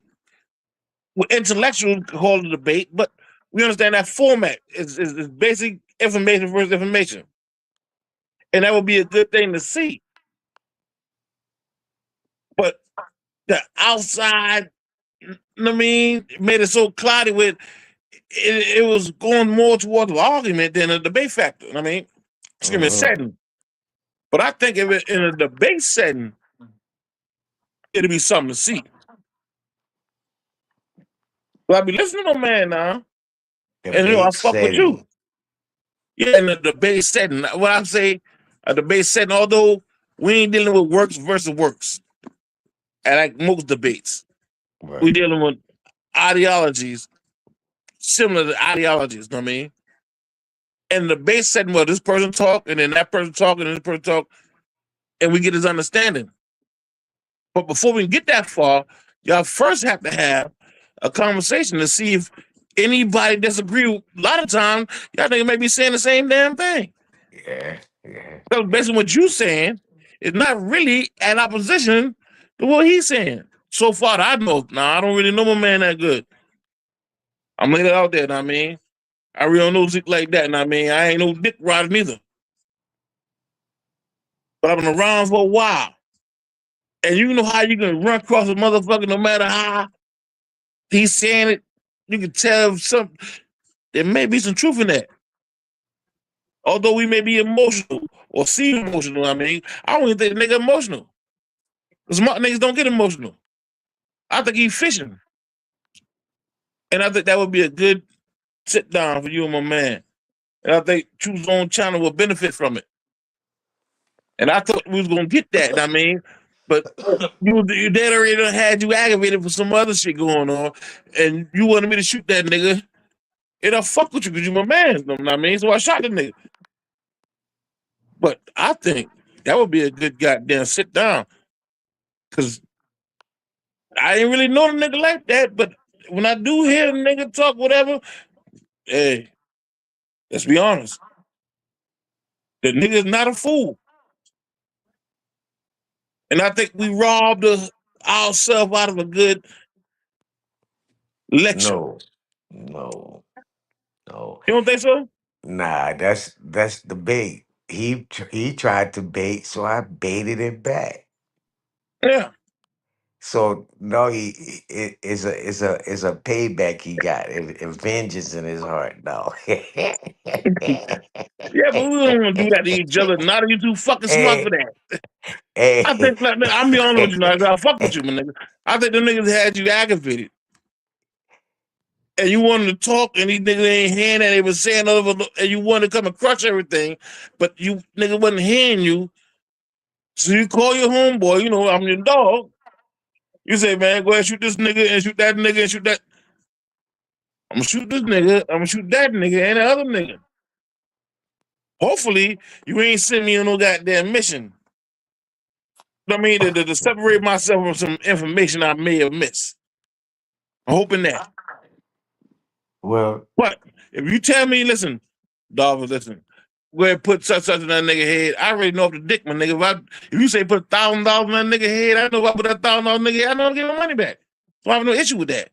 what intellectual call it debate, but we understand that format is basic information versus information. And that would be a good thing to see. But the outside, you know what I mean, made it so cloudy with it was going more towards an argument than a debate factor. I mean, excuse me, setting. But I think if it in a debate setting, it'll be something to see. But I be listening to my man now, and you know I Debate fuck with you. setting. Yeah, in a debate setting. What I say, a debate setting, although we ain't dealing with works versus works, and like most debates, Right. we dealing with ideologies similar to ideologies. You know what I mean? And the debate setting where this person talk, and then that person talk, and this person talk, and we get his understanding. But before we get that far, y'all first have to have a conversation to see if anybody disagree. A lot of times, y'all niggas may be saying the same damn thing. Yeah. So based on what you saying, it's not really an opposition to what he's saying. So far, I know. Now, I don't really know my man that good. I'm laying it out there, know what I mean? I really don't know Zeke like that, know what I mean? I ain't no dick rider neither. But I've been around for a while. And you know how you can run across a motherfucker no matter how he's saying it, you can tell there may be some truth in that. Although we may be emotional or seem emotional, I mean, I don't even think the nigga emotional. Smart niggas don't get emotional. I think he's fishing. And I think that would be a good sit down for you and my man. And I think Truth Zone Channel will benefit from it. And I thought we was gonna get that, I mean, but your dad already done had you aggravated for some other shit going on, and you wanted me to shoot that nigga. And I fuck with you because you my man, you know what I mean? So I shot the nigga. But I think that would be a good goddamn sit down. Cause I ain't really know the nigga like that, but when I do hear the nigga talk whatever, hey, let's be honest. The nigga's not a fool. And I think we robbed ourselves out of a good lecture. No. You don't think so? Nah, that's the bait. He tried to bait, so I baited it back. Yeah. So no, it is a payback he got. Vengeance in his heart. No. Yeah, but we don't want to do that to each other. Not of you too fucking smart for hey, that. I hey, think, like, I'm be honest with you, now. I fuck with you, my nigga. I think the niggas had you aggravated. And you wanted to talk, and these niggas ain't hearing that they was saying over, and you wanted to come and crush everything, but you nigga wasn't hearing you. So you call your homeboy, you know, I'm your dog. You say, man, go ahead, shoot this nigga and shoot that nigga and shoot that. I'm gonna shoot this nigga, I'm gonna shoot that nigga and the other nigga. Hopefully, you ain't send me on no goddamn mission. I mean, to separate myself from some information I may have missed. I'm hoping that. well, But if you tell me, listen, Dolphin, listen, go ahead and put such in that nigga head. I already know off the dick, my nigga. If you say put $1,000 in that nigga head, I know if I put that $1,000 nigga head, I know I'm getting my money back. So I have no issue with that.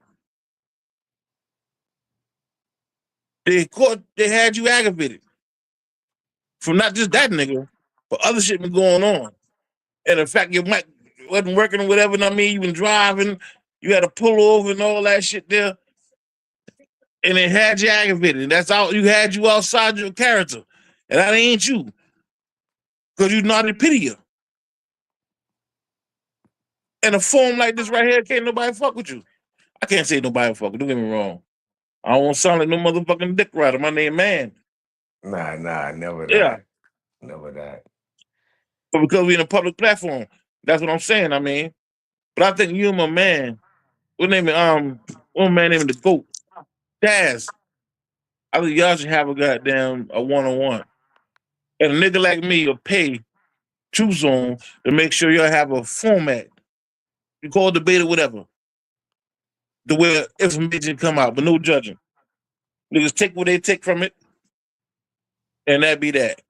They had you aggravated from not just that nigga, but other shit been going on. And the fact your mic wasn't working or whatever, I mean, you been driving, you had to pull over and all that shit there. And it had you aggravated. That's all you had you outside your character. And that ain't you. Because you not a pitier. And a form like this right here, can't nobody fuck with you. I can't say nobody fuck with you, don't get me wrong. I don't want to sound like no motherfucking dick rider. My name man. nah, never Yeah. that. Never that. But because we in a public platform, that's what I'm saying, I mean. But I think you and my man, what name is one man named the GOAT, Daz. I think y'all should have a one-on-one. And a nigga like me will pay Truth Zone to make sure y'all have a format. You call it debate or whatever. the way information come out, but no judging. Niggas take what they take from it, and that be that.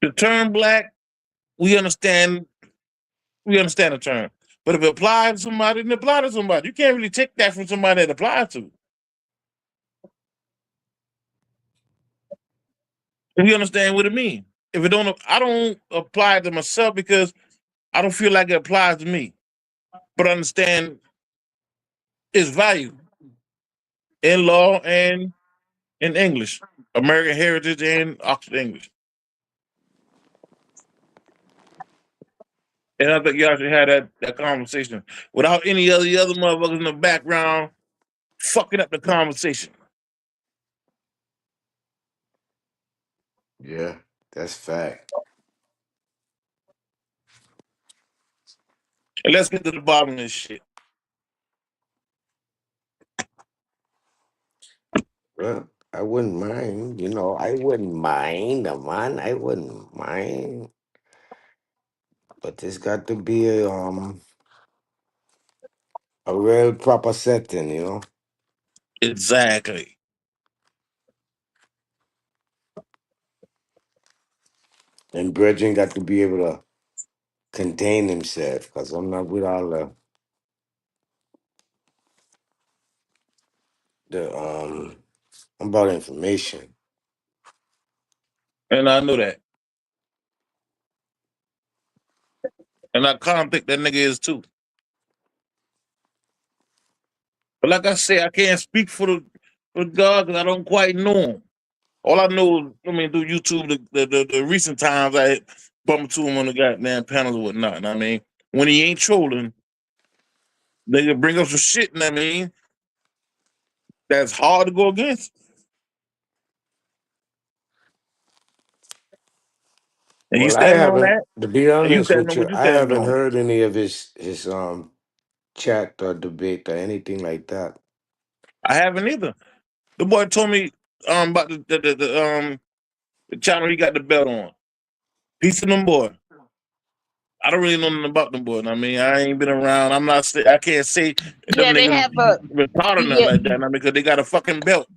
The term black, we understand. We understand the term, but if it applies to somebody, then it applies to somebody. You can't really take that from somebody that applies to. If you understand what it means. If it don't, I don't apply it to myself because I don't feel like it applies to me. But I understand its value in law and in English, American Heritage and Oxford English. And I think y'all should have that conversation without any other motherfuckers in the background fucking up the conversation. Yeah, that's fact. And let's get to the bottom of this shit. Well, I wouldn't mind, I wouldn't mind, man. I wouldn't mind. But there's got to be a real proper setting. Exactly. And Bridget got to be able to contain himself because I'm not with all the about information. And I know that. And I kind of think that nigga is too. But like I say, I can't speak for God because I don't quite know him. All I know, through YouTube, the recent times I bump into him on the goddamn panels and whatnot. And I mean, when he ain't trolling, they can bring up some shit. And I mean, that's hard to go against. And you Well, I standing on haven't, that, to be and you honest standing with on you, what you I standing haven't on. heard any of his chat or debate or anything like that. I haven't either. The boy told me about the channel he got the belt on. Peace to them boy. I don't really know nothing about them boys. I mean, I ain't been around. I can't say them Yeah, they niggas have a retarded or nothing yeah, like that. Because they got a fucking belt.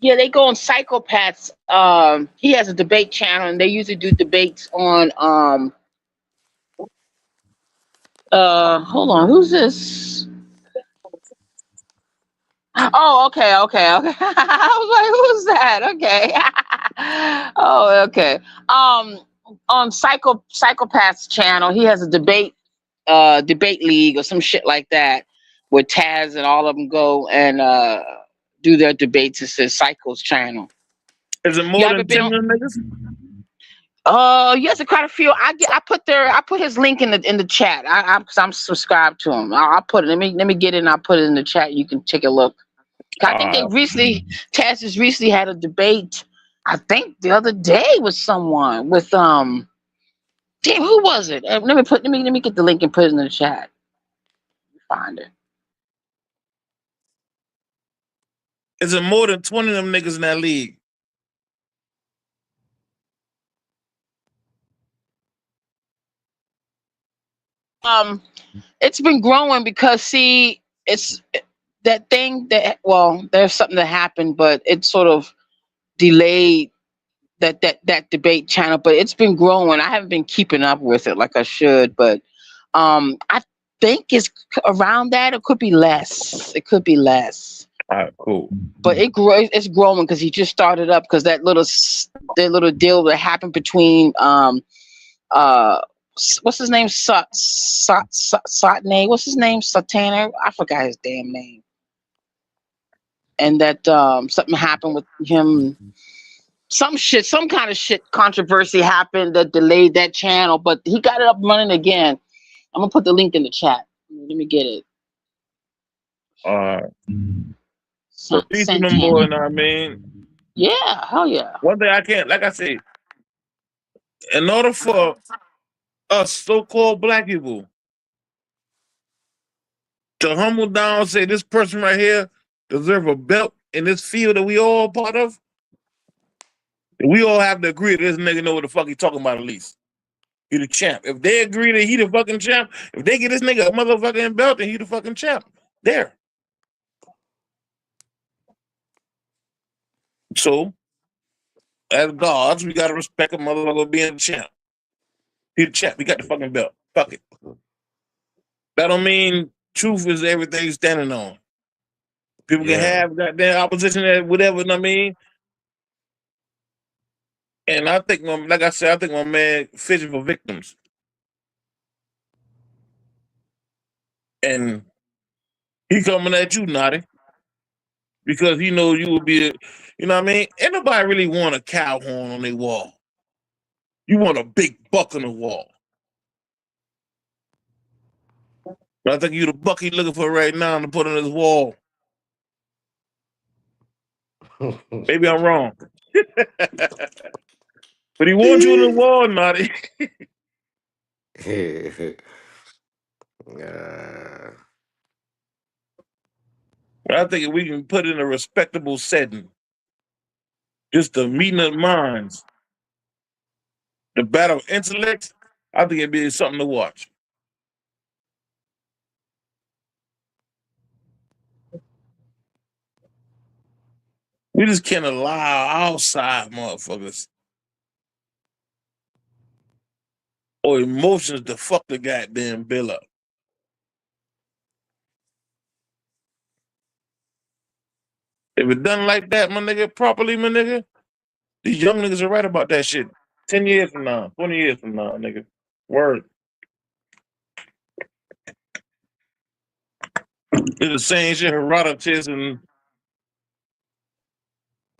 yeah, they go on Psychopaths. He has a debate channel, and they usually do debates on hold on, who's this? Oh, okay. I was like, who's that? Okay. Oh, okay. On Psychopaths channel, he has a debate league or some shit like that, where Taz and all of them go and do their debates. It's his Psycho's channel. Is it You more ever than been 10 on? of them niggas? Yes, quite a few. I put his link in the chat. Because I'm subscribed to him. I'll put it. Let me get it and I'll put it in the chat. You can take a look. I think Taz has recently had a debate. I think the other day with someone with damn, who was it? Let me get the link and put it in the chat. Find it. Is it more than 20 of them niggas in that league? It's been growing because it's that thing that there's something that happened, but it sort of delayed that debate channel, but it's been growing. I haven't been keeping up with it like I should, but I think it's around that. It could be less. It could be less. All right, cool. But it's growing because he just started up because that little deal that happened between what's his name? Satney. What's his name? Satana. I forgot his damn name. And that something happened with him. Some kind of shit controversy happened that delayed that channel, but he got it up running again. I'm gonna put the link in the chat. Let me get it. So peace to them Santana. boys, know what I mean? Yeah, hell yeah. One thing I can't, like I say, in order for us so-called black people to humble down and say this person right here deserve a belt in this field that we all part of, we all have to agree that this nigga know what the fuck he talking about at least. He the champ. If they agree that he the fucking champ, if they get this nigga a motherfucking belt, then he the fucking champ. There. So, as gods, we gotta respect a motherfucker being the champ. He the champ. He got the fucking belt. Fuck it. That don't mean truth is everything he's standing on. People can Yeah. have goddamn opposition at whatever, you know what I mean? And I think, like I said, I think my man fishing for victims. And he coming at you, Naughty, because he knows you will be, you know what I mean? Ain't nobody really want a cow horn on their wall. You want a big buck on the wall. But I think you the buck he looking for right now to put on his wall. Maybe I'm wrong. But he wants you on the wall, Naughty. I think if we can put it in a respectable setting, just the meeting of minds, the battle of intellect, I think it'd be something to watch. We just can't allow outside motherfuckers or emotions to fuck the goddamn bill up. If it done like that, my nigga, properly, my nigga, these young niggas are right about that shit. 10 years from now, 20 years from now, nigga. Word. It's the same shit Herodotus and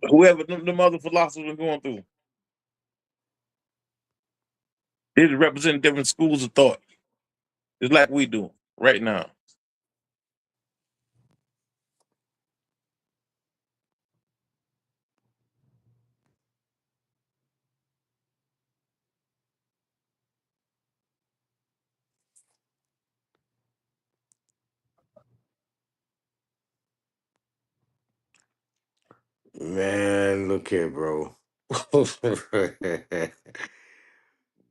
whoever them other philosophers are going through. They just represent different schools of thought. Just like we do right now. Man, look here, bro.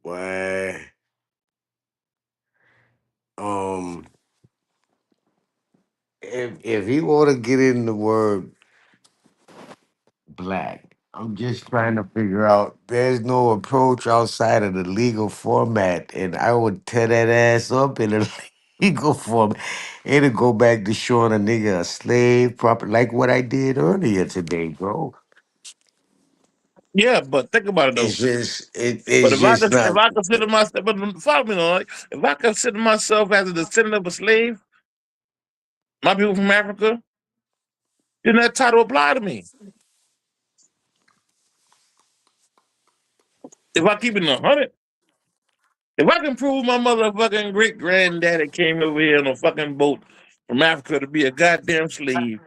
Boy. Um, if he want to get in the word black, I'm just trying to figure out. There's no approach outside of the legal format, and I would tear that ass up in a legal format. It'll go back to showing a nigga a slave, proper like what I did earlier today, bro. Yeah, but think about it though. But It's just if not. I consider myself, but follow me on, like, if I consider myself as a descendant of a slave, my people from Africa, then that title apply to me. If I keep it in 100, if I can prove my motherfucking great granddaddy came over here on a fucking boat from Africa to be a goddamn slave,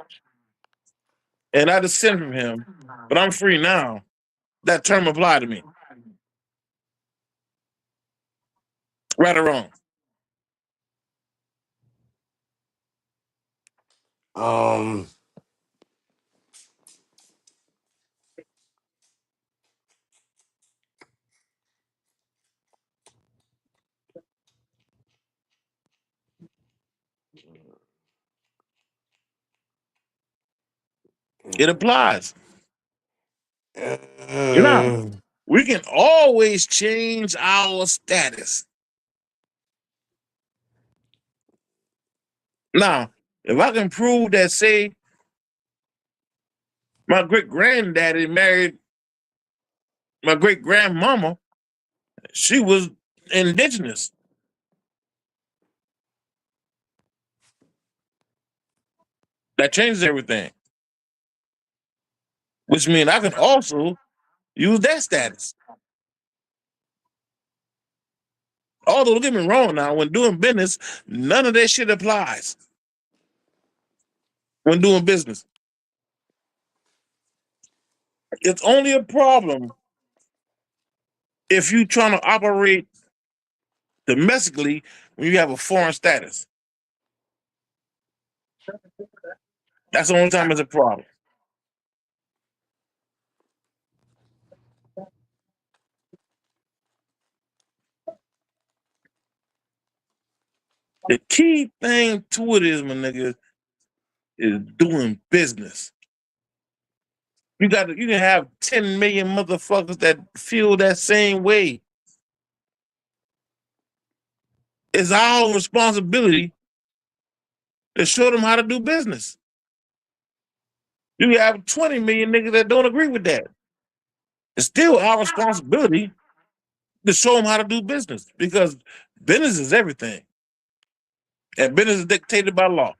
and I descend from him, but I'm free now, that term apply to me. Right or wrong? Um, It applies. Now, uh, we can always change our status. Now, if I can prove that, say, my great granddaddy married my great grandmama, she was indigenous. That changes everything, which means I can also use that status. Although, don't get me wrong now, when doing business, none of that shit applies when doing business. It's only a problem if you're trying to operate domestically when you have a foreign status. That's the only time it's a problem. The key thing to it is, my nigga, is doing business. You can have 10 million motherfuckers that feel that same way. It's our responsibility to show them how to do business. You have 20 million niggas that don't agree with that. It's still our responsibility to show them how to do business because business is everything. And business is dictated by law.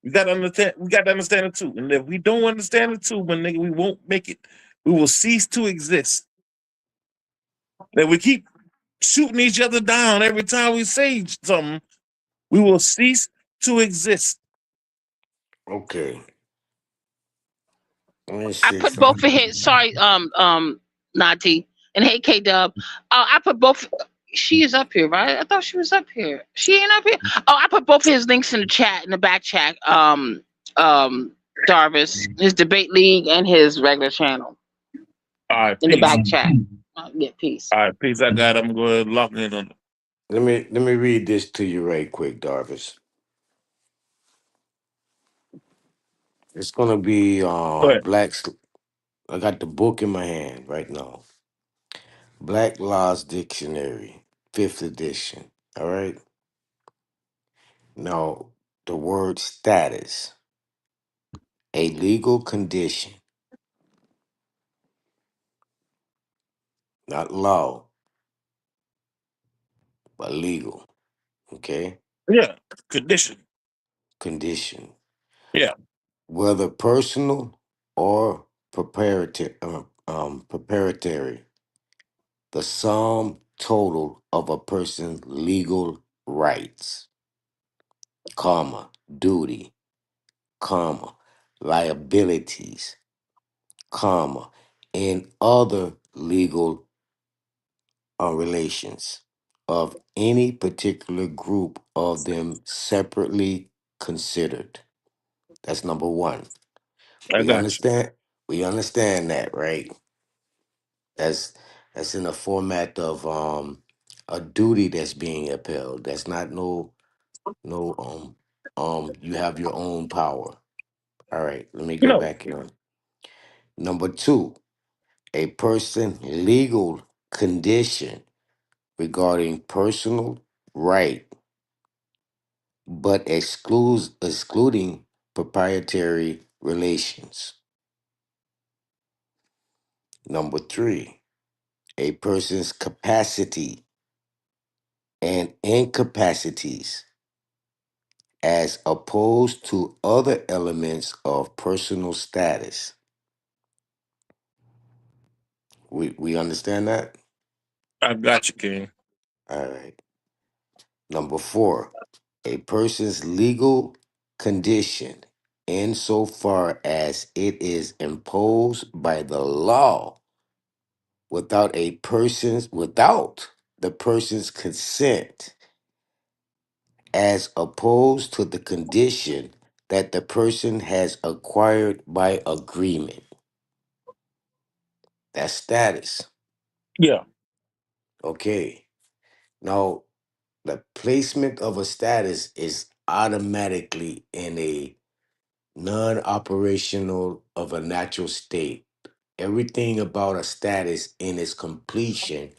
We got to understand. We got to understand it too. And if we don't understand it too, my nigga, we won't make it. We will cease to exist. If we keep shooting each other down every time we say something, we will cease to exist. Okay. Let me I see put both of something. his. Sorry, Nati, and hey, K Dub. I put both. She is up here, right? I thought she was up here. She ain't up here. Oh, I put both of his links in the chat, in the back chat. Jarvis, his debate league and his regular channel All right, in the peace. back chat. Yeah, peace. All right, peace. I got. I'm going to lock in on it. Let me read this to you right quick, Darvis. It's gonna be Go ahead. I got the book in my hand right now. Black Laws Dictionary, 5th edition. All right. Now, the word status, a legal condition, not law, but legal. Okay. Yeah, condition. Condition, Yeah, whether personal or preparatory, the sum total of a person's legal rights, comma, duty, comma, liabilities, comma, and other legal relations of any particular group of them separately considered. That's number one. I We got you. understand. We understand that, right? That's that's in a format of a duty that's being upheld. That's not no you have your own power. All right, let me go No. back here. Number two, a person legal condition regarding personal right, but excluding proprietary relations. Number three, a person's capacity and incapacities as opposed to other elements of personal status. We understand that? I got you, King. All right. Number four, a person's legal condition insofar as it is imposed by the law without the person's consent as opposed to the condition that the person has acquired by agreement. That's status. Yeah. Okay. Now, the placement of a status is automatically in a non-operational of a natural state. Everything about a status in its completion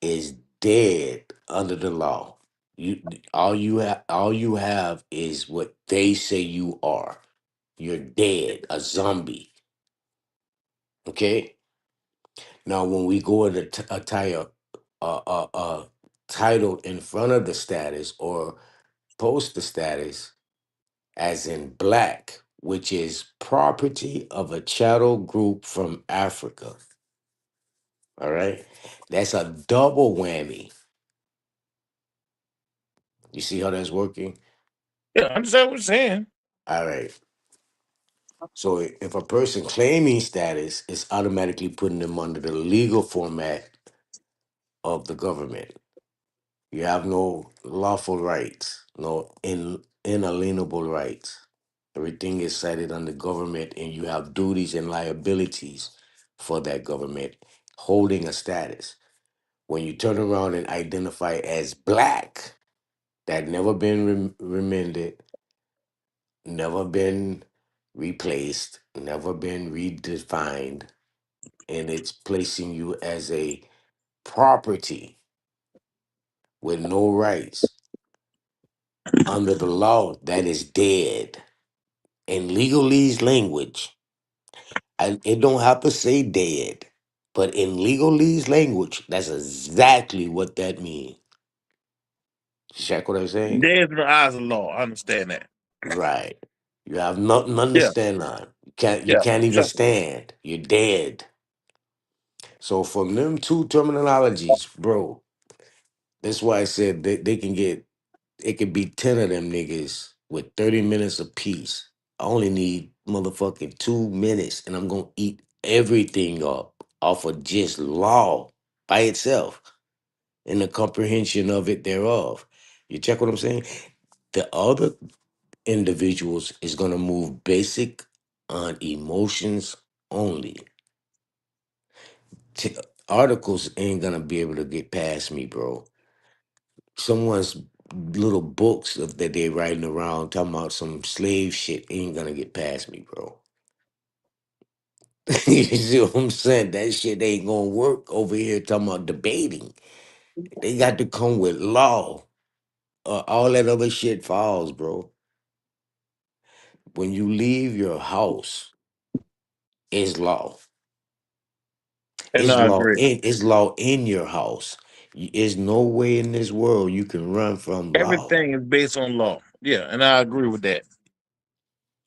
is dead under the law. You all you have is what they say you are. You're dead, a zombie. Okay. Now, when we go to tie a title in front of the status or post the status, as in black, which is property of a chattel group from Africa. All right. That's a double whammy. You see how that's working? Yeah, I understand what you're saying. All right. So if a person claiming status is automatically putting them under the legal format of the government. You have no lawful rights, no inalienable rights. Everything is cited under government, and you have duties and liabilities for that government holding a status. When you turn around and identify as black, that never been remended, never been replaced, never been redefined, and it's placing you as a property with no rights under the law that is dead. In legalese language, it don't have to say dead, but in legalese language, that's exactly what that means. Check what I'm saying? Dead in the eyes of the law. I understand that. Right. You have nothing to Yeah, stand on. You yeah. can't even Trust me. stand. You're dead. So from them two terminologies, bro, that's why I said they can get it could be 10 of them niggas with 30 minutes apiece. I only need motherfucking 2 minutes and I'm gonna eat everything up off of just law by itself and the comprehension of it thereof. You check what I'm saying? The other individuals is gonna move basic on emotions only. T- Articles ain't gonna be able to get past me, bro. Someone's little books that they writing around talking about some slave shit ain't gonna get past me, bro. You see what I'm saying? That shit ain't gonna work over here talking about debating. They got to come with law. All that other shit falls, bro. When you leave your house, it's law. And I agree. It's law in your house. There's no way in this world you can run from law. Everything is based on law. Yeah, and I agree with that.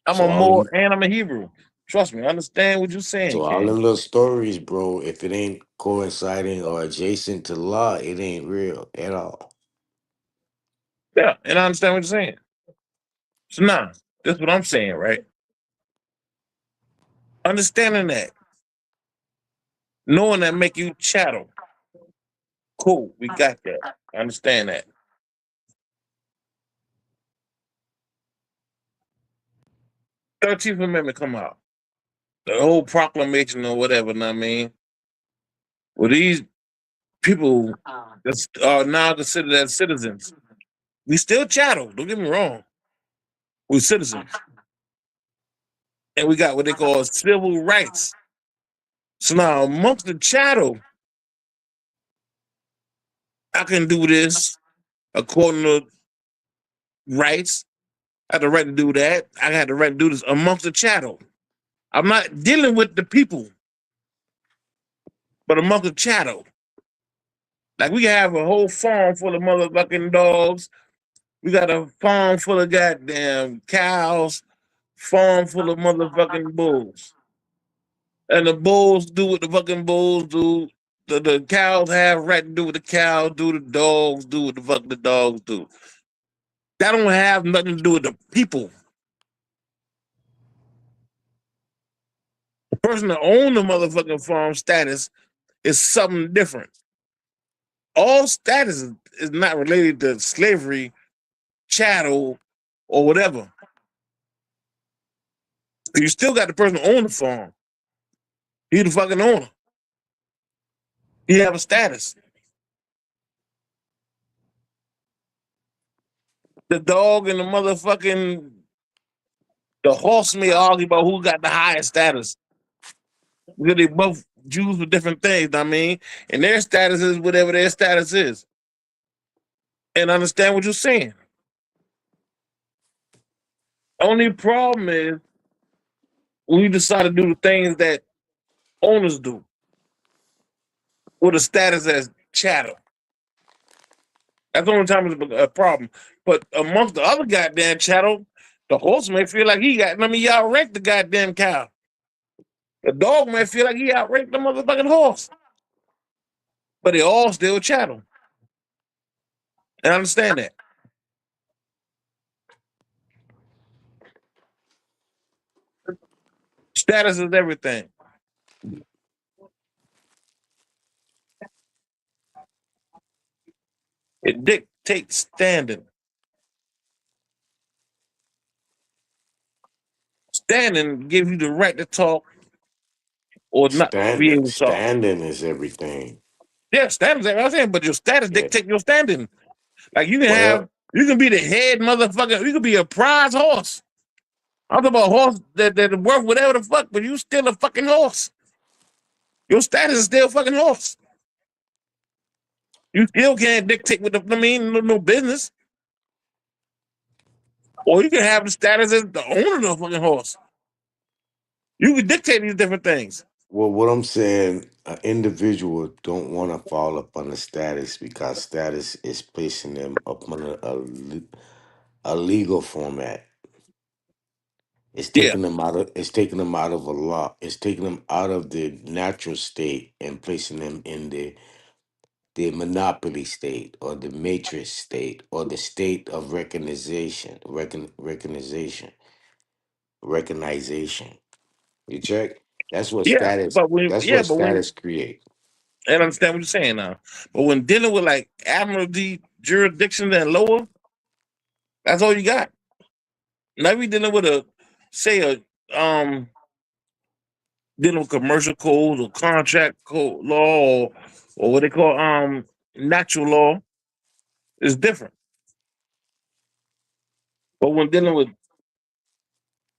I'm So a all more them and I'm a Hebrew. Trust me, I understand what you're saying, So all them King. little stories, bro, if it ain't coinciding or adjacent to law, it ain't real at all. Yeah, and I understand what you're saying. So now, this is what I'm saying, right? Understanding that, knowing that make you chattel. Cool, we got that. I understand that. 13th Amendment come out. The whole proclamation or whatever, know what I mean? Well, these people that are now considered as citizens, we still chattel, don't get me wrong. We're citizens. And we got what they call civil rights. So now amongst the chattel, I can do this according to rights. I have the right to do that. I got the right to do this amongst the chattel. I'm not dealing with the people, but amongst the chattel. Like we can have a whole farm full of motherfucking dogs. We got a farm full of goddamn cows, farm full of motherfucking bulls. And the bulls do what the fucking bulls do. The cows have right to do what the cows do. The dogs do what the fuck the dogs do. That don't have nothing to do with the people. The person that own the motherfucking farm status is something different. All status is not related to slavery, chattel, or whatever. You still got the person who own the farm. He the fucking owner. He have a status. The dog and the horse may argue about who got the highest status. Because they both Jews with different things, I mean, and their status is whatever their status is. And I understand what you're saying. Only problem is when you decide to do the things that owners do with a status as chattel. That's the only time it's a problem. But amongst the other goddamn chattel, the horse may feel like he got, I mean, he outranked the goddamn cow. The dog may feel like he outranked the motherfucking horse. But they all still chattel. And I understand that. Status is everything. It dictates standing. Standing gives you the right to talk or not be able to talk. Standing is everything. Yeah, standing is everything, but your status Yeah. dictates your standing. Like you can have Well, You can be the head motherfucker. You can be a prize horse. I'm talking about a horse that worth whatever the fuck, but you still a fucking horse. Your status is still fucking horse. You still can't dictate what no business. Or you can have the status as the owner of the fucking horse. You can dictate these different things. Well, what I'm saying, an individual don't want to fall up under status because status is placing them up under a legal format. It's Yeah, taking them out of. It's taking them out of a law. It's taking them out of the natural state and placing them in the monopoly state or the matrix state or the state of recognition. You check. That's what yeah, status. but when That's yeah, what but when status create. I understand what you're saying now. But when dealing with like admiralty jurisdictions and lower, that's all you got. Now we dealing with dealing with commercial code or contract code law or what they call natural law is different. But when dealing with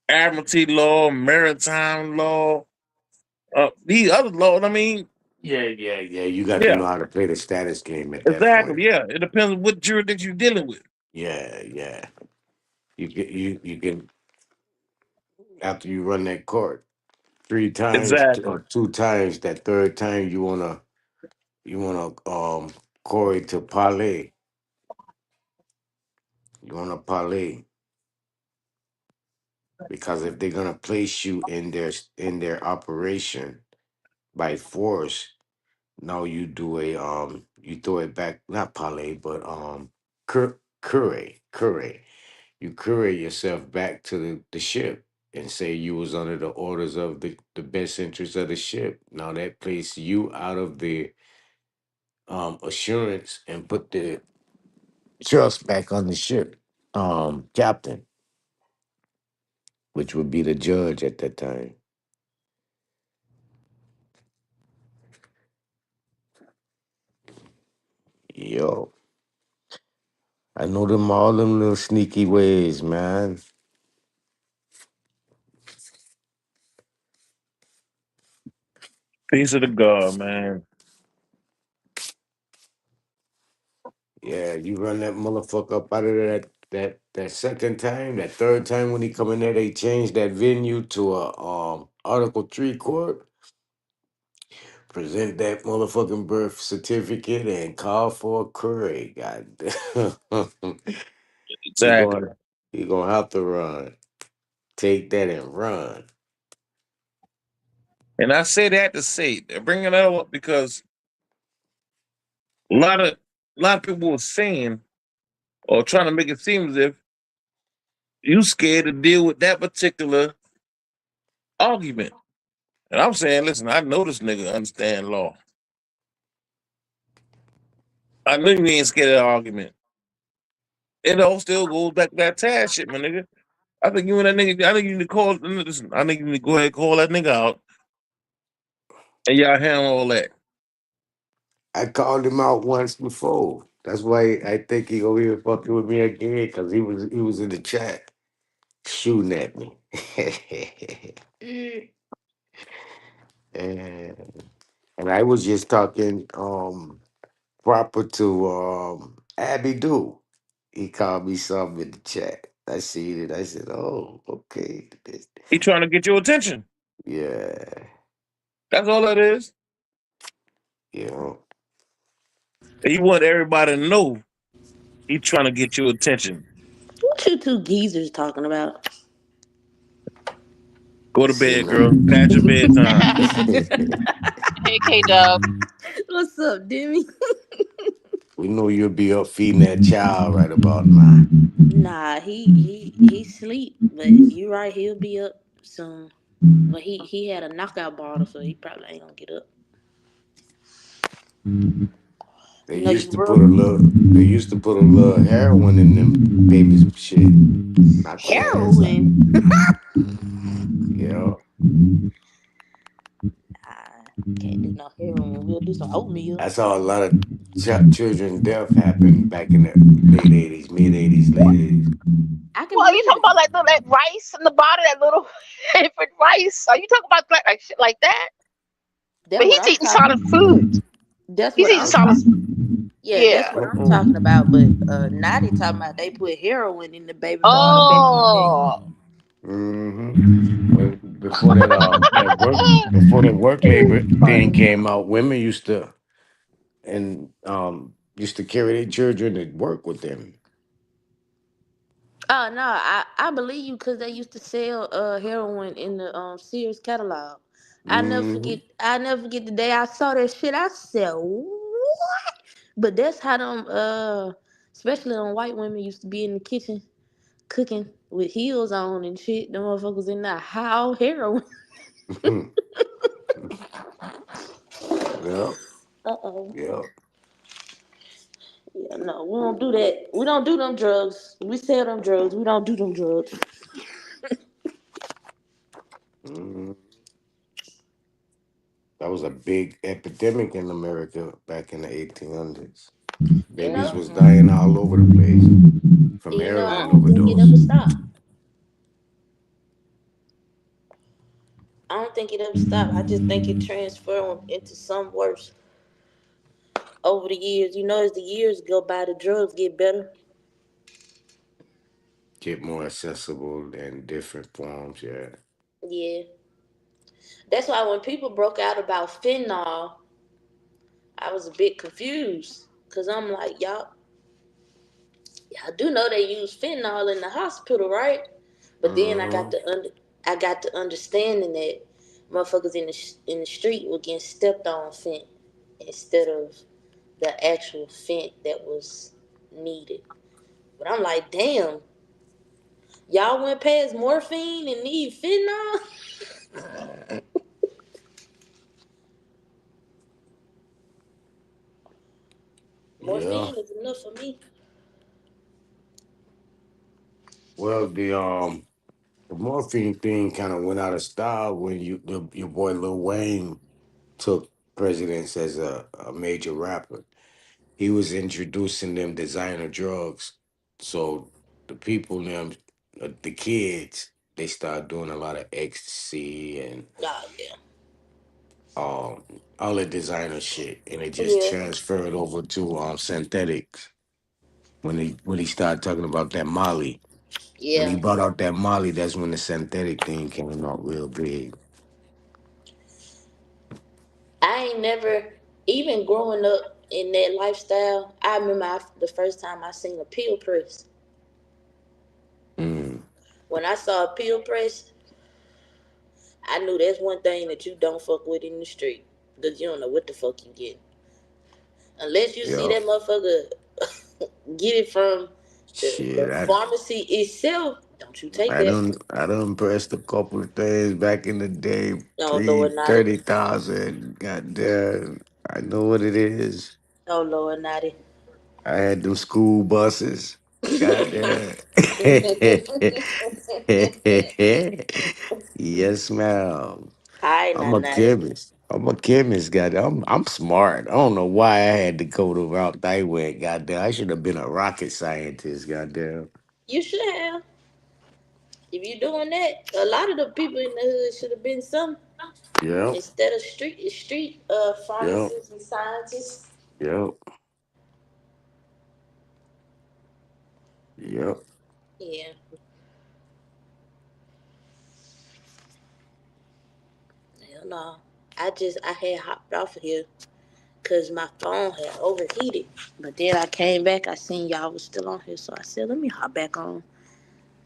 admiralty law, maritime law, these other laws, Yeah. You got to yeah, know how to play the status game at that point. exactly, yeah. It depends on what jurisdiction you're dealing with. Yeah. You can after you run that court 3 times Exactly. or 2 times, that third time you wanna Corey to parlay. You wanna parlay because if they're gonna place you in their operation by force, now you do you throw it back, not parlay, but curry. You curry yourself back to the ship and say you was under the orders of the best interest of the ship. Now that placed you out of the assurance and put the trust back on the ship captain, which would be the judge at that time. Yo, I know them all them little sneaky ways, man. Peace of the God, man. Yeah, you run that motherfucker up out of there that second time, that third time when he come in there, they changed that venue to a Article 3 court. Present that motherfucking birth certificate and call for a curry. God damn. he Exactly. gonna he gonna have to run. Take that and run. And I say that to say, they're bringing that up because a lot of people were saying or trying to make it seem as if you scared to deal with that particular argument. And I'm saying, listen, I know this nigga understand law. I know you ain't scared of that argument. It all still goes back to that Taz shit, my nigga. I think you and that nigga, I think you need to call, listen, I think you need to go ahead and call that nigga out and y'all handle all that. I called him out once before. That's why I think he over here fucking with me again, because he was in the chat shooting at me. and I was just talking proper to Abby Do. He called me something in the chat. I seen it. I said, "Oh, okay." He trying to get your attention. Yeah, That's all that is. you know. And he want everybody to know he trying to get your attention. What you two geezers talking about? Go to Shit, bed, man. girl. Past your bedtime. Hey, K Dub. What's up, Demi? We know you'll be up feeding that child right about now. Nah, he sleep, but you right, he'll be up soon. But he had a knockout bottle, so he probably ain't gonna get up. They You know used you to put a rub little. They used to put a little heroin in them babies' shit. Knock their ass out. heroin. Yeah. I can't do no heroin. We'll do some oatmeal. That's how a lot of children death happened back in the late 80s, mid 80s, late 80s. I can Well, are you believe talking it. about like that rice in the bottom, that little favorite rice? Are you talking about like shit like that? That's But what he's I'm eating talking. solid foods. That's He's what eating I'm solid. talking. Yeah, that's Yeah. what I'm Mm-mm. talking about. But now they talking about they put heroin in the baby bottle back in the day. Oh. Hmm. When before that work labor thing came out, women used to carry their children to work with them. Oh no, I believe you because they used to sell heroin in the Sears catalog. Hmm. I never forget the day I saw that shit. I said what? But that's how them especially on white women used to be in the kitchen cooking with heels on and shit. Them motherfuckers in there how heroin. Yep. Uh oh. Yep. Yeah, no, we don't do that. We don't do them drugs. We sell them drugs. We don't do them drugs. Hmm. That was a big epidemic in America back in the 1800s. You Babies know? was dying all over the place from You know, I heroin don't think it ever overdose. stopped. I don't think it ever stopped. I just think it transformed into some worse over the years. You know, as the years go by, the drugs get better. Get more accessible in different forms. Yeah. Yeah. That's why when people broke out about fentanyl, I was a bit confused. Cause I'm like, y'all do know they use fentanyl in the hospital, right? But then Uh-huh. I got to understanding that motherfuckers in the street were getting stepped on fent instead of the actual fent that was needed. But I'm like, damn, y'all went past morphine and need fentanyl? Yeah. Morphine is enough for me. Well, the morphine thing kind of went out of style when your boy Lil Wayne took precedence as a major rapper. He was introducing them designer drugs, so the people them the kids they start doing a lot of ecstasy and Oh, yeah. um all the designer shit, and it just Yeah. transferred over to synthetics when he started talking about that Molly. When he Yeah. brought out that Molly, that's when the synthetic thing came out real big. I ain't never, even growing up in that lifestyle, I remember the first time I seen a pill press. Mm, When I saw a pill press, I knew that's one thing that you don't fuck with in the street. Because you don't know what the fuck you get. Unless you see yep. that motherfucker get it from Shit, the pharmacy itself, don't you take that. I done pressed a couple of things back in the day, Oh pre Lord, naughty. 30,000. Goddamn, I know what it is. Oh Lord, naughty. I had them school buses. Goddamn. Yes, ma'am. Hi, I'm not a naughty. chemist. I'm a chemist, goddamn. I'm smart. I don't know why I had to go the route I went, goddamn. I should have been a rocket scientist, goddamn. You should have. If you doing that, a lot of the people in the hood should have been some Yep, instead of street yep, pharmacists and scientists. yep, yep. Yeah, hell no. I had hopped off of here because my phone had overheated. But then I came back, I seen y'all was still on here, so I said, let me hop back on.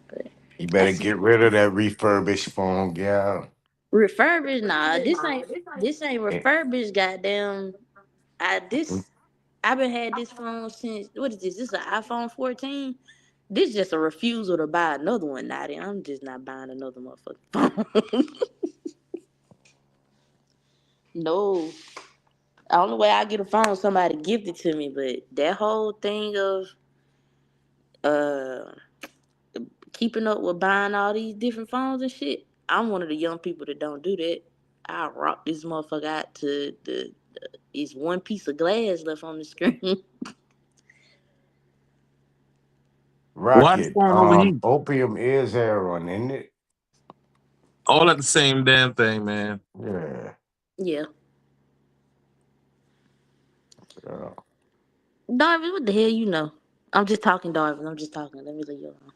But You I better see get rid of that refurbished phone, gal. refurbished. Nah, this ain't Eh, refurbished. Goddamn, I this I've been had this phone since what is this? This is an iPhone 14. This just a refusal to buy another one. Naughty. I'm just not buying another motherfucking phone. No. The only way I get a phone, somebody gifted to me. But that whole thing of uh keeping up with buying all these different phones and shit, I'm one of the young people that don't do that. I rock this motherfucker out to the. It's one piece of glass left on the screen. Watch Rocket. phone overheat. Opium is heroin, isn't it? All at the same damn thing, man. Yeah. Yeah. Yeah. Darvin, what the hell you know? I'm just talking, Darvin. I'm just talking. Let me leave you alone.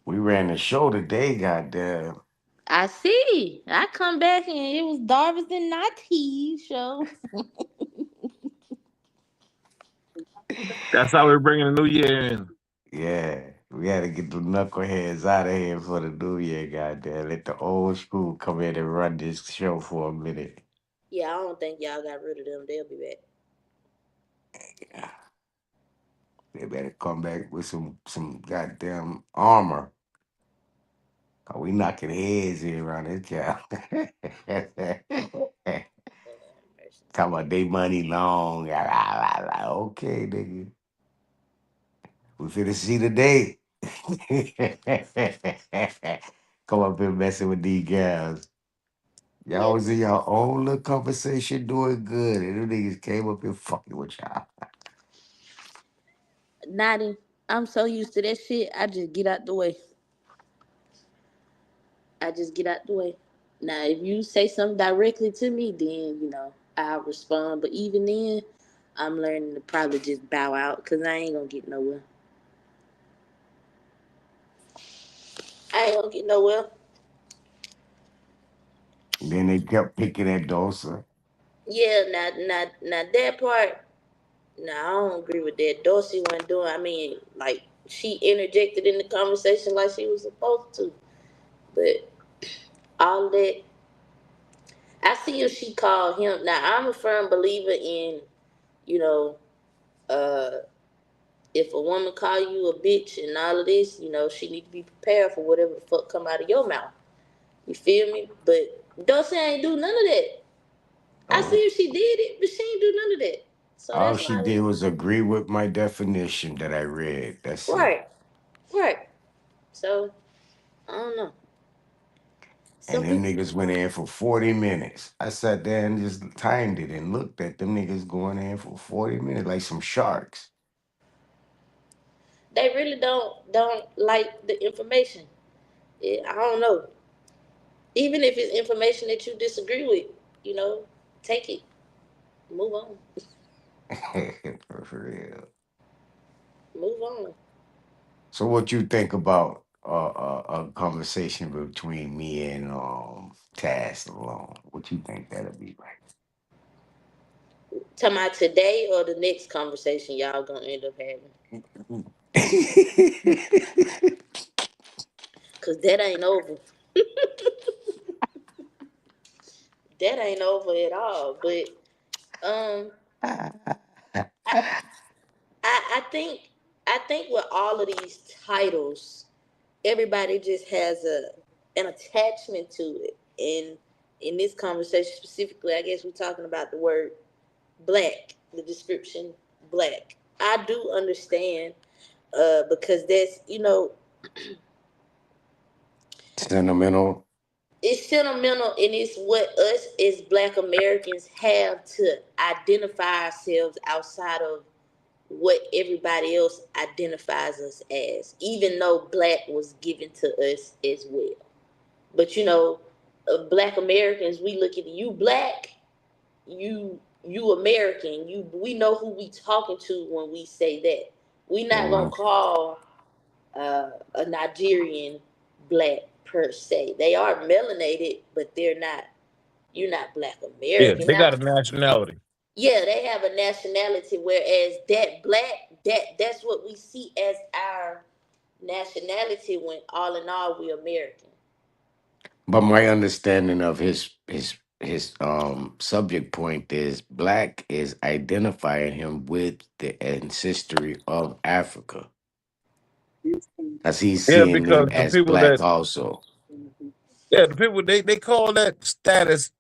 We ran the show today, goddamn. I see. I come back and it was Darvin's and Nati show. That's how we're bringing the new year in. Yeah. We had to get the knuckleheads out of here for the new year, goddamn. Let the old school come in and run this show for a minute. Yeah, I don't think y'all got rid of them. They'll be back. Yeah. They better come back with some goddamn armor. We knocking heads in around this cow. Talking about they money long. Okay, nigga. We finna see today. Come up here messing with these gals. Y'all was in your own little conversation doing good. And them niggas came up here fucking with y'all. Nati, I'm so used to that shit. I just get out the way. I just get out the way. Now, if you say something directly to me, then, I'll respond. But even then, I'm learning to probably just bow out because I ain't going to get nowhere. Then they kept picking at Dosa. Yeah, now that part, I don't agree with that. Dorsey wasn't doing, like, she interjected in the conversation like she was supposed to. But all that, I see if she called him. Now, I'm a firm believer in, if a woman call you a bitch and all of this, she need to be prepared for whatever the fuck come out of your mouth. You feel me? But Dorsey ain't do none of that. I see if she did it, but she ain't do none of that. So All that's she why. did was agree with my definition that I read. That's it. Right. So, I don't know. And them niggas went in for 40 minutes. I sat there and just timed it and looked at them niggas going in for 40 minutes like some sharks. They really don't like the information. I don't know. Even if it's information that you disagree with, take it. Move on. For real. Move on. So what you think about a conversation between me and Taz alone? What you think that'll be like? Talking about today or the next conversation y'all gonna end up having? Cause that ain't over. That ain't over at all. But I think with all of these titles, everybody just has an attachment to it. And in this conversation specifically, I guess we're talking about the word black, the description black. I do understand because that's, Sentimental. it's sentimental and it's what us as black Americans have to identify ourselves outside of what everybody else identifies us as, even though black was given to us as well. But black Americans, we look at you black, you American, we know who we talking to when we say that. We not gonna call a Nigerian black per se. They are melanated, but you're not black Yeah, American. they Now, got a nationality. yeah, they have a nationality, whereas that black, that's what we see as our nationality when all in all we're American. But my understanding of his subject point is black is identifying him with the ancestry of Africa. As he's Yeah, seeing because them the as people black that also. the people they call that status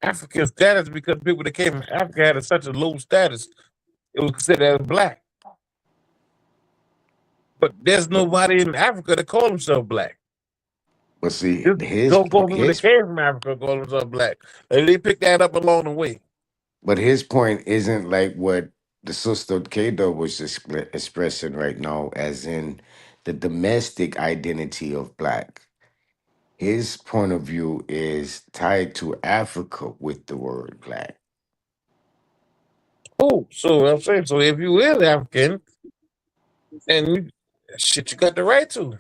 African status because people that came from Africa had such a low status. It was considered as black. But there's nobody in Africa that call themselves black. But see, Just don't go people that came from Africa call themselves black. And they pick that up along the way. but his point isn't like what the sister Kato was expressing right now, as in the domestic identity of black. His point of view is tied to Africa with the word black. Oh, so I'm saying, so if you is African, and you got the right to.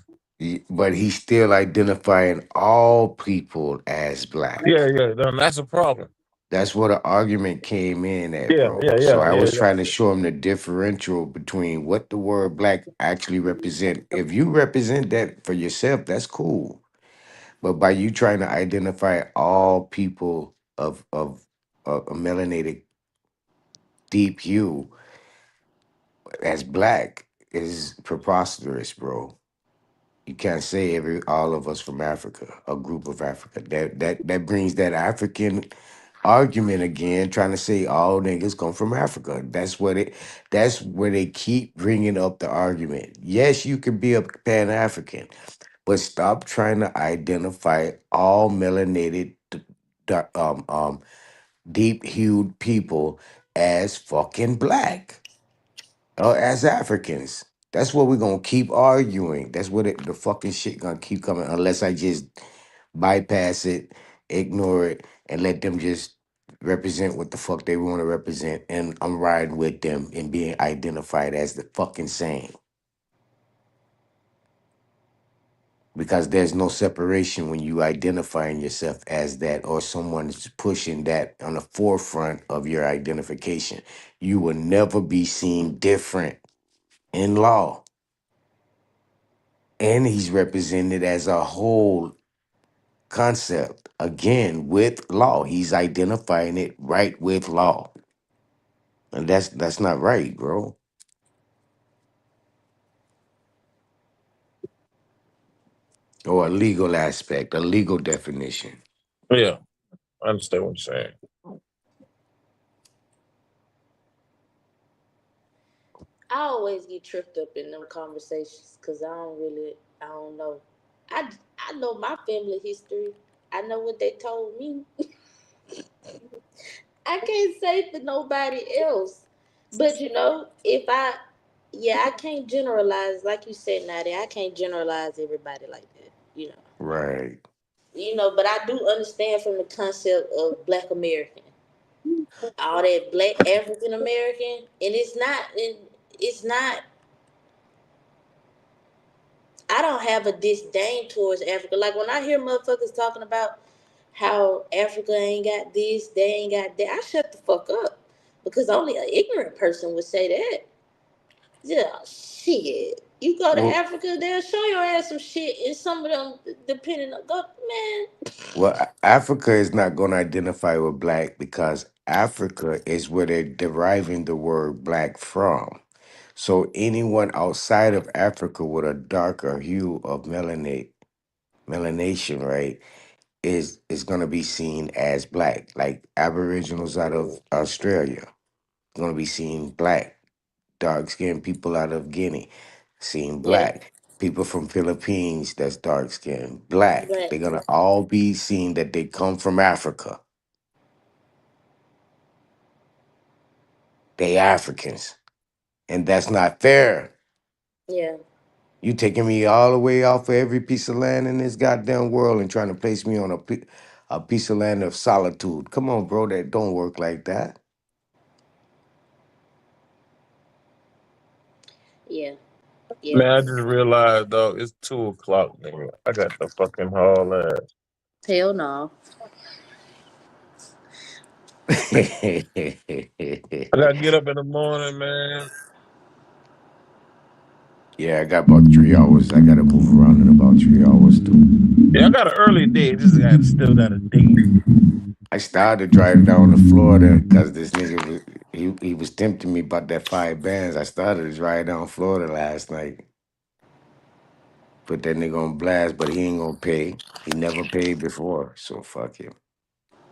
But he's still identifying all people as black. Yeah, that's a problem. That's where the argument came in at, Yeah, bro. yeah, So yeah, I yeah, was yeah. trying to show him the differential between what the word black actually represent. If you represent that for yourself, that's cool. But by you trying to identify all people of a melanated deep hue as black is preposterous, bro. You can't say every all of us from Africa, a group of Africa. That brings that African argument again, trying to say all niggas come from Africa. That's where they keep bringing up the argument. Yes, you can be a Pan African, but stop trying to identify all melanated, deep hued people as fucking black or as Africans. That's what we're gonna keep arguing. That's what the fucking shit gonna keep coming unless I just bypass it, ignore it, and let them just represent what the fuck they want to represent. And I'm riding with them and being identified as the fucking same. Because there's no separation when you identifying yourself as that or someone is pushing that on the forefront of your identification. You will never be seen different in law. And he's represented as a whole concept again with law. He's identifying it right with law. And that's not right, bro. Or a legal aspect, a legal definition. Yeah, I understand what you're saying. I always get tripped up in them conversations because I don't know. I know my family history. I know what they told me. I can't say for nobody else. But I can't generalize like you said, Nadia. I can't generalize everybody like that. Right. But I do understand from the concept of Black American, all that Black African American, and it's not. I don't have a disdain towards Africa. Like when I hear motherfuckers talking about how Africa ain't got this, they ain't got that, I shut the fuck up because only an ignorant person would say that. Yeah, shit. You go to Well, Africa, they'll show your ass some shit, and some of them, depending on man. Africa is not going to identify with black because Africa is where they're deriving the word black from. So anyone outside of Africa with a darker hue of melanation, right, is going to be seen as black. Like Aboriginals out of Australia going to be seen black. Dark skinned people out of Guinea seen Yeah, black. People from Philippines that's dark skinned black. but They're gonna all be seen that they come from Africa. They Africans, and that's not fair. yeah, You taking me all the way off of every piece of land in this goddamn world and trying to place me on a piece of land of solitude. Come on, bro, that don't work like that. yeah, yeah. Man, I just realized, dog, it's 2 o'clock, nigga. I got the fucking haul ass. Hell no. I gotta get up in the morning, man. Yeah, I got about 3 hours. I gotta move around in about 3 hours too. Yeah, I got an early day. Still got a date. I started driving down to Florida because this nigga he was tempting me about that 5 bands. I started to drive down Florida last night. Put that nigga on blast, but he ain't gonna pay. He never paid before, so fuck him.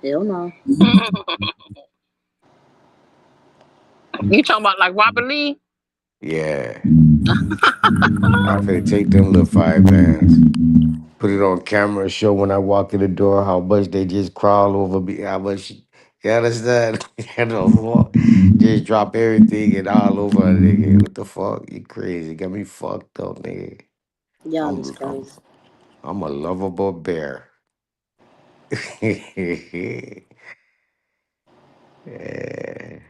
Hell no. You talking about like Robert Lee? Yeah, I finna take them little 5 bands. Put it on camera, show when I walk in the door how much they just crawl over me, how much you understand? You know, just drop everything and all over a nigga. What the fuck? You crazy. Got me fucked up, nigga. Y'all is I'm I'm crazy. I'm a lovable bear. Yeah.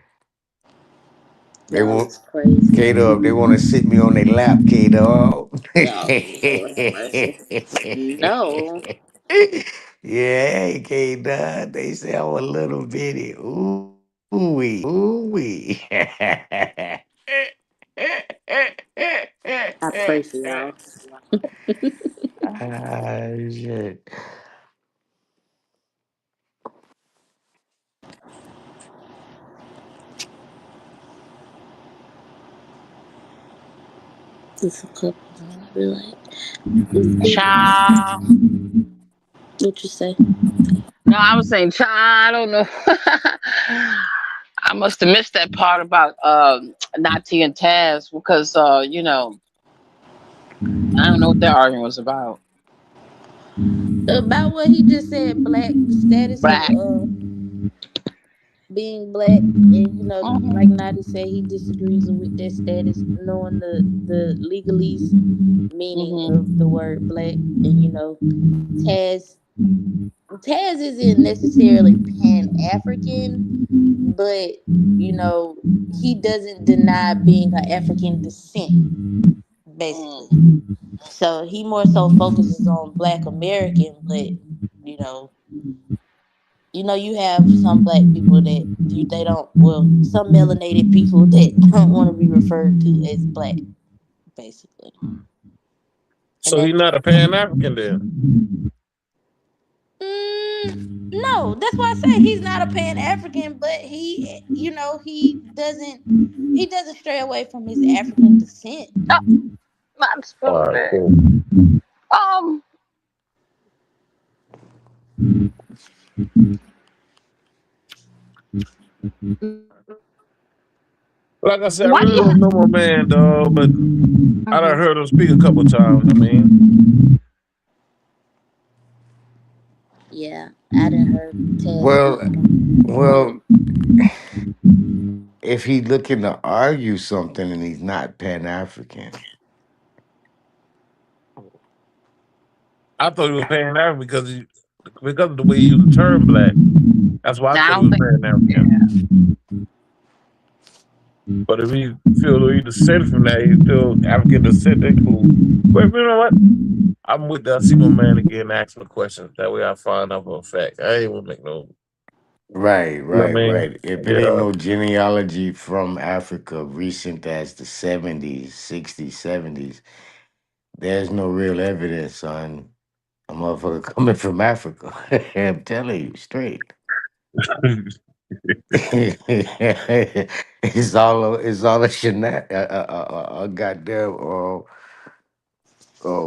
They Y'all want is crazy. K Dub, they want to sit me on their lap, K Dub. Y'all, Lord have mercy. No. Yeah, K Dub. They say I'm a little bitty. Ooh wee. Ooh wee. I pray for y'all. Ah, shit. It's a couple of be like, it's Child. what you say? No, I was saying, child, I don't know. I must have missed that part about Nati and Taz because I don't know what that argument was about. About what he just said, black, the status of Black. being black, and like Mhm. Nadi said, he disagrees with that status, knowing the legalese meaning of the Mhm. word black, and Taz Taz isn't necessarily Pan African, but he doesn't deny being an African descent, basically. Mm. So he more so focuses on Black American, but you know, you have some black people that they don't. Well, some melanated people that don't want to be referred to as black, basically, and So he's not a Pan African then. Mm, no, that's why I say he's not a Pan African, but he doesn't stray away from his African descent. Oh, not All spelling right, bad. cool. Um, Like I said, I why do really you? don't know my man, dog, but I done Mhm. heard him speak a couple times. I mean, Yeah, I didn't heard Taz speak. Well, well, if he looking to argue something and he's not Pan African. I thought he was Pan African because of the way he used the term black. That's why I I thought he don't was think. Pan African. Yeah. But if he feel he descended from that, he's still African descent. They cool. But you know what? I'm with that. I see my man again asking the questions. That way I find out for a fact. I ain't gonna make no. Right, You know what right, I mean? right. If it ain't Yeah. no genealogy from Africa recent as the 70s, 60s, 70s, there's no real evidence on a motherfucker coming from Africa. I'm telling you straight. It's all a a goddamn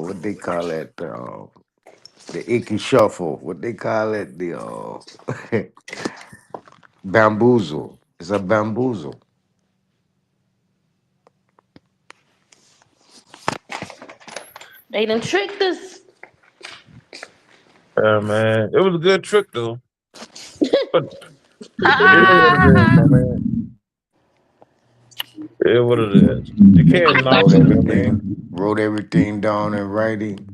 what they call it the icky shuffle, what they call it the bamboozle. It's a bamboozle. They done tricked us. Yeah, man. It was a good trick though. But it is what it is, my Ah, man. It is what it is. You I can't knock thought it, you. you know what I mean? Wrote everything down in writing,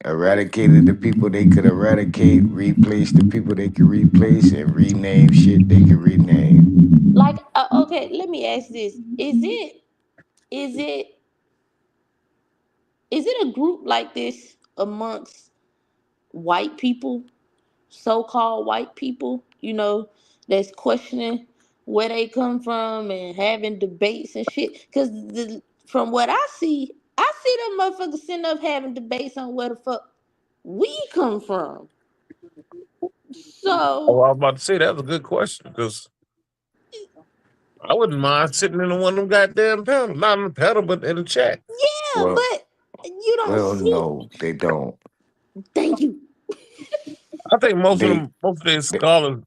eradicated the people they could eradicate, replaced the people they could replace, and rename shit they could rename. Like, okay, let me ask this: is it is it a group like this amongst white people, so-called white people, that's questioning where they come from and having debates and shit? Because from what I see them motherfuckers sitting up having debates on where the fuck we come from. Oh, So I was about to say that was a good question because I wouldn't mind sitting in one of them goddamn panels. Not in the panel, but in the chat. yeah, Well, but you don't well, see. no, they don't. Thank you. I think They most of their they, scholars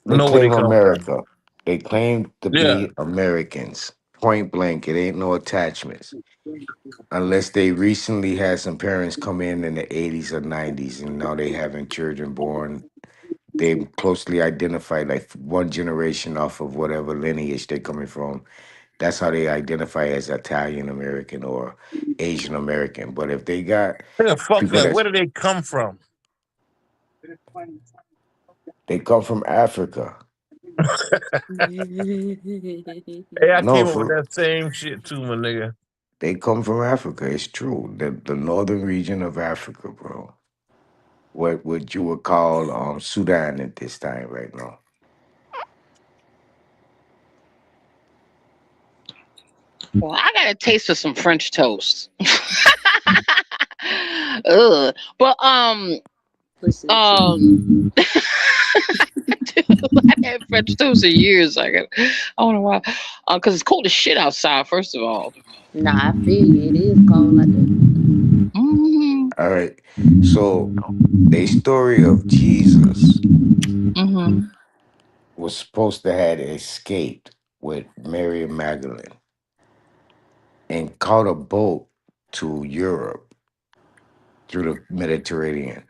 they know where they claim come from. America. They claim to Yeah. be Americans. point blank. It ain't no attachments. Unless they recently had some parents come in the 80s or 90s and now they having children born. They closely identify like one generation off of whatever lineage they're coming from. That's how they identify as Italian American or Asian American. But if they got Where the fuck people that? that Where did they come from? they come from Africa. Hey, I No, came up with for that same shit too, my nigga. they come from Africa. It's true. The northern region of Africa, bro. What you would call Sudan at this time right now. Well, I got a taste of some French toast. Ugh. But Pussy. I had French toast for years. I don't know why. Because it's cold as shit outside. First of all. Nah, I feel you. It is cold like that. Mm-hmm. All right. So the story of Jesus Mm-hmm. was supposed to have escaped with Mary Magdalene and caught a boat to Europe through the Mediterranean.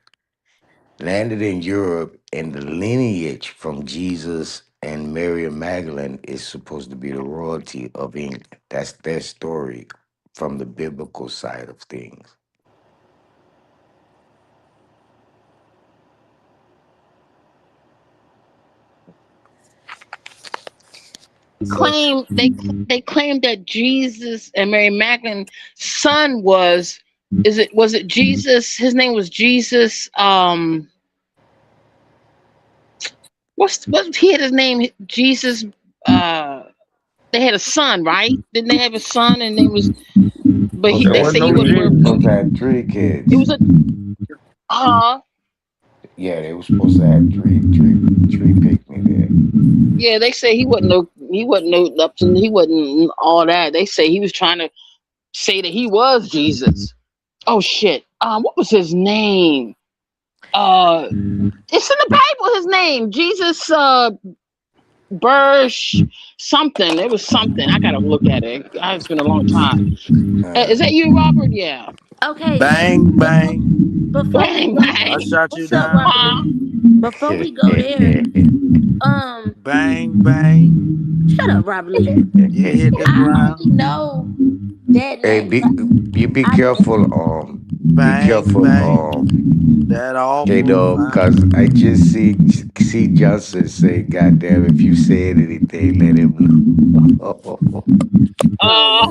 Landed in Europe, and the lineage from Jesus and Mary Magdalene is supposed to be the royalty of England. That's their story from the biblical side of things. They claim that Jesus and Mary Magdalene's son was it Jesus? His name was Jesus. What he had his name Jesus. They had a son, right? Didn't they have a son? And they was, but Supposed to There they wasn't have say he no wasn't three. worth Jesus. no. Supposed to have three It was kids. a uh Yeah, they were supposed to have three pick me there. yeah. They say he wasn't up to he wasn't all that. They say he was trying to say that he was Jesus. Oh shit. What was his name? It's in the Bible. His name Jesus. Bursch something. It was something. I gotta look at it. It's been a long time. Is that you, Robert? Yeah. Okay, Bang, bang. before we Bang go, I bang. shot you what's up, down. Robert Huh? Lee? Before we go there, um, Bang, bang. shut up, Robert Lee. You hit the I ground. only know that Hey, name. Like, you be I careful. Be Bang, careful. bang. That K awful Dog, fine. cause I just see Johnson say, "God damn, if you said anything, let him know." oh Lord. Uh,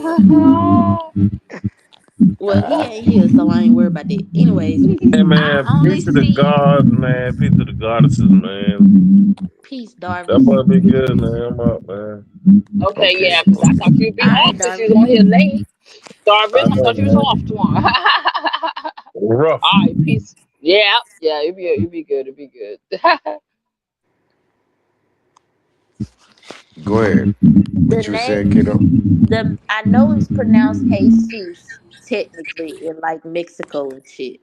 Well, he ain't here, so I ain't worried about that. Anyways, Hey I man, only peace to the see God, man. Peace to the goddesses, man. peace, That Darvis. must be good, man. I'm up, man. okay, Okay, yeah, because I okay. thought you'd be All right, off since you Darvis. was on here late. I Darvis, I know, thought you was man. off tomorrow. Rough. All right, peace. Yeah, yeah, it'd be good. It'd be good. Go ahead. The What you were saying, name, kiddo? I know it's pronounced Jesus technically in like Mexico and shit,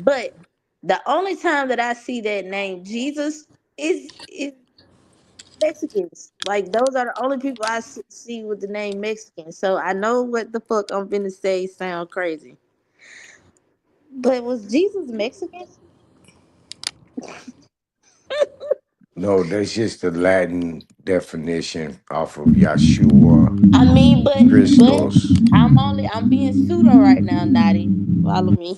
but the only time that I see that name Jesus is Mexicans. Like those are the only people I see with the name Mexican. So I know what the fuck I'm finna say sound crazy. But was Jesus Mexican? No, that's just the Latin definition off of Yeshua I mean, but Christos. I'm being pseudo right now, Natty. Follow me.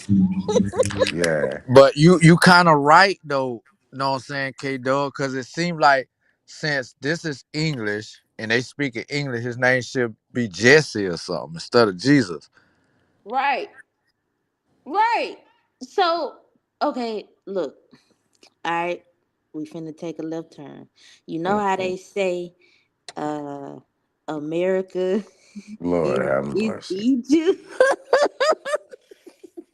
Yeah. But you kind of right though, know what I'm saying, K Dog, because it seemed like since this is English and they speak in English, his name should be Jesse or something instead of Jesus. Right, right. So okay, look. All right, we finna take a left turn. You know how Mhm. they say, uh, America Lord is, have is mercy. Egypt.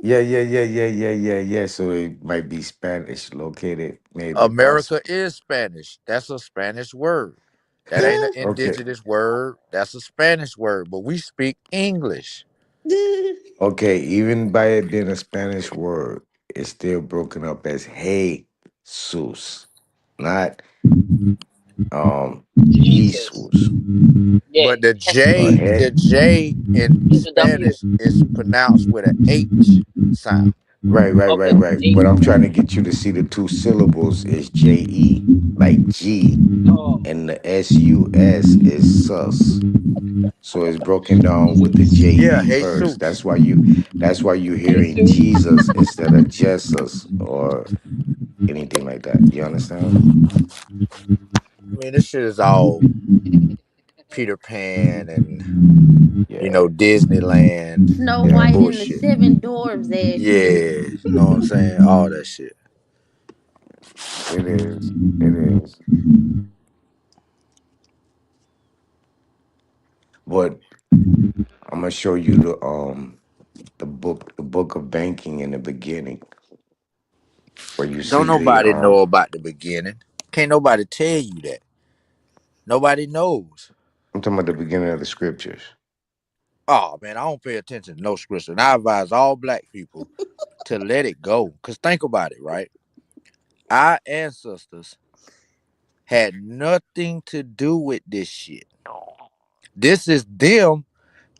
Yeah. So it might be Spanish located, maybe America possible. is Spanish. That's a Spanish word. That ain't an Okay. indigenous word. That's a Spanish word. But we speak English. Okay. Even by it being a Spanish word, it's still broken up as hey sus, not Jesus. Jesus Yeah, But the that's or J, head. the J in it's a W. Spanish is pronounced with a H sound. Right, right, right, Okay. right. But I'm trying to get you to see the two syllables is J-E, like G, Oh, and the S-U-S is sus. So it's broken down with the Yeah, J-E first. Jesus. That's why you're hearing Jesus. Jesus instead of Jesus or anything like that. You understand? I mean, this shit is all Peter Pan and Yeah, Disneyland Snow yeah. White and the bullshit. Seven Dwarfs ass shit. Yeah, you know what I'm saying? All that shit. It is. It is. But I'm gonna show you the book of banking in the beginning, where you Don't see the nobody know about the beginning. Can't nobody tell you that. Nobody knows. I'm talking about the beginning of the scriptures. Oh man, I don't pay attention to no scripture. And I advise all black people to let it go. Cause think about it, right? Our ancestors had nothing to do with this shit. This is them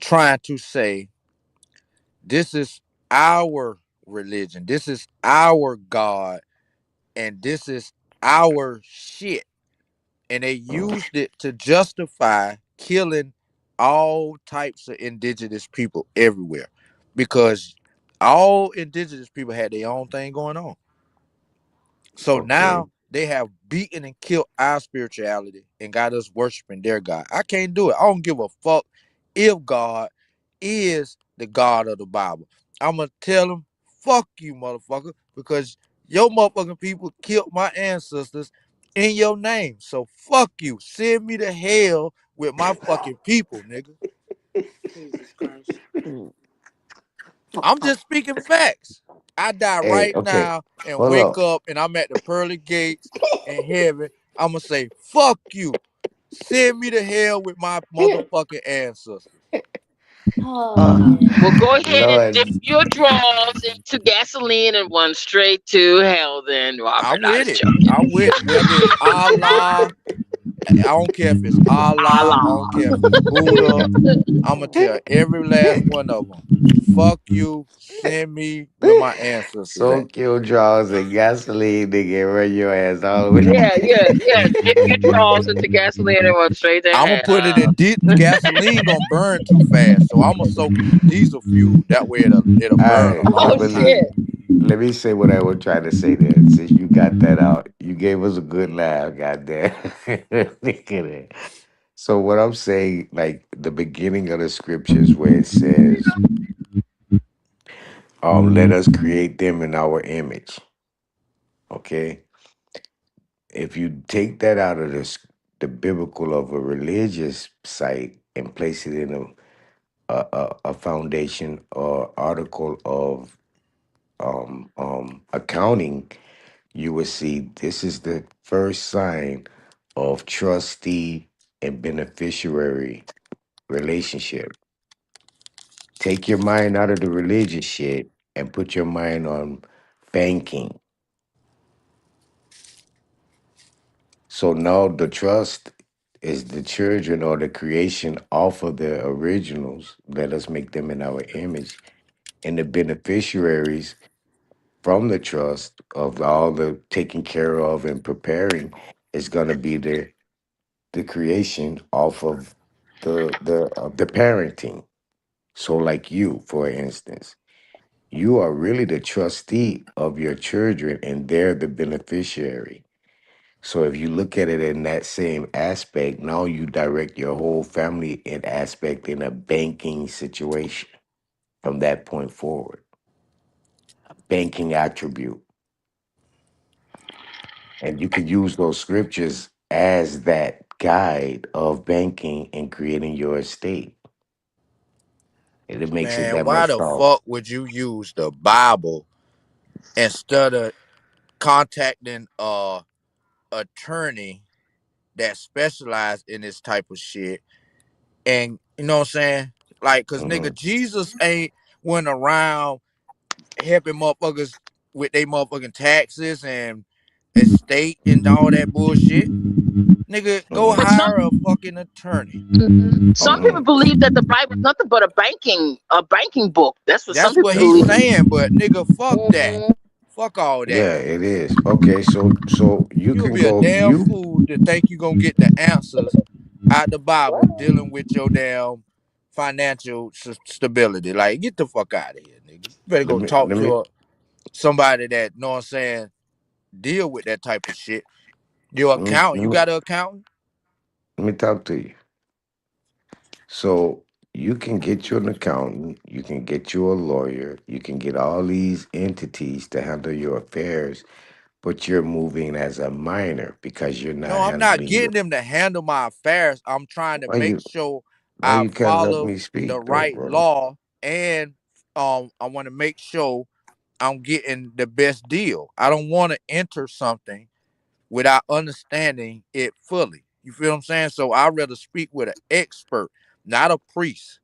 trying to say this is our religion. This is our God. And this is our shit. And they Mm, used it to justify killing all types of indigenous people everywhere. Because all indigenous people had their own thing going on. So okay. now they have beaten and killed our spirituality and got us worshiping their God. I can't do it. I don't give a fuck if God is the God of the Bible. I'm gonna tell them, fuck you, motherfucker, because your motherfucking people killed my ancestors in your name. So fuck you. Send me to hell with my fucking people, nigga. Jesus Christ. I'm just speaking facts. I die Hey, right okay. now and Hold wake up. up and I'm at the pearly gates in heaven. I'm gonna say, fuck you. Send me to hell with my motherfucking ancestors. Oh Uh, Well, man. go ahead and dip Lord, your drawers into gasoline and run straight to hell, then, Robert. I'm I with was it. joking. I'm with it. Whether it's Allah, I don't care if it's Allah, I don't Allah. care if it's Buddha. I'm gonna tell every last one of them, fuck you. Send me where my ancestors at. soak your drawers in gasoline, nigga, and run your ass all the way. Yeah, yeah, yeah. Dip your drawers into gasoline and run straight to I'm gonna put it in hell. gasoline gonna burn too fast, so I'm gonna soak it in diesel fuel. That way it'll All burn a right, lot Oh, higher. shit. let me say what I was trying to say there. Since you got that out, you gave us a good laugh, goddamn. Look at it. So what I'm saying, like the beginning of the scriptures where it says, let us create them in our image. Okay. If you take that out of the biblical of a religious site and place it in a foundation or article of accounting, you will see this is the first sign of trustee and beneficiary relationship. Take your mind out of the religious shit and put your mind on banking. So now the trust is the children or the creation off of the originals. Let us make them in our image. And the beneficiaries from the trust of all the taking care of and preparing is going to be the creation off of the parenting. So like you, for instance, you are really the trustee of your children and they're the beneficiary. So if you look at it in that same aspect, now you direct your whole family in aspect in a banking situation from that point forward. Banking attribute. And you can use those scriptures as that guide of banking and creating your estate. And it makes it Man, that why much the strong. fuck would you use the Bible instead of contacting a attorney that specialize in this type of shit? And you know what I'm saying? Like, cause Hmm. nigga, Jesus ain't went around helping motherfuckers with their motherfucking taxes and estate and all that bullshit. Nigga, go But some hire a fucking attorney. some people Mm-mm. believe that the Bible is nothing but a banking book. That's what some That's people what he's That's believe. saying, but nigga, fuck that. Mhm. Fuck all that. yeah, it is. Okay, so you You'll can be a go damn fool to think you gonna get the answers out the Bible dealing with your damn financial stability. Like, get the fuck out of here, nigga. You better let go me talk let me to somebody that know what I'm saying, deal with that type of shit. Your let me accountant, let you me, got an accountant? let me talk to you. So you can get you an accountant, you can get you a lawyer, you can get all these entities to handle your affairs, but you're moving as a minor because you're No, not I'm not handling your. getting them to handle my affairs. I'm trying to Why make you sure why I you can't let follow me the speak though, right bro? law, and I want to make sure I'm getting the best deal. I don't want to enter something without understanding it fully. You feel what I'm saying? So I'd rather speak with an expert, not a priest.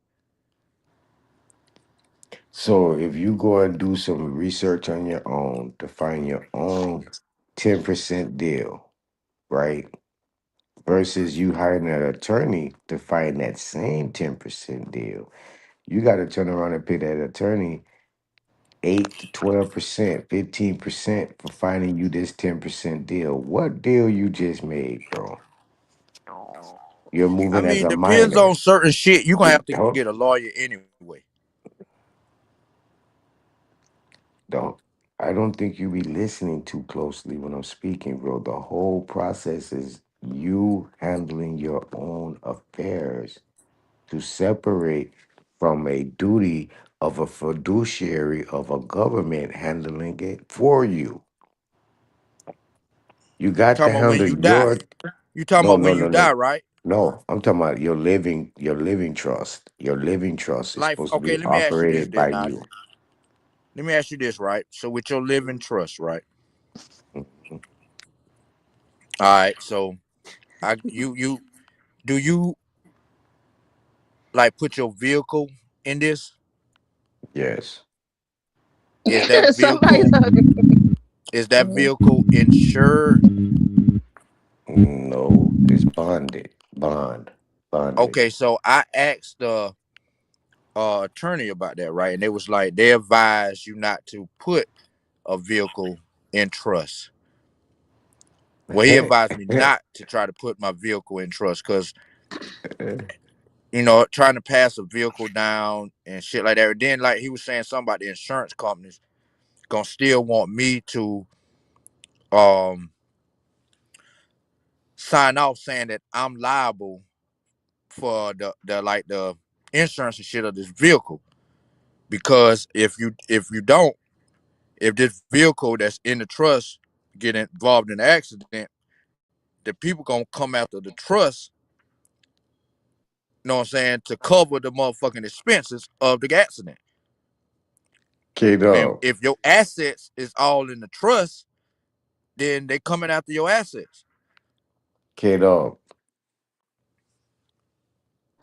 So if you go and do some research on your own to find your own 10% deal, right? Versus you hiring an attorney to find that same 10% deal. You got to turn around and pay that attorney 8 to 12%, 15% for finding you this 10% deal. What deal you just made, bro? You're I moving as mean, a depends on minor. certain shit. You're gonna have to Hold- get a lawyer anyway. Don't I don't think you be listening too closely when I'm speaking, bro. The whole process is you handling your own affairs to separate from a duty of a fiduciary of a government handling it for you. You got to Talking about when handle you die. your. You talking No, about no, when you no, die, no. right? No, I'm talking about your living trust. Your living trust is Life. supposed to Okay, be let me ask you this operated then, by Nadi. you. Let me ask you this, right? So with your living trust, right? Mhm. All right. So you do you like put your vehicle in this? Yes. Is that Somebody vehicle said, is that vehicle insured? No, it's bonded. Bonded. Okay, so I asked the attorney about that, right? And they was like, they advise you not to put a vehicle in trust. Well, he advised me not to try to put my vehicle in trust because trying to pass a vehicle down and shit like that. And then like he was saying something about the insurance companies gonna still want me to um sign off saying that I'm liable for the insurance and shit of this vehicle. Because if you don't, if this vehicle that's in the trust get involved in an accident, the people gonna come after the trust, you know what I'm saying, to cover the motherfucking expenses of the accident. K And Dog. if your assets is all in the trust, then they coming after your assets. K Dog.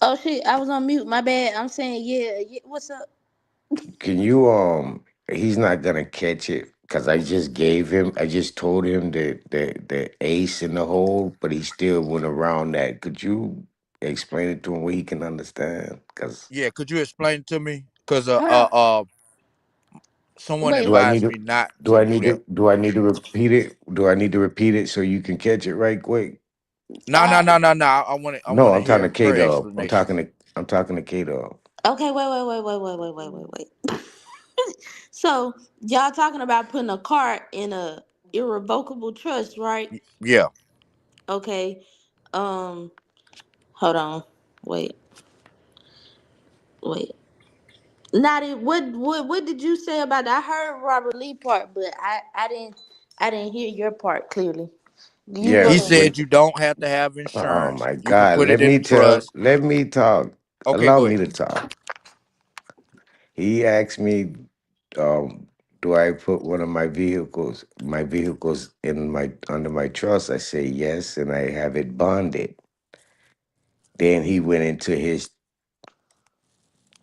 Oh shit, I was on mute. My bad. I'm saying yeah. Yeah. What's up? Can you he's not gonna catch it because I just told him the ace in the hole, but he still went around that. Could you explain it to him where he can understand? Cause Yeah, could you explain it to me? Cause Hold on. someone Wait. do I need advised to me not do to I do need that. to do I need to repeat it? Do I need to repeat it so you can catch it right quick? No, no, Uh. no, no, no. I want to. I No, want to I'm talking hear to K her Dub. explanation. I'm talking to K Dub. Okay. Wait. So y'all talking about putting a car in a irrevocable trust, right? Yeah. Okay. Um. Hold on. Wait. Wait. Not what did you say about that? I heard Robert Lee part, but I didn't hear your part clearly. You Yeah, go He ahead. said when you don't have to have oh insurance. my You can God, put it in the trust. let me talk. Okay, Allow go me ahead. to talk. He asked me, do I put one of my vehicles in my under my trust? I say yes, and I have it bonded. Then he went into his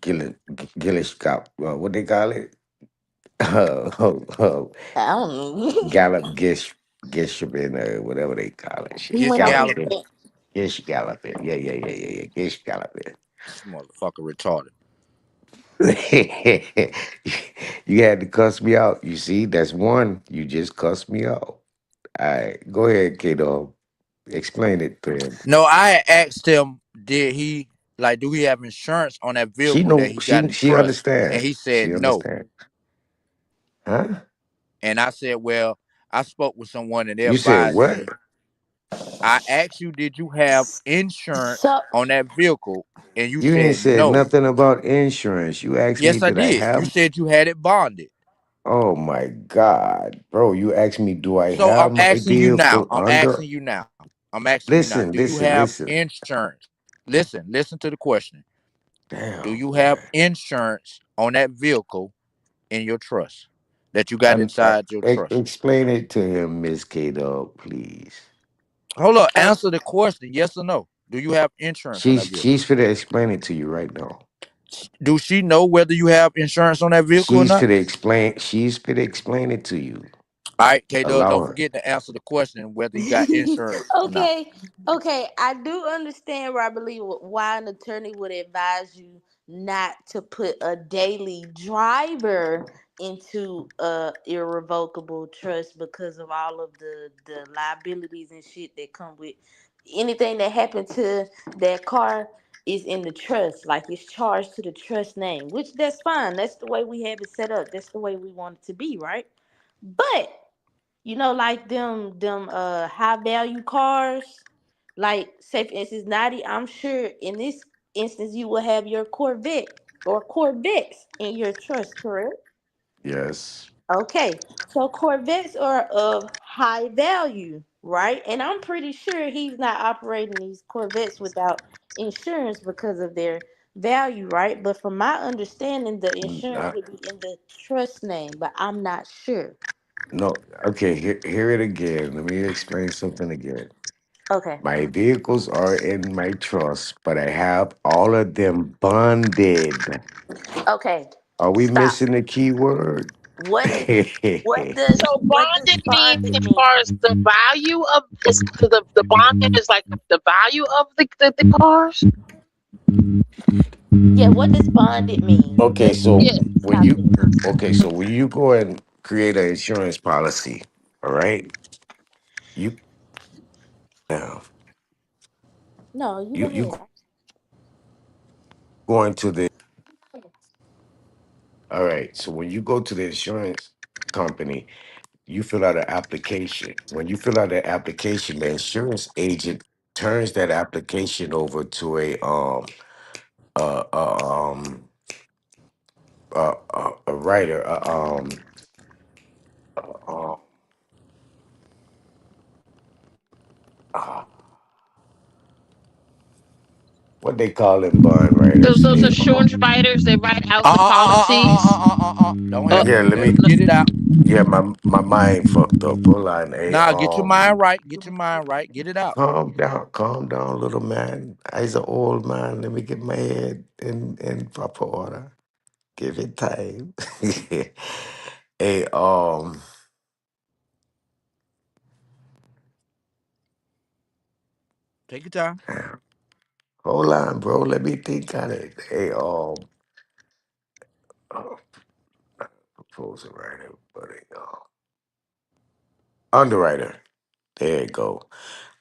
Gillish cop, what they call it? Uh, I don't know. Gallup Gish Gishman, whatever they call it. He Shit, Gish went over Gallup his Gallopin. Yes, you got up there. Yeah, yeah, yeah, yeah, yeah. Yes, you got up there. This motherfucker retarded. You had to cuss me out. You see, that's one. You just cussed me out. All right, go ahead, kiddo. Explain it to him. No, I had asked him, did he like do he have insurance on that She vehicle that know. he got She in she trust? And understand. he said She no. understand. Huh? And I said, well, I spoke with someone and they You said advised what? me. I asked you, did you have insurance So on that vehicle? And you You ain't said said no. nothing about insurance. You asked me, Yes, I did I did. You have? said you had it bonded. Oh my God, bro! You asked me, do I So I'm have my asking you now. vehicle I'm under? asking you now. I'm asking you now. Listen, Do you listen, have listen. insurance? Listen to the question. Do Damn, you have man. insurance on that vehicle in your trust that you got inside your trust? Explain it to him, Miss K Dog, please. Hold up. okay. Answer the question. Yes or no? Do you have insurance on that vehicle? She's finna explain it to you right now. Do she know whether you have insurance on that vehicle or She's not? finna explain. She's finna explain it to you. All right, K Dub, Allow don't her. forget to answer the question whether you got insurance or not. Okay, okay. I do understand, where I believe why an attorney would advise you not to put a daily driver into a irrevocable trust because of all of the liabilities and shit that come with anything that happened to that car is in the trust, like it's charged to the trust name, which that's fine. That's the way we have it set up. That's the way we want it to be, right? But like them high value cars, like say for instance, Naughty, I'm sure in this instance you will have your Corvette or Corvettes in your trust, correct? Yes. Okay, so Corvettes are of high value, right? And I'm pretty sure he's not operating these Corvettes without insurance because of their value, right? But from my understanding, the insurance Not, would be in the trust name, but I'm not sure. no. Okay. Hear it again. Let me explain something again. Okay. My vehicles are in my trust, but I have all of them bonded. Okay. Are we Stop. missing the key word? What what does So what does bonded means bonded as mean? far as the value of is the bonded is like the value of the cars. Yeah, what does bonded mean? Okay, Let's so Yeah. let's when talk you that. go and create an insurance policy, all right, you now No, you go you ahead. go into the all right. So when you go to the insurance company, you fill out an application. When you fill out that application, the insurance agent turns that application over to uh, uh um a writer uh, uh, what they call them bond writers. Those They insurance writers, they write out the policies. Don't Uh, help yeah. him. Let Let me him get it out. yeah. My mind fucked up. Hold on. Hey Nah, get your mind right. Get your mind right. Get it out. calm down, little man. I's an old man. Let me get my head in proper order. Give it time. hey Take your time. hold on, bro. Let me think on it. Hey uh, proposal writer, buddy. Underwriter. There you go.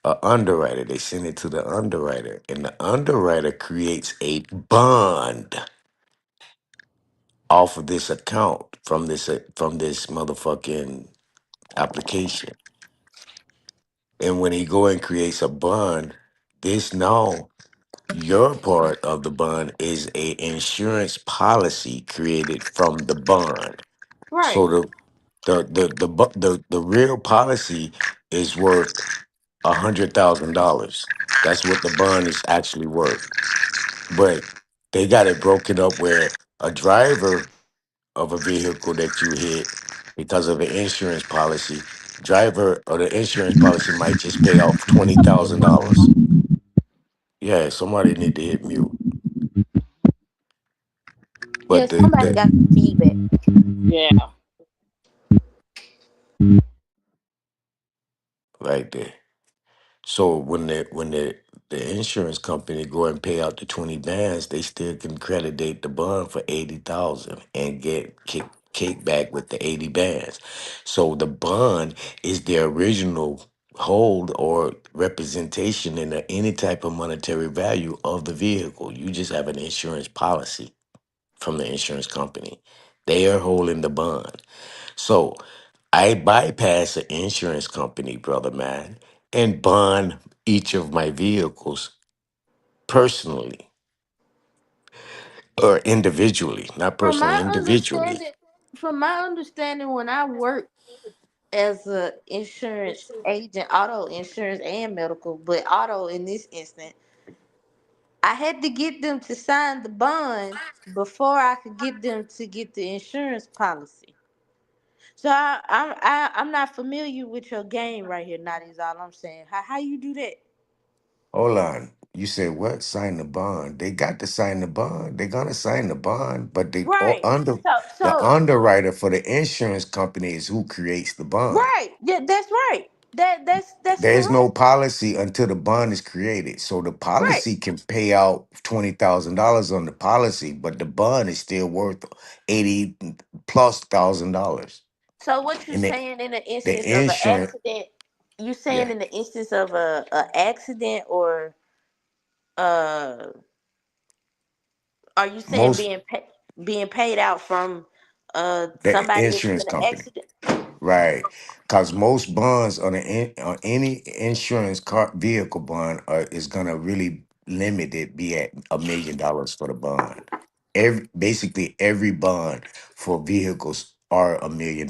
A underwriter. They send it to the underwriter, and the underwriter creates a bond off of this account from this motherfucking application. And when he go and creates a bond, this now your part of the bond is a insurance policy created from the bond. So Right. the real policy is worth $100,000. That's what the bond is actually worth. But they got it broken up where a driver of a vehicle that you hit because of an insurance policy, driver or the insurance policy might just pay off $20,000. Yeah, somebody need to hit mute. Yeah, But the, somebody the got some feedback. yeah. right there. So when the insurance company go and pay out the 20 bands, they still can credit the bond for 80,000 and get kick back with the 80 bands. So the bond is the original hold or representation in any type of monetary value of the vehicle. You just have an insurance policy from the insurance company. They are holding the bond. So I bypass an insurance company, brother man, and bond each of my vehicles personally or individually, not From personally, my individually. understanding, from my understanding, when I worked as a insurance agent, auto insurance and medical, but auto in this instant, I had to get them to sign the bond before I could get them to get the insurance policy. So I'm not familiar with your game right here. Not is all I'm saying. How you do that? Hold on. You said what? Sign the bond. They got to sign the bond. They're gonna sign the bond, but Right. So the so underwriter for the insurance company is who creates the bond. right. Yeah, that's right. That's There's no correct. policy until the bond is created. So the Right. policy can pay out $20,000 on the policy, but the bond is still worth 80 plus $1,000. So what you And saying in the the instance of an insurance, accident? You saying yeah, in the instance of a accident, or uh are you saying most being paid out from the somebody that's in insurance an company. accident? Right, because most bonds on any insurance car vehicle bond is gonna really limit it be at $1 million for the bond. Basically every bond for vehicles are $1 million,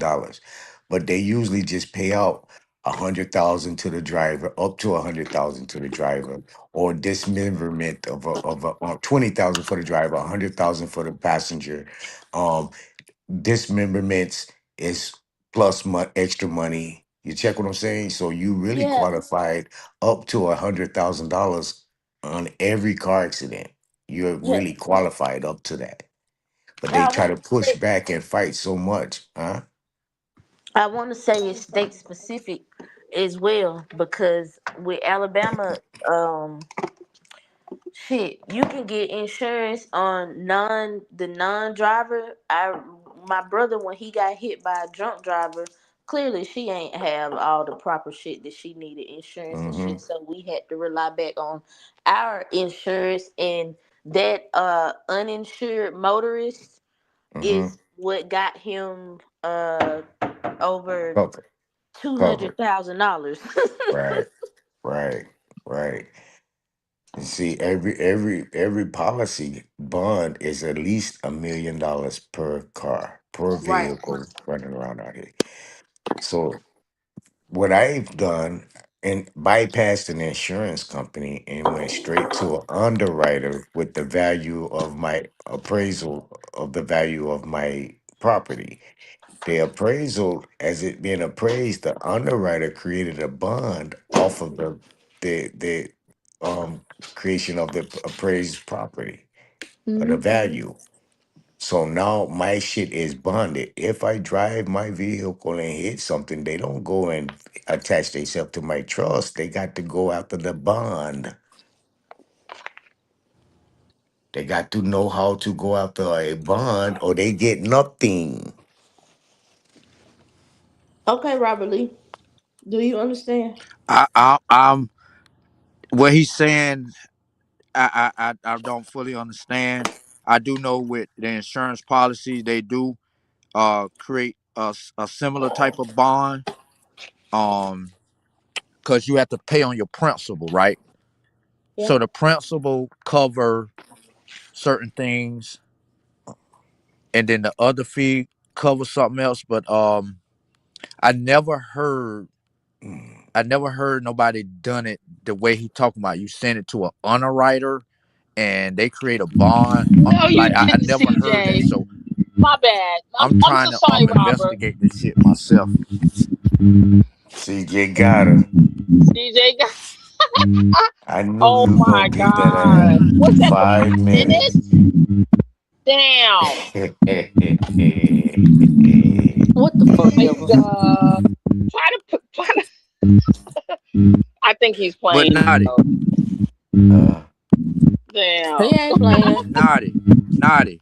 but they usually just pay out 100,000 to the driver, up to 100,000 to the driver, or dismemberment or 20,000 for the driver, 100,000 for the passenger. Um, dismemberments is plus extra money. You check what I'm saying? So you really Yeah. qualified up to $100,000 on every car accident. You're Yeah. really qualified up to that. But they I try want to to push say back and fight so much, huh? I want to say it's state specific as well, because with Alabama, um, shit, you can get insurance on non driver. My brother, when he got hit by a drunk driver, clearly she ain't have all the proper shit that she needed, insurance and Mm-hmm. shit. So we had to rely back on our insurance, and that uninsured motorist Mm-hmm. is what got him over Cover. Covered. $200,000. Right. Right. Right. You see, every policy bond is at least $1 million per car, per Right. vehicle running around out here. So what I've done and bypassed an insurance company and went straight to an underwriter with the value of my appraisal of the value of my property. The appraisal, as it being appraised, the underwriter created a bond off of the creation of the appraised property or the Mhm. value. So now my shit is bonded. If I drive my vehicle and hit something, they don't go and attach themselves to my trust. They got to go after the bond. They got to know how to go after a bond or they get nothing. Okay, Robert Lee. Do you understand? I'm what he's saying. I don't fully understand. I do know with the insurance policies they do create a similar type of bond. Um, because you have to pay on your principal, right? Yeah. So the principal cover certain things, and then the other fee covers something else. But I never heard Mm. I never heard nobody done it the way he talking about. You send it to an underwriter and they create a bond. No, you Like I didn't, never heard that. CJ. So My bad. I'm I'm trying so to sorry, Robert. investigate this shit myself. CJ got her. CJ got. I knew Oh you was my gonna beat that God. ass. What's that? 5 minutes. 5 minutes? Damn. What the fuck My ever? God. Try to put. I think he's But playing. naughty, Though. Uh, Damn. He ain't playing. naughty.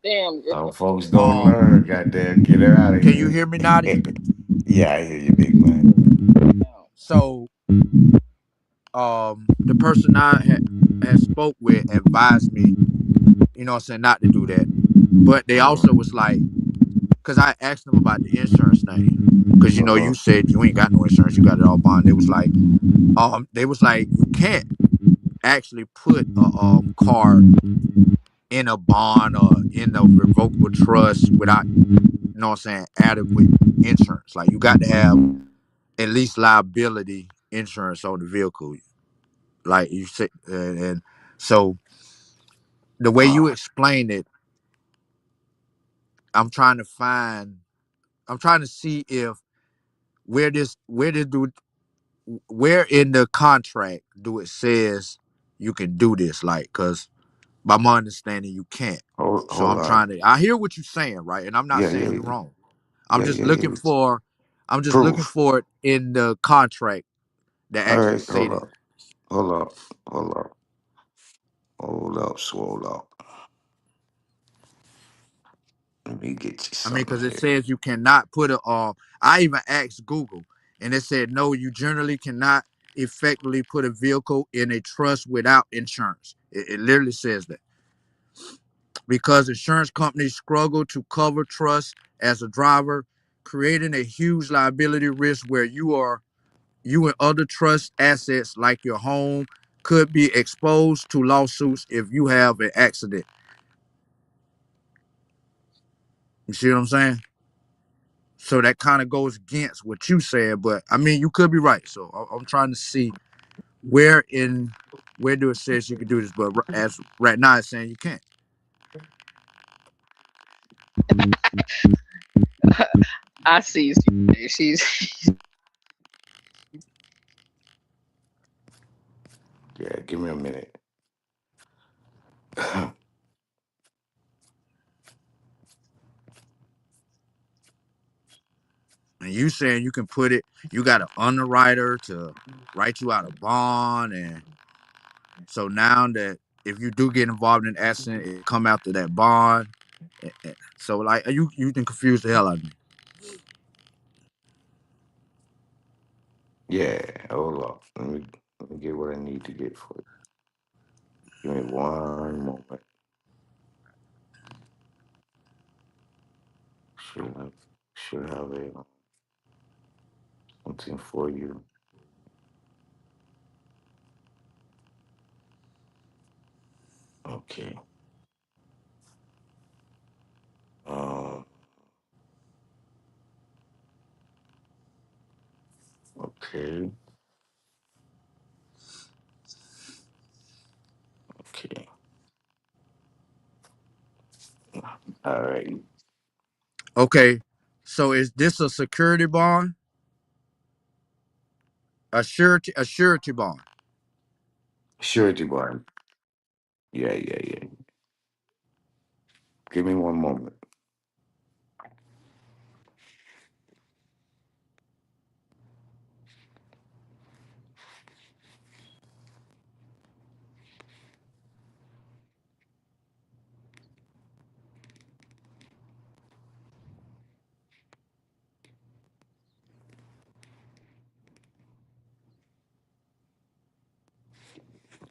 Damn. our folks don't Um, learn. Goddamn, get her out of can you here. hear me, naughty? Yeah, I hear you, big man. So, the person I had spoke with advised me, you know what I'm saying, not to do that. But they also was like, because I asked them about the insurance thing. Because you know, Uh-huh. you said you ain't got no insurance, you got it all bond. They was like, you can't actually put a car in a bond or in a revocable trust without, you know what I'm saying, adequate insurance. Like you got to have at least liability insurance on the vehicle. Like you said, and so the way you Uh, explain it, I'm trying to find, I'm trying to see if where this do where in the contract do it says you can do this, like, because by my understanding you can't. So hold I'm on. trying to, I hear what you're saying, right, and I'm not Yeah, yeah, saying you're yeah, wrong. i'm just looking yeah. for I'm just looking Proof. for it in the contract that All actually right, say that. hold up, hold up, hold up, swole up. Let me get you I mean, something because it here. says you cannot put a I even asked Google and it said no, you generally cannot effectively put a vehicle in a trust without insurance. It literally says that because insurance companies struggle to cover trust as a driver, creating a huge liability risk where you and other trust assets like your home could be exposed to lawsuits if you have an accident. You see what I'm saying? So that kind of goes against what you said, but I mean, you could be right. So I'm trying to see where in where do it says you can do this, but as right now it's saying you can't. I see. She's. Yeah, give me a minute. And you saying you can put it, you got an underwriter to write you out a bond, and so now that if you do get involved in an accident, it come after that bond. So like you can confuse the hell out of me. Yeah, hold up. Let me get what I need to get for you. Give me one moment. Should have something for you. Okay. Um. Okay. Okay. All right. Okay, so is this a security bond, a surety bond? Surety bond. Yeah, yeah, yeah. Give me one moment.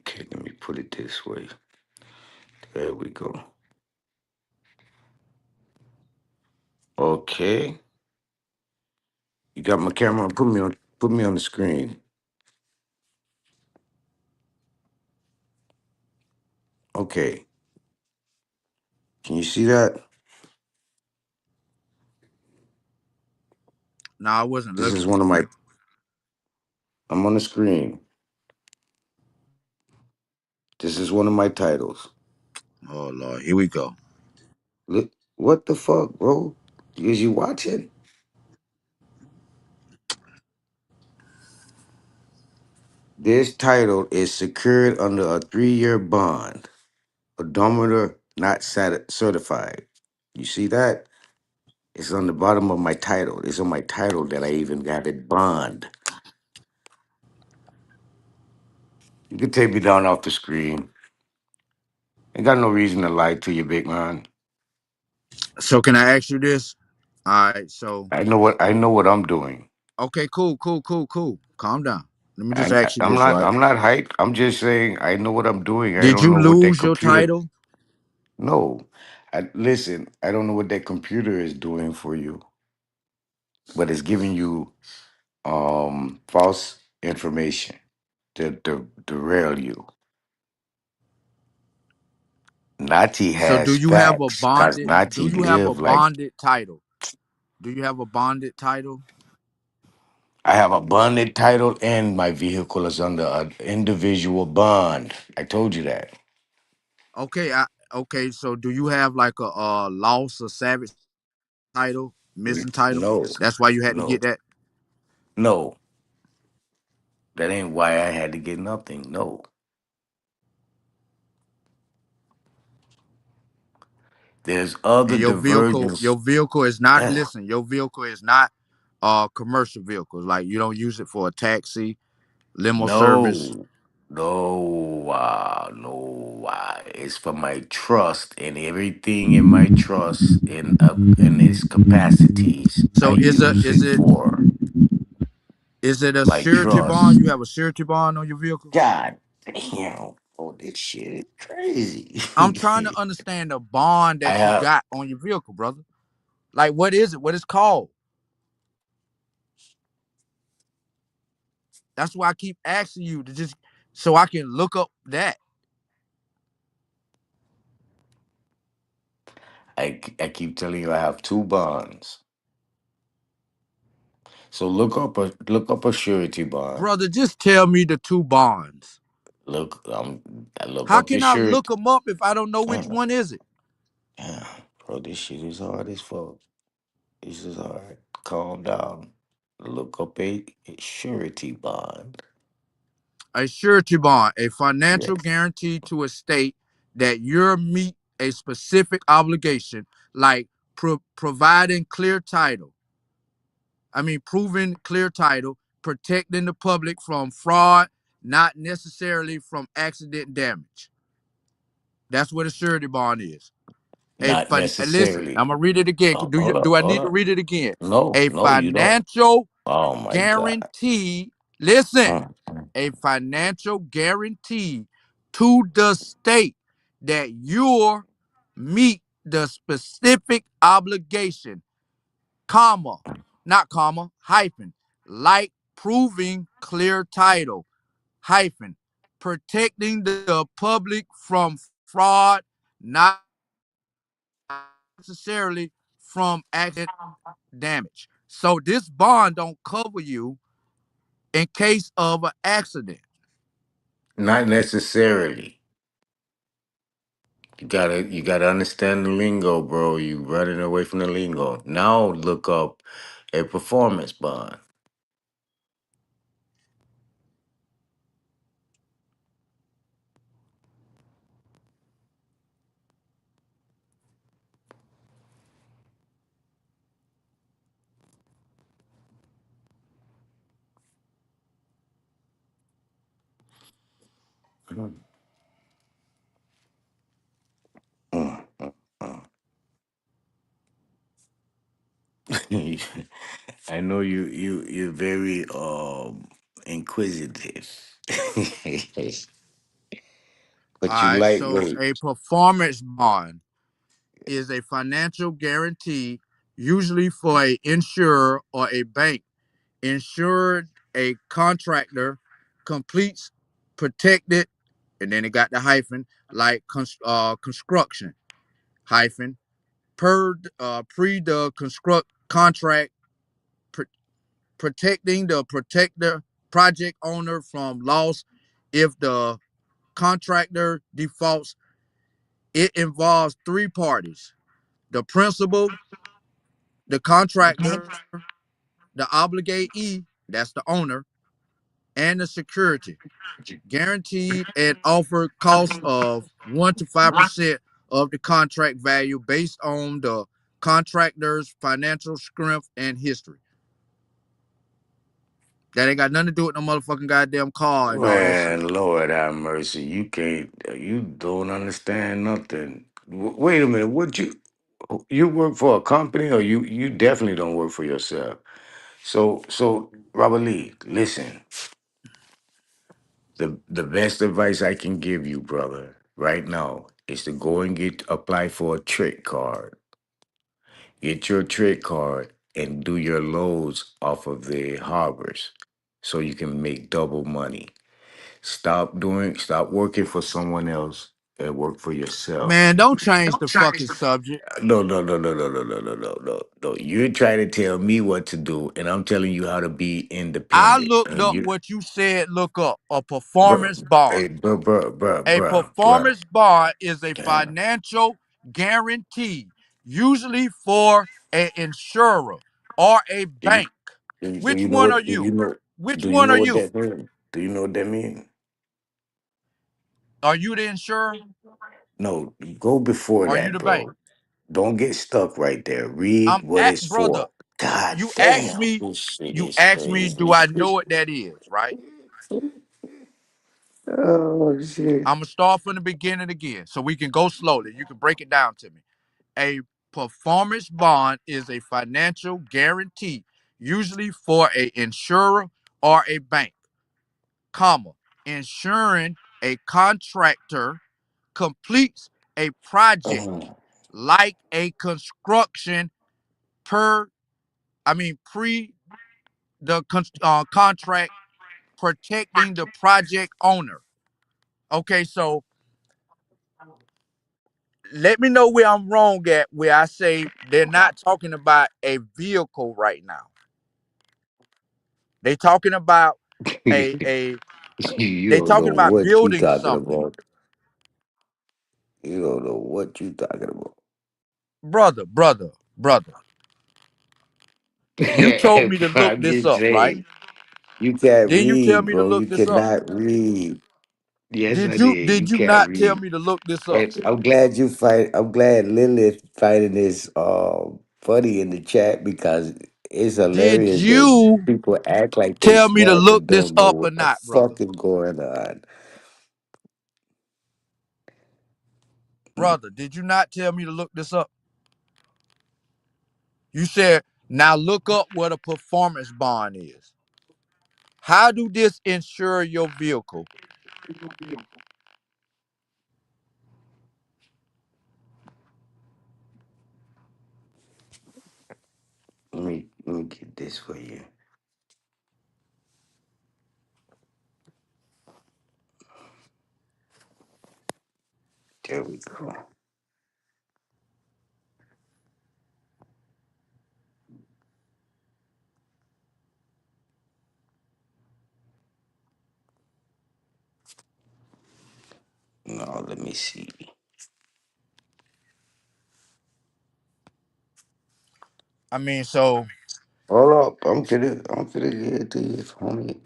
Okay, let me put it this way. There we go. Okay. You got my camera. Put me on the screen. Okay. Can you see that? No, I wasn't This is looking. one of my. I'm on the screen. This is one of my titles. Oh Lord, here we go. Look, what the fuck, bro? Is you watching? This title is secured under a 3-year bond. Odometer not certified. You see that? It's on the bottom of my title. It's on my title that I even got it bond. You can take me down off the screen. Ain't got no reason to lie to you, big man. So can I ask you this? All right. So I know what I'm doing. okay, cool. Calm down. Let me just ask you I'm this, not right? I'm not hyped. I'm just saying I know what I'm doing. I Did don't you know what that lose your computer. title? No, listen. I don't know what that computer is doing for you, but it's giving you false information to derail you. Nati So do has you have a facts because bonded? Do Nati you have a live like bonded title? Do you have a bonded title? I have a bonded title and my vehicle is under an individual bond. I told you that. Okay, okay. So do you have like a loss or savage title, missing title? No, That's why you had to no, get that. no. That ain't why I had to get nothing. No. There's other And diversions. your vehicle is not. Yeah. Listen, your vehicle is not commercial vehicles. Like you don't use it for a taxi, limo service. No. No. No. It's for my trust and everything in my trust in its capacities. I So use it for is it a my surety bond? trust. You have a surety bond on your vehicle? God damn. Oh, this shit is crazy. I'm trying to understand the bond I that you have got on your vehicle, brother. Like, what is it? What is called? That's why I keep asking you to just so I can look up that. I keep telling you I have two bonds. So look up a surety bond. Brother, just tell me the two bonds. I look How up the can I look surety. them up if I don't know which Yeah, one is it? yeah. Bro, this shit is hard as fuck. This is hard. Calm down. Look up a surety bond. A surety bond, a financial Yes. guarantee to a state that you meet a specific obligation, like providing clear title. I mean, proving clear title, protecting the public from fraud, not necessarily from accident damage. That's what a surety bond is. Not Listen, necessarily. I'm gonna read it again. Oh, hold up, Do I hold need to up. read it again? No, A no, you don't. financial Oh my God. guarantee. Listen, Mm, mm. a financial guarantee to the state that you'll meet the specific obligation, comma, not comma, hyphen, like proving clear title, hyphen, protecting the public from fraud, not necessarily from accident damage. So this bond don't cover you in case of an accident. Not necessarily. You gotta understand the lingo, bro. You running away from the lingo. Now look up a performance bond. Mm, mm, mm. I know you're very inquisitive, All but you right. So lightweight. a performance bond is a financial guarantee, usually for a insurer or a bank. Insured a contractor completes protected, and then it got the hyphen like construction hyphen per pre the construct contract pr- protecting the protector project owner from loss if the contractor defaults. It involves three parties: the principal, the contractor, the obligee, that's the owner, and the security. Guaranteed and offered cost of 1 to 5% of the contract value based on the contractor's financial strength and history. That ain't got nothing to do with no motherfucking goddamn car and all that shit. Man, Lord have mercy. You can't. You don't understand nothing. Wait a minute. What you work for a company, or you definitely don't work for yourself? So Robert Lee, listen. The best advice I can give you, brother, right now, is to go and apply for a trick card. Get your trick card and do your loads off of the harbors, so you can make double money. Stop working for someone else and work for yourself. Man, don't change the fucking subject. No. You're trying to tell me what to do, and I'm telling you how to be I independent. looked And up you, what you said, look up a bro, performance bond. hey, bro, A bruh. performance bond is a Damn. financial guarantee, usually for an insurer or a Do you, bank. do Which you know one are what? Do you? you know? Which Do you one know are what you? that means? Do you know what that means? Are you the insurer? No, go before Or are you that, the bank? bro. Don't get stuck right there. Read I'm what at it's brother. for. God You asked damn, me, this shit you is asked me, do crazy. I know what that is, right? Oh shit. I'm gonna start from the beginning again so we can go slowly. You can break it down to me. A performance bond is a financial guarantee, usually for a insurer or a bank, comma, ensuring a contractor completes a project like a construction per, pre the contract, protecting the project owner. Okay, so let me know where I'm wrong at, where I say they're not talking about a vehicle right now. They talking about a You they don't know talking about what you building talking something. about. You don't know what you talking about. Brother. You told me to look I'm this just up, right? saying. You can't Didn't you tell read, me to bro. look You this up? cannot read. Yes, I Did you did. You did you can't not tell read. me to look this up? And I'm glad you fight. I'm glad Lilith fighting this funny in the chat because it's Did hilarious that you people act like they tell me to smart look but this don't know up or what the not, brother? fuck is going on. Brother, did you not tell me to look this up? You said, now look up what a performance bond is. How do this insure your vehicle? Let me get this for you. There we go. No, let me see. So Hold up. I'm finna get it to you, homie.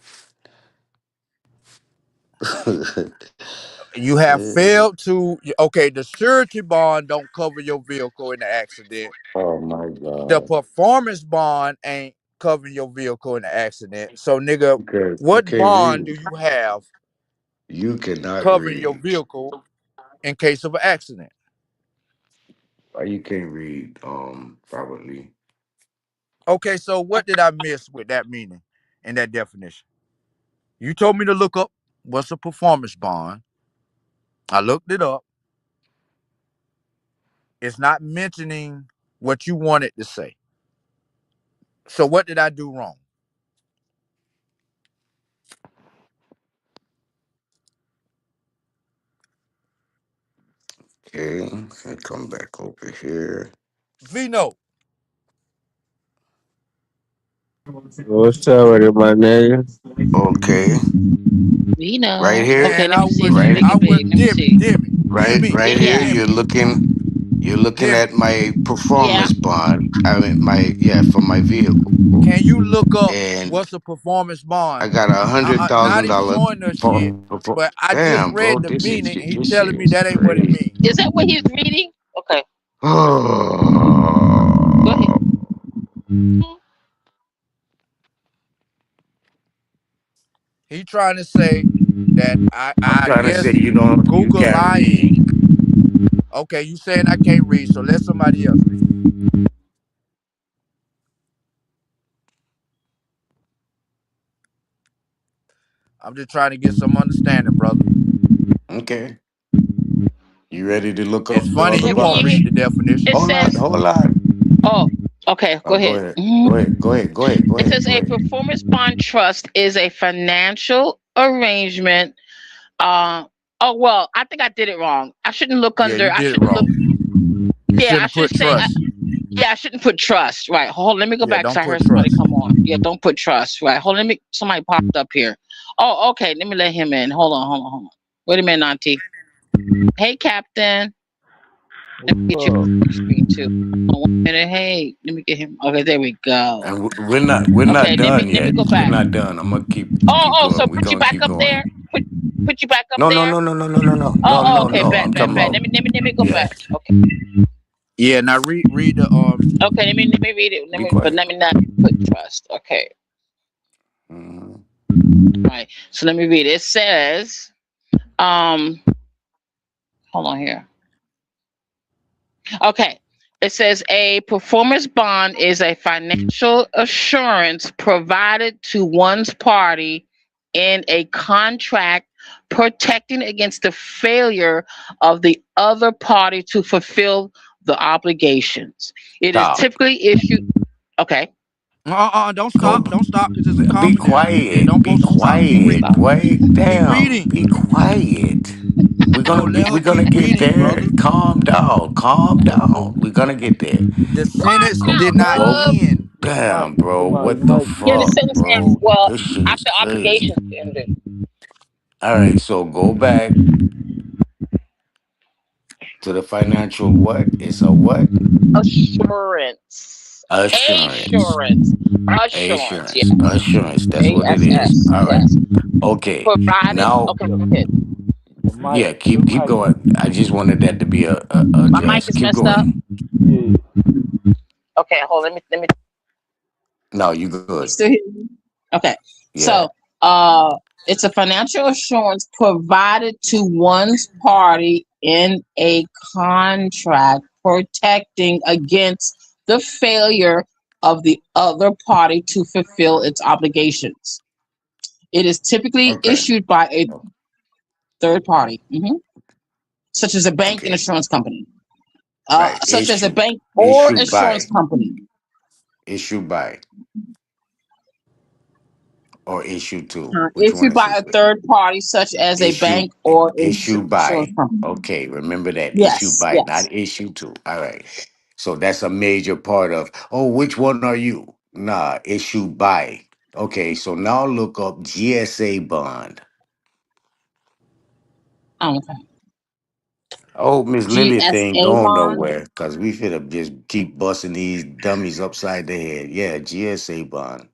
you have failed to, okay, the surety bond don't cover your vehicle in the accident. Oh my The god. performance bond ain't covering your vehicle in the accident. So nigga, Because you what can't bond do read. you have You cannot covering your read. vehicle in case of an accident? Why you can't read probably. Okay, so what did I miss with that meaning and that definition? You told me to look up what's a performance bond. I looked it up. It's not mentioning what you wanted to say. So what did I do wrong? Okay, I come back over here. Vino, What's up with it, my nigga? Okay, We right know. here, Okay, man, let me see. Let me right, make it big. Let me see. right Yeah, here. yeah. You're looking at Demi. my Yeah. performance bond. I mean, for my vehicle, Can you look up and what's a performance I bond? got a hundred Not thousand him dollar. showing us shit, but I just Damn, bro, read the this is meaning and he this telling shit me is that ain't what it crazy. means. Is that what he's reading? Okay. Go ahead. Oh, He trying to say that I'm I trying to say guess you Google can't read. lying. Okay, you saying I can't read, so let somebody else read. I'm just trying to get some understanding, brother. Okay. You ready to look It's up the funny other you Can won't you bonds? read hear? the definition. It Hold on, says, hold on. oh, okay, go Oh, go ahead. ahead. Go ahead. Go ahead. Go ahead. Go It ahead. says Go a ahead. performance bond trust is a financial arrangement. Uh, oh well, I think I did it wrong. I shouldn't look Yeah, under. you I did it shouldn't look. wrong. You Yeah, I shouldn't should put say. trust. Yeah, I shouldn't put trust. Right. Hold on, let me go Yeah, back because don't I put heard somebody trust. come on. Yeah, don't put trust. Right. Hold on, let me. Somebody popped up here. Oh, okay. Let me let him in. Hold on. Wait a minute, Auntie. Hey, Captain. Let me get you What's up? on the screen too. Hold on 1 minute. Hey, let me get him. Okay, there we go. And we're not Okay, done let me yet. go We're back. not done. I'm gonna keep Oh, so going. We're put you gonna back keep up going. there. Put you back up No, no, there. no, no, no, no, no, no, no, Oh, no, okay. no. I'm talking Bet. about Let me go yeah. back. Okay. Yeah, now read the Okay. Let me read it. Be But quiet. let me not put trust. Okay. Hmm. All right. So let me read it. It says, um, hold on here. Okay. It says a performance bond is a financial assurance provided to one's party in a contract protecting against the failure of the other party to fulfill the obligations. It is Stop. typically issued. Okay. don't Go. stop. Don't stop because it's a Be comma there. It quiet. don't Be supposed to stop. Keep quiet, reading. boy. Keep Damn. reading. Be quiet. No, let her We're keep gonna get reading, there. brother. Calm down. Calm down. We're gonna get there. The Calm sentence Go did down, not go. love. end. Damn, bro. Somebody What the might Yeah, the fuck, sentence ends. bro? Well, This shit is after crazy. obligations ended. All right, so go back to the financial what? It's a what? Assurance. Assurance. Assurance. Assurance. Assurance. Yes. Assurance. That's what it is. ASS. All right. Yes. Okay. Provided. Now, Okay, go ahead. your mic, yeah, your keep mic, going. I just wanted that to be a My mic address. is Keep messed up. going. yeah. Okay, hold on. Let me No, you you good. still hear me? Okay. Yeah. So it's a financial assurance provided to one's party in a contract protecting against the failure of the other party to fulfill its obligations. It is typically Okay. issued by a third party, such as a bank and Okay. insurance company, Right. such as a bank or Issued insurance by. company, Issued by. Or issued to. Which one issued is by it? a third party, such as a Issue bank or issue insurance by. company. Okay, remember that. Issue Yes, by, yes. not issue to. All right. So that's a major part of, oh, which one are you? Nah, issue by. Okay, so now look up GSA bond. Okay. Oh, Miss Lily thing GSA going bond. nowhere because we finna just keep busting these dummies upside the head. Yeah, GSA bond.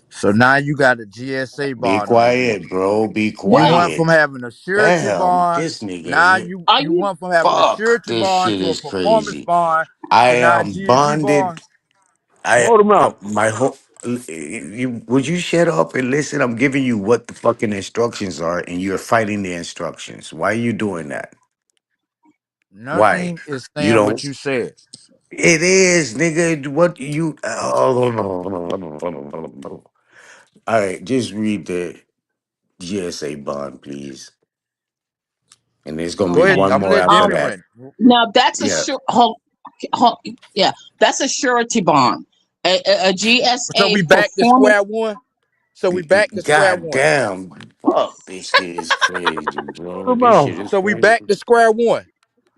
So now you got a GSA Be bond on you. quiet, bro. Be You went from quiet. having a surety Damn, bond. this nigga Now here. you Are you you? went from having a Fuck, surety this bond shit to a is performance crazy. bond I to now a am GSA bonded. bond. Hold him out. My whole. Would you shut up and listen? I'm giving you what the fucking instructions are, and you're fighting the instructions. Why are you doing that? Why? Nothing is You saying what don't. you said. It is, nigga. What you? All right, just read the GSA bond, please. And there's gonna Go be ahead. one I'm gonna more let after Denny Um. that. run. Now that's a Yeah. yeah. That's a surety bond. A So GSA we back to performance. square one. So we back to square God one. damn. Fuck. This shit is crazy, Hold bro. him This shit out. is So we crazy. back to square one.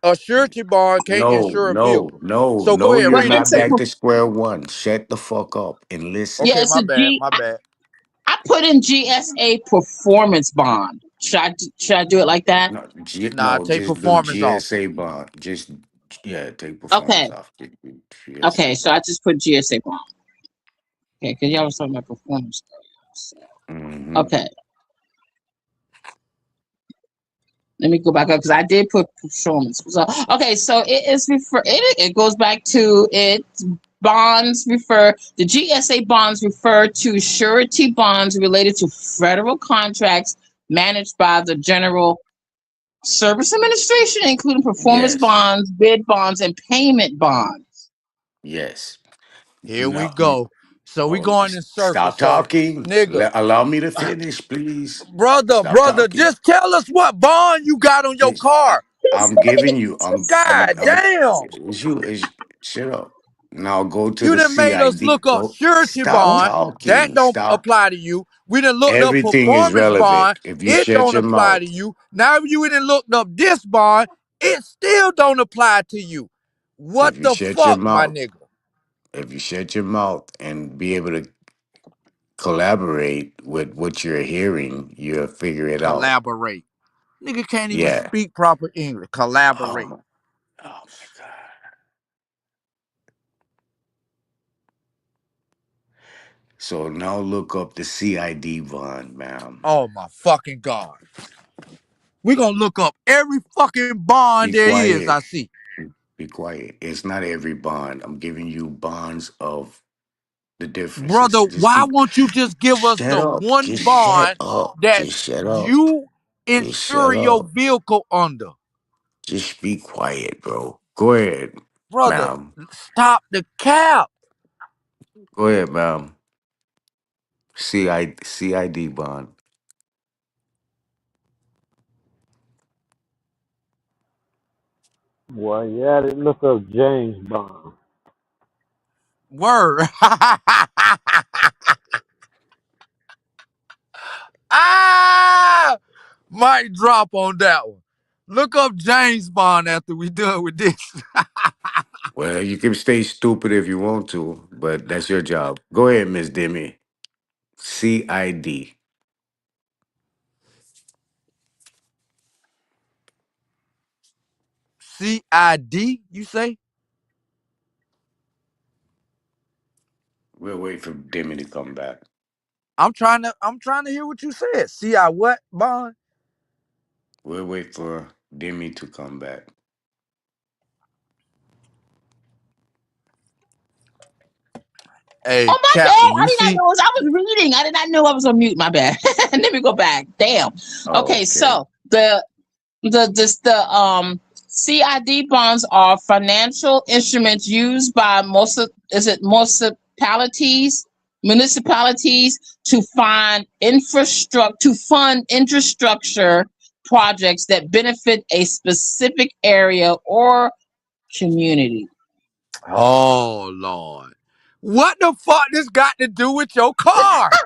A surety bond can't No, insure a no, vehicle. no, So go no, ahead, you're But read it. not it's a back to square one. Shut the fuck up and listen. yeah. Okay, It's my a bad. G. My bad. I put in GSA performance bond. Should I do it like that? No, Nah, no, take just do performance off. GSA bond. Just, yeah, take performance Okay. off. Okay. GSA So I bond. just put GSA bond. Okay, because y'all was talking about performance. Mm-hmm. Okay. Let me go back up because I did put performance. So okay, so it is it goes back to it The GSA bonds refer to surety bonds related to federal contracts managed by the General Service Administration, including performance Yes. bonds, bid bonds, and payment bonds. Yes. Here we No. go. So we Oh, going in circles. stop So, talking. nigga, Allow me to finish, please. brother, Stop talking. just tell us what bond you got on your It's, car. I'm giving you. God damn. It's you. It's, shut up. Now go to You the done made us CID. look up Go. surety Stop bond. That talking. don't Stop. apply to you. We done looked up Everything is performance bond. relevant. If you It shut don't your apply mouth. to you. Now you done looked up this bond. It still don't apply to you. What If you the shut your fuck, my mouth. nigga? If you shut your mouth and be able to collaborate with what you're hearing, you'll figure it out. Collaborate. Nigga can't even Yeah. speak proper English. Collaborate. Oh, oh my God. So now look up the CID bond, ma'am. Oh my fucking God. We gonna look up every fucking bond Be there is, I quiet. see. Be quiet. It's not every bond. I'm giving you bonds of the Brother, differences. Just why be won't you just give us shut the up. one Just shut bond up. that Just shut up. you Just shut insure your up. vehicle under? Just be quiet, bro. Go ahead, Brother, ma'am. stop the cap. Go ahead, ma'am. CID bond. Boy, yeah, they look up James Bond. Word. Ah! Might drop on that one. Look up James Bond after we done with this. Well, you can stay stupid if you want to, but that's your job. Go ahead, Miss Demi. CID. CID, you say? We'll wait for Demi to come back. I'm trying to hear what you said. CI what, Bond? We'll wait for Demi to come back. Hey, Oh my bad! Captain, I you did not see? know. I was reading. I did not know I was on mute. My bad. Let me go back. Damn. Oh, Okay, okay. so the CID bonds are financial instruments used by municipalities to fund infrastructure projects that benefit a specific area or community. Oh Lord. What the fuck this got to do with your car?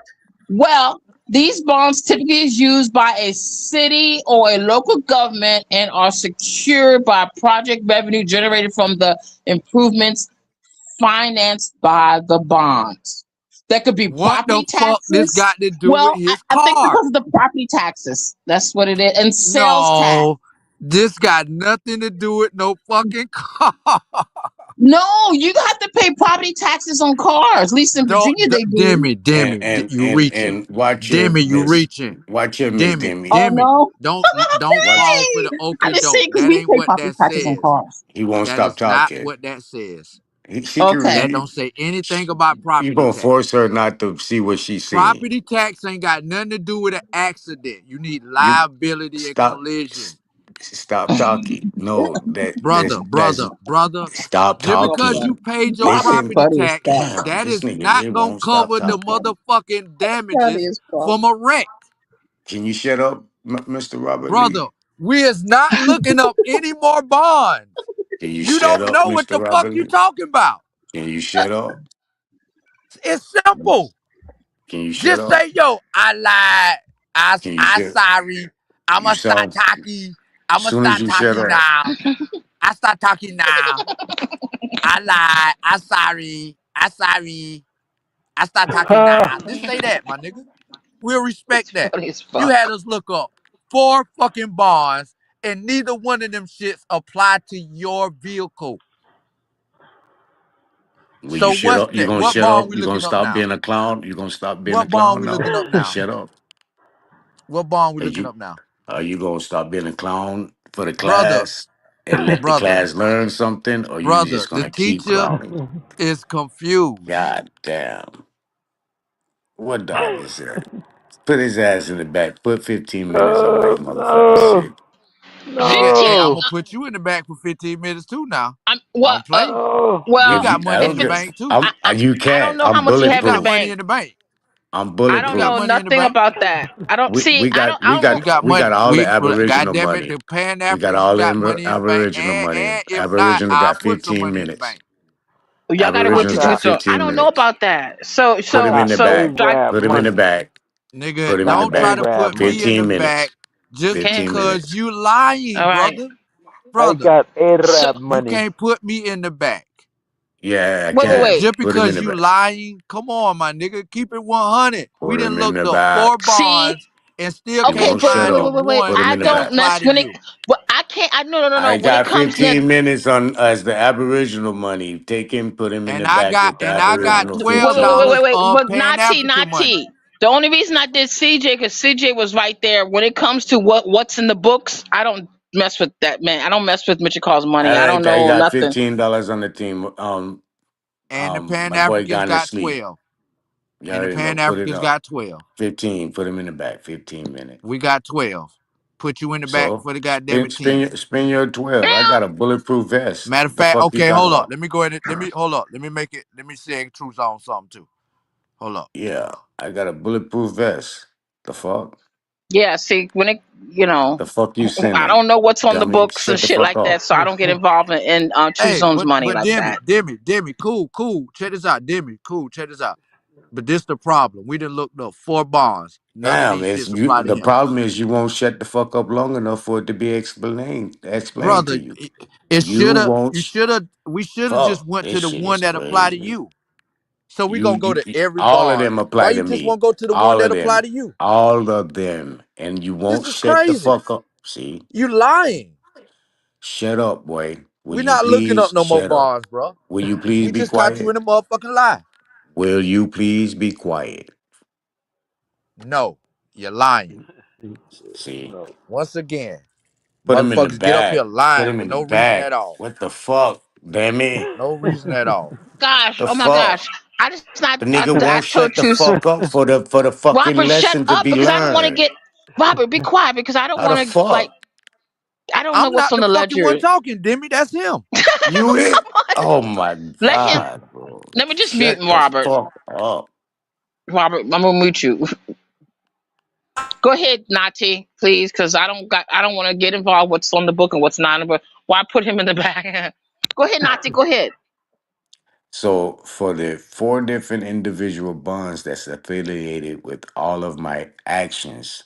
Well, these bonds typically is used by a city or a local government and are secured by project revenue generated from the improvements financed by the bonds. That could be What the property fuck this taxes. got to do with Well, I, his I think car? because of the property taxes. That's what it is. And sales tax. No, this got nothing to do with no fucking car. No, you have to pay property taxes on cars. At least in Virginia they do. You reaching. And watch your Demi, you Miss. reaching. Watch your Miss Demi, Demi. Oh Demi, no. don't Watch. fall for the Hey, I okey just doke. say because That we ain't pay what property that taxes on says. cars. He won't That stop is not talking. what that says. She can Okay. That read. don't say anything about You property gonna tax. force her not to see what she's seeing. Property tax ain't got nothing to do with an accident. You need You liability and stop. collision. Stop talking. No, that's Brother, stop just because Well, you talking. paid your y'all is Listen, property funny as tax, fuck. damn, that this is nigga not here gonna won't stop cover the talking. motherfucking Funny damages as fuck. from a wreck. Can you shut up, Mr. Robert Brother, Lee? we is not looking up any more bonds. Can you You shut don't up, know what the Mr. fuck Robert you Lee? talking about. Can you shut up? It's simple. Can you shut Just up? say, yo, I lied. Can you I shut? sorry. I'ma You start sound. talking. As I'ma soon as start you shut talking up, now. I start talking now. I lied. I sorry. I sorry. I start talking now. Just say that, my nigga. We'll respect It's that. funny as You fuck. had us look up 4 fucking bonds, and neither one of them shits apply to your vehicle. will you So shut what's up? You that? gonna What shut bond up? we You gonna looking up stop now? being a clown? You gonna stop being a What bond clown we now looking up and now? shut up? What bond we Are looking you up now? are you gonna stop being a clown for the Brother, class? and let the brother, class learn something, or you brother. just The gonna keep teacher clowning? is confused. God damn. What dog is that? Put his ass in the back. Put 15 minutes on that motherfucking No, shit. Nigga, hey, I'm 15. no, gonna put you in the back for 15 minutes too now. I'm Don't what? play. no. You If Well, got you, I money if in don't the it's give, bank too. you I don't can't. know how I'm much you have You in the got bulletproof. money bank. in the bank. I'm I You don't got know bulletproof. money in the nothing bank. about that. I don't We see. we got we I don't. We got got we money. got all the We Aboriginal goddamn it, money. the Pan We got Africans all the got money in the bank, Aboriginal money. and if not, Aboriginal I'll got put some 15 money in the minutes. bank. Y'all gotta I wait till Aboriginal you got got, get to. I 15 don't know minutes. about that. So Put I him so in got the so back. like, Arab Put him in the money. back. Nigga, Put him I in the got don't try back. to Arab put me money. in the 15 back minutes. just okay, 15 because minutes. you lying, all right. brother. I Brother, got So Arab you money. can't put me in the back. Yeah, I wait. can. Just Put him in because the you back. lying, come on, my nigga, keep it 100. We Put didn't him in look the up four back. See, bonds and still He okay, can't won't but shut find the up. one Put him I in the that don't back. apply mess to when it. you. But I can't. No. I When it got comes to 15 minutes on as the Aboriginal money. Take him, put him in And the I back got with the and I got Aboriginal $12 15. of But Pan African not money. T. The only reason I did CJ because CJ was right there. When it comes to what's in the books, I don't mess with that man. I don't mess with Mitchell Call's money. All I don't right, I know got nothing. $15 on the team. And the Pan My boy Africans gone to got sleep. 12. You And the already know. Pan Put it Africans up. got 12. 15. Put him in the back. 15 minutes. We got 12. Put you in the back So for the goddamn it 10. spin your 12. I got a bulletproof vest. Matter of The fact, fuck you okay, talking hold up. about? Let me go ahead. Let me hold up. Let me make it. Let me say truth on something too. Hold up. Yeah, I got a bulletproof vest. The fuck? Yeah, see, when it, you know, The fuck you I sending? don't know what's on the Dummy, books and shut the shit fuck like up. that, so I don't get involved in True Hey, Zone's money but like Demi, that. Demi, cool. Check this out, Demi, cool. Check this out. But this the problem. We didn't look up four bonds. None of Damn, these it's shits you. apply to The him, problem is you won't shut the fuck up long enough for it to be explained to brother. you. It You shoulda. won't. You shoulda. We shoulda just Fuck, went this to the shit one is that apply to crazy. you. So we gonna go to every All of bond. them Why apply you to just me. won't go to the one All that of apply them. to you? All of them. And you This won't is shut the crazy. fuck up. See? You lying. Shut up, boy. Will We you not looking up please no more shut up? bonds, bro. Will you please We be just caught you in quiet? a motherfucking lie. Will you please be quiet? No, you're lying. See? No. Once again, Put him in the motherfuckers get up here back. Put lying him for in the no reason back. at all. What the fuck? Damn it. No reason at all. Gosh, The oh my fuck? gosh, I just not. The nigga I won't told shut the you, fuck up for the fucking Robert, shut lesson to up be because I don't want to learned. get. Robert, be quiet because I don't How the want to like. fuck? I don't know I'm what's not on the the fucking one ledger. talking, Demi. That's him. You it? Oh my Let him. god, bro. Let me just mute Shut the Robert. fuck up. Robert, I'm gonna mute you. Go ahead, Nati, please, because I don't want to get involved what's on the book and what's not. But why put him in the back? Go ahead, Nati. Go ahead. So for the four different individual bonds that's affiliated with all of my actions,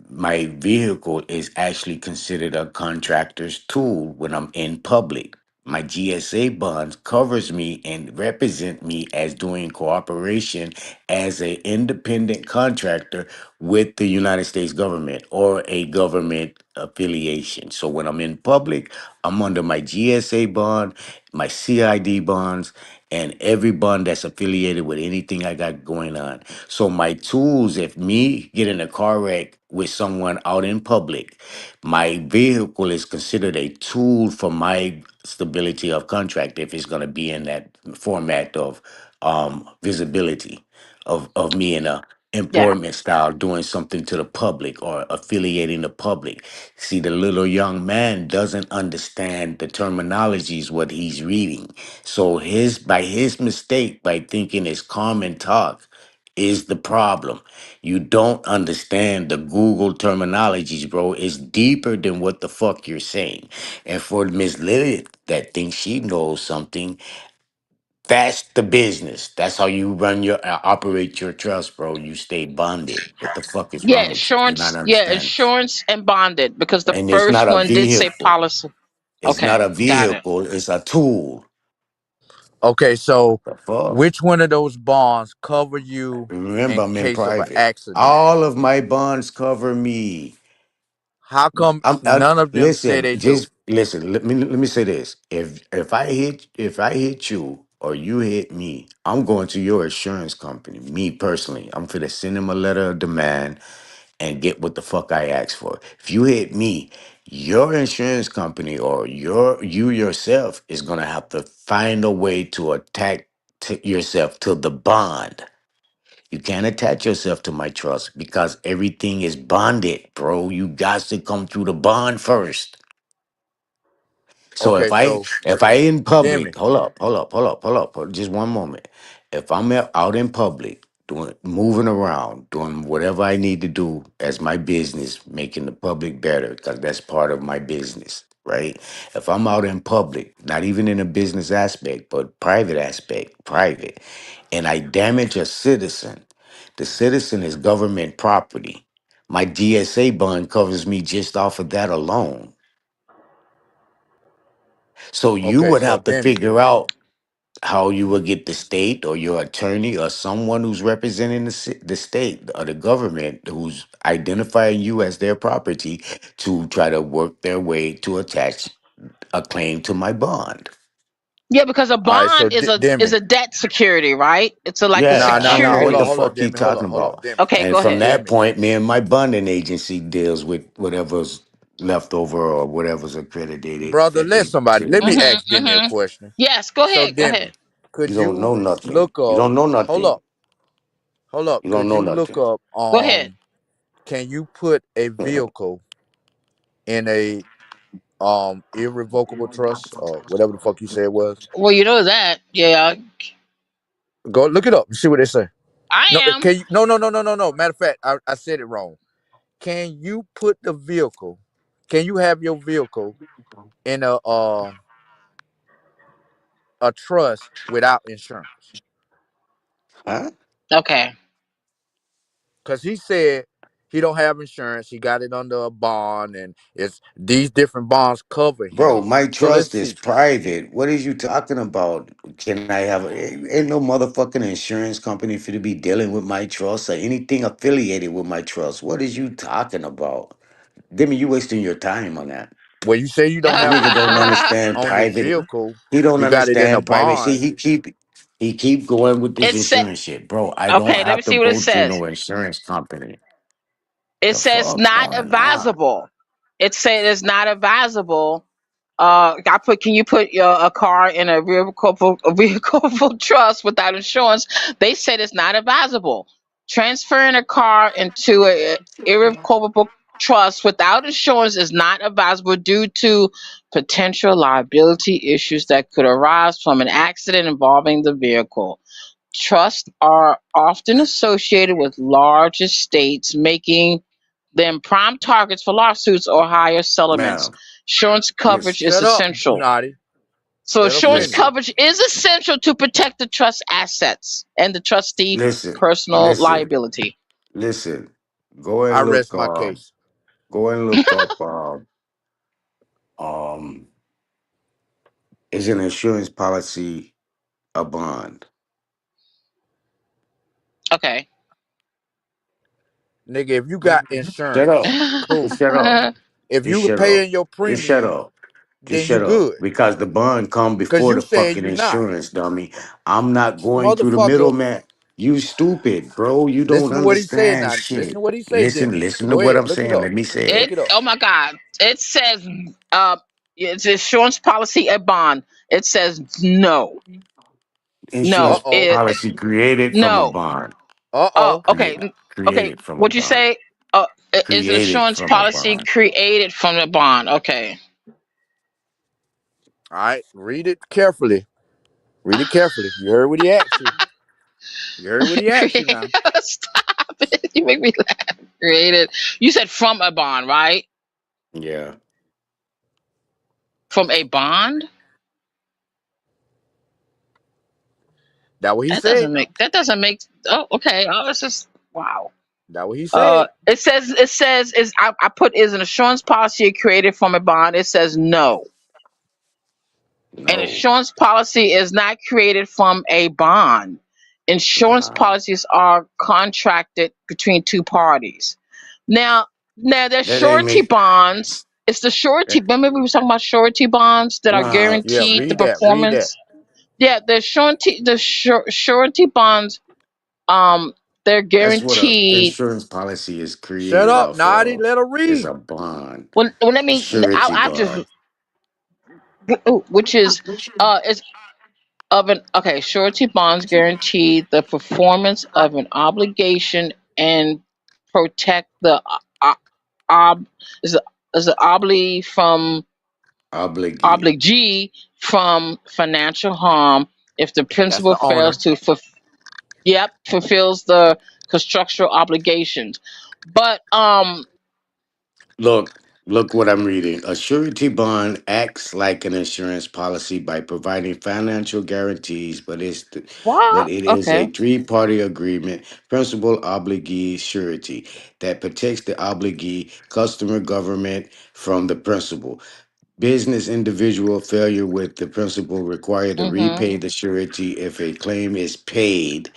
my vehicle is actually considered a contractor's tool when I'm in public. My GSA bonds covers me and represent me as doing cooperation as an independent contractor with the United States government or a government affiliation. So when I'm in public, I'm under my GSA bond, my CID bonds, and every bond that's affiliated with anything I got going on. So my tools, if me get in a car wreck with someone out in public, my vehicle is considered a tool for my stability of contract if it's going to be in that format of visibility of me in a Yeah. employment style doing something to the public or affiliating the public. See, the little young man doesn't understand the terminologies what he's reading. So his mistake by thinking it's common talk is the problem. You don't understand the Google terminologies, bro. It's deeper than what the fuck you're saying. And for Miss Lilith that thinks she knows something, that's the business. That's how you run your operate your trust, bro. You stay bonded. What the fuck is Yeah, wrong with you? You're not insurance. Yeah, understanding. insurance and bonded because the And it's not first a one did say vehicle. policy. It's not Okay, a got it. vehicle. It's a tool. Okay, so The fuck. which one of those bonds cover you Remember, in I'm in case of an private. accident? All of my bonds cover me. How come I none of them say listen. they do? Just listen. Let me say this. If I hit you or you hit me, I'm going to your insurance company. Me personally, I'm for to send them a letter of demand and get what the fuck I asked for. If you hit me Your insurance company or you yourself is going to have to find a way to attach yourself to the bond. You can't attach yourself to my trust because everything is bonded, bro. You got to come through the bond first. So Okay, so if I in Demi. public, hold up, just one moment. If I'm out in public doing moving around, doing whatever I need to do as my business, making the public better, because that's part of my business, right? If I'm out in public, not even in a business aspect, but private, and I damage a citizen, the citizen is government property. My GSA bond covers me just off of that alone. So you Okay, would so have to Demi. figure out how you would get the state or your attorney or someone who's representing the state or the government who's identifying you as their property to try to work their way to attach a claim to my bond. Yeah, because a All right, so bond is Demi. a debt security, right? It's a, like a Yeah, Nah, I nah, don't nah. know what Hold security. up, the hold up, fuck he Demi. Hold up, talking hold up, about. Demi. Okay, And go from ahead. that Demi. point, me and my bonding agency deals with whatever's left over or whatever's accredited Brother, that let they somebody. Let me accredited. ask Mm-hmm. Demi a Mm-hmm. question. Yes, go So ahead. Go ahead. Demi, could You don't you know nothing. look You up? don't know Hold nothing. up, hold up. You don't Could know you look nothing. up? Go ahead. Can you put a vehicle in a irrevocable trust or whatever the fuck you said it was? Well, you know that. Yeah, Go look it up and see what they say. I No, am. can you? No, no, no, no, no, no. Matter of fact, I said it wrong. Can you put the vehicle? Can you have your vehicle in a trust without insurance? Huh? Okay. Because he said he don't have insurance. He got it under a bond, and it's these different bonds cover Bro, him. my So let's trust is see. private. What is you talking about? Can I have ain't no motherfucking insurance company for to be dealing with my trust or anything affiliated with my trust. What is you talking about? Demi, you wasting your time on that. Well, you say you don't That have nigga don't insurance understand on the private. vehicle. He don't You got it in a understand private. See, bond. he keep going with this It said. insurance shit. Bro, I don't Okay, let me have to see what it go through says. no insurance company. It The says fuck not going on? advisable. It said it's not advisable. I put. Can you put a car in a revocable trust without insurance? They said it's not advisable. Transferring a car into a irrevocable trust without insurance is not advisable due to potential liability issues that could arise from an accident involving the vehicle. Trusts are often associated with large estates, making them prime targets for lawsuits or higher settlements. Man, Insurance coverage listen, is Shut up, essential. Naughty. So, Let her insurance finish. listen, coverage is essential to protect the trust assets and the trustee listen, personal listen, liability. listen. Go I and rest look my case. go and look up um is an insurance policy a bond? Okay. Nigga, if you got Shut insurance, up. cool. Just shut up. If Just you shut up. paying your Just shut premium, up. Just then you shut up. good. Because the bond come Cause before you the saying fucking you not. insurance, dummy. I'm not going through the Motherfucker, middleman. You stupid, bro. You don't listen to what he said understand now. Listen shit. to what he say, Listen, Demi. listen to Go what ahead, I'm look it saying. up. Let me say It. Look it. it up. Oh my God. It says. It's insurance policy a bond. It says no. No. Uh Insurance oh. It policy created from a no. bond. Uh Oh, oh. okay. Okay. Created from a What'd you bond. say? Is an Created insurance from a policy bond. created from the bond? Okay. All right. Read it carefully. Read it carefully. You heard what he asked you. You heard what he asked you now. Stop it. You make me laugh. Created. You said from a bond, right? Yeah. From a bond? That what he That said. doesn't make. That doesn't make. Oh, okay. Oh, it's just wow. That what he said. It says is I put is an insurance policy created from a bond. It says no. An No. insurance policy is not created from a bond. Insurance Nah. policies are contracted between two parties. Now, there's That ain't surety me. bonds. It's the surety. Remember we were talking about surety bonds that are Nah. Yeah, guaranteed the read that. Read that. performance. Yeah, the surety bonds. they're That's what a guaranteed. insurance policy is Shut created up, off Naughty. of. Let her It's read. a bond, Well, let a me. surety I just, bond. which is of an okay. Surety bonds guarantee the performance of an obligation and protect the ob is is the Obligee. obligee from financial harm if the That's principal the fails owner. to fulfills the constructual obligations. But Look, look what I'm reading. A surety bond acts like an insurance policy by providing financial guarantees, but what? it is a Okay. three-party agreement, principal, obligee, surety, that protects the obligee, customer, government from the principal. Business individual failure with the principal required to Mm-hmm. repay the surety if a claim is paid,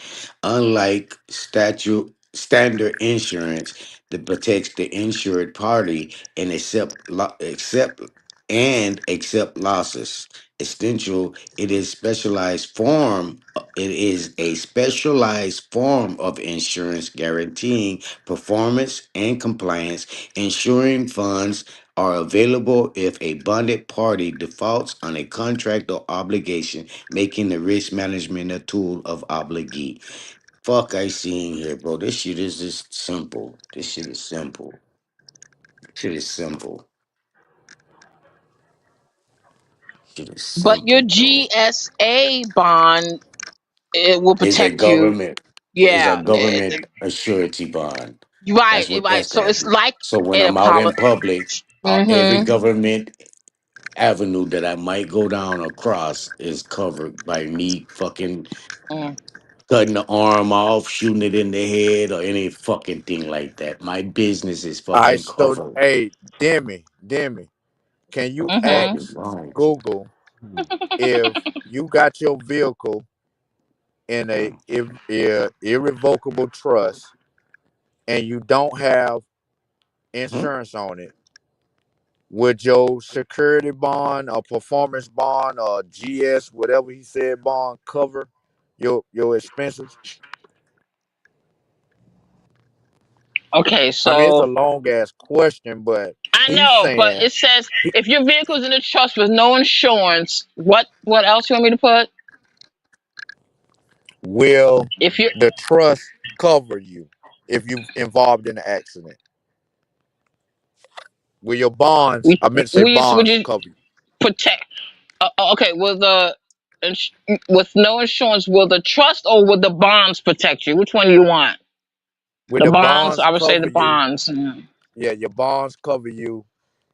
unlike statute standard insurance that protects the insured party and accept losses. Essential, it is a specialized form of insurance guaranteeing performance and compliance, ensuring funds are available if a bonded party defaults on a contract or obligation, making the risk management a tool of obligee. Fuck, I see in here, bro. This shit is just simple. This shit is simple. Shit is simple. Shit is But your simple, bro. GSA bond, it will Is a protect you. government is a Yeah. government a surety bond. Right. That's what Right. that's So gonna it's be. like So when a I'm out policy. in public, every Mm-hmm. government avenue that I might go down across is covered by me fucking Mm. cutting the arm off, shooting it in the head, or any fucking thing like that. My business is All right, fucking so covered. hey, Demi, can you Fucking Mm-hmm. ask wrong. Google if you got your vehicle in a irrevocable trust and you don't have Hmm? insurance on it, would your security bond or performance bond or GS, whatever he said, bond cover your expenses? Okay. I mean, it's a So long ass question, but I he's know, but saying, it says if your vehicle's in a trust with no insurance, what else you want me to put? will If you the trust cover you if you involved in an accident? Will your bonds, I meant to say would bonds, you cover you? protect? Okay. Will the ins- with no insurance, will the trust or will the bonds protect you? Which one do you want? Will The the bonds. bonds I would say cover the you? bonds. Mm. Yeah, your bonds cover you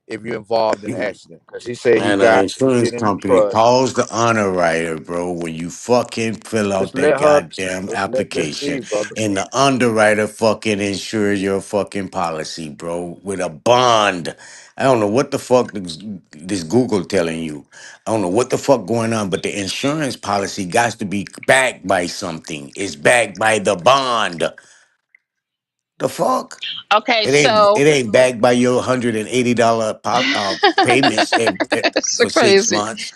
if you're involved in an accident. Because he said he Man, an got insurance shit in the company trust. calls the honor writer, bro, when you fucking fill Just out that let her, goddamn let's see, application. brother. And the underwriter fucking insures your fucking policy, bro, with a bond. I don't know what the fuck this Google telling you. I don't know what the fuck going on, but the insurance policy got to be backed by something. It's backed by the bond. The fuck? Okay. It ain't So it ain't backed by your $180 payments it's so for six crazy. months.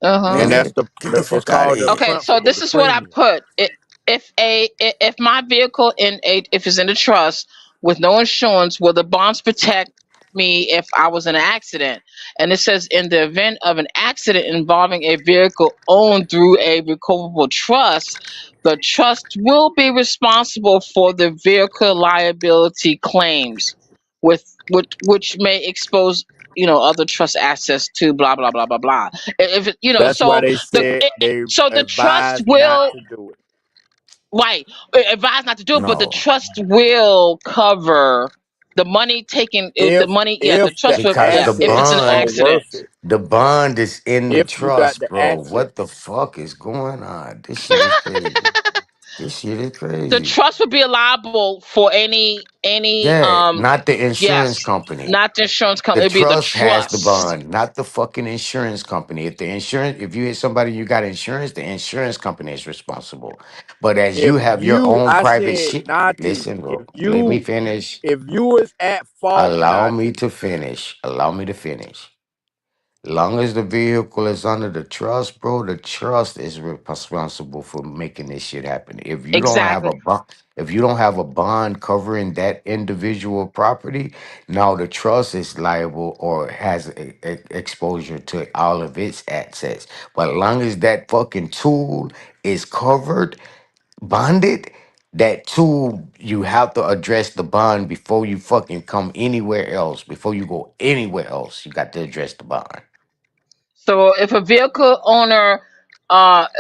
Uh-huh. And that's Man, the, get the it's fuck out of called the here. Okay, so principal, this the is what I premium. put. If my vehicle if it's in a trust with no insurance, will the bonds protect me if I was in an accident? And it says in the event of an accident involving a vehicle owned through a recoverable trust, the trust will be responsible for the vehicle liability claims, which may expose other trust assets to blah blah blah blah blah. If That's why so they the said they so the trust advise not will to do it. right advise not to do it, but the No. trust will cover the money taken. The If money, yeah, if the the trust will, Because yeah, the if it's an assets are bond, accident. worth it, the bond is in the if you got trust, the bro. access, What the fuck is going on? This shit is crazy. This shit is The crazy. trust will be liable for any Yeah, not the insurance yes, company. not the insurance The company. It'll be the trust has the trust. bond, not the fucking insurance company. If you hit somebody, you got insurance, the insurance company is responsible. But as you if have your you, own I private said, shit, Nati, listen, bro, let me finish. if you was at fault, Allow me Nati, to finish. Allow me to finish. Long as the vehicle is under the trust, bro, the trust is responsible for making this shit happen. If you don't have a Exactly. bond, if you don't have a bond covering that individual property, now the trust is liable or has exposure to all of its assets. But long as that fucking tool is covered, bonded, that tool you have to address the bond before you fucking come anywhere else. Before you go anywhere else, you got to address the bond. So if a vehicle owner,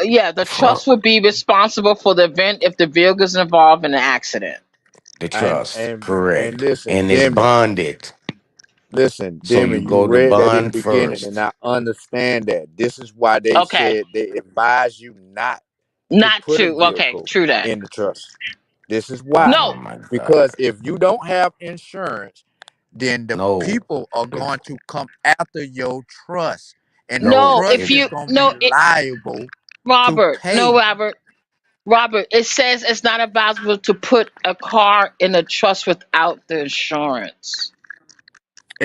yeah, the trust Fuck would be responsible for the event if the vehicle is involved in an accident. the And trust, and correct. listen, And it's Demi. bonded. Listen, So Demi, you you go to read that in the bond beginning, and first. I understand that. This is why they Okay, said they advise you not to not put a to. Okay, vehicle true that. in the trust. This is why. Oh No, my Because God. if you don't have insurance, then the No. people are If going to come after your trust, and the no, no. trust If if is you going to be no, liable to Robert, no, pay. Robert. It says it's not advisable to put a car in a trust without the insurance.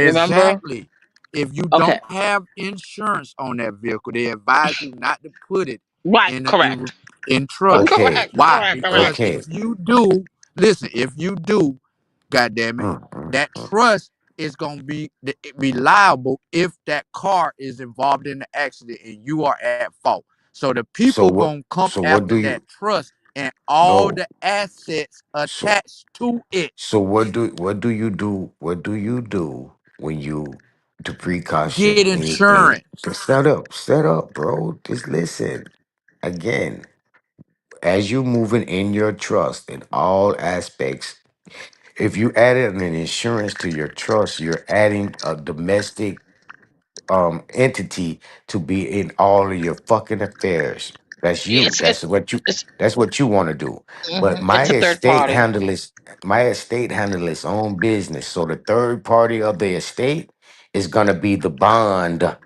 Remember? Exactly. If you Okay, don't have insurance on that vehicle, they advise you not to put it right, in correct, in trust. okay, correct, Why? correct, correct. Because okay. if you do, listen, if you do, God damn it, Mm, mm, that mm. trust is gonna be liable if that car is involved in the accident and you are at fault. So the So people what gonna come so what after do that you trust and all no. the assets So attached to it. so what do you do when you the precaution Get anything? insurance. Set up, bro. Just listen. Again, as you moving in your trust in all aspects, if you added an insurance to your trust, you're adding a domestic entity to be in all of your fucking affairs. That's you. It's it's it's That's what you want to do. But my it's a third estate party. handle its own business. So the third party of the estate is gonna be the bond.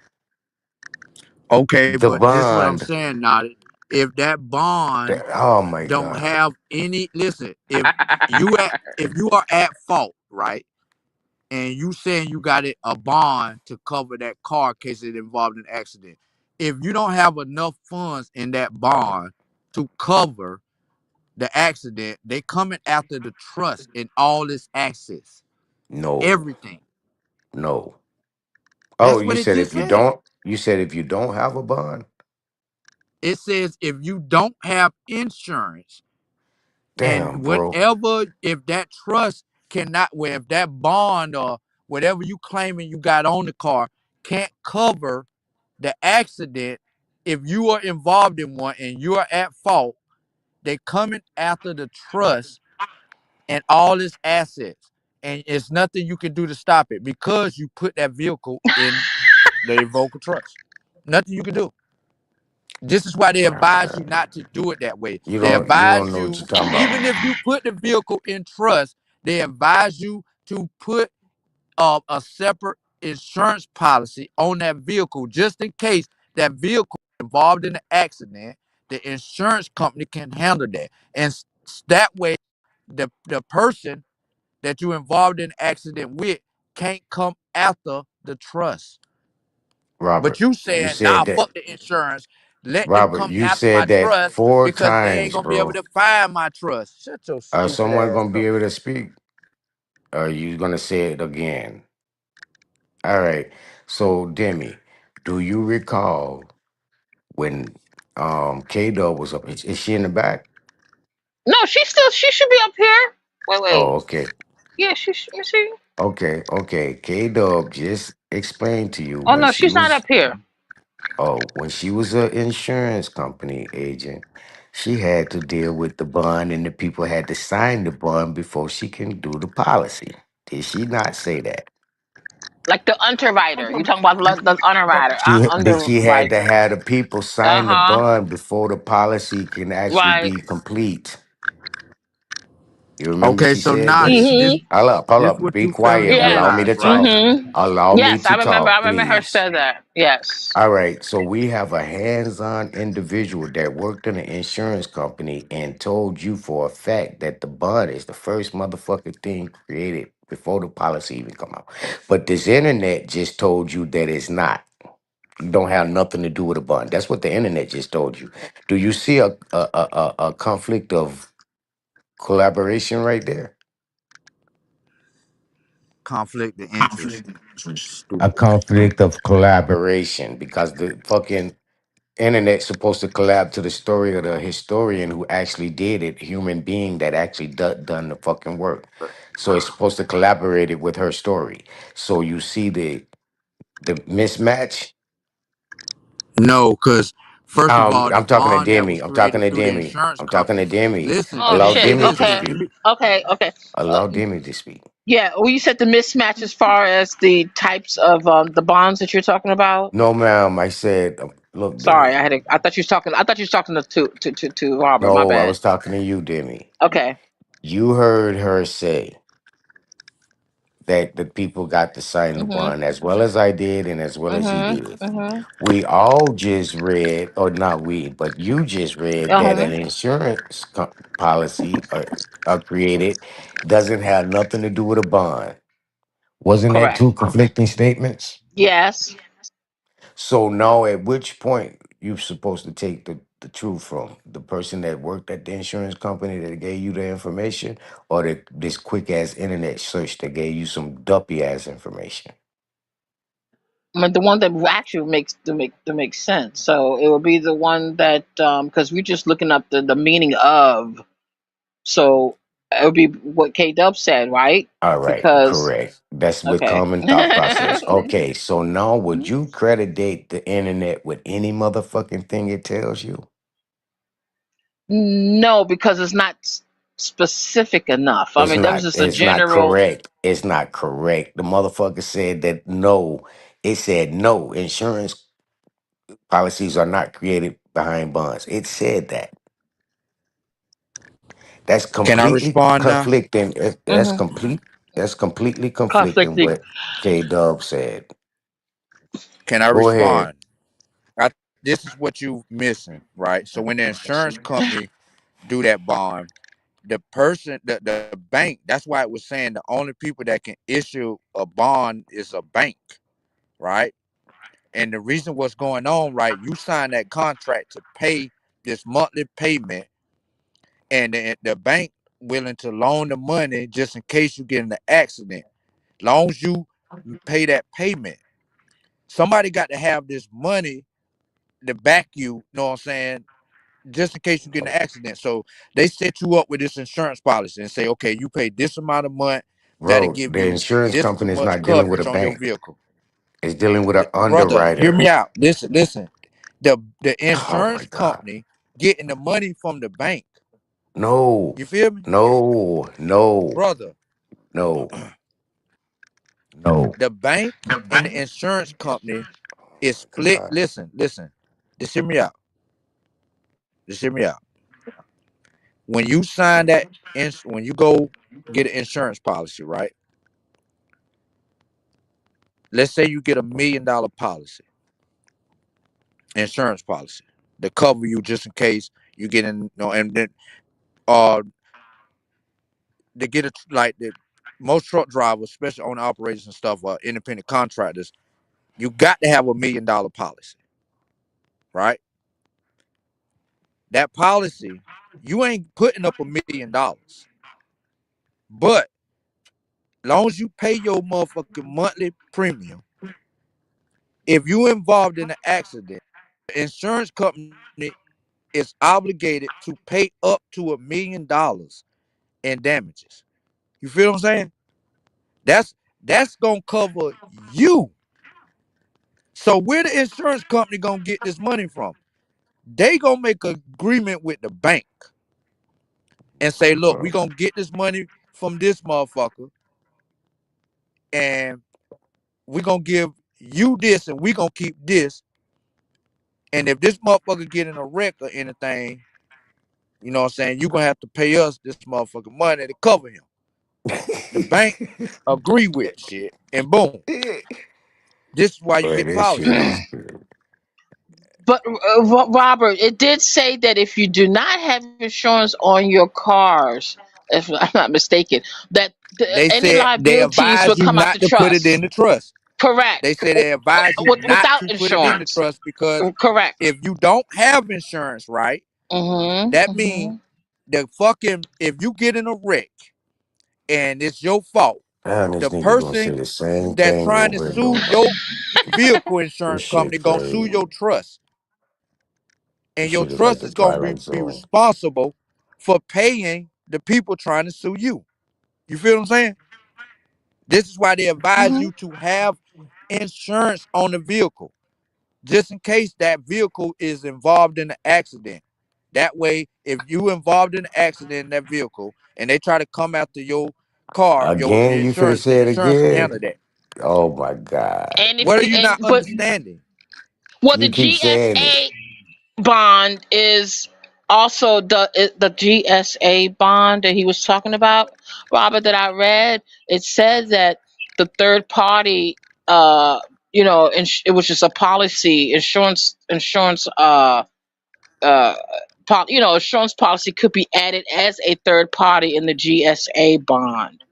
Okay, The but this what I'm bond. saying now. If that bond Oh my don't God. have any, listen, if you are at fault, right, and you saying you got a bond to cover that car in case it involved an accident, if you don't have enough funds in that bond to cover the accident, they coming after the trust and all its assets, No, everything. no. Oh, That's what it just said. you said if you don't have a bond, It says if you don't have insurance. damn, And bro. whatever, if that trust cannot, well, if that bond or whatever you claiming you got on the car can't cover the accident, if you are involved in one and you are at fault, they coming after the trust and all its assets. And it's nothing you can do to stop it because you put that vehicle in the Evoca trust. Nothing you can do. This is why they advise you not to do it that way. They You don't advise know what you, you're talking about. even if you put the vehicle in trust, they advise you to put a separate insurance policy on that vehicle just in case that vehicle is involved in an accident. The insurance company can handle that, and that way, the person that you involved in an accident with can't come after the trust. But Robert, you you saying, nah, said that. fuck the insurance. Let them Robert, come you after my said that trust four because they ain't times, gonna be able bro. to find my trust. Shut your Are stupid someone ass gonna be up. able to speak? Or are you gonna say it again? All right. So Demi, do you recall when K Dub was up? Is she in the back? No, she should be up here. Wait. Oh, okay. Yeah, let me see. Okay. K Dub just explained to you Oh when no, she she's not was up here. when she was an insurance company agent, she had to deal with the bond and the people had to sign the bond before she can do the policy. Did she not say that? Like the underwriter. You talking about the underwriter? She had Underwriter. to have the people Uh sign the huh. bond before the policy can actually Right. be complete. You remember Okay, she so said now this? Mhm. Hold this up, what be you failing quiet. to Allow me Yes. realize, to right? talk. Mhm. Allow me Yes, I to remember. talk, I remember her please. said that. Yes. All right, so we have a hands-on individual that worked in an insurance company and told you for a fact that the bond is the first motherfucking thing created before the policy even come out. But this internet just told you that it's not. don't have nothing to do with a bond. That's what the internet just told you. Do you see a conflict of collaboration right there? Conflict of interest. A Stupid. conflict of collaboration because the fucking internet's supposed to collab to the story of the historian who actually did it, human being that actually done the fucking work. So it's supposed to collaborate it with her story. So you see the mismatch. No, because first of all, the I'm talking to bond that was Demi. I'm talking created to through the Demi. insurance I'm talking to company. Demi. Listen, Oh Allow listen, shit. Demi to listen. Okay. Let speak. me. Okay. Allow Demi to speak. Yeah. Well, you said the mismatch as far as the types of the bonds that you're talking about. No, ma'am. I said, look, Sorry, Demi. I thought you was talking. I thought you was talking to Robert. My No, I bad. was talking to you, Demi. Okay. You heard her say that the people got to sign the Mhm. bond as well as I did and as well as he Mhm. did. Mhm. We all just read, or not we, but you just read that Uh-huh. an policy created doesn't have nothing to do with a bond. Wasn't that Correct. two conflicting statements? Yes. So now, at which point you supposed to take the truth from the person that worked at the insurance company that gave you the information, or this quick ass internet search that gave you some duppy ass information? I mean, the one that actually makes sense. So it would be the one that because we're just looking up the meaning of. So it would be what K Dub said, right? All right, Because correct. That's with okay. common thought process. Okay, so now would you credit the internet with any motherfucking thing it tells you? No, because it's not specific enough. I mean, that was just a It's not general. correct. It's not correct. The motherfucker said that no. It said no. Insurance policies are not created behind bonds. It said that. That's Can I completely respond now? conflicting. That's Mhm. complete. That's completely conflicting Conflicting. what K Dub said. Can I Go ahead. respond? This is what you missing, right? So when the insurance company do that bond, the person, the bank, that's why it was saying the only people that can issue a bond is a bank, right? And the reason what's going on, right? You sign that contract to pay this monthly payment, and the bank willing to loan the money just in case you get in an accident. Long as you pay that payment, somebody got to have this money to back you. You know what I'm saying? Just in case you get in an accident. So they set you up with this insurance policy and say, okay, you pay this amount of month, that'll Bro, give the you insurance this company is much not dealing with a coverage on your bank. vehicle. It's dealing with an Brother, hear me underwriter. out. Listen. The Oh my insurance God. company getting the money from the bank. No, You feel me? no, no, Brother, no, no. the bank and the insurance company Oh is my split. God. Listen. Just hear me out. Just hear me out. When you sign that, when you go get an insurance policy, right? Let's say you get $1 million policy, insurance policy, to cover you just in case you get in, and then uh they get it like the most truck drivers, especially on operations and stuff, independent contractors, you got to have $1 million policy, right? That policy, you ain't putting up $1 million, but long as you pay your motherfucking monthly premium, if you involved in an accident, the insurance company is obligated to pay up to $1 million in damages. You feel what I'm saying? That's that's gonna cover you. So where the insurance company gonna get this money from? They gonna make an agreement with the bank and say, look, we Bro. gonna get this money from this motherfucker, and we gonna give you this, and we gonna keep this. And if this motherfucker get in a wreck or anything, you know what I'm saying, you gonna have to pay us this motherfucker money to cover him. The bank agree with shit, and boom. This is why you Boy, get the this shit policy. is. But Robert, it did say that if you do not have insurance on your cars, if I'm not mistaken, that They any said they liabilities will advise you come out the not to put it in trust. the trust. They Correct. say they advise you not Without to put it in the insurance. trust because Correct. if you don't have insurance, right, that means Mm-hmm. the fucking if you get in a wreck and it's your fault, Man, this the nigga gonna say person the same that's thing trying to over and sue over. your vehicle This insurance shit company gonna sue crazy. your trust, This and your shit is like trust the is gonna Twilight be Zone. responsible for paying the people trying to sue you. You feel what I'm saying? This is why they advise Mm-hmm. you to have insurance on the vehicle, just in case that vehicle is involved in an accident. That way, if you involved in an accident in that vehicle and they try to come after your car, your Again, you finna insurance, the say it insurance can again? handle that. Oh my God. And if What are you and not but understanding? well, the You keep saying it. GSA bond is also the GSA bond that he was talking about, Robert, that I read. It says that the third party, uh, it was just a policy insurance uh insurance policy could be added as a third party in the GSA bond.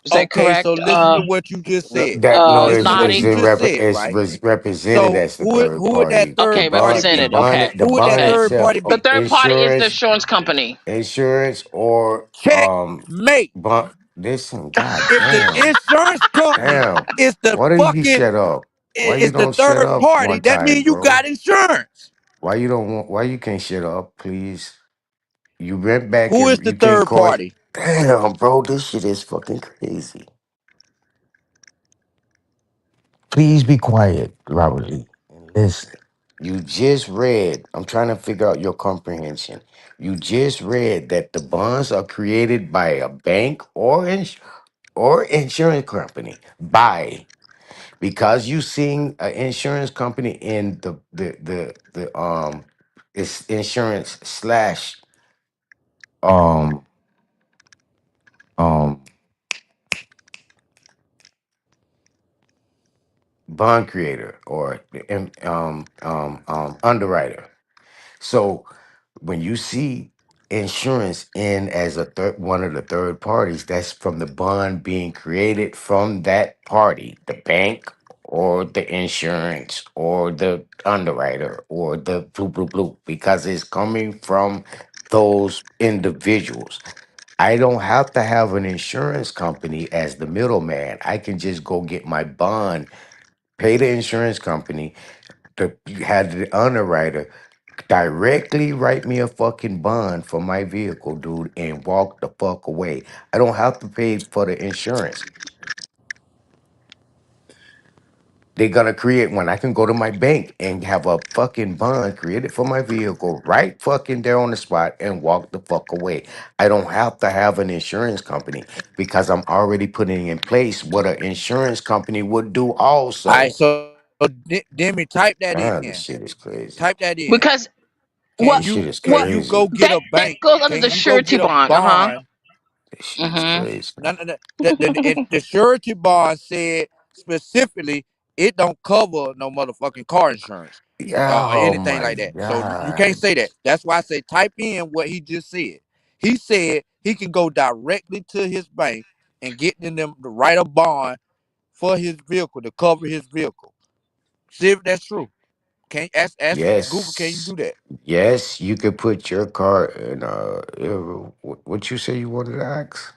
Is that Okay, so correct? listen to what you just No, said. that no, Listen to what it's Naughty. you just said, right? represented So as the third who would that party. The third Okay, party bond, be? represented. Okay. the Who would that bond Okay. third itself, party The be? third party is the insurance company. insurance or Checkmate. bond. Listen, god If the damn, insurance company damn. is the Why do you fucking shut up? Why you is the don't shut third up party, one that time, means you bro? got insurance. Why you don't want? Why you can't shut up, please? You went back Who is and the you can't third call it. party? Damn, bro, this shit is fucking crazy. Please be quiet, Robert Lee, and listen. You just read, I'm trying to figure out your comprehension. You just read that the bonds are created by a bank or insurance company. By because you seeing an insurance company in the it's insurance slash um um bond creator or underwriter. So when you see insurance in as a third one of the third parties, that's from the bond being created from that party, the bank or the insurance or the underwriter or the blue blue blue, because it's coming from those individuals. I don't have to have an insurance company as the middleman. I can just go get my bond, pay the insurance company to have the underwriter directly write me a fucking bond for my vehicle, dude, and walk the fuck away. I don't have to pay for the insurance. They're gonna create one. I can go to my bank and have a fucking bond created for my vehicle right fucking there on the spot and walk the fuck away. I don't have to have an insurance company because I'm already putting in place what an insurance company would do All right, also. so Demi, type that Ah, this in. shit is crazy. Type that in. Because Can what This shit you is can what you crazy. go get that a that bank? goes under Can the you go surety get a bond. bond? This shit is Mm-hmm. crazy. No, no, no. The surety bond said specifically it don't cover no motherfucking car insurance Yeah, or oh anything my like that. So you can't God. say that. That's why I say type in what he just said. He said he can go directly to his bank and get them to write a bond for his vehicle to cover his vehicle. See if that's true. Can ask Google? Can you Yes. do that? Yes, you could put your car in what you say you wanted to ask?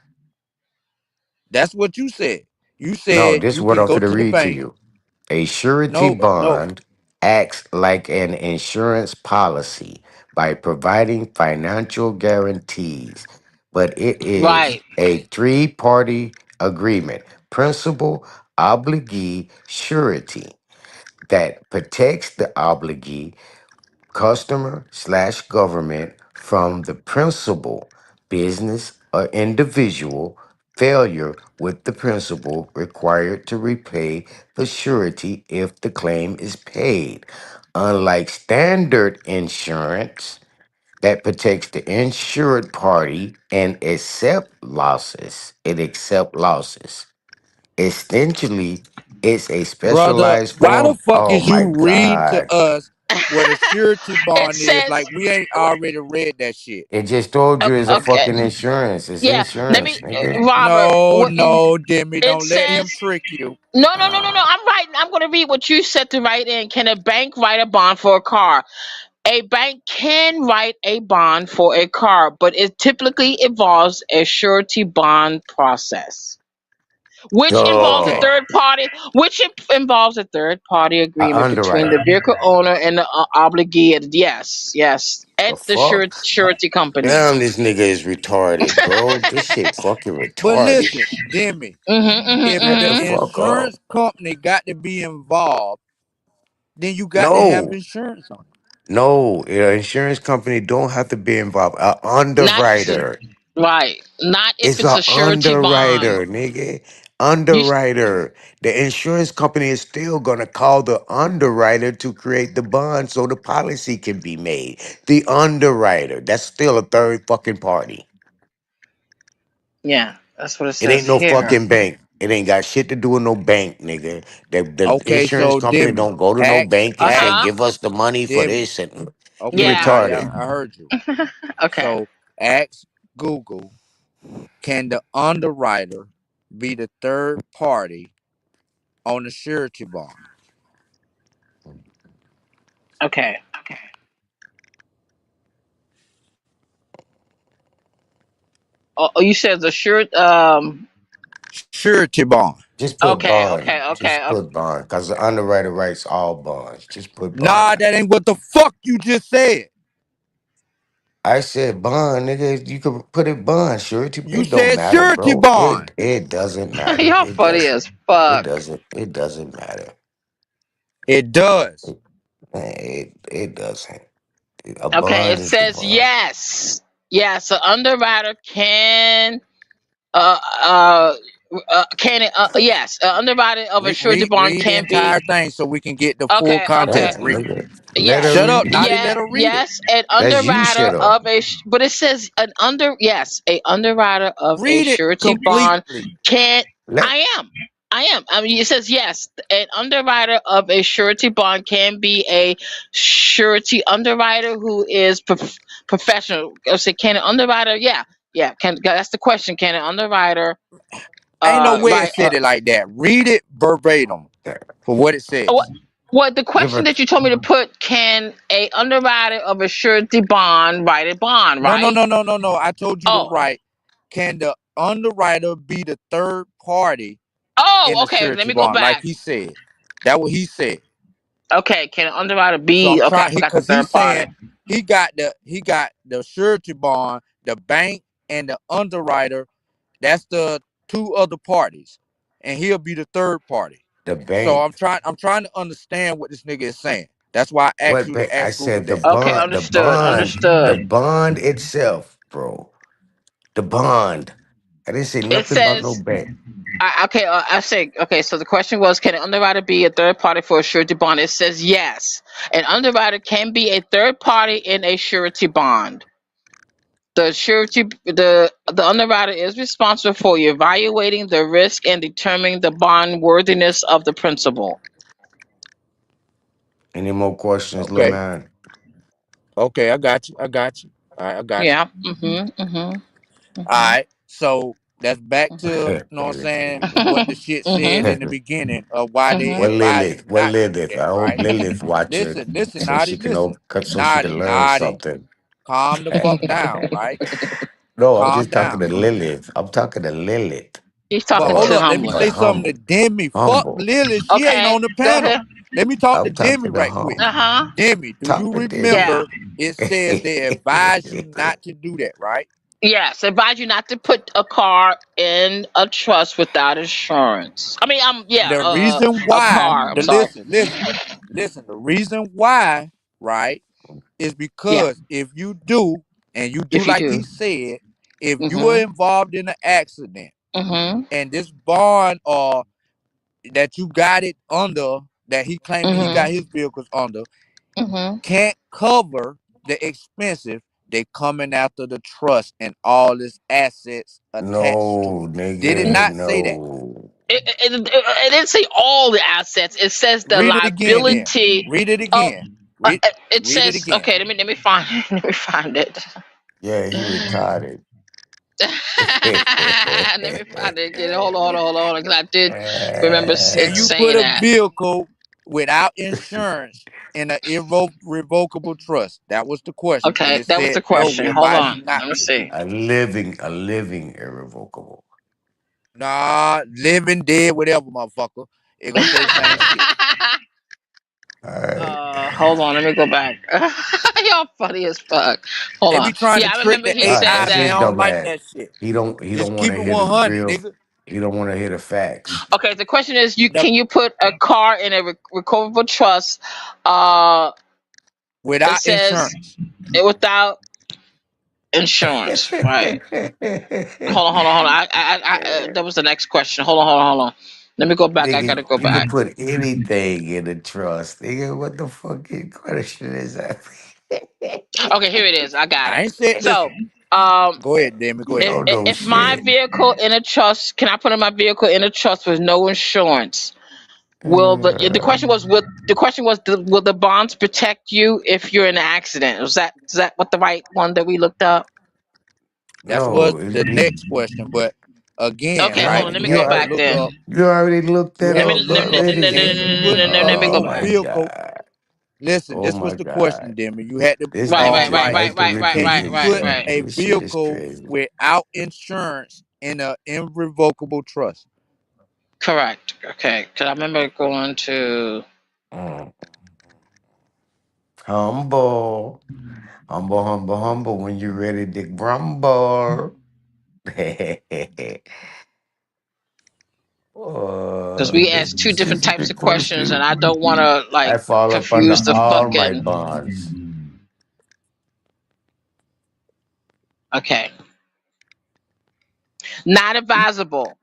That's what you said. You No, said this is you what can I'm go going to to the read to bank. you. A surety No. bond acts like an insurance policy by providing financial guarantees, but it is Right. a three-party agreement, principal, obligee, surety, that protects the obligee, customer slash government, from the principal, business or individual, failure with the principal required to repay the surety if the claim is paid. Unlike standard insurance that protects the insured party and accept losses. Essentially, it's a Brother, specialized why the form. fuck Oh is my you reading to God. us? what a surety It bond is. says, Like we ain't already read that shit. It just told you it's a okay, fucking insurance. It's yeah. Let insurance, me, nigga. Robert. No, What no, Demi, it don't let him says? trick you. No, no, no, no, no. Ah, I'm writing. I'm going to read what you said to write in. Can a bank write a bond for a car? A bank can write a bond for a car, but it typically involves a surety bond process, which involves a Okay. duh. third party, involves a third party A agreement between the underwriter. vehicle owner and the obligee. Yes, yes, The at the fuck? surety company. Damn, this nigga is retarded, bro. This shit fucking But retarded. listen, Demi, Mm-hmm, if mm-hmm, Shut the the mm-hmm. fuck up. insurance company got to be involved, then you got to have No, insurance on it. no. An insurance company don't have to be involved. A Not underwriter. right. Not if It's it's a a surety bond. underwriter, nigga. You Underwriter. The insurance company is still gonna call the underwriter to create the bond so the policy can be made. The underwriter. That's still a third fucking party. Yeah, that's what it It ain't says no here. fucking bank. It ain't got shit to do with no bank, nigga. The Okay, insurance so company Demi, don't go to no ask, bank and say, ask, Uh-huh. give us the money for Demi. this. And you Okay, Yeah. Naughty, retarded. I heard you. Okay. So ask Google, can the underwriter be the third party on the surety bond? Okay. Oh, you said the shirt. Surety bond. Just put Okay. bond. Okay. Okay. Just put bond. Because the underwriter writes all bonds. Just put Nah, bond. that ain't what the fuck you just said. I said bond, nigga. You could put it bond, surety. You It don't said matter, surety bro. bond. It doesn't matter. Y'all It funny doesn't. as It fuck. doesn't. It doesn't matter. It does. It doesn't. A Okay. bond It is the says bond. yes. Yes. An underwriter can. Uh. Uh. Can it? Yes. An underwriter of a surety bond Read the can be. entire thing so we can get the full Okay. Okay. context. Damn, Read. nigga. Let her Yes. Shut up, read it. Naughty. Yeah. Let her read it. Yes. An That's you underwriter shut up. of a. But it says an under. Yes. A underwriter of a Read it surety bond completely. can. Let I am. I am. I mean, it says yes. An underwriter of a surety bond can be a surety underwriter who is professional. I say, can an underwriter? Yeah. Yeah. Can that's the question? Can an underwriter Ain't no way it write? said it like that. Read it verbatim for what it What? says. What the give question her. that you told me to put? Can a underwriter of a surety bond write a bond? No, no, Right? no, no, no, no. I told you to Oh. write. Can the underwriter be the third party in Oh. the Okay. Let surety me go bond? Like back. he said. That what he said. Okay. Can an underwriter So I'm be? Okay. I trying forgot the because he's third party. saying he got the surety bond, the bank, and the underwriter. That's the two other parties, and he'll be the third party. The So bank. I'm trying to understand what this nigga is saying. That's why I asked What you bank? to I ask Google said the that. Okay. bond. The Understood. bond. The Understood. bond itself, bro. The bond. I didn't say It nothing about no says. bank. Okay, I say okay. So the question was, can an underwriter be a third party for a surety bond? It says yes. An underwriter can be a third party in a surety bond. The underwriter is responsible for evaluating the risk and determining the bond worthiness of the principal. Any more questions, little Okay, man? okay, I got you. I got you. All right, I got you. Yeah. Mm-hmm. Mm-hmm. All right. So that's back to, you know what I'm saying, what the shit Mm-hmm. said in the beginning of why they Mm-hmm. What advise you Lilith? What not to do Lilith? that, I hope right? Lilith watch it Listen, so Naughty, she can listen. so she can learn Naughty, something. calm the fuck down, right? No, I'm Calm just talking down. to Lilith. I'm talking to Lilith. He's But talking hold to up, Or let me Humler. say something to humble. Demi. Fuck Humble. Lily, she ain't Okay, on the go panel. ahead. Let me talk to I'm Demi talking to right quick. Uh humble. huh. Demi, do Talk you to Demi. Yeah. remember it says they advise you not to do that, right? Yes, advise you not to put a car in a trust without insurance. I mean, yeah, The reason a why, car. I'm the sorry. listen, the reason why, right, is Yeah, because if you do, and you do if you like do. he said, if you were Mhm. involved in an accident Mhm. and this bond or that you got it under, that he claiming he got Mhm. his vehicles under, Mhm. can't cover the expensive, they coming after the trust and all its assets attached to No, it. Did it nigga, not say that? no. It didn't say all the assets. It says the Read it again then. liability. Read it Oh, again. Read It read it says, again. okay. Let me find let me find it. Yeah, he retarded. Let me find it again. Hold on, because I did remember Can it you saying put a that. vehicle without insurance in an irrevocable trust? That was the question, and Okay, it that was said the no. question. We Hold advise you on. not Let me to. see. A living irrevocable. Nah, living, dead, whatever, motherfucker. It gonna say the same shit. All right. Hold on. Let me go back. Y'all funny as fuck. Hold They on. be trying to Yeah, I trick remember the he All right, said AI, that's man. his that. I don't dumb like ass. that shit. He Just don't want keep to it hear the 100, real. nigga. He don't want to hear the facts. Okay, the question is, The, can you put a car in a recoverable trust? Uh, it without says insurance. without insurance, right? Hold on. That was the next question. Hold on. Let me go back. I gotta Nigga, go you can back. put anything in a trust. Nigga, what the fucking question is that? Okay, here it is. I got I it. ain't said. So, Listen, um, go ahead, Demi. Go You ahead. don't know if my shit. vehicle in a trust, can I put in my vehicle in a trust with no insurance? Will the Uh, question was, will the bonds protect you if you're in an accident? Is that what the right one that we looked up? That's was no, the next question, but again, Okay, hold right? on. no, Let me You go had to back look then. up. you already looked You that Let had me to up let, look let, up. let, let, Can already. you put in let me Oh go your back. my vehicle? god. Listen, Oh this was my the question, god. Demi. You had to This Right, bitch right, just right, right. right, like to right, right, Can repeat right, you right, put himself. right. a This shit is vehicle crazy. without insurance in an irrevocable trust? Correct. Okay, because I remember going to. Mm. Humble. Humble when you're ready to grumble. Because we This, asked two this different is a types good of questions, and question. I don't want to I like fall up under confuse the all my fucking. bonds. Okay, not advisable.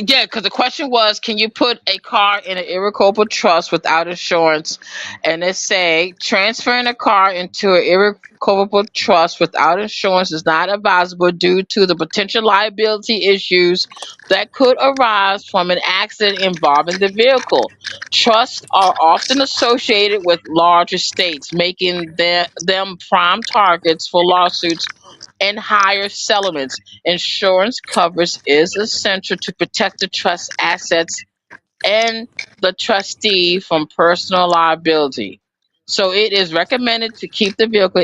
Yeah, because the question was, can you put a car in an irrevocable trust without insurance? And it say transferring a car into an irrevocable trust without insurance is not advisable due to the potential liability issues that could arise from an accident involving the vehicle. Trusts are often associated with large estates, making them prime targets for lawsuits and higher settlements. Insurance coverage is essential to protect the trust assets and the trustee from personal liability. So it is recommended to keep the vehicle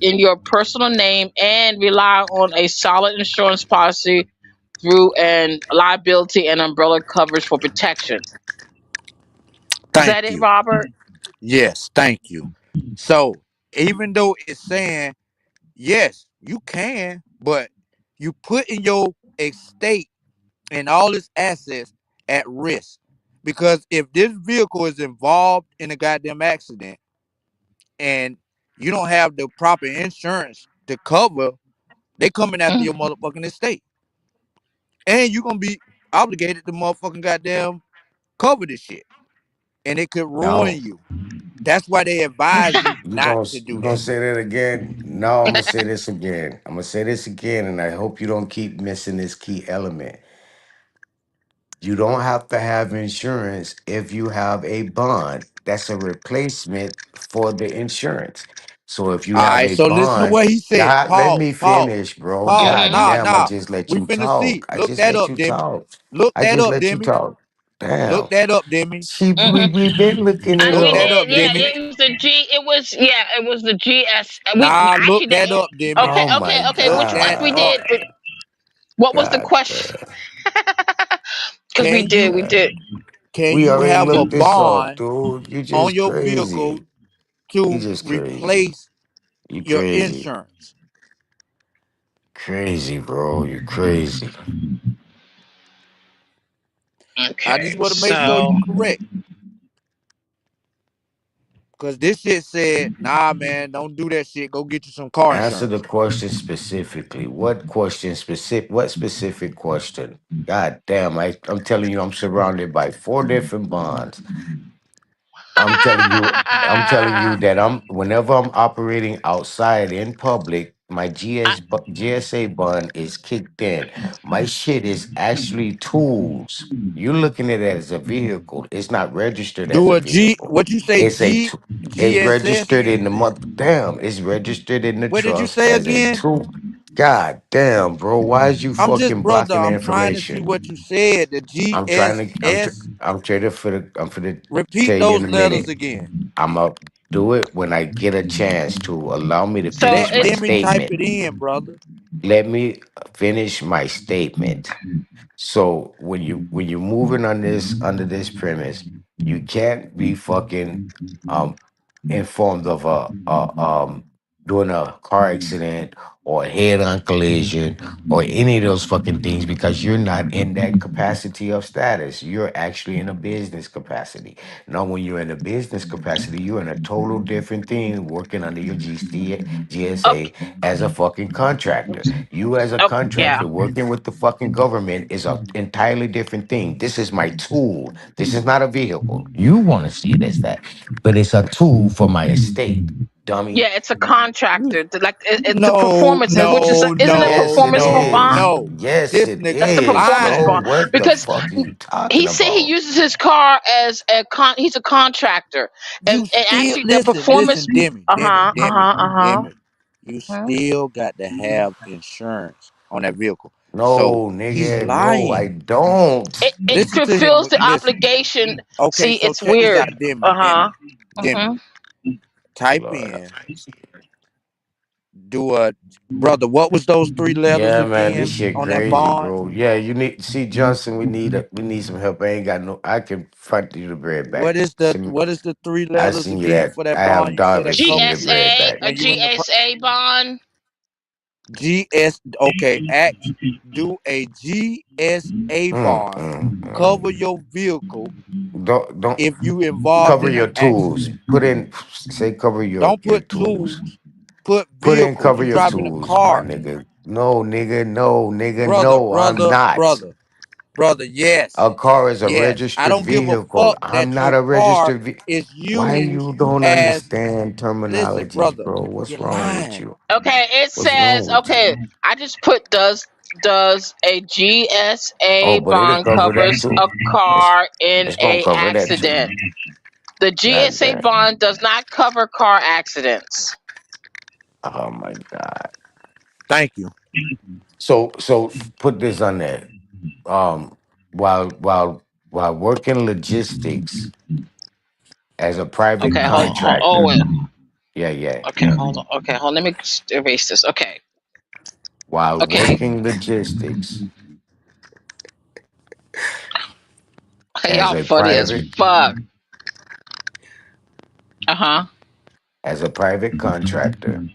in your personal name and rely on a solid insurance policy through an liability and umbrella coverage for protection. Is Thank that it, you. Robert? Yes, thank you. So even though it's saying yes, you can, but you put in your estate and all its assets at risk. Because if this vehicle is involved in a goddamn accident and you don't have the proper insurance to cover, they coming after your Mhm. motherfucking estate. And you're gonna be obligated to motherfucking goddamn cover this shit. And it could ruin No. you. That's why they advise you not to You do gonna that. say that again? No, I'm gonna say this again. I'm gonna say this again, and I hope you don't keep missing this key element. You don't have to have insurance if you have a bond. That's a replacement for the insurance. So if you All have right, a so listen to bond, what he said. God, let Pause, me pause, finish, bro. pause. God Mhm. Nah, damn, I nah. just let We you finna see. talk. I Look just that let up, you Demi. talk. Look I that just up, let you Demi. talk. Look Damn. that up, Demi. We Mhm. we've been looking it And Look we that up. up, did, yeah. Demi. It was the G. It was, yeah. It was the GS. We Nah, look actually that did. up, Demi. Okay, Oh my okay. Look Which that ones we God. up. did? What was the God question? damn. Because we Can did, you we Uh, did. can we you already have a looked this up, bond dude. You on just your vehicle crazy. You to just crazy. replace You your crazy. insurance? Crazy, bro. You crazy. I Okay, just want to make sure so you correct. Cause this shit said, nah, man, don't do that shit. Go get you some car Answer the insurance. question specifically. What question specific? What specific question? God damn! I'm telling you, I'm surrounded by four different bonds. I'm telling you. I'm telling you that whenever I'm operating outside in public, My I, GSA bond is kicked in. My shit is actually tools. You're looking at it as a vehicle. It's not registered as Do a a G, vehicle. what you say, It's a G, t- it's GSS? registered in the month. Damn, it's registered in the What did you trust say as a again? tool. God damn, bro. Why is you I'm just, fucking brother, blocking the I'm trying to see information? what you said. The I'm trying to GSS. I'm trying to for the Repeat tell you those in a letters minute. again. I'm gonna do it when I get a chance to allow me to so finish Let my it's Demi type statement. it in, brother. Let me finish my statement. So when you're moving on this under this premise, you can't be fucking um informed of doing a car accident or a head-on collision or any of those fucking things because you're not in that capacity of status. You're actually in a business capacity. Now, when you're in a business capacity, you're in a total different thing working under your GSA okay. as a fucking contractor. You as a Oh, yeah. contractor working with the fucking government is an entirely different thing. This is my tool. This is not a vehicle. You want to see it as that, but it's a tool for my estate, dummy. Yeah, it's a contractor. Like it's a No, performance, which is no, isn't a Yes, no, it performance no, is. bond? no. Yes, This it nigga That's a is is, performance bro. lying. bond What the because fuck are you he talking said he about? uses his car as he's a contractor, You and still actually the listen, performance. listen, Demi, Uh Demi, huh. Uh Demi, huh. Uh huh. Demi. You still got to have insurance on that vehicle. So No, he's nigga, no, I lying. don't. It Listen to him. fulfills the Listen. obligation. Okay, See, so it's check this weird. out, Demi, Uh huh. Demi, Demi. Type Lord have in, mercy. do a brother. What was those three letters Yeah, man, this again shit on that crazy, bond? bro. Yeah, you need see Johnson. We need some help. I ain't got no. I can fight you the bread back. What is the three I letters send you again that. for that I have bond? You say that Darvin send you cover the bread GSA, back. a when you in the GSA bond. GS. Okay, act do a GSA bond Mm. cover your vehicle Don't if you involved cover in an your tools. accident. Put in say cover Don't your put tools. tools. Put Put in vehicle. cover You your driving a tools, my car, nigga. No, nigga, no, nigga, brother, no, I'm brother, not. brother, brother. Yes, A car is a yes. I registered don't give a vehicle. fuck I'm that not your a car registered is Why used you don't as. understand Listen, terminologies, brother, bro? What's you're wrong with lying. you? Okay, it What's wrong says with you? okay. I just put does a Oh, GSA but it'll bond cover that covers too. a car in It's gonna a cover that too. accident. The God GSA damn. bond does not cover car accidents. Oh my God. Thank you. So put this on there. Um, while working logistics as a private Okay, hold on. Oh, contractor. wait. Okay, Yeah. hold on. Okay, hold. Let me erase this. Okay, While okay, working logistics okay. as Y'all a funny as private fuck. Uh huh. as a private contractor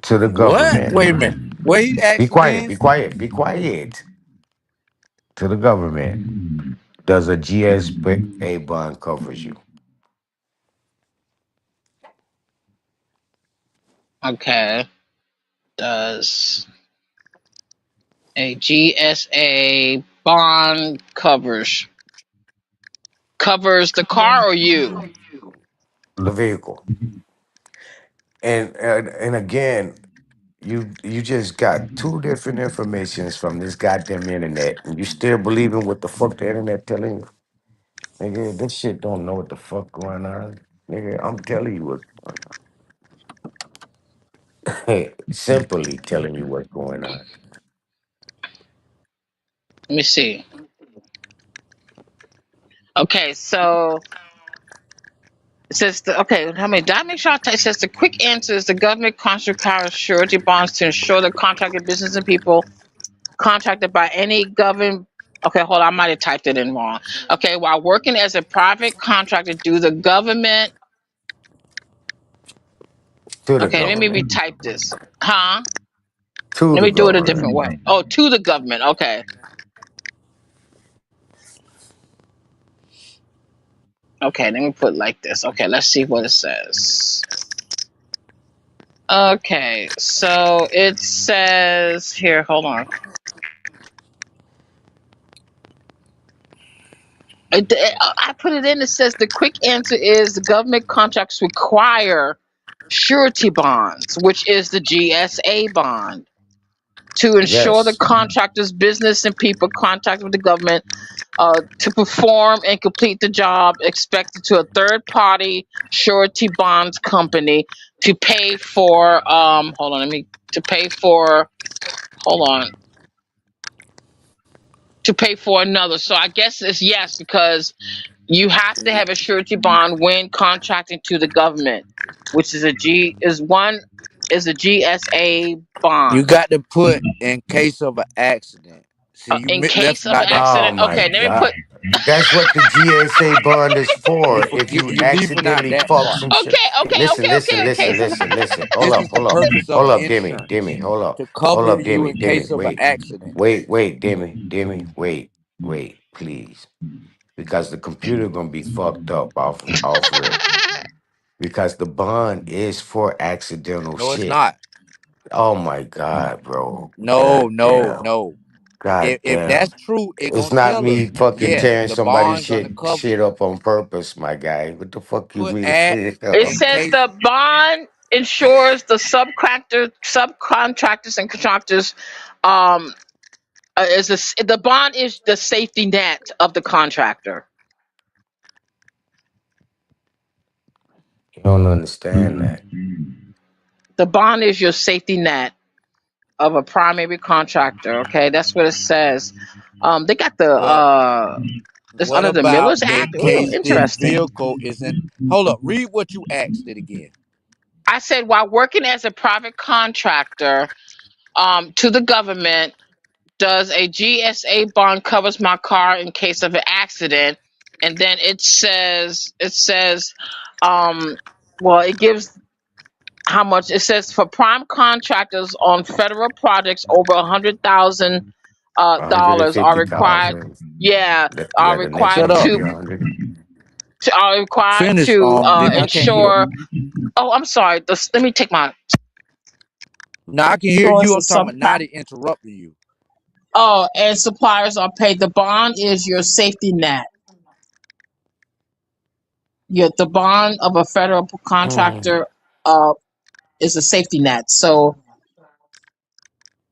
to the What? government. Wait a minute. What he Be asked quiet, again? be quiet, be quiet. To the government. Does a GSA bond covers you? Okay. Does a GSA bond covers the car or you? The vehicle. And again, you just got two different informations from this goddamn internet, and you still believing what the fuck the internet telling you? Nigga, this shit don't know what the fuck going on. Nigga, I'm telling you what simply telling you what's going on. Let me see. Okay, so it says okay. How many? Did I make sure it says the quick answer is the government contract carries surety bonds to ensure the contracted business and people contracted by any government. Okay, hold on. I might have typed it in wrong. Okay, while working as a private contractor, do the government. To the Okay, let me government. retype this. Huh? To Let the me do it a government. different way. Oh, to the government. Okay. Okay, let me put it like this. Okay, let's see what it says. Okay, so it says here, hold on. I put it in. It says the quick answer is the government contracts require surety bonds, which is the GSA bond, to ensure the Yes. contractor's business and people contract with the government to perform and complete the job expected to a third party surety bonds company to pay for hold on, let me to pay for hold on to pay for another. So I guess it's yes, because you have to have a surety bond when contracting to the government, which is a GSA You bond. got to put in case of an accident. See, In left case of an about that Oh accident, part. my okay, let me put. God. That's what the GSA bond is You for. If forget you you leaving out accidentally that fuck part. some shit. Listen, listen, In listen, case of listen, listen. Hold This up, is the hold up. purpose of Hold up, Demi, insurance, Demi, hold up. to Hold cover up, you Demi, in Demi, case of an wait. accident. Wait, Demi, wait, please. Because the computer gonna be fucked up off rip. Because the bond is for accidental No, it's shit. not. Oh my God, bro. No, God no, damn. no. God If damn. that's true, it It's gonna not tell us me fucking yes, tearing the somebody's bond gonna shit cover shit you. up on purpose, my guy. What the fuck you Put mean? at It in says case. the bond ensures the subcontractors and contractors um the bond is the safety net of the contractor. You don't understand that. The bond is your safety net of a primary contractor. Okay, that's what it says. They got the Well, it's what under the about Miller's in Act. Ooh, case this interesting. vehicle isn't? Hold up. Read what you asked it again. I said while working as a private contractor to the government, does a GSA bond covers my car in case of an accident? And then it says well, it gives how much. It says for prime contractors on federal projects over $100,000 dollars are required. 150,000. Yeah, are Yeah, the next required Shut one gonna up. be to 100. Finish, Demi. I can't hear you. ensure. Oh, I'm sorry. Let me take my. Now I can hear Ensures you. the I'm talking about subcon. Nadi interrupting you. Oh, and suppliers are paid. The bond is your safety net. The bond of a federal Hmm. contractor uh is a safety net. So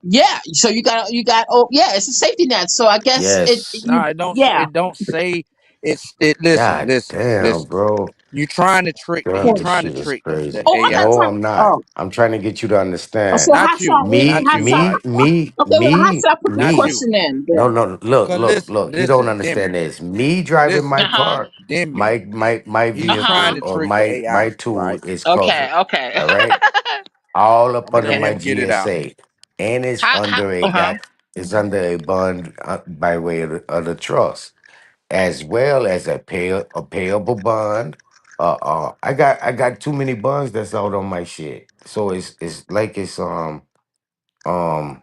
yeah, so you got oh yeah, it's a safety net. So I guess Yes. No, it don't. yeah. It don't say. It. Listen, God listen, damn, listen. bro. You trying to trick the. You God, this trying to shit is trick the crazy. Oh, I'm not AI. No, trying. I'm not. Oh, I'm trying to get you to understand. so how Not should I you. Me, Not how you. should I, me, Right. me, okay? Well, how me, should I put the Not me. you. question in No, then? no, look, Cause look, listen, look. You don't listen, understand Demi. this. Me driving Listen, my Uh huh. car, Demi. my He's Uh trying huh. vehicle to or trick the my AI. tool Right. is Okay. covered. Okay. All right. All up under Let my him get it out. GSA. And it's how under uh huh. it's under a bond by way of the trust, as well as a payable bond. I got too many bonds that's out on my shit. So it's like it's um um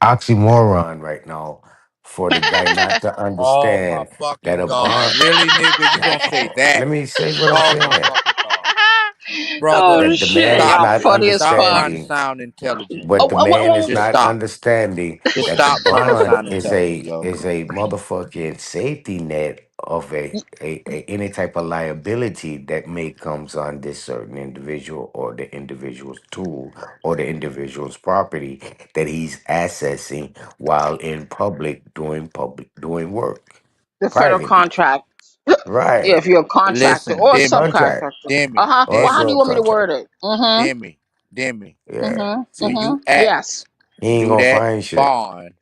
oxymoron right now for the guy not to Oh my understand that fucking a god! bond. Really, nigga? You gonna say that? Let me say what I'm Oh my saying. fucking god, Oh brother! That the man shit! is Stop. Y'all not funny as Stop fuck. trying to understanding. sound intelligent. But Oh, the man is Just not stop. understanding Just that the stop trying to bond sound intelligent, yo. is a motherfucking safety net of any type of liability that may comes on this certain individual or the individual's tool or the individual's property that he's accessing while in public doing work the federal privately. contract. Yeah, Right. if you're a contractor Listen, or a Demi, Contract subcontractor. Demi, or Well, how do Demi, you want me to subcontract. word it? Mm-hmm. Demi, Demi. Yeah. When you Yes. ask, He ain't do gonna that find shit. bond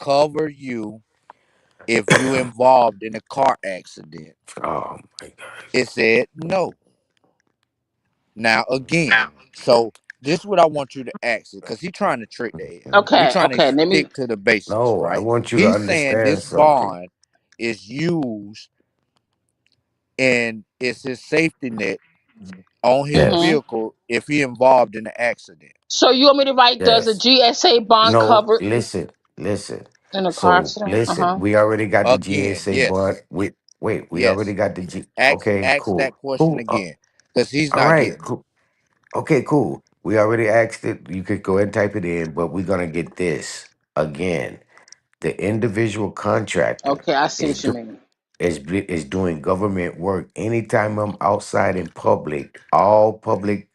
cover you if you involved in a car accident? Oh my God. It said no. Now again, so this is what I want you to ask it because he's trying to trick the AI. We Okay. trying to Okay. Let me. stick to the basics, No, I right? want you to He's saying understand this something. bond is used and it's his safety net on his Mm-hmm. Yes. vehicle if he involved in an accident. So you want me to write? Does a Yes. GSA bond No, cover listen. in a car So accident? Uh listen, huh. we already got the Again, GSA bond. yes, We already yes. got the G. Ask Okay, ask cool, that question cool. again because he's All not right, getting it. cool. Okay, cool. We already asked it. You could go ahead and type it in, but we're gonna get this again. The individual contractor Okay, I see is what you do, mean. is doing government work. Anytime I'm outside in public, all public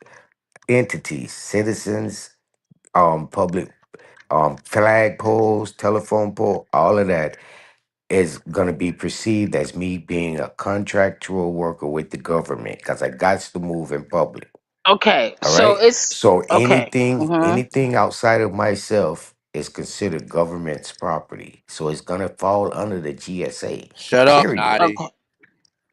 entities, citizens, public flag poles, telephone pole, all of that is going to be perceived as me being a contractual worker with the government because I got to move in public. Okay, All so right. it's So okay. anything outside of myself is considered government's property. So it's gonna fall under the GSA. Shut up, Period. Naughty. Okay.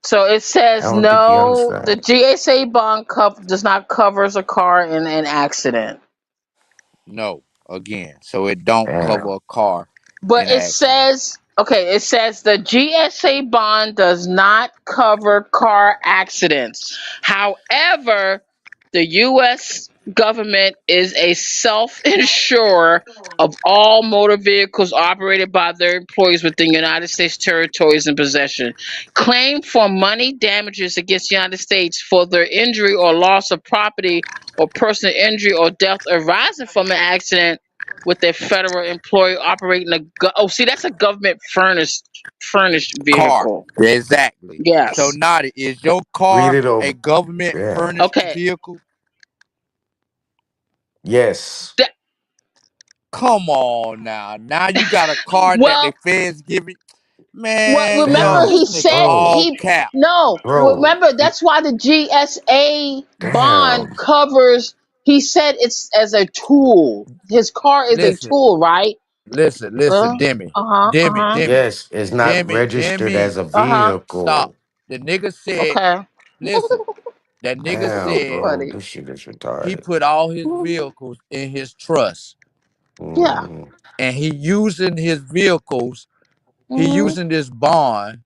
So it I says don't think you no, the understand. GSA bond does not covers a car in an accident. No, again. So it don't Damn. cover a car But in it an accident. says, okay, it says the GSA bond does not cover car accidents. However, the U.S. government is a self-insurer of all motor vehicles operated by their employees within United States territories and possession. Claim for money damages against the United States for their injury or loss of property or personal injury or death arising from an accident with a federal employee operating a see, that's a government furnished Car. vehicle. Exactly. So Yes. Naughty, is your Read car it a over. government Yeah. furnished Okay. vehicle? Yes. That, Come on now. Now you got a car that the well, feds giving. what Man, remember yo, Damn, he this nigga said bro. all he cap. no Bro. remember that's why the GSA bond Damn. covers. He said it's as a tool. His car is a Listen, tool, right? listen, Demi. Uh-huh. Demi, Uh-huh. Demi, Yes, it's not Demi, registered Demi. as a Uh-huh. Stop. vehicle. The nigga said, Okay. listen, that nigga Damn, That's said bro. funny. This shit is he retarded. put all his vehicles in his trust. Yeah. Hmm. And he using his vehicles, he Mm-hmm. using this bond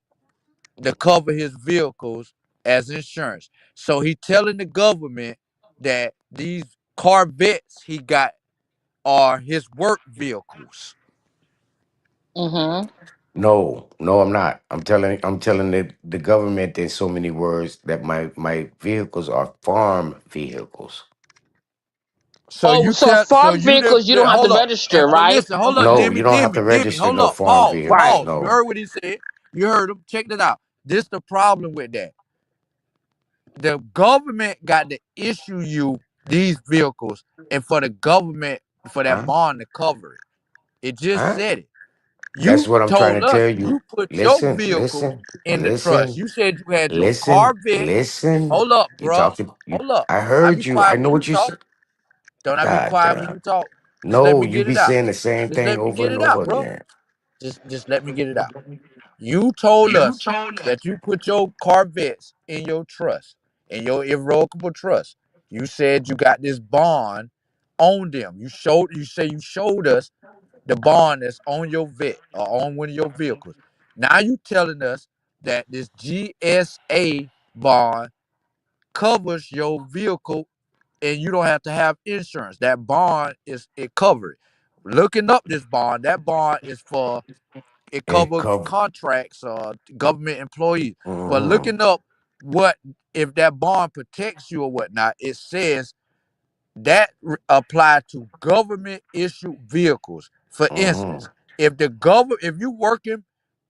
to cover his vehicles as insurance. So he telling the government that these Corvettes he got are his work vehicles. Mm-hmm. No, no, I'm not. I'm telling the government in so many words that my vehicles are farm vehicles. So Oh, you so tell, so farm you the, vehicles you don't have to hold up register, and right? listen, hold up, Okay. No, Demi, you don't have to Demi, register hold no up, farm pause, Right. vehicles. pause. You No. heard what he said. You heard him. Check that out. This the problem with that. The government got to issue you these vehicles, and for the government for that Huh? bond to cover it. It just Huh? said it. That's You what I'm trying told to us tell you you. put your Listen, vehicle listen, in the trust. listen, You said you had your listen, Corvette. listen. Hold up, You bruh. talking you Hold up. I I be heard you. I quiet know when you what you talk. said. Don't I be God quiet when damn. you talk? Just let No, me you get be it out. saying the same Just thing let me over get and it over out, bro. again. Just let me get it out. You told us that you put your Corvettes in your trust, in your irrevocable trust. You said you got this bond on them. You showed us the bond that's on your vet or on one of your vehicles. Now you telling us that this GSA bond covers your vehicle and you don't have to have insurance. That bond is it covered. Looking up this bond, that bond is for it It cover cover. contracts or government employees. But Mm-hmm. looking up what if that bond protects you or whatnot, it says that apply to government issued vehicles. For Mm-hmm. instance, if you working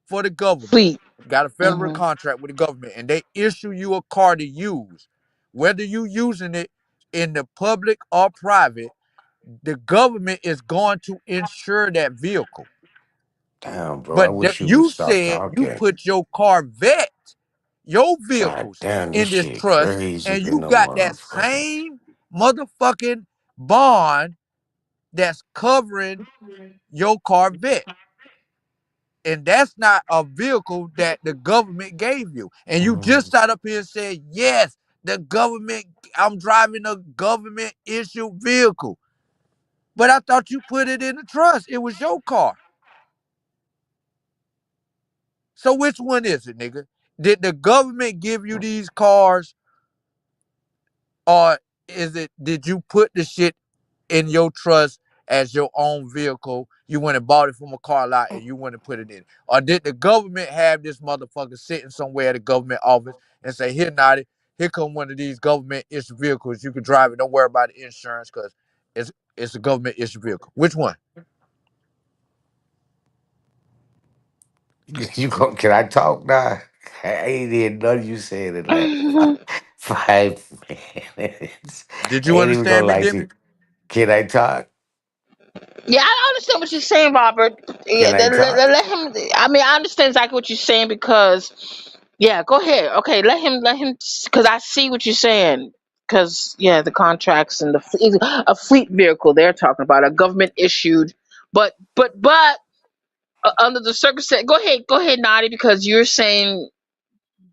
for the government, Fleet. got a federal Mm-hmm. contract with the government, and they issue you a car to use, whether you using it in the public or private, the government is going to insure that vehicle. Damn, bro. I But wish you would you stop said you talking. put your Corvette, your God vehicles damn, this in this shit trust, crazy and than you no got that motherfucker. same motherfucking bond that's covering your Corvette. And that's not a vehicle that the government gave you. And you just Mm. sat up here and said, yes, the government, I'm driving a government issued vehicle. But I thought you put it in the trust. It was your car. So which one is it, nigga? Did the government give you these cars, or did you put the shit in your trust as your own vehicle? You went and bought it from a car lot and you went and put it in. Or did the government have this motherfucker sitting somewhere at a government office and say, here, Naughty, here come one of these government issued vehicles. You can drive it. Don't worry about the insurance because it's a government issued vehicle. Which one? Can I talk now? I ain't hear none of you saying it last five minutes. Did I you ain't even gonna understand me, lie to Demi? you. Can I talk? Yeah, I understand what you're saying, Robert. Yeah, Can I talk? let him. I mean, I understand exactly what you're saying because, yeah, go ahead. Okay, let him, because I see what you're saying. Because yeah, the contracts and a fleet vehicle they're talking about a government issued, but under the circumstance. Go ahead, Naughty, because you're saying.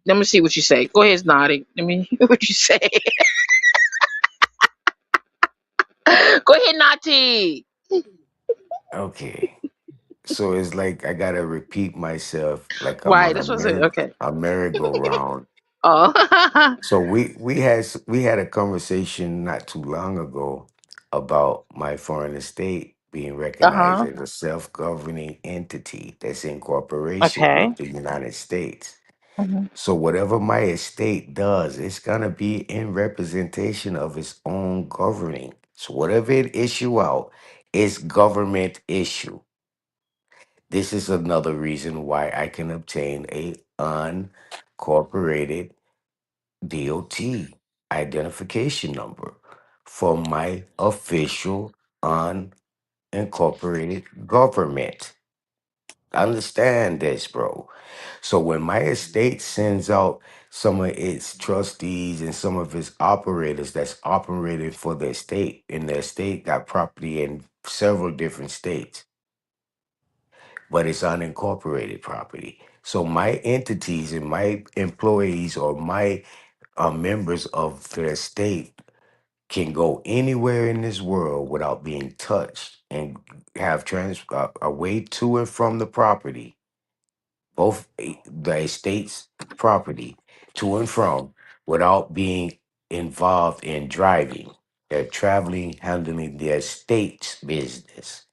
Let me see what you say. Go ahead, Naughty. Let me hear what you say. Go ahead, Naughty. Okay. So it's like I gotta repeat myself like I'm Right, on that's what I said. Okay. a merry-go-round. Oh. So we had a conversation not too long ago about my foreign estate being recognized Uh-huh. as a self-governing entity that's in cooperation Okay. with the United States. Mhm. So whatever my estate does, it's gonna be in representation of its own governing. So whatever it issue out, it's government issue. This is another reason why I can obtain a unincorporated DOT identification number for my official unincorporated government. Understand this, bro. So when my estate sends out some of its trustees and some of its operators that's operating for the estate, and the estate got property in several different states, but it's unincorporated property. So my entities and my employees or my members of the estate can go anywhere in this world without being touched and have a way to and from the property, both the estate's property to and from, without being involved in driving. They're traveling, handling the estate's business.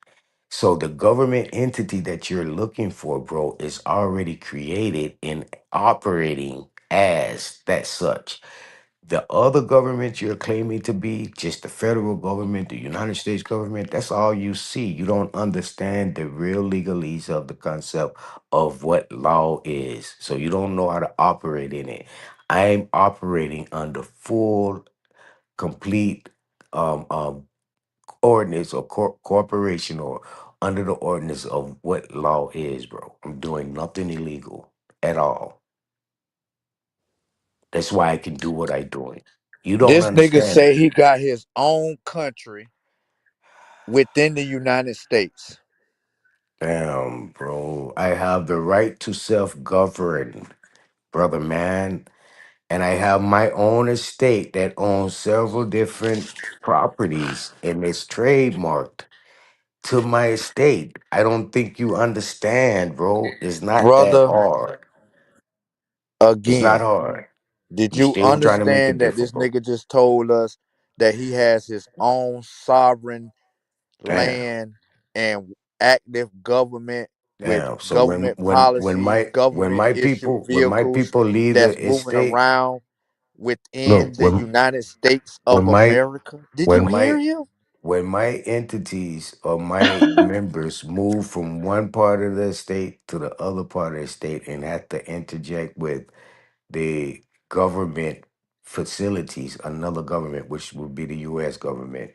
So the government entity that you're looking for, bro, is already created and operating as that such. The other government you're claiming to be, just the federal government, the United States government, that's all you see. You don't understand the real legalese of the concept of what law is. So you don't know how to operate in it. I'm operating under full, complete ordinance or corporation or under the ordinance of what law is, bro. I'm doing nothing illegal at all. That's why I can do what I'm doing. You don't This nigga understand say that. he got his own country within the United States. Damn, bro. I have the right to self govern, brother man. And I have my own estate that owns several different properties and it's trademarked to my estate. I don't think you understand, bro. It's not that Brother, hard. It's not again, hard. did You you still trying to make it understand that this difficult. nigga just told us that he has his own sovereign Damn. land and active government with Damn. So government policies, when government my issue people vehicles leave that's the moving estate, around look, within the United States when of my America? Did you when hear my him? when my entities or my members move from one part of the state to the other part of the state and have to interject with the government facilities, another government, which would be the US government,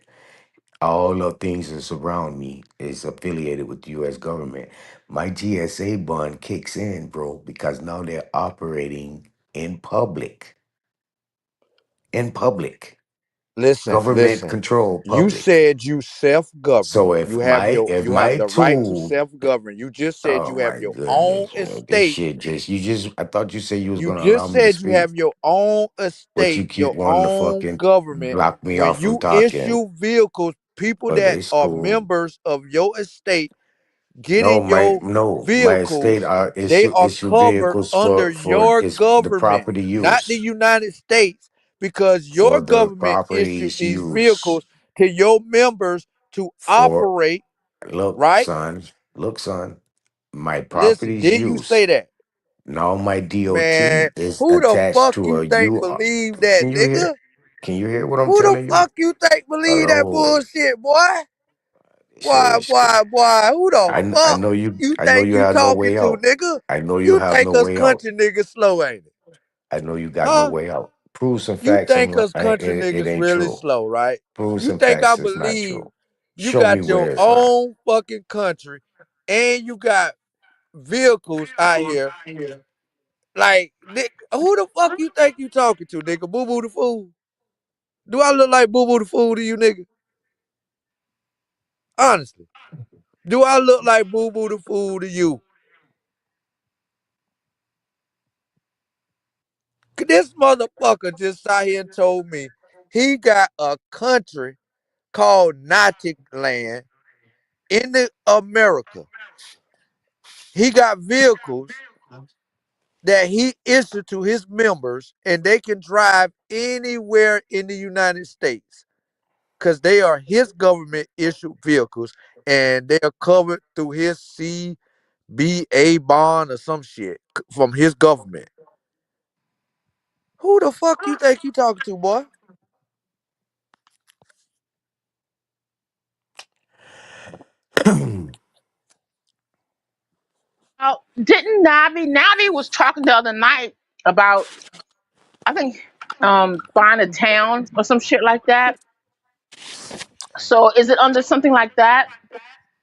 all the things that surround me is affiliated with the US government. My GSA bond kicks in, bro, because now they're operating in public. In public. Listen, Government listen. control You public. said you So self-govern. You if have my the right to tool, self-govern. You just said oh you have my your own goodness, bro. This estate. shit just I thought you said you was You gonna allow just me to said you speak, have your own but you estate, keep your wanting to own fucking government. block me When off from you talking. issue vehicles, people But that it's are cool. members of your estate get No, in your my estate vehicles, are they are issue covered vehicles under for your is the government, property not the use. United States, because your For the government issued properties these use. vehicles to your members to For operate, look, right? son, look, son, my Listen, properties didn't you say use. that? Now my DOT Man, is who the attached fuck to you a think U. believe that, Can you hear? nigga? Can you hear what I'm Who the telling you? fuck you think believe that Hello. bullshit, boy? Boy, Shit, boy, boy, who the I fuck know you. you I know think you you have no talking way to, out. nigga? I know you You have think no us way out. country niggas slow, ain't it? I know you got no Huh? way out. Prove some You facts think us country it niggas ain't really true. slow, right? Prove You some think facts I it's not believe true. you Show me got where your it's not. own fucking country and you got vehicles out here. Like, who the fuck you think you talking to, nigga? Boo Boo the Fool? Do I look like Boo Boo the Fool to you, nigga? Honestly. Do I look like Boo Boo the Fool to you? This motherfucker just sat here and told me he got a country called Natic Land in the America. He got vehicles that he issued to his members and they can drive anywhere in the United States because they are his government issued vehicles and they are covered through his CBA bond or some shit from his government. Who the fuck you think you talking to, boy? Didn't Navi was talking the other night about, I think, buying a town or some shit like that. So is it under something like that,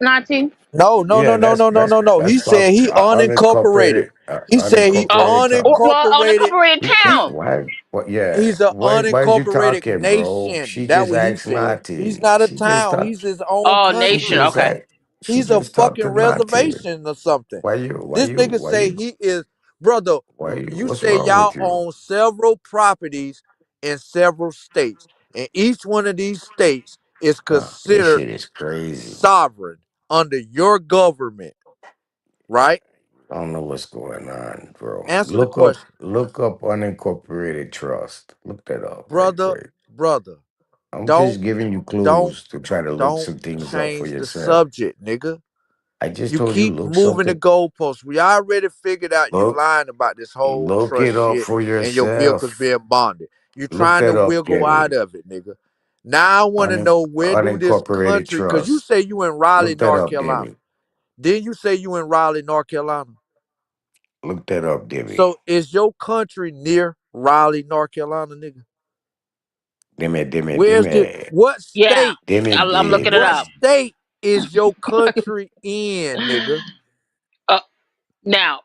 Nati? No, no, no, Yeah, no, no, no, no, no. that's He said called he unincorporated. unincorporated He said he Oh, unincorporated well, unincorporated. unincorporated He town. why what yeah. he's an Why is you unincorporated talking, bro? nation. She That just what he asked said. He's Nati. not a She just town. talked He's his own Oh, she nation. country. just Okay. asked she He's a just talked fucking to Nati. reservation or something. Why This you nigga why say you he is, brother. You what's say wrong y'all with you? own several properties in several states, and each one of these states is This considered shit is crazy. sovereign under your government, right? I don't know what's going on, bro. Answer the question, Look up unincorporated trust. Look that up right brother. quick. Brother, I'm don't just giving you don't clues to try to look don't some things up for change the yourself. subject, nigga. I just You told you keep look moving the something goalposts. We already figured out you look lying about this whole look trust it up shit for and your vehicles yourself. being bonded. You Look trying to that up, wiggle out Demi. of it, nigga. Now I want to know where do this Unincorporated country? Cause you trust. say you in Raleigh, Look that North up, Carolina. Demi. Then you say you in Raleigh, North Carolina. Look that up, Demi. So is your country near Raleigh, North Carolina, nigga? Demi, Demi, Where's the Demi. what Yeah. state? Demi, I'm looking it What up. Demi. state is your country in, nigga? Uh, now,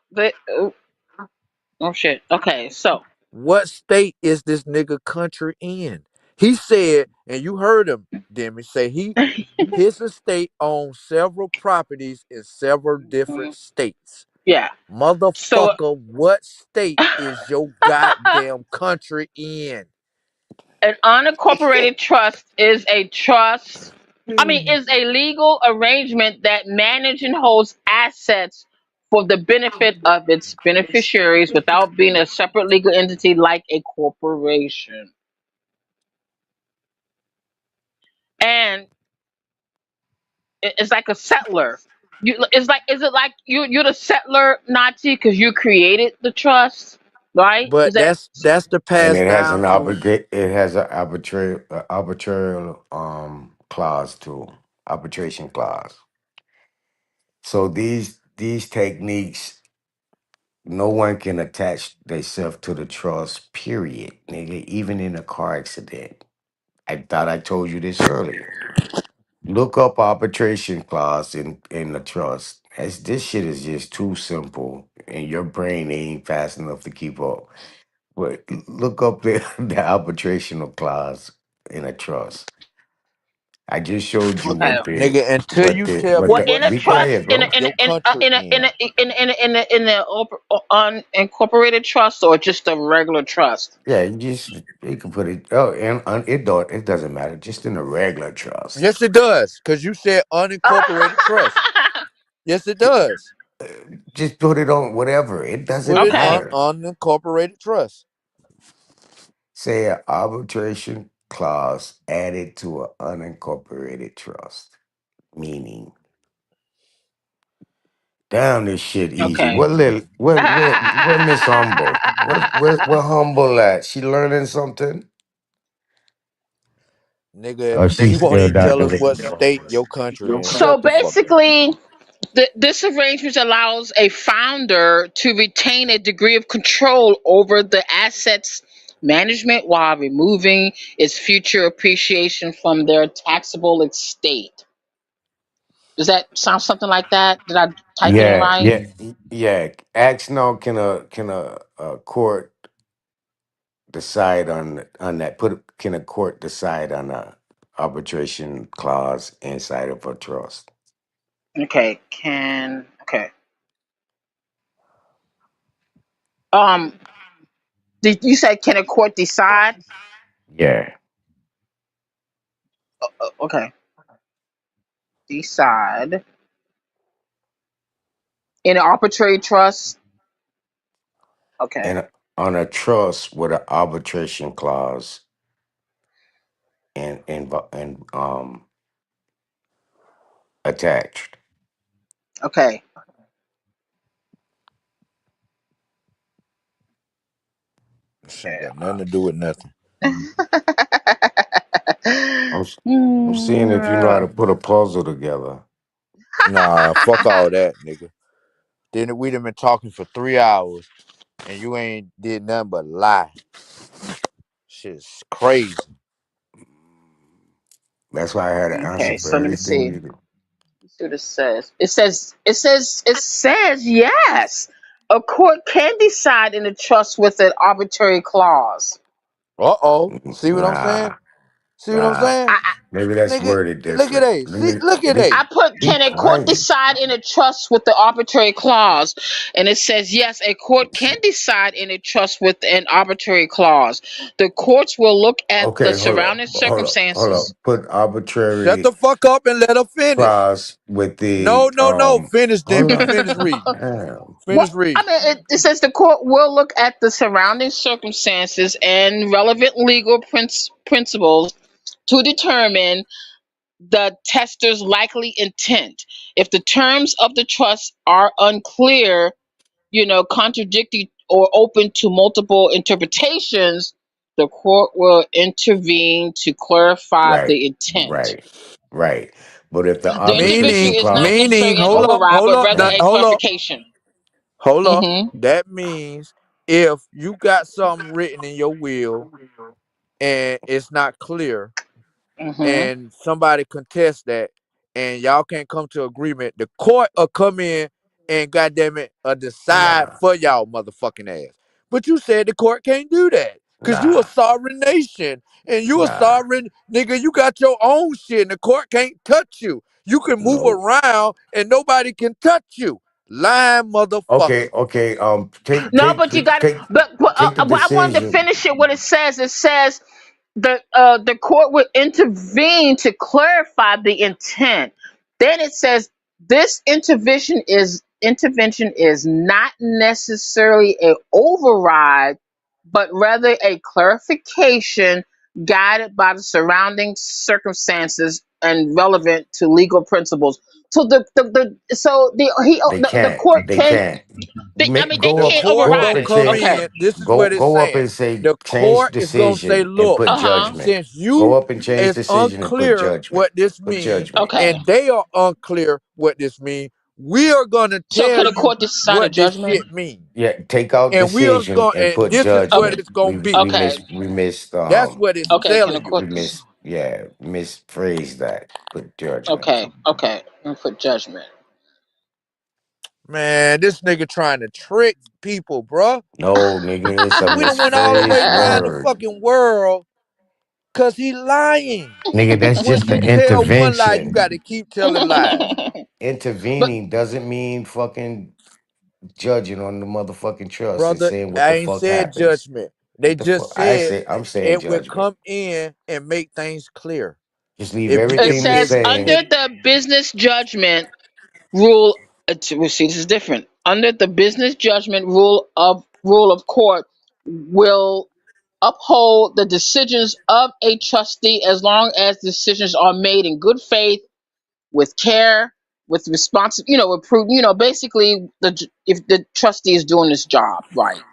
oh shit. Okay, so What state is this nigga country in? He said, and you heard him, Demi, say his estate owns several properties in several different states. yeah. So Motherfucker, what state is your goddamn country in? an unincorporated trust is a trust. I mean, is a legal arrangement that manages and holds assets for the benefit of its beneficiaries without being a separate legal entity like a corporation. And it's like a settler. Is it like you're the settler, Nazi, because you created the trust, right? But Is that that's the And pass it has down an to arbitrary clause too. Arbitration clause. So these techniques, no one can attach themselves to the trust, period, nigga, even in a car accident. I thought I told you this earlier. Look up arbitration clause in the trust. This shit is just too simple, and your brain ain't fast enough to keep up. But look up the arbitration clause in a trust. I just showed you okay? nigga until you tell me Well, what in a be state trust, quiet, in a, bro. in a, your country in. in the unincorporated trust, or just a regular trust. Yeah, you can put it. Oh, and it doesn't matter. Just in a regular trust. Yes, it does, because you said unincorporated trust. Yes, it does. Just put it on whatever. It Put doesn't it on Okay. matter. unincorporated trust. Say an arbitration clause added to an unincorporated trust. Meaning, damn, this shit easy. Okay. What Miss Humble? Where Humble at? She learning something? Nigga, Oh, if you she's won't still even tell us Dr. what state your country in, So shut the fuck up. basically, this arrangement allows a founder to retain a degree of control over the assets management while removing its future appreciation from their taxable estate. Does that sound something like that? Did I type it in Yeah, right? yeah, yeah. Ask now, can a court decide on that? Can a court decide on a arbitration clause inside of a trust? Okay. Okay. Um. Did you say can a court decide? Yeah, Okay. Decide in an arbitrary trust. Okay. and on a trust with an arbitration clause and attached. Okay. This ain't got nothing to do with nothing. I'm s- I'm seeing if you know how Hmm. to put a puzzle together. Nah, fuck all that, nigga. Then we done been talking for 3 hours and you ain't did nothing but lie. Shit's crazy. That's why I had an answer Okay, for so let me everything see. you do. Let's see what it says. It says yes. A court can decide in a trust with an arbitrary clause. Uh-oh. See what I'm saying? Nah, See what I'm nah. saying? I, Maybe that's Nigga, worded look at different. that. See, look at that. I put Be can a court quiet. decide in a trust with the arbitrary clause? And it says yes, a court can decide in a trust with an arbitrary clause. The courts will look at the Okay, surrounding hold up. circumstances. Put Shut arbitrary the fuck up and let her finish. clause with No, the no, no. Finish, Hold then up. finish reading. Damn. Well, Finish I reading. mean, it says the court will look at the surrounding circumstances and relevant legal principles to determine the tester's likely intent. If the terms of the trust are unclear, contradictory or open to multiple interpretations, the court will intervene to clarify Right, the intent. right, right. But if the The intervention arbitration is not clause, Meaning, necessarily an hold up, override, hold but up, rather a hold up, clarification. hold up. Mm-hmm. That means if you got something written in your will and it's not clear, Mm-hmm. and somebody contests that and y'all can't come to agreement, the court will come in and goddamn it decide nah, for y'all motherfucking ass. But you said the court can't do that. Cause you a nah, sovereign nation and you a nah. sovereign nigga, you got your own shit and the court can't touch you. You can move No. around and nobody can touch you. Lying Okay, motherfucker. okay. No, but you got Take the but I wanted to decision. finish it. What it says, the court would intervene to clarify the intent. Then it says this intervention is not necessarily a override, but rather a clarification guided by the surrounding circumstances and relevant to legal principles. So the so They the can't. court They can. can't. They The can't court override gonna it. come Okay. in. This is what it's Go up saying. and say The change court is gonna say, decision and look, put Uh huh. judgment. since Go you up and change is decision and put unclear judgment. what this Put means, judgment. Okay. and they are unclear what this means, we are gonna So tell can a you court decide a what this judgment? shit means. Yeah, take out And we are decision going and and put this is what Okay. judgment. it's gonna be. Okay. We missed That's what it's Okay. Can a telling you. court dis- misphrased that. Put judgment. Okay. Okay. And put judgment. Man, this nigga trying to trick people, bruh. No, nigga, it's a We done went all the way misphrased around the word. fucking world cause he lying. Nigga, that's Once just you the tell one lie, you intervention. gotta keep telling lies. But Intervening doesn't mean fucking judging on the motherfucking trust. It's Brother, saying what I the ain't fuck said happens. judgment. They What the just fuck? said I'm saying it will judgment. come in and make things clear. Just leave If it everything the says same. under the business judgment rule. We see this is different. Under the business judgment rule of court will uphold the decisions of a trustee as long as decisions are made in good faith, with care, with response, with prudent, basically if the trustee is doing his job right.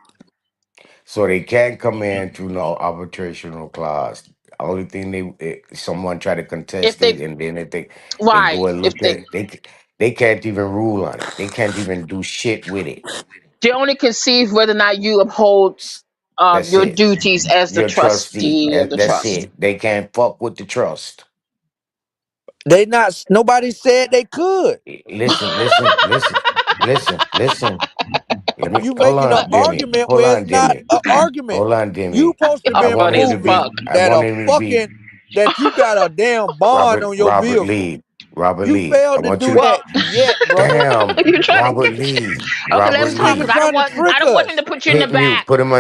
So they can't come in through no arbitrational clause. Only thing someone try to If contest they it, and then if they right, go and if look at it, they can't even rule on it. They can't even do shit with it. they only conceive whether or not you uphold That's your it. duties as the Your trustee. trustee of the That's trust. it. They can't fuck with the trust. They not. Nobody said they could. Listen. Let me You hold making an on, Demi. argument Hold where it's on, not Demi. an argument. Hold on, You Demi. supposed to Y'all be I want funny him as to proving be. fuck. I that want a him to be. fucking that you got a damn bond on your Robert vehicle. Lee. Robert You Lee. I failed to want do you. Well, that yet, brother. Damn, you trying to Robert get Lee. okay? Let Robert him This talk nigga because Lee. I don't trying to want trick I don't want him us. to put you in the Hit mute. back. Put him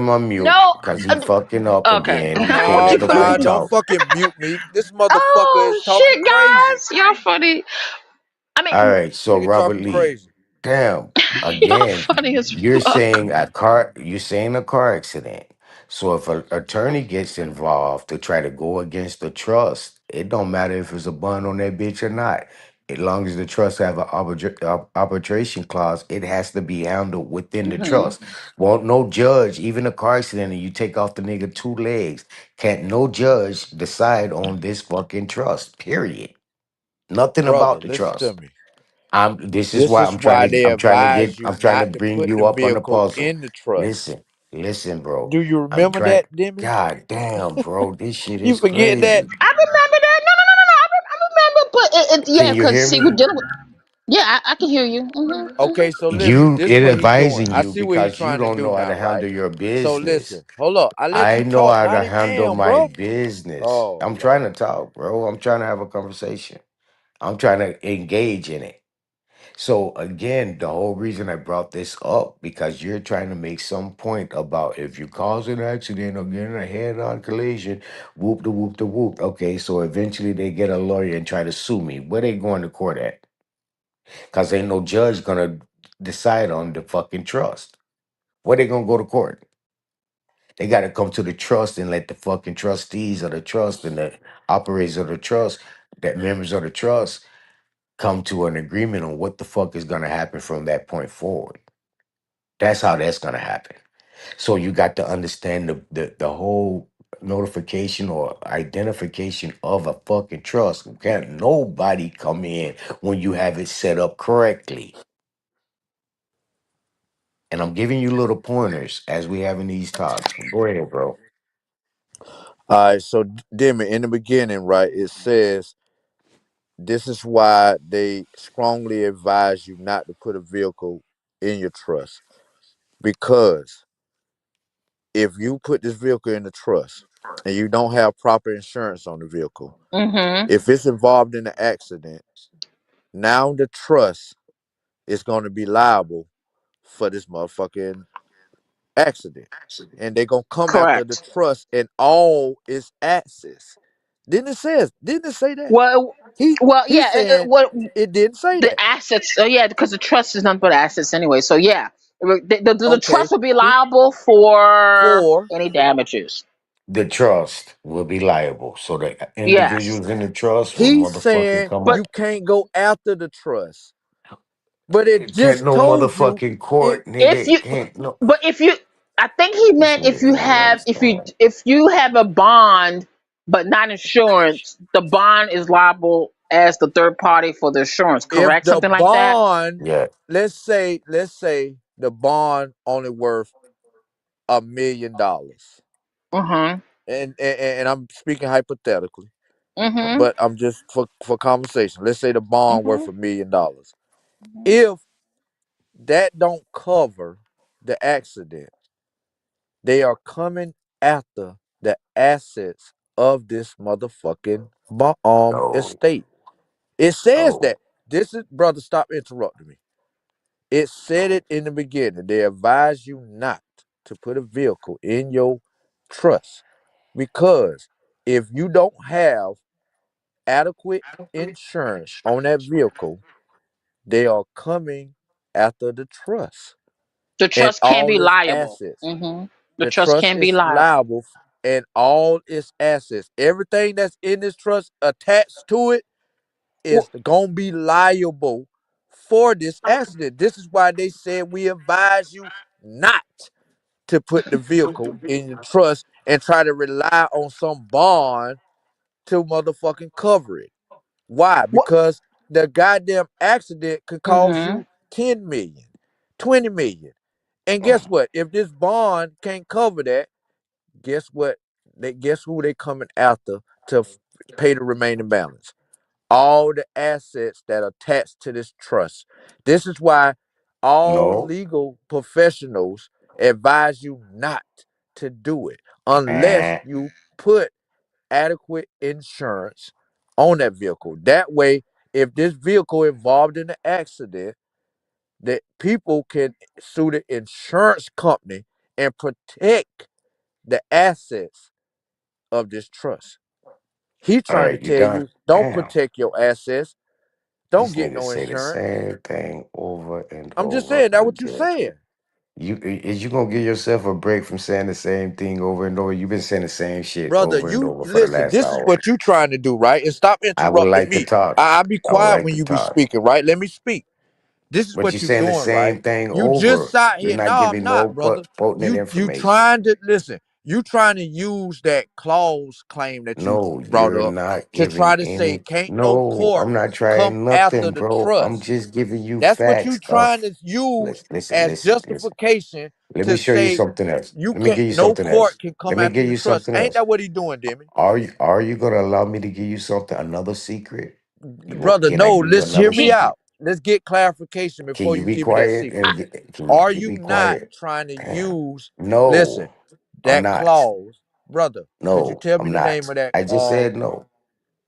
on mute. No, Cause he uh, fucking up okay. again. I He don't can't want you let to a put him. man Nah, don't talk. fucking mute me. This motherfucker is Oh talking shit, crazy. guys, y'all funny. I All mean, right, so Nigga Robert talking Lee. crazy. Damn. y'all Again, funny as you're fuck. saying a car. You're saying a car accident. So if an attorney gets involved to try to go against the trust, it don't matter if it's a bond on that bitch or not. As long as the trust have an arbitration clause, it has to be handled within the Hmm. trust. Won't no judge, even a car accident, and you take off the nigga two legs, can't no judge decide on this fucking trust. Period. Nothing Brother, about the listen to trust. me. This is This why is why they advise you I'm trying to not to bring put the you up on the vehicle puzzle. in the trust. Listen, bro. Do you I'm remember trying. that, Demi? God damn, bro, this shit You is forget that? crazy. I remember that. No. I remember, but yeah, Can you because hear see, we're me? dealing with. Yeah, I can hear you. Okay, so listen, You this it what he doing. advising I you see what he because you trying to don't do know how to now, right? handle your So business. listen, hold up. I let I you know talk. how to Not handle damn, my bro. business. Oh I'm trying to Lord. talk, bro. I'm trying to have a conversation. I'm trying to engage in it. So again, the whole reason I brought this up because you're trying to make some point about if you cause an accident or get in a head-on collision, whoop the whoop the whoop. Okay, so eventually they get a lawyer and try to sue me. Where they going to court at? Because ain't no judge gonna decide on the fucking trust. Where they gonna go to court? They gotta come to the trust and let the fucking trustees of the trust and the operators of the trust, that members of the trust, come to an agreement on what the fuck is gonna happen from that point forward. That's how that's gonna happen. So you got to understand the whole notification or identification of a fucking trust. Can't nobody come in when you have it set up correctly. And I'm giving you little pointers as we having these talks. Go ahead, bro. All right, so Demi, in the beginning, right, it says this is why they strongly advise you not to put a vehicle in your trust. Because if you put this vehicle in the trust and you don't have proper insurance on the vehicle, Mm-hmm. if it's involved in an accident, now the trust is going to be liable for this motherfucking accident. And they're going to come after the Correct. trust and all its assets. Didn't it say that? Well, He well, he's yeah. saying What it didn't say the that. assets? Yeah, because the trust is nothing but assets anyway. So yeah, the Okay. trust will be He liable for for any damages. The trust will be liable. So the Yes, individuals in the trust will he's motherfucking saying come but you up. can't go after the trust. But it Can't just no told you motherfucking it court, if nigga. you Can't no. but if you I think he This meant nigga don't understand. if you have a bond but not insurance, the bond is liable as the third party for the insurance, if correct? the Something like that. bond, Yeah. let's say the bond only worth $1 million. Mm-hmm. And I'm speaking hypothetically, Mm-hmm. but I'm just for conversation. Let's say the bond worth Mm-hmm. $1 million. If that don't cover the accident, they are coming after the assets of this motherfucking Oh. estate. It says Oh. that. This is brother. Stop interrupting me. It said it in the beginning. They advise you not to put a vehicle in your trust because if you don't have adequate insurance on that vehicle, they are coming after the trust The and trust can be all its liable. assets. Mm-hmm. The The trust trust can be is liable. liable and all its assets. Everything that's in this trust attached to it is Well, gonna be liable for this accident. This is why they said we advise you not to put the vehicle in your trust and try to rely on some bond to motherfucking cover it. Why? What? Because the goddamn accident could cost Mm-hmm. you 10 million, 20 million. And guess what? If this bond can't cover that, guess what? Guess who they coming after to pay the remaining balance? All the assets that are attached to this trust. This is why all No. legal professionals advise you not to do it unless Eh. you put adequate insurance on that vehicle. That way, if this vehicle involved in an accident, that people can sue the insurance company and protect the assets of this trust. He All trying to right, you tell done? you, don't Damn. protect your assets. Don't This get nigga no say the insurance. same thing over and I'm just over saying that what you again. saying. Is you gonna give yourself a break from saying the same thing over and over? You've been saying the same shit Brother, over and you over for the listen, last this is hour. what you trying to do, right? And stop I would interrupting like to me. talk. I be I would quiet like when to you be talk. speaking, right? Let me speak. This is But what you're you saying the doing, right? same thing You just over. sat You're here. not No, I'm giving no not, brother. pertinent You information. trying to listen. You trying to use that clause claim that you No, brought you're up not to try giving to say any. can't no No, court I'm not come trying after nothing, the bro. I'm trust. just giving you That's what you facts trying of. to use Listen, as listen, listen. justification Let me to show you say something else. you Let me can't give you no something else. court can Let come me after give the you trust. something Ain't else. that what he doing, Demi? Are you gonna allow me to give you something? Another secret? Brother, Can I no, give you let's another hear me He. secret? out. Let's get clarification Can before you you be give me that quiet secret. can Are you you be not quiet? trying to Damn. use, listen, No, I'm that not. clause, brother? Could you No, tell me I'm the name not. of that? I just said no.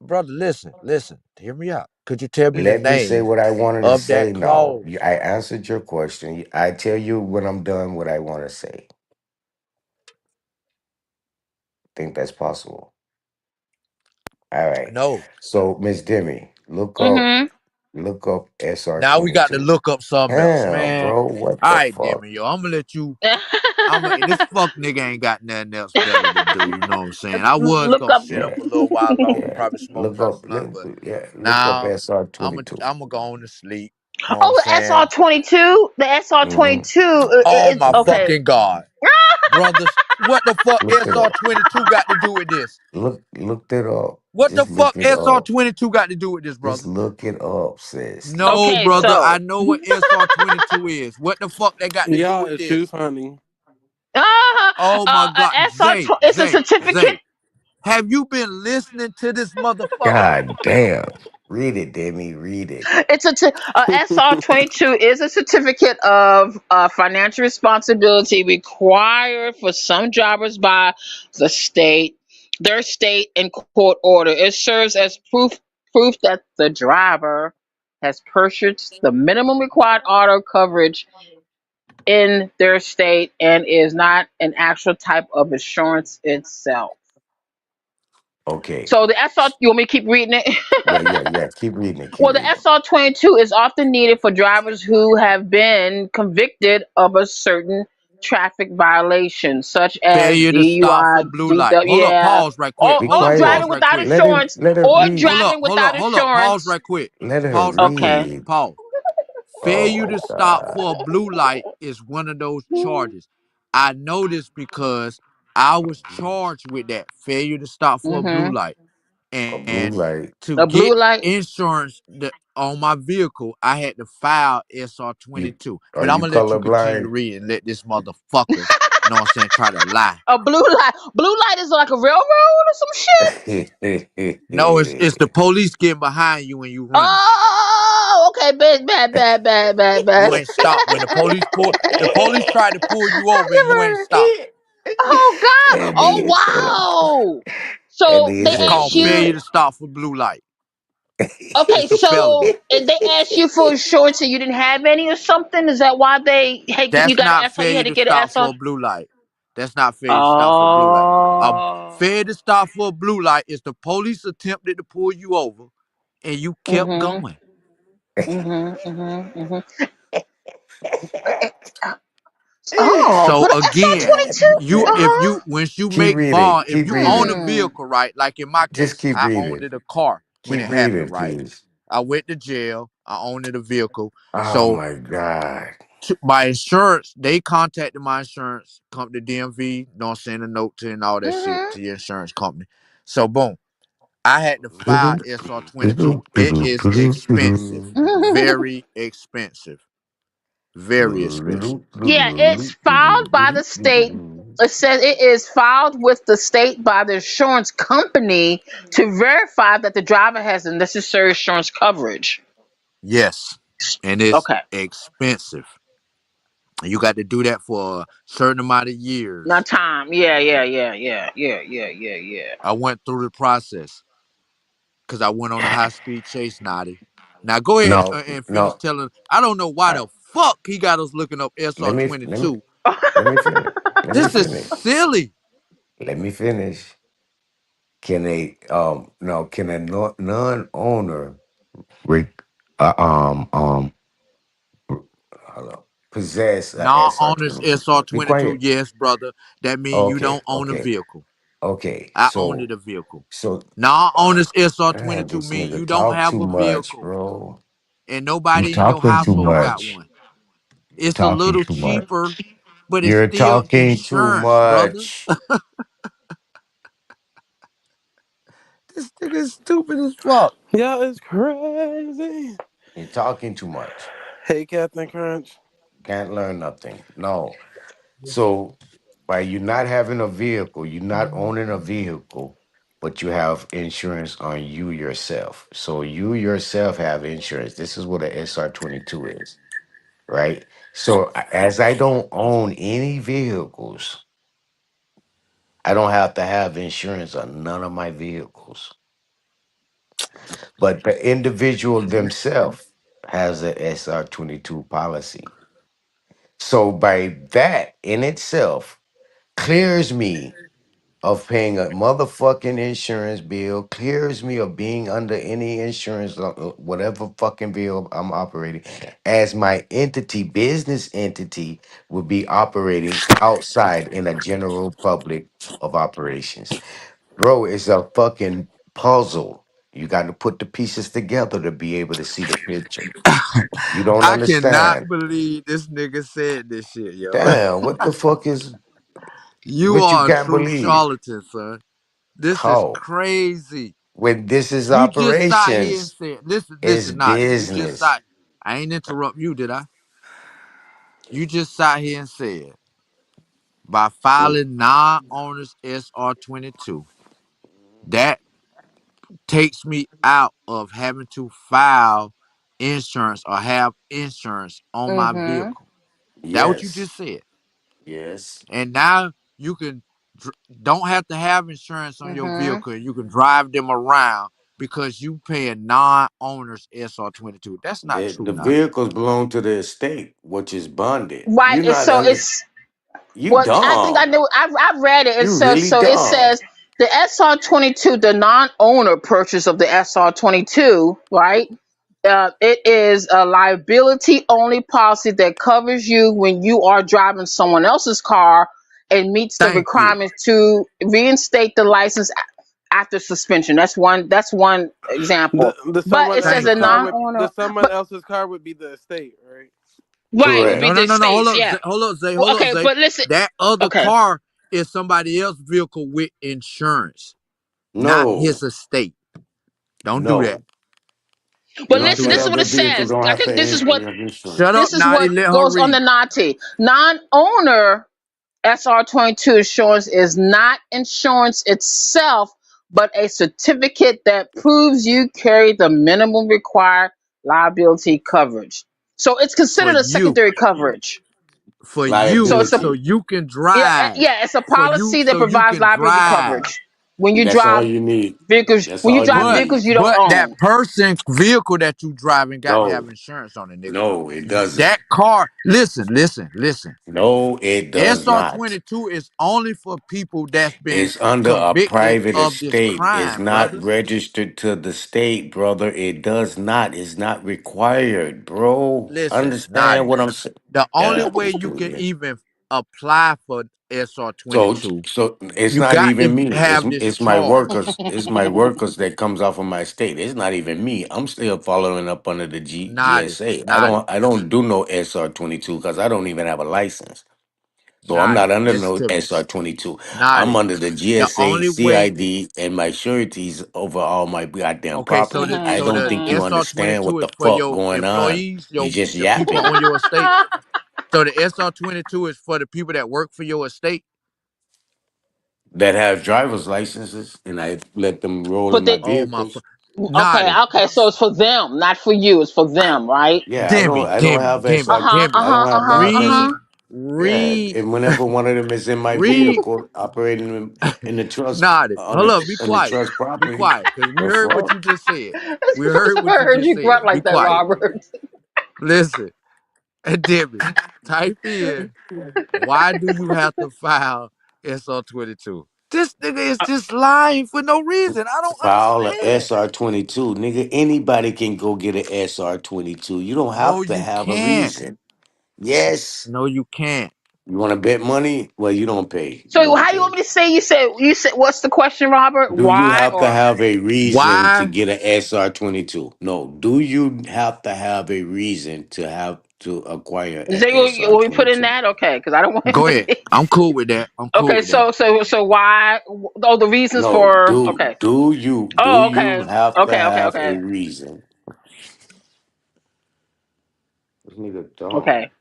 Brother, listen, hear me out. Could you tell me the Let me say name what I wanted to of say that now. clause? I answered your question. I tell you when I'm done what I want to say. Think that's possible. All right. No. So Miss Demi, Mm-hmm. look up Now we got to SR22. look up something else, Damn, man. bro, what All the right, fuck? Demi, yo, I'm gonna let you. This fuck nigga ain't got nothing else better to do. You know what I'm saying? I was Look gonna up. sit up Yeah, a little while longer, yeah. probably smoke me a blunt, but Look up now SR22. I'm gonna go on to sleep. You know what I'm Oh, the saying? SR22. The Mm-hmm. SR22. Oh It's my okay. fucking god, brothers! What the fuck Look it up. SR22 got to do with this? Look it up. What the Just look fuck it up. SR22 got to do with this, Just brother? look it up, sis. No, Okay, brother, so I know what SR22 is. What the fuck they got to do Y'all with is too this? funny. Oh my god, Zay, It's a certificate. Zay. Have you been listening to this motherfucker? God damn. Read it, Demi. Read it. SR22 is a certificate of financial responsibility required for some drivers by the state, their state and court order. It serves as proof that the driver has purchased the minimum required auto coverage in their state and is not an actual type of insurance itself. Okay. So the SR, you want me to keep reading it? Yeah. Keep reading it. Keep Well, the reading it. SR22 is often needed for drivers who have been convicted of a certain traffic violation, such as Failure to stop DUI, for blue light. DW, Hold up, yeah, pause right quick. Be Hold up, quiet. pause driving right without quick. insurance, Let her or read. Hold up, driving hold without up, hold up, pause insurance. right quick. Let her Pause right quick. Okay. read. Pause. Oh Failure my to stop for a god. blue light is one of those charges. I know this because I was charged with that failure to stop for a blue Mm-hmm. light. A blue And light. to A get blue light. insurance on my vehicle, I had to file You SR22. are But I'm you gonna let you continue to colorblind? read and let this motherfucker, you know what I'm saying, try to lie. A blue light. Blue light is like a railroad or some shit. No, it's the police getting behind you when you running. Oh, okay. Bad. You ain't stopped when the police tried to pull you over and you ain't stopped. Oh God. That Oh nigga said wow. that So nigga they It's said called asked you. failure to blue. stop for blue light. Okay, It's a felony. so they asked you for insurance and you didn't have any or something. Is that why they hey you That's got an not SR? You failure had to to get an stop SR. for a blue light. That's not failure to stop for a blue light. Oh. Failure to stop for a blue light is the police attempted to pull you over and you kept Mhm. going. Mhm. Oh, So but again, SR 22. you Uh if huh. you once you Keep make reading. bond, if Keep you own a reading. Hmm. vehicle, right? Like in my Just case, keep I reading. owned a car when Keep it reading, happened, right? please. I went to jail. I owned a vehicle. Oh So my god. My insurance, they contacted my insurance company, DMV, don't send a note to and all that shit Mm-hmm. to your insurance company. So boom, I had to file SR22. It is expensive, very expensive, very expensive. Yeah, it's filed by the state. It says it is filed with the state by the insurance company to verify that the driver has the necessary insurance coverage. Yes, and it's Okay. expensive. You got to do that for a certain amount of Not years. time. Yeah. I went through the process because I went on a high speed chase, Naughty. Now go ahead No, and finish no. telling. I don't know why I, the fuck he got us looking up let me let me SR22. let me finish. Let me This is finish. silly. Let me finish. Can a no? Can a non-owner re, uh, um um hello, possess a SR Non-owners 22? Be SR22. quiet. Yes, brother. That means you Okay, don't own a okay, vehicle. okay. I owned a vehicle. So Non-owners man, SR22 this mean nigga you don't talk have too a much, vehicle bro. and You nobody in your talking too household got much. one. You It's a talking little too much. cheaper, but it's You're still talking too insurance, brother. much. This nigga is stupid as fuck. Y'all is crazy. You're talking too much. Hey, Captain Crunch. Can't learn nothing. No. So by you not having a vehicle, you not owning a vehicle, but you have insurance on you yourself. So you yourself have insurance. This is what a SR22 is, right? So as I don't own any vehicles, I don't have to have insurance on none of my vehicles. But the individual themselves has a SR22 policy. So by that in itself clears me of paying a motherfucking insurance bill, clears me of being under any insurance, whatever fucking bill I'm operating, as my entity, business entity, will be operating outside in a general public of operations. Bro, it's a fucking puzzle. You got to put the pieces together to be able to see the picture. You don't I cannot understand. believe this nigga said this shit, yo. Damn, what the fuck is You what you are a can't true believe? charlatan, son. This is How? crazy. When this is You just sat here and operations, said, listen, is listen, Naughty. You just business. sat. I ain't interrupt you, did I? You just sat here and said, by filing non-owners SR22, that takes me out of having to file insurance or have insurance on my Mm-hmm. vehicle. That what you Yes, just said. yes. And now you can don't have to have insurance on your Mm-hmm. vehicle. You can drive them around because you paying non-owners SR22. That's not true, The Nadi. vehicles belong to the estate, which is bonded. Right. You're It's not so under. it's You what I think I dumb. knew. I read it. It You says really so. It dumb. says the SR22, the non-owner purchase of the SR22, right? It is a liability only policy that covers you when you are driving someone else's car and meets the Thank you. requirements to reinstate the license after suspension. That's one example. The But someone it says else's a Thank car you. would the non-owner. someone But else's car would be the estate, right? right, it would be No, Correct. no, the no, no. Hold states. up, Yeah. Zay. Hold up, Zay. Well, Hold up, okay, Zay. but listen. That other Okay. car is somebody else's vehicle with insurance, not his No, estate. Don't do that. no. But Don't listen, do this that. is what Other it vehicles says. don't I have think to have Shut insurance. up, this is Naughty. what Let her goes on the read. NATI. Non-owner SR22 insurance is not insurance itself, but a certificate that proves you carry the minimum required liability coverage. So it's For considered a you. secondary coverage. For you, So it's a so Liability. you can yeah, drive. it's a For you, policy that so you provides can liability drive. coverage when you That's all drive you need. vehicles. That's When you all you drive But need. vehicles you don't but that own. person vehicle that you driving got to have No, insurance on it, nigga. no, it doesn't. That car, listen. No, it does not. SR22 is only for people that's been It's under a convicted private of this estate. It's crime, not brother. registered to the state, brother. It does not. It's not required, bro. Listen, Understand Naughty. what I'm saying? The only Yeah, way you can even apply for SR twenty So, two, so it's you not got even to me. have this It's my charge. workers. It's my workers that comes off of my state. It's not even me. I'm still following up under the Naughty, GSA. naughty. I don't do no SR 22 because I don't even have a license. So I'm not Naughty. under Listen no to me. SR 22. I'm Naughty. under the The GSA, only way, CID, and my sureties over all my goddamn okay, property. I so don't the think you SR twenty understand two what is the for fuck your going on. employees, You your just the people yapping. on your estate. So the SR 22 is for the people that work for your estate. That have driver's licenses, and I let them roll in But my they Oh my, vehicles. okay, naughty. okay, so it's for them, not for you. It's for them, right? Yeah, Demi, I don't Demi, have Demi, SR. Demi. I don't have none of Read, us. Yeah, read, and whenever one of them is in my read. vehicle operating in the trust Naughty. on Hold up, be the quiet. trust Be property, quiet. Because we the heard what fuck? you just said. It's We the first heard time I what you heard just you grunt said. Be like that, quiet. Robert. Listen. And Demi, type in, why do you have to file SR 22? This nigga is just lying for no reason. I don't File a understand. SR 22, nigga. Anybody can go get a SR 22. You don't No, have to you have a can't. reason. Yes. No, you can't. You want to bet money? Well, you don't pay. You So don't how you want pay. me to say? You said what's the question, Robert? Do you Why have to or have a reason to Why? get an SR 22? No. Do you have to have a reason to acquire is an they SR will we put in 22? that? Okay, because I don't want Go him to ahead. be. I'm cool with that. I'm cool Okay, with that. so why? Oh, the reasons No. for. Okay. Do Oh, you okay. have to Okay. Okay. have a Okay. reason? This nigga dumb. Okay.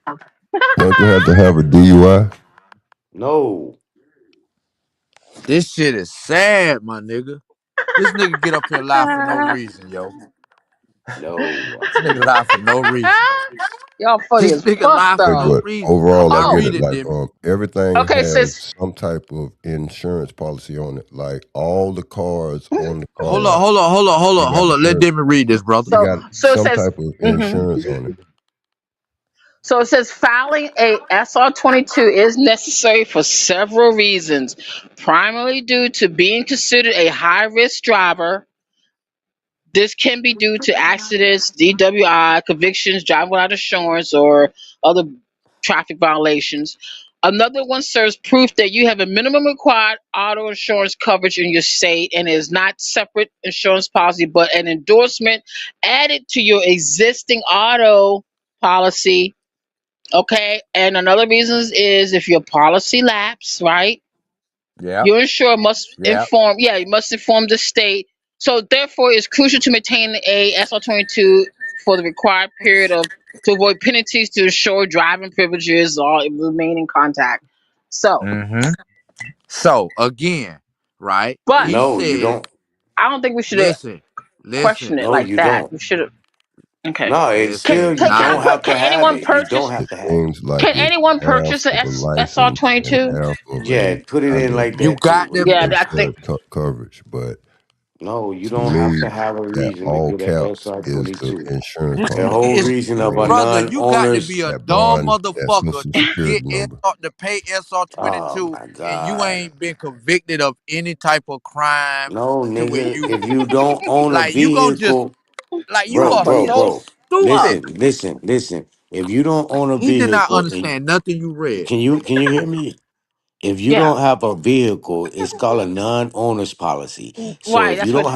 Don't you have to have a DUI? No. This shit is sad, my nigga. This nigga get up here and lie for no reason, yo. No. This nigga lie for no reason. Y'all funny This as nigga fuck lie for Okay, no though. but reason. overall, I Now get Oh. read it. it, Like, Demi. everything Okay. has Sis. some type of insurance policy on it. Like all the cars on the Hold up, car, hold up, hold up, hold they up, got hold up. Let Demi read this, brother. they So got so it some says. type of Mhm. insurance on it. So it says filing a SR-22 is necessary for several reasons, primarily due to being considered a high-risk driver. This can be due to accidents, DWI, convictions, driving without insurance, or other traffic violations. Another one serves proof that you have a minimum required auto insurance coverage in your state and is not separate insurance policy, but an endorsement added to your existing auto policy. Okay, and another reason is if your policy lapse, right? Yep, Your insurer must yep. inform, yeah, you must inform the state. So therefore, it's crucial to maintain a SR-22 for the required period of to avoid penalties to ensure driving privileges or remain in contact. So, Mm-hmm. So again, right? but He No, you said, don't. I don't think we should have listen, listen, questioned it No, like you that. don't. We should have. Okay. No, it's listen. still you Can I don't Naughty. put? have Can to have anyone it. You don't purchase? have It to have it. seems like Can it's anyone half purchase a of a license and SR-22? half of Yeah, put it kind in of like You that too. got What are them. you Yeah, doing? I think. insurance coverage. But No, you to don't have to me, have a that reason to all get an caps SR is twenty the two. insurance You The policy. whole is reason I of a mean, brother. You got to be non-owner's a that dumb bond, that motherfucker social to security get number. SR to pay SR twenty oh two, my and you God. ain't been convicted of any type of crime No, to where nigga, you if you don't own a like you gonna just vehicle, like you Y'all are funny as so fuck. stupid. listen. If you don't own a He did not vehicle and understand nothing you read. can you hear me? If you Yeah. don't have a vehicle, it's called a non-owner's policy. So Right. if you That's what.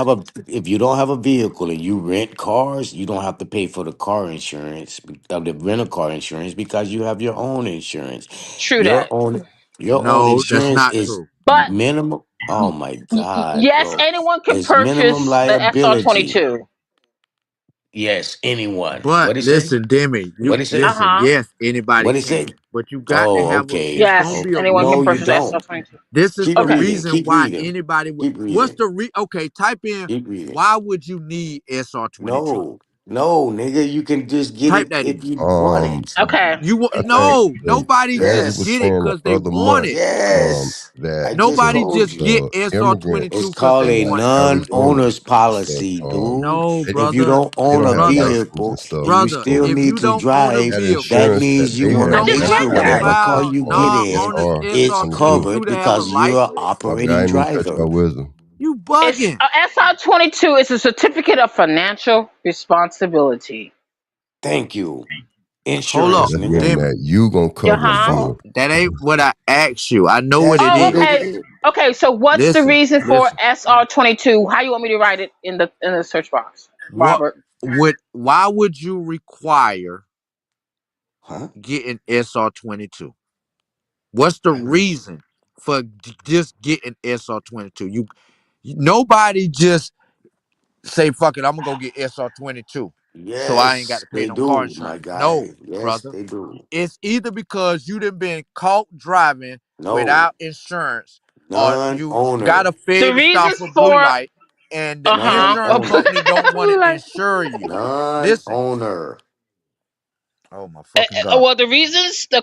don't have a vehicle and you rent cars, you don't have to pay for the car insurance of the rental car insurance because you have your own insurance. True Your that. own your own No, that's insurance not is true. But minimum. Oh my God, yes, bro. anyone can It's minimum purchase the liability. SR-22. Yes, anyone. But What it say? listen, Demi, you What it say? Uh listen. huh. Yes, anybody What it say? can, but you got to Oh, have a. okay. It's gonna Yes, be a anyone can No, you purchase the reason. don't. SR-22. This is Keep the Okay. reading. reason Keep why reading. anybody would. Keep What's reading. the Okay, type in. Keep reading. Why would you need SR 22? No, no, nigga, you can just get Type it that if in. you want Um, it. Okay. You want I think no? Nobody as he just was get Yes, it saying the because they other want month, it. yes. that I just the Nobody told just get you. the SR immigrants 22 It's because called they a in want it. Arizona non-owner's that policy, dude. No, If you brother, don't they own don't a have brother, license and vehicle stuff. and you brother. still So If need you to don't own a drive, that vehicle, that insurance that means you they you want to have, don't make that's have sure to covered whatever car file you get on in non-honest SR is SR 22. 22 covered to have a because you're an license. Okay, I operating ain't mean to cut you driver. out, wisdom. You It's bugging. SR-22 is a certificate of financial responsibility. Thank you. Hold So up, Insurance, that's meaning nigga. Demi. that you gonna What cover the Uh-huh. fuck? for. That ain't what I asked you. I know what That's it Oh, what it is. okay. is. Okay, so what's the Listen, reason for listen. SR22? How you want me to write it in the search box, What Robert? would why would you require Huh? getting SR22? What's the I don't. reason for just getting SR22? Nobody just say fuck it, I'm gonna go get SR22 so I ain't got Yes, to pay they no car do, my insurance. guy. No, Yes, brother. they do. It's either because you done been caught driving No, without insurance or you got non-owner, a The failure to stop reasons for blue for light and the uh-huh. insurance non-owner, company don't want to Like, insure you. Listen. non-owner. Oh my fucking God. well, the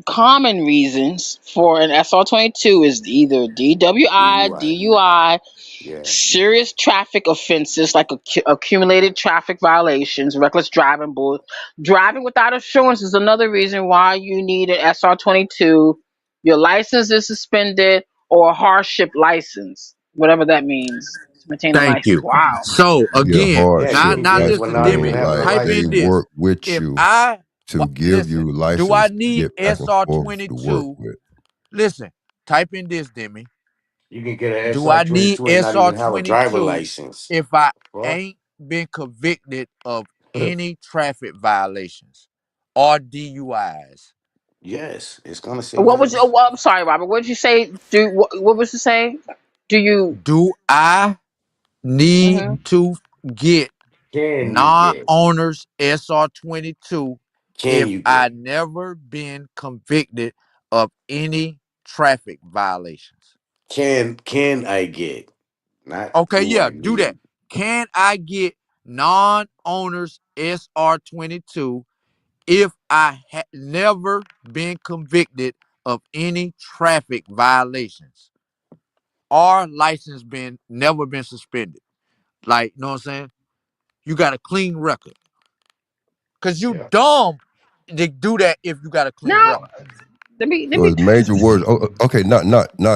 common reasons for an SR22 is either DWI, DUI. DUI, Yeah. serious traffic offenses like accumulated traffic violations, reckless driving, driving without insurance is another reason why you need an SR22. Your license is suspended or a hardship license, whatever that means. To maintain a Thank license. you. Wow. So Yeah, again, Yeah, you not hardship can get it for listen, not license even Demi. mean having a like Type they in license. this. work with If you I to give listen, you do I license to need get back and SR forth to work 22? with. Listen, type in this, Demi. You can get an Do I need SR22 and not SR even have a driver 22 license. if I Well, ain't been convicted of any traffic violations or DUIs? yes, it's gonna say What was? yes. Oh, I'm sorry, Robert. What did you say? What was you say? Do you? Do I need Mhm. to get Can you get? non-owners SR22 Can if you I get? never been convicted of any traffic violations? Can I get? Not Okay, do yeah, I do that. need? Can I get non-owners SR22 if I had never been convicted of any traffic violations or license been never been suspended? Like, you know what I'm saying? You got a clean record. Cause you Yeah. dumb to do that if you got a clean No. record. Let So me. it's major words. Oh, okay, not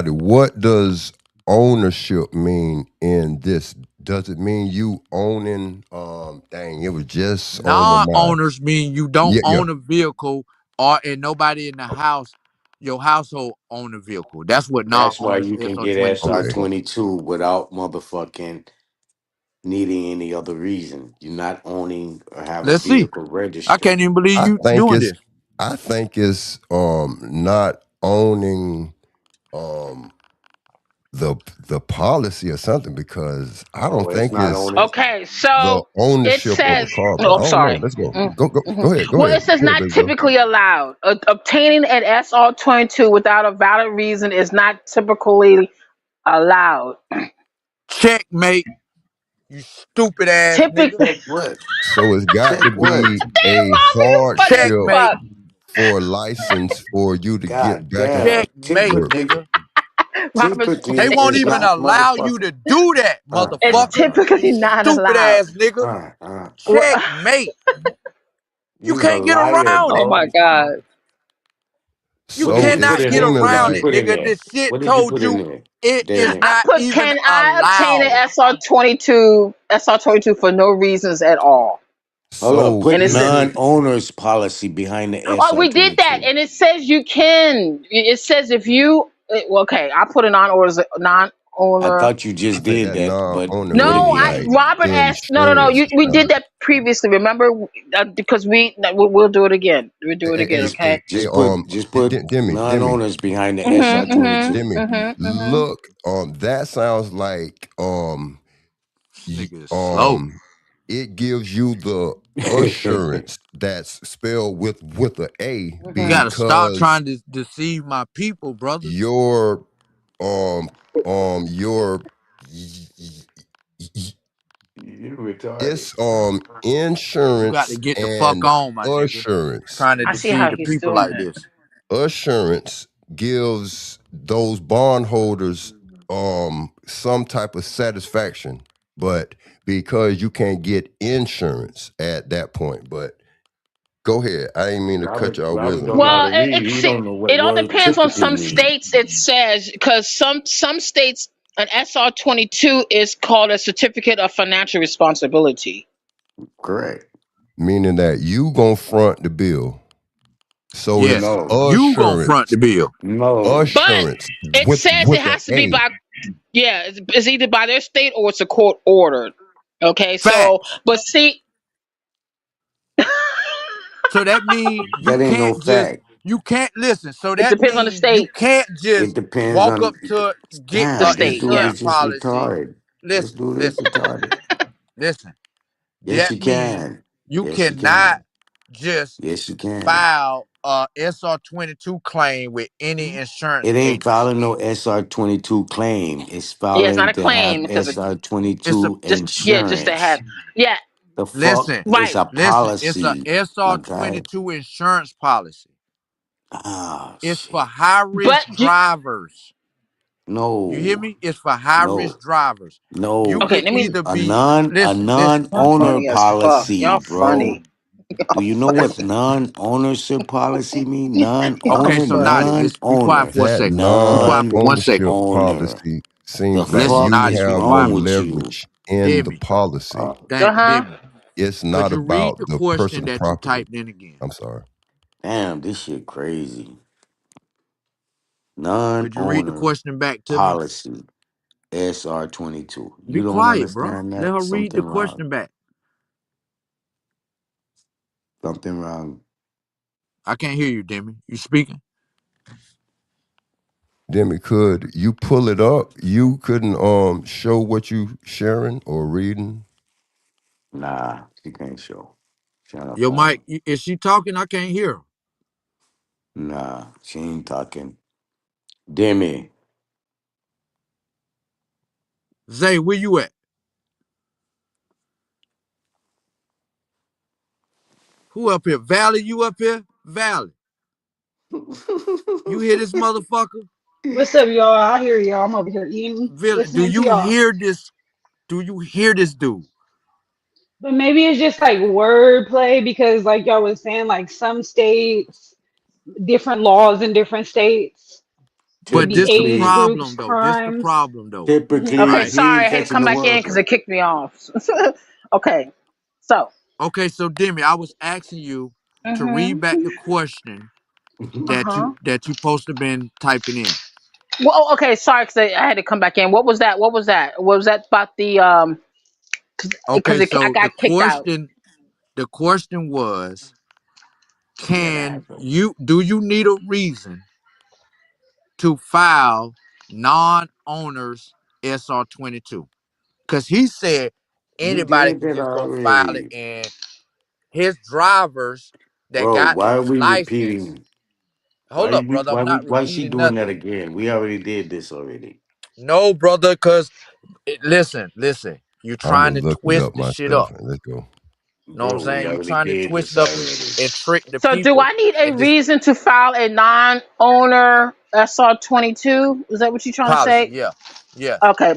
what does ownership mean in this? Does it mean you owning dang, it was just on my mind. Non-owners mean you don't Yeah, yeah. own a vehicle or and nobody in the house, your household own a vehicle. That's what That's why non-owners you can get SR22 is Okay. for. SR22 without motherfucking needing any other reason. You're not owning or have a Let's see. vehicle I registered. can't even believe I you think doing it's this. I think it's not owning um the policy or something because I don't Oh, it's think not it's owning. Okay, the so it ownership of a says. car, but Oh, I I'm don't know. sorry. Let's go. Mm, Go mhm. ahead. Go Well, ahead. it says Go ahead, not baby girl. typically allowed. Obtaining an SR22 without a valid reason is not typically allowed. Checkmate, you stupid ass nigga. Typically, Check what? So it's got Check to what? be a Robert, you funny as hardship Checkmate, fuck. for a license for you to get God back and damn. checkmate, forth. Typically, nigga. Robert's They typically won't is even not allow you motherfucking. to do that, it's motherfucker. You typically not stupid allowed. ass nigga. Uh, uh. Wha- Checkmate. You You's a can't get liar, around Oh it. my bro. god. You What did So you put it cannot in get it? seeming What did around you like it, put in nigga. there? This shit What did you told put in you there? it is Damn. I not put, even can I obtain an allowed. SR22 for no reasons at all? Hold up. so Put And it said, is non-owners policy behind the oh, we did that, SR22. and it says you can. It says if you, well, okay, I put a I non-owner. thought you I just think did that that, but non-owner do it No, mean again. like Robert asked. No, no, no. insurance We kind did of. that previously. Remember, because we'll do it again. We'll do it again. Just Okay. just put just put Demi, non-owners behind the Mhm. SR22. Mhm. Demi, Mhm. Mhm. look, that sounds like This y- nigga is slow. um it gives you the assurance that's spelled with a A You Mhm. gotta stop because trying to deceive my people, brother. your um your You're retarded. it's You got to insurance get the fuck and on, my nigga. assurance. Trying to I see deceive how the he's people doing like it. this. Assurance gives those bondholders some type of satisfaction, but because you can't get insurance at that point. But go ahead. I didn't mean to cut Robert your Robert wisdom, don't know how brother. Well, to read. He don't know what it all word depends on typically some mean. states. It says because some states an SR22 is called a certificate of financial responsibility. Correct. meaning that you gonna front the bill. So it's Yes, No, you gonna assurance, front the bill. no. But assurance it says it with the has to be A. by it's either by their state or it's a court ordered. Okay, so Facts. but see, So that means That ain't no fact. you can't listen. So it that depends on the means you state. can't It just depends walk up on. to get The a Damn, this state, dude yeah. insurance is just policy. retarded. This Listen, dude is listen, retarded. listen. Yes, That you means can. you Yes, you cannot can. just Yes, you can. file a SR22 claim with any insurance It ain't agency. filing no SR22 claim. It's Yeah, it's not filing a to have claim because It's a SR22 just to have insurance. yeah, The fuck listen, is right. a listen. It's a policy, my guy? SR22 insurance policy. Oh It's for shit. high But risk drivers. You hear No, me? It's for high risk no, drivers. You okay, no. can let me. either A be listen, listen, Y'all non-owner funny as fuck. policy, Y'all bro. funny. Do you know what listen. non-ownership policy mean? Okay, Non-owner, so Nadi, listen, be quiet non-owner, for a That second. Be quiet for one non-ownership second. non-owner. policy The seems like Listen, fuck you Nadi, is be have wrong quiet more for a with second. you? leverage in the Demi, policy. Uh-huh. Demi, It's could not you read about the the question personal that you property. typed in again? I'm sorry. Damn, this shit crazy. Could you read the Non-owner question back to me? policy, SR22. Be You don't quiet, bro. understand Let that? her read Something the wrong. question back. Something wrong. I can't hear you, Demi. You speaking? Demi, could you pull it up? You couldn't show what you sharing or reading? Nah, she can't show. She on the Your mic, phone. is she talking? I can't hear her. Nah, she ain't talking. Demi. Zay, where you at? Who up here? Valley, you up here? Valley, you hear this motherfucker? What's up, y'all? I hear y'all. I'm over here eating, Valley, do listening to you y'all. hear this? Do you hear this dude? But maybe it's just like wordplay because, like y'all was saying, like some states, different laws in different states, But maybe this the age Typically, groups, problem though. This the crimes. problem though. Mhm. All Okay, typically, right. he sorry, ain't I had to catching come the back in because worker. it kicked me off. Okay, so. Okay, so Demi, I was asking you to read back the question that Uh-huh. you supposed to been typing in. Well, okay, sorry, because I had to come back in. What was that? What was that? What was that about the Okay, because I so got kicked out. the question was, Damn asshole. do you need a reason to file non-owners SR22? Because he said You anybody did can that just go file it, already. and his drivers that Bro, got why are the we license. repeating? Hold up, brother. I'm not Why is she repeating doing that nothing. again? We already did this already. No, brother, because listen. You're I'm trying gonna to look it twist up the shit myself. up. Let's go. Know what I'm Bro, we saying? You're already trying to did twist this it up already. and trick the So, do people. I need a And this reason to file a non-owner SR22? Is that what you're trying to policy, say? yeah. Yes. Okay.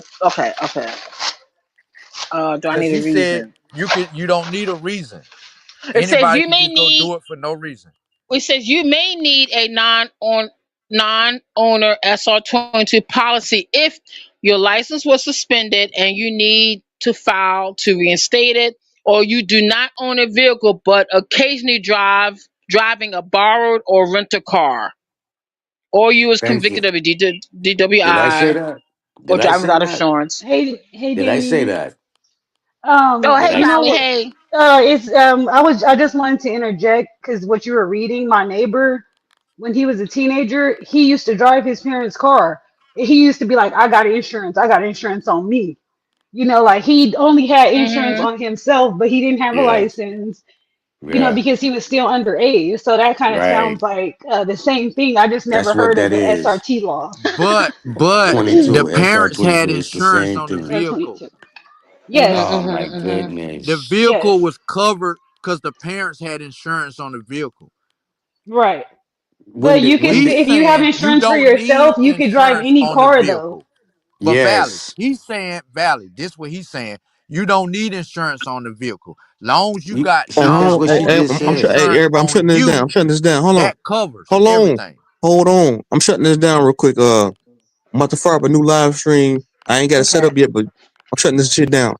Do I Because need a he said reason? you don't need a reason. It says Anybody you can may just go need. do it for no reason. It says you may need a non-owner SR22 policy if your license was suspended and you need to file to reinstate it, or you do not own a vehicle but occasionally driving a borrowed or rent a car, or you was Thank convicted you. of a Did I say DWI that? or Did I driving say without that? insurance. Hey, Did I say Demi. that? Oh, Did hey, I? You know Valley, what? hey. I just wanted to interject because what you were reading, my neighbor, when he was a teenager, he used to drive his parents' car. He used to be like, I got insurance. I got insurance on me. You know, like he only had insurance Mm-hmm. on himself, but he didn't have a Yeah. license, you know, Yeah. because he was still underage. So that kind of sounds Right. like the same thing. I just never That's what heard of that the is. SRT law. But the 22, parents had SR22. It's the insurance same on the thing. vehicle. SR22. Mm-hmm, Yes, Oh my mm-hmm, mm-hmm. The goodness. vehicle yes, was covered because the parents had insurance on the vehicle. right. When But did you could, when He's did if you have saying you insurance for don't yourself, need you could drive insurance any on the car though. vehicle. But Valley, yes. he's saying, Valley, this what he's saying. You don't need insurance on the vehicle. Long as you You got see, that's what she non-owner just I'm said. hey, insurance everybody, I'm on shutting this down. I'm you, shutting this down. Hold on. that covers Hold on. everything. Hold on. I'm shutting this down real quick. I'm about to fire up a new live stream. I ain't got it set Okay. up yet, but I'm shutting this shit down.